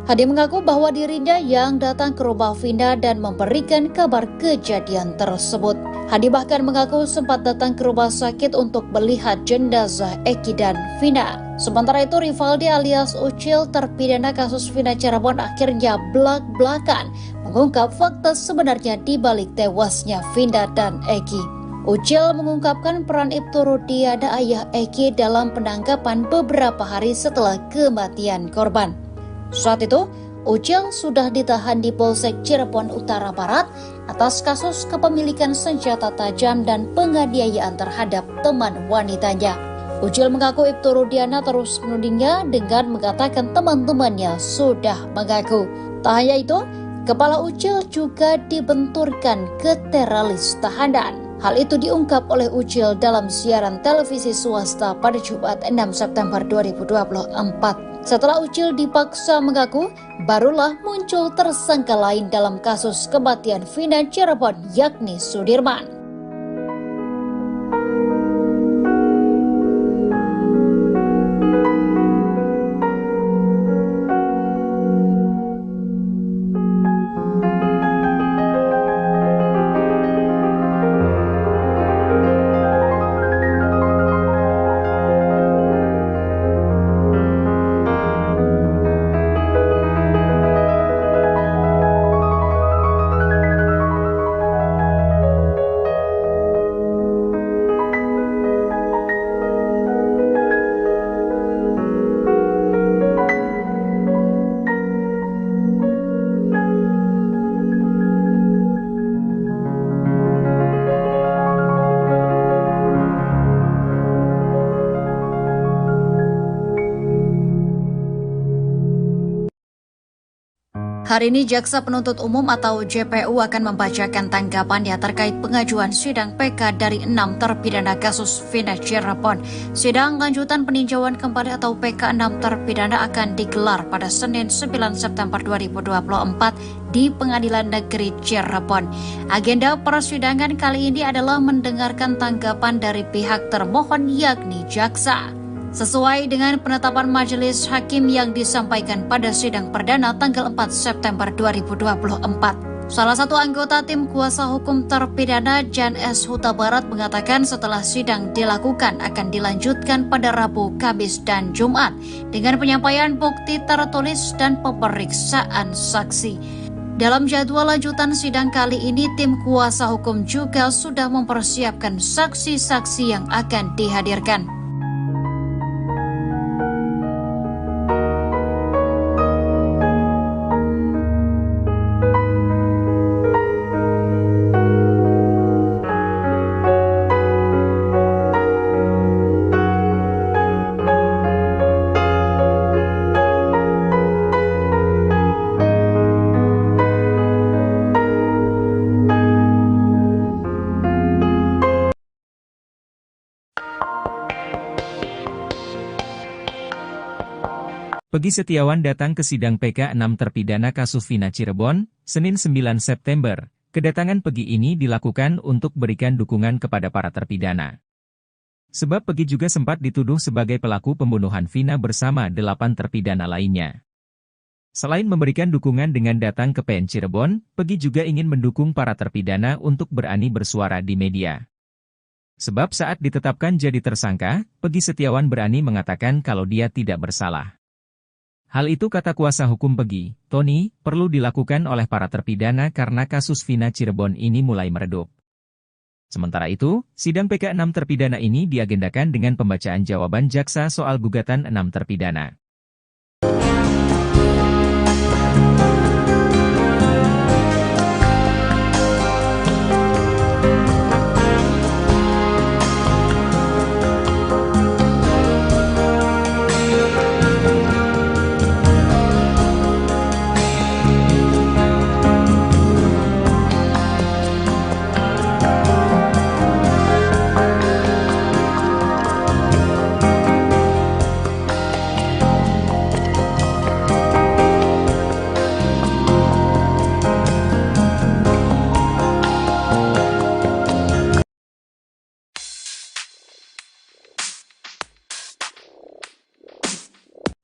Hadi mengaku bahwa dirinya yang datang ke rumah Vina dan memberikan kabar kejadian tersebut. Hadi bahkan mengaku sempat datang ke rumah sakit untuk melihat jenazah Eki dan Vina. Sementara itu Rivaldi alias Ucil terpidana kasus Vina Cirebon akhirnya belak-belakan mengungkap fakta sebenarnya di balik tewasnya Vina dan Eki. Ucil mengungkapkan peran Ibtu Rudiana ayah Eki dalam penangkapan beberapa hari setelah kematian korban. Saat itu, Ucil sudah ditahan di Polsek Cirebon Utara Barat atas kasus kepemilikan senjata tajam dan penganiayaan terhadap teman wanitanya. Ucil mengaku Ibtu Rudiana terus menudingnya dengan mengatakan teman-temannya sudah mengaku. Tak hanya itu, kepala Ucil juga dibenturkan ke teralis tahanan. Hal itu diungkap oleh Ucil dalam siaran televisi swasta pada Jumat 6 September 2024. Setelah Ucil dipaksa mengaku, barulah muncul tersangka lain dalam kasus kematian Vina Cirebon yakni Sudirman. Hari ini Jaksa Penuntut Umum atau JPU akan membacakan tanggapannya terkait pengajuan sidang PK dari 6 terpidana kasus Vina Cirebon. Sidang lanjutan peninjauan kembali atau PK 6 terpidana akan digelar pada Senin 9 September 2024 di Pengadilan Negeri Cirebon. Agenda persidangan kali ini adalah mendengarkan tanggapan dari pihak termohon yakni jaksa. Sesuai dengan penetapan majelis hakim yang disampaikan pada sidang perdana tanggal 4 September 2024. Salah satu anggota tim kuasa hukum terpidana Jan S. Huta Barat mengatakan setelah sidang dilakukan akan dilanjutkan pada Rabu, Kamis, dan Jumat dengan penyampaian bukti tertulis dan pemeriksaan saksi. Dalam jadwal lanjutan sidang kali ini, tim kuasa hukum juga sudah mempersiapkan saksi-saksi yang akan dihadirkan. Peggy Setiawan datang ke sidang PK 6 terpidana kasus Vina Cirebon, Senin 9 September. Kedatangan Peggy ini dilakukan untuk berikan dukungan kepada para terpidana. Sebab Peggy juga sempat dituduh sebagai pelaku pembunuhan Vina bersama 8 terpidana lainnya. Selain memberikan dukungan dengan datang ke PN Cirebon, Peggy juga ingin mendukung para terpidana untuk berani bersuara di media. Sebab saat ditetapkan jadi tersangka, Peggy Setiawan berani mengatakan kalau dia tidak bersalah. Hal itu kata kuasa hukum Peggy, Tony, perlu dilakukan oleh para terpidana karena kasus Vina Cirebon ini mulai meredup. Sementara itu, sidang PK 6 terpidana ini diagendakan dengan pembacaan jawaban jaksa soal gugatan 6 terpidana.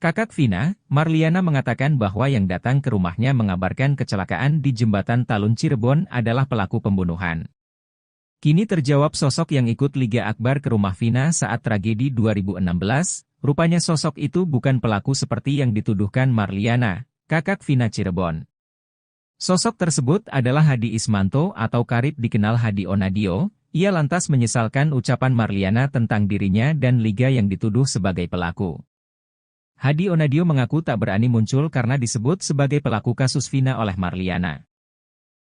Kakak Vina, Marliana mengatakan bahwa yang datang ke rumahnya mengabarkan kecelakaan di Jembatan Talun Cirebon adalah pelaku pembunuhan. Kini terjawab sosok yang ikut Liga Akbar ke rumah Vina saat tragedi 2016, rupanya sosok itu bukan pelaku seperti yang dituduhkan Marliana, kakak Vina Cirebon. Sosok tersebut adalah Hadi Ismanto atau karib dikenal Hadi Onadio. Ia lantas menyesalkan ucapan Marliana tentang dirinya dan Liga yang dituduh sebagai pelaku. Hadi Onadio mengaku tak berani muncul karena disebut sebagai pelaku kasus Vina oleh Marliana.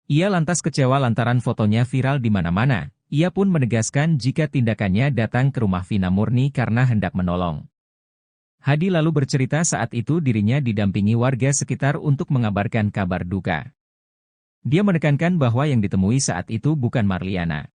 Ia lantas kecewa lantaran fotonya viral di mana-mana. Ia pun menegaskan jika tindakannya datang ke rumah Vina murni karena hendak menolong. Hadi lalu bercerita saat itu dirinya didampingi warga sekitar untuk mengabarkan kabar duka. Dia menekankan bahwa yang ditemui saat itu bukan Marliana.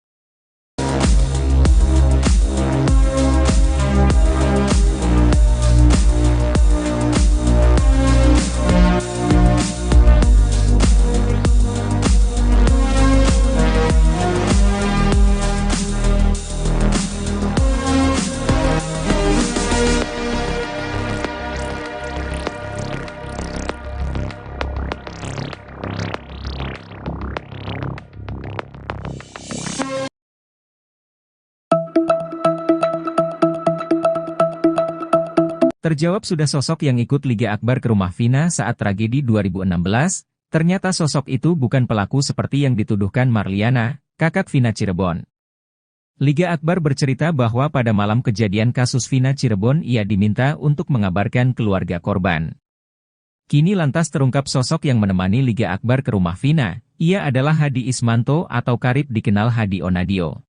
Terjawab sudah sosok yang ikut Liga Akbar ke rumah Vina saat tragedi 2016, ternyata sosok itu bukan pelaku seperti yang dituduhkan Marliana, kakak Vina Cirebon. Liga Akbar bercerita bahwa pada malam kejadian kasus Vina Cirebon ia diminta untuk mengabarkan keluarga korban. Kini lantas terungkap sosok yang menemani Liga Akbar ke rumah Vina, ia adalah Hadi Ismanto atau karib dikenal Hadi Onadio.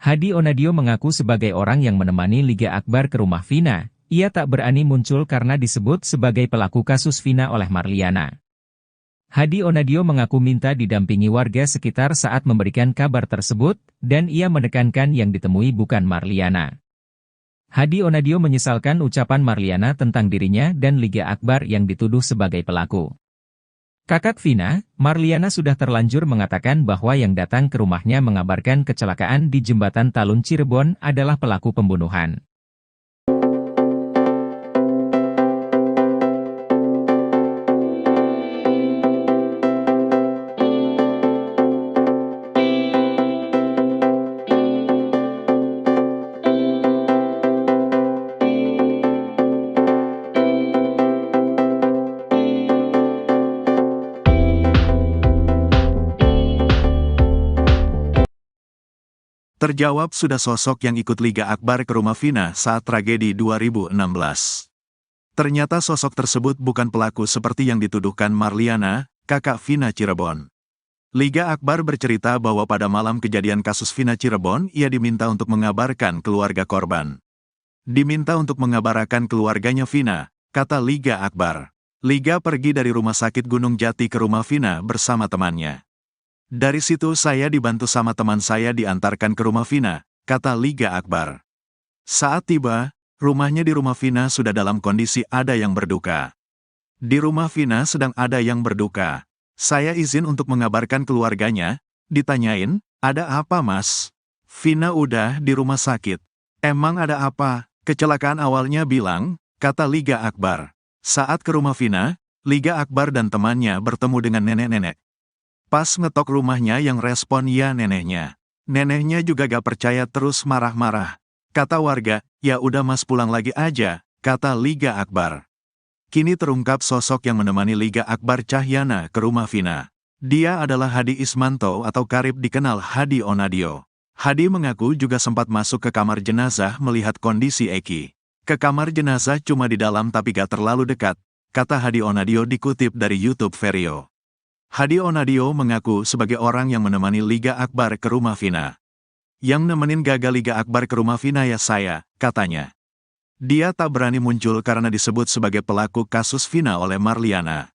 Hadi Onadio mengaku sebagai orang yang menemani Liga Akbar ke rumah Vina. Ia tak berani muncul karena disebut sebagai pelaku kasus Vina oleh Marliana. Hadi Onadio mengaku minta didampingi warga sekitar saat memberikan kabar tersebut, dan ia menekankan yang ditemui bukan Marliana. Hadi Onadio menyesalkan ucapan Marliana tentang dirinya dan Liga Akbar yang dituduh sebagai pelaku. Kakak Vina, Marliana sudah terlanjur mengatakan bahwa yang datang ke rumahnya mengabarkan kecelakaan di Jembatan Talun Cirebon adalah pelaku pembunuhan. Terjawab sudah sosok yang ikut Liga Akbar ke rumah Vina saat tragedi 2016. Ternyata sosok tersebut bukan pelaku seperti yang dituduhkan Marliana, kakak Vina Cirebon. Liga Akbar bercerita bahwa pada malam kejadian kasus Vina Cirebon, ia diminta untuk mengabarkan keluarga korban. Diminta untuk mengabarkan keluarganya Vina, kata Liga Akbar. Liga pergi dari rumah sakit Gunung Jati ke rumah Vina bersama temannya. Dari situ saya dibantu sama teman saya diantarkan ke rumah Vina, kata Liga Akbar. Saat tiba, rumahnya di rumah Vina sudah dalam kondisi ada yang berduka. Di rumah Vina sedang ada yang berduka. Saya izin untuk mengabarkan keluarganya, ditanyain, ada apa mas? Vina udah di rumah sakit. Emang ada apa? Kecelakaan awalnya bilang, kata Liga Akbar. Saat ke rumah Vina, Liga Akbar dan temannya bertemu dengan nenek-nenek. Pas ngetok rumahnya yang respon ya neneknya. Neneknya juga gak percaya terus marah-marah. Kata warga, ya udah mas pulang lagi aja, kata Liga Akbar. Kini terungkap sosok yang menemani Liga Akbar Cahyana ke rumah Vina. Dia adalah Hadi Ismanto atau karib dikenal Hadi Onadio. Hadi mengaku juga sempat masuk ke kamar jenazah melihat kondisi Eki. Ke kamar jenazah cuma di dalam tapi gak terlalu dekat, kata Hadi Onadio dikutip dari YouTube Vario. Hadi Onadio mengaku sebagai orang yang menemani Liga Akbar ke rumah Vina. Yang nemenin gagal Liga Akbar ke rumah Vina ya saya, katanya. Dia tak berani muncul karena disebut sebagai pelaku kasus Vina oleh Marliana.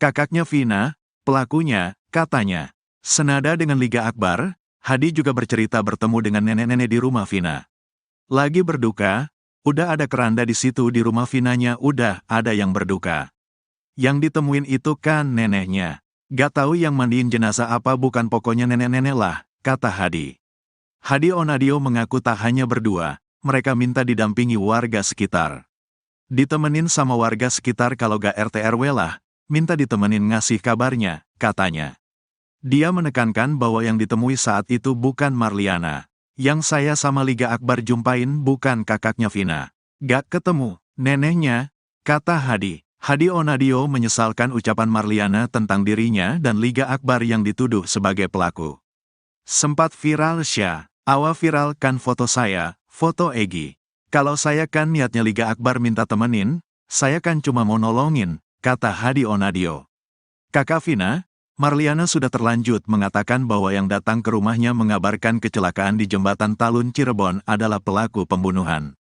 Kakaknya Vina, pelakunya, katanya. Senada dengan Liga Akbar, Hadi juga bercerita bertemu dengan nenek-nenek di rumah Vina. Lagi berduka, udah ada keranda di situ di rumah Vinanya udah ada yang berduka. Yang ditemuin itu kan neneknya. Gak tahu yang mandiin jenazah apa bukan pokoknya nenek-nenek lah, kata Hadi. Hadi Onadio mengaku tak hanya berdua, mereka minta didampingi warga sekitar. Ditemenin sama warga sekitar kalau gak RT RW lah, minta ditemenin ngasih kabarnya, katanya. Dia menekankan bahwa yang ditemui saat itu bukan Marliana. Yang saya sama Liga Akbar jumpain bukan kakaknya Vina. Gak ketemu, neneknya, kata Hadi. Hadi Onadio menyesalkan ucapan Marliana tentang dirinya dan Liga Akbar yang dituduh sebagai pelaku. Sempat viral Syah, awa viralkan foto saya, foto Egi. Kalau saya kan niatnya Liga Akbar minta temenin, saya kan cuma mau nolongin, kata Hadi Onadio. Kakak Vina, Marliana sudah terlanjut mengatakan bahwa yang datang ke rumahnya mengabarkan kecelakaan di Jembatan Talun Cirebon adalah pelaku pembunuhan.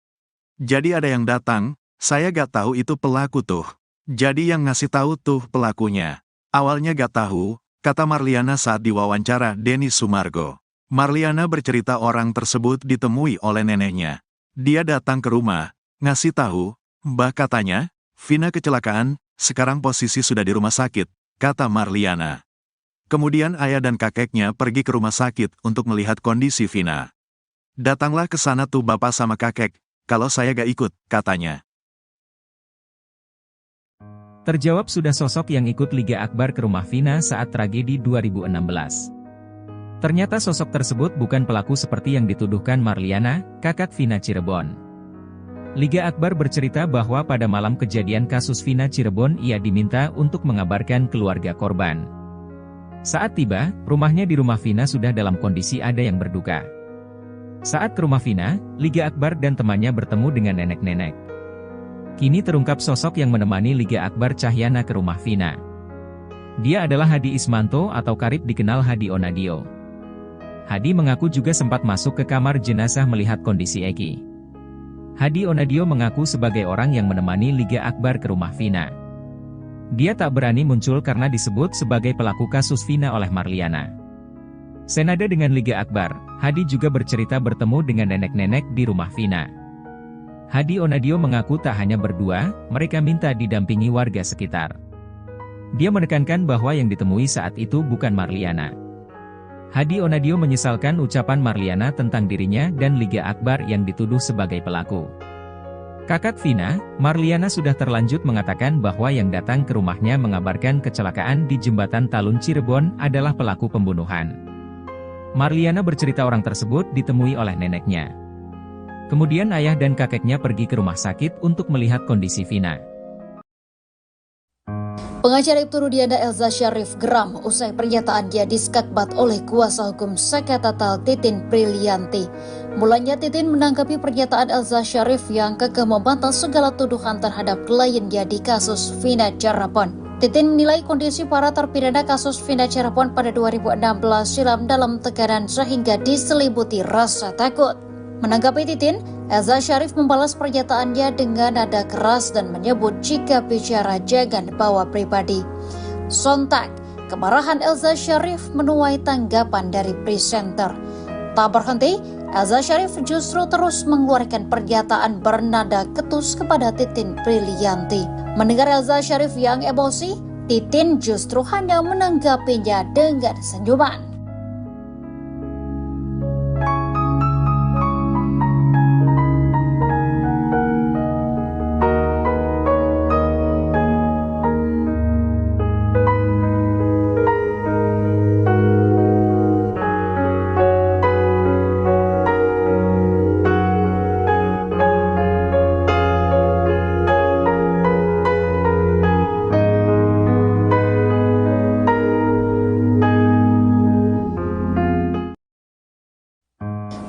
Jadi ada yang datang, saya gak tahu itu pelaku tuh. Jadi yang ngasih tahu tuh pelakunya. Awalnya gak tahu, kata Marliana saat diwawancara Denny Sumargo. Marliana bercerita orang tersebut ditemui oleh neneknya. Dia datang ke rumah, ngasih tahu, Mbah katanya, Vina kecelakaan, sekarang posisi sudah di rumah sakit, kata Marliana. Kemudian ayah dan kakeknya pergi ke rumah sakit untuk melihat kondisi Vina. Datanglah ke sana tuh bapak sama kakek, kalau saya gak ikut, katanya. Terjawab sudah sosok yang ikut Liga Akbar ke rumah Vina saat tragedi 2016. Ternyata sosok tersebut bukan pelaku seperti yang dituduhkan Marliana, kakak Vina Cirebon. Liga Akbar bercerita bahwa pada malam kejadian kasus Vina Cirebon ia diminta untuk mengabarkan keluarga korban. Saat tiba, rumahnya di rumah Vina sudah dalam kondisi ada yang berduka. Saat ke rumah Vina, Liga Akbar dan temannya bertemu dengan nenek-nenek. Kini terungkap sosok yang menemani Liga Akbar Cahyana ke rumah Vina. Dia adalah Hadi Ismanto atau karib dikenal Hadi Onadio. Hadi mengaku juga sempat masuk ke kamar jenazah melihat kondisi Eki. Hadi Onadio mengaku sebagai orang yang menemani Liga Akbar ke rumah Vina. Dia tak berani muncul karena disebut sebagai pelaku kasus Vina oleh Marliana. Senada dengan Liga Akbar, Hadi juga bercerita bertemu dengan nenek-nenek di rumah Vina. Hadi Onadio mengaku tak hanya berdua, mereka minta didampingi warga sekitar. Dia menekankan bahwa yang ditemui saat itu bukan Marliana. Hadi Onadio menyesalkan ucapan Marliana tentang dirinya dan Liga Akbar yang dituduh sebagai pelaku. Kakak Vina, Marliana sudah terlanjut mengatakan bahwa yang datang ke rumahnya mengabarkan kecelakaan di Jembatan Talun Cirebon adalah pelaku pembunuhan. Marliana bercerita orang tersebut ditemui oleh neneknya. Kemudian ayah dan kakeknya pergi ke rumah sakit untuk melihat kondisi Vina. Pengacara Ibtu Rudiana Elza Syarif geram usai pernyataan dia diskakbat oleh kuasa hukum Sekatatal Titin Prilianti. Mulanya Titin menanggapi pernyataan Elza Syarif yang kekeh membantah segala tuduhan terhadap kliennya di kasus Vina Cirebon. Titin menilai kondisi para terpidana kasus Vina Cirebon pada 2016 silam dalam tekanan sehingga diselimuti rasa takut. Menanggapi Titin, Elza Syarif membalas pernyataannya dengan nada keras dan menyebut jika bicara jangan bawa pribadi. Sontak, kemarahan Elza Syarif menuai tanggapan dari presenter. Tak berhenti, Elza Syarif justru terus mengeluarkan pernyataan bernada ketus kepada Titin Prilianti. Mendengar Elza Syarif yang emosi, Titin justru hanya menanggapinya dengan senyuman.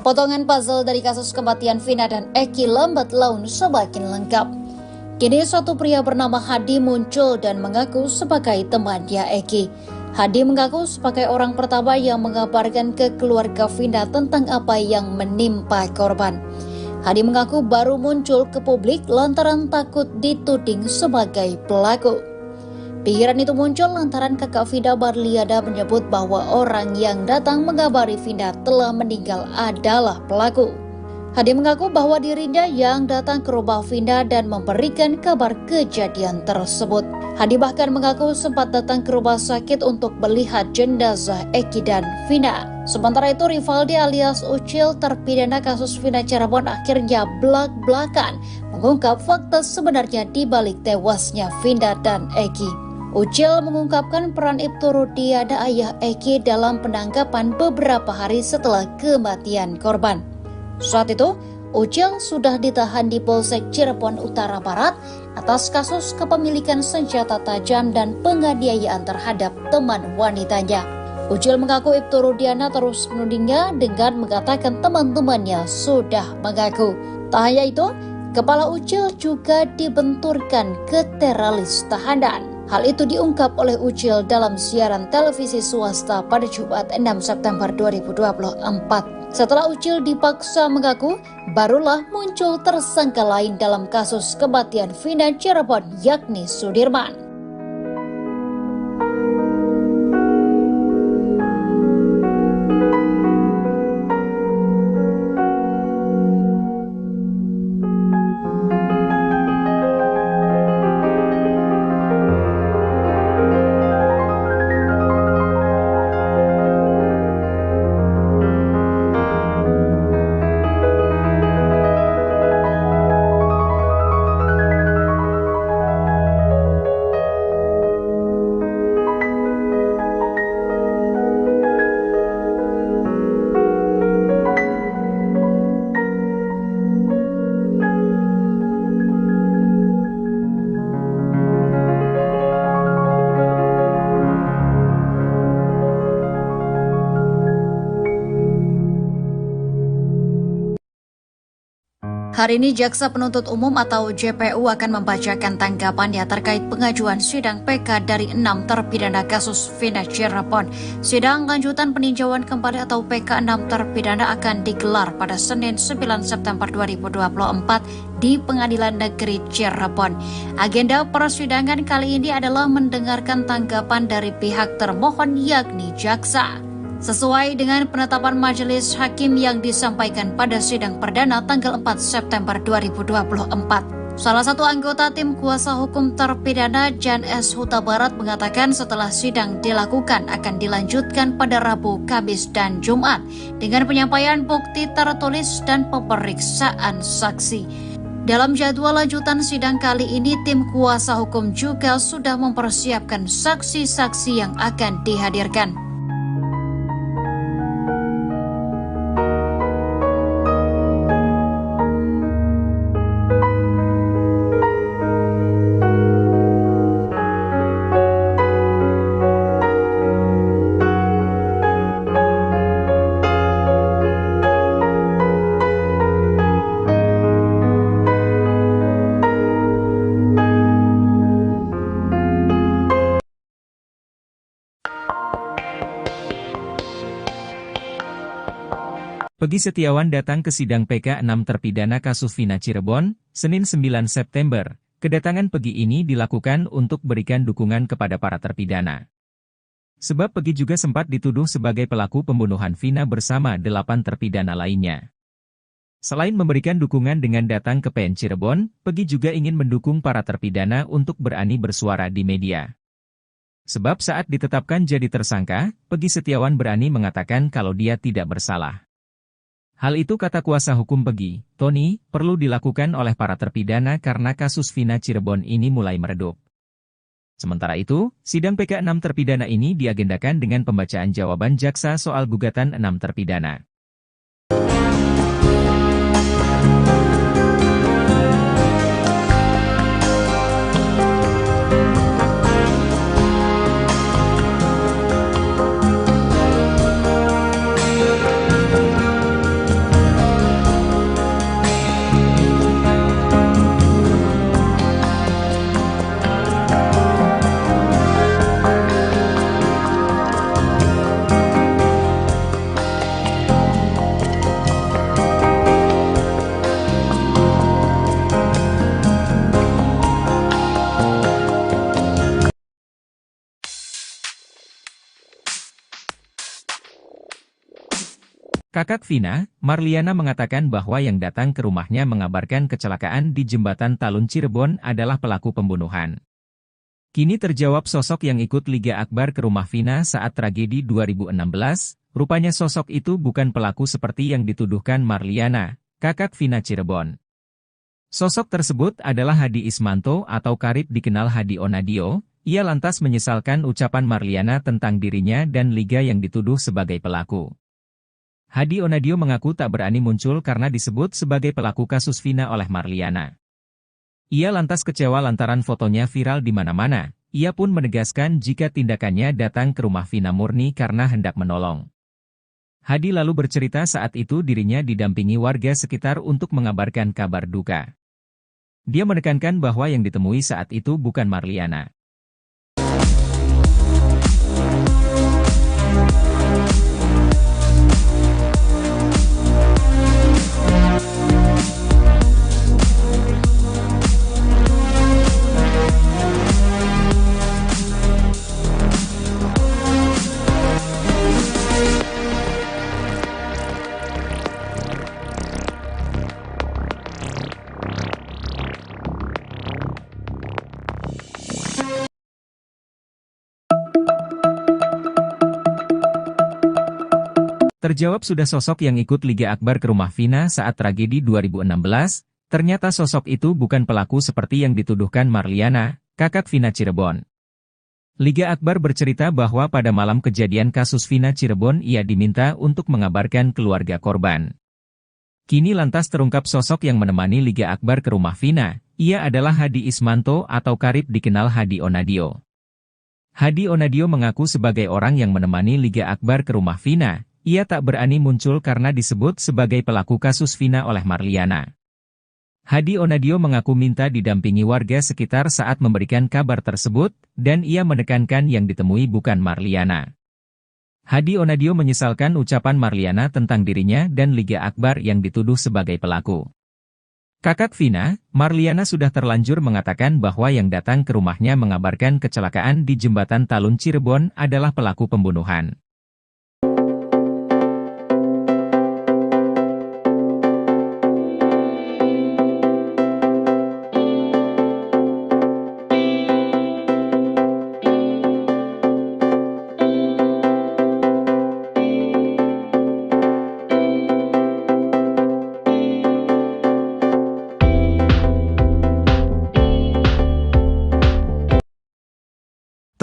Potongan puzzle dari kasus kematian Vina dan Eki lambat laun semakin lengkap. Kini suatu pria bernama Hadi muncul dan mengaku sebagai temannya Eki. Hadi mengaku sebagai orang pertama yang mengabarkan ke keluarga Vina tentang apa yang menimpa korban. Hadi mengaku baru muncul ke publik lantaran takut dituding sebagai pelaku. Pikiran itu muncul lantaran kakak Vina Marliana menyebut bahwa orang yang datang mengabari Vina telah meninggal adalah pelaku. Hadi mengaku bahwa dirinya yang datang ke rumah Vina dan memberikan kabar kejadian tersebut. Hadi bahkan mengaku sempat datang ke rumah sakit untuk melihat jenazah Eki dan Vina. Sementara itu Rivaldi alias Ucil terpidana kasus Vina Cirebon akhirnya belak-belakan mengungkap fakta sebenarnya di balik tewasnya Vina dan Eki. Ucil mengungkapkan peran Ibtu Rudiana ayah Eki dalam penangkapan beberapa hari setelah kematian korban. Saat itu, Ucil sudah ditahan di Polsek Cirebon Utara Barat atas kasus kepemilikan senjata tajam dan penganiayaan terhadap teman wanitanya. Ucil mengaku Ibtu Rudiana terus menudingnya dengan mengatakan teman-temannya sudah mengaku. Tak hanya itu, kepala Ucil juga dibenturkan ke teralis tahanan. Hal itu diungkap oleh Ucil dalam siaran televisi swasta pada Jumat 6 September 2024. Setelah Ucil dipaksa mengaku, barulah muncul tersangka lain dalam kasus kematian Vina Cirebon yakni Sudirman. Hari ini Jaksa Penuntut Umum atau JPU akan membacakan tanggapannya terkait pengajuan sidang PK dari 6 terpidana kasus Vina Cirebon. Sidang lanjutan peninjauan kembali atau PK 6 terpidana akan digelar pada Senin 9 September 2024 di Pengadilan Negeri Cirebon. Agenda persidangan kali ini adalah mendengarkan tanggapan dari pihak termohon yakni jaksa. Sesuai dengan penetapan majelis hakim yang disampaikan pada sidang perdana tanggal 4 September 2024. Salah satu anggota tim kuasa hukum terpidana Jan S. Huta Barat mengatakan setelah sidang dilakukan akan dilanjutkan pada Rabu, Kamis, dan Jumat dengan penyampaian bukti tertulis dan pemeriksaan saksi. Dalam jadwal lanjutan sidang kali ini, tim kuasa hukum juga sudah mempersiapkan saksi-saksi yang akan dihadirkan. Peggy Setiawan datang ke sidang PK 6 terpidana kasus Vina Cirebon, Senin 9 September. Kedatangan Peggy ini dilakukan untuk berikan dukungan kepada para terpidana. Sebab Peggy juga sempat dituduh sebagai pelaku pembunuhan Vina bersama 8 terpidana lainnya. Selain memberikan dukungan dengan datang ke PN Cirebon, Peggy juga ingin mendukung para terpidana untuk berani bersuara di media. Sebab saat ditetapkan jadi tersangka, Peggy Setiawan berani mengatakan kalau dia tidak bersalah. Hal itu kata kuasa hukum Peggy, Tony, perlu dilakukan oleh para terpidana karena kasus Vina Cirebon ini mulai meredup. Sementara itu, sidang PK 6 terpidana ini diagendakan dengan pembacaan jawaban jaksa soal gugatan 6 terpidana. Kakak Vina, Marliana mengatakan bahwa yang datang ke rumahnya mengabarkan kecelakaan di Jembatan Talun Cirebon adalah pelaku pembunuhan. Kini terjawab sosok yang ikut Liga Akbar ke rumah Vina saat tragedi 2016, rupanya sosok itu bukan pelaku seperti yang dituduhkan Marliana, kakak Vina Cirebon. Sosok tersebut adalah Hadi Ismanto atau karib dikenal Hadi Onadio. Ia lantas menyesalkan ucapan Marliana tentang dirinya dan Liga yang dituduh sebagai pelaku. Hadi Onadio mengaku tak berani muncul karena disebut sebagai pelaku kasus Vina oleh Marliana. Ia lantas kecewa lantaran fotonya viral di mana-mana. Ia pun menegaskan jika tindakannya datang ke rumah Vina murni karena hendak menolong. Hadi lalu bercerita saat itu dirinya didampingi warga sekitar untuk mengabarkan kabar duka. Dia menekankan bahwa yang ditemui saat itu bukan Marliana. Terjawab sudah sosok yang ikut Liga Akbar ke rumah Vina saat tragedi 2016, ternyata sosok itu bukan pelaku seperti yang dituduhkan Marliana, kakak Vina Cirebon. Liga Akbar bercerita bahwa pada malam kejadian kasus Vina Cirebon ia diminta untuk mengabarkan keluarga korban. Kini lantas terungkap sosok yang menemani Liga Akbar ke rumah Vina, ia adalah Hadi Ismanto atau karib dikenal Hadi Onadio. Hadi Onadio mengaku sebagai orang yang menemani Liga Akbar ke rumah Vina. Ia tak berani muncul karena disebut sebagai pelaku kasus Vina oleh Marliana. Hadi Onadio mengaku minta didampingi warga sekitar saat memberikan kabar tersebut, dan ia menekankan yang ditemui bukan Marliana. Hadi Onadio menyesalkan ucapan Marliana tentang dirinya dan Liga Akbar yang dituduh sebagai pelaku. Kakak Vina, Marliana sudah terlanjur mengatakan bahwa yang datang ke rumahnya mengabarkan kecelakaan di Jembatan Talun Cirebon adalah pelaku pembunuhan.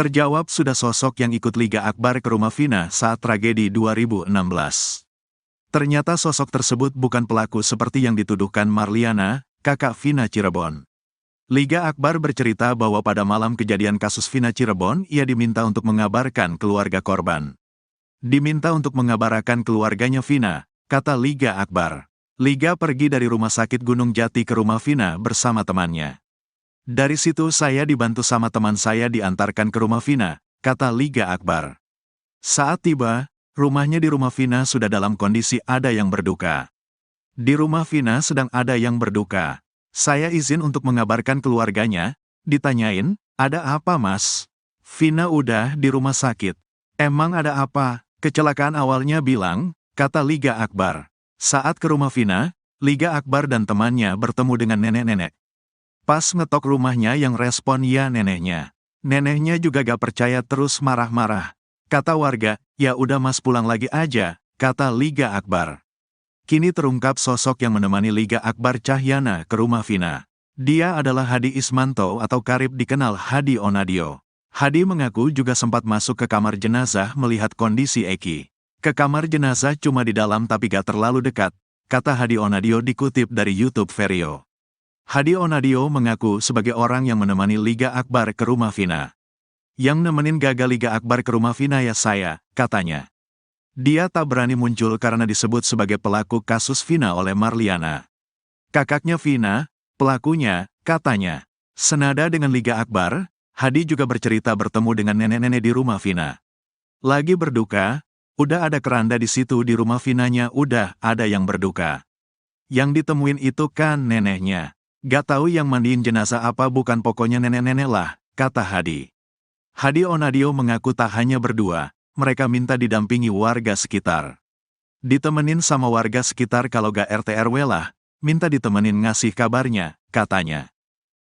Terjawab sudah sosok yang ikut Liga Akbar ke rumah Vina saat tragedi 2016. Ternyata sosok tersebut bukan pelaku seperti yang dituduhkan Marliana, kakak Vina Cirebon. Liga Akbar bercerita bahwa pada malam kejadian kasus Vina Cirebon, ia diminta untuk mengabarkan keluarga korban. Diminta untuk mengabarkan keluarganya Vina, kata Liga Akbar. Liga pergi dari rumah sakit Gunung Jati ke rumah Vina bersama temannya. Dari situ saya dibantu sama teman saya diantarkan ke rumah Vina, kata Liga Akbar. Saat tiba, rumahnya di rumah Vina sudah dalam kondisi ada yang berduka. Di rumah Vina sedang ada yang berduka. Saya izin untuk mengabarkan keluarganya, ditanyain, ada apa mas? Vina udah di rumah sakit. Emang ada apa? Kecelakaan awalnya bilang, kata Liga Akbar. Saat ke rumah Vina, Liga Akbar dan temannya bertemu dengan nenek-nenek. Pas ngetok rumahnya yang respon ya neneknya. Neneknya juga gak percaya terus marah-marah. Kata warga, ya udah mas pulang lagi aja, kata Liga Akbar. Kini terungkap sosok yang menemani Liga Akbar Cahyana ke rumah Vina. Dia adalah Hadi Ismanto atau karib dikenal Hadi Onadio. Hadi mengaku juga sempat masuk ke kamar jenazah melihat kondisi Eki. Ke kamar jenazah cuma di dalam tapi gak terlalu dekat, kata Hadi Onadio dikutip dari YouTube Vario. Hadi Onadio mengaku sebagai orang yang menemani Liga Akbar ke rumah Vina. Yang nemenin gagal Liga Akbar ke rumah Vina ya saya, katanya. Dia tak berani muncul karena disebut sebagai pelaku kasus Vina oleh Marliana. Kakaknya Vina, pelakunya, katanya. Senada dengan Liga Akbar, Hadi juga bercerita bertemu dengan nenek-nenek di rumah Vina. Lagi berduka, udah ada keranda di situ di rumah Vinanya udah ada yang berduka. Yang ditemuin itu kan neneknya. Gak tahu yang mandiin jenazah apa bukan pokoknya nenek-nenek lah, kata Hadi. Hadi Onadio mengaku tak hanya berdua, mereka minta didampingi warga sekitar. Ditemenin sama warga sekitar kalau gak RT RW lah, minta ditemenin ngasih kabarnya, katanya.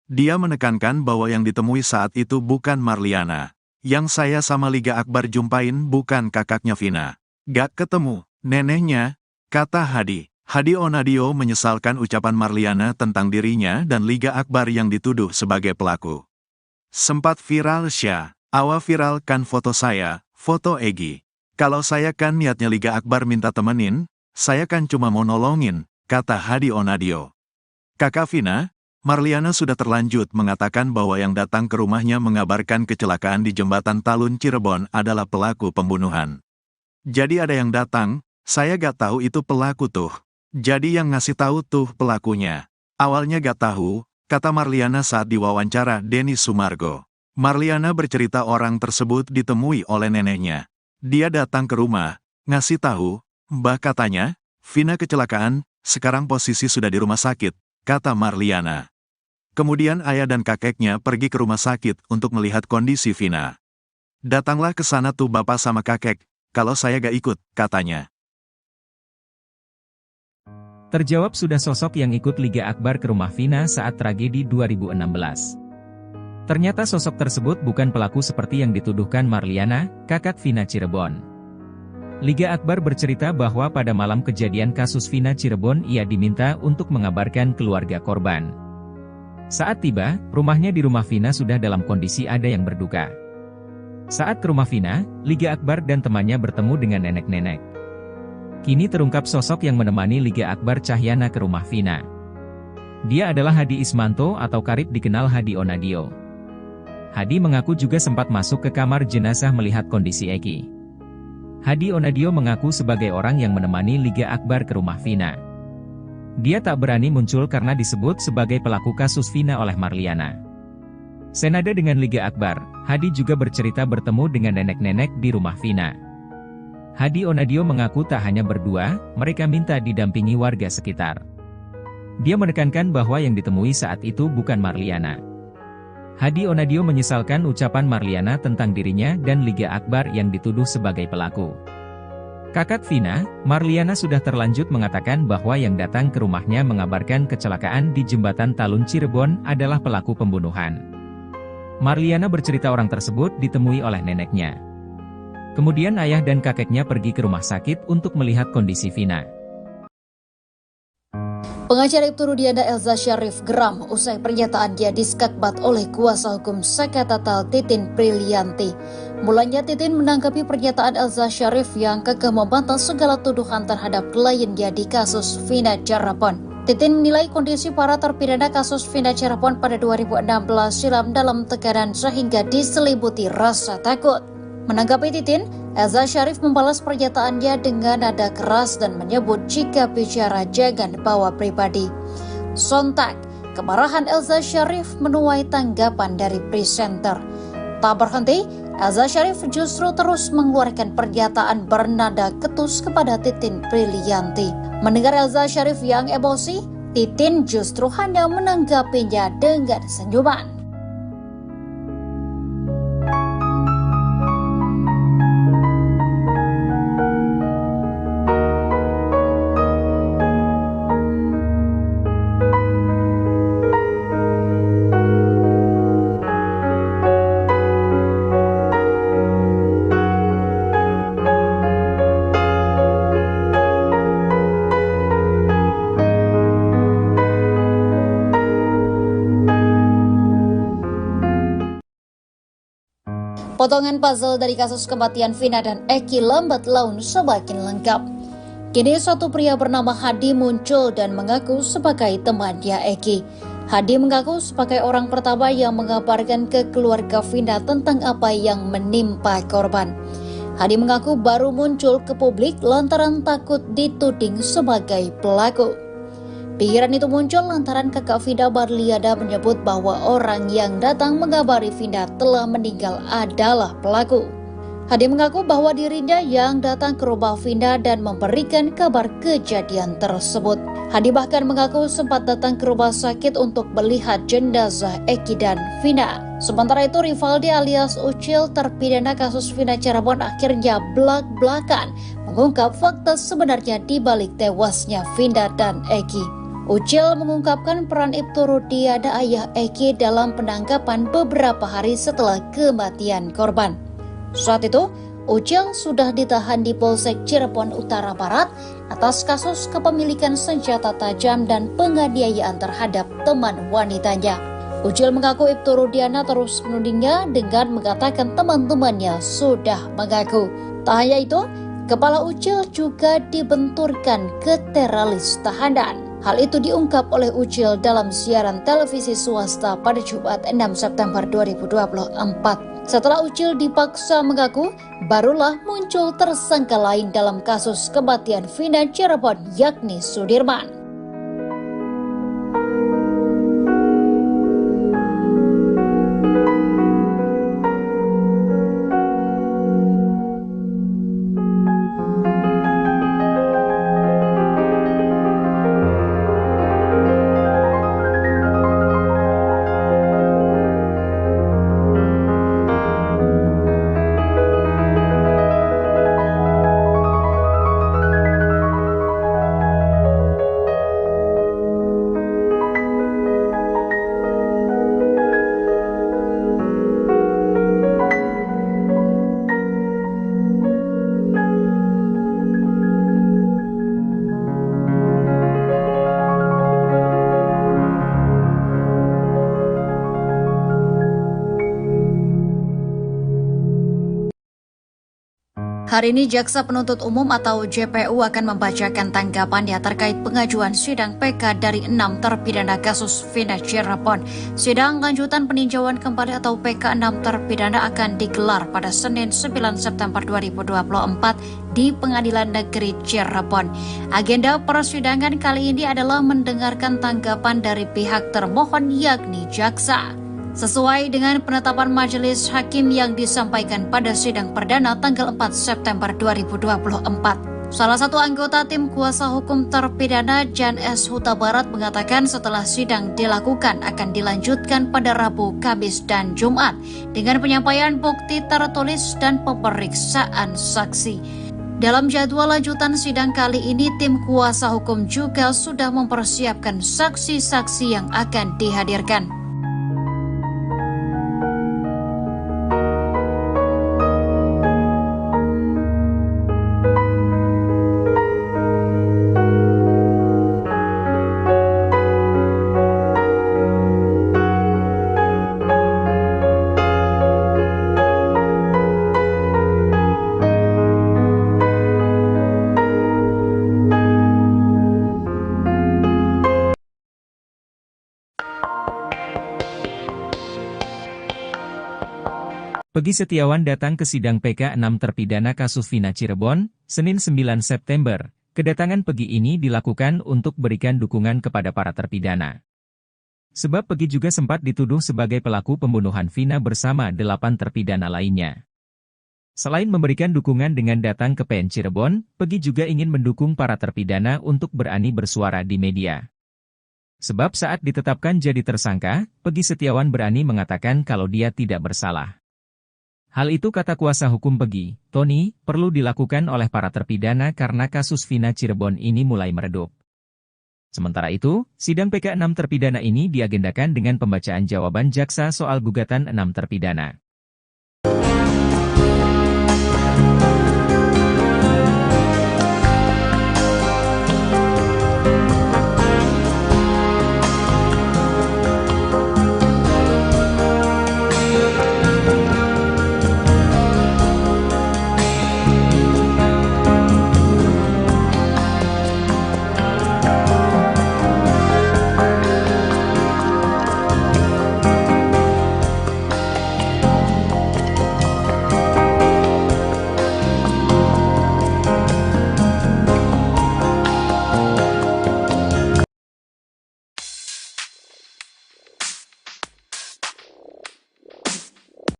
Dia menekankan bahwa yang ditemui saat itu bukan Marliana. Yang saya sama Liga Akbar jumpain bukan kakaknya Vina. Gak ketemu, neneknya, kata Hadi. Hadi Onadio menyesalkan ucapan Marliana tentang dirinya dan Liga Akbar yang dituduh sebagai pelaku. Sempat viral awa viralkan foto saya, foto Egi. Kalau saya kan niatnya Liga Akbar minta temenin, saya kan cuma mau nolongin, kata Hadi Onadio. Kakak Vina, Marliana sudah terlanjut mengatakan bahwa yang datang ke rumahnya mengabarkan kecelakaan di Jembatan Talun Cirebon adalah pelaku pembunuhan. Jadi ada yang datang, saya gak tahu itu pelaku tuh. Jadi yang ngasih tahu tuh pelakunya. Awalnya gak tahu, kata Marliana saat diwawancara Denny Sumargo. Marliana bercerita orang tersebut ditemui oleh neneknya. Dia datang ke rumah, ngasih tahu, Mbah katanya, Vina kecelakaan, sekarang posisi sudah di rumah sakit, kata Marliana. Kemudian ayah dan kakeknya pergi ke rumah sakit untuk melihat kondisi Vina. Datanglah ke sana tuh bapak sama kakek, kalau saya gak ikut, katanya. Terjawab sudah sosok yang ikut Liga Akbar ke rumah Vina saat tragedi 2016. Ternyata sosok tersebut bukan pelaku seperti yang dituduhkan Marliana, kakak Vina Cirebon. Liga Akbar bercerita bahwa pada malam kejadian kasus Vina Cirebon ia diminta untuk mengabarkan keluarga korban. Saat tiba, rumahnya di rumah Vina sudah dalam kondisi ada yang berduka. Saat ke rumah Vina, Liga Akbar dan temannya bertemu dengan nenek-nenek. Kini terungkap sosok yang menemani Liga Akbar Cahyana ke rumah Vina. Dia adalah Hadi Ismanto atau karib dikenal Hadi Onadio. Hadi mengaku juga sempat masuk ke kamar jenazah melihat kondisi Eki. Hadi Onadio mengaku sebagai orang yang menemani Liga Akbar ke rumah Vina. Dia tak berani muncul karena disebut sebagai pelaku kasus Vina oleh Marliana. Senada dengan Liga Akbar, Hadi juga bercerita bertemu dengan nenek-nenek di rumah Vina. Hadi Onadio mengaku tak hanya berdua, mereka minta didampingi warga sekitar. Dia menekankan bahwa yang ditemui saat itu bukan Marliana. Hadi Onadio menyesalkan ucapan Marliana tentang dirinya dan Liga Akbar yang dituduh sebagai pelaku. Kakak Vina, Marliana sudah terlanjut mengatakan bahwa yang datang ke rumahnya mengabarkan kecelakaan di Jembatan Talun Cirebon adalah pelaku pembunuhan. Marliana bercerita orang tersebut ditemui oleh neneknya. Kemudian ayah dan kakeknya pergi ke rumah sakit untuk melihat kondisi Vina. Pengacara Ibtu Rudiana Elza Syarif geram usai pernyataan dia diskakbat oleh kuasa hukum Saka Tatal Titin Prilianti. Mulanya Titin menanggapi pernyataan Elza Syarif yang kekeh membantah segala tuduhan terhadap kliennya di kasus Vina Cirebon. Titin menilai kondisi para terpidana kasus Vina Cirebon pada 2016 silam dalam tekanan sehingga diselimuti rasa takut. Menanggapi Titin, Elza Syarif membalas pernyataannya dengan nada keras dan menyebut jika bicara jangan bawa pribadi. Sontak, kemarahan Elza Syarif menuai tanggapan dari presenter. Tak berhenti, Elza Syarif justru terus mengeluarkan pernyataan bernada ketus kepada Titin Prilianti. Mendengar Elza Syarif yang emosi, Titin justru hanya menanggapinya dengan senyuman. Potongan puzzle dari kasus kematian Vina dan Eki lambat laun semakin lengkap. Kini satu pria bernama Hadi muncul dan mengaku sebagai temannya Eki. Hadi mengaku sebagai orang pertama yang mengabarkan ke keluarga Vina tentang apa yang menimpa korban. Hadi mengaku baru muncul ke publik lantaran takut dituding sebagai pelaku. Pikiran itu muncul lantaran kakak Vina Marliana menyebut bahwa orang yang datang mengabari Vina telah meninggal adalah pelaku. Hadi mengaku bahwa dirinya yang datang ke rumah Vina dan memberikan kabar kejadian tersebut. Hadi bahkan mengaku sempat datang ke rumah sakit untuk melihat jenazah Eki dan Vina. Sementara itu Rivaldi alias Ucil terpidana kasus Vina Cirebon akhirnya blak-blakan mengungkap fakta sebenarnya di balik tewasnya Vina dan Eki. Ucil mengungkapkan peran Ibtu Rudiana ayah Eki dalam penangkapan beberapa hari setelah kematian korban. Saat itu, Ucil sudah ditahan di Polsek Cirebon Utara Barat atas kasus kepemilikan senjata tajam dan penganiayaan terhadap teman wanitanya. Ucil mengaku Ibtu Rudiana terus menudingnya dengan mengatakan teman-temannya sudah mengaku. Tak hanya itu, kepala Ucil juga dibenturkan ke teralis tahanan. Hal itu diungkap oleh Ucil dalam siaran televisi swasta pada Jumat 6 September 2024. Setelah Ucil dipaksa mengaku, barulah muncul tersangka lain dalam kasus kematian Vina Cirebon yakni Sudirman. Hari ini Jaksa Penuntut Umum atau JPU akan membacakan tanggapannya terkait pengajuan sidang PK dari 6 terpidana kasus Vina Cirebon. Sidang lanjutan peninjauan kembali atau PK 6 terpidana akan digelar pada Senin 9 September 2024 di Pengadilan Negeri Cirebon. Agenda persidangan kali ini adalah mendengarkan tanggapan dari pihak termohon yakni jaksa. Sesuai dengan penetapan majelis hakim yang disampaikan pada sidang perdana tanggal 4 September 2024. Salah satu anggota tim kuasa hukum terpidana Jan S. Huta Barat mengatakan setelah sidang dilakukan akan dilanjutkan pada Rabu, Kamis, dan Jumat dengan penyampaian bukti tertulis dan pemeriksaan saksi. Dalam jadwal lanjutan sidang kali ini, tim kuasa hukum juga sudah mempersiapkan saksi-saksi yang akan dihadirkan. Peggy Setiawan datang ke sidang PK 6 terpidana kasus Vina Cirebon, Senin 9 September. Kedatangan Peggy ini dilakukan untuk berikan dukungan kepada para terpidana. Sebab Peggy juga sempat dituduh sebagai pelaku pembunuhan Vina bersama 8 terpidana lainnya. Selain memberikan dukungan dengan datang ke PN Cirebon, Peggy juga ingin mendukung para terpidana untuk berani bersuara di media. Sebab saat ditetapkan jadi tersangka, Peggy Setiawan berani mengatakan kalau dia tidak bersalah. Hal itu kata kuasa hukum Peggy, Tony, perlu dilakukan oleh para terpidana karena kasus Vina Cirebon ini mulai meredup. Sementara itu, sidang PK 6 terpidana ini diagendakan dengan pembacaan jawaban jaksa soal gugatan 6 terpidana.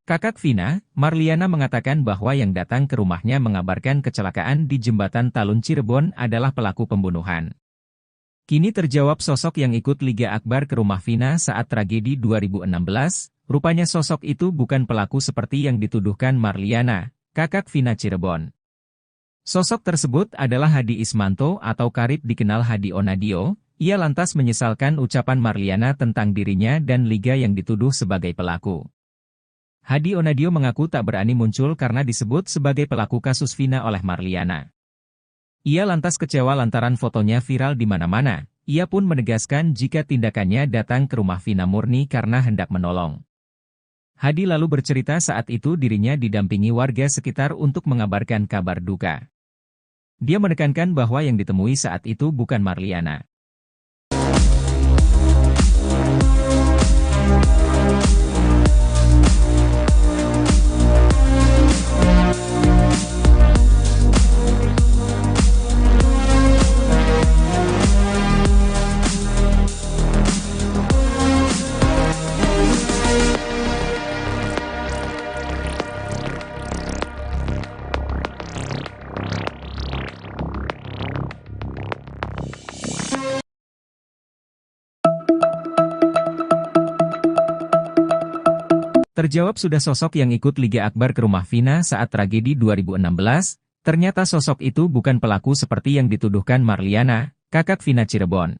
Kakak Vina, Marliana mengatakan bahwa yang datang ke rumahnya mengabarkan kecelakaan di Jembatan Talun Cirebon adalah pelaku pembunuhan. Kini terjawab sosok yang ikut Liga Akbar ke rumah Vina saat tragedi 2016, rupanya sosok itu bukan pelaku seperti yang dituduhkan Marliana, kakak Vina Cirebon. Sosok tersebut adalah Hadi Ismanto atau karib dikenal Hadi Onadio. Ia lantas menyesalkan ucapan Marliana tentang dirinya dan Liga yang dituduh sebagai pelaku. Hadi Onadio mengaku tak berani muncul karena disebut sebagai pelaku kasus Vina oleh Marliana. Ia lantas kecewa lantaran fotonya viral di mana-mana. Ia pun menegaskan jika tindakannya datang ke rumah Vina murni karena hendak menolong. Hadi lalu bercerita saat itu dirinya didampingi warga sekitar untuk mengabarkan kabar duka. Dia menekankan bahwa yang ditemui saat itu bukan Marliana. Terjawab sudah sosok yang ikut Liga Akbar ke rumah Vina saat tragedi 2016, ternyata sosok itu bukan pelaku seperti yang dituduhkan Marliana, kakak Vina Cirebon.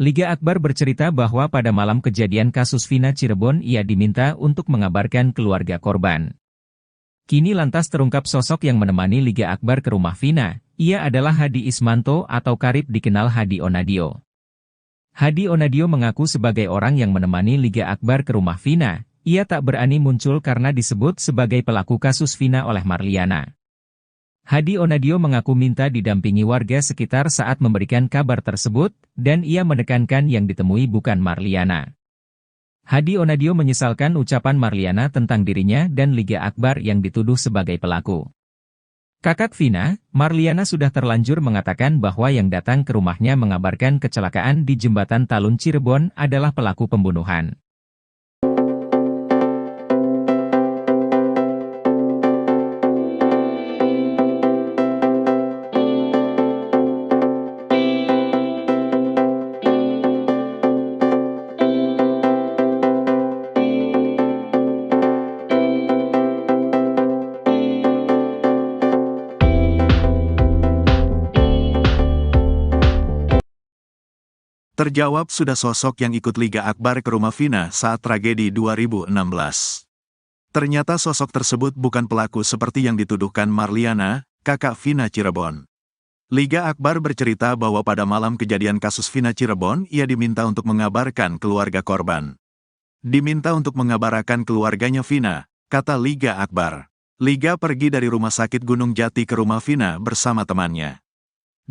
Liga Akbar bercerita bahwa pada malam kejadian kasus Vina Cirebon ia diminta untuk mengabarkan keluarga korban. Kini lantas terungkap sosok yang menemani Liga Akbar ke rumah Vina, ia adalah Hadi Ismanto atau karib dikenal Hadi Onadio. Hadi Onadio mengaku sebagai orang yang menemani Liga Akbar ke rumah Vina. Ia tak berani muncul karena disebut sebagai pelaku kasus Vina oleh Marliana. Hadi Onadio mengaku minta didampingi warga sekitar saat memberikan kabar tersebut, dan ia menekankan yang ditemui bukan Marliana. Hadi Onadio menyesalkan ucapan Marliana tentang dirinya dan Liga Akbar yang dituduh sebagai pelaku. Kakak Vina, Marliana sudah terlanjur mengatakan bahwa yang datang ke rumahnya mengabarkan kecelakaan di Jembatan Talun Cirebon adalah pelaku pembunuhan. Terjawab sudah sosok yang ikut Liga Akbar ke rumah Vina saat tragedi 2016. Ternyata sosok tersebut bukan pelaku seperti yang dituduhkan Marliana, kakak Vina Cirebon. Liga Akbar bercerita bahwa pada malam kejadian kasus Vina Cirebon, ia diminta untuk mengabarkan keluarga korban. Diminta untuk mengabarkan keluarganya Vina, kata Liga Akbar. Liga pergi dari rumah sakit Gunung Jati ke rumah Vina bersama temannya.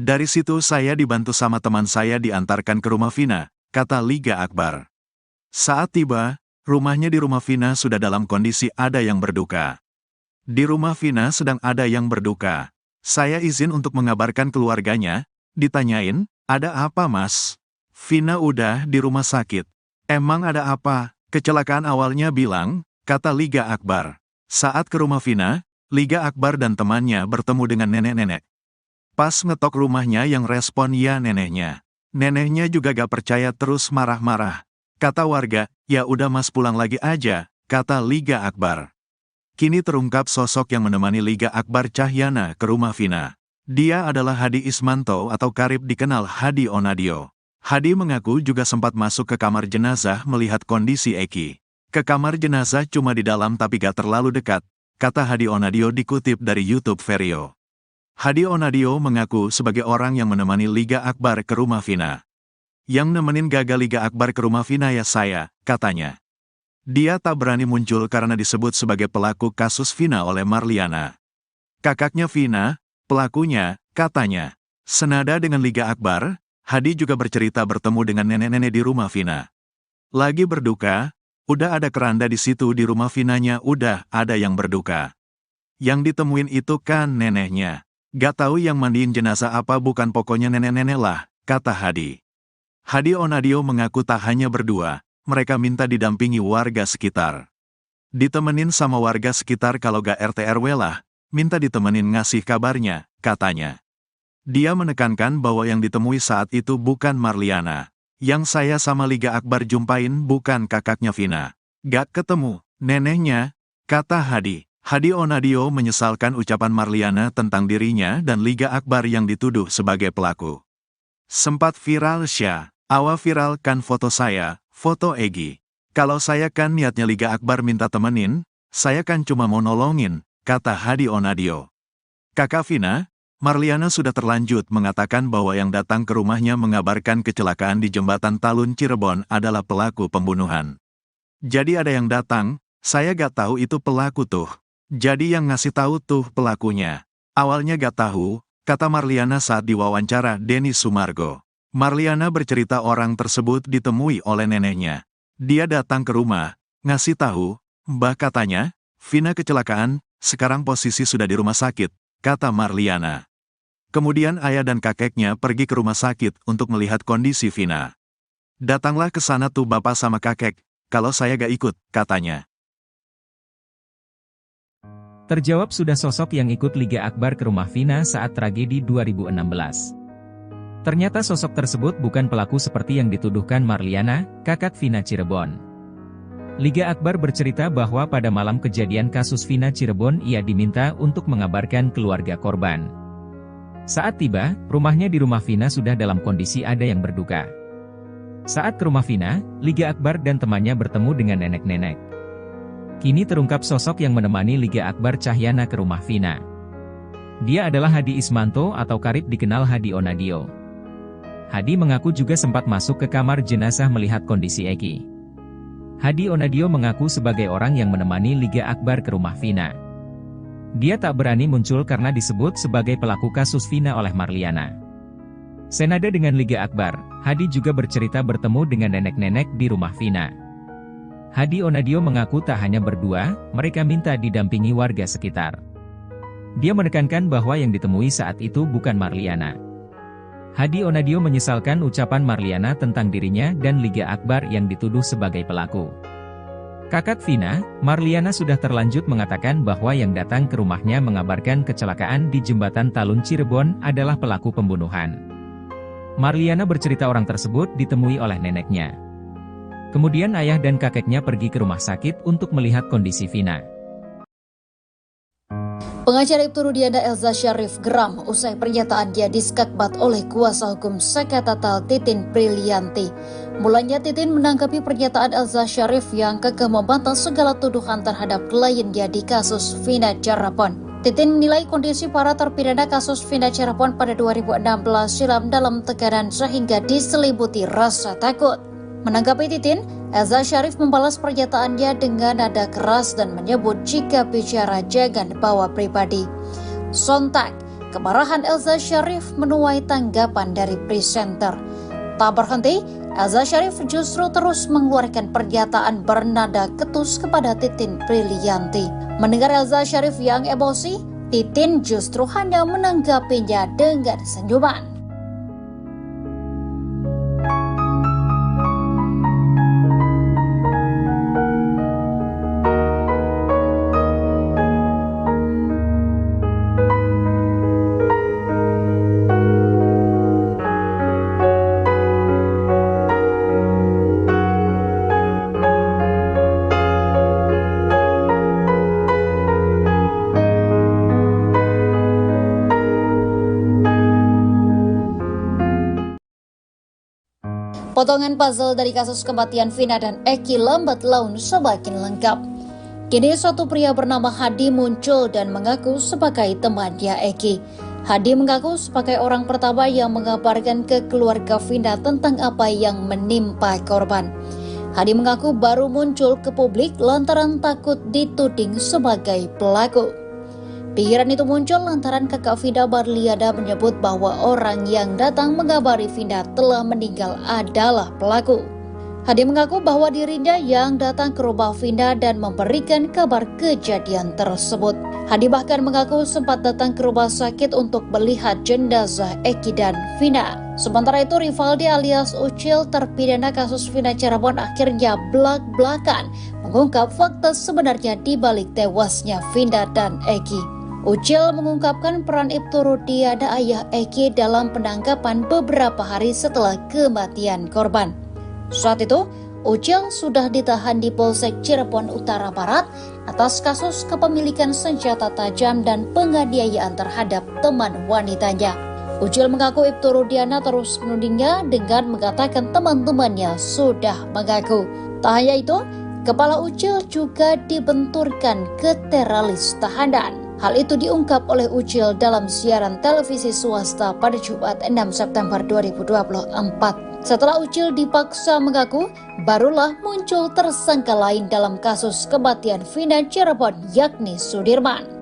Dari situ saya dibantu sama teman saya diantarkan ke rumah Vina, kata Liga Akbar. Saat tiba, rumahnya di rumah Vina sudah dalam kondisi ada yang berduka. Di rumah Vina sedang ada yang berduka. Saya izin untuk mengabarkan keluarganya, ditanyain, ada apa mas? Vina udah di rumah sakit. Emang ada apa? Kecelakaan awalnya bilang, kata Liga Akbar. Saat ke rumah Vina, Liga Akbar dan temannya bertemu dengan nenek-nenek. Pas ngetok rumahnya yang respon ya neneknya. Neneknya juga gak percaya terus marah-marah. Kata warga, ya udah mas pulang lagi aja, kata Liga Akbar. Kini terungkap sosok yang menemani Liga Akbar Cahyana ke rumah Vina. Dia adalah Hadi Ismanto atau karib dikenal Hadi Onadio. Hadi mengaku juga sempat masuk ke kamar jenazah melihat kondisi Eki. Ke kamar jenazah cuma di dalam tapi gak terlalu dekat, kata Hadi Onadio dikutip dari YouTube Vario. Hadi Onadio mengaku sebagai orang yang menemani Liga Akbar ke rumah Vina. Yang nemenin gagal Liga Akbar ke rumah Vina ya saya, katanya. Dia tak berani muncul karena disebut sebagai pelaku kasus Vina oleh Marliana. Kakaknya Vina, pelakunya, katanya. Senada dengan Liga Akbar, Hadi juga bercerita bertemu dengan nenek-nenek di rumah Vina. Lagi berduka, udah ada keranda di situ di rumah Vinanya udah ada yang berduka. Yang ditemuin itu kan neneknya. Gak tahu yang mandiin jenazah apa bukan pokoknya nenek-nenek lah, kata Hadi. Hadi Onadio mengaku tak hanya berdua, mereka minta didampingi warga sekitar. Ditemenin sama warga sekitar kalau gak RT RW lah, minta ditemenin ngasih kabarnya, katanya. Dia menekankan bahwa yang ditemui saat itu bukan Marliana. Yang saya sama Liga Akbar jumpain bukan kakaknya Vina. Gak ketemu, neneknya, kata Hadi. Hadi Onadio menyesalkan ucapan Marliana tentang dirinya dan Liga Akbar yang dituduh sebagai pelaku. Sempat viral viralkan foto saya, foto Egi. Kalau saya kan niatnya Liga Akbar minta temenin, saya kan cuma mau nolongin, kata Hadi Onadio. Kakak Vina, Marliana sudah terlanjut mengatakan bahwa yang datang ke rumahnya mengabarkan kecelakaan di Jembatan Talun Cirebon adalah pelaku pembunuhan. Jadi ada yang datang, saya gak tahu itu pelaku tuh. Jadi yang ngasih tahu tuh pelakunya. Awalnya gak tahu, kata Marliana saat diwawancara Denny Sumargo. Marliana bercerita orang tersebut ditemui oleh neneknya. Dia datang ke rumah, ngasih tahu, Mbah katanya, Vina kecelakaan, sekarang posisi sudah di rumah sakit, kata Marliana. Kemudian ayah dan kakeknya pergi ke rumah sakit untuk melihat kondisi Vina. Datanglah ke sana tuh bapak sama kakek, kalau saya gak ikut, katanya. Terjawab sudah sosok yang ikut Liga Akbar ke rumah Vina saat tragedi 2016. Ternyata sosok tersebut bukan pelaku seperti yang dituduhkan Marliana, kakak Vina Cirebon. Liga Akbar bercerita bahwa pada malam kejadian kasus Vina Cirebon ia diminta untuk mengabarkan keluarga korban. Saat tiba, rumahnya di rumah Vina sudah dalam kondisi ada yang berduka. Saat ke rumah Vina, Liga Akbar dan temannya bertemu dengan nenek-nenek. Kini terungkap sosok yang menemani Liga Akbar Cahyana ke rumah Vina. Dia adalah Hadi Ismanto atau karib dikenal Hadi Onadio. Hadi mengaku juga sempat masuk ke kamar jenazah melihat kondisi Eki. Hadi Onadio mengaku sebagai orang yang menemani Liga Akbar ke rumah Vina. Dia tak berani muncul karena disebut sebagai pelaku kasus Vina oleh Marliana. Senada dengan Liga Akbar, Hadi juga bercerita bertemu dengan nenek-nenek di rumah Vina. Hadi Onadio mengaku tak hanya berdua, mereka minta didampingi warga sekitar. Dia menekankan bahwa yang ditemui saat itu bukan Marliana. Hadi Onadio menyesalkan ucapan Marliana tentang dirinya dan Liga Akbar yang dituduh sebagai pelaku. Kakak Vina, Marliana sudah terlanjut mengatakan bahwa yang datang ke rumahnya mengabarkan kecelakaan di Jembatan Talun Cirebon adalah pelaku pembunuhan. Marliana bercerita orang tersebut ditemui oleh neneknya. Kemudian ayah dan kakeknya pergi ke rumah sakit untuk melihat kondisi Vina. Pengacara Ibtu Rudiana Elza Syarif geram usai pernyataan dia diskakbat oleh kuasa hukum Sekatatal Titin Brilianti. Mulanya Titin menanggapi pernyataan Elza Syarif yang kekeh membantah segala tuduhan terhadap kliennya di kasus Vina Cirebon. Titin menilai kondisi para terpidana kasus Vina Cirebon pada 2016 silam dalam tekanan sehingga diselimuti rasa takut. Menanggapi Titin, Elza Syarif membalas pernyataannya dengan nada keras dan menyebut jika bicara jangan bawa pribadi. Sontak, kemarahan Elza Syarif menuai tanggapan dari presenter. Tak berhenti, Elza Syarif justru terus mengeluarkan pernyataan bernada ketus kepada Titin Brilianti. Mendengar Elza Syarif yang emosi, Titin justru hanya menanggapinya dengan senyuman. Potongan puzzle dari kasus kematian Vina dan Eki lambat laun semakin lengkap. Kini suatu pria bernama Hadi muncul dan mengaku sebagai temannya Eki. Hadi mengaku sebagai orang pertama yang mengabarkan ke keluarga Vina tentang apa yang menimpa korban. Hadi mengaku baru muncul ke publik lantaran takut dituding sebagai pelaku. Pikiran itu muncul lantaran kakak Vina Marliana menyebut bahwa orang yang datang mengabari Vina telah meninggal adalah pelaku. Hadi mengaku bahwa dirinya yang datang ke rumah Vina dan memberikan kabar kejadian tersebut. Hadi bahkan mengaku sempat datang ke rumah sakit untuk melihat jenazah Eki dan Vina. Sementara itu Rivaldi alias Ucil terpidana kasus Vina Cirebon akhirnya belak-belakan mengungkap fakta sebenarnya di balik tewasnya Vina dan Eki. Ucil mengungkapkan peran Ibtu Rudiana ayah Eki dalam penangkapan beberapa hari setelah kematian korban. Saat itu, Ucil sudah ditahan di Polsek Cirebon Utara Barat atas kasus kepemilikan senjata tajam dan penganiayaan terhadap teman wanitanya. Ucil mengaku Ibtu Rudiana terus menudingnya dengan mengatakan teman-temannya sudah mengaku. Tak hanya itu, kepala Ucil juga dibenturkan ke teralis tahanan. Hal itu diungkap oleh Ucil dalam siaran televisi swasta pada Jumat 6 September 2024. Setelah Ucil dipaksa mengaku, barulah muncul tersangka lain dalam kasus kematian Vina Cirebon yakni Sudirman.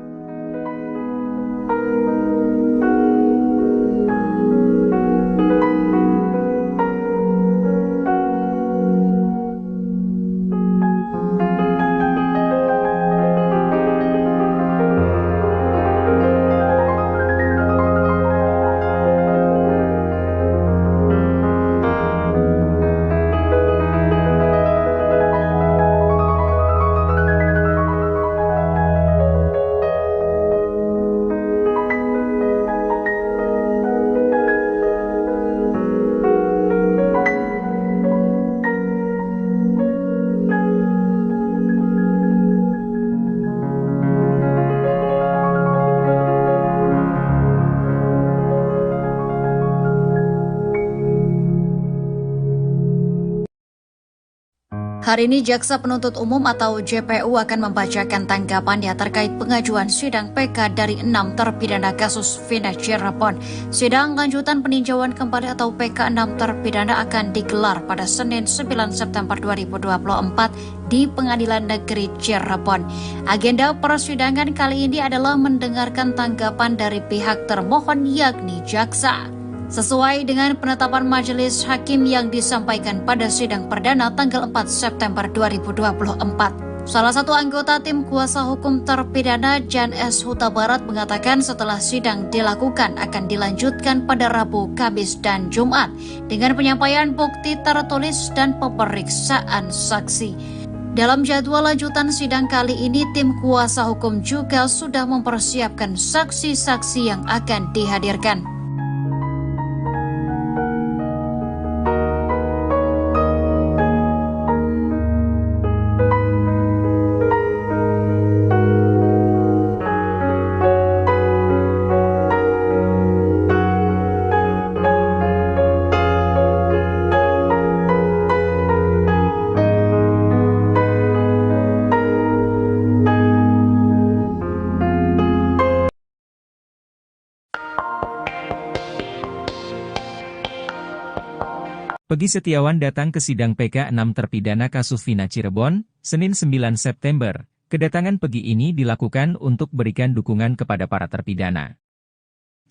Hari ini Jaksa Penuntut Umum atau JPU akan membacakan tanggapannya terkait pengajuan sidang PK dari 6 terpidana kasus Vina Cirebon. Sidang lanjutan peninjauan kembali atau PK 6 terpidana akan digelar pada Senin 9 September 2024 di Pengadilan Negeri Cirebon. Agenda persidangan kali ini adalah mendengarkan tanggapan dari pihak termohon yakni jaksa. Sesuai dengan penetapan majelis hakim yang disampaikan pada sidang perdana tanggal 4 September 2024. Salah satu anggota tim kuasa hukum terpidana Jan S. Huta Barat mengatakan setelah sidang dilakukan akan dilanjutkan pada Rabu, Kamis, dan Jumat dengan penyampaian bukti tertulis dan pemeriksaan saksi. Dalam jadwal lanjutan sidang kali ini, tim kuasa hukum juga sudah mempersiapkan saksi-saksi yang akan dihadirkan. Peggy Setiawan datang ke sidang PK 6 terpidana kasus Vina Cirebon, Senin 9 September. Kedatangan Peggy ini dilakukan untuk berikan dukungan kepada para terpidana.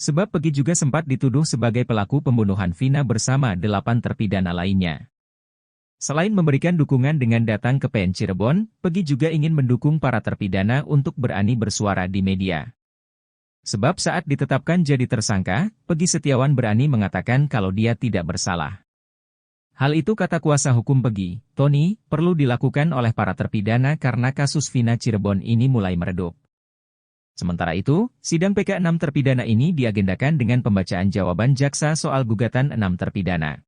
Sebab Peggy juga sempat dituduh sebagai pelaku pembunuhan Vina bersama 8 terpidana lainnya. Selain memberikan dukungan dengan datang ke PN Cirebon, Peggy juga ingin mendukung para terpidana untuk berani bersuara di media. Sebab saat ditetapkan jadi tersangka, Peggy Setiawan berani mengatakan kalau dia tidak bersalah. Hal itu kata kuasa hukum Peggy, Tony, perlu dilakukan oleh para terpidana karena kasus Vina Cirebon ini mulai meredup. Sementara itu, sidang PK 6 terpidana ini diagendakan dengan pembacaan jawaban jaksa soal gugatan 6 terpidana.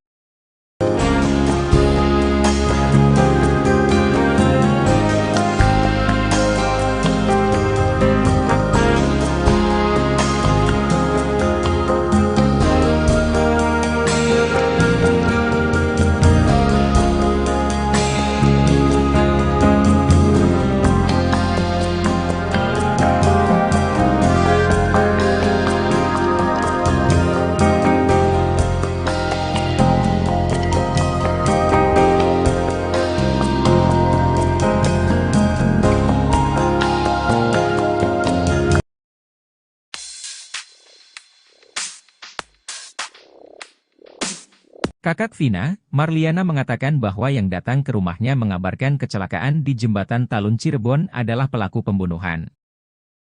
Kakak Vina, Marliana mengatakan bahwa yang datang ke rumahnya mengabarkan kecelakaan di Jembatan Talun Cirebon adalah pelaku pembunuhan.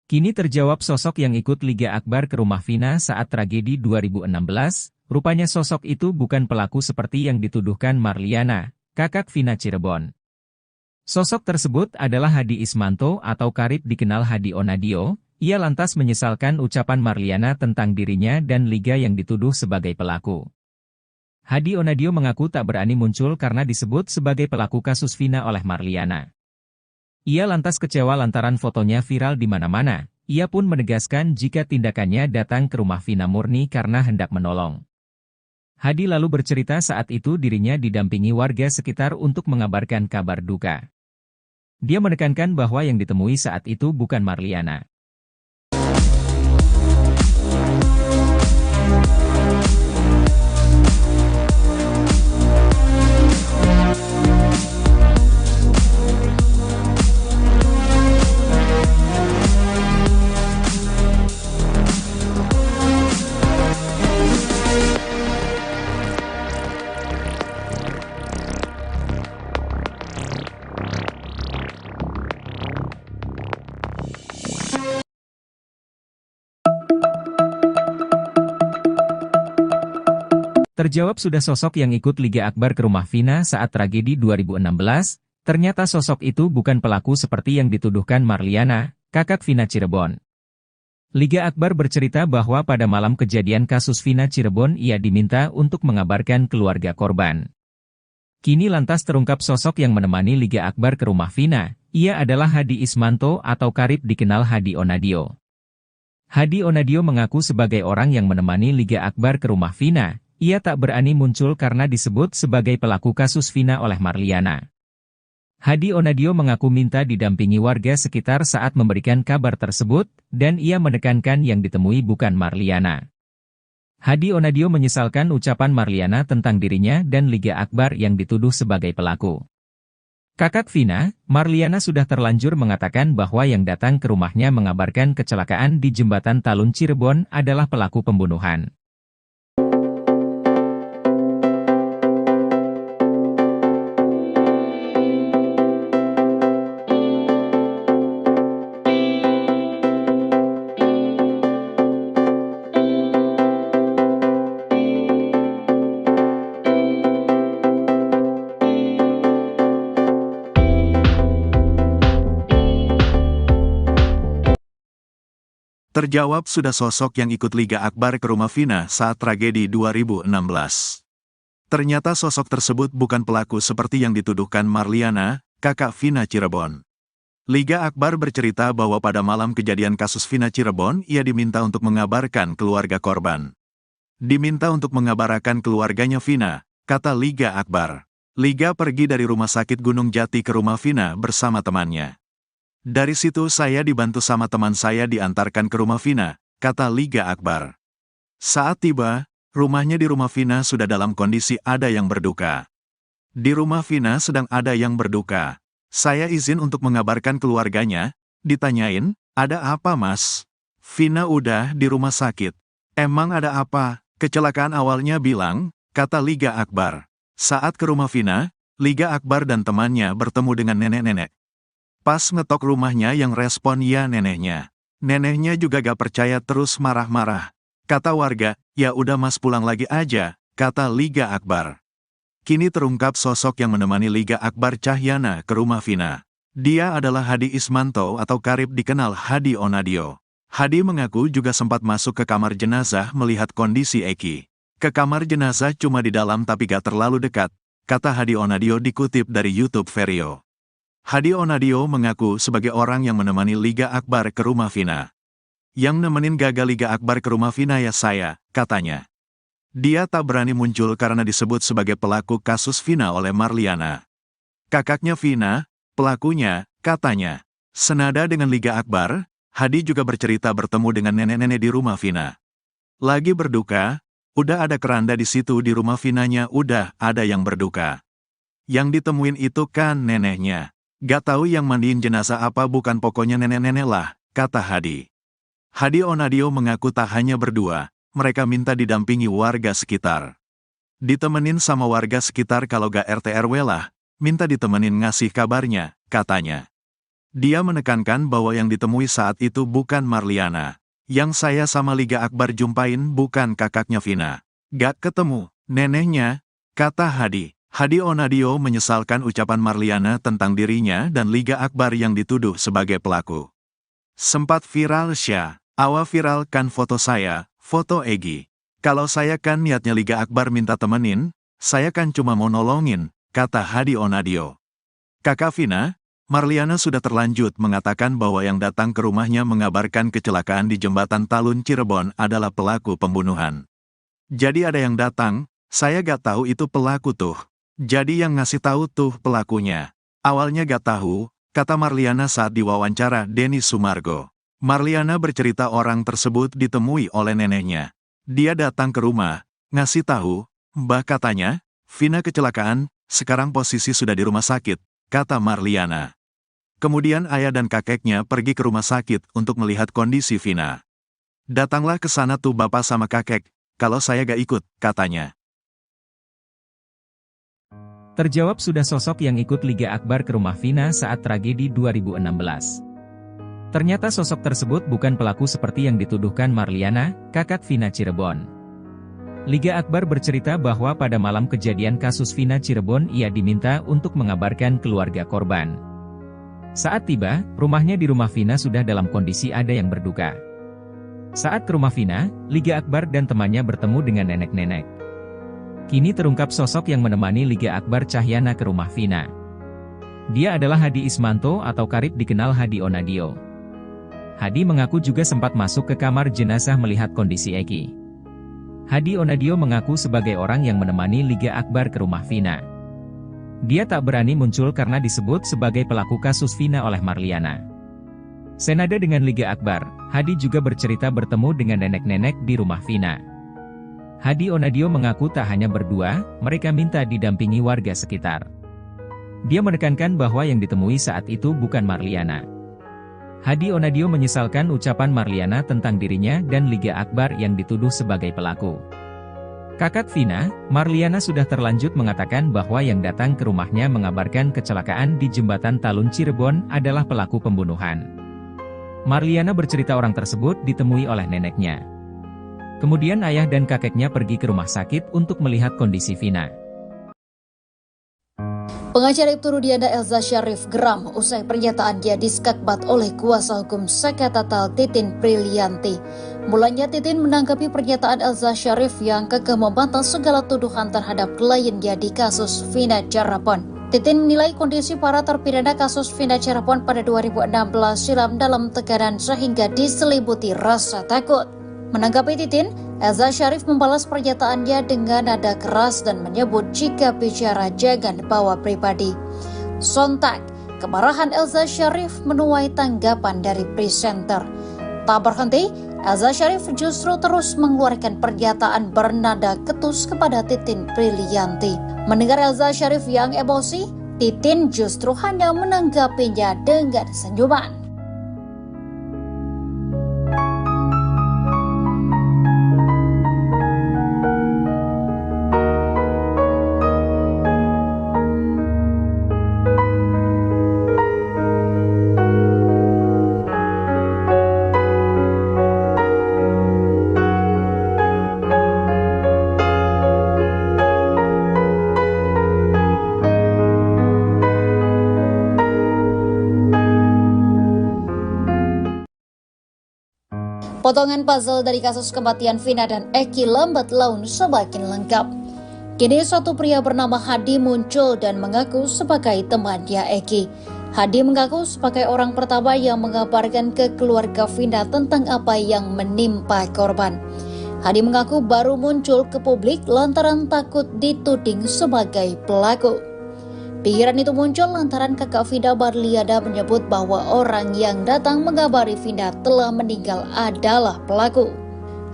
Kini terjawab sosok yang ikut Liga Akbar ke rumah Vina saat tragedi 2016, rupanya sosok itu bukan pelaku seperti yang dituduhkan Marliana, kakak Vina Cirebon. Sosok tersebut adalah Hadi Ismanto atau karib dikenal Hadi Onadio. Ia lantas menyesalkan ucapan Marliana tentang dirinya dan Liga yang dituduh sebagai pelaku. Hadi Onadio mengaku tak berani muncul karena disebut sebagai pelaku kasus Vina oleh Marliana. Ia lantas kecewa lantaran fotonya viral di mana-mana. Ia pun menegaskan jika tindakannya datang ke rumah Vina murni karena hendak menolong. Hadi lalu bercerita saat itu dirinya didampingi warga sekitar untuk mengabarkan kabar duka. Dia menekankan bahwa yang ditemui saat itu bukan Marliana. Terjawab sudah sosok yang ikut Liga Akbar ke rumah Vina saat tragedi 2016, ternyata sosok itu bukan pelaku seperti yang dituduhkan Marliana, kakak Vina Cirebon. Liga Akbar bercerita bahwa pada malam kejadian kasus Vina Cirebon ia diminta untuk mengabarkan keluarga korban. Kini lantas terungkap sosok yang menemani Liga Akbar ke rumah Vina, ia adalah Hadi Ismanto atau karib dikenal Hadi Onadio. Hadi Onadio mengaku sebagai orang yang menemani Liga Akbar ke rumah Vina. Ia tak berani muncul karena disebut sebagai pelaku kasus Vina oleh Marliana. Hadi Onadio mengaku minta didampingi warga sekitar saat memberikan kabar tersebut, dan ia menekankan yang ditemui bukan Marliana. Hadi Onadio menyesalkan ucapan Marliana tentang dirinya dan Liga Akbar yang dituduh sebagai pelaku. Kakak Vina, Marliana sudah terlanjur mengatakan bahwa yang datang ke rumahnya mengabarkan kecelakaan di Jembatan Talun Cirebon adalah pelaku pembunuhan. Terjawab sudah sosok yang ikut Liga Akbar ke rumah Vina saat tragedi 2016. Ternyata sosok tersebut bukan pelaku seperti yang dituduhkan Marliana, kakak Vina Cirebon. Liga Akbar bercerita bahwa pada malam kejadian kasus Vina Cirebon, ia diminta untuk mengabarkan keluarga korban. Diminta untuk mengabarkan keluarganya Vina, kata Liga Akbar. Liga pergi dari rumah sakit Gunung Jati ke rumah Vina bersama temannya. Dari situ saya dibantu sama teman saya diantarkan ke rumah Vina, kata Liga Akbar. Saat tiba, rumahnya di rumah Vina sudah dalam kondisi ada yang berduka. Di rumah Vina sedang ada yang berduka. Saya izin untuk mengabarkan keluarganya, ditanyain, ada apa mas? Vina udah di rumah sakit. Emang ada apa? Kecelakaan awalnya bilang, kata Liga Akbar. Saat ke rumah Vina, Liga Akbar dan temannya bertemu dengan nenek-nenek. Pas ngetok rumahnya yang respon ya neneknya. Neneknya juga gak percaya terus marah-marah. Kata warga, ya udah mas pulang lagi aja, kata Liga Akbar. Kini terungkap sosok yang menemani Liga Akbar Cahyana ke rumah Vina. Dia adalah Hadi Ismanto atau karib dikenal Hadi Onadio. Hadi mengaku juga sempat masuk ke kamar jenazah melihat kondisi Eki. Ke kamar jenazah cuma di dalam tapi gak terlalu dekat, kata Hadi Onadio dikutip dari YouTube Vario. Hadi Onadio mengaku sebagai orang yang menemani Liga Akbar ke rumah Vina. Yang nemenin gagal Liga Akbar ke rumah Vina ya saya, katanya. Dia tak berani muncul karena disebut sebagai pelaku kasus Vina oleh Marliana. Kakaknya Vina, pelakunya, katanya. Senada dengan Liga Akbar, Hadi juga bercerita bertemu dengan nenek-nenek di rumah Vina. Lagi berduka, udah ada keranda di situ di rumah Vinanya udah ada yang berduka. Yang ditemuin itu kan neneknya. Gak tahu yang mandiin jenazah apa bukan pokoknya nenek-nenek lah, kata Hadi. Hadi Onadio mengaku tak hanya berdua, mereka minta didampingi warga sekitar. Ditemenin sama warga sekitar kalau gak RT RW lah, minta ditemenin ngasih kabarnya, katanya. Dia menekankan bahwa yang ditemui saat itu bukan Marliana. Yang saya sama Liga Akbar jumpain bukan kakaknya Vina. Gak ketemu, neneknya, kata Hadi. Hadi Onadio menyesalkan ucapan Marliana tentang dirinya dan Liga Akbar yang dituduh sebagai pelaku. Sempat viral Syah, awa viralkan foto saya, foto Egi. Kalau saya kan niatnya Liga Akbar minta temenin, saya kan cuma mau nolongin, kata Hadi Onadio. Kakak Vina, Marliana sudah terlanjut mengatakan bahwa yang datang ke rumahnya mengabarkan kecelakaan di Jembatan Talun Cirebon adalah pelaku pembunuhan. Jadi ada yang datang, saya gak tahu itu pelaku tuh. Jadi yang ngasih tahu tuh pelakunya. Awalnya gak tahu, kata Marliana saat diwawancara Denny Sumargo. Marliana bercerita orang tersebut ditemui oleh neneknya. Dia datang ke rumah, ngasih tahu, Mbah katanya, Vina kecelakaan, sekarang posisi sudah di rumah sakit, kata Marliana. Kemudian ayah dan kakeknya pergi ke rumah sakit untuk melihat kondisi Vina. Datanglah ke sana tuh bapak sama kakek, kalau saya gak ikut, katanya. Terjawab sudah sosok yang ikut Liga Akbar ke rumah Vina saat tragedi 2016. Ternyata sosok tersebut bukan pelaku seperti yang dituduhkan Marliana, kakak Vina Cirebon. Liga Akbar bercerita bahwa pada malam kejadian kasus Vina Cirebon ia diminta untuk mengabarkan keluarga korban. Saat tiba, rumahnya di rumah Vina sudah dalam kondisi ada yang berduka. Saat ke rumah Vina, Liga Akbar dan temannya bertemu dengan nenek-nenek. Kini terungkap sosok yang menemani Liga Akbar Cahyana ke rumah Vina. Dia adalah Hadi Ismanto atau karib dikenal Hadi Onadio. Hadi mengaku juga sempat masuk ke kamar jenazah melihat kondisi Eki. Hadi Onadio mengaku sebagai orang yang menemani Liga Akbar ke rumah Vina. Dia tak berani muncul karena disebut sebagai pelaku kasus Vina oleh Marliana. Senada dengan Liga Akbar, Hadi juga bercerita bertemu dengan nenek-nenek di rumah Vina. Hadi Onadio mengaku tak hanya berdua, mereka minta didampingi warga sekitar. Dia menekankan bahwa yang ditemui saat itu bukan Marliana. Hadi Onadio menyesalkan ucapan Marliana tentang dirinya dan Liga Akbar yang dituduh sebagai pelaku. Kakak Vina, Marliana sudah terlanjut mengatakan bahwa yang datang ke rumahnya mengabarkan kecelakaan di Jembatan Talun Cirebon adalah pelaku pembunuhan. Marliana bercerita orang tersebut ditemui oleh neneknya. Kemudian ayah dan kakeknya pergi ke rumah sakit untuk melihat kondisi Vina. Pengacara Ibtu Rudiana Elza Syarif geram usai pernyataannya diskakbat oleh kuasa hukum Sekatatal Titin Prilianti. Mulanya Titin menanggapi pernyataan Elza Syarif yang kekeh membantah segala tuduhan terhadap kliennya di kasus Vina Cirebon. Titin menilai kondisi para terpidana kasus Vina Cirebon pada 2016 silam dalam tekanan sehingga diselimuti rasa takut. Menanggapi Titin, Elza Syarif membalas pernyataannya dengan nada keras dan menyebut jika bicara jangan bawa pribadi. Sontak, kemarahan Elza Syarif menuai tanggapan dari presenter. Tak berhenti, Elza Syarif justru terus mengeluarkan pernyataan bernada ketus kepada Titin Prilianti. Mendengar Elza Syarif yang emosi, Titin justru hanya menanggapinya dengan senyuman. Potongan puzzle dari kasus kematian Vina dan Eki lambat laun semakin lengkap. Kini suatu pria bernama Hadi muncul dan mengaku sebagai temannya Eki. Hadi mengaku sebagai orang pertama yang mengabarkan ke keluarga Vina tentang apa yang menimpa korban. Hadi mengaku baru muncul ke publik lantaran takut dituding sebagai pelaku. Pikiran itu muncul lantaran kakak Vina, Marliana, menyebut bahwa orang yang datang mengabari Vina telah meninggal adalah pelaku.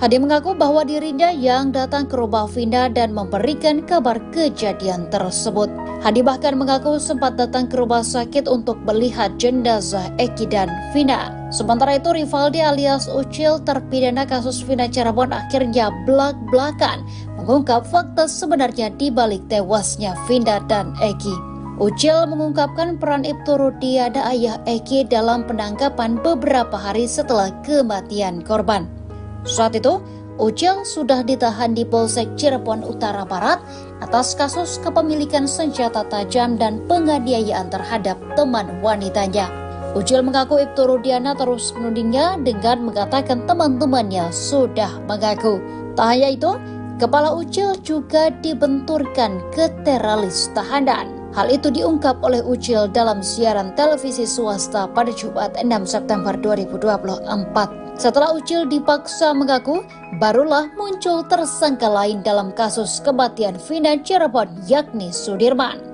Hadi mengaku bahwa dirinya yang datang ke rumah Vina dan memberikan kabar kejadian tersebut. Hadi bahkan mengaku sempat datang ke rumah sakit untuk melihat jenazah Eki dan Vina. Sementara itu, Rivaldi alias Ucil, terpidana kasus Vina Cirebon, akhirnya belak-belakan mengungkap fakta sebenarnya di balik tewasnya Vina dan Eki. Ucil mengungkapkan peran Ibtu Rudiana ayah Eki dalam penangkapan beberapa hari setelah kematian korban. Saat itu, Ucil sudah ditahan di Polsek Cirebon Utara Barat atas kasus kepemilikan senjata tajam dan penganiayaan terhadap teman wanitanya. Ucil mengaku Ibtu Rudiana terus menudingnya dengan mengatakan teman-temannya sudah mengaku. Tak hanya itu, kepala Ucil juga dibenturkan ke teralis tahanan. Hal itu diungkap oleh Ucil dalam siaran televisi swasta pada Jumat 6 September 2024. Setelah Ucil dipaksa mengaku, barulah muncul tersangka lain dalam kasus kematian Vina Cirebon, yakni Sudirman.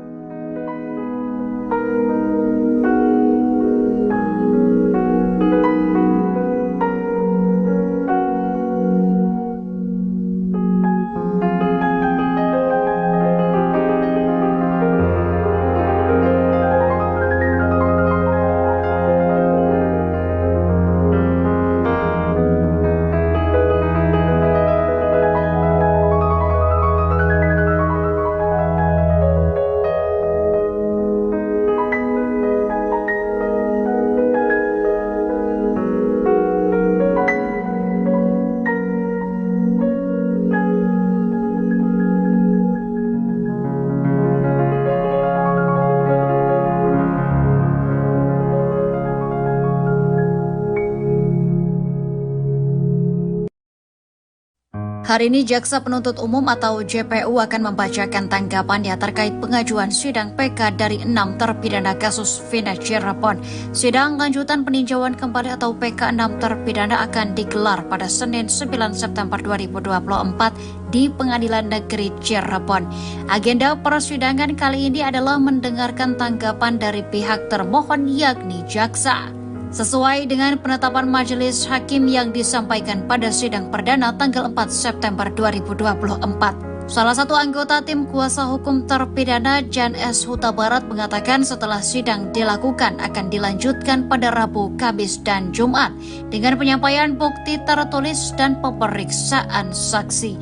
Hari ini Jaksa Penuntut Umum atau JPU akan membacakan tanggapannya terkait pengajuan sidang PK dari 6 terpidana kasus Vina Cirebon. Sidang lanjutan peninjauan kembali atau PK 6 terpidana akan digelar pada Senin 9 September 2024 di Pengadilan Negeri Cirebon. Agenda persidangan kali ini adalah mendengarkan tanggapan dari pihak termohon yakni jaksa. Sesuai dengan penetapan majelis hakim yang disampaikan pada sidang perdana tanggal 4 September 2024. Salah satu anggota tim kuasa hukum terpidana Jan S. Huta Barat mengatakan setelah sidang dilakukan akan dilanjutkan pada Rabu, Kamis, dan Jumat dengan penyampaian bukti tertulis dan pemeriksaan saksi.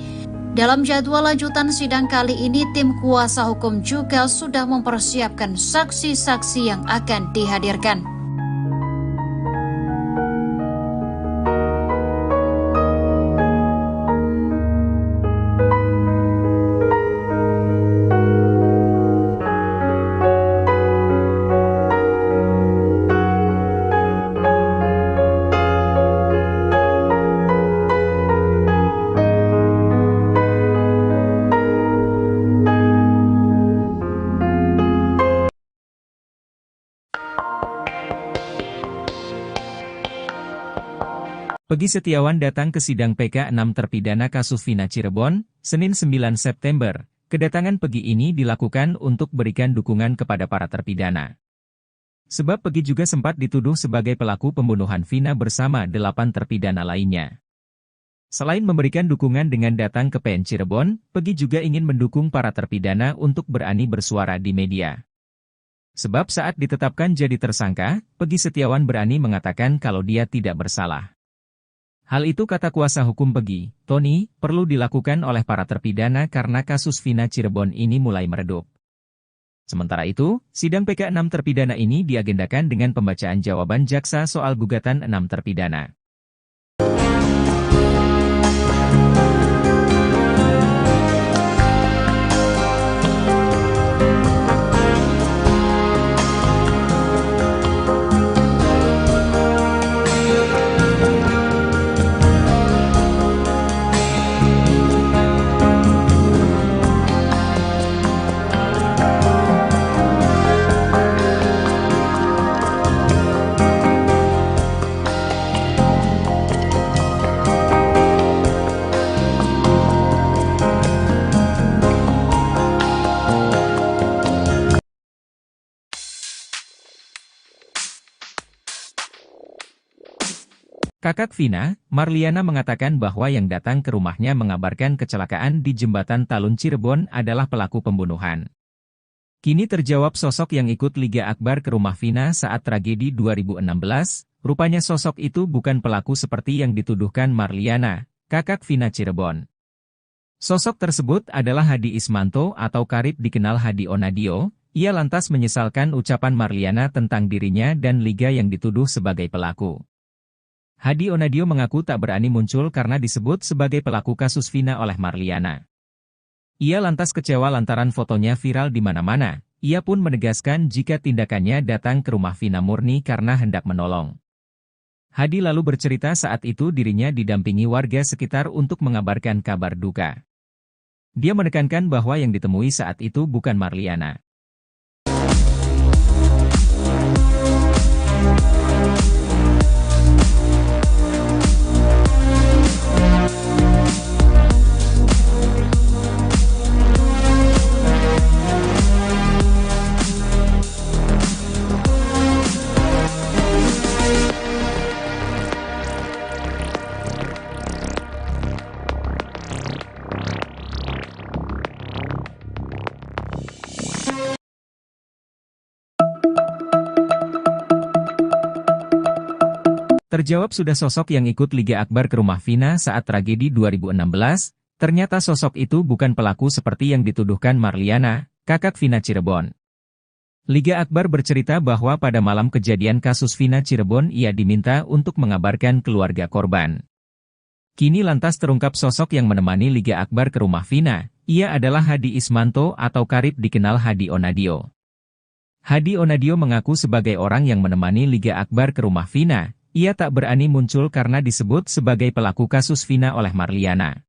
Dalam jadwal lanjutan sidang kali ini, tim kuasa hukum juga sudah mempersiapkan saksi-saksi yang akan dihadirkan. Peggy Setiawan datang ke sidang PK 6 terpidana kasus Vina Cirebon, Senin 9 September. Kedatangan Peggy ini dilakukan untuk berikan dukungan kepada para terpidana. Sebab Peggy juga sempat dituduh sebagai pelaku pembunuhan Vina bersama 8 terpidana lainnya. Selain memberikan dukungan dengan datang ke PN Cirebon, Peggy juga ingin mendukung para terpidana untuk berani bersuara di media. Sebab saat ditetapkan jadi tersangka, Peggy Setiawan berani mengatakan kalau dia tidak bersalah. Hal itu kata kuasa hukum Peggy, Tony, perlu dilakukan oleh para terpidana karena kasus Vina Cirebon ini mulai meredup. Sementara itu, sidang PK 6 terpidana ini diagendakan dengan pembacaan jawaban jaksa soal gugatan 6 terpidana. Kakak Vina, Marliana mengatakan bahwa yang datang ke rumahnya mengabarkan kecelakaan di Jembatan Talun Cirebon adalah pelaku pembunuhan. Kini terjawab sosok yang ikut Liga Akbar ke rumah Vina saat tragedi 2016, rupanya sosok itu bukan pelaku seperti yang dituduhkan Marliana, kakak Vina Cirebon. Sosok tersebut adalah Hadi Ismanto atau karib dikenal Hadi Onadio. Ia lantas menyesalkan ucapan Marliana tentang dirinya dan Liga yang dituduh sebagai pelaku. Hadi Onadio mengaku tak berani muncul karena disebut sebagai pelaku kasus Vina oleh Marliana. Ia lantas kecewa lantaran fotonya viral di mana-mana. Ia pun menegaskan jika tindakannya datang ke rumah Vina murni karena hendak menolong. Hadi lalu bercerita saat itu dirinya didampingi warga sekitar untuk mengabarkan kabar duka. Dia menekankan bahwa yang ditemui saat itu bukan Marliana. Terjawab sudah sosok yang ikut Liga Akbar ke rumah Vina saat tragedi 2016, ternyata sosok itu bukan pelaku seperti yang dituduhkan Marliana, kakak Vina Cirebon. Liga Akbar bercerita bahwa pada malam kejadian kasus Vina Cirebon ia diminta untuk mengabarkan keluarga korban. Kini lantas terungkap sosok yang menemani Liga Akbar ke rumah Vina, ia adalah Hadi Ismanto atau karib dikenal Hadi Onadio. Hadi Onadio mengaku sebagai orang yang menemani Liga Akbar ke rumah Vina. Ia tak berani muncul karena disebut sebagai pelaku kasus Vina oleh Marliana.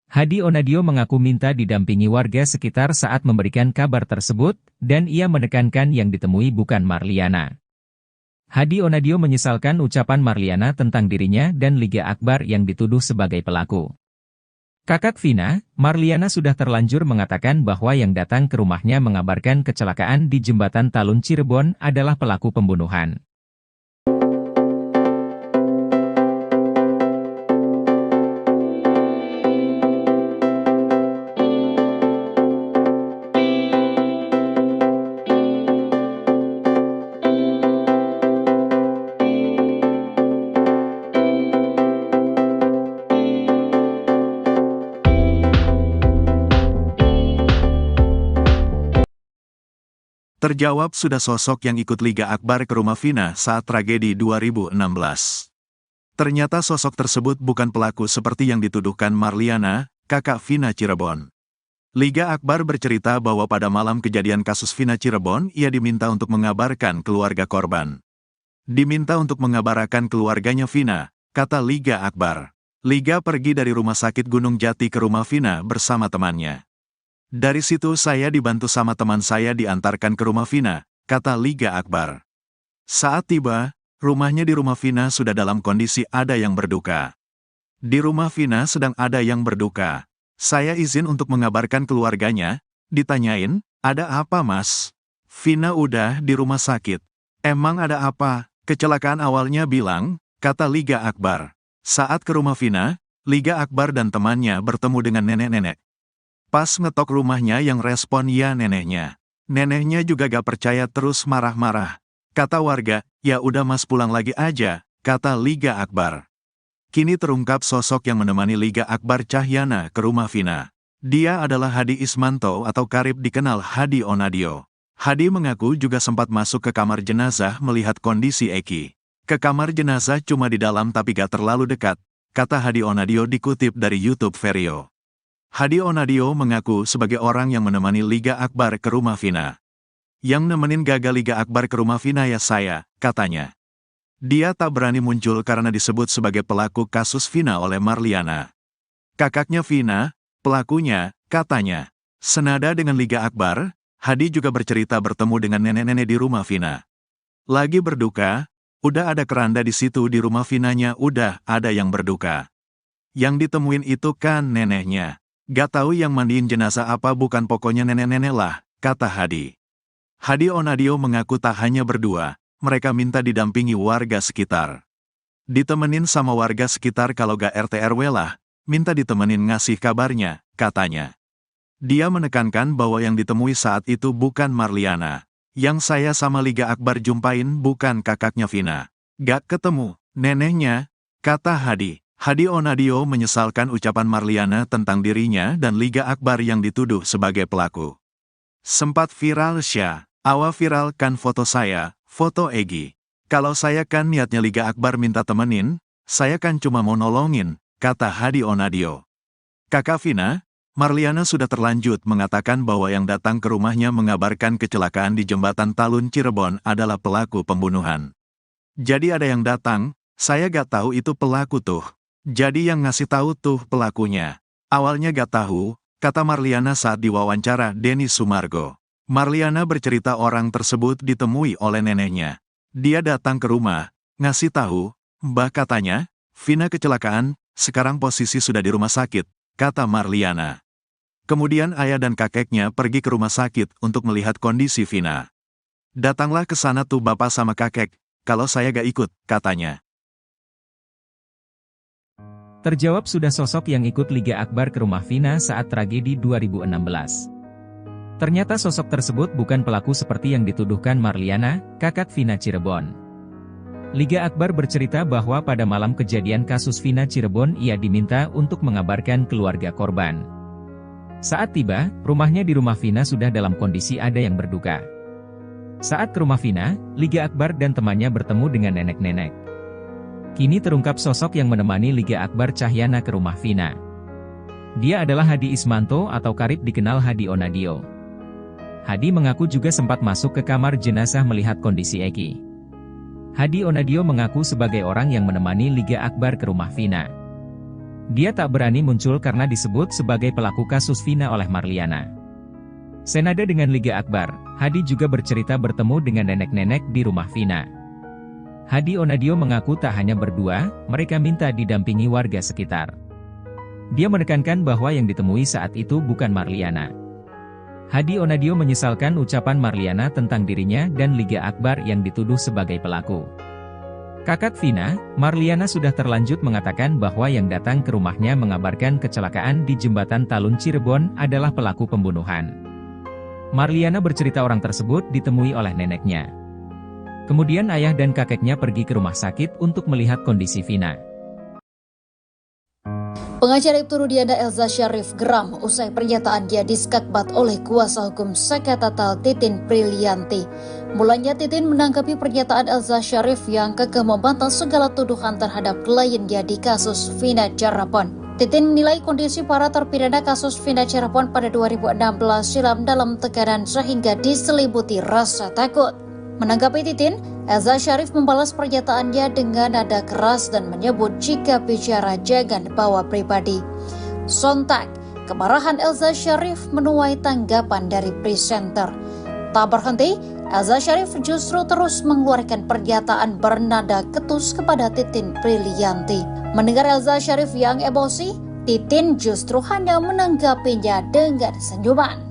Hadi Onadio mengaku minta didampingi warga sekitar saat memberikan kabar tersebut, dan ia menekankan yang ditemui bukan Marliana. Hadi Onadio menyesalkan ucapan Marliana tentang dirinya dan Liga Akbar yang dituduh sebagai pelaku. Kakak Vina, Marliana sudah terlanjur mengatakan bahwa yang datang ke rumahnya mengabarkan kecelakaan di Jembatan Talun Cirebon adalah pelaku pembunuhan. Terjawab sudah sosok yang ikut Liga Akbar ke rumah Vina saat tragedi 2016. Ternyata sosok tersebut bukan pelaku seperti yang dituduhkan Marliana, kakak Vina Cirebon. Liga Akbar bercerita bahwa pada malam kejadian kasus Vina Cirebon, ia diminta untuk mengabarkan keluarga korban. Diminta untuk mengabarkan keluarganya Vina, kata Liga Akbar. Liga pergi dari rumah sakit Gunung Jati ke rumah Vina bersama temannya. Dari situ saya dibantu sama teman saya diantarkan ke rumah Vina, kata Liga Akbar. Saat tiba, rumahnya di rumah Vina sudah dalam kondisi ada yang berduka. Di rumah Vina sedang ada yang berduka. Saya izin untuk mengabarkan keluarganya, ditanyain, ada apa mas? Vina udah di rumah sakit. Emang ada apa? Kecelakaan awalnya bilang, kata Liga Akbar. Saat ke rumah Vina, Liga Akbar dan temannya bertemu dengan nenek-nenek. Pas ngetok rumahnya yang respon ya neneknya. Neneknya juga gak percaya terus marah-marah. Kata warga, ya udah mas pulang lagi aja, kata Liga Akbar. Kini terungkap sosok yang menemani Liga Akbar Cahyana ke rumah Vina. Dia adalah Hadi Ismanto atau karib dikenal Hadi Onadio. Hadi mengaku juga sempat masuk ke kamar jenazah melihat kondisi Eki. Ke kamar jenazah cuma di dalam tapi gak terlalu dekat, kata Hadi Onadio dikutip dari YouTube Vario. Hadi Onadio mengaku sebagai orang yang menemani Liga Akbar ke rumah Vina. Yang nemenin gagal Liga Akbar ke rumah Vina ya saya, katanya. Dia tak berani muncul karena disebut sebagai pelaku kasus Vina oleh Marliana. Kakaknya Vina, pelakunya, katanya. Senada dengan Liga Akbar, Hadi juga bercerita bertemu dengan nenek-nenek di rumah Vina. Lagi berduka, udah ada keranda di situ di rumah Vinanya udah ada yang berduka. Yang ditemuin itu kan neneknya. Gak tahu yang mandiin jenazah apa bukan pokoknya nenek-nenek lah, kata Hadi. Hadi Onadio mengaku tak hanya berdua, mereka minta didampingi warga sekitar. Ditemenin sama warga sekitar kalau gak RT RW lah, minta ditemenin ngasih kabarnya, katanya. Dia menekankan bahwa yang ditemui saat itu bukan Marliana. Yang saya sama Liga Akbar jumpain bukan kakaknya Vina. Gak ketemu, neneknya, kata Hadi. Hadi Onadio menyesalkan ucapan Marliana tentang dirinya dan Liga Akbar yang dituduh sebagai pelaku. Sempat viral Awa viralkan foto saya, foto Egi. Kalau saya kan niatnya Liga Akbar minta temenin, saya kan cuma mau nolongin, kata Hadi Onadio. Kakak Vina, Marliana sudah terlanjut mengatakan bahwa yang datang ke rumahnya mengabarkan kecelakaan di jembatan Talun Cirebon adalah pelaku pembunuhan. Jadi ada yang datang, saya gak tahu itu pelaku tuh. Jadi yang ngasih tahu tuh pelakunya. Awalnya gak tahu, kata Marliana saat diwawancara Denny Sumargo. Marliana bercerita orang tersebut ditemui oleh neneknya. Dia datang ke rumah, ngasih tahu, Mbah katanya, Vina kecelakaan, sekarang posisi sudah di rumah sakit, kata Marliana. Kemudian ayah dan kakeknya pergi ke rumah sakit untuk melihat kondisi Vina. Datanglah ke sana tuh bapak sama kakek, kalau saya gak ikut, katanya. Terjawab sudah sosok yang ikut Liga Akbar ke rumah Vina saat tragedi 2016. Ternyata sosok tersebut bukan pelaku seperti yang dituduhkan Marliana, kakak Vina Cirebon. Liga Akbar bercerita bahwa pada malam kejadian kasus Vina Cirebon ia diminta untuk mengabarkan keluarga korban. Saat tiba, rumahnya di rumah Vina sudah dalam kondisi ada yang berduka. Saat ke rumah Vina, Liga Akbar dan temannya bertemu dengan nenek-nenek. Kini terungkap sosok yang menemani Liga Akbar Cahyana ke rumah Vina. Dia adalah Hadi Ismanto atau karib dikenal Hadi Onadio. Hadi mengaku juga sempat masuk ke kamar jenazah melihat kondisi Eki. Hadi Onadio mengaku sebagai orang yang menemani Liga Akbar ke rumah Vina. Dia tak berani muncul karena disebut sebagai pelaku kasus Vina oleh Marliana. Senada dengan Liga Akbar, Hadi juga bercerita bertemu dengan nenek-nenek di rumah Vina. Hadi Onadio mengaku tak hanya berdua, mereka minta didampingi warga sekitar. Dia menekankan bahwa yang ditemui saat itu bukan Marliana. Hadi Onadio menyesalkan ucapan Marliana tentang dirinya dan Liga Akbar yang dituduh sebagai pelaku. Kakak Vina, Marliana sudah terlanjut mengatakan bahwa yang datang ke rumahnya mengabarkan kecelakaan di jembatan Talun Cirebon adalah pelaku pembunuhan. Marliana bercerita orang tersebut ditemui oleh neneknya. Kemudian ayah dan kakeknya pergi ke rumah sakit untuk melihat kondisi Vina. Pengacara Ibtu Rudiana Elza Syarif geram usai pernyataan dia diskakbat oleh kuasa hukum Saka Tatal Titin Prilianti. Mulanya Titin menanggapi pernyataan Elza Syarif yang kekeh membantah segala tuduhan terhadap kliennya di kasus Vina Cirebon. Titin menilai kondisi para terpidana kasus Vina Cirebon pada 2016 silam dalam tekanan sehingga diselimuti rasa takut. Menanggapi Titin, Elza Syarif membalas pernyataannya dengan nada keras dan menyebut jika bicara jangan bawa pribadi. Sontak, kemarahan Elza Syarif menuai tanggapan dari presenter. Tak berhenti, Elza Syarif justru terus mengeluarkan pernyataan bernada ketus kepada Titin Prilianti. Mendengar Elza Syarif yang emosi, Titin justru hanya menanggapinya dengan senyuman.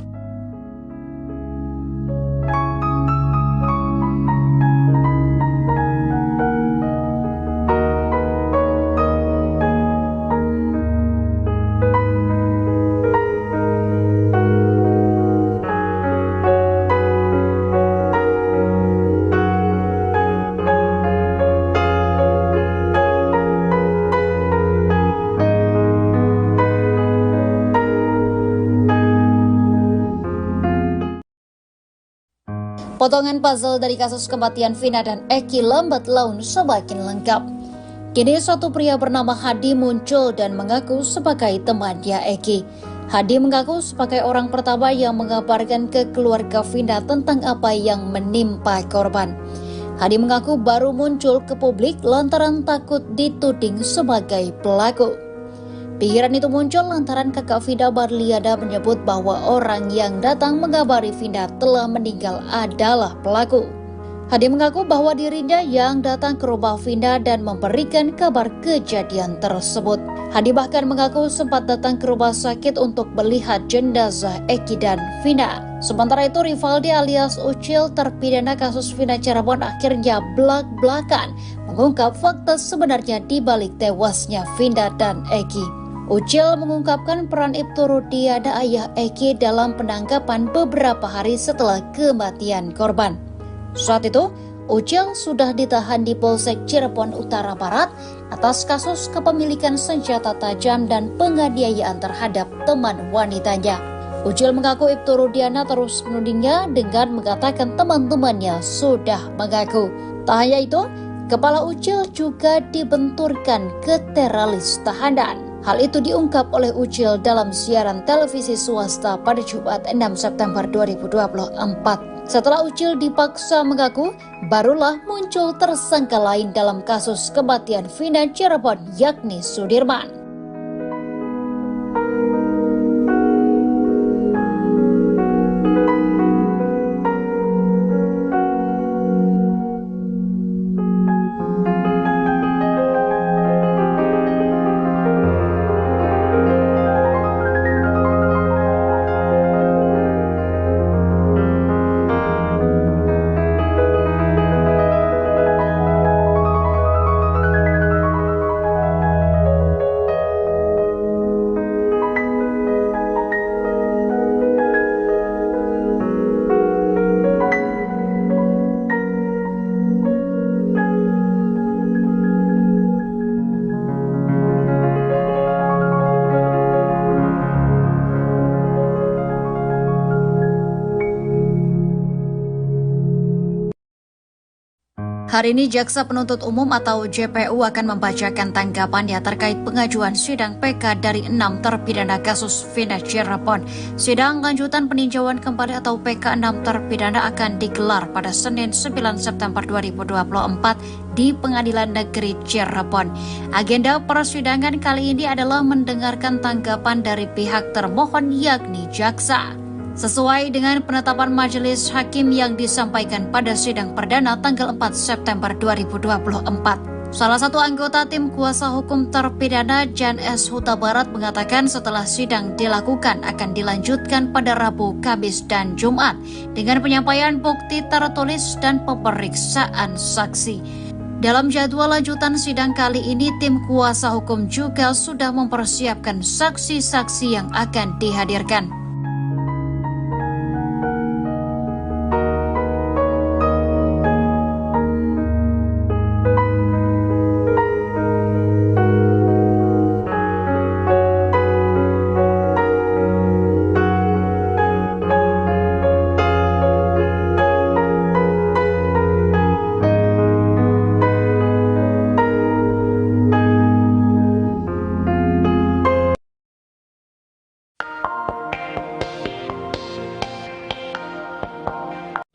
Potongan puzzle dari kasus kematian Vina dan Eki lambat laun semakin lengkap. Kini satu pria bernama Hadi muncul dan mengaku sebagai temannya Eki. Hadi mengaku sebagai orang pertama yang mengabarkan ke keluarga Vina tentang apa yang menimpa korban. Hadi mengaku baru muncul ke publik lantaran takut dituding sebagai pelaku. Pikiran itu muncul lantaran kakak Vina Marliana menyebut bahwa orang yang datang mengabari Vina telah meninggal adalah pelaku. Hadi mengaku bahwa dirinya yang datang ke rumah Vina dan memberikan kabar kejadian tersebut. Hadi bahkan mengaku sempat datang ke rumah sakit untuk melihat jenazah Eki dan Vina. Sementara itu Rivaldi alias Ucil terpidana kasus Vina Cirebon akhirnya blak-blakan mengungkap fakta sebenarnya di balik tewasnya Vina dan Eki. Ucil mengungkapkan peran Ibtu Rudiana ayah Eki dalam penangkapan beberapa hari setelah kematian korban. Saat itu, Ucil sudah ditahan di Polsek Cirebon Utara Barat atas kasus kepemilikan senjata tajam dan penganiayaan terhadap teman wanitanya. Ucil mengaku Ibtu Rudiana terus menudingnya dengan mengatakan teman-temannya sudah mengaku. Tak hanya itu, kepala Ucil juga dibenturkan ke teralis tahanan. Hal itu diungkap oleh Ucil dalam siaran televisi swasta pada Jumat 6 September 2024. Setelah Ucil dipaksa mengaku, barulah muncul tersangka lain dalam kasus kematian Vina Cirebon yakni Sudirman. Hari ini Jaksa Penuntut Umum atau JPU akan membacakan tanggapannya terkait pengajuan sidang PK dari 6 terpidana kasus Vina Cirebon. Sidang lanjutan peninjauan kembali atau PK 6 terpidana akan digelar pada Senin 9 September 2024 di Pengadilan Negeri Cirebon. Agenda persidangan kali ini adalah mendengarkan tanggapan dari pihak termohon yakni jaksa. Sesuai dengan penetapan majelis hakim yang disampaikan pada sidang perdana tanggal 4 September 2024. Salah satu anggota tim kuasa hukum terpidana Jan S. Huta Barat mengatakan setelah sidang dilakukan akan dilanjutkan pada Rabu, Kamis, dan Jumat dengan penyampaian bukti tertulis dan pemeriksaan saksi. Dalam jadwal lanjutan sidang kali ini, tim kuasa hukum juga sudah mempersiapkan saksi-saksi yang akan dihadirkan.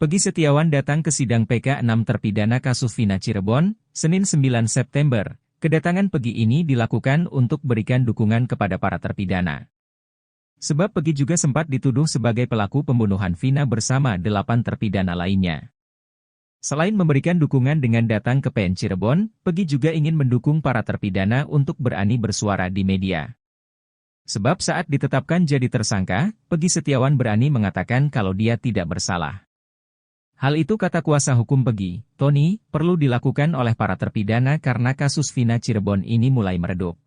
Peggy Setiawan datang ke sidang PK 6 terpidana kasus Vina Cirebon, Senin 9 September. Kedatangan Peggy ini dilakukan untuk berikan dukungan kepada para terpidana. Sebab Peggy juga sempat dituduh sebagai pelaku pembunuhan Vina bersama 8 terpidana lainnya. Selain memberikan dukungan dengan datang ke PN Cirebon, Peggy juga ingin mendukung para terpidana untuk berani bersuara di media. Sebab saat ditetapkan jadi tersangka, Peggy Setiawan berani mengatakan kalau dia tidak bersalah. Hal itu kata kuasa hukum Peggy, Tony, perlu dilakukan oleh para terpidana karena kasus Vina Cirebon ini mulai meredup.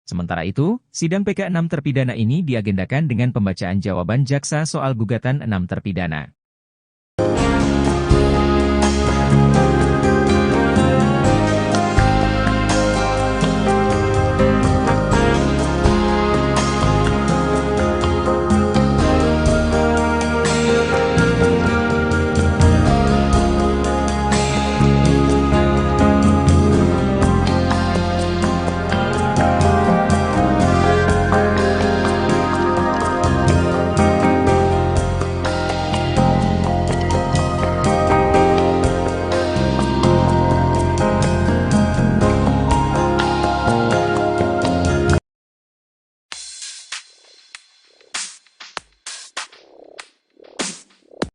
Sementara itu, sidang PK 6 terpidana ini diagendakan dengan pembacaan jawaban jaksa soal gugatan 6 terpidana.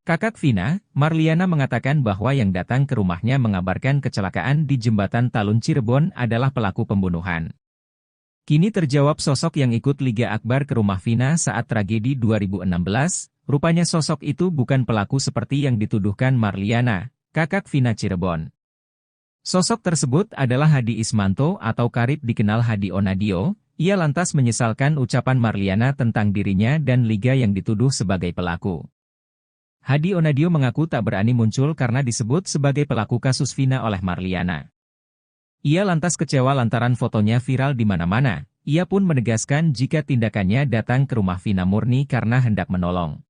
Kakak Vina, Marliana mengatakan bahwa yang datang ke rumahnya mengabarkan kecelakaan di Jembatan Talun Cirebon adalah pelaku pembunuhan. Kini terjawab sosok yang ikut Liga Akbar ke rumah Vina saat tragedi 2016, rupanya sosok itu bukan pelaku seperti yang dituduhkan Marliana, kakak Vina Cirebon. Sosok tersebut adalah Hadi Ismanto atau Karib dikenal Hadi Onadio. Ia lantas menyesalkan ucapan Marliana tentang dirinya dan Liga yang dituduh sebagai pelaku. Hadi Onadio mengaku tak berani muncul karena disebut sebagai pelaku kasus Vina oleh Marliana. Ia lantas kecewa lantaran fotonya viral di mana-mana. Ia pun menegaskan jika tindakannya datang ke rumah Vina murni karena hendak menolong.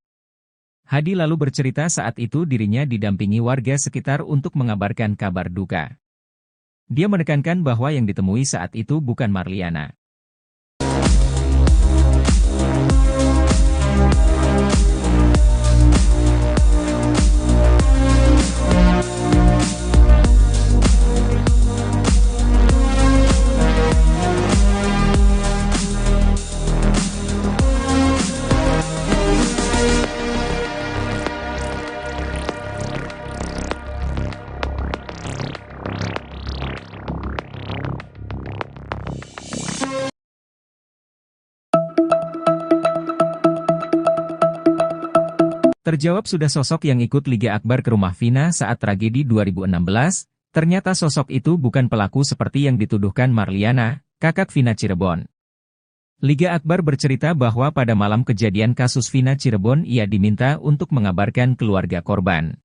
Hadi lalu bercerita saat itu dirinya didampingi warga sekitar untuk mengabarkan kabar duka. Dia menekankan bahwa yang ditemui saat itu bukan Marliana. Terjawab sudah sosok yang ikut Liga Akbar ke rumah Vina saat tragedi 2016, ternyata sosok itu bukan pelaku seperti yang dituduhkan Marliana, kakak Vina Cirebon. Liga Akbar bercerita bahwa pada malam kejadian kasus Vina Cirebon ia diminta untuk mengabarkan keluarga korban.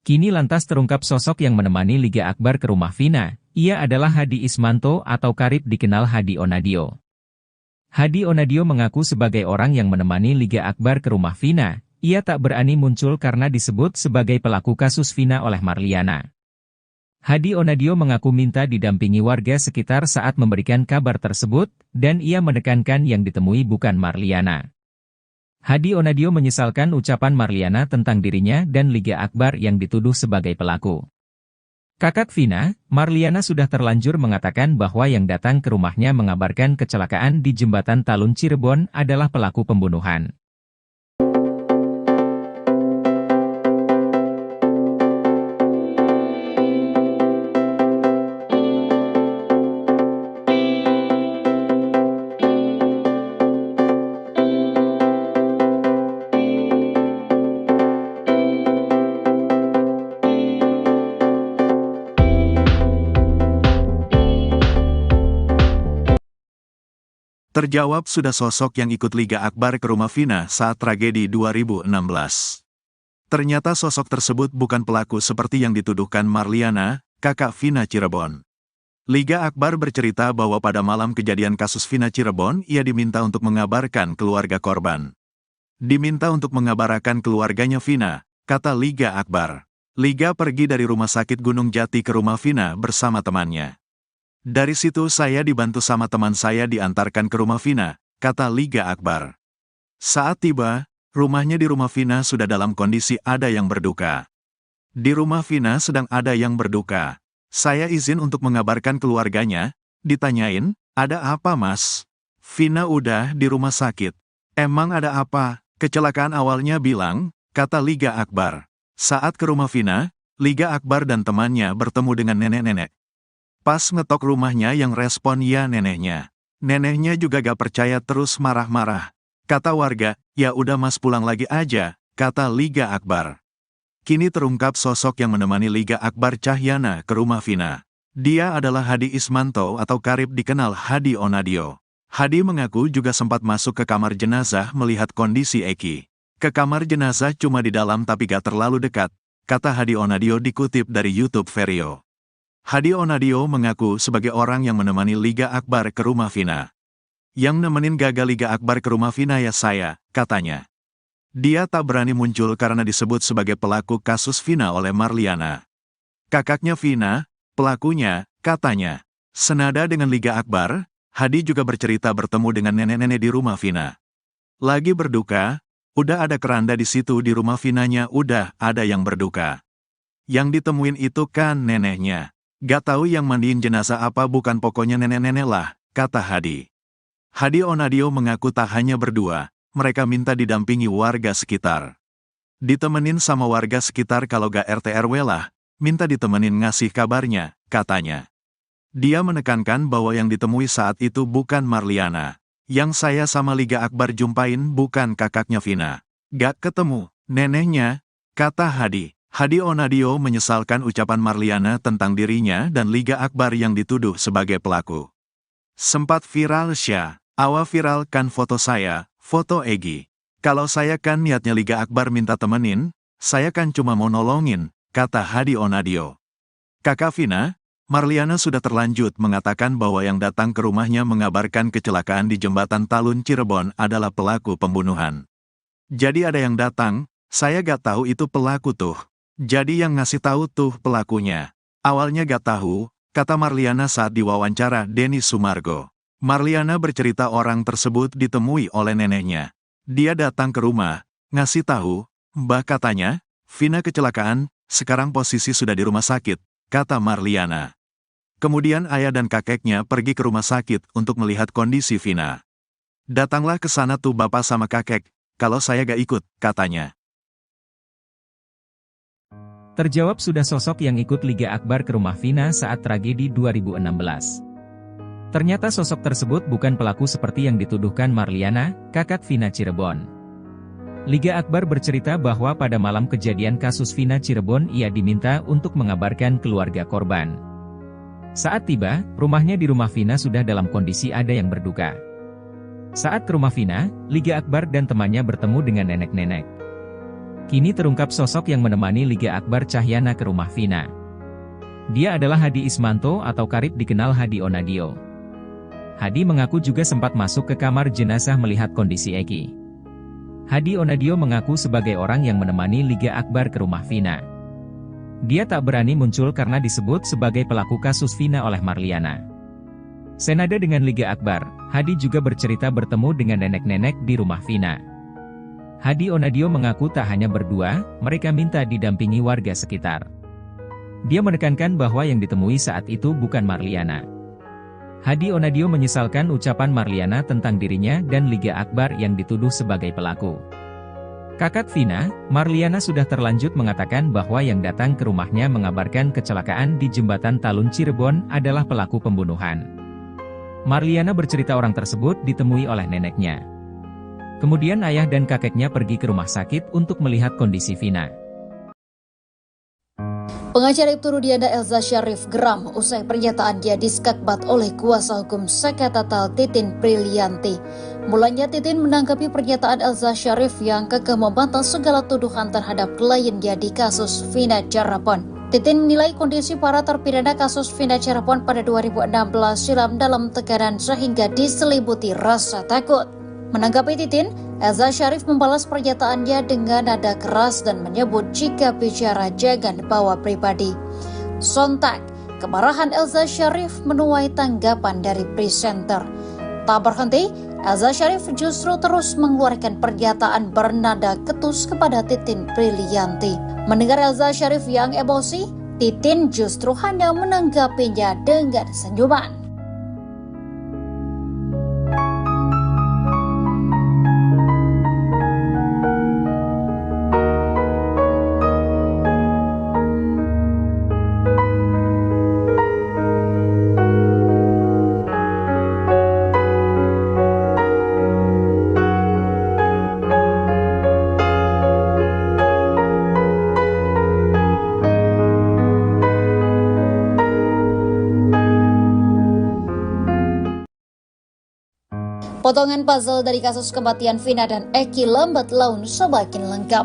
Kini lantas terungkap sosok yang menemani Liga Akbar ke rumah Vina, ia adalah Hadi Ismanto atau Karib dikenal Hadi Onadio. Hadi Onadio mengaku sebagai orang yang menemani Liga Akbar ke rumah Vina. Ia tak berani muncul karena disebut sebagai pelaku kasus Vina oleh Marliana. Hadi Onadio mengaku minta didampingi warga sekitar saat memberikan kabar tersebut, dan ia menekankan yang ditemui bukan Marliana. Hadi Onadio menyesalkan ucapan Marliana tentang dirinya dan Liga Akbar yang dituduh sebagai pelaku. Kakak Vina, Marliana sudah terlanjur mengatakan bahwa yang datang ke rumahnya mengabarkan kecelakaan di Jembatan Talun Cirebon adalah pelaku pembunuhan. Terjawab sudah sosok yang ikut Liga Akbar ke rumah Vina saat tragedi 2016. Ternyata sosok tersebut bukan pelaku seperti yang dituduhkan Marliana, kakak Vina Cirebon. Liga Akbar bercerita bahwa pada malam kejadian kasus Vina Cirebon ia diminta untuk mengabarkan keluarga korban. Diminta untuk mengabarkan keluarganya Vina, kata Liga Akbar. Liga pergi dari rumah sakit Gunung Jati ke rumah Vina bersama temannya. Dari situ saya dibantu sama teman saya diantarkan ke rumah Vina, kata Liga Akbar. Saat tiba, Rumahnya di rumah Vina sudah dalam kondisi ada yang berduka. Di rumah Vina sedang ada yang berduka. Saya izin untuk mengabarkan keluarganya. Ditanyain, ada apa mas? Vina udah di rumah sakit. Emang ada apa? Kecelakaan awalnya bilang, kata Liga Akbar. Saat ke rumah Vina, Liga Akbar dan temannya bertemu dengan nenek-nenek. Pas ngetok rumahnya yang respon ya neneknya. Neneknya juga gak percaya terus marah-marah. Kata warga, ya udah mas pulang lagi aja, kata Liga Akbar. Kini terungkap sosok yang menemani Liga Akbar Cahyana ke rumah Vina. Dia adalah Hadi Ismanto atau karib dikenal Hadi Onadio. Hadi mengaku juga sempat masuk ke kamar jenazah melihat kondisi Eki. Ke kamar jenazah cuma di dalam tapi gak terlalu dekat, kata Hadi Onadio dikutip dari YouTube Vario. Hadi Onadio mengaku sebagai orang yang menemani Liga Akbar ke rumah Vina. Yang nemenin gagal Liga Akbar ke rumah Vina ya saya, katanya. Dia tak berani muncul karena disebut sebagai pelaku kasus Vina oleh Marliana. Kakaknya Vina, pelakunya, katanya. Senada dengan Liga Akbar, Hadi juga bercerita bertemu dengan nenek-nenek di rumah Vina. Lagi berduka, udah ada keranda di situ di rumah Vinanya udah ada yang berduka. Yang ditemuin itu kan neneknya. Gak tahu yang mandiin jenazah apa bukan pokoknya nenek-nenek lah, kata Hadi. Hadi Onadio mengaku tak hanya berdua, mereka minta didampingi warga sekitar. Ditemenin sama warga sekitar kalau gak RT RW lah, minta ditemenin ngasih kabarnya, katanya. Dia menekankan bahwa yang ditemui saat itu bukan Marliana. Yang saya sama Liga Akbar jumpain bukan kakaknya Vina. Gak ketemu, neneknya, kata Hadi. Hadi Onadio menyesalkan ucapan Marliana tentang dirinya dan Liga Akbar yang dituduh sebagai pelaku. Sempat viral Awa viralkan foto saya, foto Egi. Kalau saya kan niatnya Liga Akbar minta temenin, saya kan cuma mau nolongin, kata Hadi Onadio. Kakak Vina, Marliana sudah terlanjut mengatakan bahwa yang datang ke rumahnya mengabarkan kecelakaan di jembatan Talun Cirebon adalah pelaku pembunuhan. Jadi ada yang datang, saya gak tahu itu pelaku tuh. Jadi yang ngasih tahu tuh pelakunya. Awalnya gak tahu, kata Marliana saat diwawancara Denny Sumargo. Marliana bercerita orang tersebut ditemui oleh neneknya. Dia datang ke rumah, ngasih tahu, Mbah katanya, Vina kecelakaan, sekarang posisi sudah di rumah sakit, kata Marliana. Kemudian ayah dan kakeknya pergi ke rumah sakit untuk melihat kondisi Vina. Datanglah ke sana tuh bapak sama kakek, kalau saya gak ikut, katanya. Terjawab sudah sosok yang ikut Liga Akbar ke rumah Vina saat tragedi 2016. Ternyata sosok tersebut bukan pelaku seperti yang dituduhkan Marliana, kakak Vina Cirebon. Liga Akbar bercerita bahwa pada malam kejadian kasus Vina Cirebon ia diminta untuk mengabarkan keluarga korban. Saat tiba, rumahnya di rumah Vina sudah dalam kondisi ada yang berduka. Saat ke rumah Vina, Liga Akbar dan temannya bertemu dengan nenek-nenek. Kini terungkap sosok yang menemani Liga Akbar Cahyana ke rumah Vina. Dia adalah Hadi Ismanto atau karib dikenal Hadi Onadio. Hadi mengaku juga sempat masuk ke kamar jenazah melihat kondisi Eki. Hadi Onadio mengaku sebagai orang yang menemani Liga Akbar ke rumah Vina. Dia tak berani muncul karena disebut sebagai pelaku kasus Vina oleh Marliana. Senada dengan Liga Akbar, Hadi juga bercerita bertemu dengan nenek-nenek di rumah Vina. Hadi Onadio mengaku tak hanya berdua, mereka minta didampingi warga sekitar. Dia menekankan bahwa yang ditemui saat itu bukan Marliana. Hadi Onadio menyesalkan ucapan Marliana tentang dirinya dan Liga Akbar yang dituduh sebagai pelaku. Kakak Vina, Marliana sudah terlanjut mengatakan bahwa yang datang ke rumahnya mengabarkan kecelakaan di jembatan Talun Cirebon adalah pelaku pembunuhan. Marliana bercerita orang tersebut ditemui oleh neneknya. Kemudian ayah dan kakeknya pergi ke rumah sakit untuk melihat kondisi Vina. Pengacara Ibtu Rudiana Elza Syarif geram usai pernyataan dia diskakbat oleh kuasa hukum Sekatatal Titin Brilianti. Mulanya Titin menanggapi pernyataan Elza Syarif yang kekeh membantah segala tuduhan terhadap kliennya di kasus Vina Cirebon. Titin menilai kondisi para terpidana kasus Vina Cirebon pada 2016 silam dalam tekanan sehingga diselimuti rasa takut. Menanggapi Titin, Elza Syarif membalas pernyataannya dengan nada keras dan menyebut jika bicara jangan bawa pribadi. Sontak, kemarahan Elza Syarif menuai tanggapan dari presenter. tak berhenti, Elza Sharif justru terus mengeluarkan pernyataan bernada ketus kepada Titin Prilianti. Mendengar Elza Sharif yang emosi, Titin justru hanya menanggapinya dengan senyuman. Potongan puzzle dari kasus kematian Vina dan Eki lambat laun semakin lengkap.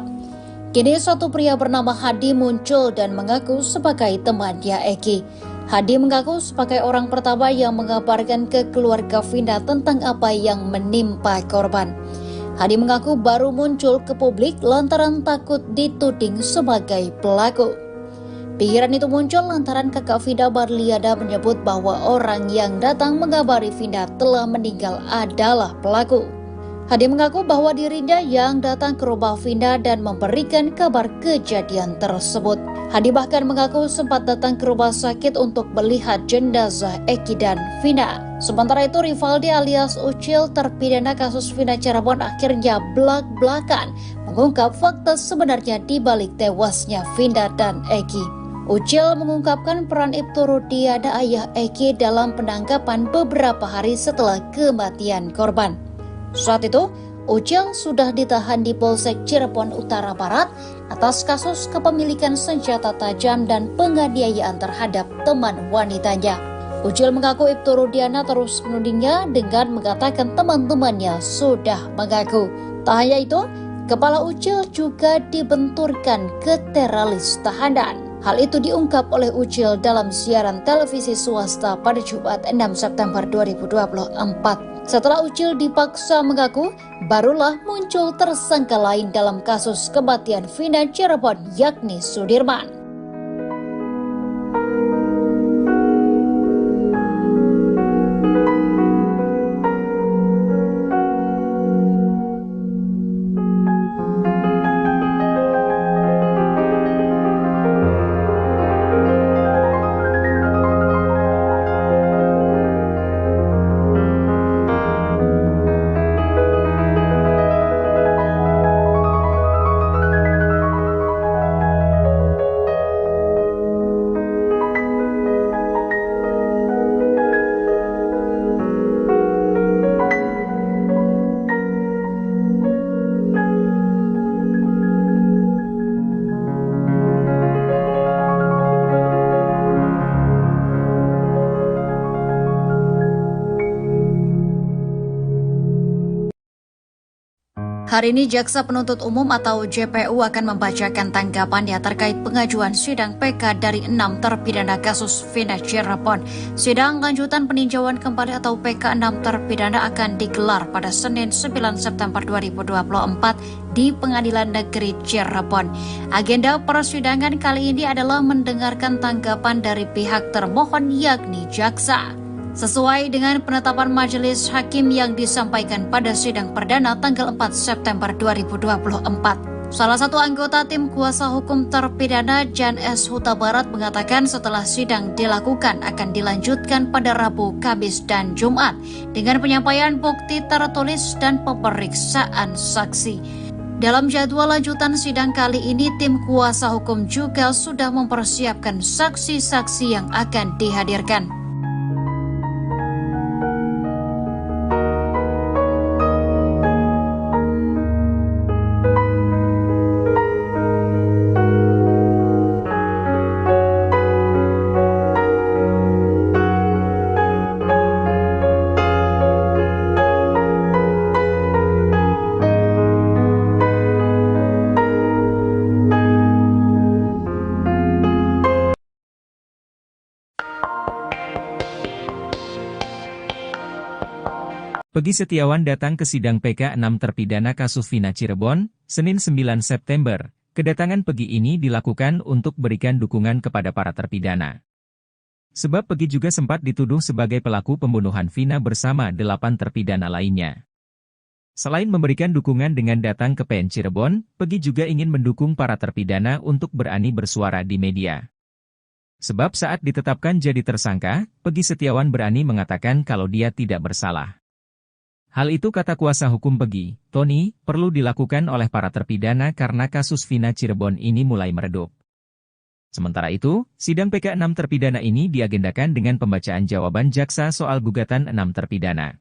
Kini suatu pria bernama Hadi muncul dan mengaku sebagai temannya Eki. Hadi mengaku sebagai orang pertama yang mengabarkan ke keluarga Vina tentang apa yang menimpa korban. Hadi mengaku baru muncul ke publik lantaran takut dituding sebagai pelaku. Pikiran itu muncul lantaran kakak Vina, Marliana, menyebut bahwa orang yang datang mengabari Vina telah meninggal adalah pelaku. Hadi mengaku bahwa dirinya yang datang ke rumah Vina dan memberikan kabar kejadian tersebut. Hadi bahkan mengaku sempat datang ke rumah sakit untuk melihat jenazah Eki dan Vina. Sementara itu Rivaldi alias Ucil, terpidana kasus Vina Cirebon, akhirnya belak-belakan mengungkap fakta sebenarnya di balik tewasnya Vina dan Eki. Ucil mengungkapkan peran Ibtu Rudiana, ayah Eki, dalam penangkapan beberapa hari setelah kematian korban. Saat itu, Ucil sudah ditahan di Polsek Cirebon Utara Barat atas kasus kepemilikan senjata tajam dan penganiayaan terhadap teman wanitanya. Ucil mengaku Ibtu Rudiana terus menudingnya dengan mengatakan teman-temannya sudah mengaku. Tak hanya itu, kepala Ucil juga dibenturkan ke teralis tahanan. Hal itu diungkap oleh Ucil dalam siaran televisi swasta pada Jumat 6 September 2024. Setelah Ucil dipaksa mengaku, barulah muncul tersangka lain dalam kasus kematian Vina Cirebon, yakni Sudirman. Hari ini Jaksa Penuntut Umum atau JPU akan membacakan tanggapannya terkait pengajuan sidang PK dari 6 terpidana kasus Vina Cirebon. Sidang lanjutan peninjauan kembali atau PK 6 terpidana akan digelar pada Senin 9 September 2024 di Pengadilan Negeri Cirebon. Agenda persidangan kali ini adalah mendengarkan tanggapan dari pihak termohon yakni jaksa. Sesuai dengan penetapan majelis hakim yang disampaikan pada sidang perdana tanggal 4 September 2024. Salah satu anggota tim kuasa hukum terpidana, Jan S. Huta Barat, mengatakan setelah sidang dilakukan akan dilanjutkan pada Rabu, Kamis, dan Jumat dengan penyampaian bukti tertulis dan pemeriksaan saksi. Dalam jadwal lanjutan sidang kali ini, tim kuasa hukum juga sudah mempersiapkan saksi-saksi yang akan dihadirkan. Peggy Setiawan datang ke sidang PK 6 terpidana kasus Vina Cirebon, Senin 9 September. Kedatangan Peggy ini dilakukan untuk berikan dukungan kepada para terpidana. Sebab Peggy juga sempat dituduh sebagai pelaku pembunuhan Vina bersama 8 terpidana lainnya. Selain memberikan dukungan dengan datang ke PN Cirebon, Peggy juga ingin mendukung para terpidana untuk berani bersuara di media. Sebab saat ditetapkan jadi tersangka, Peggy Setiawan berani mengatakan kalau dia tidak bersalah. Hal itu kata kuasa hukum Peggy, Tony, perlu dilakukan oleh para terpidana karena kasus Vina Cirebon ini mulai meredup. Sementara itu, sidang PK 6 terpidana ini diagendakan dengan pembacaan jawaban jaksa soal gugatan 6 terpidana.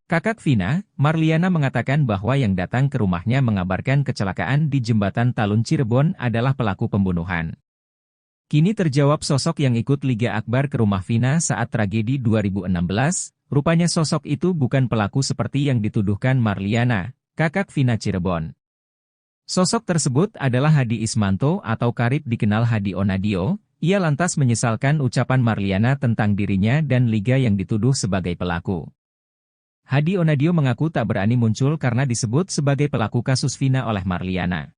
Kakak Vina, Marliana mengatakan bahwa yang datang ke rumahnya mengabarkan kecelakaan di Jembatan Talun Cirebon adalah pelaku pembunuhan. Kini terjawab sosok yang ikut Liga Akbar ke rumah Vina saat tragedi 2016, rupanya sosok itu bukan pelaku seperti yang dituduhkan Marliana, kakak Vina Cirebon. Sosok tersebut adalah Hadi Ismanto atau karib dikenal Hadi Onadio. Ia lantas menyesalkan ucapan Marliana tentang dirinya dan Liga yang dituduh sebagai pelaku. Hadi Onadio mengaku tak berani muncul karena disebut sebagai pelaku kasus Vina oleh Marliana.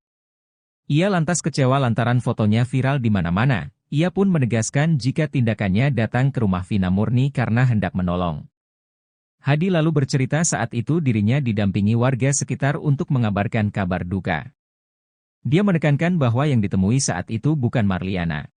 Ia lantas kecewa lantaran fotonya viral di mana-mana. Ia pun menegaskan jika tindakannya datang ke rumah Vina murni karena hendak menolong. Hadi lalu bercerita saat itu dirinya didampingi warga sekitar untuk mengabarkan kabar duka. Dia menekankan bahwa yang ditemui saat itu bukan Marliana.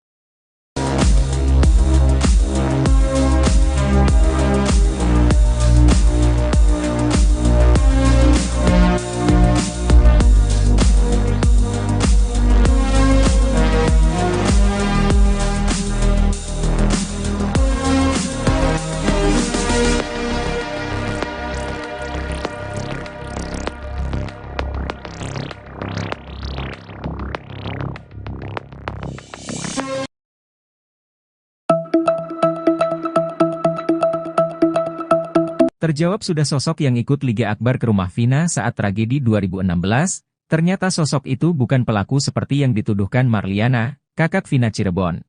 Terjawab sudah sosok yang ikut Liga Akbar ke rumah Vina saat tragedi 2016, ternyata sosok itu bukan pelaku seperti yang dituduhkan Marliana, kakak Vina Cirebon.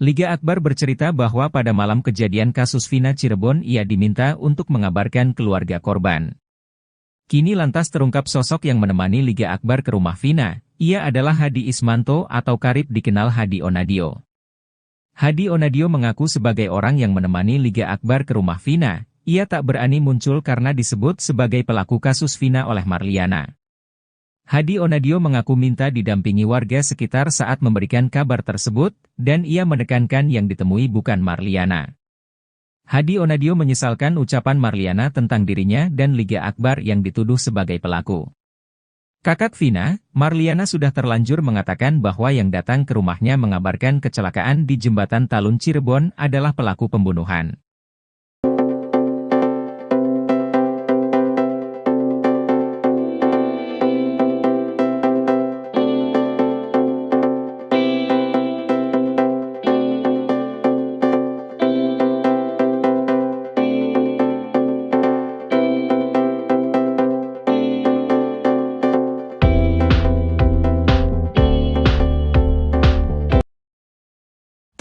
Liga Akbar bercerita bahwa pada malam kejadian kasus Vina Cirebon ia diminta untuk mengabarkan keluarga korban. Kini lantas terungkap sosok yang menemani Liga Akbar ke rumah Vina, ia adalah Hadi Ismanto atau karib dikenal Hadi Onadio. Hadi Onadio mengaku sebagai orang yang menemani Liga Akbar ke rumah Vina. Ia tak berani muncul karena disebut sebagai pelaku kasus Vina oleh Marliana. Hadi Onadio mengaku minta didampingi warga sekitar saat memberikan kabar tersebut, dan ia menekankan yang ditemui bukan Marliana. Hadi Onadio menyesalkan ucapan Marliana tentang dirinya dan Liga Akbar yang dituduh sebagai pelaku. Kakak Vina, Marliana sudah terlanjur mengatakan bahwa yang datang ke rumahnya mengabarkan kecelakaan di Jembatan Talun Cirebon adalah pelaku pembunuhan.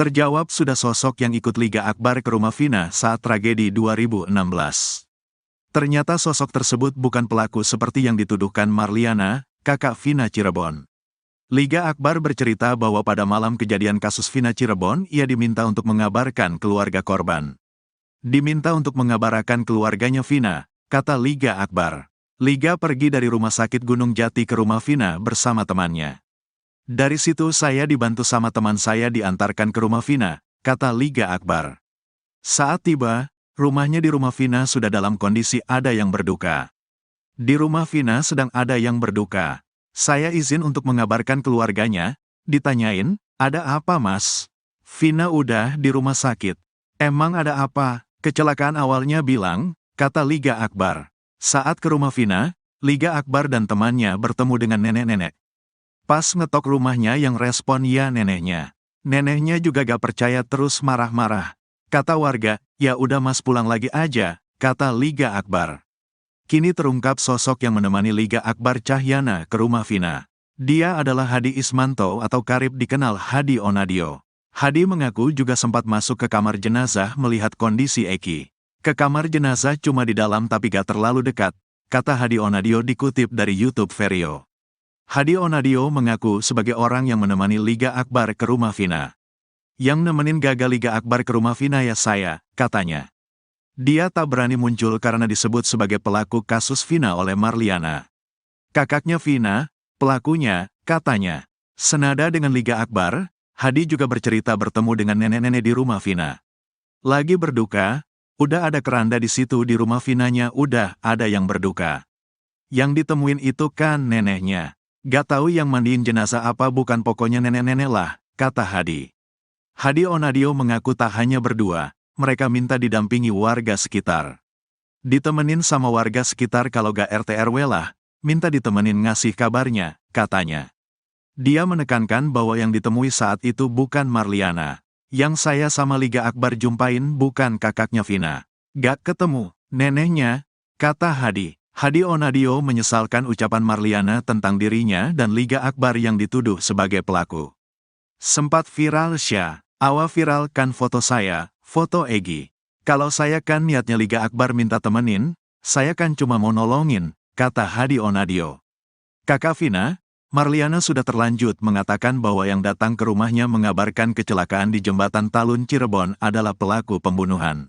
Terjawab sudah sosok yang ikut Liga Akbar ke rumah Vina saat tragedi 2016. Ternyata sosok tersebut bukan pelaku seperti yang dituduhkan Marliana, kakak Vina Cirebon. Liga Akbar bercerita bahwa pada malam kejadian kasus Vina Cirebon ia diminta untuk mengabarkan keluarga korban. Diminta untuk mengabarkan keluarganya Vina, kata Liga Akbar. Liga pergi dari rumah sakit Gunung Jati ke rumah Vina bersama temannya. Dari situ saya dibantu sama teman saya diantarkan ke rumah Vina, kata Liga Akbar. Saat tiba, rumahnya di rumah Vina sudah dalam kondisi ada yang berduka. Di rumah Vina sedang ada yang berduka. Saya izin untuk mengabarkan keluarganya, ditanyain, ada apa mas? Vina udah di rumah sakit. Emang ada apa? Kecelakaan awalnya bilang, kata Liga Akbar. Saat ke rumah Vina, Liga Akbar dan temannya bertemu dengan nenek-nenek. Pas ngetok rumahnya yang respon ya neneknya. Neneknya juga gak percaya terus marah-marah. Kata warga, ya udah mas pulang lagi aja, kata Liga Akbar. Kini terungkap sosok yang menemani Liga Akbar Cahyana ke rumah Vina. Dia adalah Hadi Ismanto atau karib dikenal Hadi Onadio. Hadi mengaku juga sempat masuk ke kamar jenazah melihat kondisi Eki. Ke kamar jenazah cuma di dalam tapi gak terlalu dekat, kata Hadi Onadio dikutip dari YouTube Vario. Hadi Onadio mengaku sebagai orang yang menemani Liga Akbar ke rumah Vina. Yang nemenin gagal Liga Akbar ke rumah Vina ya saya, katanya. Dia tak berani muncul karena disebut sebagai pelaku kasus Vina oleh Marliana. Kakaknya Vina, pelakunya, katanya. Senada dengan Liga Akbar, Hadi juga bercerita bertemu dengan nenek-nenek di rumah Vina. Lagi berduka, udah ada keranda di situ di rumah Vinanya udah ada yang berduka. Yang ditemuin itu kan neneknya. Gak tahu yang mandiin jenazah apa bukan pokoknya nenek-nenek lah, kata Hadi. Hadi Onadio mengaku tak hanya berdua, mereka minta didampingi warga sekitar. Ditemenin sama warga sekitar kalau gak RT RW lah, minta ditemenin ngasih kabarnya, katanya. Dia menekankan bahwa yang ditemui saat itu bukan Marliana. Yang saya sama Liga Akbar jumpain bukan kakaknya Vina. Gak ketemu, neneknya, kata Hadi. Hadi Onadio menyesalkan ucapan Marliana tentang dirinya dan Liga Akbar yang dituduh sebagai pelaku. Sempat viral Syah, awa viralkan foto saya, foto Egi. Kalau saya kan niatnya Liga Akbar minta temenin, saya kan cuma mau nolongin, kata Hadi Onadio. Kakak Vina, Marliana sudah terlanjut mengatakan bahwa yang datang ke rumahnya mengabarkan kecelakaan di jembatan Talun Cirebon adalah pelaku pembunuhan.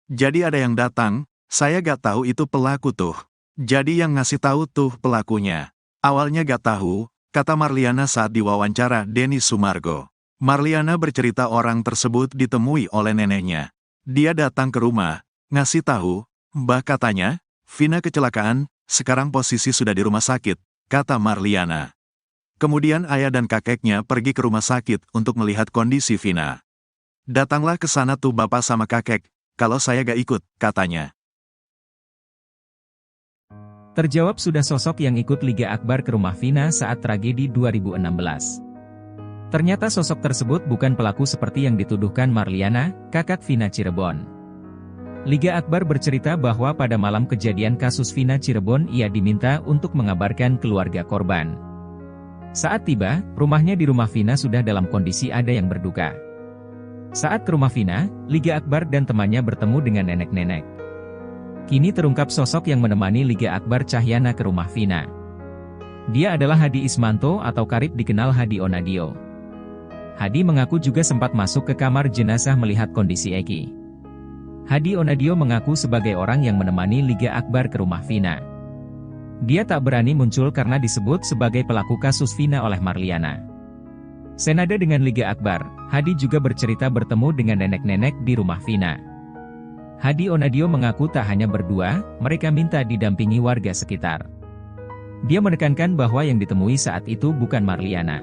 Jadi ada yang datang, saya gak tahu itu pelaku tuh. Jadi yang ngasih tahu tuh pelakunya. Awalnya gak tahu, kata Marliana saat diwawancara Denny Sumargo. Marliana bercerita orang tersebut ditemui oleh neneknya. Dia datang ke rumah, ngasih tahu, Mbah katanya, Vina kecelakaan, sekarang posisi sudah di rumah sakit, kata Marliana. Kemudian ayah dan kakeknya pergi ke rumah sakit untuk melihat kondisi Vina. Datanglah ke sana tuh bapak sama kakek, kalau saya gak ikut, katanya. Terjawab sudah sosok yang ikut Liga Akbar ke rumah Vina saat tragedi 2016. Ternyata sosok tersebut bukan pelaku seperti yang dituduhkan Marliana, kakak Vina Cirebon. Liga Akbar bercerita bahwa pada malam kejadian kasus Vina Cirebon ia diminta untuk mengabarkan keluarga korban. Saat tiba, rumahnya di rumah Vina sudah dalam kondisi ada yang berduka. Saat ke rumah Vina, Liga Akbar dan temannya bertemu dengan nenek-nenek. Kini terungkap sosok yang menemani Liga Akbar Cahyana ke rumah Vina. Dia adalah Hadi Ismanto atau karib dikenal Hadi Onadio. Hadi mengaku juga sempat masuk ke kamar jenazah melihat kondisi Eki. Hadi Onadio mengaku sebagai orang yang menemani Liga Akbar ke rumah Vina. Dia tak berani muncul karena disebut sebagai pelaku kasus Vina oleh Marliana. Senada dengan Liga Akbar, Hadi juga bercerita bertemu dengan nenek-nenek di rumah Vina. Hadi Onadio mengaku tak hanya berdua, mereka minta didampingi warga sekitar. Dia menekankan bahwa yang ditemui saat itu bukan Marliana.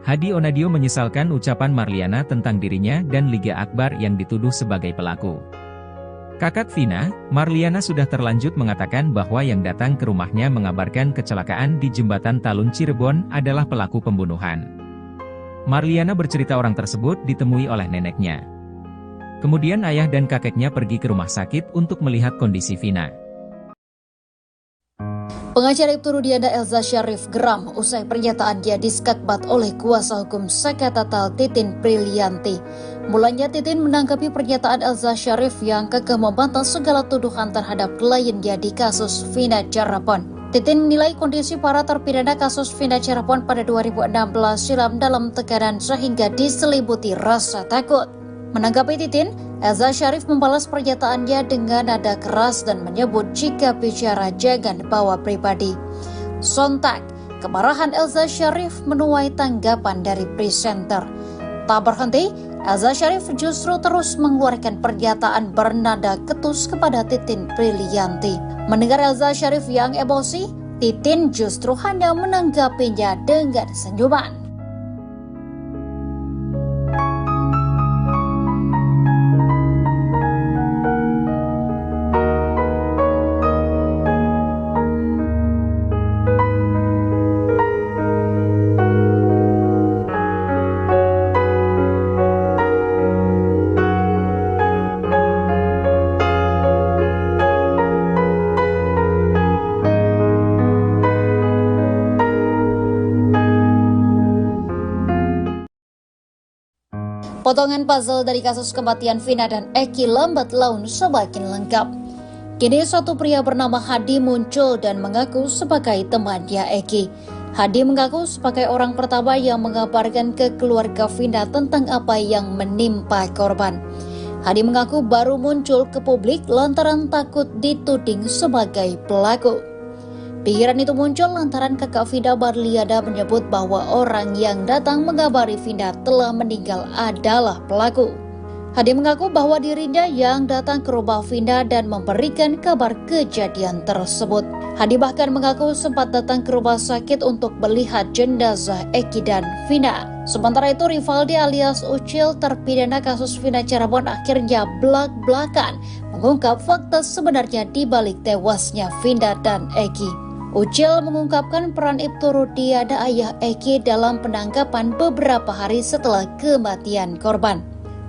Hadi Onadio menyesalkan ucapan Marliana tentang dirinya dan Liga Akbar yang dituduh sebagai pelaku. Kakak Vina, Marliana sudah terlanjut mengatakan bahwa yang datang ke rumahnya mengabarkan kecelakaan di jembatan Talun Cirebon adalah pelaku pembunuhan. Marliana bercerita orang tersebut ditemui oleh neneknya. Kemudian ayah dan kakeknya pergi ke rumah sakit untuk melihat kondisi Vina. Pengacara Ibtu Rudiana Elza Syarif geram usai pernyataannya diskakbat oleh kuasa hukum Sakatatal Titin Prilianti. Mulanya Titin menanggapi pernyataan Elza Syarif yang kekeh membantah segala tuduhan terhadap kliennya di kasus Vina Cirebon. Titin menilai kondisi para terpidana kasus Vina Cirebon pada 2016 silam dalam tekanan sehingga diselimuti rasa takut. Menanggapi Titin, Elza Syarif membalas pernyataannya dengan nada keras dan menyebut jika bicara jangan bawa pribadi. Sontak, kemarahan Elza Syarif menuai tanggapan dari presenter. Tak berhenti, Elza Syarif justru terus mengeluarkan pernyataan bernada ketus kepada Titin Prilianti. Mendengar Elza Syarif yang emosi, Titin justru hanya menanggapinya dengan senyuman. Potongan puzzle dari kasus kematian Vina dan Eki lambat laun semakin lengkap. Kini satu pria bernama Hadi muncul dan mengaku sebagai temannya Eki. Hadi mengaku sebagai orang pertama yang mengabarkan ke keluarga Vina tentang apa yang menimpa korban. Hadi mengaku baru muncul ke publik lantaran takut dituding sebagai pelaku. Pikiran itu muncul lantaran kakak Vina, Marliana, menyebut bahwa orang yang datang mengabari Vina telah meninggal adalah pelaku. Hadi mengaku bahwa dirinya yang datang ke rumah Vina dan memberikan kabar kejadian tersebut. Hadi bahkan mengaku sempat datang ke rumah sakit untuk melihat jenazah Eki dan Vina. Sementara itu, Rivaldi alias Ucil, terpidana kasus Vina Cirebon, akhirnya belak-belakan mengungkap fakta sebenarnya di balik tewasnya Vina dan Eki. Ucil mengungkapkan peran Ibtu Rudiana, ayah Eki, dalam penangkapan beberapa hari setelah kematian korban.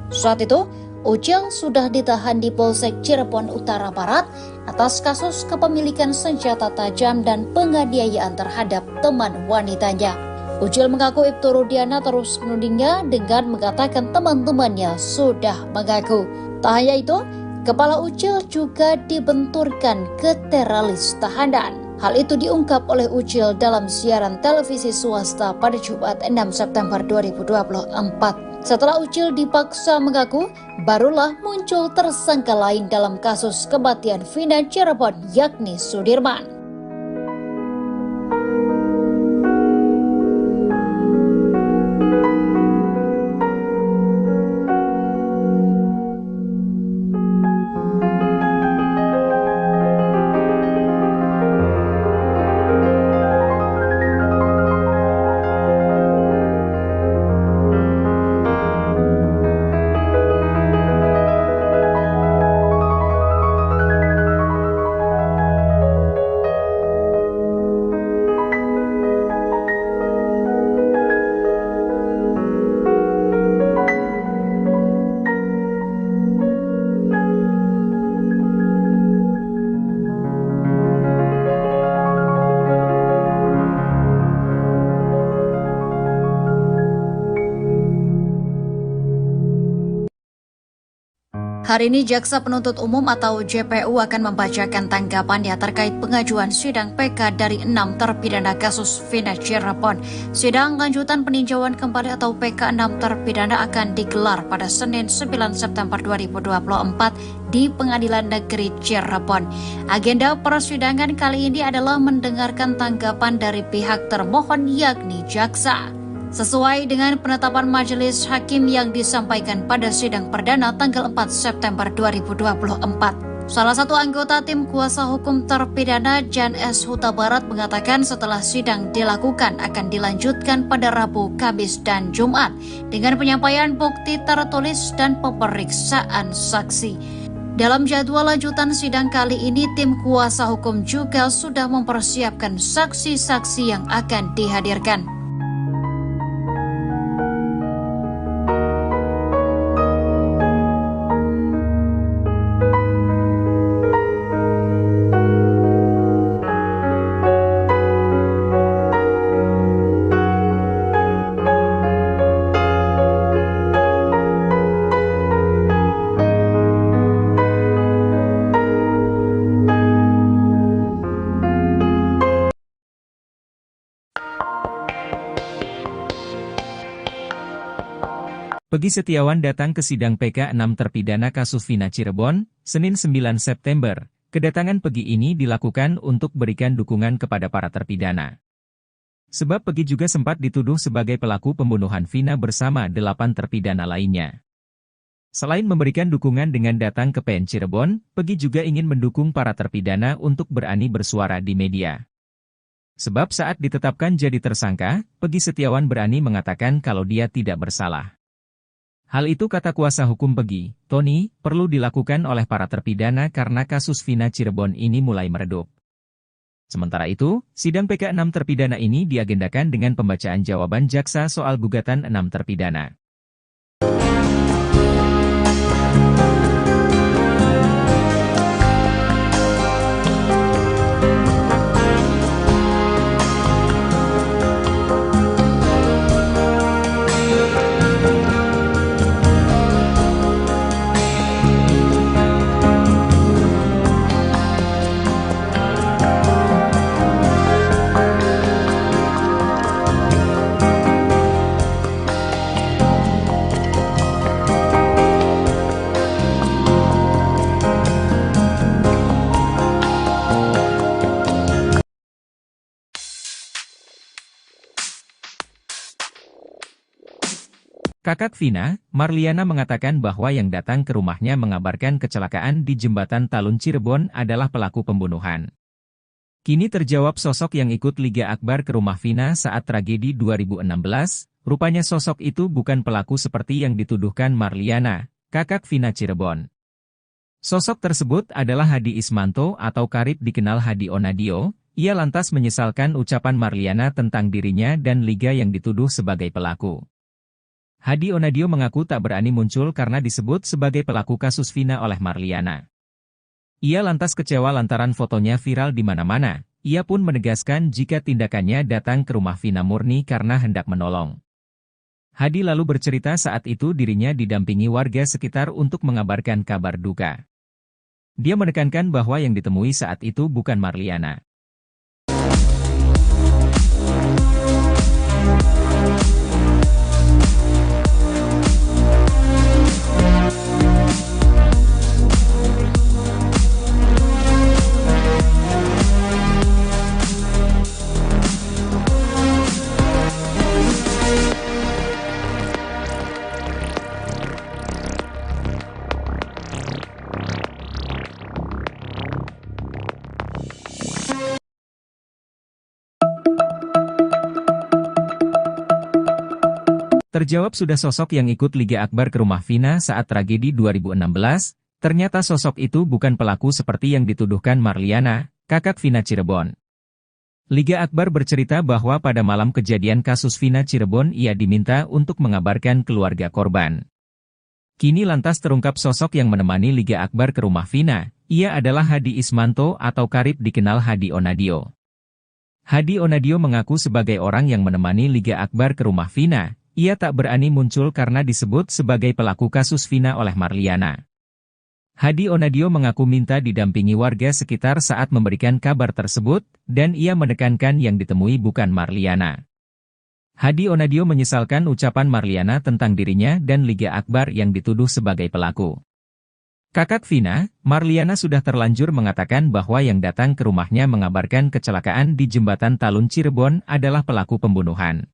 Saat itu, Ucil sudah ditahan di Polsek Cirebon Utara Barat atas kasus kepemilikan senjata tajam dan penganiayaan terhadap teman wanitanya. Ucil mengaku Ibtu Rudiana terus menudingnya dengan mengatakan teman-temannya sudah mengaku. Tak hanya itu, kepala Ucil juga dibenturkan ke teralis tahanan. Hal itu diungkap oleh Ucil dalam siaran televisi swasta pada Jumat 6 September 2024. Setelah Ucil dipaksa mengaku, barulah muncul tersangka lain dalam kasus kematian Vina Cirebon, yakni Sudirman. Hari ini Jaksa Penuntut Umum atau JPU akan membacakan tanggapannya terkait pengajuan sidang PK dari 6 terpidana kasus Vina Cirebon. Sidang lanjutan peninjauan kembali atau PK 6 terpidana akan digelar pada Senin 9 September 2024 di Pengadilan Negeri Cirebon. Agenda persidangan kali ini adalah mendengarkan tanggapan dari pihak termohon yakni jaksa. Sesuai dengan penetapan majelis hakim yang disampaikan pada sidang perdana tanggal 4 September 2024. Salah satu anggota tim kuasa hukum terpidana, Jan S. Huta Barat, mengatakan setelah sidang dilakukan akan dilanjutkan pada Rabu, Kamis, dan Jumat dengan penyampaian bukti tertulis dan pemeriksaan saksi. Dalam jadwal lanjutan sidang kali ini, tim kuasa hukum juga sudah mempersiapkan saksi-saksi yang akan dihadirkan. Peggy Setiawan datang ke sidang PK 6 terpidana kasus Vina Cirebon, Senin 9 September. Kedatangan Peggy ini dilakukan untuk berikan dukungan kepada para terpidana. Sebab Peggy juga sempat dituduh sebagai pelaku pembunuhan Vina bersama 8 terpidana lainnya. Selain memberikan dukungan dengan datang ke PN Cirebon, Peggy juga ingin mendukung para terpidana untuk berani bersuara di media. Sebab saat ditetapkan jadi tersangka, Peggy Setiawan berani mengatakan kalau dia tidak bersalah. Hal itu, kata kuasa hukum Peggy, Tony, perlu dilakukan oleh para terpidana karena kasus Vina Cirebon ini mulai meredup. Sementara itu, sidang PK 6 terpidana ini diagendakan dengan pembacaan jawaban jaksa soal gugatan 6 terpidana. Kakak Vina, Marliana mengatakan bahwa yang datang ke rumahnya mengabarkan kecelakaan di Jembatan Talun Cirebon adalah pelaku pembunuhan. Kini terjawab sosok yang ikut Liga Akbar ke rumah Vina saat tragedi 2016, rupanya sosok itu bukan pelaku seperti yang dituduhkan Marliana, kakak Vina Cirebon. Sosok tersebut adalah Hadi Ismanto atau karib dikenal Hadi Onadio. Ia lantas menyesalkan ucapan Marliana tentang dirinya dan Liga yang dituduh sebagai pelaku. Hadi Onadio mengaku tak berani muncul karena disebut sebagai pelaku kasus Vina oleh Marliana. Ia lantas kecewa lantaran fotonya viral di mana-mana. Ia pun menegaskan jika tindakannya datang ke rumah Vina murni karena hendak menolong. Hadi lalu bercerita saat itu dirinya didampingi warga sekitar untuk mengabarkan kabar duka. Dia menekankan bahwa yang ditemui saat itu bukan Marliana. Terjawab sudah sosok yang ikut Liga Akbar ke rumah Vina saat tragedi 2016, ternyata sosok itu bukan pelaku seperti yang dituduhkan Marliana, kakak Vina Cirebon. Liga Akbar bercerita bahwa pada malam kejadian kasus Vina Cirebon ia diminta untuk mengabarkan keluarga korban. Kini lantas terungkap sosok yang menemani Liga Akbar ke rumah Vina, ia adalah Hadi Ismanto atau karib dikenal Hadi Onadio. Hadi Onadio mengaku sebagai orang yang menemani Liga Akbar ke rumah Vina. Ia tak berani muncul karena disebut sebagai pelaku kasus Vina oleh Marliana. Hadi Onadio mengaku minta didampingi warga sekitar saat memberikan kabar tersebut, dan ia menekankan yang ditemui bukan Marliana. Hadi Onadio menyesalkan ucapan Marliana tentang dirinya dan Liga Akbar yang dituduh sebagai pelaku. Kakak Vina, Marliana sudah terlanjur mengatakan bahwa yang datang ke rumahnya mengabarkan kecelakaan di Jembatan Talun Cirebon adalah pelaku pembunuhan.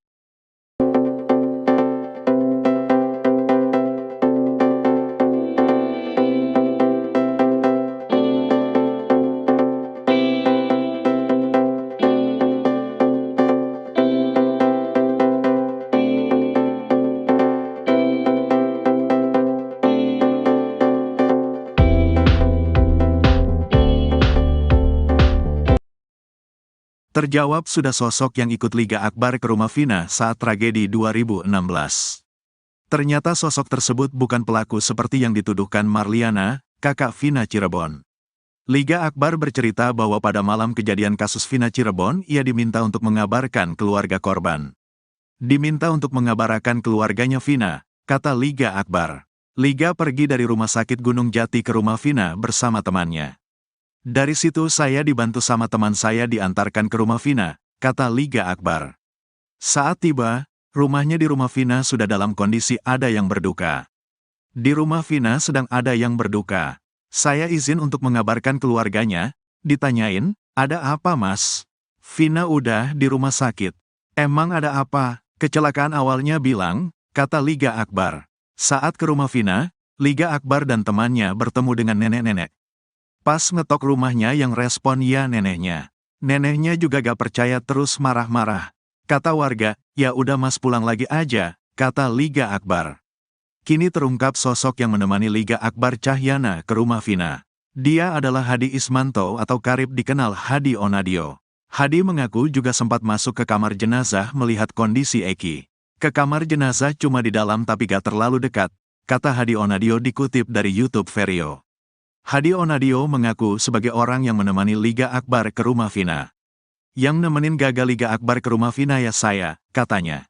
Terjawab sudah sosok yang ikut Liga Akbar ke rumah Vina saat tragedi 2016. Ternyata sosok tersebut bukan pelaku seperti yang dituduhkan Marliana, kakak Vina Cirebon. Liga Akbar bercerita bahwa pada malam kejadian kasus Vina Cirebon ia diminta untuk mengabarkan keluarga korban. Diminta untuk mengabarkan keluarganya Vina, kata Liga Akbar. Liga pergi dari rumah sakit Gunung Jati ke rumah Vina bersama temannya. Dari situ saya dibantu sama teman saya diantarkan ke rumah Vina, kata Liga Akbar. Saat tiba, rumahnya di rumah Vina sudah dalam kondisi ada yang berduka. Di rumah Vina sedang ada yang berduka. Saya izin untuk mengabarkan keluarganya, ditanyain, ada apa mas? Vina udah di rumah sakit. Emang ada apa? Kecelakaan awalnya bilang, kata Liga Akbar. Saat ke rumah Vina, Liga Akbar dan temannya bertemu dengan nenek-nenek. Pas ngetok rumahnya yang respon ya neneknya. Neneknya juga gak percaya terus marah-marah. Kata warga, ya udah mas pulang lagi aja, kata Liga Akbar. Kini terungkap sosok yang menemani Liga Akbar Cahyana ke rumah Vina. Dia adalah Hadi Ismanto atau karib dikenal Hadi Onadio. Hadi mengaku juga sempat masuk ke kamar jenazah melihat kondisi Eki. Ke kamar jenazah cuma di dalam tapi gak terlalu dekat, kata Hadi Onadio dikutip dari YouTube Vario. Hadi Onadio mengaku sebagai orang yang menemani Liga Akbar ke rumah Vina. Yang nemenin gagal Liga Akbar ke rumah Vina ya saya, katanya.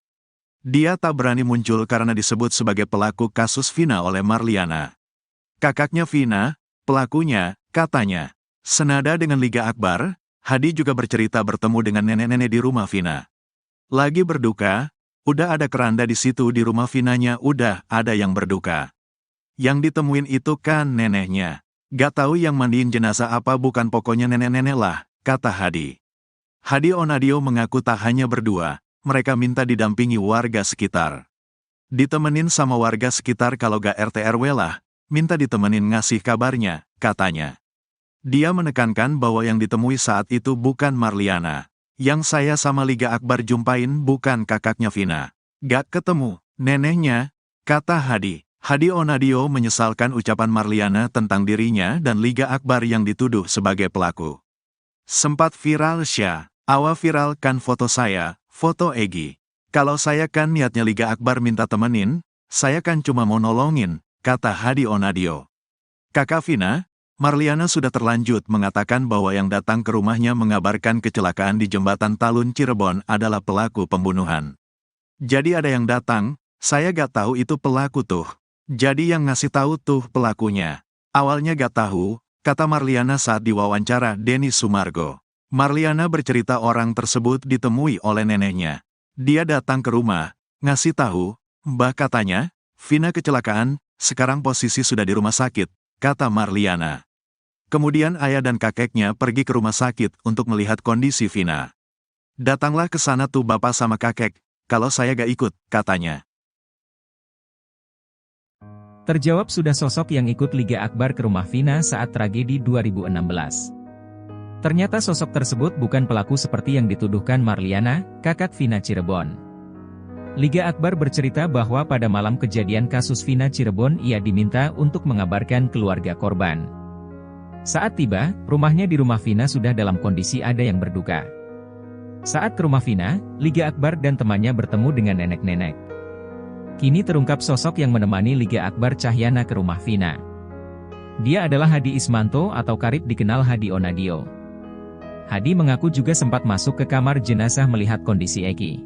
Dia tak berani muncul karena disebut sebagai pelaku kasus Vina oleh Marliana. Kakaknya Vina, pelakunya, katanya. Senada dengan Liga Akbar, Hadi juga bercerita bertemu dengan nenek-nenek di rumah Vina. Lagi berduka, udah ada keranda di situ di rumah Vinanya udah ada yang berduka. Yang ditemuin itu kan neneknya. Gak tahu yang mandiin jenazah apa bukan pokoknya nenek-nenek lah, kata Hadi. Hadi Onadio mengaku tak hanya berdua, mereka minta didampingi warga sekitar. Ditemenin sama warga sekitar kalau gak RT RW lah, minta ditemenin ngasih kabarnya, katanya. Dia menekankan bahwa yang ditemui saat itu bukan Marliana. Yang saya sama Liga Akbar jumpain bukan kakaknya Vina. Gak ketemu, neneknya, kata Hadi. Hadi Onadio menyesalkan ucapan Marliana tentang dirinya dan Liga Akbar yang dituduh sebagai pelaku. Sempat viral Syah, awa viralkan foto saya, foto Egi. Kalau saya kan niatnya Liga Akbar minta temenin, saya kan cuma mau nolongin, kata Hadi Onadio. Kakak Vina, Marliana sudah terlanjut mengatakan bahwa yang datang ke rumahnya mengabarkan kecelakaan di Jembatan Talun Cirebon adalah pelaku pembunuhan. Jadi ada yang datang, saya gak tahu itu pelaku tuh. Jadi yang ngasih tahu tuh pelakunya. Awalnya gak tahu, kata Marliana saat diwawancara Denny Sumargo. Marliana bercerita orang tersebut ditemui oleh neneknya. Dia datang ke rumah, ngasih tahu, Mbah katanya, Vina kecelakaan, sekarang posisi sudah di rumah sakit, kata Marliana. Kemudian ayah dan kakeknya pergi ke rumah sakit untuk melihat kondisi Vina. Datanglah ke sana tuh bapak sama kakek, kalau saya gak ikut, katanya. Terjawab sudah sosok yang ikut Liga Akbar ke rumah Vina saat tragedi 2016. Ternyata sosok tersebut bukan pelaku seperti yang dituduhkan Marliana, kakak Vina Cirebon. Liga Akbar bercerita bahwa pada malam kejadian kasus Vina Cirebon ia diminta untuk mengabarkan keluarga korban. Saat tiba, rumahnya di rumah Vina sudah dalam kondisi ada yang berduka. Saat ke rumah Vina, Liga Akbar dan temannya bertemu dengan nenek-nenek. Kini terungkap sosok yang menemani Liga Akbar Cahyana ke rumah Vina. Dia adalah Hadi Ismanto atau karib dikenal Hadi Onadio. Hadi mengaku juga sempat masuk ke kamar jenazah melihat kondisi Egi.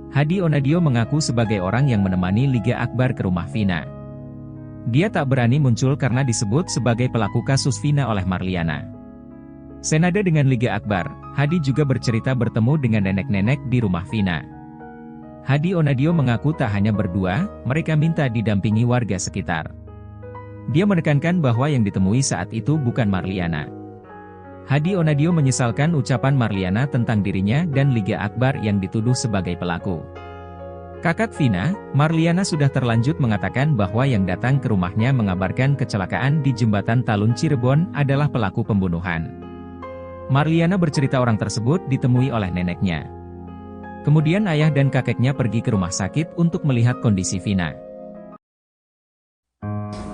Hadi Onadio mengaku sebagai orang yang menemani Liga Akbar ke rumah Vina. Dia tak berani muncul karena disebut sebagai pelaku kasus Vina oleh Marliana. Senada dengan Liga Akbar, Hadi juga bercerita bertemu dengan nenek-nenek di rumah Vina. Hadi Onadio mengaku tak hanya berdua, mereka minta didampingi warga sekitar. Dia menekankan bahwa yang ditemui saat itu bukan Marliana. Hadi Onadio menyesalkan ucapan Marliana tentang dirinya dan Liga Akbar yang dituduh sebagai pelaku. Kakak Vina, Marliana sudah terlanjut mengatakan bahwa yang datang ke rumahnya mengabarkan kecelakaan di Jembatan Talun Cirebon adalah pelaku pembunuhan. Marliana bercerita orang tersebut ditemui oleh neneknya. Kemudian ayah dan kakeknya pergi ke rumah sakit untuk melihat kondisi Vina.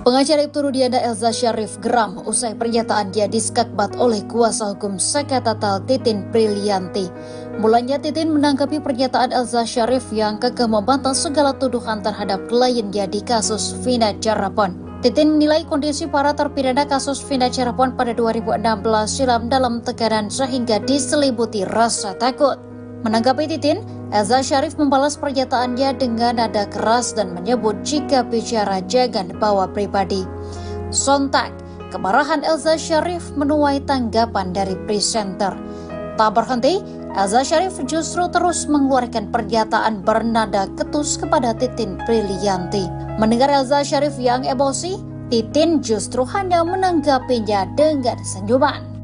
Pengacara Ibtu Rudiana Elza Syarif geram usai pernyataan dia diskakbat oleh kuasa hukum Sekatatal Titin Brilianti. Mulanya Titin menanggapi pernyataan Elza Syarif yang kekeh membantah segala tuduhan terhadap kliennya di kasus Vina Cirebon. Titin menilai kondisi para terpidana kasus Vina Cirebon pada 2016 silam dalam tekanan sehingga diselimuti rasa takut. Menanggapi Titin, Elza Syarif membalas pernyataannya dengan nada keras dan menyebut jika bicara jangan bawa pribadi. Sontak, kemarahan Elza Syarif menuai tanggapan dari presenter. Tak berhenti, Elza Syarif justru terus mengeluarkan pernyataan bernada ketus kepada Titin Brilianti. Mendengar Elza Syarif yang emosi, Titin justru hanya menanggapinya dengan senyuman.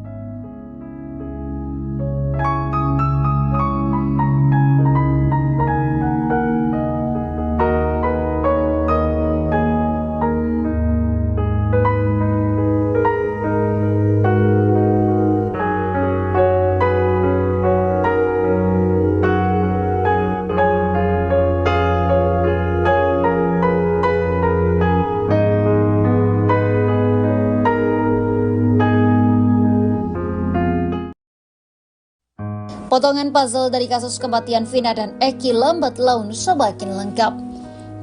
Potongan puzzle dari kasus kematian Vina dan Eki lambat laun semakin lengkap.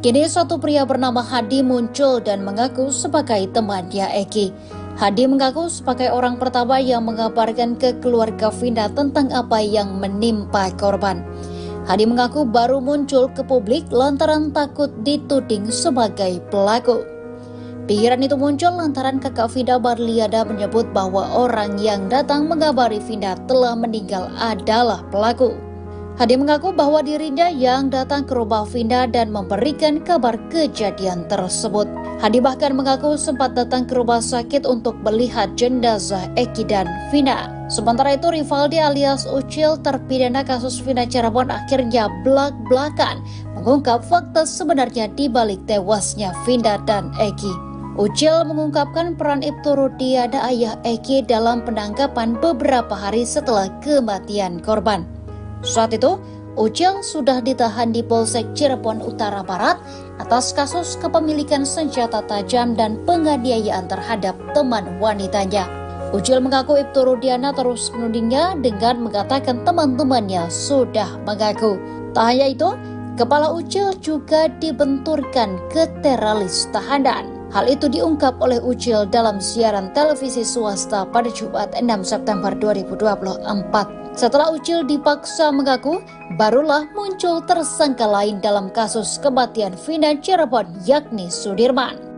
Kini suatu pria bernama Hadi muncul dan mengaku sebagai temannya Eki. Hadi mengaku sebagai orang pertama yang mengabarkan ke keluarga Vina tentang apa yang menimpa korban. Hadi mengaku baru muncul ke publik lantaran takut dituding sebagai pelaku. Pikiran itu muncul lantaran kakak Vina Marliana menyebut bahwa orang yang datang mengabari Vina telah meninggal adalah pelaku. Hadi mengaku bahwa dirinya yang datang ke rumah Vina dan memberikan kabar kejadian tersebut. Hadi bahkan mengaku sempat datang ke rumah sakit untuk melihat jenazah Eki dan Vina. Sementara itu, Rivaldi alias Ucil, terpidana kasus Vina Cirebon, akhirnya belak-belakan mengungkap fakta sebenarnya di balik tewasnya Vina dan Eki. Ucil mengungkapkan peran Ibtu Rudiana, ayah Eki, dalam penangkapan beberapa hari setelah kematian korban. Saat itu, Ucil sudah ditahan di Polsek Cirebon Utara Barat atas kasus kepemilikan senjata tajam dan penganiayaan terhadap teman wanitanya. Ucil mengaku Ibtu Rudiana terus menudingnya dengan mengatakan teman-temannya sudah mengaku. Tak hanya itu, kepala Ucil juga dibenturkan ke teralis tahanan. Hal itu diungkap oleh Ucil dalam siaran televisi swasta pada Jumat 6 September 2024. Setelah Ucil dipaksa mengaku, barulah muncul tersangka lain dalam kasus kematian Vina Cirebon, yakni Sudirman.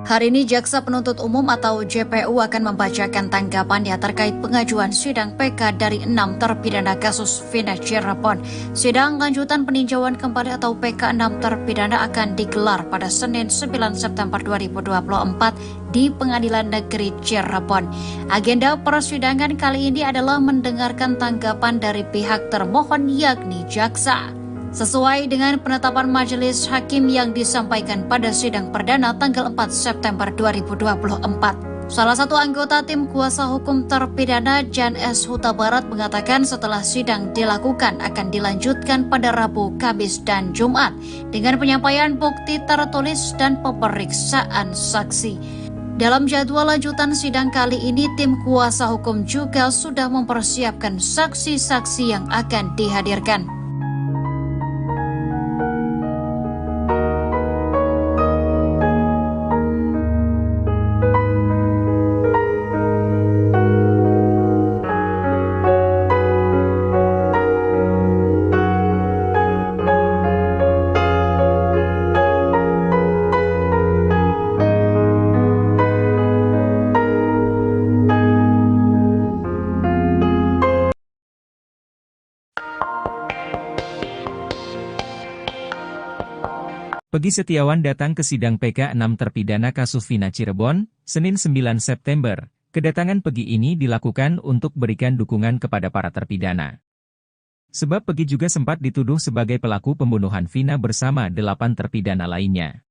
Hari ini Jaksa Penuntut Umum atau JPU akan membacakan tanggapannya terkait pengajuan sidang PK dari 6 terpidana kasus Vina Cirebon. Sidang lanjutan peninjauan kembali atau PK 6 terpidana akan digelar pada Senin 9 September 2024 di Pengadilan Negeri Cirebon. Agenda persidangan kali ini adalah mendengarkan tanggapan dari pihak termohon yakni jaksa. Sesuai dengan penetapan majelis hakim yang disampaikan pada sidang perdana tanggal 4 September 2024. Salah satu anggota tim kuasa hukum terpidana, Jan S. Huta Barat, mengatakan setelah sidang dilakukan akan dilanjutkan pada Rabu, Kamis, dan Jumat dengan penyampaian bukti tertulis dan pemeriksaan saksi. Dalam jadwal lanjutan sidang kali ini, tim kuasa hukum juga sudah mempersiapkan saksi-saksi yang akan dihadirkan. Peggy Setiawan datang ke sidang PK 6 terpidana kasus Vina Cirebon, Senin 9 September. Kedatangan Peggy ini dilakukan untuk berikan dukungan kepada para terpidana. Sebab Peggy juga sempat dituduh sebagai pelaku pembunuhan Vina bersama 8 terpidana lainnya.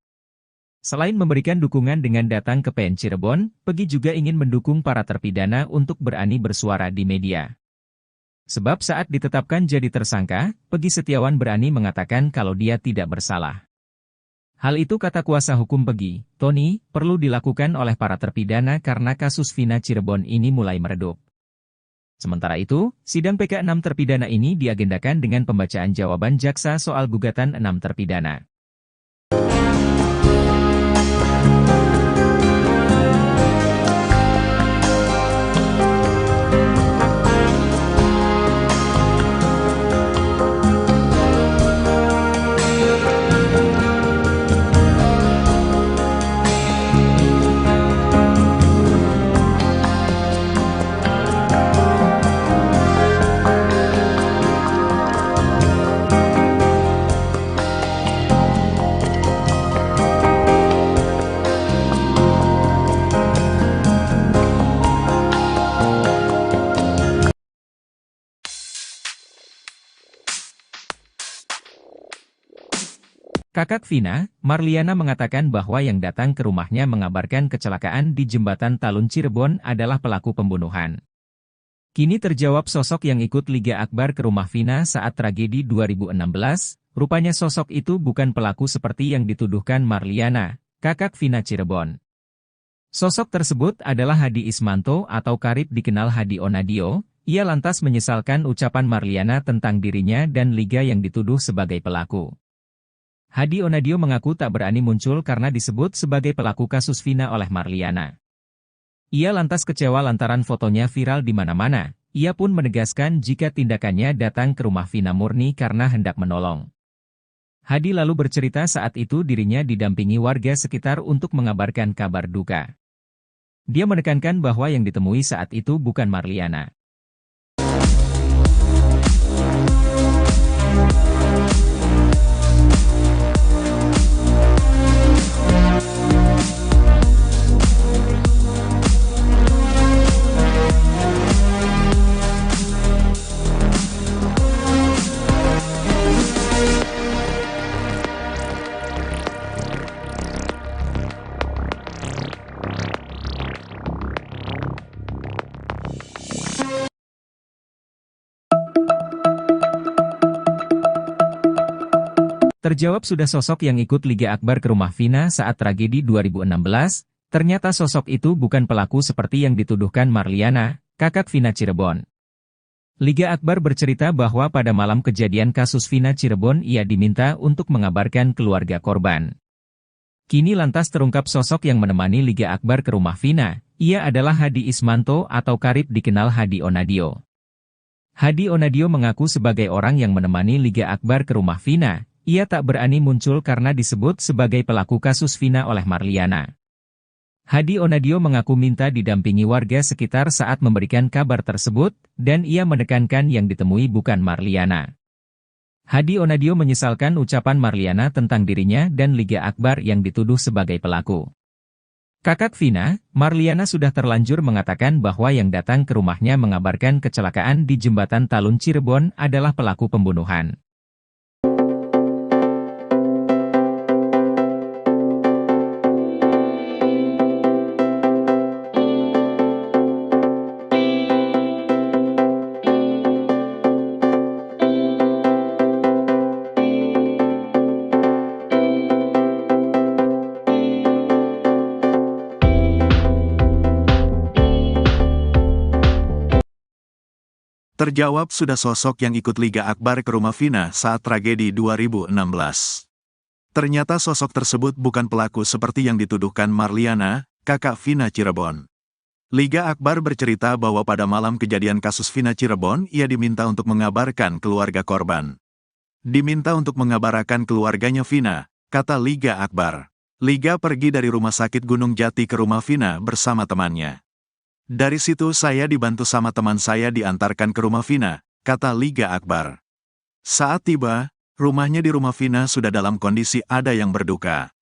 Selain memberikan dukungan dengan datang ke PN Cirebon, Peggy juga ingin mendukung para terpidana untuk berani bersuara di media. Sebab saat ditetapkan jadi tersangka, Peggy Setiawan berani mengatakan kalau dia tidak bersalah. Hal itu, kata kuasa hukum Peggy, Tony, perlu dilakukan oleh para terpidana karena kasus Vina Cirebon ini mulai meredup. Sementara itu, sidang PK 6 terpidana ini diagendakan dengan pembacaan jawaban jaksa soal gugatan 6 terpidana. Kakak Vina, Marliana, mengatakan bahwa yang datang ke rumahnya mengabarkan kecelakaan di Jembatan Talun Cirebon adalah pelaku pembunuhan. Kini terjawab sosok yang ikut Liga Akbar ke rumah Vina saat tragedi 2016, Rupanya sosok itu bukan pelaku seperti yang dituduhkan Marliana, kakak Vina Cirebon. Sosok tersebut adalah Hadi Ismanto atau karib dikenal Hadi Onadio. Ia lantas menyesalkan ucapan Marliana tentang dirinya dan Liga yang dituduh sebagai pelaku. Hadi Onadio mengaku tak berani muncul karena disebut sebagai pelaku kasus Vina oleh Marliana. Ia lantas kecewa lantaran fotonya viral di mana-mana. Ia pun menegaskan jika tindakannya datang ke rumah Vina murni karena hendak menolong. Hadi lalu bercerita saat itu dirinya didampingi warga sekitar untuk mengabarkan kabar duka. Dia menekankan bahwa yang ditemui saat itu bukan Marliana. Terjawab sudah sosok yang ikut Liga Akbar ke rumah Vina saat tragedi 2016, ternyata sosok itu bukan pelaku seperti yang dituduhkan Marliana, kakak Vina Cirebon. Liga Akbar bercerita bahwa pada malam kejadian kasus Vina Cirebon ia diminta untuk mengabarkan keluarga korban. Kini lantas terungkap sosok yang menemani Liga Akbar ke rumah Vina, ia adalah Hadi Ismanto atau karib dikenal Hadi Onadio. Hadi Onadio mengaku sebagai orang yang menemani Liga Akbar ke rumah Vina. Ia tak berani muncul karena disebut sebagai pelaku kasus Vina oleh Marliana. Hadi Onadio mengaku minta didampingi warga sekitar saat memberikan kabar tersebut, dan ia menekankan yang ditemui bukan Marliana. Hadi Onadio menyesalkan ucapan Marliana tentang dirinya dan Liga Akbar yang dituduh sebagai pelaku. Kakak Vina, Marliana sudah terlanjur mengatakan bahwa yang datang ke rumahnya mengabarkan kecelakaan di Jembatan Talun Cirebon adalah pelaku pembunuhan. Terjawab sudah sosok yang ikut Liga Akbar ke rumah Vina saat tragedi 2016. Ternyata sosok tersebut bukan pelaku seperti yang dituduhkan Marliana, kakak Vina Cirebon. Liga Akbar bercerita bahwa pada malam kejadian kasus Vina Cirebon ia diminta untuk mengabarkan keluarga korban. Diminta untuk mengabarkan keluarganya Vina, kata Liga Akbar. Liga pergi dari rumah sakit Gunung Jati ke rumah Vina bersama temannya. Dari situ saya dibantu sama teman saya diantarkan ke rumah Vina, kata Liga Akbar. Saat tiba, rumahnya di rumah Vina sudah dalam kondisi ada yang berduka.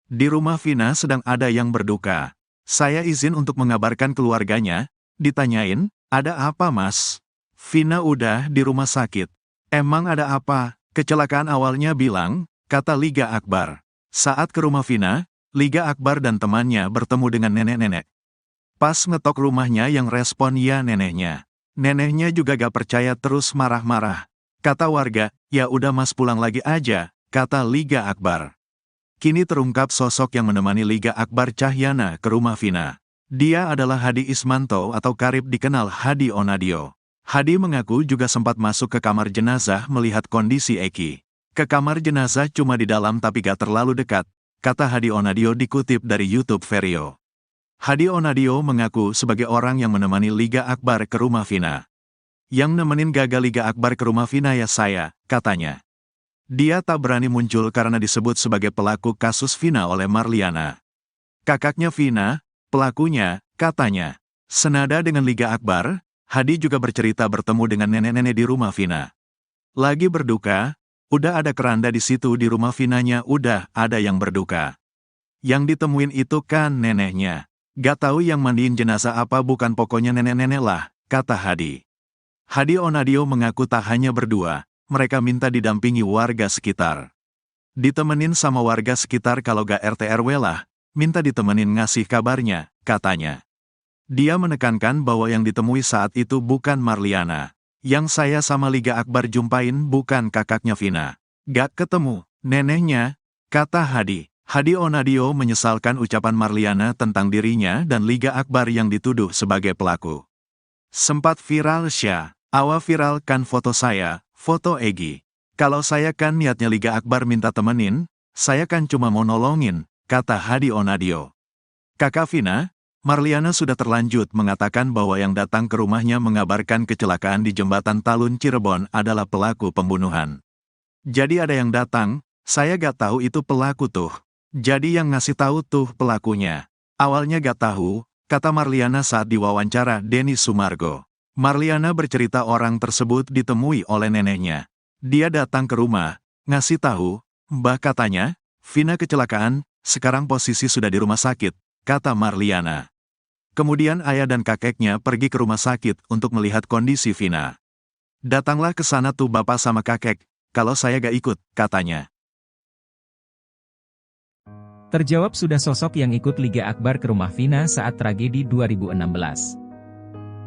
Di rumah Vina sedang ada yang berduka. Saya izin untuk mengabarkan keluarganya, ditanyain, ada apa mas? Vina udah di rumah sakit. Emang ada apa? Kecelakaan awalnya bilang, kata Liga Akbar. Saat ke rumah Vina, Liga Akbar dan temannya bertemu dengan nenek-nenek. Pas ngetok rumahnya yang respon ya neneknya. Neneknya juga gak percaya terus marah-marah. Kata warga, ya udah mas pulang lagi aja, kata Liga Akbar. Kini terungkap sosok yang menemani Liga Akbar Cahyana ke rumah Vina. Dia adalah Hadi Ismanto atau karib dikenal Hadi Onadio. Hadi mengaku juga sempat masuk ke kamar jenazah melihat kondisi Eki. Ke kamar jenazah cuma di dalam tapi gak terlalu dekat, kata Hadi Onadio dikutip dari YouTube Vario. Hadi Onadio mengaku sebagai orang yang menemani Liga Akbar ke rumah Vina. Yang nemenin gagal Liga Akbar ke rumah Vina ya saya, katanya. Dia tak berani muncul karena disebut sebagai pelaku kasus Vina oleh Marliana. Kakaknya Vina, pelakunya, katanya. Senada dengan Liga Akbar, Hadi juga bercerita bertemu dengan nenek-nenek di rumah Vina. Lagi berduka, udah ada keranda di situ di rumah Vinanya udah ada yang berduka. Yang ditemuin itu kan neneknya. Gak tahu yang mandiin jenazah apa bukan pokoknya nenek-nenek lah, kata Hadi. Hadi Onadio mengaku tak hanya berdua, mereka minta didampingi warga sekitar. Ditemenin sama warga sekitar kalau gak RT RW lah, minta ditemenin ngasih kabarnya, katanya. Dia menekankan bahwa yang ditemui saat itu bukan Marliana. Yang saya sama Liga Akbar jumpain bukan kakaknya Vina. Gak ketemu, neneknya, kata Hadi. Hadi Onadio menyesalkan ucapan Marliana tentang dirinya dan Liga Akbar yang dituduh sebagai pelaku. Sempat viral Syah, awa viralkan foto saya, foto Egi. Kalau saya kan niatnya Liga Akbar minta temenin, saya kan cuma mau nolongin, kata Hadi Onadio. Kakak Vina, Marliana sudah terlanjut mengatakan bahwa yang datang ke rumahnya mengabarkan kecelakaan di Jembatan Talun Cirebon adalah pelaku pembunuhan. Jadi ada yang datang, saya gak tahu itu pelaku tuh. Jadi yang ngasih tahu tuh pelakunya. Awalnya gak tahu, kata Marliana saat diwawancara Denny Sumargo. Marliana bercerita orang tersebut ditemui oleh neneknya. Dia datang ke rumah, ngasih tahu, Mbah katanya, Vina kecelakaan, sekarang posisi sudah di rumah sakit, kata Marliana. Kemudian ayah dan kakeknya pergi ke rumah sakit untuk melihat kondisi Vina. Datanglah ke sana tuh bapak sama kakek, kalau saya gak ikut, katanya. Terjawab sudah sosok yang ikut Liga Akbar ke rumah Vina saat tragedi 2016.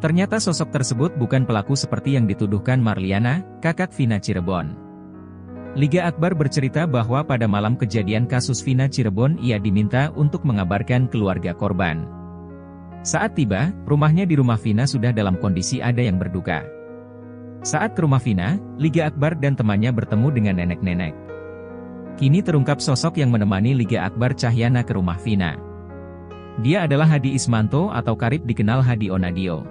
Ternyata sosok tersebut bukan pelaku seperti yang dituduhkan Marliana, kakak Vina Cirebon. Liga Akbar bercerita bahwa pada malam kejadian kasus Vina Cirebon ia diminta untuk mengabarkan keluarga korban. Saat tiba, rumahnya di rumah Vina sudah dalam kondisi ada yang berduka. Saat ke rumah Vina, Liga Akbar dan temannya bertemu dengan nenek-nenek. Kini terungkap sosok yang menemani Liga Akbar Cahyana ke rumah Vina. Dia adalah Hadi Ismanto atau karib dikenal Hadi Onadio.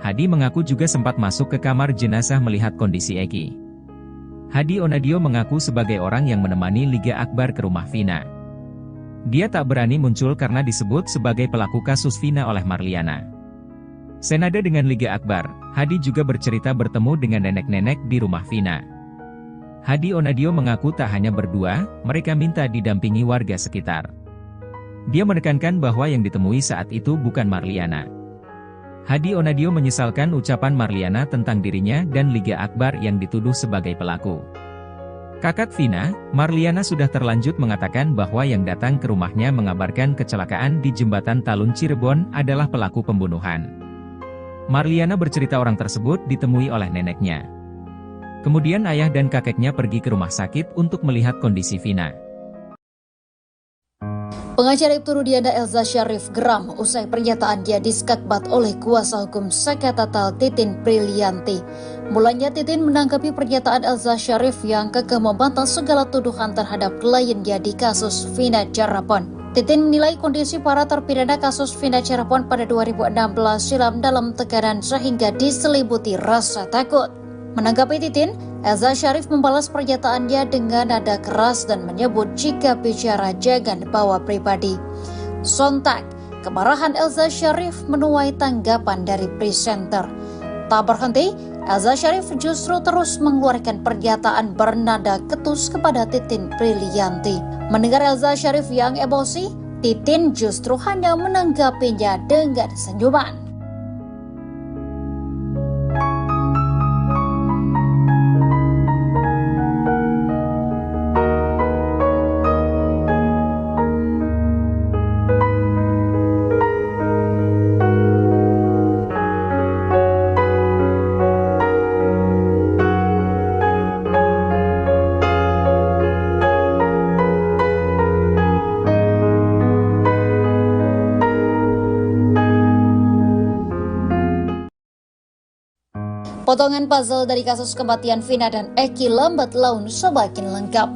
Hadi mengaku juga sempat masuk ke kamar jenazah melihat kondisi Eki. Hadi Onadio mengaku sebagai orang yang menemani Liga Akbar ke rumah Vina. Dia tak berani muncul karena disebut sebagai pelaku kasus Vina oleh Marliana. Senada dengan Liga Akbar, Hadi juga bercerita bertemu dengan nenek-nenek di rumah Vina. Hadi Onadio mengaku tak hanya berdua, mereka minta didampingi warga sekitar. Dia menekankan bahwa yang ditemui saat itu bukan Marliana. Hadi Onadio menyesalkan ucapan Marliana tentang dirinya dan Liga Akbar yang dituduh sebagai pelaku. Kakak Vina, Marliana sudah terlanjut mengatakan bahwa yang datang ke rumahnya mengabarkan kecelakaan di Jembatan Talun Cirebon adalah pelaku pembunuhan. Marliana bercerita orang tersebut ditemui oleh neneknya. Kemudian ayah dan kakeknya pergi ke rumah sakit untuk melihat kondisi Vina. Pengacara Ibtu Rudiana Elza Syarif geram usai pernyataan dia diskakbat oleh kuasa hukum Sekatatal Titin Prilianti. Mulanya Titin menanggapi pernyataan Elza Syarif yang kekeh membantah segala tuduhan terhadap kliennya di kasus Vina Cirebon. Titin menilai kondisi para terpidana kasus Vina Cirebon pada 2016 silam dalam tekanan sehingga diselimuti rasa takut. Menanggapi Titin, Elza Syarif membalas pernyataannya dengan nada keras dan menyebut jika bicara jangan bawa pribadi. Sontak, kemarahan Elza Syarif menuai tanggapan dari presenter. Tak berhenti, Elza Syarif justru terus mengeluarkan pernyataan bernada ketus kepada Titin Prilianti. Mendengar Elza Syarif yang emosi, Titin justru hanya menanggapinya dengan senyuman. Potongan puzzle dari kasus kematian Vina dan Eki lambat laun semakin lengkap.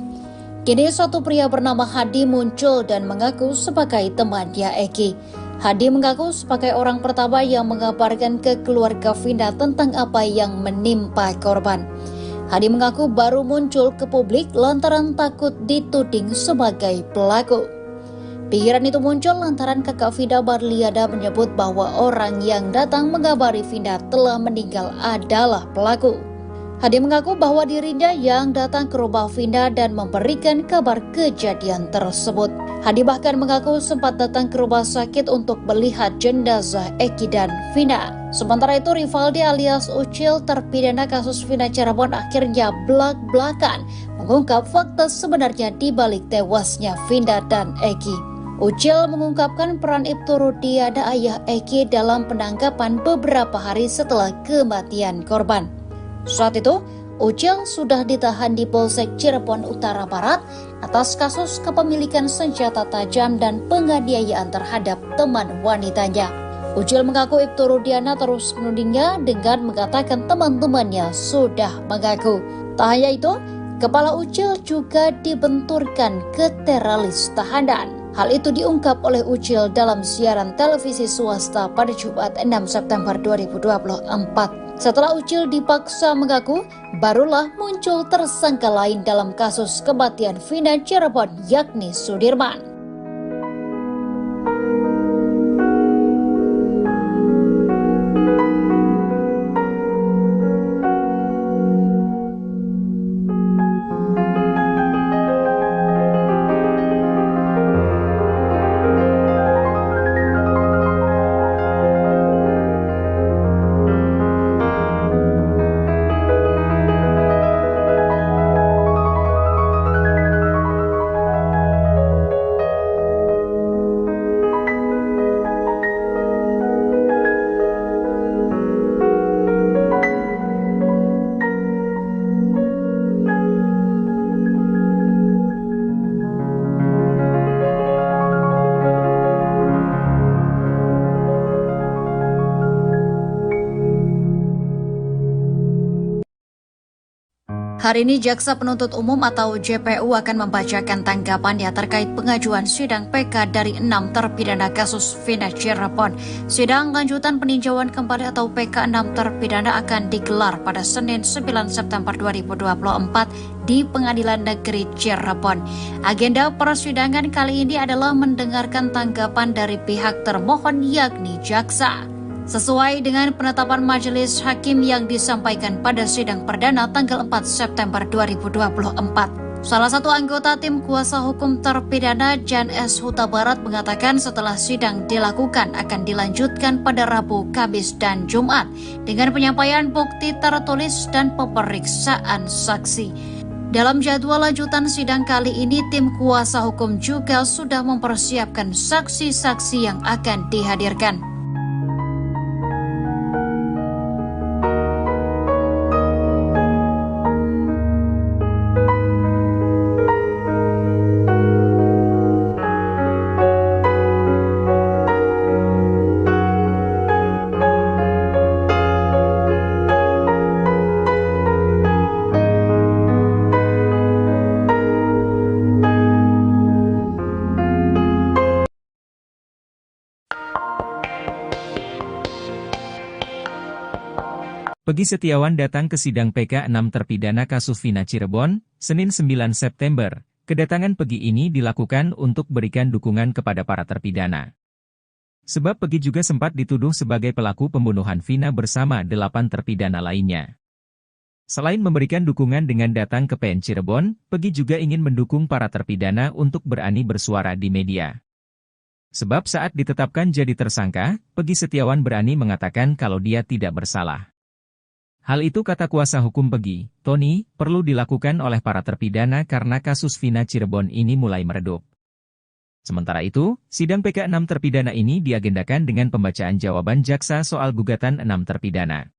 Kini suatu pria bernama Hadi muncul dan mengaku sebagai temannya Eki. Hadi mengaku sebagai orang pertama yang mengabarkan ke keluarga Vina tentang apa yang menimpa korban. Hadi mengaku baru muncul ke publik lantaran takut dituding sebagai pelaku. Pikiran itu muncul lantaran kakak Vina Marliana menyebut bahwa orang yang datang mengabari Vina telah meninggal adalah pelaku. Hadi mengaku bahwa dirinya yang datang ke rumah Vina dan memberikan kabar kejadian tersebut. Hadi bahkan mengaku sempat datang ke rumah sakit untuk melihat jenazah Eki dan Vina. Sementara itu Rivaldi alias Ucil terpidana kasus Vina Cirebon akhirnya belak-belakan mengungkap fakta sebenarnya di balik tewasnya Vina dan Eki. Ucil mengungkapkan peran Ibtu Rudiana ayah Eki dalam penangkapan beberapa hari setelah kematian korban. Saat itu, Ucil sudah ditahan di Polsek Cirebon Utara Barat atas kasus kepemilikan senjata tajam dan penganiayaan terhadap teman wanitanya. Ucil mengaku Ibtu Rudiana terus menudingnya dengan mengatakan teman-temannya sudah mengaku. Tak hanya itu, kepala Ucil juga dibenturkan ke teralis tahanan. Hal itu diungkap oleh Ucil dalam siaran televisi swasta pada Jumat 6 September 2024. Setelah Ucil dipaksa mengaku, barulah muncul tersangka lain dalam kasus kematian Vina Cirebon, yakni Sudirman. Hari ini Jaksa Penuntut Umum atau JPU akan membacakan tanggapannya terkait pengajuan sidang PK dari 6 terpidana kasus Vina Cirebon. Sidang lanjutan peninjauan kembali atau PK 6 terpidana akan digelar pada Senin 9 September 2024 di Pengadilan Negeri Cirebon. Agenda persidangan kali ini adalah mendengarkan tanggapan dari pihak termohon yakni jaksa. Sesuai dengan penetapan majelis hakim yang disampaikan pada sidang perdana tanggal 4 September 2024. Salah satu anggota tim kuasa hukum terpidana Jan S. Huta Barat mengatakan setelah sidang dilakukan akan dilanjutkan pada Rabu, Kamis, dan Jumat dengan penyampaian bukti tertulis dan pemeriksaan saksi. Dalam jadwal lanjutan sidang kali ini, tim kuasa hukum juga sudah mempersiapkan saksi-saksi yang akan dihadirkan. Peggy Setiawan datang ke sidang PK 6 terpidana kasus Vina Cirebon, Senin 9 September. Kedatangan Peggy ini dilakukan untuk berikan dukungan kepada para terpidana. Sebab Peggy juga sempat dituduh sebagai pelaku pembunuhan Vina bersama 8 terpidana lainnya. Selain memberikan dukungan dengan datang ke PN Cirebon, Peggy juga ingin mendukung para terpidana untuk berani bersuara di media. Sebab saat ditetapkan jadi tersangka, Peggy Setiawan berani mengatakan kalau dia tidak bersalah. Hal itu kata kuasa hukum Peggy, Tony, perlu dilakukan oleh para terpidana karena kasus Vina Cirebon ini mulai meredup. Sementara itu, sidang PK 6 terpidana ini diagendakan dengan pembacaan jawaban jaksa soal gugatan 6 terpidana.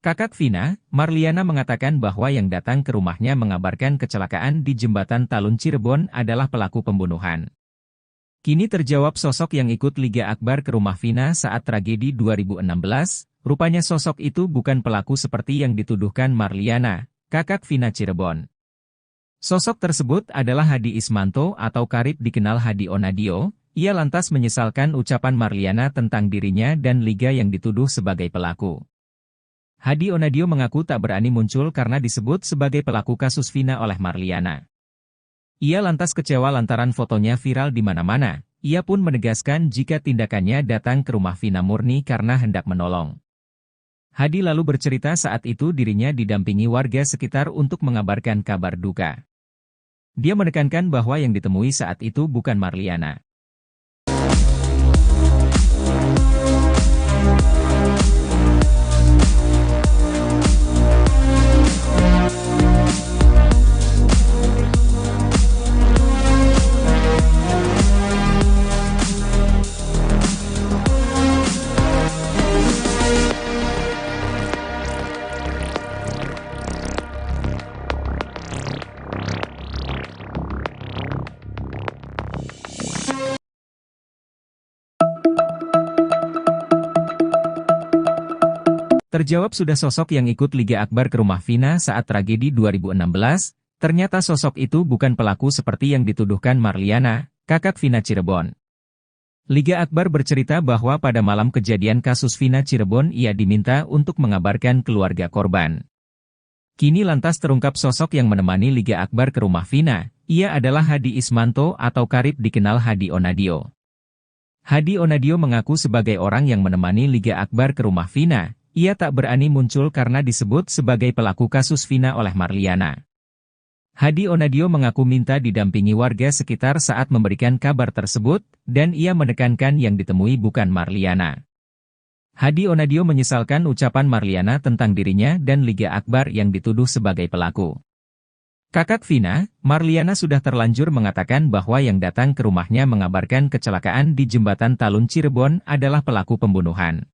Kakak Vina, Marliana mengatakan bahwa yang datang ke rumahnya mengabarkan kecelakaan di Jembatan Talun Cirebon adalah pelaku pembunuhan. Kini terjawab sosok yang ikut Liga Akbar ke rumah Vina saat tragedi 2016, rupanya sosok itu bukan pelaku seperti yang dituduhkan Marliana, kakak Vina Cirebon. Sosok tersebut adalah Hadi Ismanto atau karib dikenal Hadi Onadio. Ia lantas menyesalkan ucapan Marliana tentang dirinya dan Liga yang dituduh sebagai pelaku. Hadi Onadio mengaku tak berani muncul karena disebut sebagai pelaku kasus Vina oleh Marliana. Ia lantas kecewa lantaran fotonya viral di mana-mana. Ia pun menegaskan jika tindakannya datang ke rumah Vina murni karena hendak menolong. Hadi lalu bercerita saat itu dirinya didampingi warga sekitar untuk mengabarkan kabar duka. Dia menekankan bahwa yang ditemui saat itu bukan Marliana. Terjawab sudah sosok yang ikut Liga Akbar ke rumah Vina saat tragedi 2016, ternyata sosok itu bukan pelaku seperti yang dituduhkan Marliana, kakak Vina Cirebon. Liga Akbar bercerita bahwa pada malam kejadian kasus Vina Cirebon ia diminta untuk mengabarkan keluarga korban. Kini lantas terungkap sosok yang menemani Liga Akbar ke rumah Vina, ia adalah Hadi Ismanto atau karib dikenal Hadi Onadio. Hadi Onadio mengaku sebagai orang yang menemani Liga Akbar ke rumah Vina. Ia tak berani muncul karena disebut sebagai pelaku kasus Vina oleh Marliana. Hadi Onadio mengaku minta didampingi warga sekitar saat memberikan kabar tersebut, dan ia menekankan yang ditemui bukan Marliana. Hadi Onadio menyesalkan ucapan Marliana tentang dirinya dan Liga Akbar yang dituduh sebagai pelaku. Kakak Vina, Marliana sudah terlanjur mengatakan bahwa yang datang ke rumahnya mengabarkan kecelakaan di Jembatan Talun Cirebon adalah pelaku pembunuhan.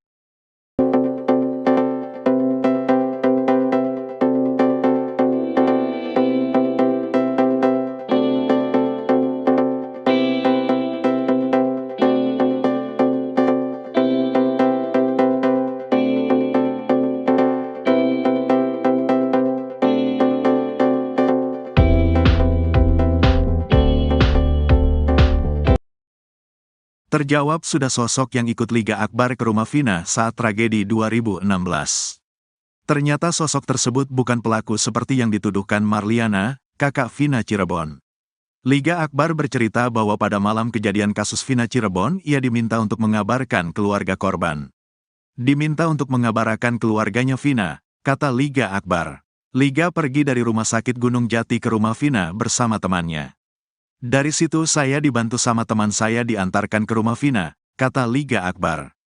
Terjawab sudah sosok yang ikut Liga Akbar ke rumah Vina saat tragedi 2016. Ternyata sosok tersebut bukan pelaku seperti yang dituduhkan Marliana, kakak Vina Cirebon. Liga Akbar bercerita bahwa pada malam kejadian kasus Vina Cirebon ia diminta untuk mengabarkan keluarga korban. Diminta untuk mengabarkan keluarganya Vina, kata Liga Akbar. Liga pergi dari rumah sakit Gunung Jati ke rumah Vina bersama temannya. Dari situ saya dibantu sama teman saya diantarkan ke rumah Vina, kata Liga Akbar.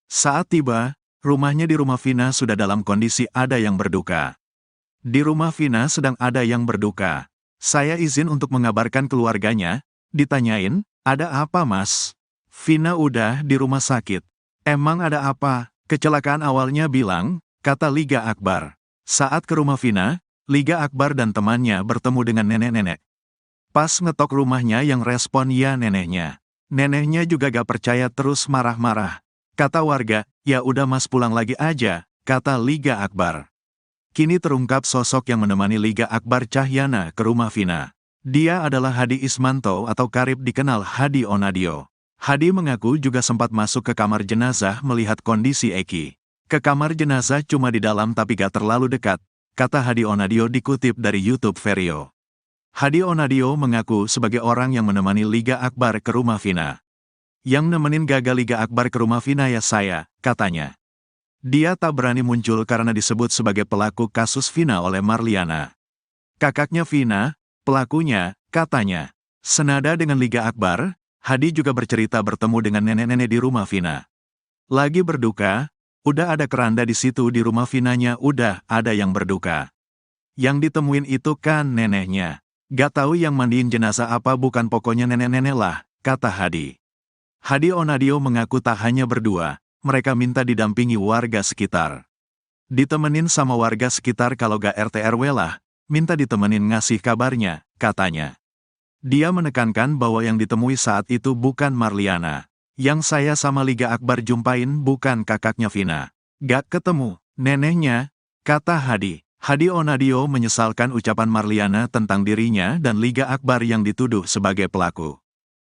Saat tiba, rumahnya di rumah Vina sudah dalam kondisi ada yang berduka. Di rumah Vina sedang ada yang berduka. Saya izin untuk mengabarkan keluarganya, ditanyain, ada apa mas? Vina udah di rumah sakit. Emang ada apa? Kecelakaan awalnya bilang, kata Liga Akbar. Saat ke rumah Vina, Liga Akbar dan temannya bertemu dengan nenek-nenek. Pas ngetok rumahnya yang respon ya neneknya. Neneknya juga gak percaya terus marah-marah. Kata warga, ya udah mas pulang lagi aja, kata Liga Akbar. Kini terungkap sosok yang menemani Liga Akbar Cahyana ke rumah Vina. Dia adalah Hadi Ismanto atau karib dikenal Hadi Onadio. Hadi mengaku juga sempat masuk ke kamar jenazah melihat kondisi Eki. Ke kamar jenazah cuma di dalam tapi gak terlalu dekat, kata Hadi Onadio dikutip dari YouTube Vario. Hadi Onadio mengaku sebagai orang yang menemani Liga Akbar ke rumah Vina. Yang nemenin gagal Liga Akbar ke rumah Vina ya saya, katanya. Dia tak berani muncul karena disebut sebagai pelaku kasus Vina oleh Marliana. Kakaknya Vina, pelakunya, katanya. Senada dengan Liga Akbar, Hadi juga bercerita bertemu dengan nenek-nenek di rumah Vina. Lagi berduka, udah ada keranda di situ di rumah Vinanya udah ada yang berduka. Yang ditemuin itu kan neneknya. Gak tahu yang mandiin jenazah apa bukan pokoknya nenek-nenek lah, kata Hadi. Hadi Onadio mengaku tak hanya berdua, mereka minta didampingi warga sekitar. Ditemenin sama warga sekitar kalau gak RT RW lah, minta ditemenin ngasih kabarnya, katanya. Dia menekankan bahwa yang ditemui saat itu bukan Marliana. Yang saya sama Liga Akbar jumpain bukan kakaknya Vina. Gak ketemu, neneknya, kata Hadi. Hadi Onadio menyesalkan ucapan Marliana tentang dirinya dan Liga Akbar yang dituduh sebagai pelaku.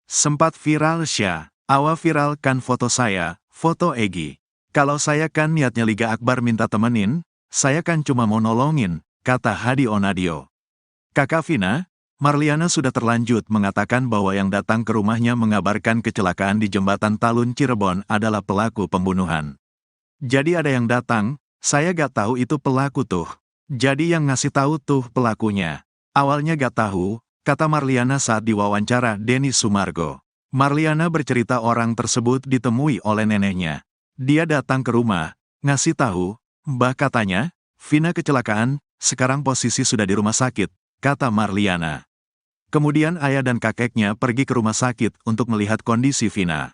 Sempat viral Syah, awa viralkan foto saya, foto Egi. Kalau saya kan niatnya Liga Akbar minta temenin, saya kan cuma mau nolongin, kata Hadi Onadio. Kakak Vina, Marliana sudah terlanjut mengatakan bahwa yang datang ke rumahnya mengabarkan kecelakaan di Jembatan Talun Cirebon adalah pelaku pembunuhan. Jadi ada yang datang, saya gak tahu itu pelaku tuh. Jadi yang ngasih tahu tuh pelakunya. Awalnya gak tahu, kata Marliana saat diwawancara Denny Sumargo. Marliana bercerita orang tersebut ditemui oleh neneknya. Dia datang ke rumah, ngasih tahu, Mbah katanya, Vina kecelakaan, sekarang posisi sudah di rumah sakit, kata Marliana. Kemudian ayah dan kakeknya pergi ke rumah sakit untuk melihat kondisi Vina.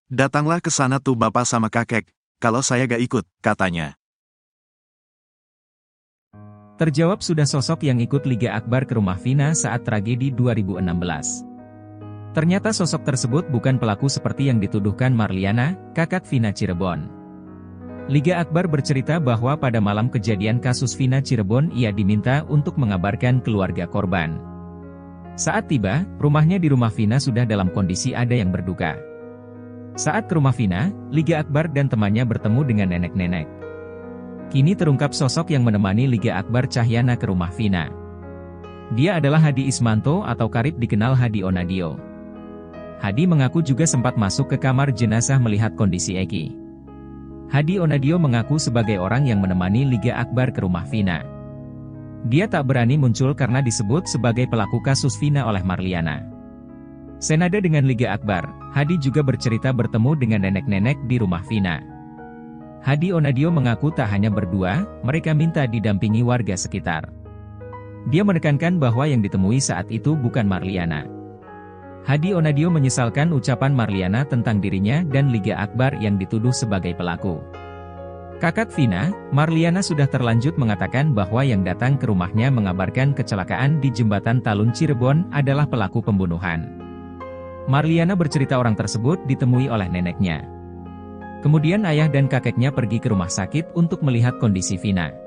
Datanglah ke sana tuh bapak sama kakek, kalau saya gak ikut, katanya. Terjawab sudah sosok yang ikut Liga Akbar ke rumah Vina saat tragedi 2016. Ternyata sosok tersebut bukan pelaku seperti yang dituduhkan Marliana, kakak Vina Cirebon. Liga Akbar bercerita bahwa pada malam kejadian kasus Vina Cirebon ia diminta untuk mengabarkan keluarga korban. Saat tiba, rumahnya di rumah Vina sudah dalam kondisi ada yang berduka. Saat ke rumah Vina, Liga Akbar dan temannya bertemu dengan nenek-nenek. Kini terungkap sosok yang menemani Liga Akbar Cahyana ke rumah Vina. Dia adalah Hadi Ismanto atau karib dikenal Hadi Onadio. Hadi mengaku juga sempat masuk ke kamar jenazah melihat kondisi Eki. Hadi Onadio mengaku sebagai orang yang menemani Liga Akbar ke rumah Vina. Dia tak berani muncul karena disebut sebagai pelaku kasus Vina oleh Marliana. Senada dengan Liga Akbar, Hadi juga bercerita bertemu dengan nenek-nenek di rumah Vina. Hadi Onadio mengaku tak hanya berdua, mereka minta didampingi warga sekitar. Dia menekankan bahwa yang ditemui saat itu bukan Marliana. Hadi Onadio menyesalkan ucapan Marliana tentang dirinya dan Liga Akbar yang dituduh sebagai pelaku. Kakak Vina, Marliana sudah terlanjut mengatakan bahwa yang datang ke rumahnya mengabarkan kecelakaan di Jembatan Talun Cirebon adalah pelaku pembunuhan. Marliana bercerita orang tersebut ditemui oleh neneknya. Kemudian ayah dan kakeknya pergi ke rumah sakit untuk melihat kondisi Vina.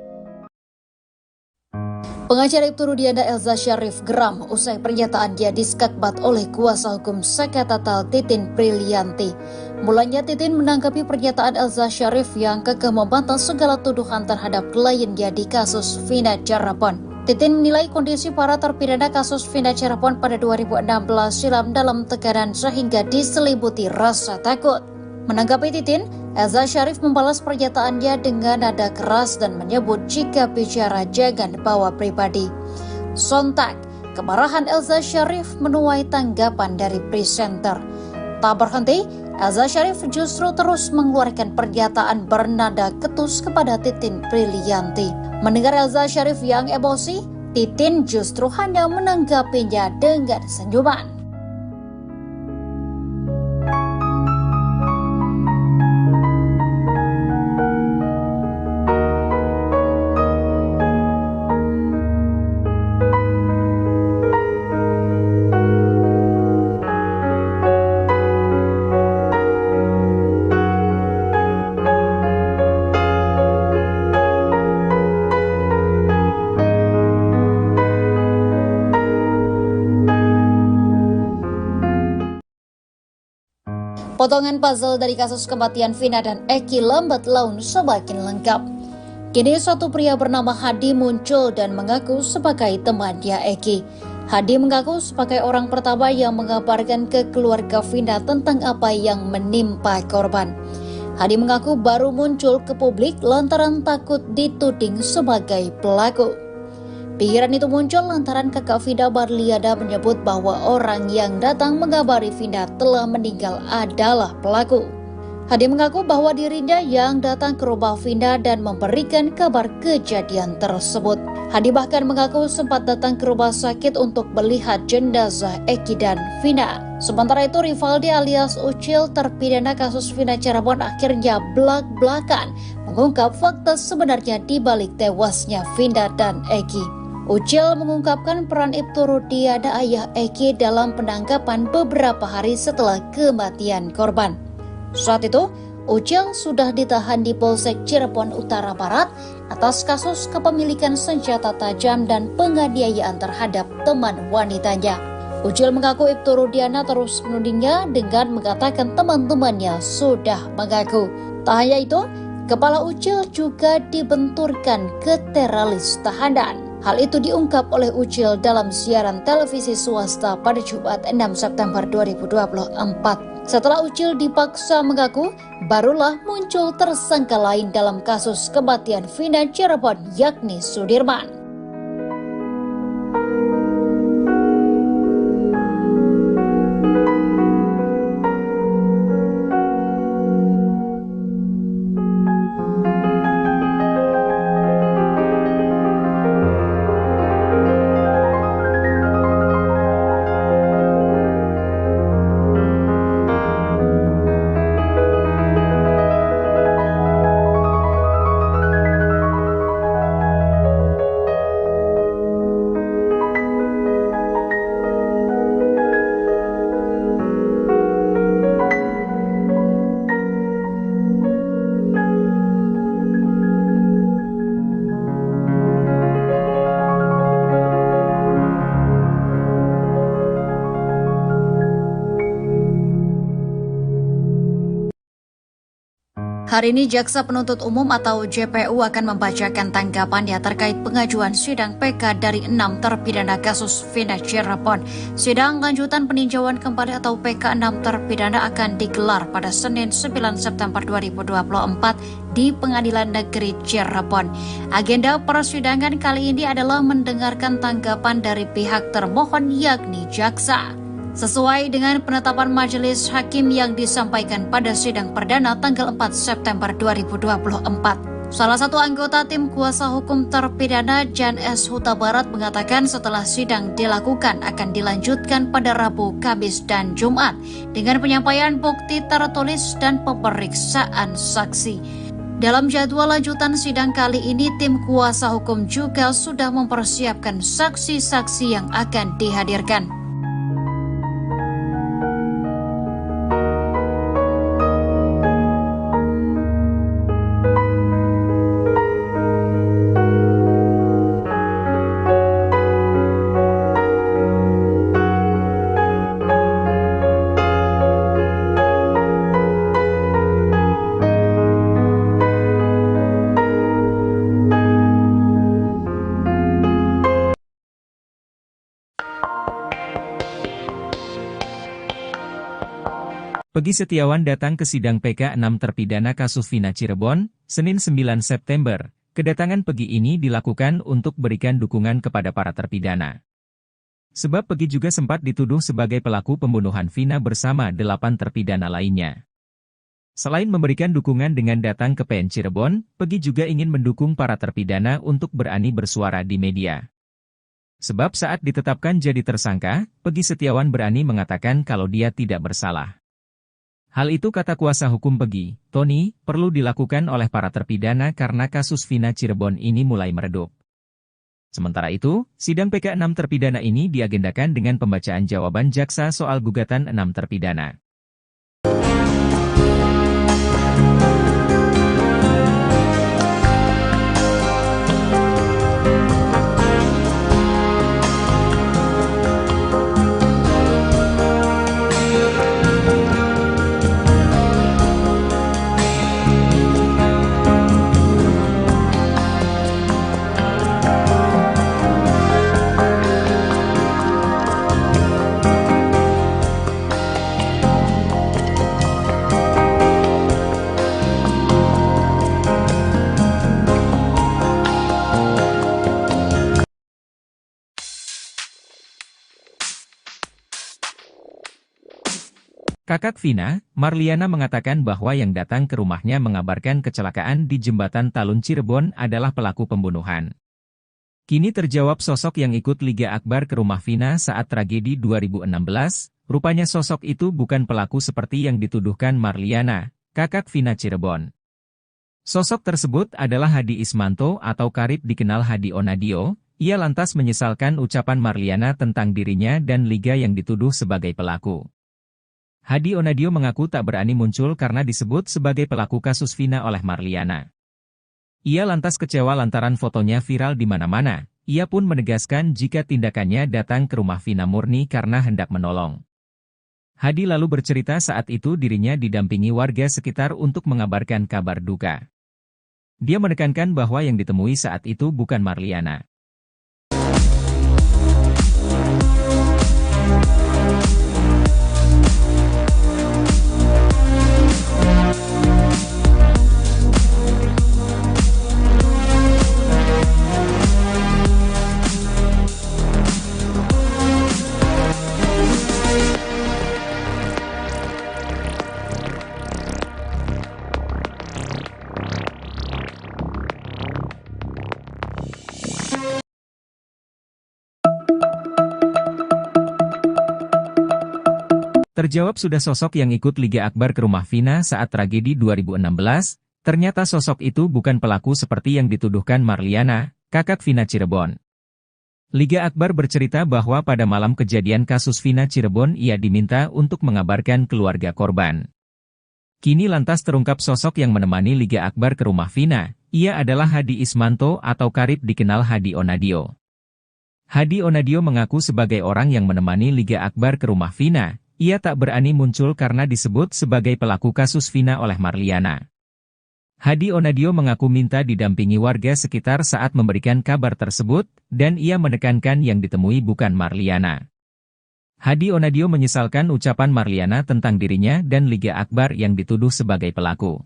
Pengacara Ibtu Rudiana Elza Syarif geram usai pernyataan dia diskakbat oleh kuasa hukum Sekatatal Titin Prilianti. Mulanya Titin menanggapi pernyataan Elza Syarif yang kekeh membantah segala tuduhan terhadap kliennya di kasus Vina Cirebon. Titin menilai kondisi para terpidana kasus Vina Cirebon pada 2016 silam dalam tekanan sehingga diselimuti rasa takut. Menanggapi Titin, Elza Syarif membalas pernyataannya dengan nada keras dan menyebut jika bicara jangan bawa pribadi. Sontak, kemarahan Elza Syarif menuai tanggapan dari presenter. Tak berhenti, Elza Syarif justru terus mengeluarkan pernyataan bernada ketus kepada Titin Prilianti. Mendengar Elza Syarif yang emosi, Titin justru hanya menanggapinya dengan senyuman. Potongan puzzle dari kasus kematian Vina dan Eki lambat laun semakin lengkap. Kini satu pria bernama Hadi muncul dan mengaku sebagai temannya Eki. Hadi mengaku sebagai orang pertama yang mengabarkan ke keluarga Vina tentang apa yang menimpa korban. Hadi mengaku baru muncul ke publik lantaran takut dituding sebagai pelaku. Pikiran itu muncul lantaran kakak Vina Marliana menyebut bahwa orang yang datang mengabari Vina telah meninggal adalah pelaku. Hadi mengaku bahwa dirinya yang datang ke rumah Vina dan memberikan kabar kejadian tersebut. Hadi bahkan mengaku sempat datang ke rumah sakit untuk melihat jenazah Eki dan Vina. Sementara itu Rivaldi alias Ucil terpidana kasus Vina Cirebon akhirnya belak-belakan mengungkap fakta sebenarnya di balik tewasnya Vina dan Eki. Ucil mengungkapkan peran Ibtu Rudiana ayah Eki dalam penangkapan beberapa hari setelah kematian korban. Saat itu, Ucil sudah ditahan di Polsek Cirebon Utara Barat atas kasus kepemilikan senjata tajam dan penganiayaan terhadap teman wanitanya. Ucil mengaku Ibtu Rudiana terus menudingnya dengan mengatakan teman-temannya sudah mengaku. Tak hanya itu, Kepala Ucil juga dibenturkan ke teralis tahanan. Hal itu diungkap oleh Ucil dalam siaran televisi swasta pada Jumat 6 September 2024. Setelah Ucil dipaksa mengaku, barulah muncul tersangka lain dalam kasus kematian Vina Cirebon, yakni Sudirman. Hari ini Jaksa Penuntut Umum atau JPU akan membacakan tanggapannya terkait pengajuan sidang PK dari 6 terpidana kasus Vina Cirebon. Sidang lanjutan peninjauan kembali atau PK 6 terpidana akan digelar pada Senin 9 September 2024 di Pengadilan Negeri Cirebon. Agenda persidangan kali ini adalah mendengarkan tanggapan dari pihak termohon yakni jaksa. Sesuai dengan penetapan majelis hakim yang disampaikan pada sidang perdana tanggal 4 September 2024. Salah satu anggota tim kuasa hukum terpidana Jan S. Huta Barat mengatakan setelah sidang dilakukan akan dilanjutkan pada Rabu, Kamis, dan Jumat dengan penyampaian bukti tertulis dan pemeriksaan saksi. Dalam jadwal lanjutan sidang kali ini, tim kuasa hukum juga sudah mempersiapkan saksi-saksi yang akan dihadirkan. Peggy Setiawan datang ke sidang PK 6 terpidana kasus Vina Cirebon, Senin 9 September. Kedatangan Peggy ini dilakukan untuk berikan dukungan kepada para terpidana. Sebab Peggy juga sempat dituduh sebagai pelaku pembunuhan Vina bersama 8 terpidana lainnya. Selain memberikan dukungan dengan datang ke PN Cirebon, Peggy juga ingin mendukung para terpidana untuk berani bersuara di media. Sebab saat ditetapkan jadi tersangka, Peggy Setiawan berani mengatakan kalau dia tidak bersalah. Hal itu kata kuasa hukum Peggy, Tony, perlu dilakukan oleh para terpidana karena kasus Vina Cirebon ini mulai meredup. Sementara itu, sidang PK 6 terpidana ini diagendakan dengan pembacaan jawaban jaksa soal gugatan 6 terpidana. Kakak Vina, Marliana mengatakan bahwa yang datang ke rumahnya mengabarkan kecelakaan di Jembatan Talun Cirebon adalah pelaku pembunuhan. Kini terjawab sosok yang ikut Liga Akbar ke rumah Vina saat tragedi 2016, rupanya sosok itu bukan pelaku seperti yang dituduhkan Marliana, kakak Vina Cirebon. Sosok tersebut adalah Hadi Ismanto atau karib dikenal Hadi Onadio. Ia lantas menyesalkan ucapan Marliana tentang dirinya dan Liga yang dituduh sebagai pelaku. Hadi Onadio mengaku tak berani muncul karena disebut sebagai pelaku kasus Vina oleh Marliana. Ia lantas kecewa lantaran fotonya viral di mana-mana. Ia pun menegaskan jika tindakannya datang ke rumah Vina murni karena hendak menolong. Hadi lalu bercerita saat itu dirinya didampingi warga sekitar untuk mengabarkan kabar duka. Dia menekankan bahwa yang ditemui saat itu bukan Marliana. Terjawab sudah sosok yang ikut Liga Akbar ke rumah Vina saat tragedi 2016, ternyata sosok itu bukan pelaku seperti yang dituduhkan Marliana, kakak Vina Cirebon. Liga Akbar bercerita bahwa pada malam kejadian kasus Vina Cirebon ia diminta untuk mengabarkan keluarga korban. Kini lantas terungkap sosok yang menemani Liga Akbar ke rumah Vina, ia adalah Hadi Ismanto atau karib dikenal Hadi Onadio. Hadi Onadio mengaku sebagai orang yang menemani Liga Akbar ke rumah Vina. Ia tak berani muncul karena disebut sebagai pelaku kasus Vina oleh Marliana. Hadi Onadio mengaku minta didampingi warga sekitar saat memberikan kabar tersebut, dan ia menekankan yang ditemui bukan Marliana. Hadi Onadio menyesalkan ucapan Marliana tentang dirinya dan Liga Akbar yang dituduh sebagai pelaku.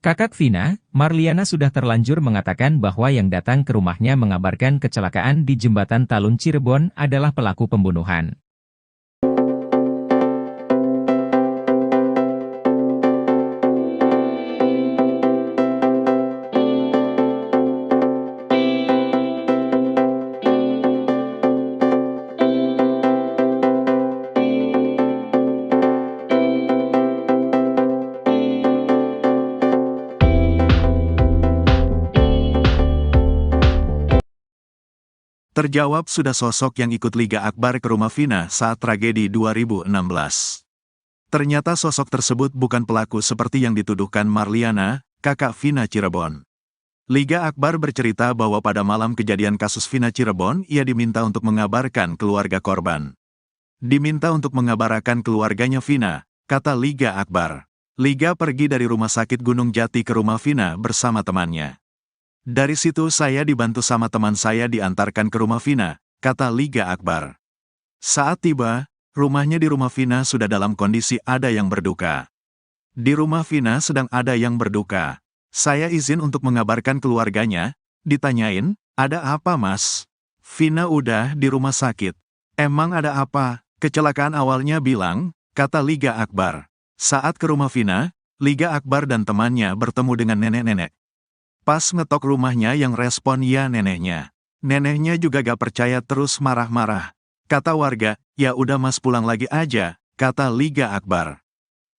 Kakak Vina, Marliana sudah terlanjur mengatakan bahwa yang datang ke rumahnya mengabarkan kecelakaan di Jembatan Talun Cirebon adalah pelaku pembunuhan. Terjawab sudah sosok yang ikut Liga Akbar ke rumah Vina saat tragedi 2016. Ternyata sosok tersebut bukan pelaku seperti yang dituduhkan Marliana, kakak Vina Cirebon. Liga Akbar bercerita bahwa pada malam kejadian kasus Vina Cirebon ia diminta untuk mengabarkan keluarga korban. Diminta untuk mengabarkan keluarganya Vina, kata Liga Akbar. Liga pergi dari rumah sakit Gunung Jati ke rumah Vina bersama temannya. Dari situ saya dibantu sama teman saya diantarkan ke rumah Vina, kata Liga Akbar. Saat tiba, rumahnya di rumah Vina sudah dalam kondisi ada yang berduka. Di rumah Vina sedang ada yang berduka. Saya izin untuk mengabarkan keluarganya, ditanyain, ada apa mas? Vina udah di rumah sakit. Emang ada apa? Kecelakaan awalnya bilang, kata Liga Akbar. Saat ke rumah Vina, Liga Akbar dan temannya bertemu dengan nenek-nenek. Pas ngetok rumahnya yang respon ya neneknya. Neneknya juga gak percaya terus marah-marah. Kata warga, ya udah mas pulang lagi aja, kata Liga Akbar.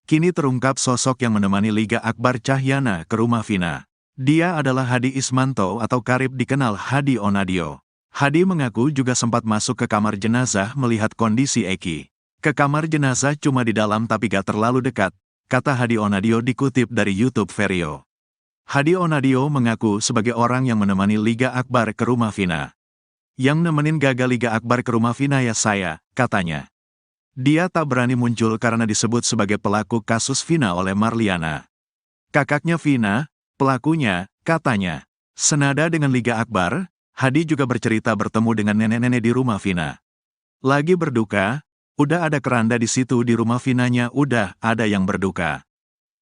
Kini terungkap sosok yang menemani Liga Akbar Cahyana ke rumah Vina. Dia adalah Hadi Ismanto atau karib dikenal Hadi Onadio. Hadi mengaku juga sempat masuk ke kamar jenazah melihat kondisi Eki. Ke kamar jenazah cuma di dalam tapi gak terlalu dekat, kata Hadi Onadio dikutip dari YouTube Vario. Hadi Onadio mengaku sebagai orang yang menemani Liga Akbar ke rumah Vina. Yang nemenin gagal Liga Akbar ke rumah Vina ya saya, katanya. Dia tak berani muncul karena disebut sebagai pelaku kasus Vina oleh Marliana. Kakaknya Vina, pelakunya, katanya. Senada dengan Liga Akbar, Hadi juga bercerita bertemu dengan nenek-nenek di rumah Vina. Lagi berduka, udah ada keranda di situ di rumah Vinanya udah ada yang berduka.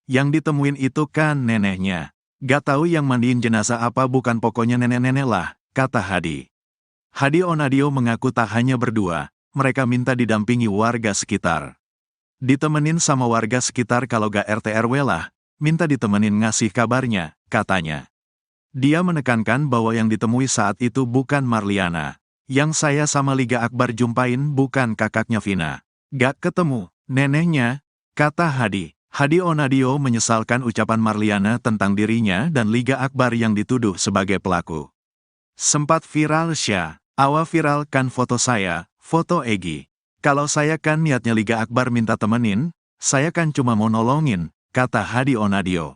Yang ditemuin itu kan neneknya. Gak tahu yang mandiin jenazah apa bukan pokoknya nenek-nenek lah, kata Hadi. Hadi Onadio mengaku tak hanya berdua, mereka minta didampingi warga sekitar. Ditemenin sama warga sekitar kalau gak RT RW lah, minta ditemenin ngasih kabarnya, katanya. Dia menekankan bahwa yang ditemui saat itu bukan Marliana. Yang saya sama Liga Akbar jumpain bukan kakaknya Vina. Gak ketemu, neneknya, kata Hadi. Hadi Onadio menyesalkan ucapan Marliana tentang dirinya dan Liga Akbar yang dituduh sebagai pelaku. Sempat viral Syah, awa viralkan foto saya, foto Egi. Kalau saya kan niatnya Liga Akbar minta temenin, saya kan cuma mau nolongin, kata Hadi Onadio.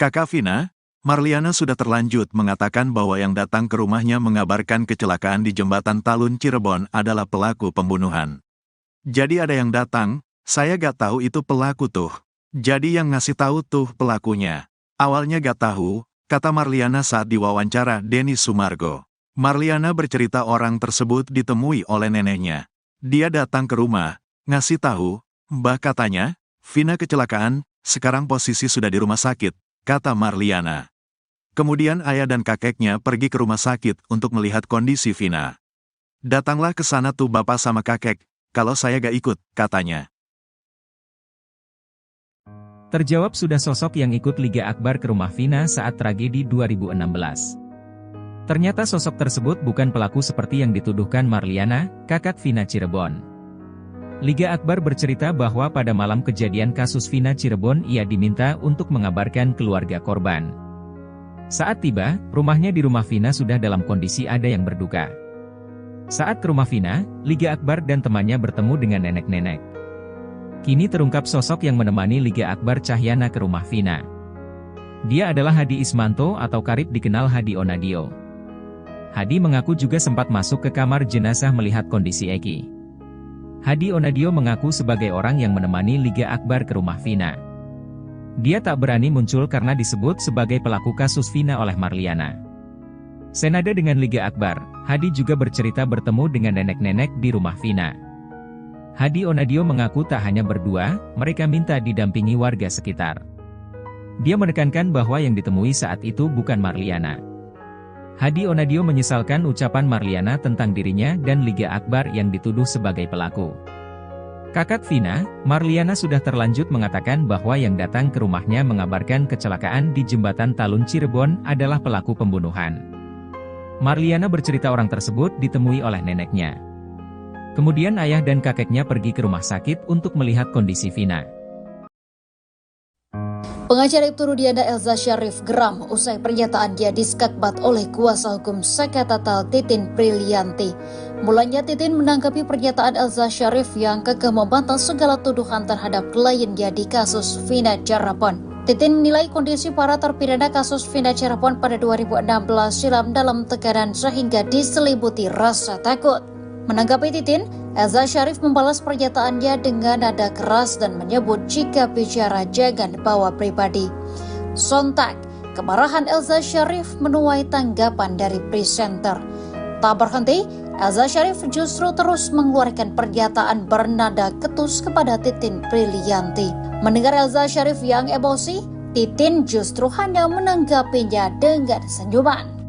Kakak Vina, Marliana sudah terlanjut mengatakan bahwa yang datang ke rumahnya mengabarkan kecelakaan di Jembatan Talun Cirebon adalah pelaku pembunuhan. Jadi ada yang datang, saya gak tahu itu pelaku tuh. Jadi yang ngasih tahu tuh pelakunya. Awalnya gak tahu, kata Marliana saat diwawancara Denny Sumargo. Marliana bercerita orang tersebut ditemui oleh neneknya. Dia datang ke rumah, ngasih tahu, "Mbah," katanya, "Vina kecelakaan, sekarang posisi sudah di rumah sakit," kata Marliana. Kemudian ayah dan kakeknya pergi ke rumah sakit untuk melihat kondisi Vina. "Datanglah ke sana tuh bapak sama kakek, kalau saya gak ikut," katanya. Terjawab sudah sosok yang ikut Liga Akbar ke rumah Vina saat tragedi 2016. Ternyata sosok tersebut bukan pelaku seperti yang dituduhkan Marliana, kakak Vina Cirebon. Liga Akbar bercerita bahwa pada malam kejadian kasus Vina Cirebon ia diminta untuk mengabarkan keluarga korban. Saat tiba, rumahnya di rumah Vina sudah dalam kondisi ada yang berduka. Saat ke rumah Vina, Liga Akbar dan temannya bertemu dengan nenek-nenek. Kini terungkap sosok yang menemani Liga Akbar Cahyana ke rumah Vina. Dia adalah Hadi Ismanto atau karib dikenal Hadi Onadio. Hadi mengaku juga sempat masuk ke kamar jenazah melihat kondisi Eki. Hadi Onadio mengaku sebagai orang yang menemani Liga Akbar ke rumah Vina. Dia tak berani muncul karena disebut sebagai pelaku kasus Vina oleh Marliana. Senada dengan Liga Akbar, Hadi juga bercerita bertemu dengan nenek-nenek di rumah Vina. Hadi Onadio mengaku tak hanya berdua, mereka minta didampingi warga sekitar. Dia menekankan bahwa yang ditemui saat itu bukan Marliana. Hadi Onadio menyesalkan ucapan Marliana tentang dirinya dan Liga Akbar yang dituduh sebagai pelaku. Kakak Vina, Marliana sudah terlanjut mengatakan bahwa yang datang ke rumahnya mengabarkan kecelakaan di Jembatan Talun Cirebon adalah pelaku pembunuhan. Marliana bercerita orang tersebut ditemui oleh neneknya. Kemudian ayah dan kakeknya pergi ke rumah sakit untuk melihat kondisi Vina. Pengacara Ibtu Rudiana Elza Syarif geram usai pernyataan dia diskakbat oleh kuasa hukum Sekatatal Titin Prilianti. Mulanya Titin menanggapi pernyataan Elza Syarif yang kekeh membantah segala tuduhan terhadap kliennya di kasus Vina Cirebon. Titin menilai kondisi para terpidana kasus Vina Cirebon pada 2016 silam dalam tekanan sehingga diselimuti rasa takut. Menanggapi Titin, Elza Syarif membalas pernyataannya dengan nada keras dan menyebut jika bicara jangan bawa pribadi. Sontak, kemarahan Elza Syarif menuai tanggapan dari presenter. Tak berhenti, Elza Syarif justru terus mengeluarkan pernyataan bernada ketus kepada Titin Prilianti. Mendengar Elza Syarif yang emosi, Titin justru hanya menanggapinya dengan senyuman.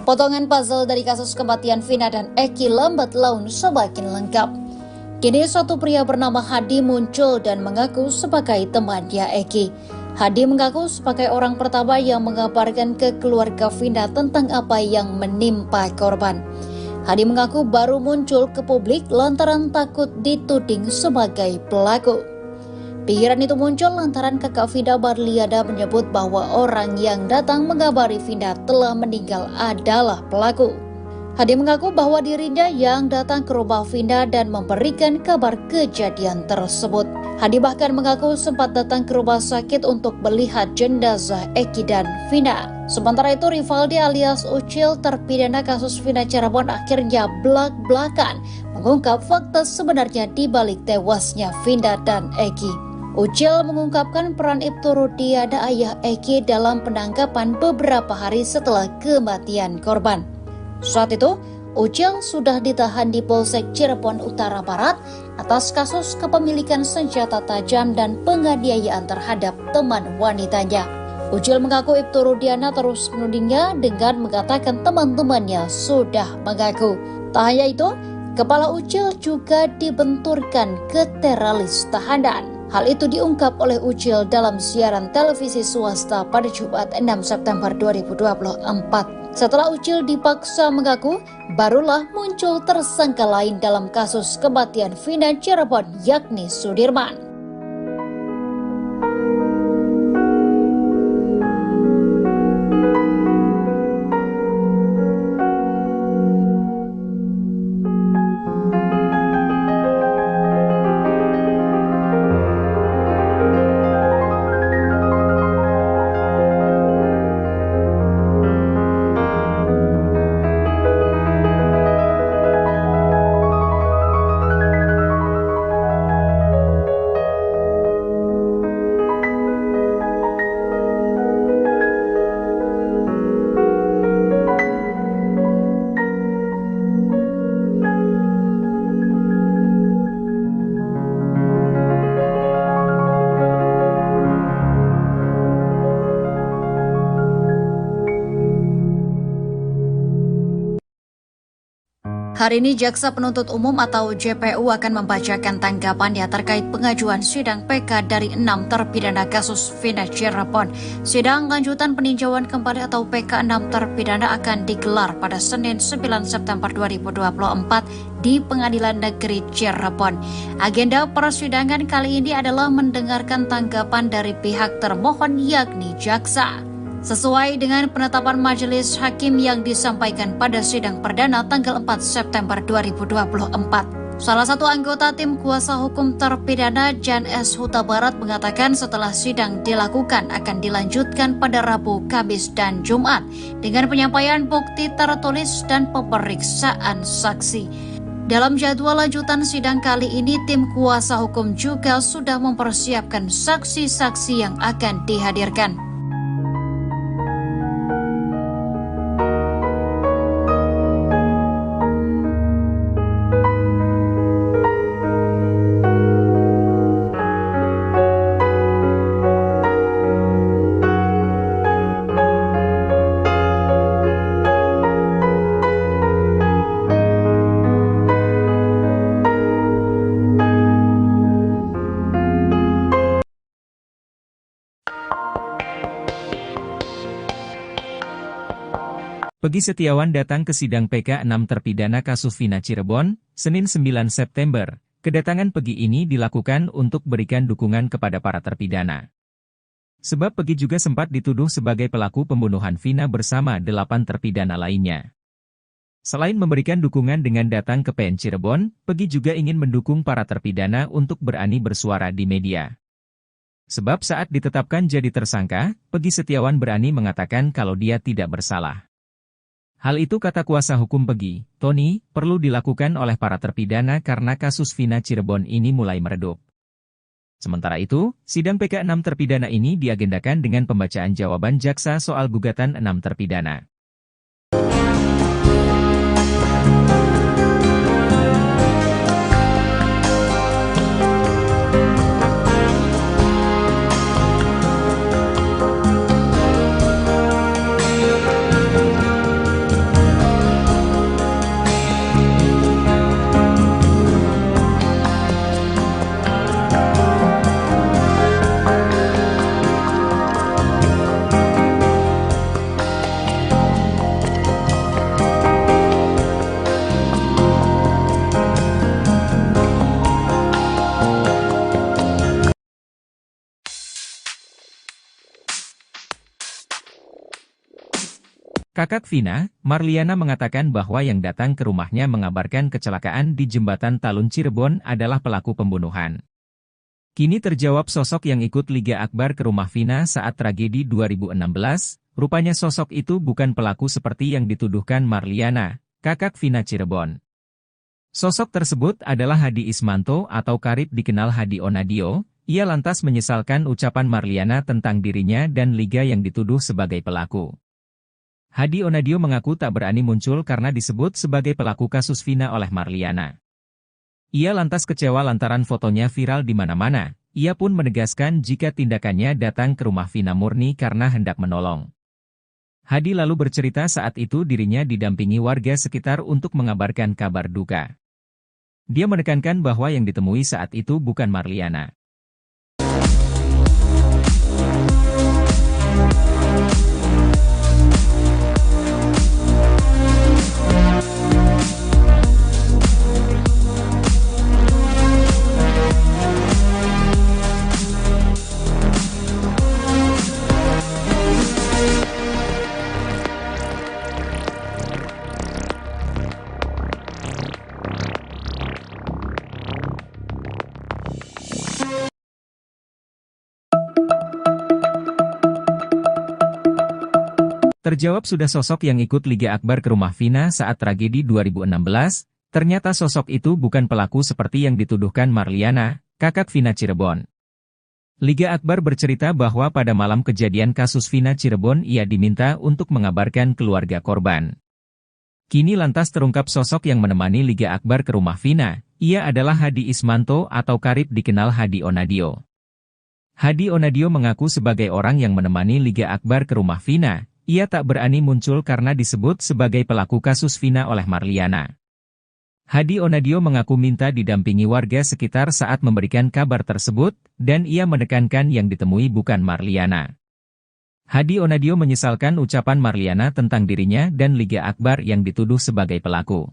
Potongan puzzle dari kasus kematian Vina dan Eki lambat laun semakin lengkap. Kini suatu pria bernama Hadi muncul dan mengaku sebagai temannya Eki. Hadi mengaku sebagai orang pertama yang mengabarkan ke keluarga Vina tentang apa yang menimpa korban. Hadi mengaku baru muncul ke publik lantaran takut dituding sebagai pelaku. Pikiran itu muncul lantaran kakak Vina Marliana menyebut bahwa orang yang datang mengabari Vina telah meninggal adalah pelaku. Hadi mengaku bahwa dirinya yang datang ke rumah Vina dan memberikan kabar kejadian tersebut. Hadi bahkan mengaku sempat datang ke rumah sakit untuk melihat jenazah Eki dan Vina. Sementara itu Rivaldi alias Ucil terpidana kasus Vina Cirebon akhirnya belak-belakan mengungkap fakta sebenarnya di balik tewasnya Vina dan Eki. Ucil mengungkapkan peran Ibtu Rudiana ayah Eki dalam penangkapan beberapa hari setelah kematian korban. Saat itu, Ucil sudah ditahan di Polsek Cirebon Utara Barat atas kasus kepemilikan senjata tajam dan penganiayaan terhadap teman wanitanya. Ucil mengaku Ibtu Rudiana terus menudingnya dengan mengatakan teman-temannya sudah mengaku. Tak hanya itu, kepala Ucil juga dibenturkan ke teralis tahanan. Hal itu diungkap oleh Ucil dalam siaran televisi swasta pada Jumat 6 September 2024. Setelah Ucil dipaksa mengaku, barulah muncul tersangka lain dalam kasus kematian Vina Cirebon yakni Sudirman. Hari ini Jaksa Penuntut Umum atau JPU akan membacakan tanggapannya terkait pengajuan sidang PK dari 6 terpidana kasus Vina Cirebon. Sidang lanjutan peninjauan kembali atau PK 6 terpidana akan digelar pada Senin 9 September 2024 di Pengadilan Negeri Cirebon. Agenda persidangan kali ini adalah mendengarkan tanggapan dari pihak termohon yakni jaksa. Sesuai dengan penetapan majelis hakim yang disampaikan pada sidang perdana tanggal 4 September 2024. Salah satu anggota tim kuasa hukum terpidana Jan S. Huta Barat mengatakan setelah sidang dilakukan akan dilanjutkan pada Rabu, Kamis, dan Jumat dengan penyampaian bukti tertulis dan pemeriksaan saksi. Dalam jadwal lanjutan sidang kali ini, tim kuasa hukum juga sudah mempersiapkan saksi-saksi yang akan dihadirkan. Peggy Setiawan datang ke sidang PK 6 terpidana kasus Vina Cirebon, Senin 9 September. Kedatangan Peggy ini dilakukan untuk berikan dukungan kepada para terpidana. Sebab Peggy juga sempat dituduh sebagai pelaku pembunuhan Vina bersama 8 terpidana lainnya. Selain memberikan dukungan dengan datang ke PN Cirebon, Peggy juga ingin mendukung para terpidana untuk berani bersuara di media. Sebab saat ditetapkan jadi tersangka, Peggy Setiawan berani mengatakan kalau dia tidak bersalah. Hal itu kata kuasa hukum Peggy, Tony, perlu dilakukan oleh para terpidana karena kasus Vina Cirebon ini mulai meredup. Sementara itu, sidang PK 6 terpidana ini diagendakan dengan pembacaan jawaban jaksa soal gugatan 6 terpidana. Kakak Vina, Marliana mengatakan bahwa yang datang ke rumahnya mengabarkan kecelakaan di Jembatan Talun Cirebon adalah pelaku pembunuhan. Kini terjawab sosok yang ikut Liga Akbar ke rumah Vina saat tragedi 2016, rupanya sosok itu bukan pelaku seperti yang dituduhkan Marliana, kakak Vina Cirebon. Sosok tersebut adalah Hadi Ismanto atau karib dikenal Hadi Onadio. Ia lantas menyesalkan ucapan Marliana tentang dirinya dan Liga yang dituduh sebagai pelaku. Hadi Onadio mengaku tak berani muncul karena disebut sebagai pelaku kasus Vina oleh Marliana. Ia lantas kecewa lantaran fotonya viral di mana-mana. Ia pun menegaskan jika tindakannya datang ke rumah Vina murni karena hendak menolong. Hadi lalu bercerita saat itu dirinya didampingi warga sekitar untuk mengabarkan kabar duka. Dia menekankan bahwa yang ditemui saat itu bukan Marliana. Terjawab sudah sosok yang ikut Liga Akbar ke rumah Vina saat tragedi 2016, ternyata sosok itu bukan pelaku seperti yang dituduhkan Marliana, kakak Vina Cirebon. Liga Akbar bercerita bahwa pada malam kejadian kasus Vina Cirebon ia diminta untuk mengabarkan keluarga korban. Kini lantas terungkap sosok yang menemani Liga Akbar ke rumah Vina, ia adalah Hadi Ismanto atau karib dikenal Hadi Onadio. Hadi Onadio mengaku sebagai orang yang menemani Liga Akbar ke rumah Vina. Ia tak berani muncul karena disebut sebagai pelaku kasus Vina oleh Marliana. Hadi Onadio mengaku minta didampingi warga sekitar saat memberikan kabar tersebut, dan ia menekankan yang ditemui bukan Marliana. Hadi Onadio menyesalkan ucapan Marliana tentang dirinya dan Liga Akbar yang dituduh sebagai pelaku.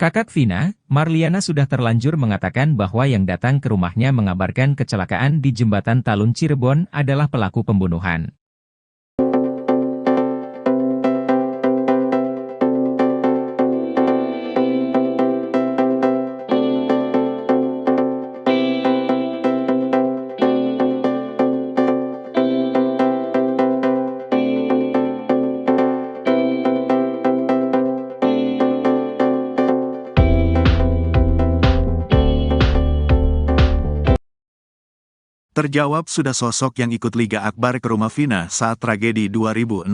Kakak Vina, Marliana sudah terlanjur mengatakan bahwa yang datang ke rumahnya mengabarkan kecelakaan di Jembatan Talun Cirebon adalah pelaku pembunuhan. Terjawab sudah sosok yang ikut Liga Akbar ke rumah Vina saat tragedi 2016.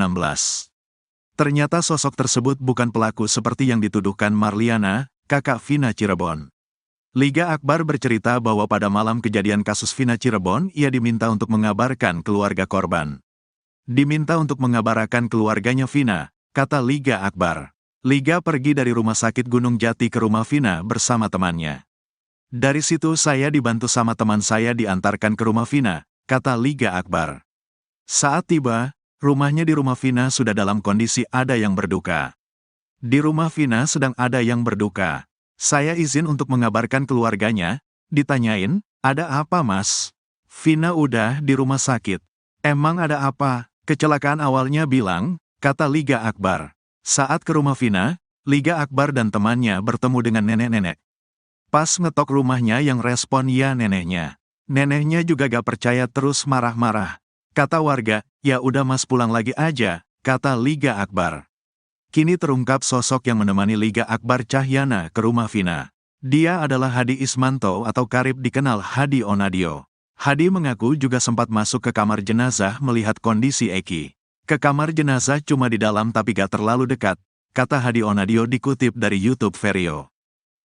Ternyata sosok tersebut bukan pelaku seperti yang dituduhkan Marliana, kakak Vina Cirebon. Liga Akbar bercerita bahwa pada malam kejadian kasus Vina Cirebon, ia diminta untuk mengabarkan keluarga korban. Diminta untuk mengabarkan keluarganya Vina, kata Liga Akbar. Liga pergi dari rumah sakit Gunung Jati ke rumah Vina bersama temannya. Dari situ saya dibantu sama teman saya diantarkan ke rumah Vina, kata Liga Akbar. Saat tiba, rumahnya di rumah Vina sudah dalam kondisi ada yang berduka. Di rumah Vina sedang ada yang berduka. Saya izin untuk mengabarkan keluarganya, ditanyain, ada apa mas? Vina udah di rumah sakit. Emang ada apa? Kecelakaan awalnya bilang, kata Liga Akbar. Saat ke rumah Vina, Liga Akbar dan temannya bertemu dengan nenek-nenek. Pas ngetok rumahnya yang respon ya neneknya. Neneknya juga gak percaya terus marah-marah. Kata warga, ya udah mas pulang lagi aja, kata Liga Akbar. Kini terungkap sosok yang menemani Liga Akbar Cahyana ke rumah Vina. Dia adalah Hadi Ismanto atau karib dikenal Hadi Onadio. Hadi mengaku juga sempat masuk ke kamar jenazah melihat kondisi Eki. Ke kamar jenazah cuma di dalam tapi gak terlalu dekat, kata Hadi Onadio dikutip dari YouTube Vario.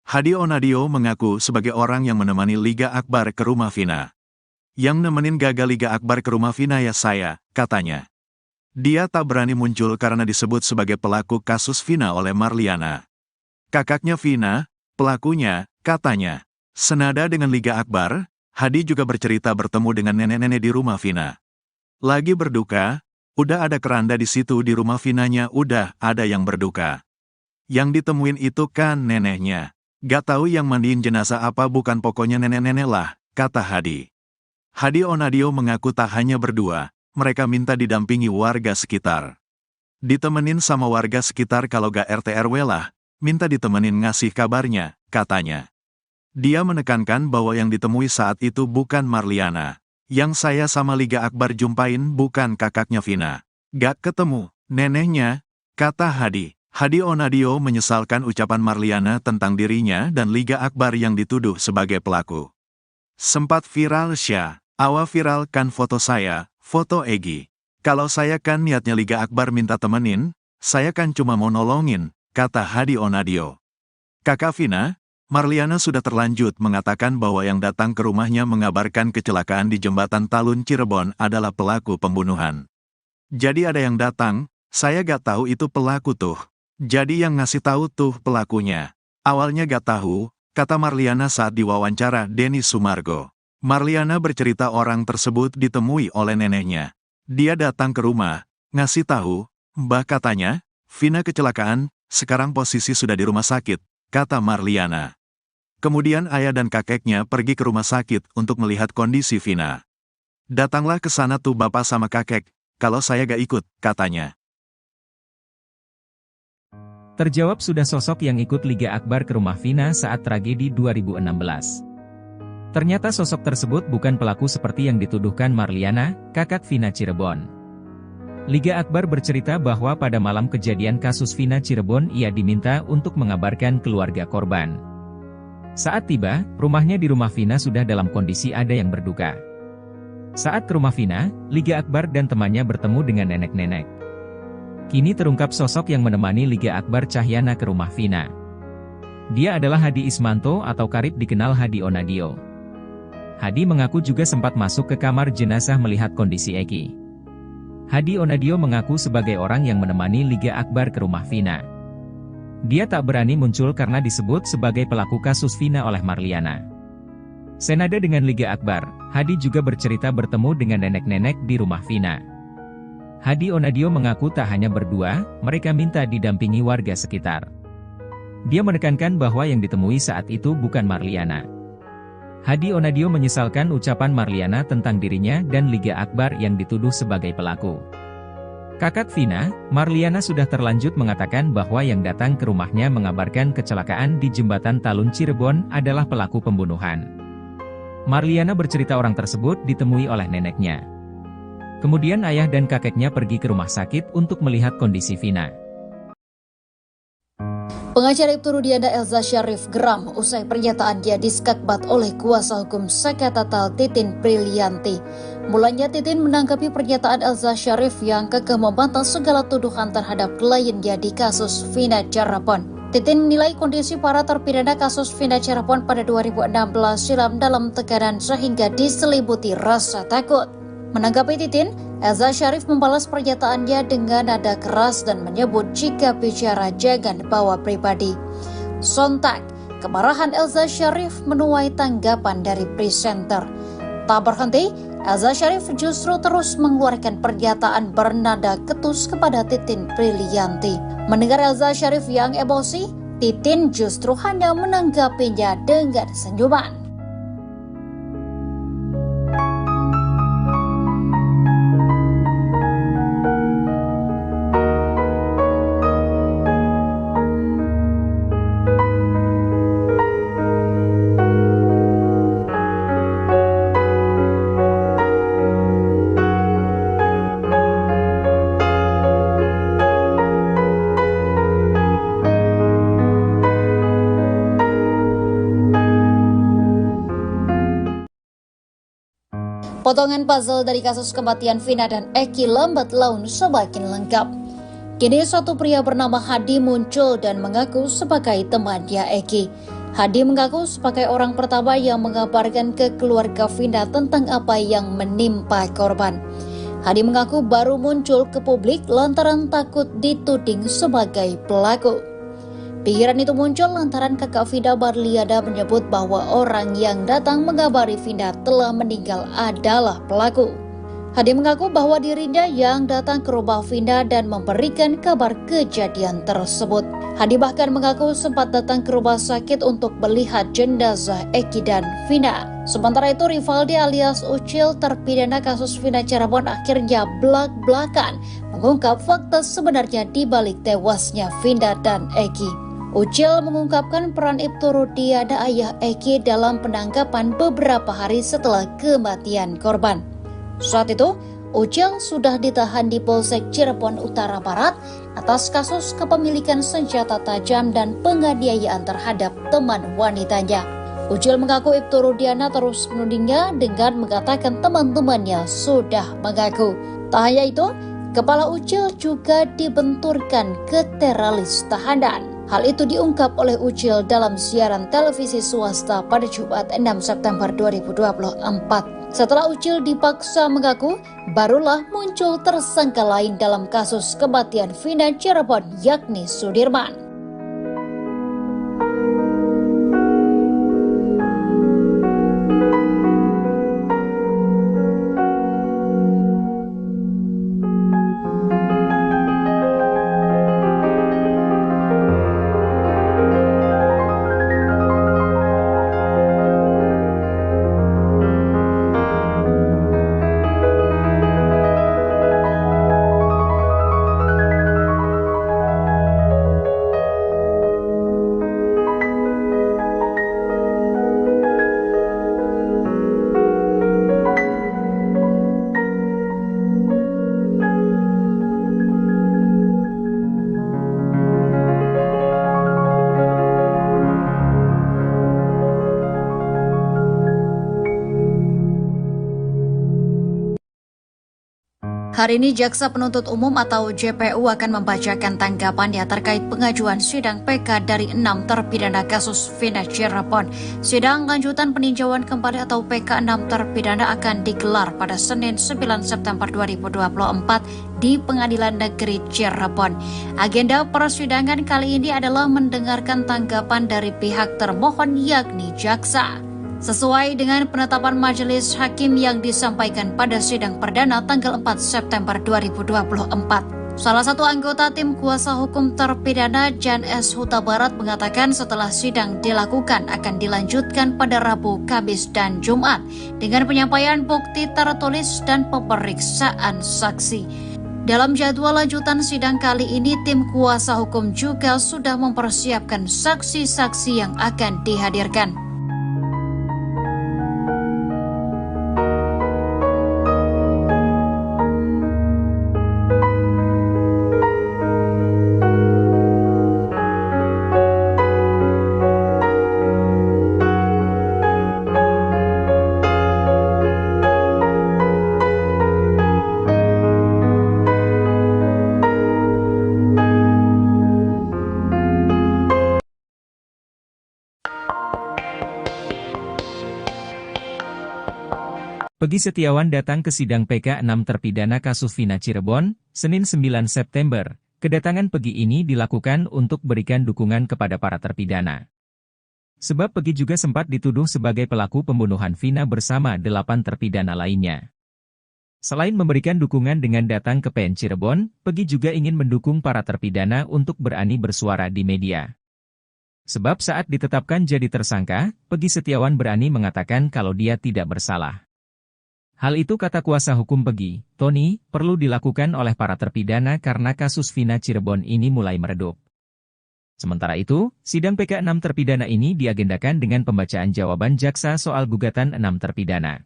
Hadi Onadio mengaku sebagai orang yang menemani Liga Akbar ke rumah Vina. Yang nemenin gagal Liga Akbar ke rumah Vina ya saya, katanya. Dia tak berani muncul karena disebut sebagai pelaku kasus Vina oleh Marliana. Kakaknya Vina, pelakunya, katanya. Senada dengan Liga Akbar, Hadi juga bercerita bertemu dengan nenek-nenek di rumah Vina. Lagi berduka, udah ada keranda di situ di rumah Vinanya udah ada yang berduka. Yang ditemuin itu kan neneknya. Gak tahu yang mandiin jenazah apa bukan pokoknya nenek-nenek lah, kata Hadi. Hadi Onadio mengaku tak hanya berdua, mereka minta didampingi warga sekitar. Ditemenin sama warga sekitar kalau gak RT RW lah, minta ditemenin ngasih kabarnya, katanya. Dia menekankan bahwa yang ditemui saat itu bukan Marliana. Yang saya sama Liga Akbar jumpain bukan kakaknya Vina. Gak ketemu, neneknya, kata Hadi. Hadi Onadio menyesalkan ucapan Marliana tentang dirinya dan Liga Akbar yang dituduh sebagai pelaku. Sempat viral awa viralkan foto saya, foto Egi. Kalau saya kan niatnya Liga Akbar minta temenin, saya kan cuma mau nolongin, kata Hadi Onadio. Kakak Vina, Marliana sudah terlanjut mengatakan bahwa yang datang ke rumahnya mengabarkan kecelakaan di Jembatan Talun Cirebon adalah pelaku pembunuhan. Jadi ada yang datang, saya gak tahu itu pelaku tuh. Jadi yang ngasih tahu tuh pelakunya. Awalnya gak tahu, kata Marliana saat diwawancara Denny Sumargo. Marliana bercerita orang tersebut ditemui oleh neneknya. Dia datang ke rumah, ngasih tahu, Mbah katanya, Vina kecelakaan, sekarang posisi sudah di rumah sakit, kata Marliana. Kemudian ayah dan kakeknya pergi ke rumah sakit untuk melihat kondisi Vina. Datanglah ke sana tuh bapak sama kakek, kalau saya gak ikut, katanya. Terjawab sudah sosok yang ikut Liga Akbar ke rumah Vina saat tragedi 2016. Ternyata sosok tersebut bukan pelaku seperti yang dituduhkan Marliana, kakak Vina Cirebon. Liga Akbar bercerita bahwa pada malam kejadian kasus Vina Cirebon ia diminta untuk mengabarkan keluarga korban. Saat tiba, rumahnya di rumah Vina sudah dalam kondisi ada yang berduka. Saat ke rumah Vina, Liga Akbar dan temannya bertemu dengan nenek-nenek. Kini terungkap sosok yang menemani Liga Akbar Cahyana ke rumah Vina. Dia adalah Hadi Ismanto atau karib dikenal Hadi Onadio. Hadi mengaku juga sempat masuk ke kamar jenazah melihat kondisi Eki. Hadi Onadio mengaku sebagai orang yang menemani Liga Akbar ke rumah Vina. Dia tak berani muncul karena disebut sebagai pelaku kasus Vina oleh Marliana. Senada dengan Liga Akbar, Hadi juga bercerita bertemu dengan nenek-nenek di rumah Vina. Hadi Onadio mengaku tak hanya berdua, mereka minta didampingi warga sekitar. Dia menekankan bahwa yang ditemui saat itu bukan Marliana. Hadi Onadio menyesalkan ucapan Marliana tentang dirinya dan Liga Akbar yang dituduh sebagai pelaku. Kakak Vina, Marliana sudah terlanjut mengatakan bahwa yang datang ke rumahnya mengabarkan kecelakaan di Jembatan Talun Cirebon adalah pelaku pembunuhan. Marliana bercerita orang tersebut ditemui oleh neneknya. Kemudian ayah dan kakeknya pergi ke rumah sakit untuk melihat kondisi Vina. Pengacara Ibtu Rudiana Elza Syarif geram usai pernyataan dia diskakbat oleh kuasa hukum Saka Tatal Titin Brilianti. Mulanya Titin menanggapi pernyataan Elza Syarif yang kekeh membantah segala tuduhan terhadap kliennya di kasus Vina Cirebon. Titin menilai kondisi para terpidana kasus Vina Cirebon pada 2016 silam dalam tekanan sehingga diselimuti rasa takut. Menanggapi Titin, Elza Syarif membalas pernyataannya dengan nada keras dan menyebut jika bicara jangan bawa pribadi. Sontak, kemarahan Elza Syarif menuai tanggapan dari presenter. Tak berhenti, Elza Syarif justru terus mengeluarkan pernyataan bernada ketus kepada Titin Brilianti. Mendengar Elza Syarif yang emosi, Titin justru hanya menanggapinya dengan senyuman. Potongan puzzle dari kasus kematian Vina dan Eki lambat laun semakin lengkap. Kini satu pria bernama Hadi muncul dan mengaku sebagai temannya Eki. Hadi mengaku sebagai orang pertama yang mengabarkan ke keluarga Vina tentang apa yang menimpa korban. Hadi mengaku baru muncul ke publik lantaran takut dituding sebagai pelaku. Pikiran itu muncul lantaran kakak Vina Marliana menyebut bahwa orang yang datang mengabari Vina telah meninggal adalah pelaku. Hadi mengaku bahwa dirinya yang datang ke rumah Vina dan memberikan kabar kejadian tersebut. Hadi bahkan mengaku sempat datang ke rumah sakit untuk melihat jenazah Eki dan Vina. Sementara itu Rivaldi alias Ucil terpidana kasus Vina Cirebon akhirnya blak-blakan mengungkap fakta sebenarnya di balik tewasnya Vina dan Eki. Ucil mengungkapkan peran Ibtu Rudiana ayah Eki dalam penangkapan beberapa hari setelah kematian korban. Saat itu, Ucil sudah ditahan di Polsek Cirebon Utara Barat atas kasus kepemilikan senjata tajam dan penganiayaan terhadap teman wanitanya. Ucil mengaku Ibtu Rudiana terus menudingnya dengan mengatakan teman-temannya sudah mengaku. Tak hanya itu, kepala Ucil juga dibenturkan ke teralis tahanan. Hal itu diungkap oleh Ucil dalam siaran televisi swasta pada Jumat 6 September 2024. Setelah Ucil dipaksa mengaku, barulah muncul tersangka lain dalam kasus kematian Vina Cirebon yakni Sudirman. Hari ini Jaksa Penuntut Umum atau JPU akan membacakan tanggapannya terkait pengajuan sidang PK dari 6 terpidana kasus Vina Cirebon. Sidang lanjutan peninjauan kembali atau PK 6 terpidana akan digelar pada Senin 9 September 2024 di Pengadilan Negeri Cirebon. Agenda persidangan kali ini adalah mendengarkan tanggapan dari pihak termohon yakni jaksa. Sesuai dengan penetapan majelis hakim yang disampaikan pada sidang perdana tanggal 4 September 2024. Salah satu anggota tim kuasa hukum terpidana Jan S. Huta Barat mengatakan setelah sidang dilakukan akan dilanjutkan pada Rabu, Kamis, dan Jumat dengan penyampaian bukti tertulis dan pemeriksaan saksi. Dalam jadwal lanjutan sidang kali ini, tim kuasa hukum juga sudah mempersiapkan saksi-saksi yang akan dihadirkan. Peggy Setiawan datang ke sidang PK 6 terpidana kasus Vina Cirebon, Senin 9 September. Kedatangan Peggy ini dilakukan untuk berikan dukungan kepada para terpidana. Sebab Peggy juga sempat dituduh sebagai pelaku pembunuhan Vina bersama 8 terpidana lainnya. Selain memberikan dukungan dengan datang ke PN Cirebon, Peggy juga ingin mendukung para terpidana untuk berani bersuara di media. Sebab saat ditetapkan jadi tersangka, Peggy Setiawan berani mengatakan kalau dia tidak bersalah. Hal itu kata kuasa hukum Peggy, Tony, perlu dilakukan oleh para terpidana karena kasus Vina Cirebon ini mulai meredup. Sementara itu, sidang PK 6 terpidana ini diagendakan dengan pembacaan jawaban jaksa soal gugatan 6 terpidana.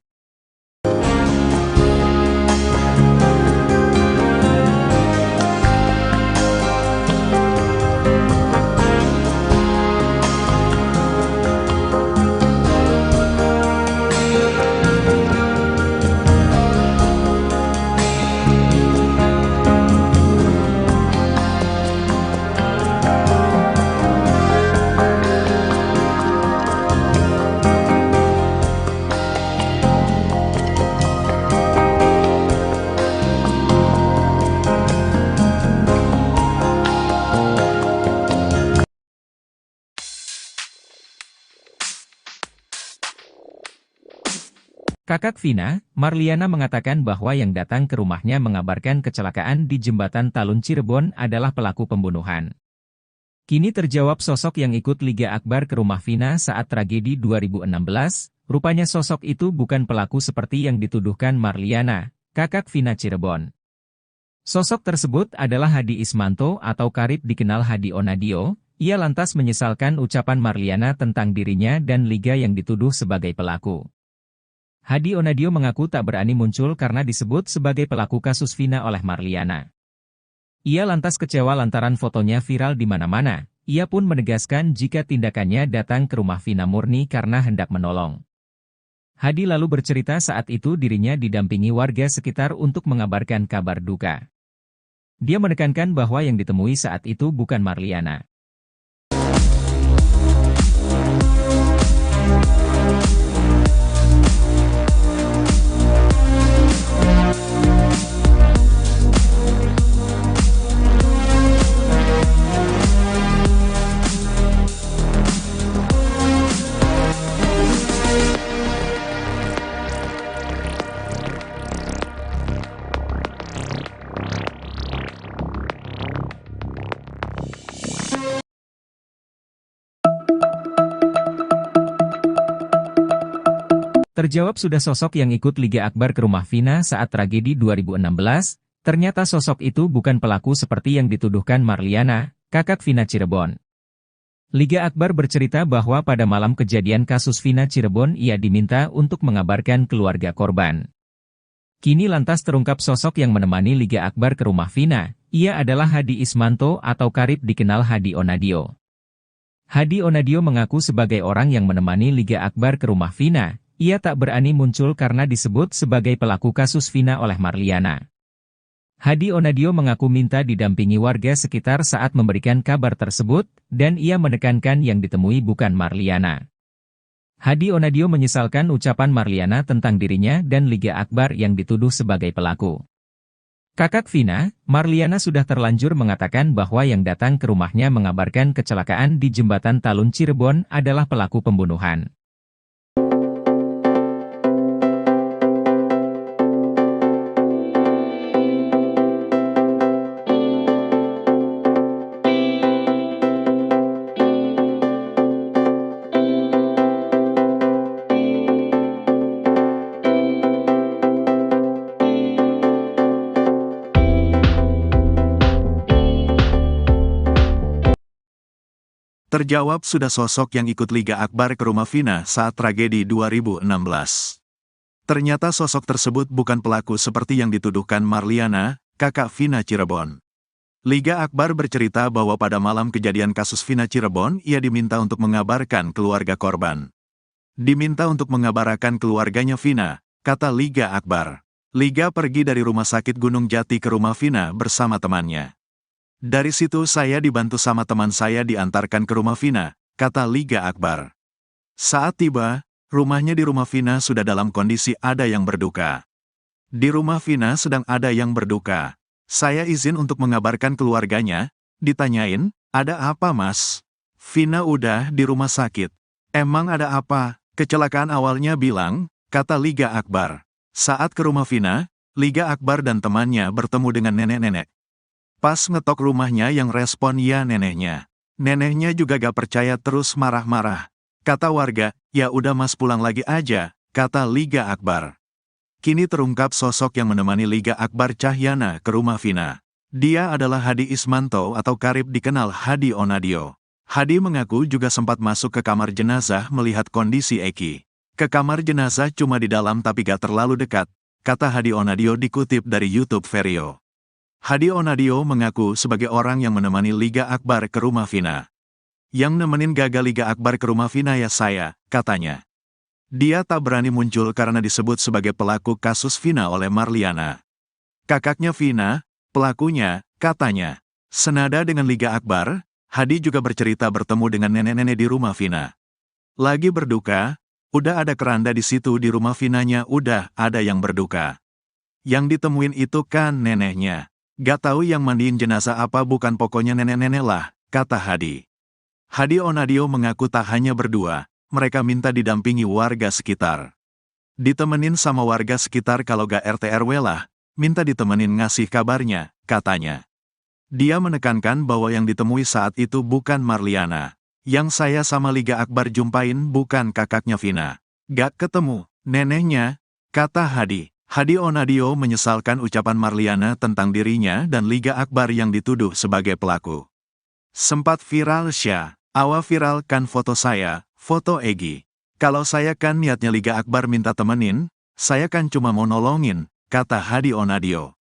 Kakak Vina, Marliana mengatakan bahwa yang datang ke rumahnya mengabarkan kecelakaan di Jembatan Talun Cirebon adalah pelaku pembunuhan. Kini terjawab sosok yang ikut Liga Akbar ke rumah Vina saat tragedi 2016, rupanya sosok itu bukan pelaku seperti yang dituduhkan Marliana, kakak Vina Cirebon. Sosok tersebut adalah Hadi Ismanto atau karib dikenal Hadi Onadio. Ia lantas menyesalkan ucapan Marliana tentang dirinya dan Liga yang dituduh sebagai pelaku. Hadi Onadio mengaku tak berani muncul karena disebut sebagai pelaku kasus Vina oleh Marliana. Ia lantas kecewa lantaran fotonya viral di mana-mana. Ia pun menegaskan jika tindakannya datang ke rumah Vina murni karena hendak menolong. Hadi lalu bercerita saat itu dirinya didampingi warga sekitar untuk mengabarkan kabar duka. Dia menekankan bahwa yang ditemui saat itu bukan Marliana. Terjawab sudah sosok yang ikut Liga Akbar ke rumah Vina saat tragedi 2016, ternyata sosok itu bukan pelaku seperti yang dituduhkan Marliana, kakak Vina Cirebon. Liga Akbar bercerita bahwa pada malam kejadian kasus Vina Cirebon ia diminta untuk mengabarkan keluarga korban. Kini lantas terungkap sosok yang menemani Liga Akbar ke rumah Vina, ia adalah Hadi Ismanto atau karib dikenal Hadi Onadio. Hadi Onadio mengaku sebagai orang yang menemani Liga Akbar ke rumah Vina. Ia tak berani muncul karena disebut sebagai pelaku kasus Vina oleh Marliana. Hadi Onadio mengaku minta didampingi warga sekitar saat memberikan kabar tersebut, dan ia menekankan yang ditemui bukan Marliana. Hadi Onadio menyesalkan ucapan Marliana tentang dirinya dan Liga Akbar yang dituduh sebagai pelaku. Kakak Vina, Marliana sudah terlanjur mengatakan bahwa yang datang ke rumahnya mengabarkan kecelakaan di Jembatan Talun Cirebon adalah pelaku pembunuhan. Terjawab sudah sosok yang ikut Liga Akbar ke rumah Vina saat tragedi 2016. Ternyata sosok tersebut bukan pelaku seperti yang dituduhkan Marliana, kakak Vina Cirebon. Liga Akbar bercerita bahwa pada malam kejadian kasus Vina Cirebon, ia diminta untuk mengabarkan keluarga korban. Diminta untuk mengabarkan keluarganya Vina, kata Liga Akbar. Liga pergi dari rumah sakit Gunung Jati ke rumah Vina bersama temannya. Dari situ saya dibantu sama teman saya diantarkan ke rumah Vina, kata Liga Akbar. Saat tiba, rumahnya di rumah Vina sudah dalam kondisi ada yang berduka. Di rumah Vina sedang ada yang berduka. Saya izin untuk mengabarkan keluarganya, ditanyain, ada apa mas? Vina udah di rumah sakit. Emang ada apa? Kecelakaan awalnya bilang, kata Liga Akbar. Saat ke rumah Vina, Liga Akbar dan temannya bertemu dengan nenek-nenek. Pas ngetok rumahnya yang respon ya neneknya. Neneknya juga gak percaya terus marah-marah. Kata warga, ya udah mas pulang lagi aja, kata Liga Akbar. Kini terungkap sosok yang menemani Liga Akbar Cahyana ke rumah Vina. Dia adalah Hadi Ismanto atau karib dikenal Hadi Onadio. Hadi mengaku juga sempat masuk ke kamar jenazah melihat kondisi Eki. Ke kamar jenazah cuma di dalam tapi gak terlalu dekat, kata Hadi Onadio dikutip dari YouTube Vario. Hadi Onadio mengaku sebagai orang yang menemani Liga Akbar ke rumah Vina. Yang nemenin gagal Liga Akbar ke rumah Vina ya saya, katanya. Dia tak berani muncul karena disebut sebagai pelaku kasus Vina oleh Marliana. Kakaknya Vina, pelakunya, katanya. Senada dengan Liga Akbar, Hadi juga bercerita bertemu dengan nenek-nenek di rumah Vina. Lagi berduka, udah ada keranda di situ di rumah Vinanya udah ada yang berduka. Yang ditemuin itu kan neneknya. Gak tahu yang mandiin jenazah apa bukan pokoknya nenek-nenek lah, kata Hadi. Hadi Onadio mengaku tak hanya berdua, mereka minta didampingi warga sekitar. Ditemenin sama warga sekitar kalau gak RT RW lah, minta ditemenin ngasih kabarnya, katanya. Dia menekankan bahwa yang ditemui saat itu bukan Marliana. Yang saya sama Liga Akbar jumpain bukan kakaknya Vina. Gak ketemu, neneknya, kata Hadi. Hadi Onadio menyesalkan ucapan Marliana tentang dirinya dan Liga Akbar yang dituduh sebagai pelaku. Sempat viral viralkan foto saya, foto Egi. Kalau saya kan niatnya Liga Akbar minta temenin, saya kan cuma mau nolongin, kata Hadi Onadio.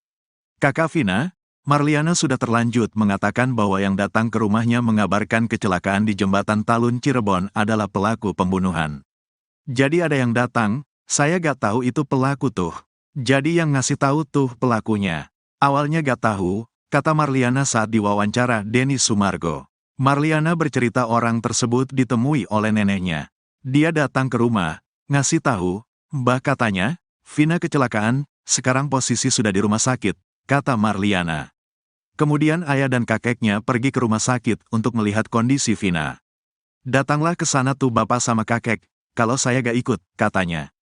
Kakak Vina, Marliana sudah terlanjut mengatakan bahwa yang datang ke rumahnya mengabarkan kecelakaan di Jembatan Talun Cirebon adalah pelaku pembunuhan. Jadi ada yang datang, saya gak tahu itu pelaku tuh. Jadi yang ngasih tahu tuh pelakunya. Awalnya gak tahu, kata Marliana saat diwawancara Denny Sumargo. Marliana bercerita orang tersebut ditemui oleh neneknya. Dia datang ke rumah, ngasih tahu, Mbah katanya, Vina kecelakaan, sekarang posisi sudah di rumah sakit, kata Marliana. Kemudian ayah dan kakeknya pergi ke rumah sakit untuk melihat kondisi Vina. Datanglah ke sana tuh bapak sama kakek, kalau saya gak ikut, katanya.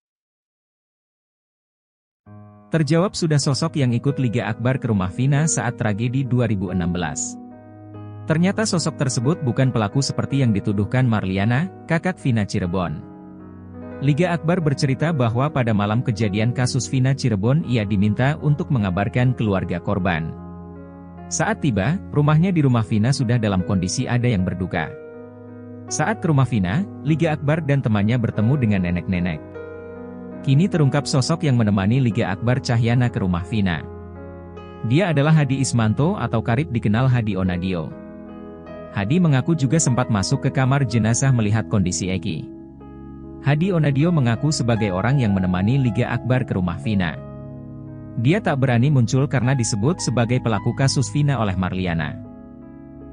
Terjawab sudah sosok yang ikut Liga Akbar ke rumah Vina saat tragedi 2016. Ternyata sosok tersebut bukan pelaku seperti yang dituduhkan Marliana, kakak Vina Cirebon. Liga Akbar bercerita bahwa pada malam kejadian kasus Vina Cirebon ia diminta untuk mengabarkan keluarga korban. Saat tiba, rumahnya di rumah Vina sudah dalam kondisi ada yang berduka. Saat ke rumah Vina, Liga Akbar dan temannya bertemu dengan nenek-nenek. Kini terungkap sosok yang menemani Liga Akbar Cahyana ke rumah Vina. Dia adalah Hadi Ismanto atau karib dikenal Hadi Onadio. Hadi mengaku juga sempat masuk ke kamar jenazah melihat kondisi Eki. Hadi Onadio mengaku sebagai orang yang menemani Liga Akbar ke rumah Vina. Dia tak berani muncul karena disebut sebagai pelaku kasus Vina oleh Marliana.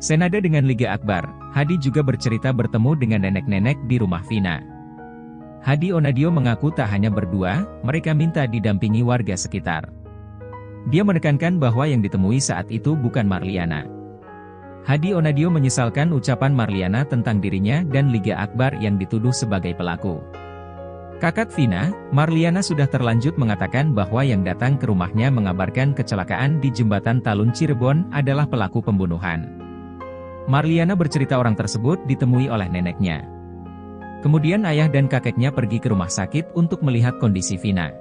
Senada dengan Liga Akbar, Hadi juga bercerita bertemu dengan nenek-nenek di rumah Vina. Hadi Onadio mengaku tak hanya berdua, mereka minta didampingi warga sekitar. Dia menekankan bahwa yang ditemui saat itu bukan Marliana. Hadi Onadio menyesalkan ucapan Marliana tentang dirinya dan Liga Akbar yang dituduh sebagai pelaku. Kakak Vina, Marliana sudah terlanjut mengatakan bahwa yang datang ke rumahnya mengabarkan kecelakaan di Jembatan Talun Cirebon adalah pelaku pembunuhan. Marliana bercerita orang tersebut ditemui oleh neneknya. Kemudian ayah dan kakeknya pergi ke rumah sakit untuk melihat kondisi Vina.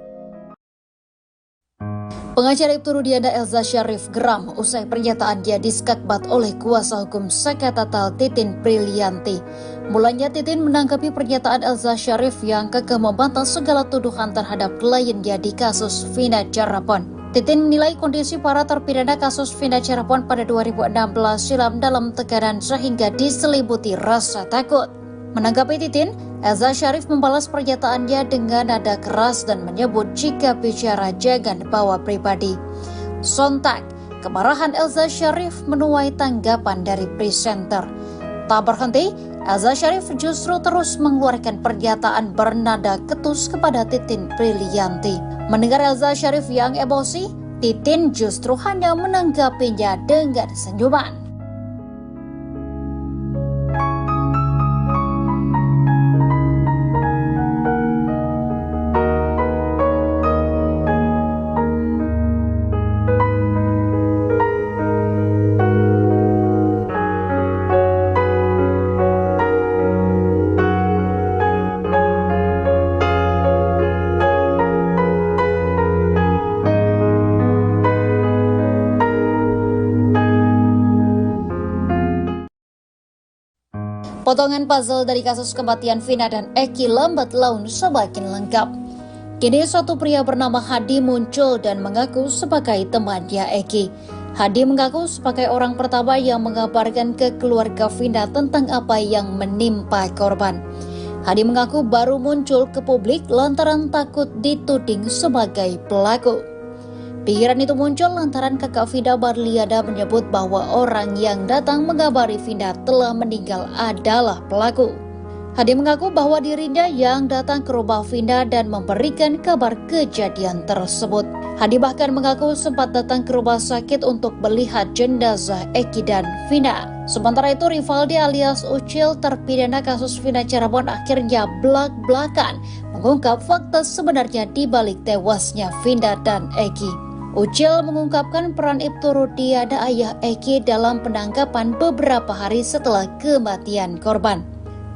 Pengacara Ibtu Rudiana Elza Syarif geram usai pernyataan dia diskakbat oleh kuasa hukum Saka Tatal Titin Prilianti. Mulanya Titin menanggapi pernyataan Elza Syarif yang kekeh membantah segala tuduhan terhadap kliennya di kasus Vina Cirebon. Titin menilai kondisi para terpidana kasus Vina Cirebon pada 2016 silam dalam tekanan sehingga diselimuti rasa takut. Menanggapi Titin, Elza Syarif membalas pernyataannya dengan nada keras dan menyebut jika bicara jangan bawa pribadi. Sontak, kemarahan Elza Syarif menuai tanggapan dari presenter. Tak berhenti, Elza Syarif justru terus mengeluarkan pernyataan bernada ketus kepada Titin Prilianti. Mendengar Elza Syarif yang emosi, Titin justru hanya menanggapinya dengan senyuman. Potongan puzzle dari kasus kematian Vina dan Eki lambat laun semakin lengkap. Kini satu pria bernama Hadi muncul dan mengaku sebagai temannya Eki. Hadi mengaku sebagai orang pertama yang mengabarkan ke keluarga Vina tentang apa yang menimpa korban. Hadi mengaku baru muncul ke publik lantaran takut dituding sebagai pelaku. Pikiran itu muncul lantaran kakak Vina Marliana menyebut bahwa orang yang datang mengabari Vina telah meninggal adalah pelaku. Hadi mengaku bahwa dirinya yang datang ke rumah Vina dan memberikan kabar kejadian tersebut. Hadi bahkan mengaku sempat datang ke rumah sakit untuk melihat jenazah Eki dan Vina. Sementara itu Rivaldi alias Ucil terpidana kasus Vina Cirebon akhirnya belak-belakan mengungkap fakta sebenarnya di balik tewasnya Vina dan Eki. Ucil mengungkapkan peran Ibtu Rudiana ayah Eki dalam penangkapan beberapa hari setelah kematian korban.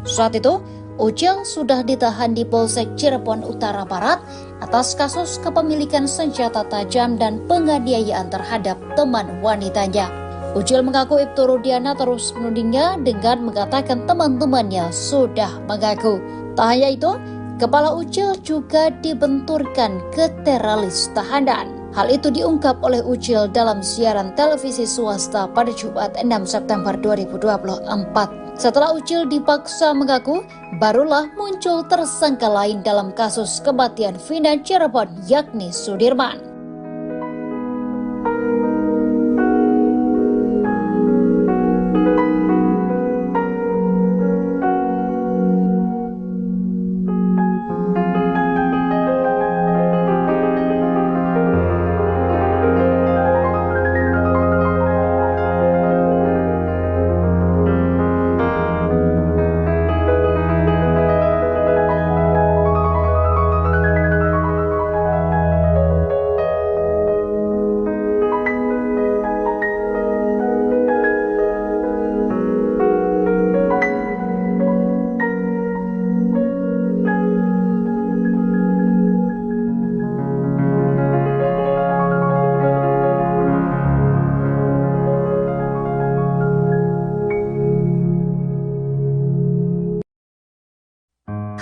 Saat itu, Ucil sudah ditahan di Polsek Cirebon Utara Barat atas kasus kepemilikan senjata tajam dan penganiayaan terhadap teman wanitanya. Ucil mengaku Ibtu Rudiana terus menudingnya dengan mengatakan teman-temannya sudah mengaku. Tak hanya itu, kepala Ucil juga dibenturkan ke teralis tahanan. Hal itu diungkap oleh Ucil dalam siaran televisi swasta pada Jumat 6 September 2024. Setelah Ucil dipaksa mengaku, barulah muncul tersangka lain dalam kasus kematian Vina Cirebon yakni Sudirman.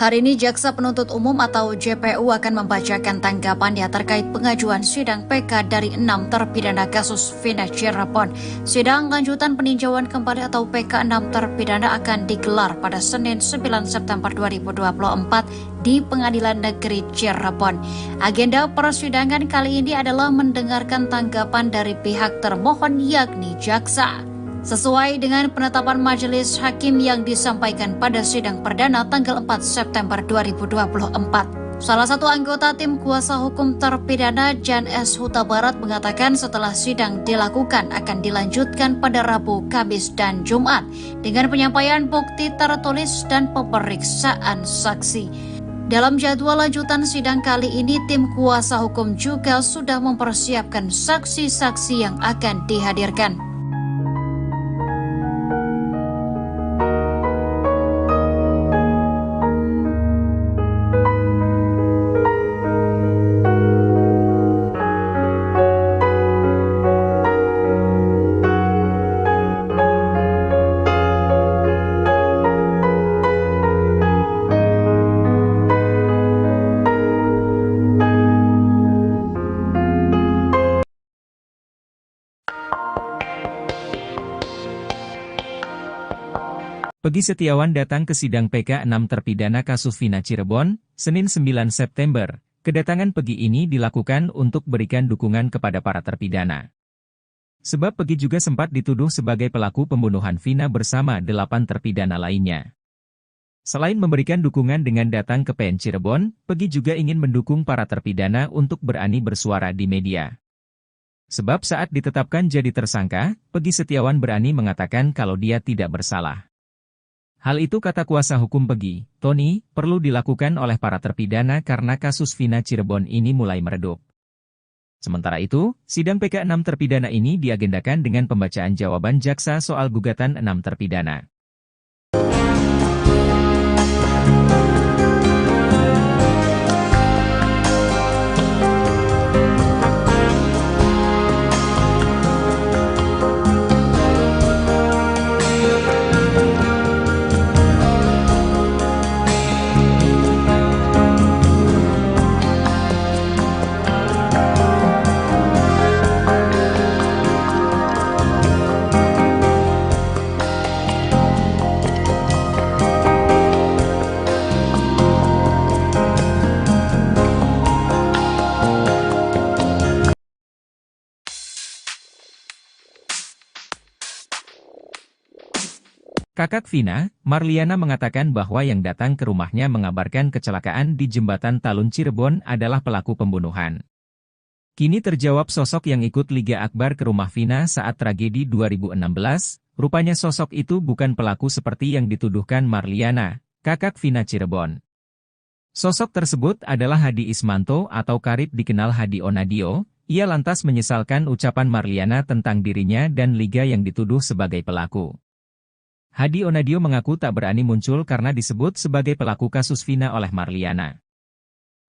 Hari ini Jaksa Penuntut Umum atau JPU akan membacakan tanggapannya terkait pengajuan sidang PK dari 6 terpidana kasus Vina Cirebon. Sidang lanjutan peninjauan kembali atau PK 6 terpidana akan digelar pada Senin 9 September 2024 di Pengadilan Negeri Cirebon. Agenda persidangan kali ini adalah mendengarkan tanggapan dari pihak termohon yakni jaksa. Sesuai dengan penetapan majelis hakim yang disampaikan pada sidang perdana tanggal 4 September 2024. Salah satu anggota tim kuasa hukum terpidana Jan S. Huta Barat mengatakan setelah sidang dilakukan akan dilanjutkan pada Rabu, Kamis, dan Jumat dengan penyampaian bukti tertulis dan pemeriksaan saksi. Dalam jadwal lanjutan sidang kali ini, tim kuasa hukum juga sudah mempersiapkan saksi-saksi yang akan dihadirkan. Peggy Setiawan datang ke sidang PK 6 terpidana kasus Vina Cirebon, Senin 9 September. Kedatangan Peggy ini dilakukan untuk berikan dukungan kepada para terpidana. Sebab Peggy juga sempat dituduh sebagai pelaku pembunuhan Vina bersama 8 terpidana lainnya. Selain memberikan dukungan dengan datang ke PN Cirebon, Peggy juga ingin mendukung para terpidana untuk berani bersuara di media. Sebab saat ditetapkan jadi tersangka, Peggy Setiawan berani mengatakan kalau dia tidak bersalah. Hal itu kata kuasa hukum Peggy, Tony, perlu dilakukan oleh para terpidana karena kasus Vina Cirebon ini mulai meredup. Sementara itu, sidang PK 6 terpidana ini diagendakan dengan pembacaan jawaban jaksa soal gugatan 6 terpidana. Kakak Vina, Marliana mengatakan bahwa yang datang ke rumahnya mengabarkan kecelakaan di Jembatan Talun Cirebon adalah pelaku pembunuhan. Kini terjawab sosok yang ikut Liga Akbar ke rumah Vina saat tragedi 2016, rupanya sosok itu bukan pelaku seperti yang dituduhkan Marliana, kakak Vina Cirebon. Sosok tersebut adalah Hadi Ismanto atau karib dikenal Hadi Onadio. Ia lantas menyesalkan ucapan Marliana tentang dirinya dan Liga yang dituduh sebagai pelaku. Hadi Onadio mengaku tak berani muncul karena disebut sebagai pelaku kasus Vina oleh Marliana.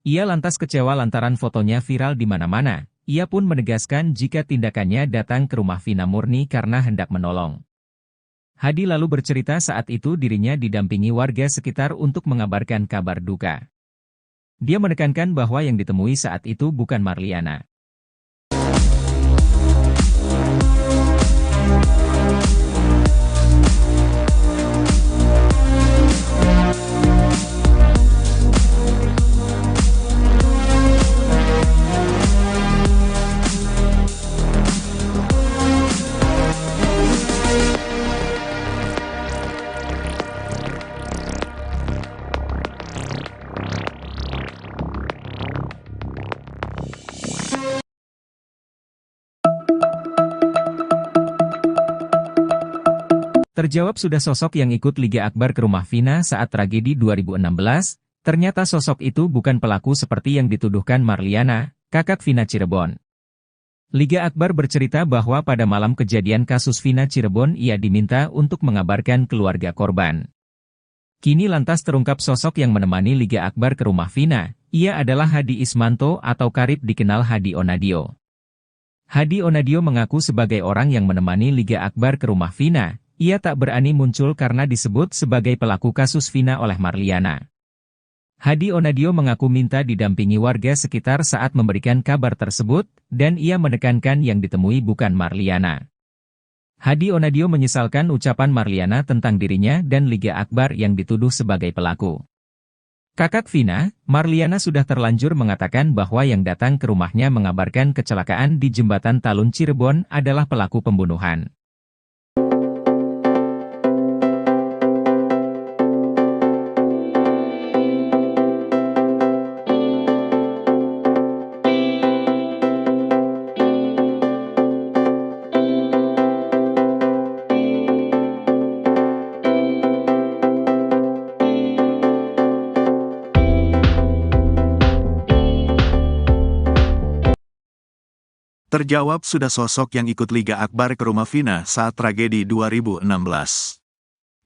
Ia lantas kecewa lantaran fotonya viral di mana-mana. Ia pun menegaskan jika tindakannya datang ke rumah Vina murni karena hendak menolong. Hadi lalu bercerita saat itu dirinya didampingi warga sekitar untuk mengabarkan kabar duka. Dia menekankan bahwa yang ditemui saat itu bukan Marliana. Terjawab sudah sosok yang ikut Liga Akbar ke rumah Vina saat tragedi 2016, ternyata sosok itu bukan pelaku seperti yang dituduhkan Marliana, kakak Vina Cirebon. Liga Akbar bercerita bahwa pada malam kejadian kasus Vina Cirebon ia diminta untuk mengabarkan keluarga korban. Kini lantas terungkap sosok yang menemani Liga Akbar ke rumah Vina, ia adalah Hadi Ismanto atau karib dikenal Hadi Onadio. Hadi Onadio mengaku sebagai orang yang menemani Liga Akbar ke rumah Vina. Ia tak berani muncul karena disebut sebagai pelaku kasus Vina oleh Marliana. Hadi Onadio mengaku minta didampingi warga sekitar saat memberikan kabar tersebut, dan ia menekankan yang ditemui bukan Marliana. Hadi Onadio menyesalkan ucapan Marliana tentang dirinya dan Liga Akbar yang dituduh sebagai pelaku. Kakak Vina, Marliana sudah terlanjur mengatakan bahwa yang datang ke rumahnya mengabarkan kecelakaan di Jembatan Talun Cirebon adalah pelaku pembunuhan. Terjawab sudah sosok yang ikut Liga Akbar ke rumah Vina saat tragedi 2016.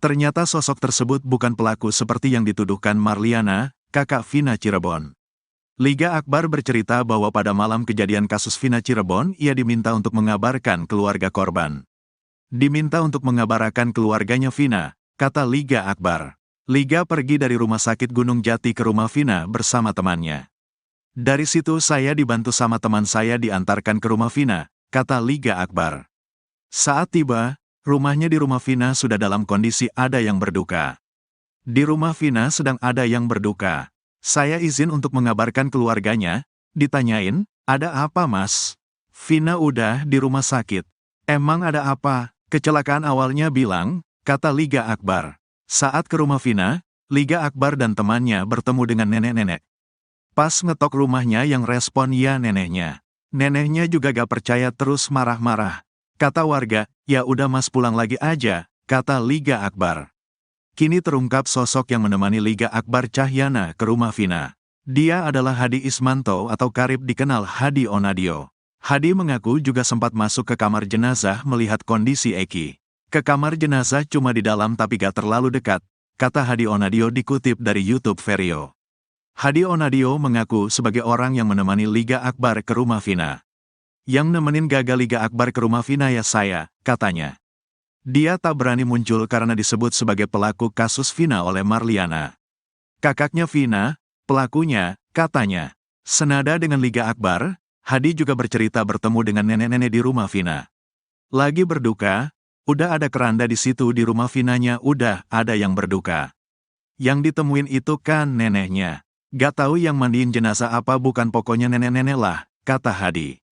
Ternyata sosok tersebut bukan pelaku seperti yang dituduhkan Marliana, kakak Vina Cirebon. Liga Akbar bercerita bahwa pada malam kejadian kasus Vina Cirebon, ia diminta untuk mengabarkan keluarga korban. Diminta untuk mengabarkan keluarganya Vina, kata Liga Akbar. Liga pergi dari rumah sakit Gunung Jati ke rumah Vina bersama temannya. Dari situ saya dibantu sama teman saya diantarkan ke rumah Vina, kata Liga Akbar. Saat tiba, rumahnya di rumah Vina sudah dalam kondisi ada yang berduka. Di rumah Vina sedang ada yang berduka. Saya izin untuk mengabarkan keluarganya, ditanyain, ada apa mas? Vina udah di rumah sakit. Emang ada apa? Kecelakaan awalnya bilang, kata Liga Akbar. Saat ke rumah Vina, Liga Akbar dan temannya bertemu dengan nenek-nenek. Pas ngetok rumahnya yang respon ya neneknya. Neneknya juga gak percaya terus marah-marah. Kata warga, ya udah mas pulang lagi aja, kata Liga Akbar. Kini terungkap sosok yang menemani Liga Akbar Cahyana ke rumah Vina. Dia adalah Hadi Ismanto atau karib dikenal Hadi Onadio. Hadi mengaku juga sempat masuk ke kamar jenazah melihat kondisi Eki. Ke kamar jenazah cuma di dalam tapi gak terlalu dekat, kata Hadi Onadio dikutip dari YouTube Vario. Hadi Onadio mengaku sebagai orang yang menemani Liga Akbar ke rumah Vina. Yang nemenin gagal Liga Akbar ke rumah Vina ya saya, katanya. Dia tak berani muncul karena disebut sebagai pelaku kasus Vina oleh Marliana. Kakaknya Vina, pelakunya, katanya. Senada dengan Liga Akbar, Hadi juga bercerita bertemu dengan nenek-nenek di rumah Vina. Lagi berduka, udah ada keranda di situ di rumah Vinanya udah ada yang berduka. Yang ditemuin itu kan neneknya. Gak tahu yang mandiin jenazah apa bukan pokoknya nenek-nenek lah, kata Hadi.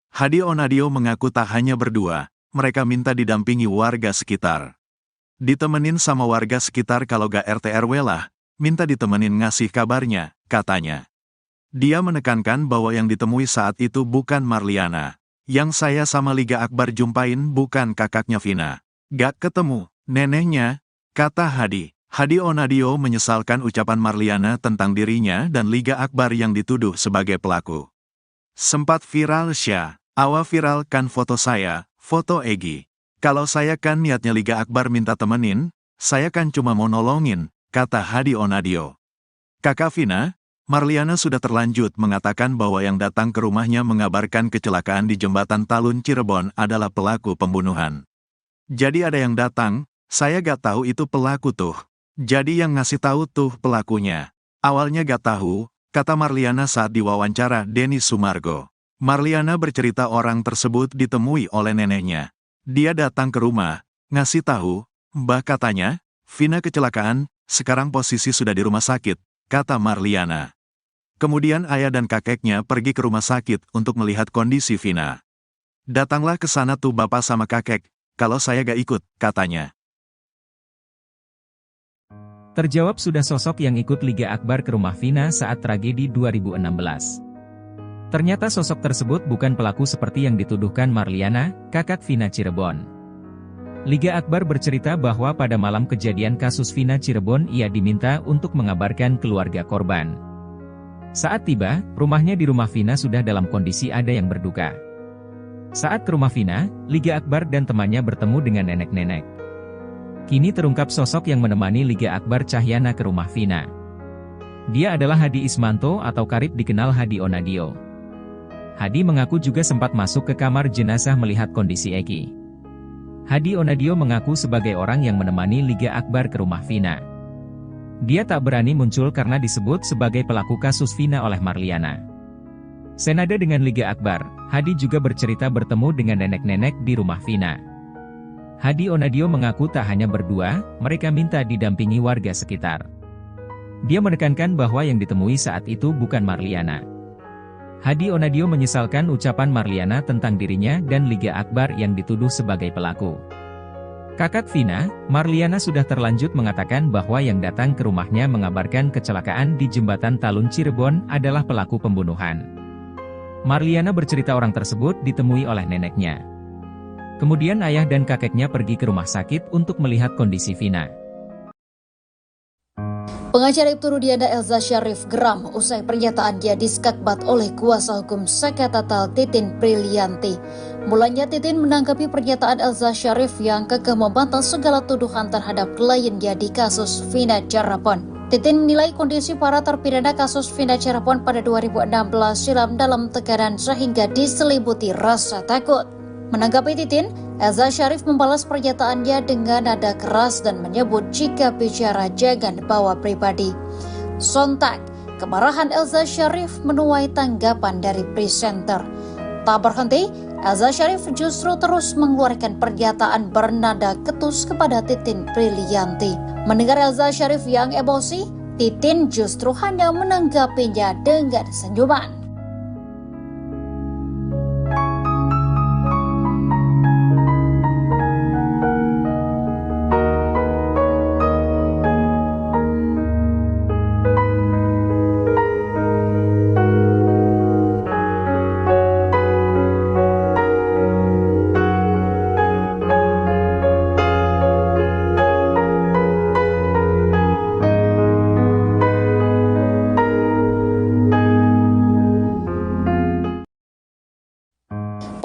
Hadi Onadio mengaku tak hanya berdua, mereka minta didampingi warga sekitar. Ditemenin sama warga sekitar kalau gak RT RW lah, minta ditemenin ngasih kabarnya, katanya. Dia menekankan bahwa yang ditemui saat itu bukan Marliana. Yang saya sama Liga Akbar jumpain bukan kakaknya Vina. Gak ketemu, neneknya, kata Hadi. Hadi Onadio menyesalkan ucapan Marliana tentang dirinya dan Liga Akbar yang dituduh sebagai pelaku. Sempat viral Syah, awa viralkan foto saya, foto Egi. Kalau saya kan niatnya Liga Akbar minta temenin, saya kan cuma mau nolongin, kata Hadi Onadio. Kakak Vina, Marliana sudah terlanjut mengatakan bahwa yang datang ke rumahnya mengabarkan kecelakaan di Jembatan Talun Cirebon adalah pelaku pembunuhan. Jadi ada yang datang, saya gak tahu itu pelaku tuh. Jadi yang ngasih tahu tuh pelakunya. Awalnya gak tahu, kata Marliana saat diwawancara Denny Sumargo. Marliana bercerita orang tersebut ditemui oleh neneknya. Dia datang ke rumah, ngasih tahu, Mbah katanya, Vina kecelakaan, sekarang posisi sudah di rumah sakit, kata Marliana. Kemudian ayah dan kakeknya pergi ke rumah sakit untuk melihat kondisi Vina. Datanglah ke sana tuh bapak sama kakek, kalau saya gak ikut, katanya. Terjawab sudah sosok yang ikut Liga Akbar ke rumah Vina saat tragedi 2016. Ternyata sosok tersebut bukan pelaku seperti yang dituduhkan Marliana, kakak Vina Cirebon. Liga Akbar bercerita bahwa pada malam kejadian kasus Vina Cirebon ia diminta untuk mengabarkan keluarga korban. Saat tiba, rumahnya di rumah Vina sudah dalam kondisi ada yang berduka. Saat ke rumah Vina, Liga Akbar dan temannya bertemu dengan nenek-nenek. Kini terungkap sosok yang menemani Liga Akbar Cahyana ke rumah Vina. Dia adalah Hadi Ismanto atau karib dikenal Hadi Onadio. Hadi mengaku juga sempat masuk ke kamar jenazah melihat kondisi Eki. Hadi Onadio mengaku sebagai orang yang menemani Liga Akbar ke rumah Vina. Dia tak berani muncul karena disebut sebagai pelaku kasus Vina oleh Marliana. Senada dengan Liga Akbar, Hadi juga bercerita bertemu dengan nenek-nenek di rumah Vina. Hadi Onadio mengaku tak hanya berdua, mereka minta didampingi warga sekitar. Dia menekankan bahwa yang ditemui saat itu bukan Marliana. Hadi Onadio menyesalkan ucapan Marliana tentang dirinya dan Liga Akbar yang dituduh sebagai pelaku. Kakak Vina, Marliana sudah terlanjut mengatakan bahwa yang datang ke rumahnya mengabarkan kecelakaan di Jembatan Talun Cirebon adalah pelaku pembunuhan. Marliana bercerita orang tersebut ditemui oleh neneknya. Kemudian ayah dan kakeknya pergi ke rumah sakit untuk melihat kondisi Vina. Pengacara Ibtu Rudiana Elza Syarif geram usai pernyataan dia diskakbat oleh kuasa hukum Saka Tatal Titin Prilianti. Mulanya Titin menanggapi pernyataan Elza Syarif yang kekeh membantah segala tuduhan terhadap kliennya di kasus Vina Cirebon. Titin menilai kondisi para terpidana kasus Vina Cirebon pada 2016 silam dalam tekanan sehingga diselimuti rasa takut. Menanggapi Titin, Elza Syarif membalas pernyataannya dengan nada keras dan menyebut jika bicara jangan bawa pribadi. Sontak, kemarahan Elza Syarif menuai tanggapan dari presenter. Tak berhenti, Elza Syarif justru terus mengeluarkan pernyataan bernada ketus kepada Titin Prilianti. Mendengar Elza Syarif yang emosi, Titin justru hanya menanggapinya dengan senyuman.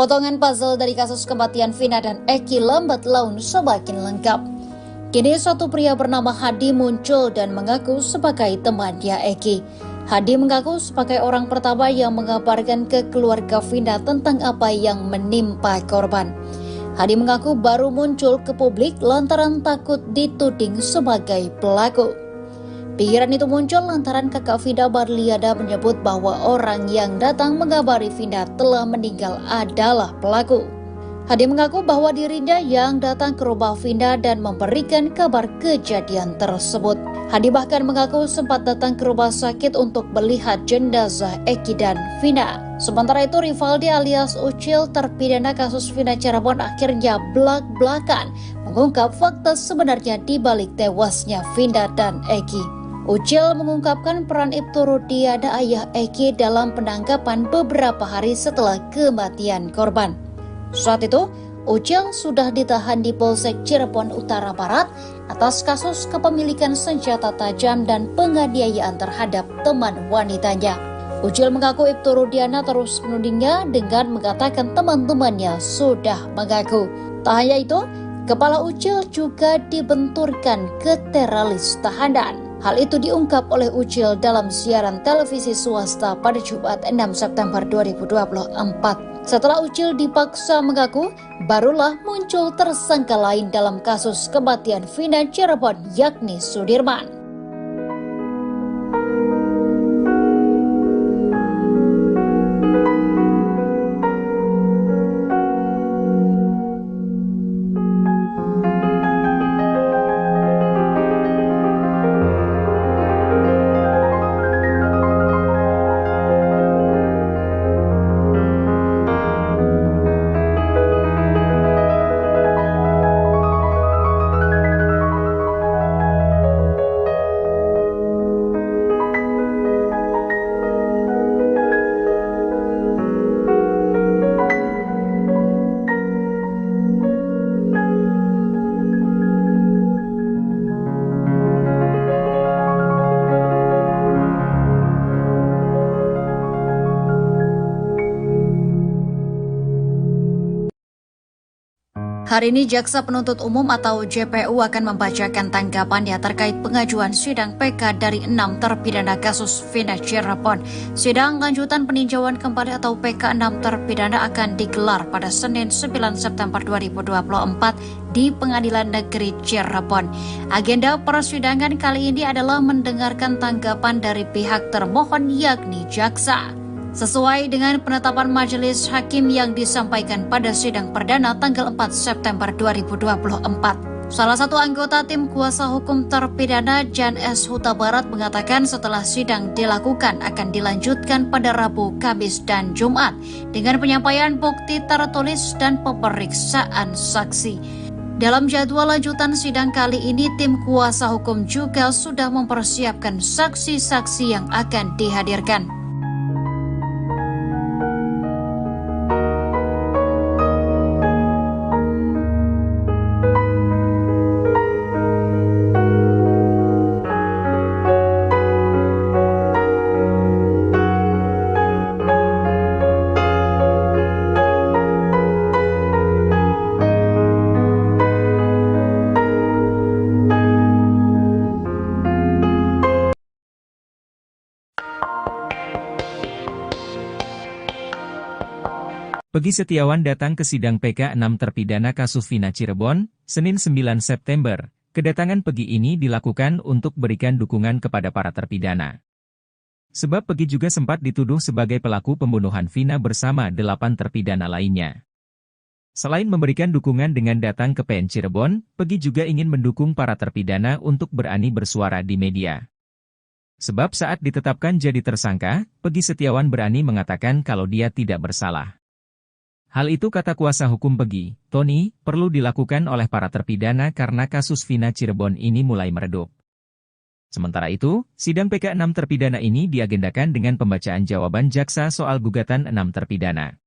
Potongan puzzle dari kasus kematian Vina dan Eki lambat laun semakin lengkap. Kini satu pria bernama Hadi muncul dan mengaku sebagai temannya Eki. Hadi mengaku sebagai orang pertama yang mengabarkan ke keluarga Vina tentang apa yang menimpa korban. Hadi mengaku baru muncul ke publik lantaran takut dituding sebagai pelaku. Pikiran itu muncul lantaran kakak Vina Marliana menyebut bahwa orang yang datang mengabari Vina telah meninggal adalah pelaku. Hadi mengaku bahwa dirinya yang datang ke rumah Vina dan memberikan kabar kejadian tersebut. Hadi bahkan mengaku sempat datang ke rumah sakit untuk melihat jenazah Eki dan Vina. Sementara itu Rivaldi alias Ucil terpidana kasus Vina Cirebon akhirnya belak-belakan mengungkap fakta sebenarnya di balik tewasnya Vina dan Eki. Ucil mengungkapkan peran Ibtu Rudiana ayah Eki dalam penangkapan beberapa hari setelah kematian korban. Saat itu, Ucil sudah ditahan di Polsek Cirebon Utara Barat atas kasus kepemilikan senjata tajam dan penganiayaan terhadap teman wanitanya. Ucil mengaku Ibtu Rudiana terus menudingnya dengan mengatakan teman-temannya sudah mengaku. Tak hanya itu, kepala Ucil juga dibenturkan ke teralis tahanan. Hal itu diungkap oleh Ucil dalam siaran televisi swasta pada Jumat 6 September 2024. Setelah Ucil dipaksa mengaku, barulah muncul tersangka lain dalam kasus kematian Vina Cirebon yakni Sudirman. Hari ini Jaksa Penuntut Umum atau JPU akan membacakan tanggapannya terkait pengajuan sidang PK dari 6 terpidana kasus Vina Cirebon. Sidang lanjutan peninjauan kembali atau PK 6 terpidana akan digelar pada Senin 9 September 2024 di Pengadilan Negeri Cirebon. Agenda persidangan kali ini adalah mendengarkan tanggapan dari pihak termohon yakni jaksa. Sesuai dengan penetapan majelis hakim yang disampaikan pada sidang perdana tanggal 4 September 2024. Salah satu anggota tim kuasa hukum terpidana Jan S. Huta Barat mengatakan setelah sidang dilakukan akan dilanjutkan pada Rabu, Kamis, dan Jumat dengan penyampaian bukti tertulis dan pemeriksaan saksi. Dalam jadwal lanjutan sidang kali ini, tim kuasa hukum juga sudah mempersiapkan saksi-saksi yang akan dihadirkan. Peggy Setiawan datang ke sidang PK 6 terpidana kasus Vina Cirebon, Senin 9 September. Kedatangan Peggy ini dilakukan untuk berikan dukungan kepada para terpidana. Sebab Peggy juga sempat dituduh sebagai pelaku pembunuhan Vina bersama 8 terpidana lainnya. Selain memberikan dukungan dengan datang ke PN Cirebon, Peggy juga ingin mendukung para terpidana untuk berani bersuara di media. Sebab saat ditetapkan jadi tersangka, Peggy Setiawan berani mengatakan kalau dia tidak bersalah. Hal itu kata kuasa hukum Peggy, Tony, perlu dilakukan oleh para terpidana karena kasus Vina Cirebon ini mulai meredup. Sementara itu, sidang PK 6 terpidana ini diagendakan dengan pembacaan jawaban jaksa soal gugatan 6 terpidana.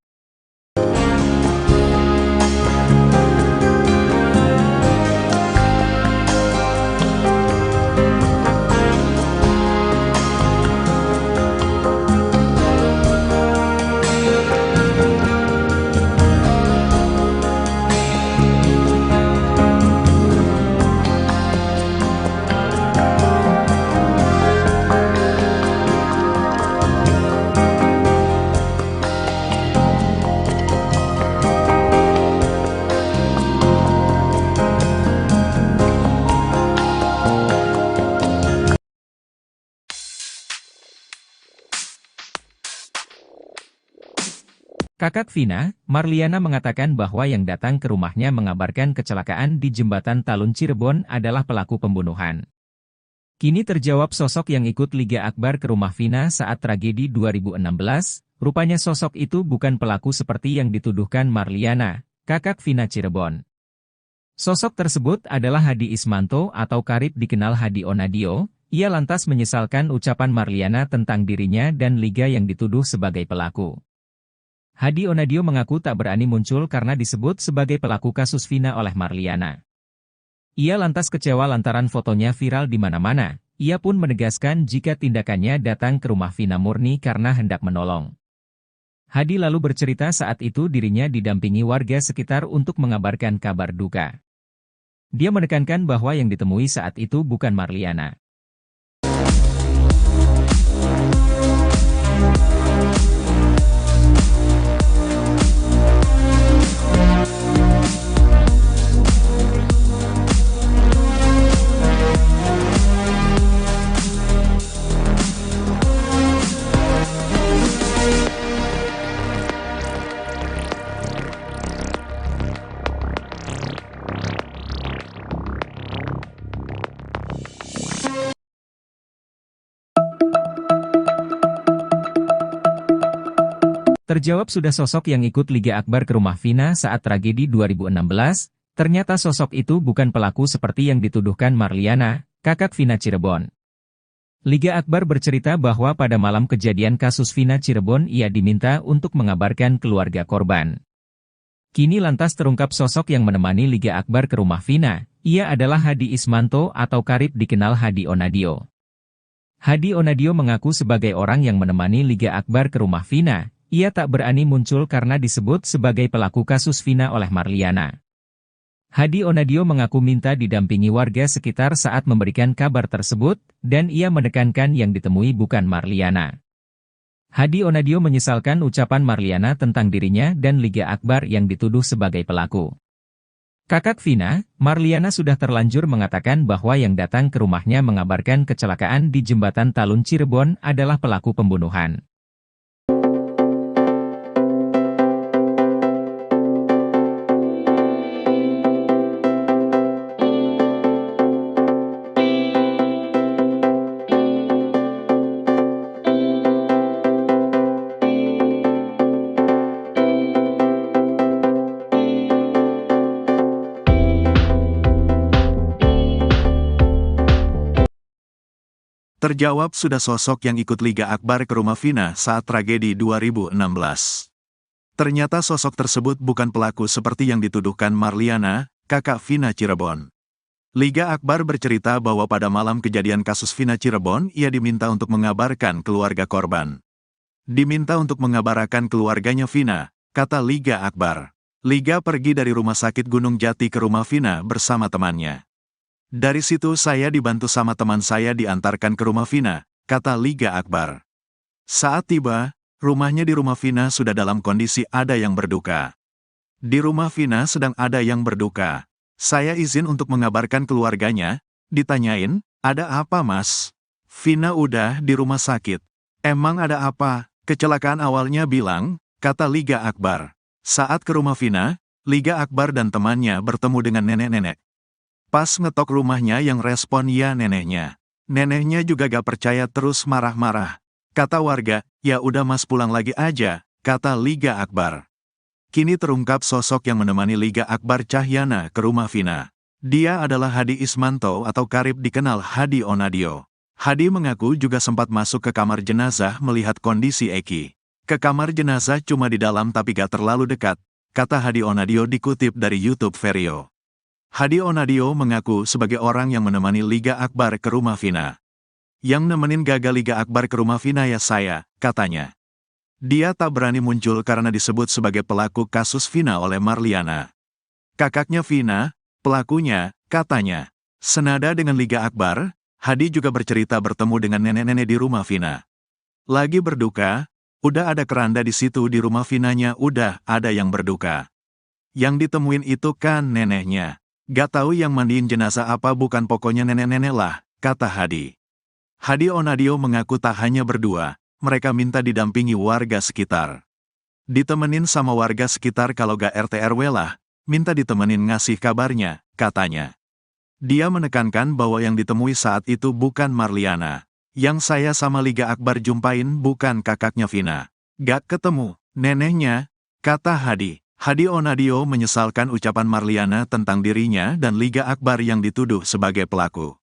Kakak Vina, Marliana mengatakan bahwa yang datang ke rumahnya mengabarkan kecelakaan di Jembatan Talun Cirebon adalah pelaku pembunuhan. Kini terjawab sosok yang ikut Liga Akbar ke rumah Vina saat tragedi 2016, rupanya sosok itu bukan pelaku seperti yang dituduhkan Marliana, kakak Vina Cirebon. Sosok tersebut adalah Hadi Ismanto atau karib dikenal Hadi Onadio. Ia lantas menyesalkan ucapan Marliana tentang dirinya dan Liga yang dituduh sebagai pelaku. Hadi Onadio mengaku tak berani muncul karena disebut sebagai pelaku kasus Vina oleh Marliana. Ia lantas kecewa lantaran fotonya viral di mana-mana. Ia pun menegaskan jika tindakannya datang ke rumah Vina murni karena hendak menolong. Hadi lalu bercerita saat itu dirinya didampingi warga sekitar untuk mengabarkan kabar duka. Dia menekankan bahwa yang ditemui saat itu bukan Marliana. Terjawab sudah sosok yang ikut Liga Akbar ke rumah Vina saat tragedi 2016, ternyata sosok itu bukan pelaku seperti yang dituduhkan Marliana, kakak Vina Cirebon. Liga Akbar bercerita bahwa pada malam kejadian kasus Vina Cirebon ia diminta untuk mengabarkan keluarga korban. Kini lantas terungkap sosok yang menemani Liga Akbar ke rumah Vina, ia adalah Hadi Ismanto atau karib dikenal Hadi Onadio. Hadi Onadio mengaku sebagai orang yang menemani Liga Akbar ke rumah Vina. Ia tak berani muncul karena disebut sebagai pelaku kasus Vina oleh Marliana. Hadi Onadio mengaku minta didampingi warga sekitar saat memberikan kabar tersebut, dan ia menekankan yang ditemui bukan Marliana. Hadi Onadio menyesalkan ucapan Marliana tentang dirinya dan Liga Akbar yang dituduh sebagai pelaku. Kakak Vina, Marliana sudah terlanjur mengatakan bahwa yang datang ke rumahnya mengabarkan kecelakaan di Jembatan Talun Cirebon adalah pelaku pembunuhan. Terjawab sudah sosok yang ikut Liga Akbar ke rumah Vina saat tragedi 2016. Ternyata sosok tersebut bukan pelaku seperti yang dituduhkan Marliana, kakak Vina Cirebon. Liga Akbar bercerita bahwa pada malam kejadian kasus Vina Cirebon, ia diminta untuk mengabarkan keluarga korban. Diminta untuk mengabarkan keluarganya Vina, kata Liga Akbar. Liga pergi dari rumah sakit Gunung Jati ke rumah Vina bersama temannya. Dari situ saya dibantu sama teman saya diantarkan ke rumah Vina, kata Liga Akbar. Saat tiba, rumahnya di rumah Vina sudah dalam kondisi ada yang berduka. Di rumah Vina sedang ada yang berduka. Saya izin untuk mengabarkan keluarganya, ditanyain, ada apa mas? Vina udah di rumah sakit. Emang ada apa? Kecelakaan awalnya bilang, kata Liga Akbar. Saat ke rumah Vina, Liga Akbar dan temannya bertemu dengan nenek-nenek. Pas ngetok rumahnya yang respon ya neneknya. Neneknya juga gak percaya terus marah-marah. Kata warga, ya udah mas pulang lagi aja, kata Liga Akbar. Kini terungkap sosok yang menemani Liga Akbar Cahyana ke rumah Vina. Dia adalah Hadi Ismanto atau karib dikenal Hadi Onadio. Hadi mengaku juga sempat masuk ke kamar jenazah melihat kondisi Eki. Ke kamar jenazah cuma di dalam tapi gak terlalu dekat, kata Hadi Onadio dikutip dari YouTube Vario. Hadi Onadio mengaku sebagai orang yang menemani Liga Akbar ke rumah Vina. Yang nemenin gagal Liga Akbar ke rumah Vina ya saya, katanya. Dia tak berani muncul karena disebut sebagai pelaku kasus Vina oleh Marliana. Kakaknya Vina, pelakunya, katanya. Senada dengan Liga Akbar, Hadi juga bercerita bertemu dengan nenek-nenek di rumah Vina. Lagi berduka, udah ada keranda di situ di rumah Vinanya udah ada yang berduka. Yang ditemuin itu kan neneknya. Gak tahu yang mandiin jenazah apa bukan pokoknya nenek-nenek lah, kata Hadi. Hadi Onadio mengaku tak hanya berdua, mereka minta didampingi warga sekitar. Ditemenin sama warga sekitar kalau gak RT RW lah, minta ditemenin ngasih kabarnya, katanya. Dia menekankan bahwa yang ditemui saat itu bukan Marliana. Yang saya sama Liga Akbar jumpain bukan kakaknya Vina. Gak ketemu, neneknya, kata Hadi. Hadi Onadio menyesalkan ucapan Marliana tentang dirinya dan Liga Akbar yang dituduh sebagai pelaku.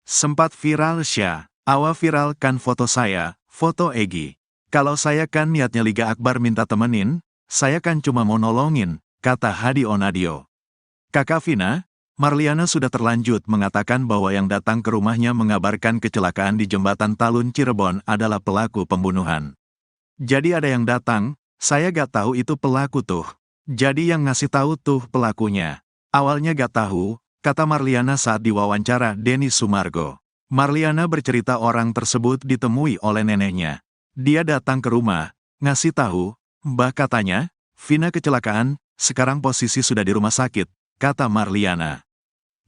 Sempat viral Syah, awa viralkan foto saya, foto Egi. Kalau saya kan niatnya Liga Akbar minta temenin, saya kan cuma mau nolongin, kata Hadi Onadio. Kakak Vina, Marliana sudah terlanjut mengatakan bahwa yang datang ke rumahnya mengabarkan kecelakaan di Jembatan Talun Cirebon adalah pelaku pembunuhan. Jadi ada yang datang, saya gak tahu itu pelaku tuh. Jadi yang ngasih tahu tuh pelakunya. Awalnya gak tahu, kata Marliana saat diwawancara Denny Sumargo. Marliana bercerita orang tersebut ditemui oleh neneknya. Dia datang ke rumah, ngasih tahu, Mbah katanya, Vina kecelakaan, sekarang posisi sudah di rumah sakit, kata Marliana.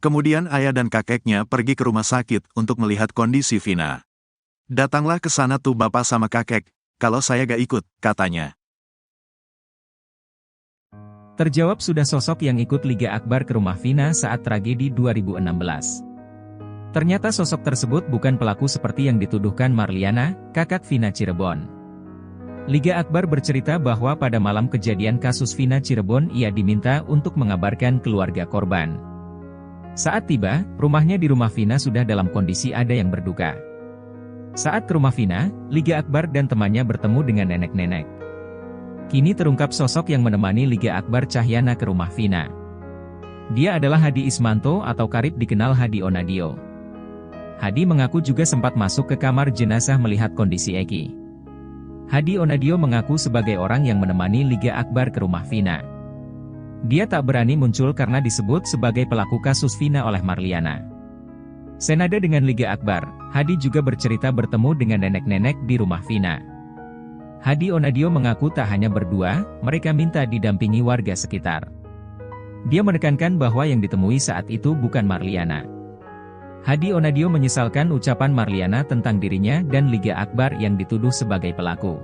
Kemudian ayah dan kakeknya pergi ke rumah sakit untuk melihat kondisi Vina. Datanglah ke sana tuh bapak sama kakek, kalau saya gak ikut, katanya. Terjawab sudah sosok yang ikut Liga Akbar ke rumah Vina saat tragedi 2016. Ternyata sosok tersebut bukan pelaku seperti yang dituduhkan Marliana, kakak Vina Cirebon. Liga Akbar bercerita bahwa pada malam kejadian kasus Vina Cirebon ia diminta untuk mengabarkan keluarga korban. Saat tiba, rumahnya di rumah Vina sudah dalam kondisi ada yang berduka. Saat ke rumah Vina, Liga Akbar dan temannya bertemu dengan nenek-nenek. Kini terungkap sosok yang menemani Liga Akbar Cahyana ke rumah Vina. Dia adalah Hadi Ismanto atau karib dikenal Hadi Onadio. Hadi mengaku juga sempat masuk ke kamar jenazah melihat kondisi Eki. Hadi Onadio mengaku sebagai orang yang menemani Liga Akbar ke rumah Vina. Dia tak berani muncul karena disebut sebagai pelaku kasus Vina oleh Marliana. Senada dengan Liga Akbar, Hadi juga bercerita bertemu dengan nenek-nenek di rumah Vina. Hadi Onadio mengaku tak hanya berdua, mereka minta didampingi warga sekitar. Dia menekankan bahwa yang ditemui saat itu bukan Marliana. Hadi Onadio menyesalkan ucapan Marliana tentang dirinya dan Liga Akbar yang dituduh sebagai pelaku.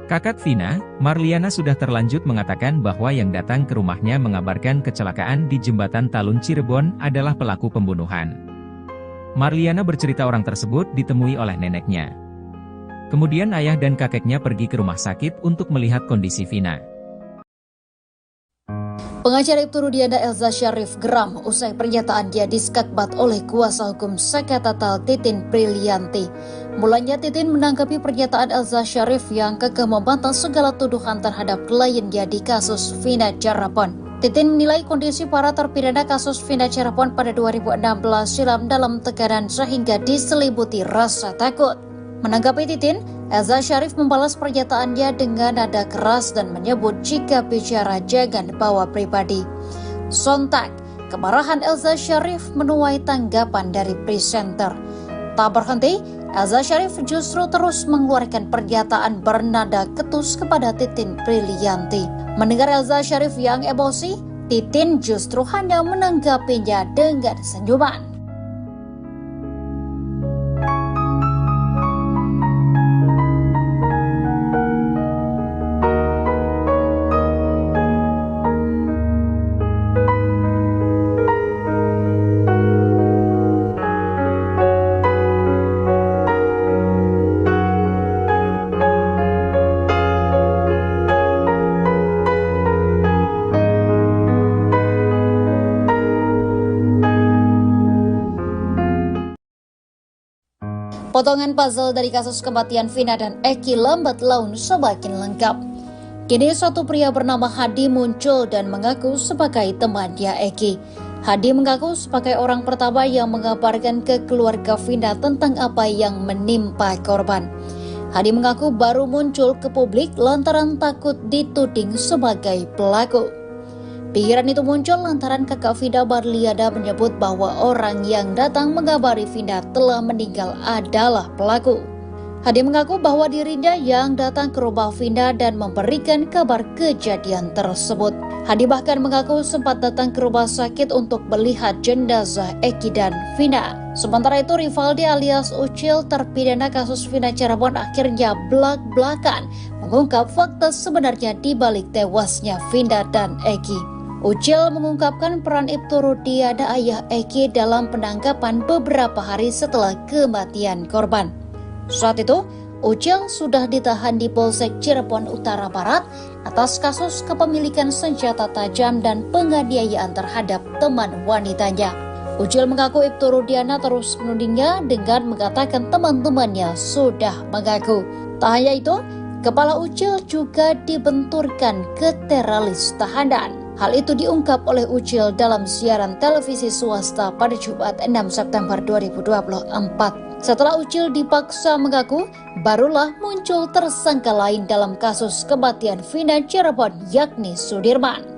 Kakak Vina, Marliana sudah terlanjut mengatakan bahwa yang datang ke rumahnya mengabarkan kecelakaan di Jembatan Talun Cirebon adalah pelaku pembunuhan. Marliana bercerita orang tersebut ditemui oleh neneknya. Kemudian ayah dan kakeknya pergi ke rumah sakit untuk melihat kondisi Vina. Pengacara Ibtu Rudiana Elza Syarif geram usai pernyataan dia diskakbat oleh kuasa hukum Saka Tatal Titin Prilianti. Mulanya Titin menanggapi pernyataan Elza Syarif yang kekeh membantah segala tuduhan terhadap kliennya di kasus Vina Cirebon. Titin menilai kondisi para terpidana kasus Vina Cirebon pada 2016 silam dalam tekanan sehingga diselimuti rasa takut. Menanggapi Titin, Elza Syarif membalas pernyataannya dengan nada keras dan menyebut jika bicara jangan bawa pribadi. Sontak, kemarahan Elza Syarif menuai tanggapan dari presenter. Tak berhenti, Elza Syarif justru terus mengeluarkan pernyataan bernada ketus kepada Titin Prilianti. Mendengar Elza Syarif yang emosi, Titin justru hanya menanggapinya dengan senyuman. Potongan puzzle dari kasus kematian Vina dan Eki lambat laun semakin lengkap. Kini satu pria bernama Hadi muncul dan mengaku sebagai temannya Eki. Hadi mengaku sebagai orang pertama yang mengabarkan ke keluarga Vina tentang apa yang menimpa korban. Hadi mengaku baru muncul ke publik lantaran takut dituding sebagai pelaku. Pikiran itu muncul lantaran kakak Vina Marliana menyebut bahwa orang yang datang mengabari Vina telah meninggal adalah pelaku. Hadi mengaku bahwa dirinya yang datang ke rumah Vina dan memberikan kabar kejadian tersebut. Hadi bahkan mengaku sempat datang ke rumah sakit untuk melihat jenazah Eki dan Vina. Sementara itu Rivaldi alias Ucil terpidana kasus Vina Cirebon akhirnya belak-belakan mengungkap fakta sebenarnya di balik tewasnya Vina dan Eki. Ucil mengungkapkan peran Ibtu Rudiana ayah Eki dalam penangkapan beberapa hari setelah kematian korban. Saat itu, Ucil sudah ditahan di Polsek Cirebon Utara Barat atas kasus kepemilikan senjata tajam dan penganiayaan terhadap teman wanitanya. Ucil mengaku Ibtu Rudiana terus menudingnya dengan mengatakan teman-temannya sudah mengaku. Tak hanya itu, kepala Ucil juga dibenturkan ke teralis tahanan. Hal itu diungkap oleh Ucil dalam siaran televisi swasta pada Jumat 6 September 2024. Setelah Ucil dipaksa mengaku, barulah muncul tersangka lain dalam kasus kematian Vina Cirebon yakni Sudirman.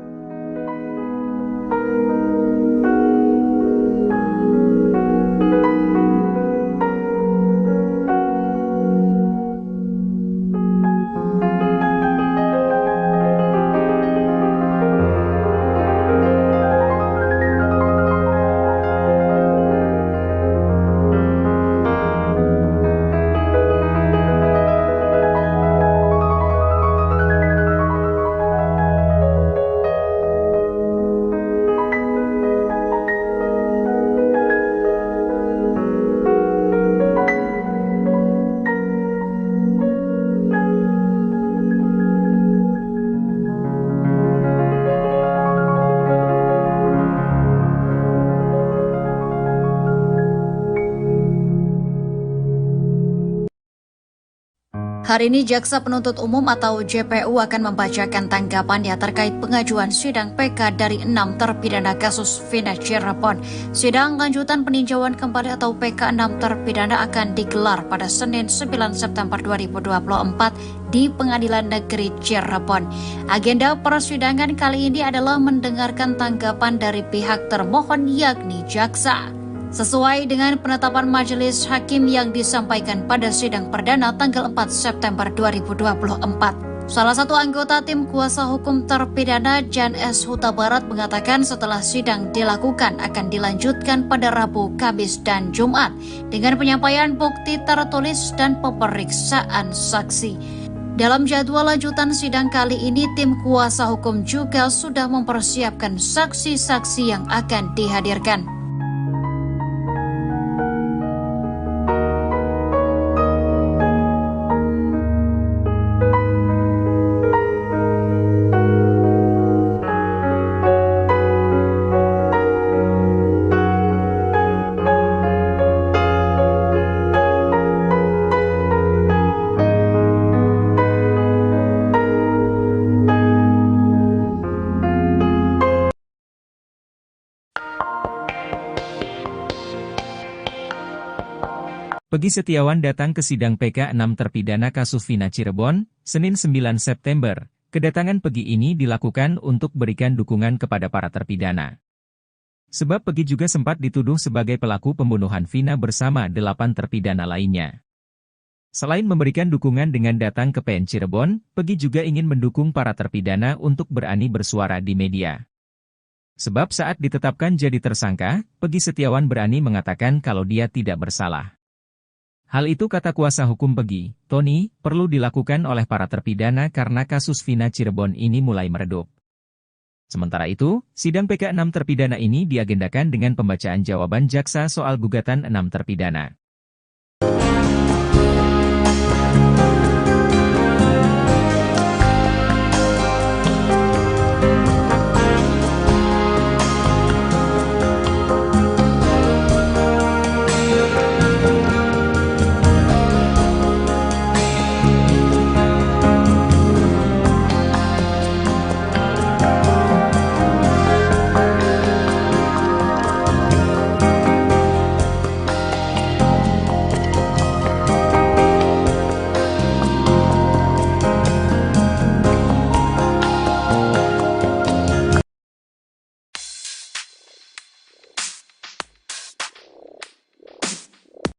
Hari ini Jaksa Penuntut Umum atau JPU akan membacakan tanggapannya terkait pengajuan sidang PK dari 6 terpidana kasus Vina Cirebon. Sidang lanjutan peninjauan kembali atau PK 6 terpidana akan digelar pada Senin 9 September 2024 di Pengadilan Negeri Cirebon. Agenda persidangan kali ini adalah mendengarkan tanggapan dari pihak termohon yakni jaksa. Sesuai dengan penetapan majelis hakim yang disampaikan pada sidang perdana tanggal 4 September 2024. Salah satu anggota tim kuasa hukum terpidana Jan S. Huta Barat mengatakan setelah sidang dilakukan akan dilanjutkan pada Rabu, Kamis, dan Jumat dengan penyampaian bukti tertulis dan pemeriksaan saksi. Dalam jadwal lanjutan sidang kali ini, tim kuasa hukum juga sudah mempersiapkan saksi-saksi yang akan dihadirkan. Peggy Setiawan datang ke sidang PK 6 terpidana kasus Vina Cirebon, Senin 9 September. Kedatangan Peggy ini dilakukan untuk berikan dukungan kepada para terpidana. Sebab Peggy juga sempat dituduh sebagai pelaku pembunuhan Vina bersama 8 terpidana lainnya. Selain memberikan dukungan dengan datang ke PN Cirebon, Peggy juga ingin mendukung para terpidana untuk berani bersuara di media. Sebab saat ditetapkan jadi tersangka, Peggy Setiawan berani mengatakan kalau dia tidak bersalah. Hal itu kata kuasa hukum Peggy, Tony, perlu dilakukan oleh para terpidana karena kasus Vina Cirebon ini mulai meredup. Sementara itu, sidang PK 6 terpidana ini diagendakan dengan pembacaan jawaban jaksa soal gugatan 6 terpidana.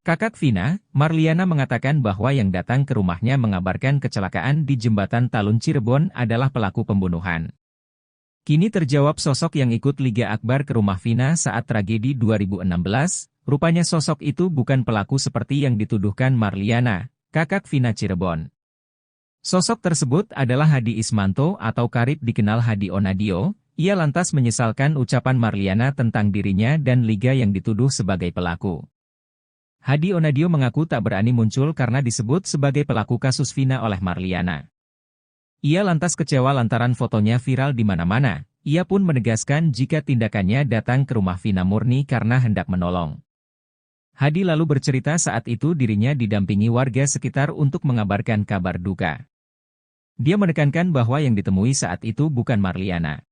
Kakak Vina, Marliana mengatakan bahwa yang datang ke rumahnya mengabarkan kecelakaan di Jembatan Talun Cirebon adalah pelaku pembunuhan. Kini terjawab sosok yang ikut Liga Akbar ke rumah Vina saat tragedi 2016, rupanya sosok itu bukan pelaku seperti yang dituduhkan Marliana, kakak Vina Cirebon. Sosok tersebut adalah Hadi Ismanto atau karib dikenal Hadi Onadio. Ia lantas menyesalkan ucapan Marliana tentang dirinya dan Liga yang dituduh sebagai pelaku. Hadi Onadio mengaku tak berani muncul karena disebut sebagai pelaku kasus Vina oleh Marliana. Ia lantas kecewa lantaran fotonya viral di mana-mana. Ia pun menegaskan jika tindakannya datang ke rumah Vina murni karena hendak menolong. Hadi lalu bercerita saat itu dirinya didampingi warga sekitar untuk mengabarkan kabar duka. Dia menekankan bahwa yang ditemui saat itu bukan Marliana.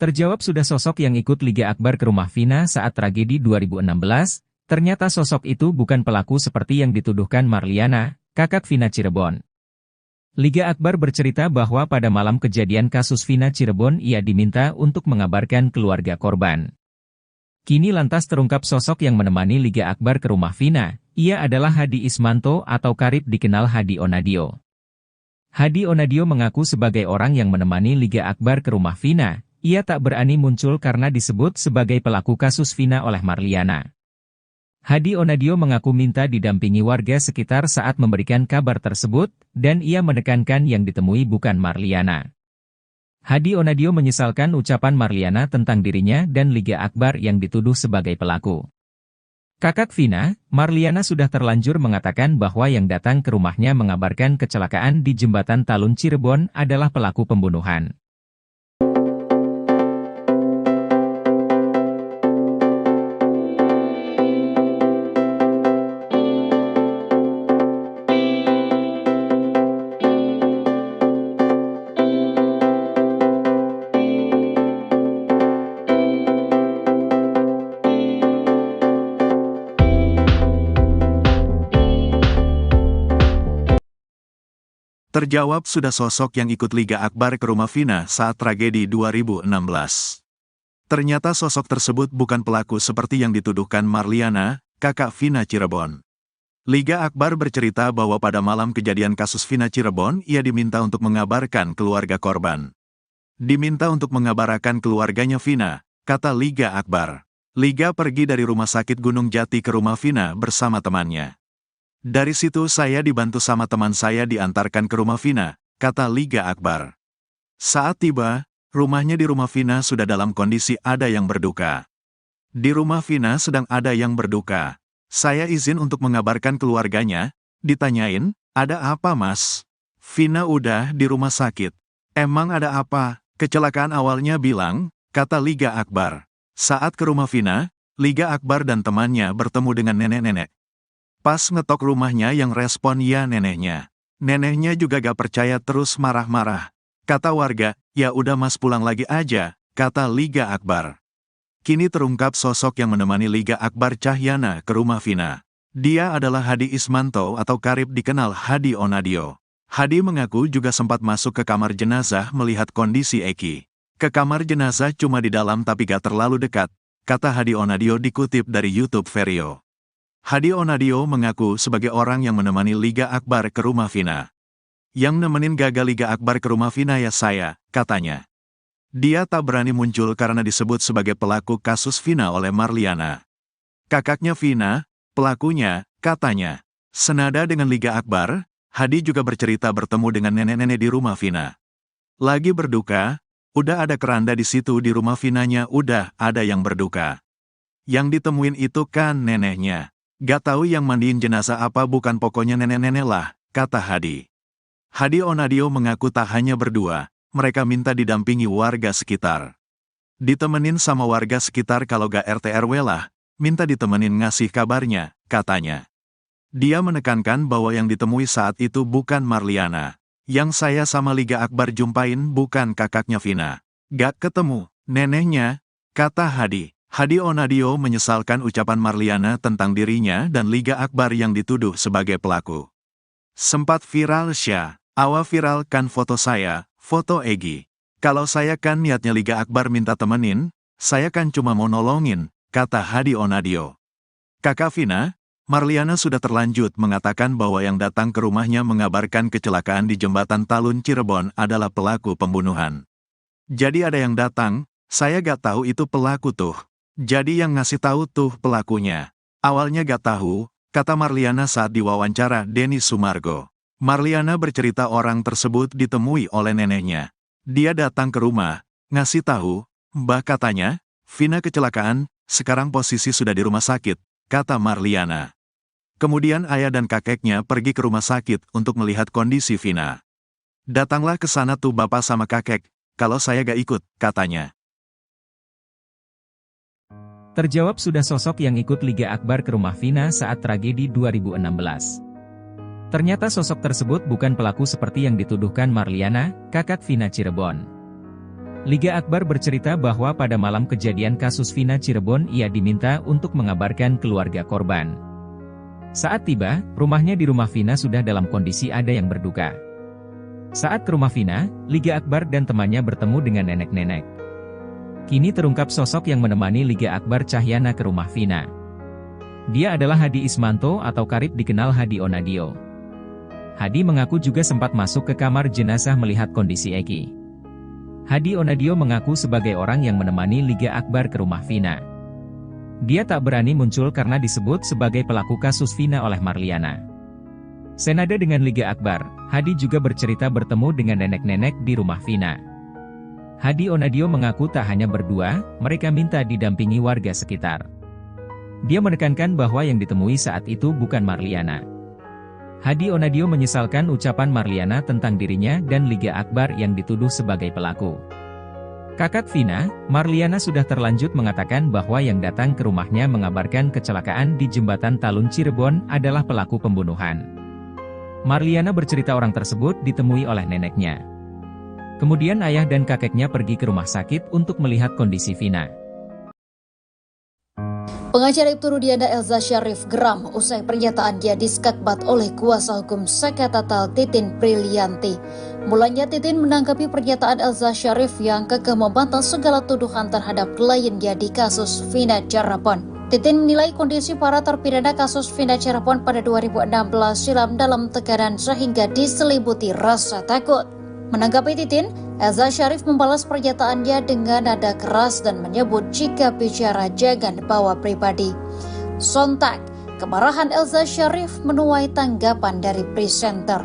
Terjawab sudah sosok yang ikut Liga Akbar ke rumah Vina saat tragedi 2016, ternyata sosok itu bukan pelaku seperti yang dituduhkan Marliana, kakak Vina Cirebon. Liga Akbar bercerita bahwa pada malam kejadian kasus Vina Cirebon ia diminta untuk mengabarkan keluarga korban. Kini lantas terungkap sosok yang menemani Liga Akbar ke rumah Vina, ia adalah Hadi Ismanto atau karib dikenal Hadi Onadio. Hadi Onadio mengaku sebagai orang yang menemani Liga Akbar ke rumah Vina. Ia tak berani muncul karena disebut sebagai pelaku kasus Vina oleh Marliana. Hadi Onadio mengaku minta didampingi warga sekitar saat memberikan kabar tersebut, dan ia menekankan yang ditemui bukan Marliana. Hadi Onadio menyesalkan ucapan Marliana tentang dirinya dan Liga Akbar yang dituduh sebagai pelaku. Kakak Vina, Marliana sudah terlanjur mengatakan bahwa yang datang ke rumahnya mengabarkan kecelakaan di Jembatan Talun Cirebon adalah pelaku pembunuhan. Terjawab sudah sosok yang ikut Liga Akbar ke rumah Vina saat tragedi 2016. Ternyata sosok tersebut bukan pelaku seperti yang dituduhkan Marliana, kakak Vina Cirebon. Liga Akbar bercerita bahwa pada malam kejadian kasus Vina Cirebon, ia diminta untuk mengabarkan keluarga korban. Diminta untuk mengabarkan keluarganya Vina, kata Liga Akbar. Liga pergi dari rumah sakit Gunung Jati ke rumah Vina bersama temannya. Dari situ saya dibantu sama teman saya diantarkan ke rumah Vina, kata Liga Akbar. Saat tiba, rumahnya di rumah Vina sudah dalam kondisi ada yang berduka. Di rumah Vina sedang ada yang berduka. Saya izin untuk mengabarkan keluarganya, ditanyain, ada apa mas? Vina udah di rumah sakit. Emang ada apa? Kecelakaan awalnya bilang, kata Liga Akbar. Saat ke rumah Vina, Liga Akbar dan temannya bertemu dengan nenek-nenek. Pas ngetok rumahnya yang respon ya neneknya. Neneknya juga gak percaya terus marah-marah. Kata warga, ya udah mas pulang lagi aja, kata Liga Akbar. Kini terungkap sosok yang menemani Liga Akbar Cahyana ke rumah Vina. Dia adalah Hadi Ismanto atau karib dikenal Hadi Onadio. Hadi mengaku juga sempat masuk ke kamar jenazah melihat kondisi Eki. Ke kamar jenazah cuma di dalam tapi gak terlalu dekat, kata Hadi Onadio dikutip dari YouTube Vario. Hadi Onadio mengaku sebagai orang yang menemani Liga Akbar ke rumah Vina. Yang nemenin gagal Liga Akbar ke rumah Vina ya saya, katanya. Dia tak berani muncul karena disebut sebagai pelaku kasus Vina oleh Marliana. Kakaknya Vina, pelakunya, katanya. Senada dengan Liga Akbar, Hadi juga bercerita bertemu dengan nenek-nenek di rumah Vina. Lagi berduka, udah ada keranda di situ di rumah Vinanya udah ada yang berduka. Yang ditemuin itu kan neneknya. Gak tahu yang mandiin jenazah apa bukan pokoknya nenek-nenek lah, kata Hadi. Hadi Onadio mengaku tak hanya berdua, mereka minta didampingi warga sekitar. Ditemenin sama warga sekitar kalau gak RT RW lah, minta ditemenin ngasih kabarnya, katanya. Dia menekankan bahwa yang ditemui saat itu bukan Marliana. Yang saya sama Liga Akbar jumpain bukan kakaknya Vina. Gak ketemu, neneknya, kata Hadi. Hadi Onadio menyesalkan ucapan Marliana tentang dirinya dan Liga Akbar yang dituduh sebagai pelaku. Sempat viral Syah, awa viralkan foto saya, foto Egi. Kalau saya kan niatnya Liga Akbar minta temenin, saya kan cuma mau nolongin, kata Hadi Onadio. Kakak Vina, Marliana sudah terlanjut mengatakan bahwa yang datang ke rumahnya mengabarkan kecelakaan di Jembatan Talun Cirebon adalah pelaku pembunuhan. Jadi ada yang datang, saya gak tahu itu pelaku tuh. Jadi yang ngasih tahu tuh pelakunya. Awalnya gak tahu, kata Marliana saat diwawancara Denny Sumargo. Marliana bercerita orang tersebut ditemui oleh neneknya. Dia datang ke rumah, ngasih tahu, Mbah katanya, Vina kecelakaan, sekarang posisi sudah di rumah sakit, kata Marliana. Kemudian ayah dan kakeknya pergi ke rumah sakit untuk melihat kondisi Vina. Datanglah ke sana tuh bapak sama kakek, kalau saya gak ikut, katanya. Terjawab sudah sosok yang ikut Liga Akbar ke rumah Vina saat tragedi 2016. Ternyata sosok tersebut bukan pelaku seperti yang dituduhkan Marliana, kakak Vina Cirebon. Liga Akbar bercerita bahwa pada malam kejadian kasus Vina Cirebon ia diminta untuk mengabarkan keluarga korban. Saat tiba, rumahnya di rumah Vina sudah dalam kondisi ada yang berduka. Saat ke rumah Vina, Liga Akbar dan temannya bertemu dengan nenek-nenek. Kini terungkap sosok yang menemani Liga Akbar Cahyana ke rumah Vina. Dia adalah Hadi Ismanto atau karib dikenal Hadi Onadio. Hadi mengaku juga sempat masuk ke kamar jenazah melihat kondisi Eki. Hadi Onadio mengaku sebagai orang yang menemani Liga Akbar ke rumah Vina. Dia tak berani muncul karena disebut sebagai pelaku kasus Vina oleh Marliana. Senada dengan Liga Akbar, Hadi juga bercerita bertemu dengan nenek-nenek di rumah Vina. Hadi Onadio mengaku tak hanya berdua, mereka minta didampingi warga sekitar. Dia menekankan bahwa yang ditemui saat itu bukan Marliana. Hadi Onadio menyesalkan ucapan Marliana tentang dirinya dan Liga Akbar yang dituduh sebagai pelaku. Kakak Vina, Marliana sudah terlanjut mengatakan bahwa yang datang ke rumahnya mengabarkan kecelakaan di Jembatan Talun Cirebon adalah pelaku pembunuhan. Marliana bercerita orang tersebut ditemui oleh neneknya. Kemudian ayah dan kakeknya pergi ke rumah sakit untuk melihat kondisi Vina. Pengacara Ibtu Rudiana Elza Syarif geram usai pernyataan dia diskakbat oleh kuasa hukum Saka Tatal Titin Prilianti. Mulanya Titin menanggapi pernyataan Elza Syarif yang kekeh membantah segala tuduhan terhadap kliennya di kasus Vina Cirebon. Titin menilai kondisi para terpidana kasus Vina Cirebon pada 2016 silam dalam tekanan sehingga diselimuti rasa takut. Menanggapi Titin, Elza Syarif membalas pernyataannya dengan nada keras dan menyebut jika bicara jangan bawa pribadi. Sontak, kemarahan Elza Syarif menuai tanggapan dari presenter.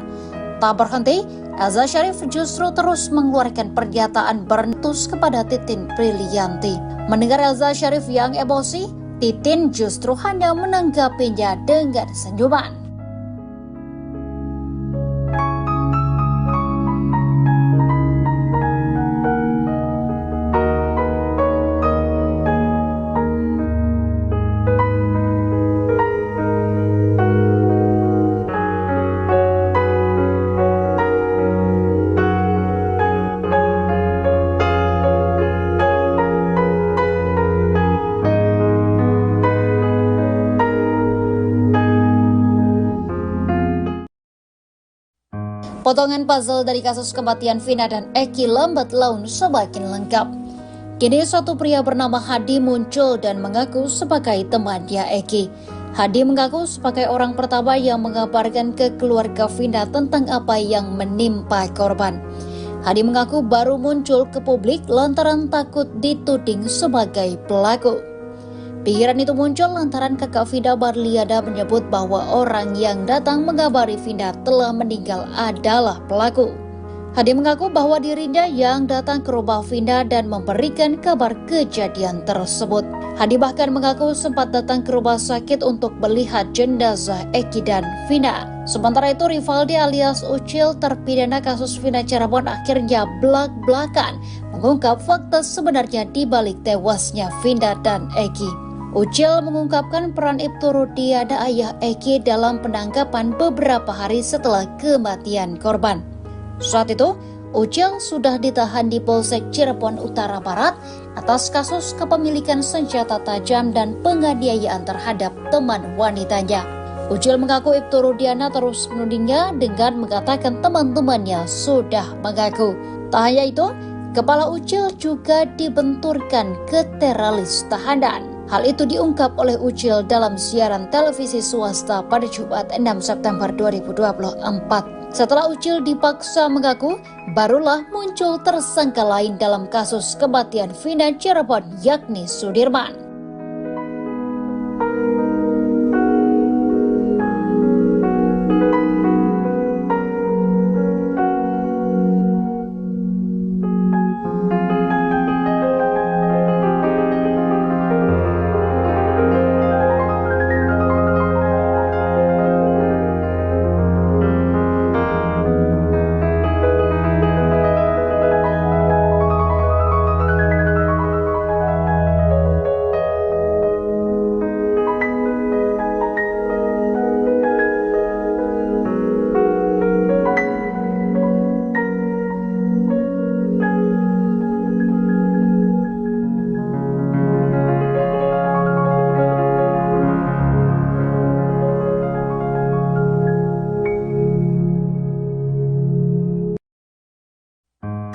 Tak berhenti, Elza Syarif justru terus mengeluarkan pernyataan bernutus kepada Titin Prilianti. Mendengar Elza Syarif yang emosi, Titin justru hanya menanggapinya dengan senyuman. Potongan puzzle dari kasus kematian Vina dan Eki lambat laun semakin lengkap. Kini satu pria bernama Hadi muncul dan mengaku sebagai temannya Eki. Hadi mengaku sebagai orang pertama yang mengabarkan ke keluarga Vina tentang apa yang menimpa korban. Hadi mengaku baru muncul ke publik lantaran takut dituding sebagai pelaku. Pikiran itu muncul lantaran kakak Vina Marliana menyebut bahwa orang yang datang mengabari Vina telah meninggal adalah pelaku. Hadi mengaku bahwa dirinya yang datang ke rumah Vina dan memberikan kabar kejadian tersebut. Hadi bahkan mengaku sempat datang ke rumah sakit untuk melihat jenazah Eki dan Vina. Sementara itu Rivaldi alias Ucil terpidana kasus Vina Cirebon akhirnya belak-belakan mengungkap fakta sebenarnya di balik tewasnya Vina dan Eki. Ucil mengungkapkan peran Ibtu Rudiana ayah Eki dalam penangkapan beberapa hari setelah kematian korban. Saat itu, Ucil sudah ditahan di Polsek Cirebon Utara Barat atas kasus kepemilikan senjata tajam dan penganiayaan terhadap teman wanitanya. Ucil mengaku Ibtu Rudiana terus menudingnya dengan mengatakan teman-temannya sudah mengaku. Tak hanya itu, kepala Ucil juga dibenturkan ke teralis tahanan. Hal itu diungkap oleh Ucil dalam siaran televisi swasta pada Jumat 6 September 2024. Setelah Ucil dipaksa mengaku, barulah muncul tersangka lain dalam kasus kematian Vina Cirebon yakni Sudirman.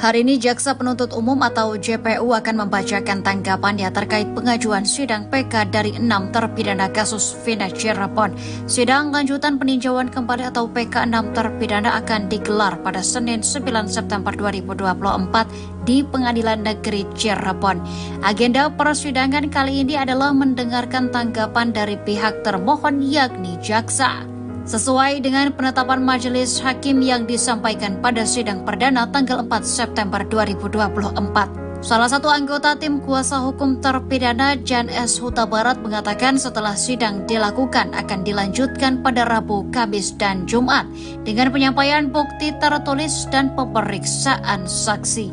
Hari ini Jaksa Penuntut Umum atau JPU akan membacakan tanggapannya terkait pengajuan sidang PK dari 6 terpidana kasus Vina Cirebon. Sidang lanjutan peninjauan kembali atau PK 6 terpidana akan digelar pada Senin 9 September 2024 di Pengadilan Negeri Cirebon. Agenda persidangan kali ini adalah mendengarkan tanggapan dari pihak termohon yakni jaksa. Sesuai dengan penetapan majelis hakim yang disampaikan pada sidang perdana tanggal 4 September 2024. Salah satu anggota tim kuasa hukum terpidana Jan S. Huta Barat mengatakan setelah sidang dilakukan akan dilanjutkan pada Rabu, Kamis, dan Jumat dengan penyampaian bukti tertulis dan pemeriksaan saksi.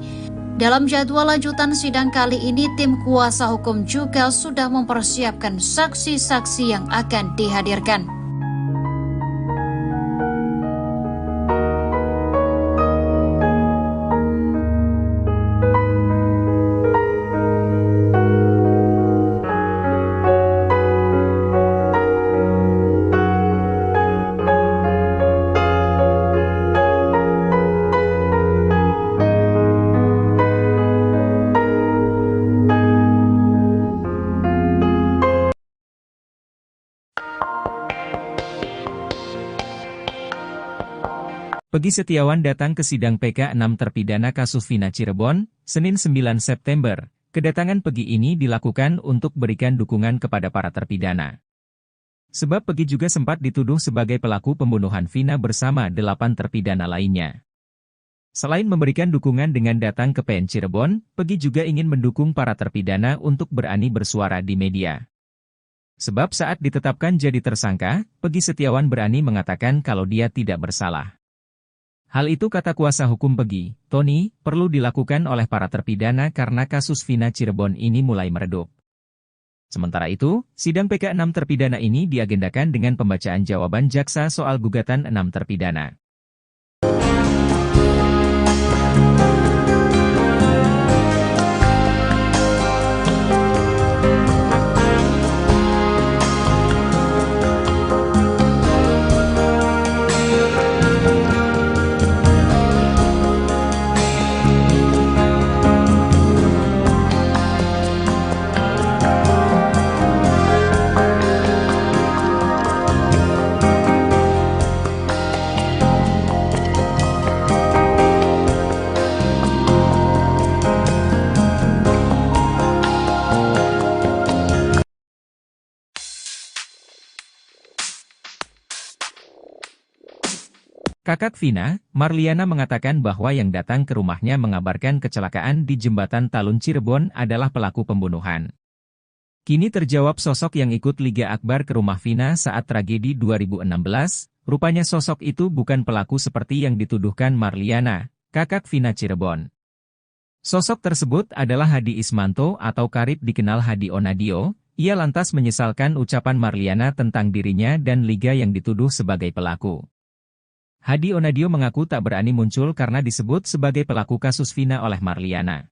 Dalam jadwal lanjutan sidang kali ini, tim kuasa hukum juga sudah mempersiapkan saksi-saksi yang akan dihadirkan. Peggy Setiawan datang ke sidang PK 6 terpidana kasus Vina Cirebon, Senin 9 September. Kedatangan Peggy ini dilakukan untuk berikan dukungan kepada para terpidana. Sebab Peggy juga sempat dituduh sebagai pelaku pembunuhan Vina bersama 8 terpidana lainnya. Selain memberikan dukungan dengan datang ke PN Cirebon, Peggy juga ingin mendukung para terpidana untuk berani bersuara di media. Sebab saat ditetapkan jadi tersangka, Peggy Setiawan berani mengatakan kalau dia tidak bersalah. Hal itu kata kuasa hukum Peggy, Tony, perlu dilakukan oleh para terpidana karena kasus Vina Cirebon ini mulai meredup. Sementara itu, sidang PK 6 terpidana ini diagendakan dengan pembacaan jawaban jaksa soal gugatan 6 terpidana. Kakak Vina, Marliana mengatakan bahwa yang datang ke rumahnya mengabarkan kecelakaan di Jembatan Talun Cirebon adalah pelaku pembunuhan. Kini terjawab sosok yang ikut Liga Akbar ke rumah Vina saat tragedi 2016, rupanya sosok itu bukan pelaku seperti yang dituduhkan Marliana, kakak Vina Cirebon. Sosok tersebut adalah Hadi Ismanto atau karib dikenal Hadi Onadio. Ia lantas menyesalkan ucapan Marliana tentang dirinya dan Liga yang dituduh sebagai pelaku. Hadi Onadio mengaku tak berani muncul karena disebut sebagai pelaku kasus Vina oleh Marliana.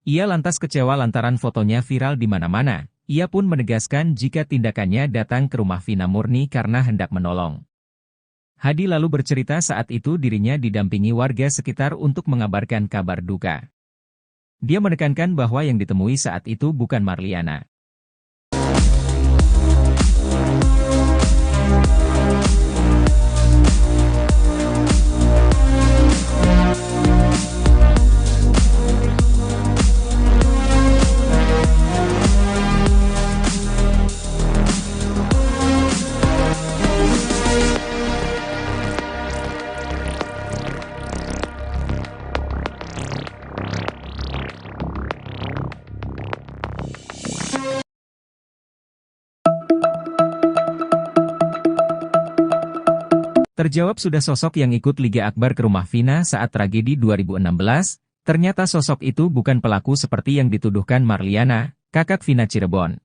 Ia lantas kecewa lantaran fotonya viral di mana-mana. Ia pun menegaskan jika tindakannya datang ke rumah Vina murni karena hendak menolong. Hadi lalu bercerita saat itu dirinya didampingi warga sekitar untuk mengabarkan kabar duka. Dia menekankan bahwa yang ditemui saat itu bukan Marliana. Terjawab sudah sosok yang ikut Liga Akbar ke rumah Vina saat tragedi 2016, ternyata sosok itu bukan pelaku seperti yang dituduhkan Marliana, kakak Vina Cirebon.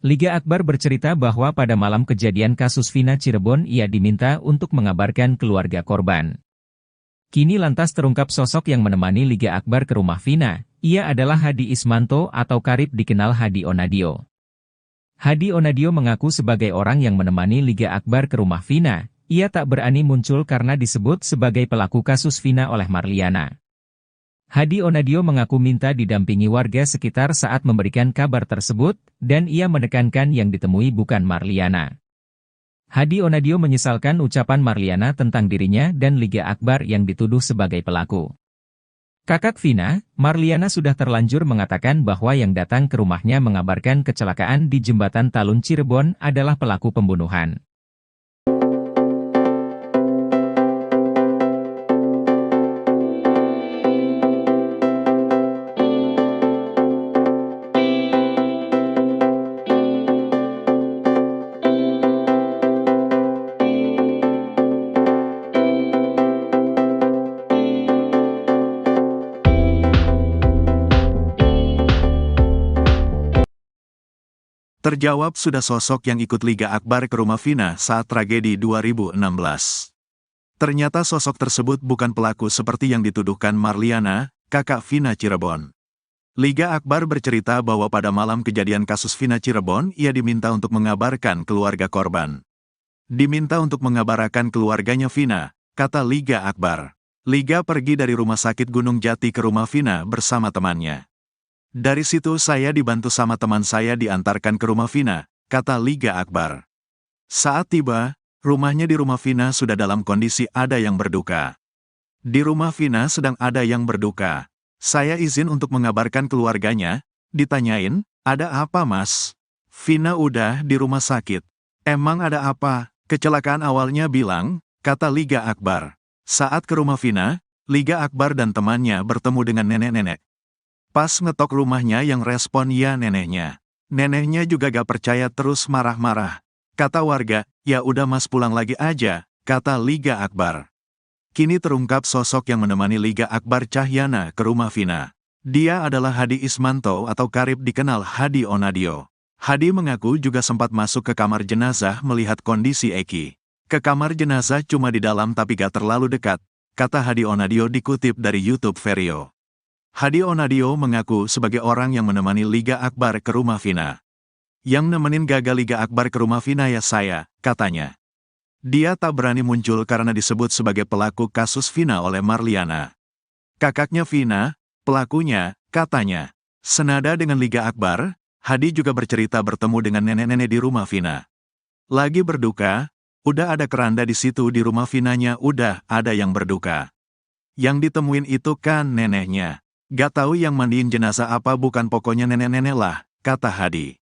Liga Akbar bercerita bahwa pada malam kejadian kasus Vina Cirebon ia diminta untuk mengabarkan keluarga korban. Kini lantas terungkap sosok yang menemani Liga Akbar ke rumah Vina, ia adalah Hadi Ismanto atau karib dikenal Hadi Onadio. Hadi Onadio mengaku sebagai orang yang menemani Liga Akbar ke rumah Vina. Ia tak berani muncul karena disebut sebagai pelaku kasus Vina oleh Marliana. Hadi Onadio mengaku minta didampingi warga sekitar saat memberikan kabar tersebut, dan ia menekankan yang ditemui bukan Marliana. Hadi Onadio menyesalkan ucapan Marliana tentang dirinya dan Liga Akbar yang dituduh sebagai pelaku. Kakak Vina, Marliana sudah terlanjur mengatakan bahwa yang datang ke rumahnya mengabarkan kecelakaan di Jembatan Talun Cirebon adalah pelaku pembunuhan. Terjawab sudah sosok yang ikut Liga Akbar ke rumah Vina saat tragedi 2016. Ternyata sosok tersebut bukan pelaku seperti yang dituduhkan Marliana, kakak Vina Cirebon. Liga Akbar bercerita bahwa pada malam kejadian kasus Vina Cirebon, ia diminta untuk mengabarkan keluarga korban. Diminta untuk mengabarkan keluarganya Vina, kata Liga Akbar. Liga pergi dari rumah sakit Gunung Jati ke rumah Vina bersama temannya. Dari situ saya dibantu sama teman saya diantarkan ke rumah Vina, kata Liga Akbar. Saat tiba, rumahnya di rumah Vina sudah dalam kondisi ada yang berduka. Di rumah Vina sedang ada yang berduka. Saya izin untuk mengabarkan keluarganya, ditanyain, ada apa mas? Vina udah di rumah sakit. Emang ada apa? Kecelakaan awalnya bilang, kata Liga Akbar. Saat ke rumah Vina, Liga Akbar dan temannya bertemu dengan nenek-nenek. Pas ngetok rumahnya yang respon ya neneknya. Neneknya juga gak percaya terus marah-marah. Kata warga, ya udah mas pulang lagi aja, kata Liga Akbar. Kini terungkap sosok yang menemani Liga Akbar Cahyana ke rumah Vina. Dia adalah Hadi Ismanto atau karib dikenal Hadi Onadio. Hadi mengaku juga sempat masuk ke kamar jenazah melihat kondisi Eki. Ke kamar jenazah cuma di dalam tapi gak terlalu dekat, kata Hadi Onadio dikutip dari YouTube Vario. Hadi Onadio mengaku sebagai orang yang menemani Liga Akbar ke rumah Vina. Yang nemenin gagal Liga Akbar ke rumah Vina ya saya, katanya. Dia tak berani muncul karena disebut sebagai pelaku kasus Vina oleh Marliana. Kakaknya Vina, pelakunya, katanya. Senada dengan Liga Akbar, Hadi juga bercerita bertemu dengan nenek-nenek di rumah Vina. Lagi berduka, udah ada keranda di situ di rumah Vinanya udah ada yang berduka. Yang ditemuin itu kan neneknya. Gak tahu yang mandiin jenazah apa bukan pokoknya nenek-nenek lah, kata Hadi.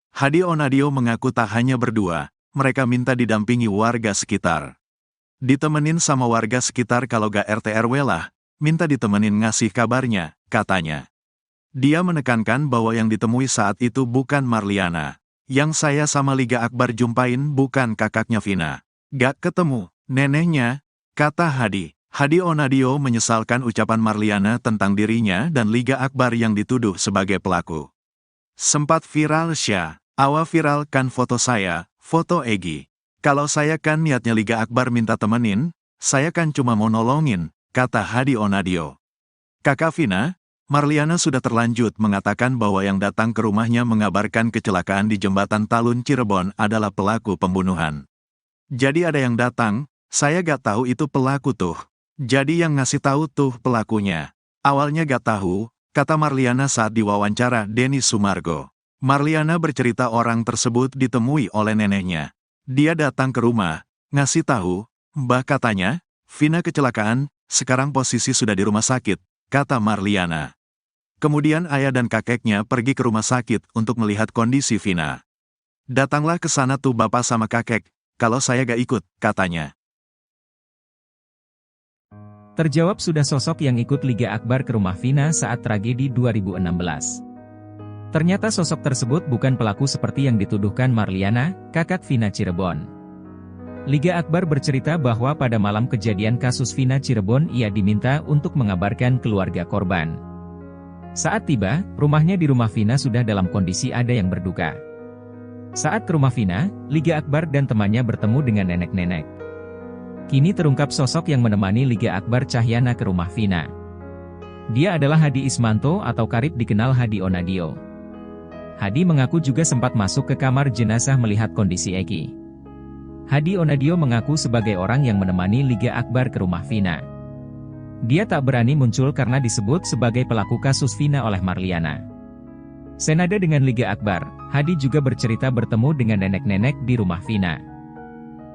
Hadi Onadio mengaku tak hanya berdua, mereka minta didampingi warga sekitar. Ditemenin sama warga sekitar kalau gak RT RW lah, minta ditemenin ngasih kabarnya, katanya. Dia menekankan bahwa yang ditemui saat itu bukan Marliana. Yang saya sama Liga Akbar jumpain bukan kakaknya Vina. Gak ketemu, neneknya, kata Hadi. Hadi Onadio menyesalkan ucapan Marliana tentang dirinya dan Liga Akbar yang dituduh sebagai pelaku. Sempat viral Syah, awa viralkan foto saya, foto Egi. Kalau saya kan niatnya Liga Akbar minta temenin, saya kan cuma mau nolongin, kata Hadi Onadio. Kakak Vina, Marliana sudah terlanjut mengatakan bahwa yang datang ke rumahnya mengabarkan kecelakaan di Jembatan Talun Cirebon adalah pelaku pembunuhan. Jadi ada yang datang, saya gak tahu itu pelaku tuh. Jadi yang ngasih tahu tuh pelakunya. Awalnya gak tahu, kata Marliana saat diwawancara Denny Sumargo. Marliana bercerita orang tersebut ditemui oleh neneknya. Dia datang ke rumah, ngasih tahu, Mbah katanya, Vina kecelakaan, sekarang posisi sudah di rumah sakit, kata Marliana. Kemudian ayah dan kakeknya pergi ke rumah sakit untuk melihat kondisi Vina. Datanglah ke sana tuh bapak sama kakek, kalau saya gak ikut, katanya. Terjawab sudah sosok yang ikut Liga Akbar ke rumah Vina saat tragedi 2016. Ternyata sosok tersebut bukan pelaku seperti yang dituduhkan Marliana, kakak Vina Cirebon. Liga Akbar bercerita bahwa pada malam kejadian kasus Vina Cirebon ia diminta untuk mengabarkan keluarga korban. Saat tiba, rumahnya di rumah Vina sudah dalam kondisi ada yang berduka. Saat ke rumah Vina, Liga Akbar dan temannya bertemu dengan nenek-nenek. Kini terungkap sosok yang menemani Liga Akbar Cahyana ke rumah Vina. Dia adalah Hadi Ismanto atau karib dikenal Hadi Onadio. Hadi mengaku juga sempat masuk ke kamar jenazah melihat kondisi Eki. Hadi Onadio mengaku sebagai orang yang menemani Liga Akbar ke rumah Vina. Dia tak berani muncul karena disebut sebagai pelaku kasus Vina oleh Marliana. Senada dengan Liga Akbar, Hadi juga bercerita bertemu dengan nenek-nenek di rumah Vina.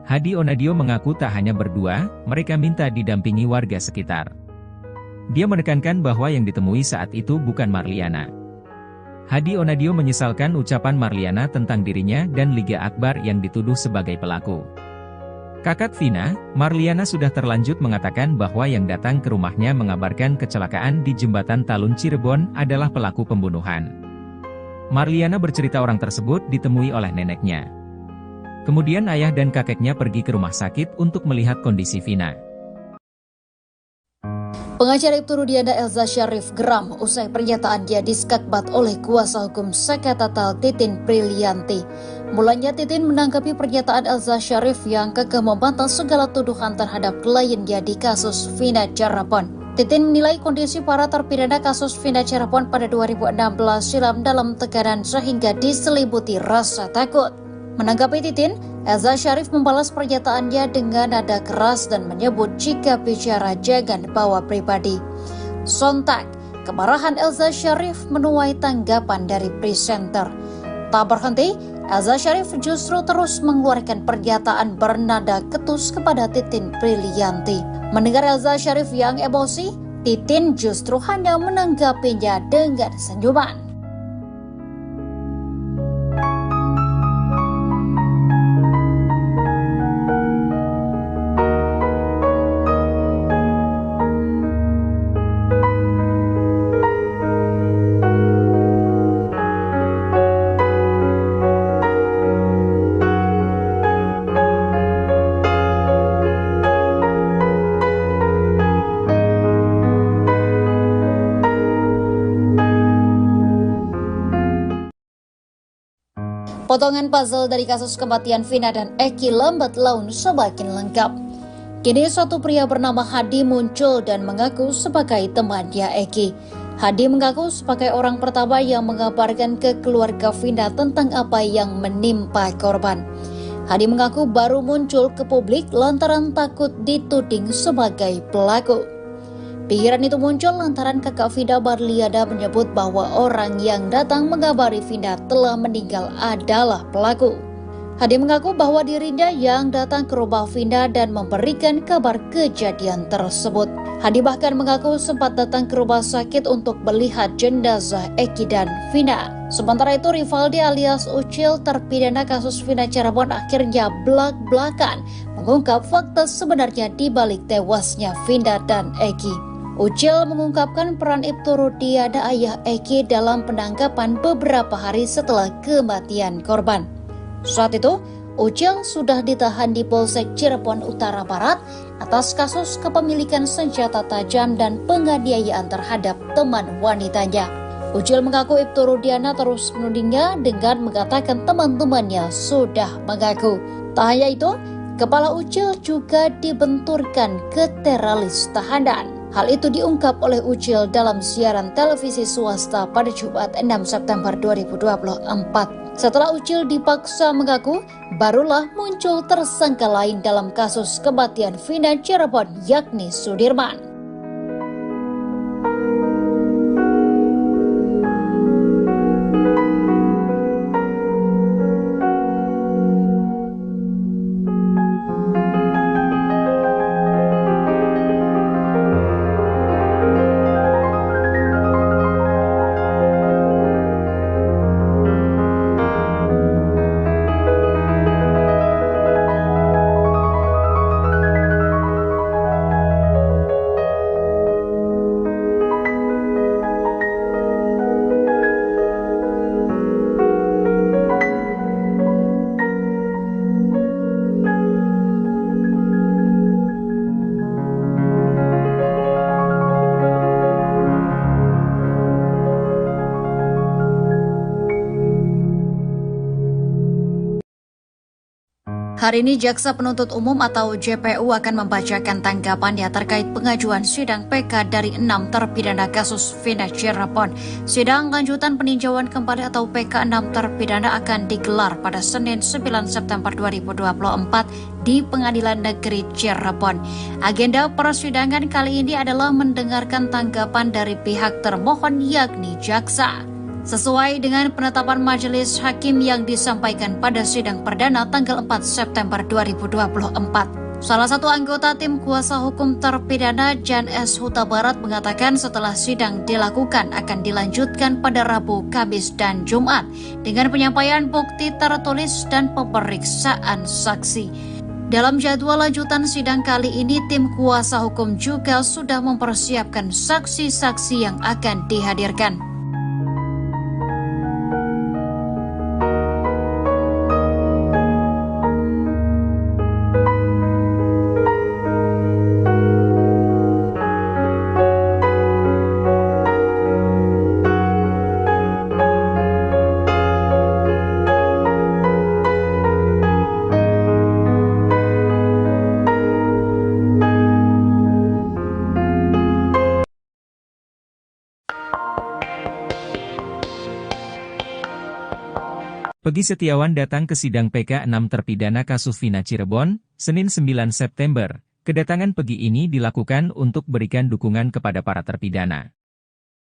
Hadi Onadio mengaku tak hanya berdua, mereka minta didampingi warga sekitar. Dia menekankan bahwa yang ditemui saat itu bukan Marliana. Hadi Onadio menyesalkan ucapan Marliana tentang dirinya dan Liga Akbar yang dituduh sebagai pelaku. Kakak Vina, Marliana sudah terlanjut mengatakan bahwa yang datang ke rumahnya mengabarkan kecelakaan di Jembatan Talun Cirebon adalah pelaku pembunuhan. Marliana bercerita orang tersebut ditemui oleh neneknya. Kemudian ayah dan kakeknya pergi ke rumah sakit untuk melihat kondisi Vina. Pengacara Ibtu Rudiana Elza Syarif geram usai pernyataan dia diskakbat oleh kuasa hukum Seka Tatal Titin Prilianti. Mulanya Titin menanggapi pernyataan Elza Syarif yang kekeh membantah segala tuduhan terhadap kliennya di kasus Vina Cirebon. Titin menilai kondisi para terpidana kasus Vina Cirebon pada 2016 silam dalam tekanan sehingga diselimuti rasa takut. Menanggapi Titin, Elza Syarif membalas pernyataannya dengan nada keras dan menyebut jika bicara jangan bawa pribadi. Sontak, kemarahan Elza Syarif menuai tanggapan dari presenter. Tak berhenti, Elza Syarif justru terus mengeluarkan pernyataan bernada ketus kepada Titin Prilianti. Mendengar Elza Syarif yang emosi, Titin justru hanya menanggapinya dengan senyuman. Potongan puzzle dari kasus kematian Vina dan Eki lambat laun semakin lengkap. Kini suatu pria bernama Hadi muncul dan mengaku sebagai temannya Eki. Hadi mengaku sebagai orang pertama yang mengabarkan ke keluarga Vina tentang apa yang menimpa korban. Hadi mengaku baru muncul ke publik lantaran takut dituding sebagai pelaku. Pikiran itu muncul lantaran kakak Vina Marliana menyebut bahwa orang yang datang mengabari Vina telah meninggal adalah pelaku. Hadi mengaku bahwa dirinya yang datang ke rumah Vina dan memberikan kabar kejadian tersebut. Hadi bahkan mengaku sempat datang ke rumah sakit untuk melihat jenazah Eki dan Vina. Sementara itu Rivaldi alias Ucil terpidana kasus Vina Cirebon akhirnya belak-belakan mengungkap fakta sebenarnya di balik tewasnya Vina dan Eki. Ucil mengungkapkan peran Ibtu Rudiana ayah Eki dalam penangkapan beberapa hari setelah kematian korban. Saat itu, Ucil sudah ditahan di Polsek Cirebon Utara Barat atas kasus kepemilikan senjata tajam dan penganiayaan terhadap teman wanitanya. Ucil mengaku Ibtu Rudiana terus menudingnya dengan mengatakan teman-temannya sudah mengaku. Tak hanya itu, kepala Ucil juga dibenturkan ke teralis tahanan. Hal itu diungkap oleh Ucil dalam siaran televisi swasta pada Jumat 6 September 2024. Setelah Ucil dipaksa mengaku, barulah muncul tersangka lain dalam kasus kematian Vina Cirebon yakni Sudirman. Hari ini Jaksa Penuntut Umum atau JPU akan membacakan tanggapannya terkait pengajuan sidang PK dari 6 terpidana kasus Vina Cirebon. Sidang lanjutan peninjauan kembali atau PK 6 terpidana akan digelar pada Senin 9 September 2024 di Pengadilan Negeri Cirebon. Agenda persidangan kali ini adalah mendengarkan tanggapan dari pihak termohon yakni jaksa. Sesuai dengan penetapan majelis hakim yang disampaikan pada sidang perdana tanggal 4 September 2024. Salah satu anggota tim kuasa hukum terpidana Jan S. Huta Barat mengatakan setelah sidang dilakukan akan dilanjutkan pada Rabu, Kamis, dan Jumat dengan penyampaian bukti tertulis dan pemeriksaan saksi. Dalam jadwal lanjutan sidang kali ini, tim kuasa hukum juga sudah mempersiapkan saksi-saksi yang akan dihadirkan. Peggy Setiawan datang ke sidang PK 6 terpidana kasus Vina Cirebon, Senin 9 September. Kedatangan Peggy ini dilakukan untuk berikan dukungan kepada para terpidana.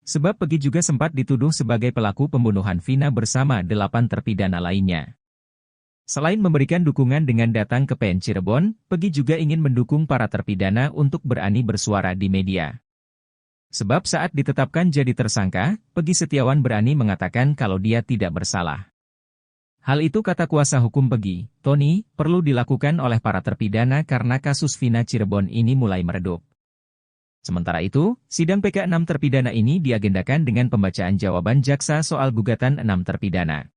Sebab Peggy juga sempat dituduh sebagai pelaku pembunuhan Vina bersama 8 terpidana lainnya. Selain memberikan dukungan dengan datang ke PN Cirebon, Peggy juga ingin mendukung para terpidana untuk berani bersuara di media. Sebab saat ditetapkan jadi tersangka, Peggy Setiawan berani mengatakan kalau dia tidak bersalah. Hal itu kata kuasa hukum Peggy, Tony, perlu dilakukan oleh para terpidana karena kasus Vina Cirebon ini mulai meredup. Sementara itu, sidang PK 6 terpidana ini diagendakan dengan pembacaan jawaban jaksa soal gugatan 6 terpidana.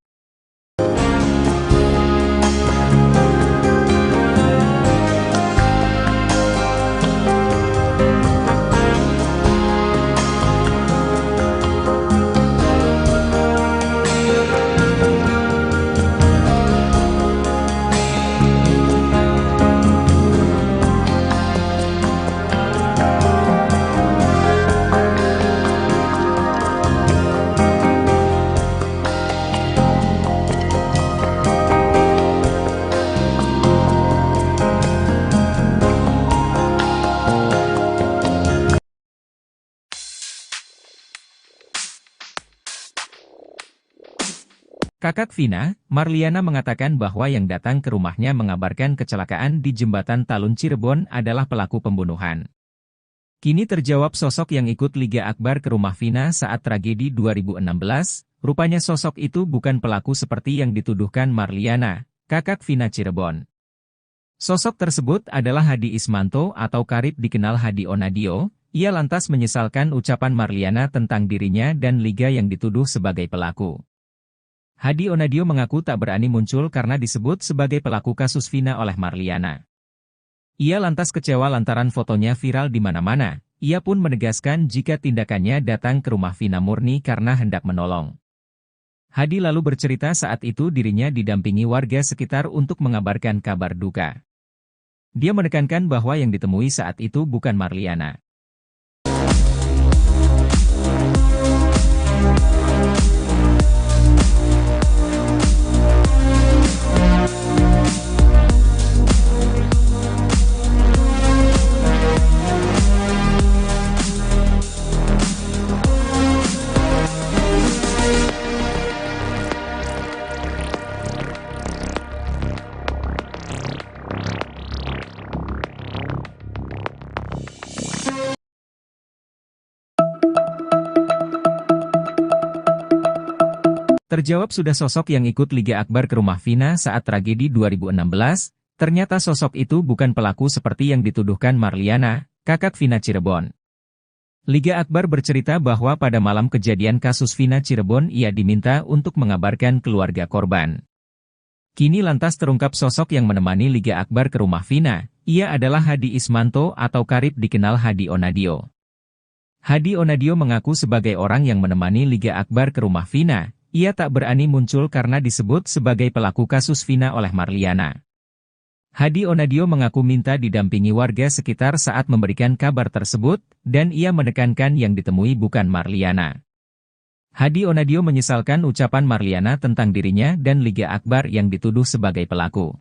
Kakak Vina, Marliana mengatakan bahwa yang datang ke rumahnya mengabarkan kecelakaan di Jembatan Talun Cirebon adalah pelaku pembunuhan. Kini terjawab sosok yang ikut Liga Akbar ke rumah Vina saat tragedi 2016, rupanya sosok itu bukan pelaku seperti yang dituduhkan Marliana, kakak Vina Cirebon. Sosok tersebut adalah Hadi Ismanto atau karib dikenal Hadi Onadio. Ia lantas menyesalkan ucapan Marliana tentang dirinya dan Liga yang dituduh sebagai pelaku. Hadi Onadio mengaku tak berani muncul karena disebut sebagai pelaku kasus Vina oleh Marliana. Ia lantas kecewa lantaran fotonya viral di mana-mana. Ia pun menegaskan jika tindakannya datang ke rumah Vina murni karena hendak menolong. Hadi lalu bercerita saat itu dirinya didampingi warga sekitar untuk mengabarkan kabar duka. Dia menekankan bahwa yang ditemui saat itu bukan Marliana. Terjawab sudah sosok yang ikut Liga Akbar ke rumah Vina saat tragedi 2016, ternyata sosok itu bukan pelaku seperti yang dituduhkan Marliana, kakak Vina Cirebon. Liga Akbar bercerita bahwa pada malam kejadian kasus Vina Cirebon ia diminta untuk mengabarkan keluarga korban. Kini lantas terungkap sosok yang menemani Liga Akbar ke rumah Vina, ia adalah Hadi Ismanto atau karib dikenal Hadi Onadio. Hadi Onadio mengaku sebagai orang yang menemani Liga Akbar ke rumah Vina. Ia tak berani muncul karena disebut sebagai pelaku kasus Vina oleh Marliana. Hadi Onadio mengaku minta didampingi warga sekitar saat memberikan kabar tersebut, dan ia menekankan yang ditemui bukan Marliana. Hadi Onadio menyesalkan ucapan Marliana tentang dirinya dan Liga Akbar yang dituduh sebagai pelaku.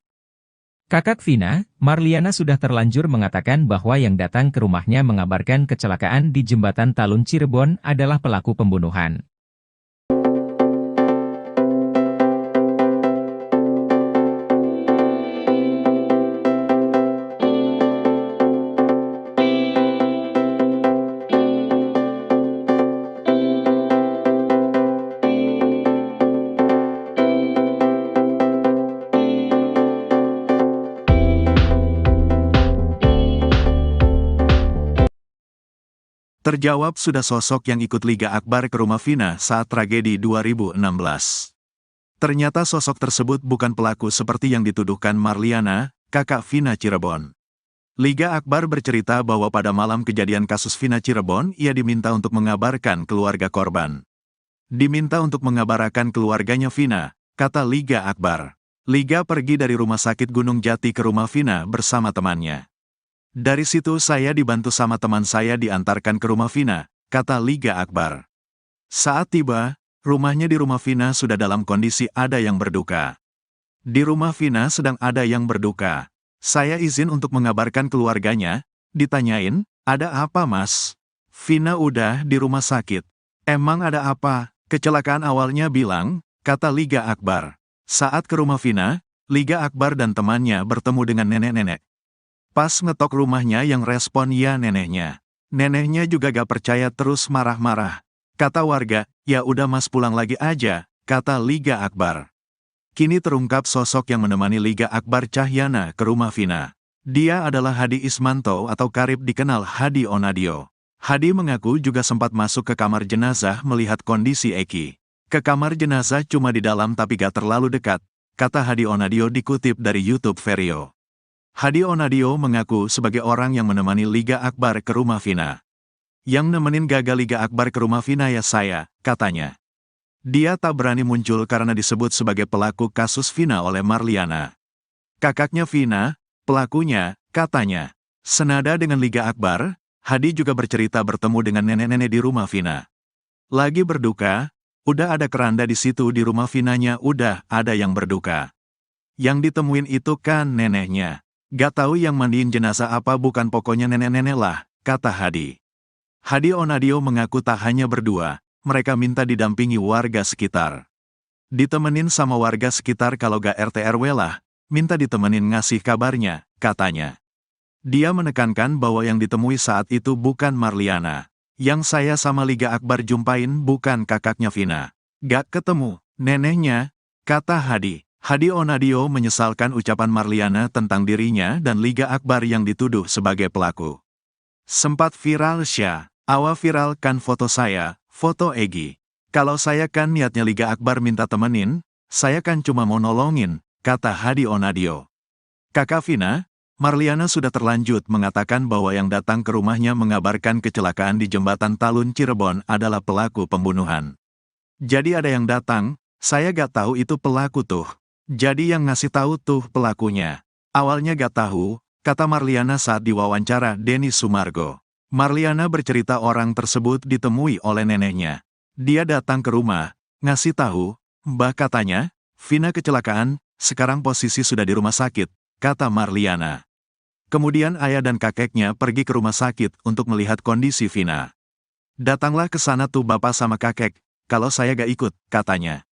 Kakak Vina, Marliana sudah terlanjur mengatakan bahwa yang datang ke rumahnya mengabarkan kecelakaan di Jembatan Talun Cirebon adalah pelaku pembunuhan. Terjawab sudah sosok yang ikut Liga Akbar ke rumah Vina saat tragedi 2016. Ternyata sosok tersebut bukan pelaku seperti yang dituduhkan Marliana, kakak Vina Cirebon. Liga Akbar bercerita bahwa pada malam kejadian kasus Vina Cirebon, ia diminta untuk mengabarkan keluarga korban. Diminta untuk mengabarkan keluarganya Vina, kata Liga Akbar. Liga pergi dari rumah sakit Gunung Jati ke rumah Vina bersama temannya. Dari situ saya dibantu sama teman saya diantarkan ke rumah Vina, kata Liga Akbar. Saat tiba, rumahnya di rumah Vina sudah dalam kondisi ada yang berduka. Di rumah Vina sedang ada yang berduka. Saya izin untuk mengabarkan keluarganya, ditanyain, ada apa mas? Vina udah di rumah sakit. Emang ada apa? Kecelakaan awalnya bilang, kata Liga Akbar. Saat ke rumah Vina, Liga Akbar dan temannya bertemu dengan nenek-nenek. Pas ngetok rumahnya yang respon ya neneknya. Neneknya juga gak percaya terus marah-marah. Kata warga, ya udah mas pulang lagi aja, kata Liga Akbar. Kini terungkap sosok yang menemani Liga Akbar Cahyana ke rumah Vina. Dia adalah Hadi Ismanto atau karib dikenal Hadi Onadio. Hadi mengaku juga sempat masuk ke kamar jenazah melihat kondisi Eki. Ke kamar jenazah cuma di dalam tapi gak terlalu dekat, kata Hadi Onadio dikutip dari YouTube Vario. Hadi Onadio mengaku sebagai orang yang menemani Liga Akbar ke rumah Vina. Yang nemenin gagal Liga Akbar ke rumah Vina ya saya, katanya. Dia tak berani muncul karena disebut sebagai pelaku kasus Vina oleh Marliana. Kakaknya Vina, pelakunya, katanya. Senada dengan Liga Akbar, Hadi juga bercerita bertemu dengan nenek-nenek di rumah Vina. Lagi berduka, udah ada keranda di situ di rumah Vinanya udah ada yang berduka. Yang ditemuin itu kan neneknya. Gak tahu yang mandiin jenazah apa bukan pokoknya nenek-nenek lah, kata Hadi. Hadi Onadio mengaku tak hanya berdua, mereka minta didampingi warga sekitar. Ditemenin sama warga sekitar kalau gak RT RW lah, minta ditemenin ngasih kabarnya, katanya. Dia menekankan bahwa yang ditemui saat itu bukan Marliana. Yang saya sama Liga Akbar jumpain bukan kakaknya Vina. Gak ketemu, neneknya, kata Hadi. Hadi Onadio menyesalkan ucapan Marliana tentang dirinya dan Liga Akbar yang dituduh sebagai pelaku. Sempat viral Syah, awa viralkan foto saya, foto Egi. Kalau saya kan niatnya Liga Akbar minta temenin, saya kan cuma mau nolongin, kata Hadi Onadio. Kakak Vina, Marliana sudah terlanjut mengatakan bahwa yang datang ke rumahnya mengabarkan kecelakaan di Jembatan Talun Cirebon adalah pelaku pembunuhan. Jadi ada yang datang, saya gak tahu itu pelaku tuh. Jadi yang ngasih tahu tuh pelakunya. Awalnya gak tahu, kata Marliana saat diwawancara Denny Sumargo. Marliana bercerita orang tersebut ditemui oleh neneknya. Dia datang ke rumah, ngasih tahu, Mbah katanya, Vina kecelakaan, sekarang posisi sudah di rumah sakit, kata Marliana. Kemudian ayah dan kakeknya pergi ke rumah sakit untuk melihat kondisi Vina. Datanglah ke sana tuh bapak sama kakek, kalau saya gak ikut, katanya.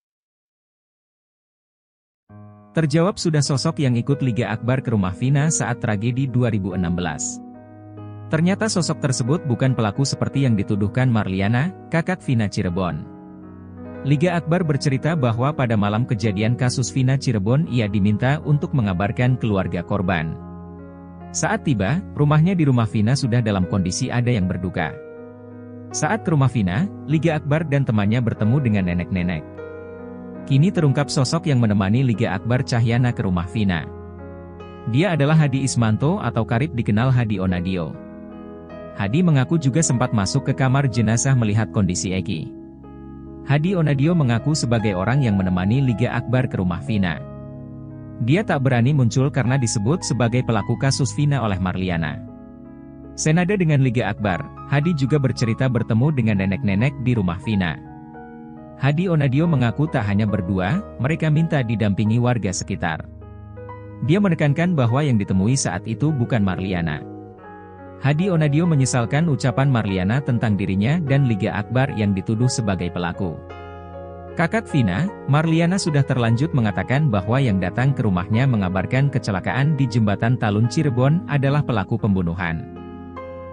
Terjawab sudah sosok yang ikut Liga Akbar ke rumah Vina saat tragedi 2016. Ternyata sosok tersebut bukan pelaku seperti yang dituduhkan Marliana, kakak Vina Cirebon. Liga Akbar bercerita bahwa pada malam kejadian kasus Vina Cirebon ia diminta untuk mengabarkan keluarga korban. Saat tiba, rumahnya di rumah Vina sudah dalam kondisi ada yang berduka. Saat ke rumah Vina, Liga Akbar dan temannya bertemu dengan nenek-nenek. Kini terungkap sosok yang menemani Liga Akbar Cahyana ke rumah Vina. Dia adalah Hadi Ismanto atau karib dikenal Hadi Onadio. Hadi mengaku juga sempat masuk ke kamar jenazah melihat kondisi Eki. Hadi Onadio mengaku sebagai orang yang menemani Liga Akbar ke rumah Vina. Dia tak berani muncul karena disebut sebagai pelaku kasus Vina oleh Marliana. Senada dengan Liga Akbar, Hadi juga bercerita bertemu dengan nenek-nenek di rumah Vina. Hadi Onadio mengaku tak hanya berdua, mereka minta didampingi warga sekitar. Dia menekankan bahwa yang ditemui saat itu bukan Marliana. Hadi Onadio menyesalkan ucapan Marliana tentang dirinya dan Liga Akbar yang dituduh sebagai pelaku. Kakak Vina, Marliana sudah terlanjut mengatakan bahwa yang datang ke rumahnya mengabarkan kecelakaan di Jembatan Talun Cirebon adalah pelaku pembunuhan.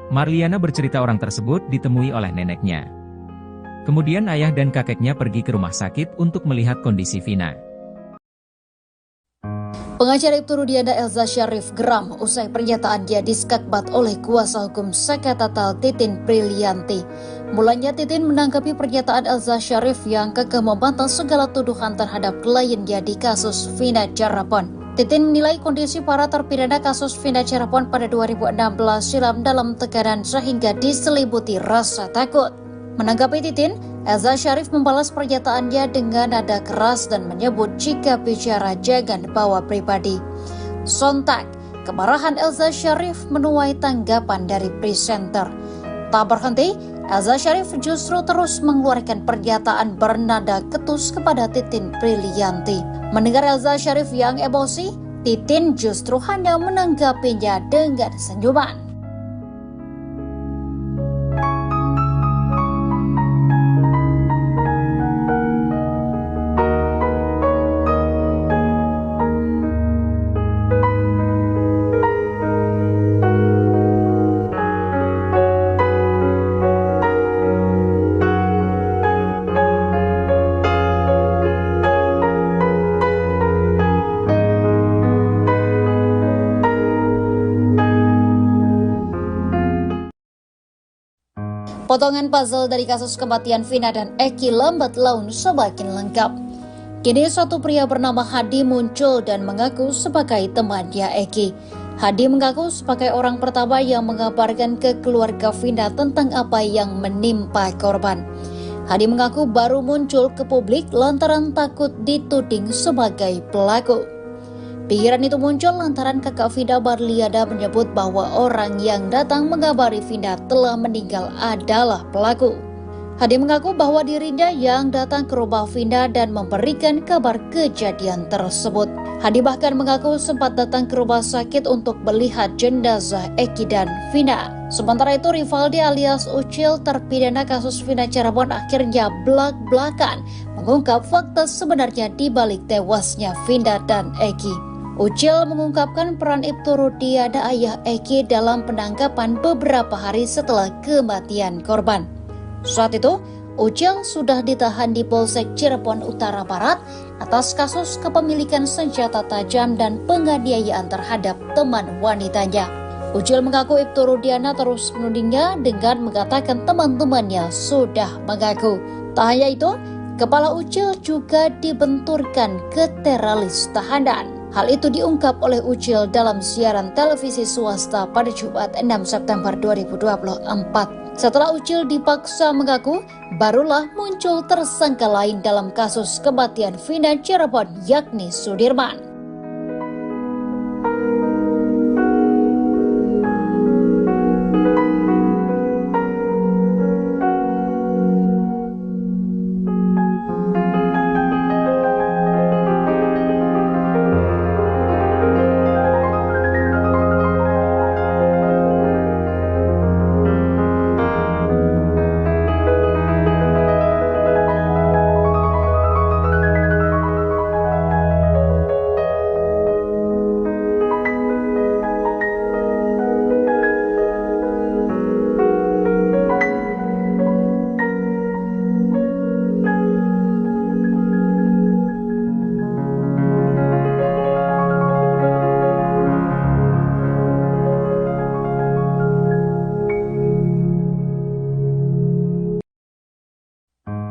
Marliana bercerita orang tersebut ditemui oleh neneknya. Kemudian ayah dan kakeknya pergi ke rumah sakit untuk melihat kondisi Vina. Pengacara Ibtu Rudiana Elza Syarif geram usai pernyataannya diskakbat oleh kuasa hukum Sekatatal Titin Prilianti. Mulanya Titin menanggapi pernyataan Elza Syarif yang kekeh membantah segala tuduhan terhadap kliennya di kasus Vina Cirebon. Titin menilai kondisi para terpidana kasus Vina Cirebon pada 2016 silam dalam tekanan sehingga diselimuti rasa takut. Menanggapi Titin, Elza Syarif membalas pernyataannya dengan nada keras dan menyebut jika bicara jangan bawa pribadi. Sontak, kemarahan Elza Syarif menuai tanggapan dari presenter. Tak berhenti, Elza Syarif justru terus mengeluarkan pernyataan bernada ketus kepada Titin Prilianti. Mendengar Elza Syarif yang emosi, Titin justru hanya menanggapinya dengan senyuman. Potongan puzzle dari kasus kematian Vina dan Eki lambat laun semakin lengkap. Kini satu pria bernama Hadi muncul dan mengaku sebagai temannya Eki. Hadi mengaku sebagai orang pertama yang mengabarkan ke keluarga Vina tentang apa yang menimpa korban. Hadi mengaku baru muncul ke publik lantaran takut dituding sebagai pelaku. Pikiran itu muncul lantaran kakak Vina Marliana menyebut bahwa orang yang datang mengabari Vina telah meninggal adalah pelaku. Hadi mengaku bahwa dirinya yang datang ke rumah Vina dan memberikan kabar kejadian tersebut. Hadi bahkan mengaku sempat datang ke rumah sakit untuk melihat jenazah Eki dan Vina. Sementara itu Rivaldi alias Ucil terpidana kasus Vina Cirebon akhirnya belak-belakan mengungkap fakta sebenarnya di balik tewasnya Vina dan Eki. Ucil mengungkapkan peran Ibtu Rudiana ayah Eki dalam penangkapan beberapa hari setelah kematian korban. Saat itu, Ucil sudah ditahan di Polsek Cirebon Utara Barat atas kasus kepemilikan senjata tajam dan penganiayaan terhadap teman wanitanya. Ucil mengaku Ibtu Rudiana terus menudingnya dengan mengatakan teman-temannya sudah mengaku. Tak hanya itu, kepala Ucil juga dibenturkan ke teralis tahanan. Hal itu diungkap oleh Ucil dalam siaran televisi swasta pada Jumat 6 September 2024. Setelah Ucil dipaksa mengaku, barulah muncul tersangka lain dalam kasus kematian Vina Cirebon yakni Sudirman.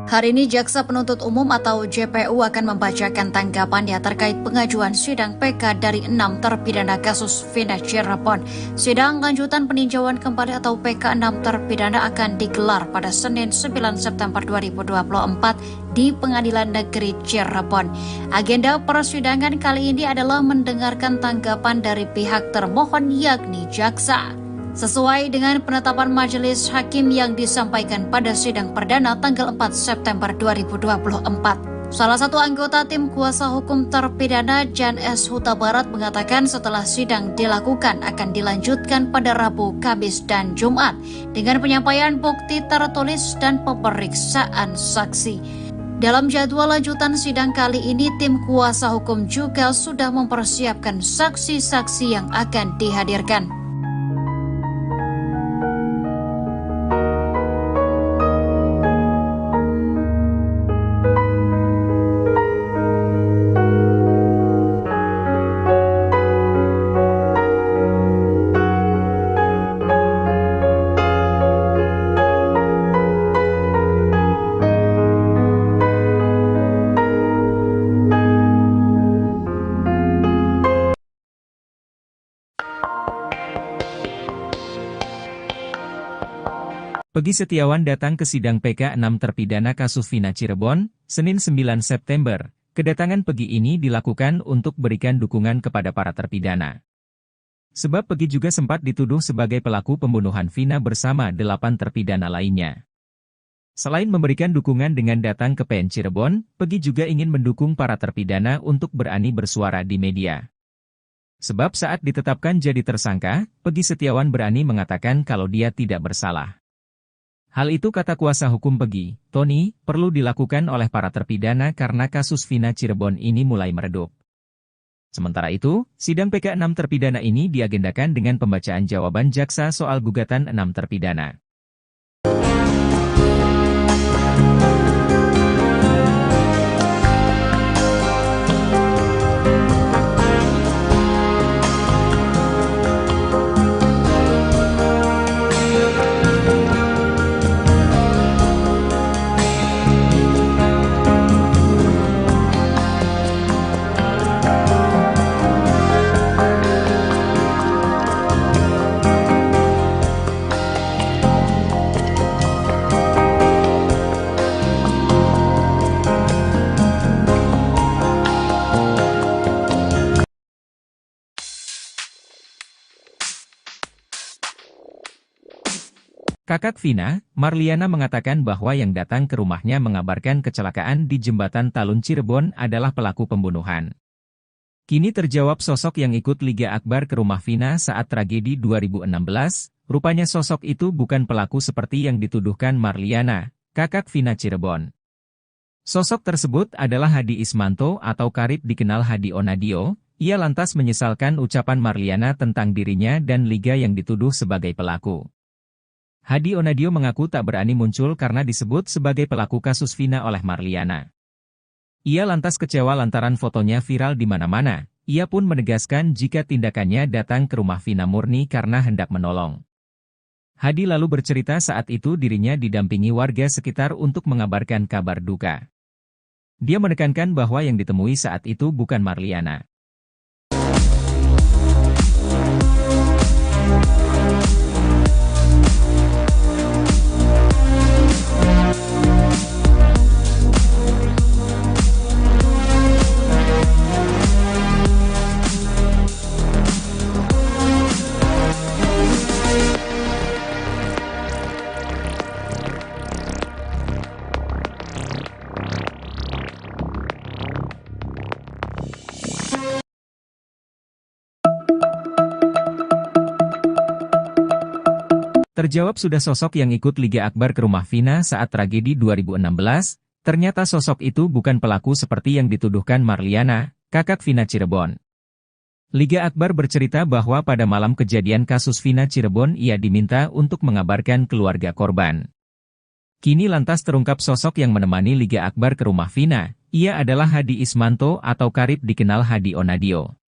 Hari ini Jaksa Penuntut Umum atau JPU akan membacakan tanggapannya terkait pengajuan sidang PK dari 6 terpidana kasus Vina Cirebon. Sidang lanjutan peninjauan kembali atau PK 6 terpidana akan digelar pada Senin 9 September 2024 di Pengadilan Negeri Cirebon. Agenda persidangan kali ini adalah mendengarkan tanggapan dari pihak termohon yakni jaksa. Sesuai dengan penetapan majelis hakim yang disampaikan pada sidang perdana tanggal 4 September 2024. Salah satu anggota tim kuasa hukum terpidana Jan S. Huta Barat mengatakan setelah sidang dilakukan akan dilanjutkan pada Rabu, Kamis, dan Jumat dengan penyampaian bukti tertulis dan pemeriksaan saksi. Dalam jadwal lanjutan sidang kali ini, tim kuasa hukum juga sudah mempersiapkan saksi-saksi yang akan dihadirkan. Peggy Setiawan datang ke sidang PK 6 terpidana kasus Vina Cirebon, Senin 9 September. Kedatangan Peggy ini dilakukan untuk berikan dukungan kepada para terpidana. Sebab Peggy juga sempat dituduh sebagai pelaku pembunuhan Vina bersama 8 terpidana lainnya. Selain memberikan dukungan dengan datang ke PN Cirebon, Peggy juga ingin mendukung para terpidana untuk berani bersuara di media. Sebab saat ditetapkan jadi tersangka, Peggy Setiawan berani mengatakan kalau dia tidak bersalah. Hal itu kata kuasa hukum Peggy, Tony, perlu dilakukan oleh para terpidana karena kasus Vina Cirebon ini mulai meredup. Sementara itu, sidang PK 6 terpidana ini diagendakan dengan pembacaan jawaban jaksa soal gugatan 6 terpidana. Kakak Vina, Marliana mengatakan bahwa yang datang ke rumahnya mengabarkan kecelakaan di Jembatan Talun Cirebon adalah pelaku pembunuhan. Kini terjawab sosok yang ikut Liga Akbar ke rumah Vina saat tragedi 2016, rupanya sosok itu bukan pelaku seperti yang dituduhkan Marliana, kakak Vina Cirebon. Sosok tersebut adalah Hadi Ismanto atau karib dikenal Hadi Onadio. Ia lantas menyesalkan ucapan Marliana tentang dirinya dan Liga yang dituduh sebagai pelaku. Hadi Onadio mengaku tak berani muncul karena disebut sebagai pelaku kasus Vina oleh Marliana. Ia lantas kecewa lantaran fotonya viral di mana-mana. Ia pun menegaskan jika tindakannya datang ke rumah Vina murni karena hendak menolong. Hadi lalu bercerita saat itu dirinya didampingi warga sekitar untuk mengabarkan kabar duka. Dia menekankan bahwa yang ditemui saat itu bukan Marliana. Terjawab sudah sosok yang ikut Liga Akbar ke rumah Vina saat tragedi 2016, ternyata sosok itu bukan pelaku seperti yang dituduhkan Marliana, kakak Vina Cirebon. Liga Akbar bercerita bahwa pada malam kejadian kasus Vina Cirebon ia diminta untuk mengabarkan keluarga korban. Kini lantas terungkap sosok yang menemani Liga Akbar ke rumah Vina, ia adalah Hadi Ismanto atau karib dikenal Hadi Onadio.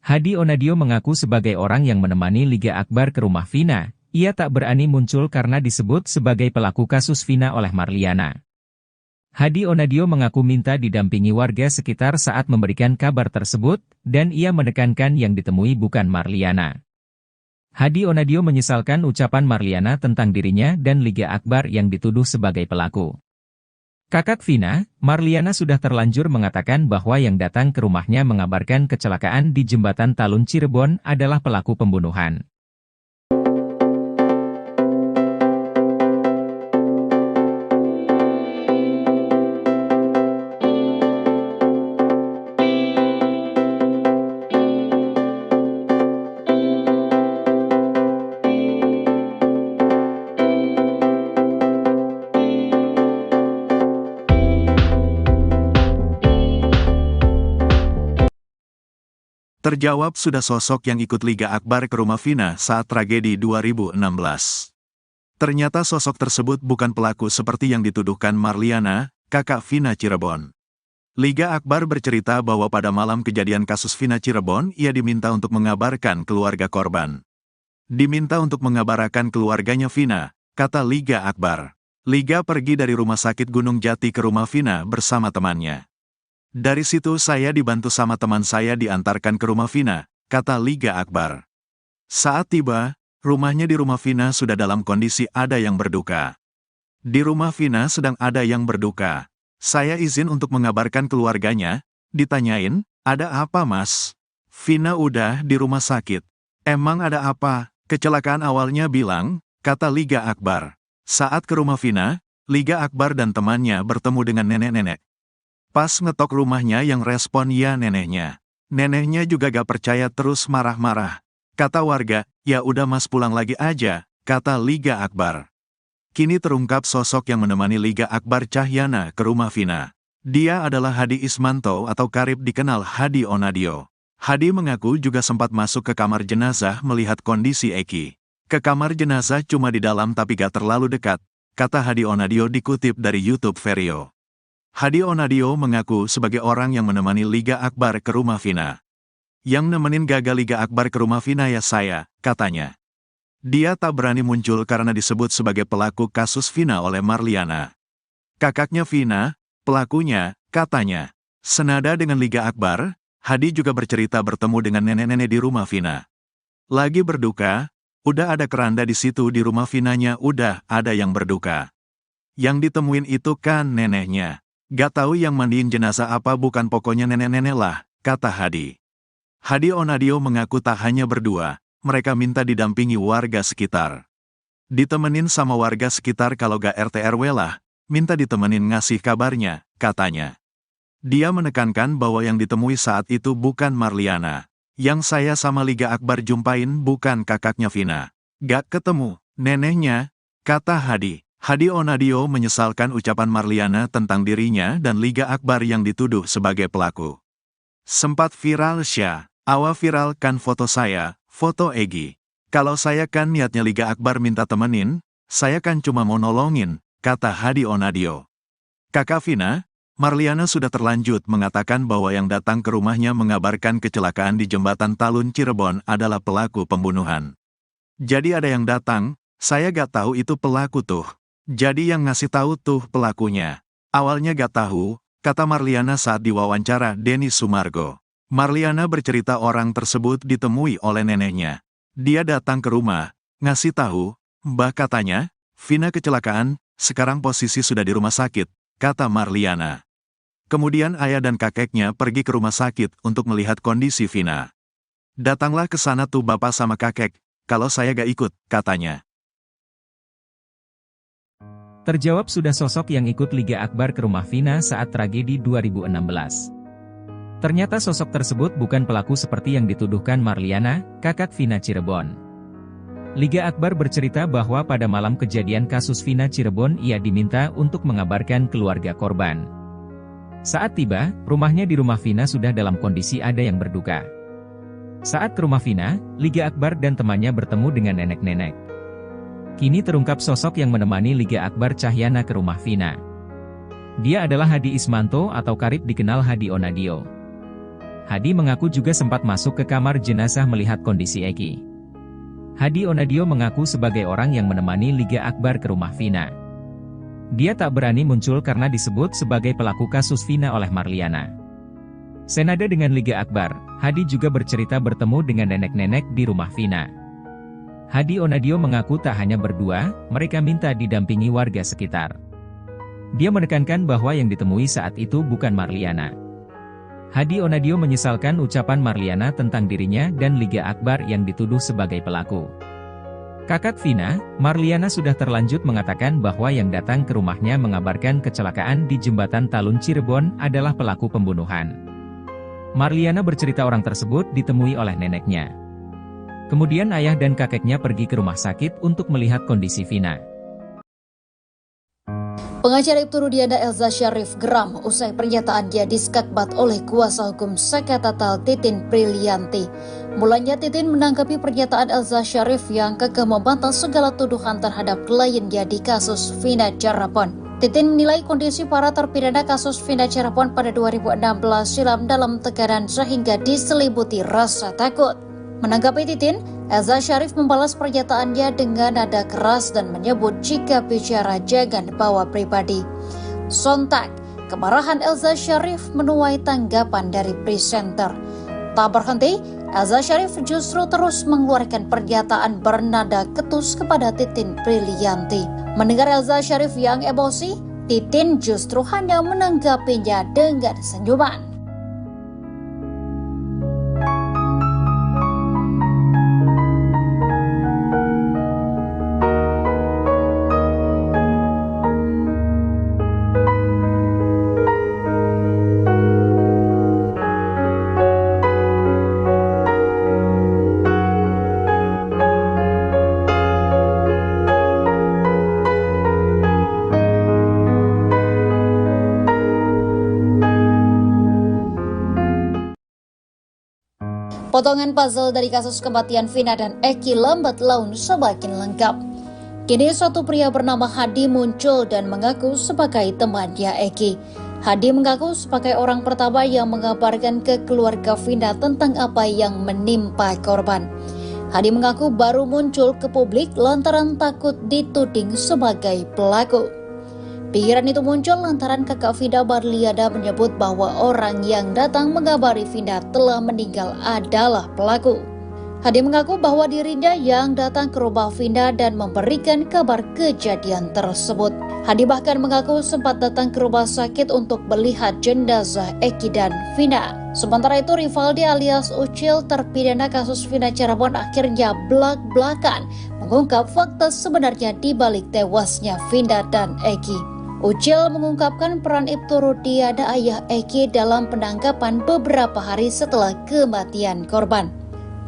Hadi Onadio mengaku sebagai orang yang menemani Liga Akbar ke rumah Vina. Ia tak berani muncul karena disebut sebagai pelaku kasus Vina oleh Marliana. Hadi Onadio mengaku minta didampingi warga sekitar saat memberikan kabar tersebut, dan ia menekankan yang ditemui bukan Marliana. Hadi Onadio menyesalkan ucapan Marliana tentang dirinya dan Liga Akbar yang dituduh sebagai pelaku. Kakak Vina, Marliana sudah terlanjur mengatakan bahwa yang datang ke rumahnya mengabarkan kecelakaan di Jembatan Talun Cirebon adalah pelaku pembunuhan. Terjawab sudah sosok yang ikut Liga Akbar ke rumah Vina saat tragedi 2016. Ternyata sosok tersebut bukan pelaku seperti yang dituduhkan Marliana, kakak Vina Cirebon. Liga Akbar bercerita bahwa pada malam kejadian kasus Vina Cirebon, ia diminta untuk mengabarkan keluarga korban. Diminta untuk mengabarkan keluarganya Vina, kata Liga Akbar. Liga pergi dari rumah sakit Gunung Jati ke rumah Vina bersama temannya. Dari situ saya dibantu sama teman saya diantarkan ke rumah Vina, kata Liga Akbar. Saat tiba, rumahnya di rumah Vina sudah dalam kondisi ada yang berduka. Di rumah Vina sedang ada yang berduka. Saya izin untuk mengabarkan keluarganya, ditanyain, ada apa mas? Vina udah di rumah sakit. Emang ada apa? Kecelakaan awalnya bilang, kata Liga Akbar. Saat ke rumah Vina, Liga Akbar dan temannya bertemu dengan nenek-nenek. Pas ngetok rumahnya yang respon ya neneknya. Neneknya juga gak percaya terus marah-marah. Kata warga, ya udah mas pulang lagi aja, kata Liga Akbar. Kini terungkap sosok yang menemani Liga Akbar Cahyana ke rumah Vina. Dia adalah Hadi Ismanto atau karib dikenal Hadi Onadio. Hadi mengaku juga sempat masuk ke kamar jenazah melihat kondisi Eki. Ke kamar jenazah cuma di dalam tapi gak terlalu dekat, kata Hadi Onadio dikutip dari YouTube Vario. Hadi Onadio mengaku sebagai orang yang menemani Liga Akbar ke rumah Vina. Yang nemenin gagal Liga Akbar ke rumah Vina ya saya, katanya. Dia tak berani muncul karena disebut sebagai pelaku kasus Vina oleh Marliana. Kakaknya Vina, pelakunya, katanya. Senada dengan Liga Akbar, Hadi juga bercerita bertemu dengan nenek-nenek di rumah Vina. Lagi berduka, udah ada keranda di situ di rumah Vinanya udah ada yang berduka. Yang ditemuin itu kan neneknya. Gak tahu yang mandiin jenazah apa bukan pokoknya nenek-nenek lah, kata Hadi. Hadi Onadio mengaku tak hanya berdua, mereka minta didampingi warga sekitar. Ditemenin sama warga sekitar kalau gak RT RW lah, minta ditemenin ngasih kabarnya, katanya. Dia menekankan bahwa yang ditemui saat itu bukan Marliana. Yang saya sama Liga Akbar jumpain bukan kakaknya Vina. Gak ketemu, neneknya, kata Hadi. Hadi Onadio menyesalkan ucapan Marliana tentang dirinya dan Liga Akbar yang dituduh sebagai pelaku. Sempat viral Syah, awa viralkan foto saya, foto Egi. Kalau saya kan niatnya Liga Akbar minta temenin, saya kan cuma mau nolongin, kata Hadi Onadio. Kakak Vina, Marliana sudah terlanjut mengatakan bahwa yang datang ke rumahnya mengabarkan kecelakaan di Jembatan Talun Cirebon adalah pelaku pembunuhan. Jadi ada yang datang, saya gak tahu itu pelaku tuh. Jadi yang ngasih tahu tuh pelakunya. Awalnya gak tahu, kata Marliana saat diwawancara Denny Sumargo. Marliana bercerita orang tersebut ditemui oleh neneknya. Dia datang ke rumah, ngasih tahu, Mbah katanya, Vina kecelakaan, sekarang posisi sudah di rumah sakit, kata Marliana. Kemudian ayah dan kakeknya pergi ke rumah sakit untuk melihat kondisi Vina. Datanglah ke sana tuh bapak sama kakek, kalau saya gak ikut, katanya. Terjawab sudah sosok yang ikut Liga Akbar ke rumah Vina saat tragedi 2016. Ternyata sosok tersebut bukan pelaku seperti yang dituduhkan Marliana, kakak Vina Cirebon. Liga Akbar bercerita bahwa pada malam kejadian kasus Vina Cirebon ia diminta untuk mengabarkan keluarga korban. Saat tiba, rumahnya di rumah Vina sudah dalam kondisi ada yang berduka. Saat ke rumah Vina, Liga Akbar dan temannya bertemu dengan nenek-nenek. Kini terungkap sosok yang menemani Liga Akbar Cahyana ke rumah Vina. Dia adalah Hadi Ismanto atau karib dikenal Hadi Onadio. Hadi mengaku juga sempat masuk ke kamar jenazah melihat kondisi Eki. Hadi Onadio mengaku sebagai orang yang menemani Liga Akbar ke rumah Vina. Dia tak berani muncul karena disebut sebagai pelaku kasus Vina oleh Marliana. Senada dengan Liga Akbar, Hadi juga bercerita bertemu dengan nenek-nenek di rumah Vina. Hadi Onadio mengaku tak hanya berdua, mereka minta didampingi warga sekitar. Dia menekankan bahwa yang ditemui saat itu bukan Marliana. Hadi Onadio menyesalkan ucapan Marliana tentang dirinya dan Liga Akbar yang dituduh sebagai pelaku. Kakak Vina, Marliana sudah terlanjut mengatakan bahwa yang datang ke rumahnya mengabarkan kecelakaan di Jembatan Talun Cirebon adalah pelaku pembunuhan. Marliana bercerita orang tersebut ditemui oleh neneknya. Kemudian ayah dan kakeknya pergi ke rumah sakit untuk melihat kondisi Vina. Pengacara Ibtu Rudiana Elza Syarif geram usai pernyataannya diskakbat oleh kuasa hukum Sekatatal Titin Prilianti. Mulanya Titin menanggapi pernyataan Elza Syarif yang kekeh membantah segala tuduhan terhadap kliennya di kasus Vina Cirebon. Titin menilai kondisi para terpidana kasus Vina Cirebon pada 2016 silam dalam tekanan sehingga diselimuti rasa takut. Menanggapi Titin, Elza Syarif membalas pernyataannya dengan nada keras dan menyebut jika bicara jangan bawa pribadi. Sontak, kemarahan Elza Syarif menuai tanggapan dari presenter. Tak berhenti, Elza Syarif justru terus mengeluarkan pernyataan bernada ketus kepada Titin Prilianti. Mendengar Elza Syarif yang emosi, Titin justru hanya menanggapinya dengan senyuman. Potongan puzzle dari kasus kematian Vina dan Eki lambat laun semakin lengkap. Kini suatu pria bernama Hadi muncul dan mengaku sebagai temannya Eki. Hadi mengaku sebagai orang pertama yang mengabarkan ke keluarga Vina tentang apa yang menimpa korban. Hadi mengaku baru muncul ke publik lantaran takut dituding sebagai pelaku. Pikiran itu muncul lantaran kakak Vina Marliana menyebut bahwa orang yang datang mengabari Vina telah meninggal adalah pelaku. Hadi mengaku bahwa dirinya yang datang ke rumah Vina dan memberikan kabar kejadian tersebut. Hadi bahkan mengaku sempat datang ke rumah sakit untuk melihat jenazah Eki dan Vina. Sementara itu Rivaldi alias Ucil terpidana kasus Vina Cirebon akhirnya belak-belakan mengungkap fakta sebenarnya di balik tewasnya Vina dan Eki. Ucil mengungkapkan peran Ibtu Rudiana ayah Eki dalam penangkapan beberapa hari setelah kematian korban.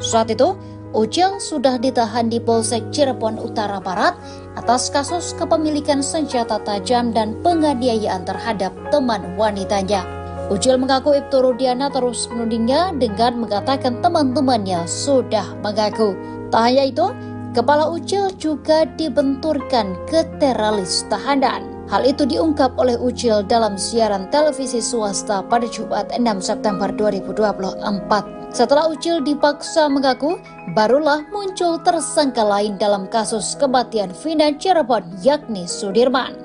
Saat itu, Ucil sudah ditahan di Polsek Cirebon Utara Barat atas kasus kepemilikan senjata tajam dan penganiayaan terhadap teman wanitanya. Ucil mengaku Ibtu Rudiana terus menudingnya dengan mengatakan teman-temannya sudah mengaku. Tak hanya itu, kepala Ucil juga dibenturkan ke teralis tahanan. Hal itu diungkap oleh Ucil dalam siaran televisi swasta pada Jumat 6 September 2024. Setelah Ucil dipaksa mengaku, barulah muncul tersangka lain dalam kasus kematian Vina Cirebon yakni Sudirman.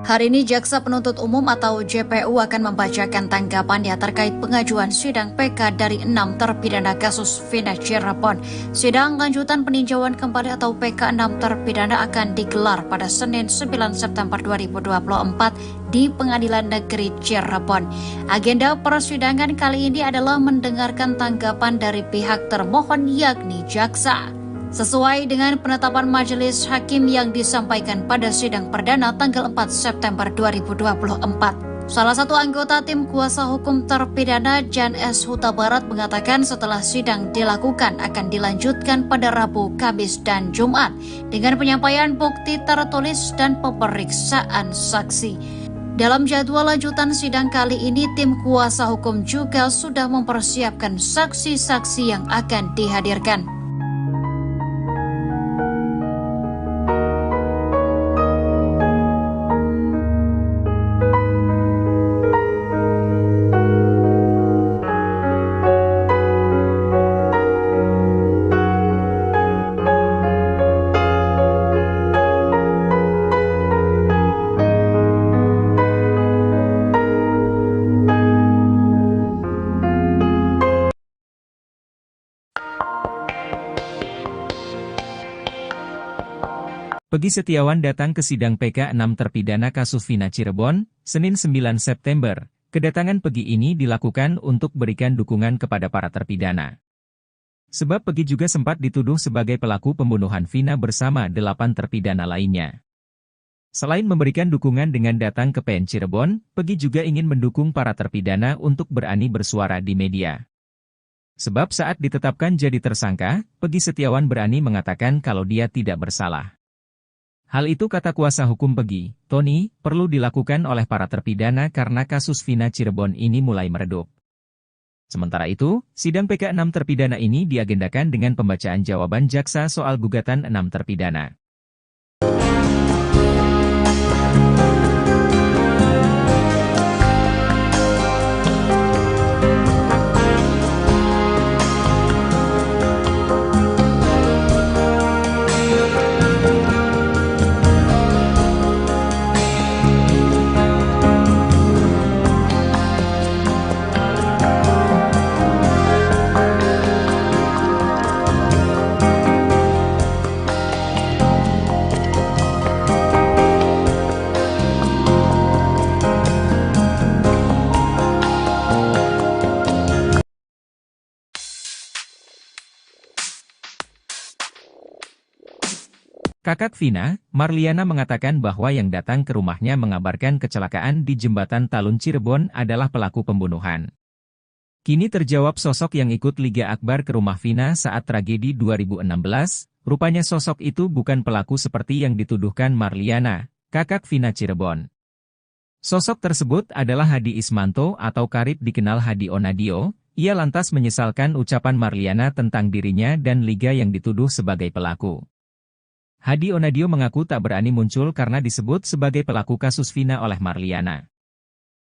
Hari ini Jaksa Penuntut Umum atau JPU akan membacakan tanggapannya terkait pengajuan sidang PK dari 6 terpidana kasus Vina Cirebon. Sidang lanjutan peninjauan kembali atau PK 6 terpidana akan digelar pada Senin 9 September 2024 di Pengadilan Negeri Cirebon. Agenda persidangan kali ini adalah mendengarkan tanggapan dari pihak termohon yakni jaksa. Sesuai dengan penetapan majelis hakim yang disampaikan pada sidang perdana tanggal 4 September 2024. Salah satu anggota tim kuasa hukum terpidana Jan S. Huta Barat mengatakan setelah sidang dilakukan akan dilanjutkan pada Rabu, Kamis, dan Jumat dengan penyampaian bukti tertulis dan pemeriksaan saksi. Dalam jadwal lanjutan sidang kali ini, tim kuasa hukum juga sudah mempersiapkan saksi-saksi yang akan dihadirkan. Peggy Setiawan datang ke sidang PK 6 terpidana kasus Vina Cirebon, Senin 9 September. Kedatangan Peggy ini dilakukan untuk berikan dukungan kepada para terpidana. Sebab Peggy juga sempat dituduh sebagai pelaku pembunuhan Vina bersama 8 terpidana lainnya. Selain memberikan dukungan dengan datang ke PN Cirebon, Peggy juga ingin mendukung para terpidana untuk berani bersuara di media. Sebab saat ditetapkan jadi tersangka, Peggy Setiawan berani mengatakan kalau dia tidak bersalah. Hal itu kata kuasa hukum Peggy, Tony, perlu dilakukan oleh para terpidana karena kasus Vina Cirebon ini mulai meredup. Sementara itu, sidang PK 6 terpidana ini diagendakan dengan pembacaan jawaban jaksa soal gugatan 6 terpidana. Kakak Vina, Marliana mengatakan bahwa yang datang ke rumahnya mengabarkan kecelakaan di Jembatan Talun Cirebon adalah pelaku pembunuhan. Kini terjawab sosok yang ikut Liga Akbar ke rumah Vina saat tragedi 2016, rupanya sosok itu bukan pelaku seperti yang dituduhkan Marliana, kakak Vina Cirebon. Sosok tersebut adalah Hadi Ismanto atau karib dikenal Hadi Onadio. Ia lantas menyesalkan ucapan Marliana tentang dirinya dan Liga yang dituduh sebagai pelaku. Hadi Onadio mengaku tak berani muncul karena disebut sebagai pelaku kasus Vina oleh Marliana.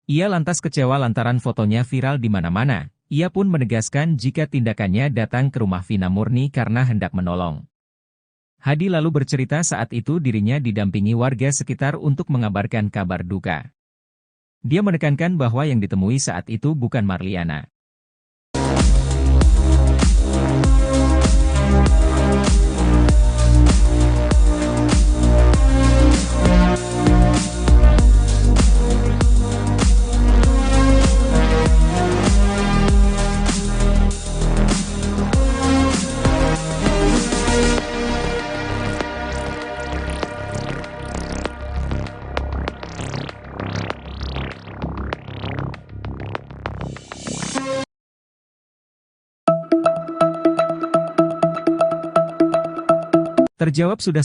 Ia lantas kecewa lantaran fotonya viral di mana-mana. Ia pun menegaskan jika tindakannya datang ke rumah Vina murni karena hendak menolong. Hadi lalu bercerita saat itu dirinya didampingi warga sekitar untuk mengabarkan kabar duka. Dia menekankan bahwa yang ditemui saat itu bukan Marliana. Terjawab sudah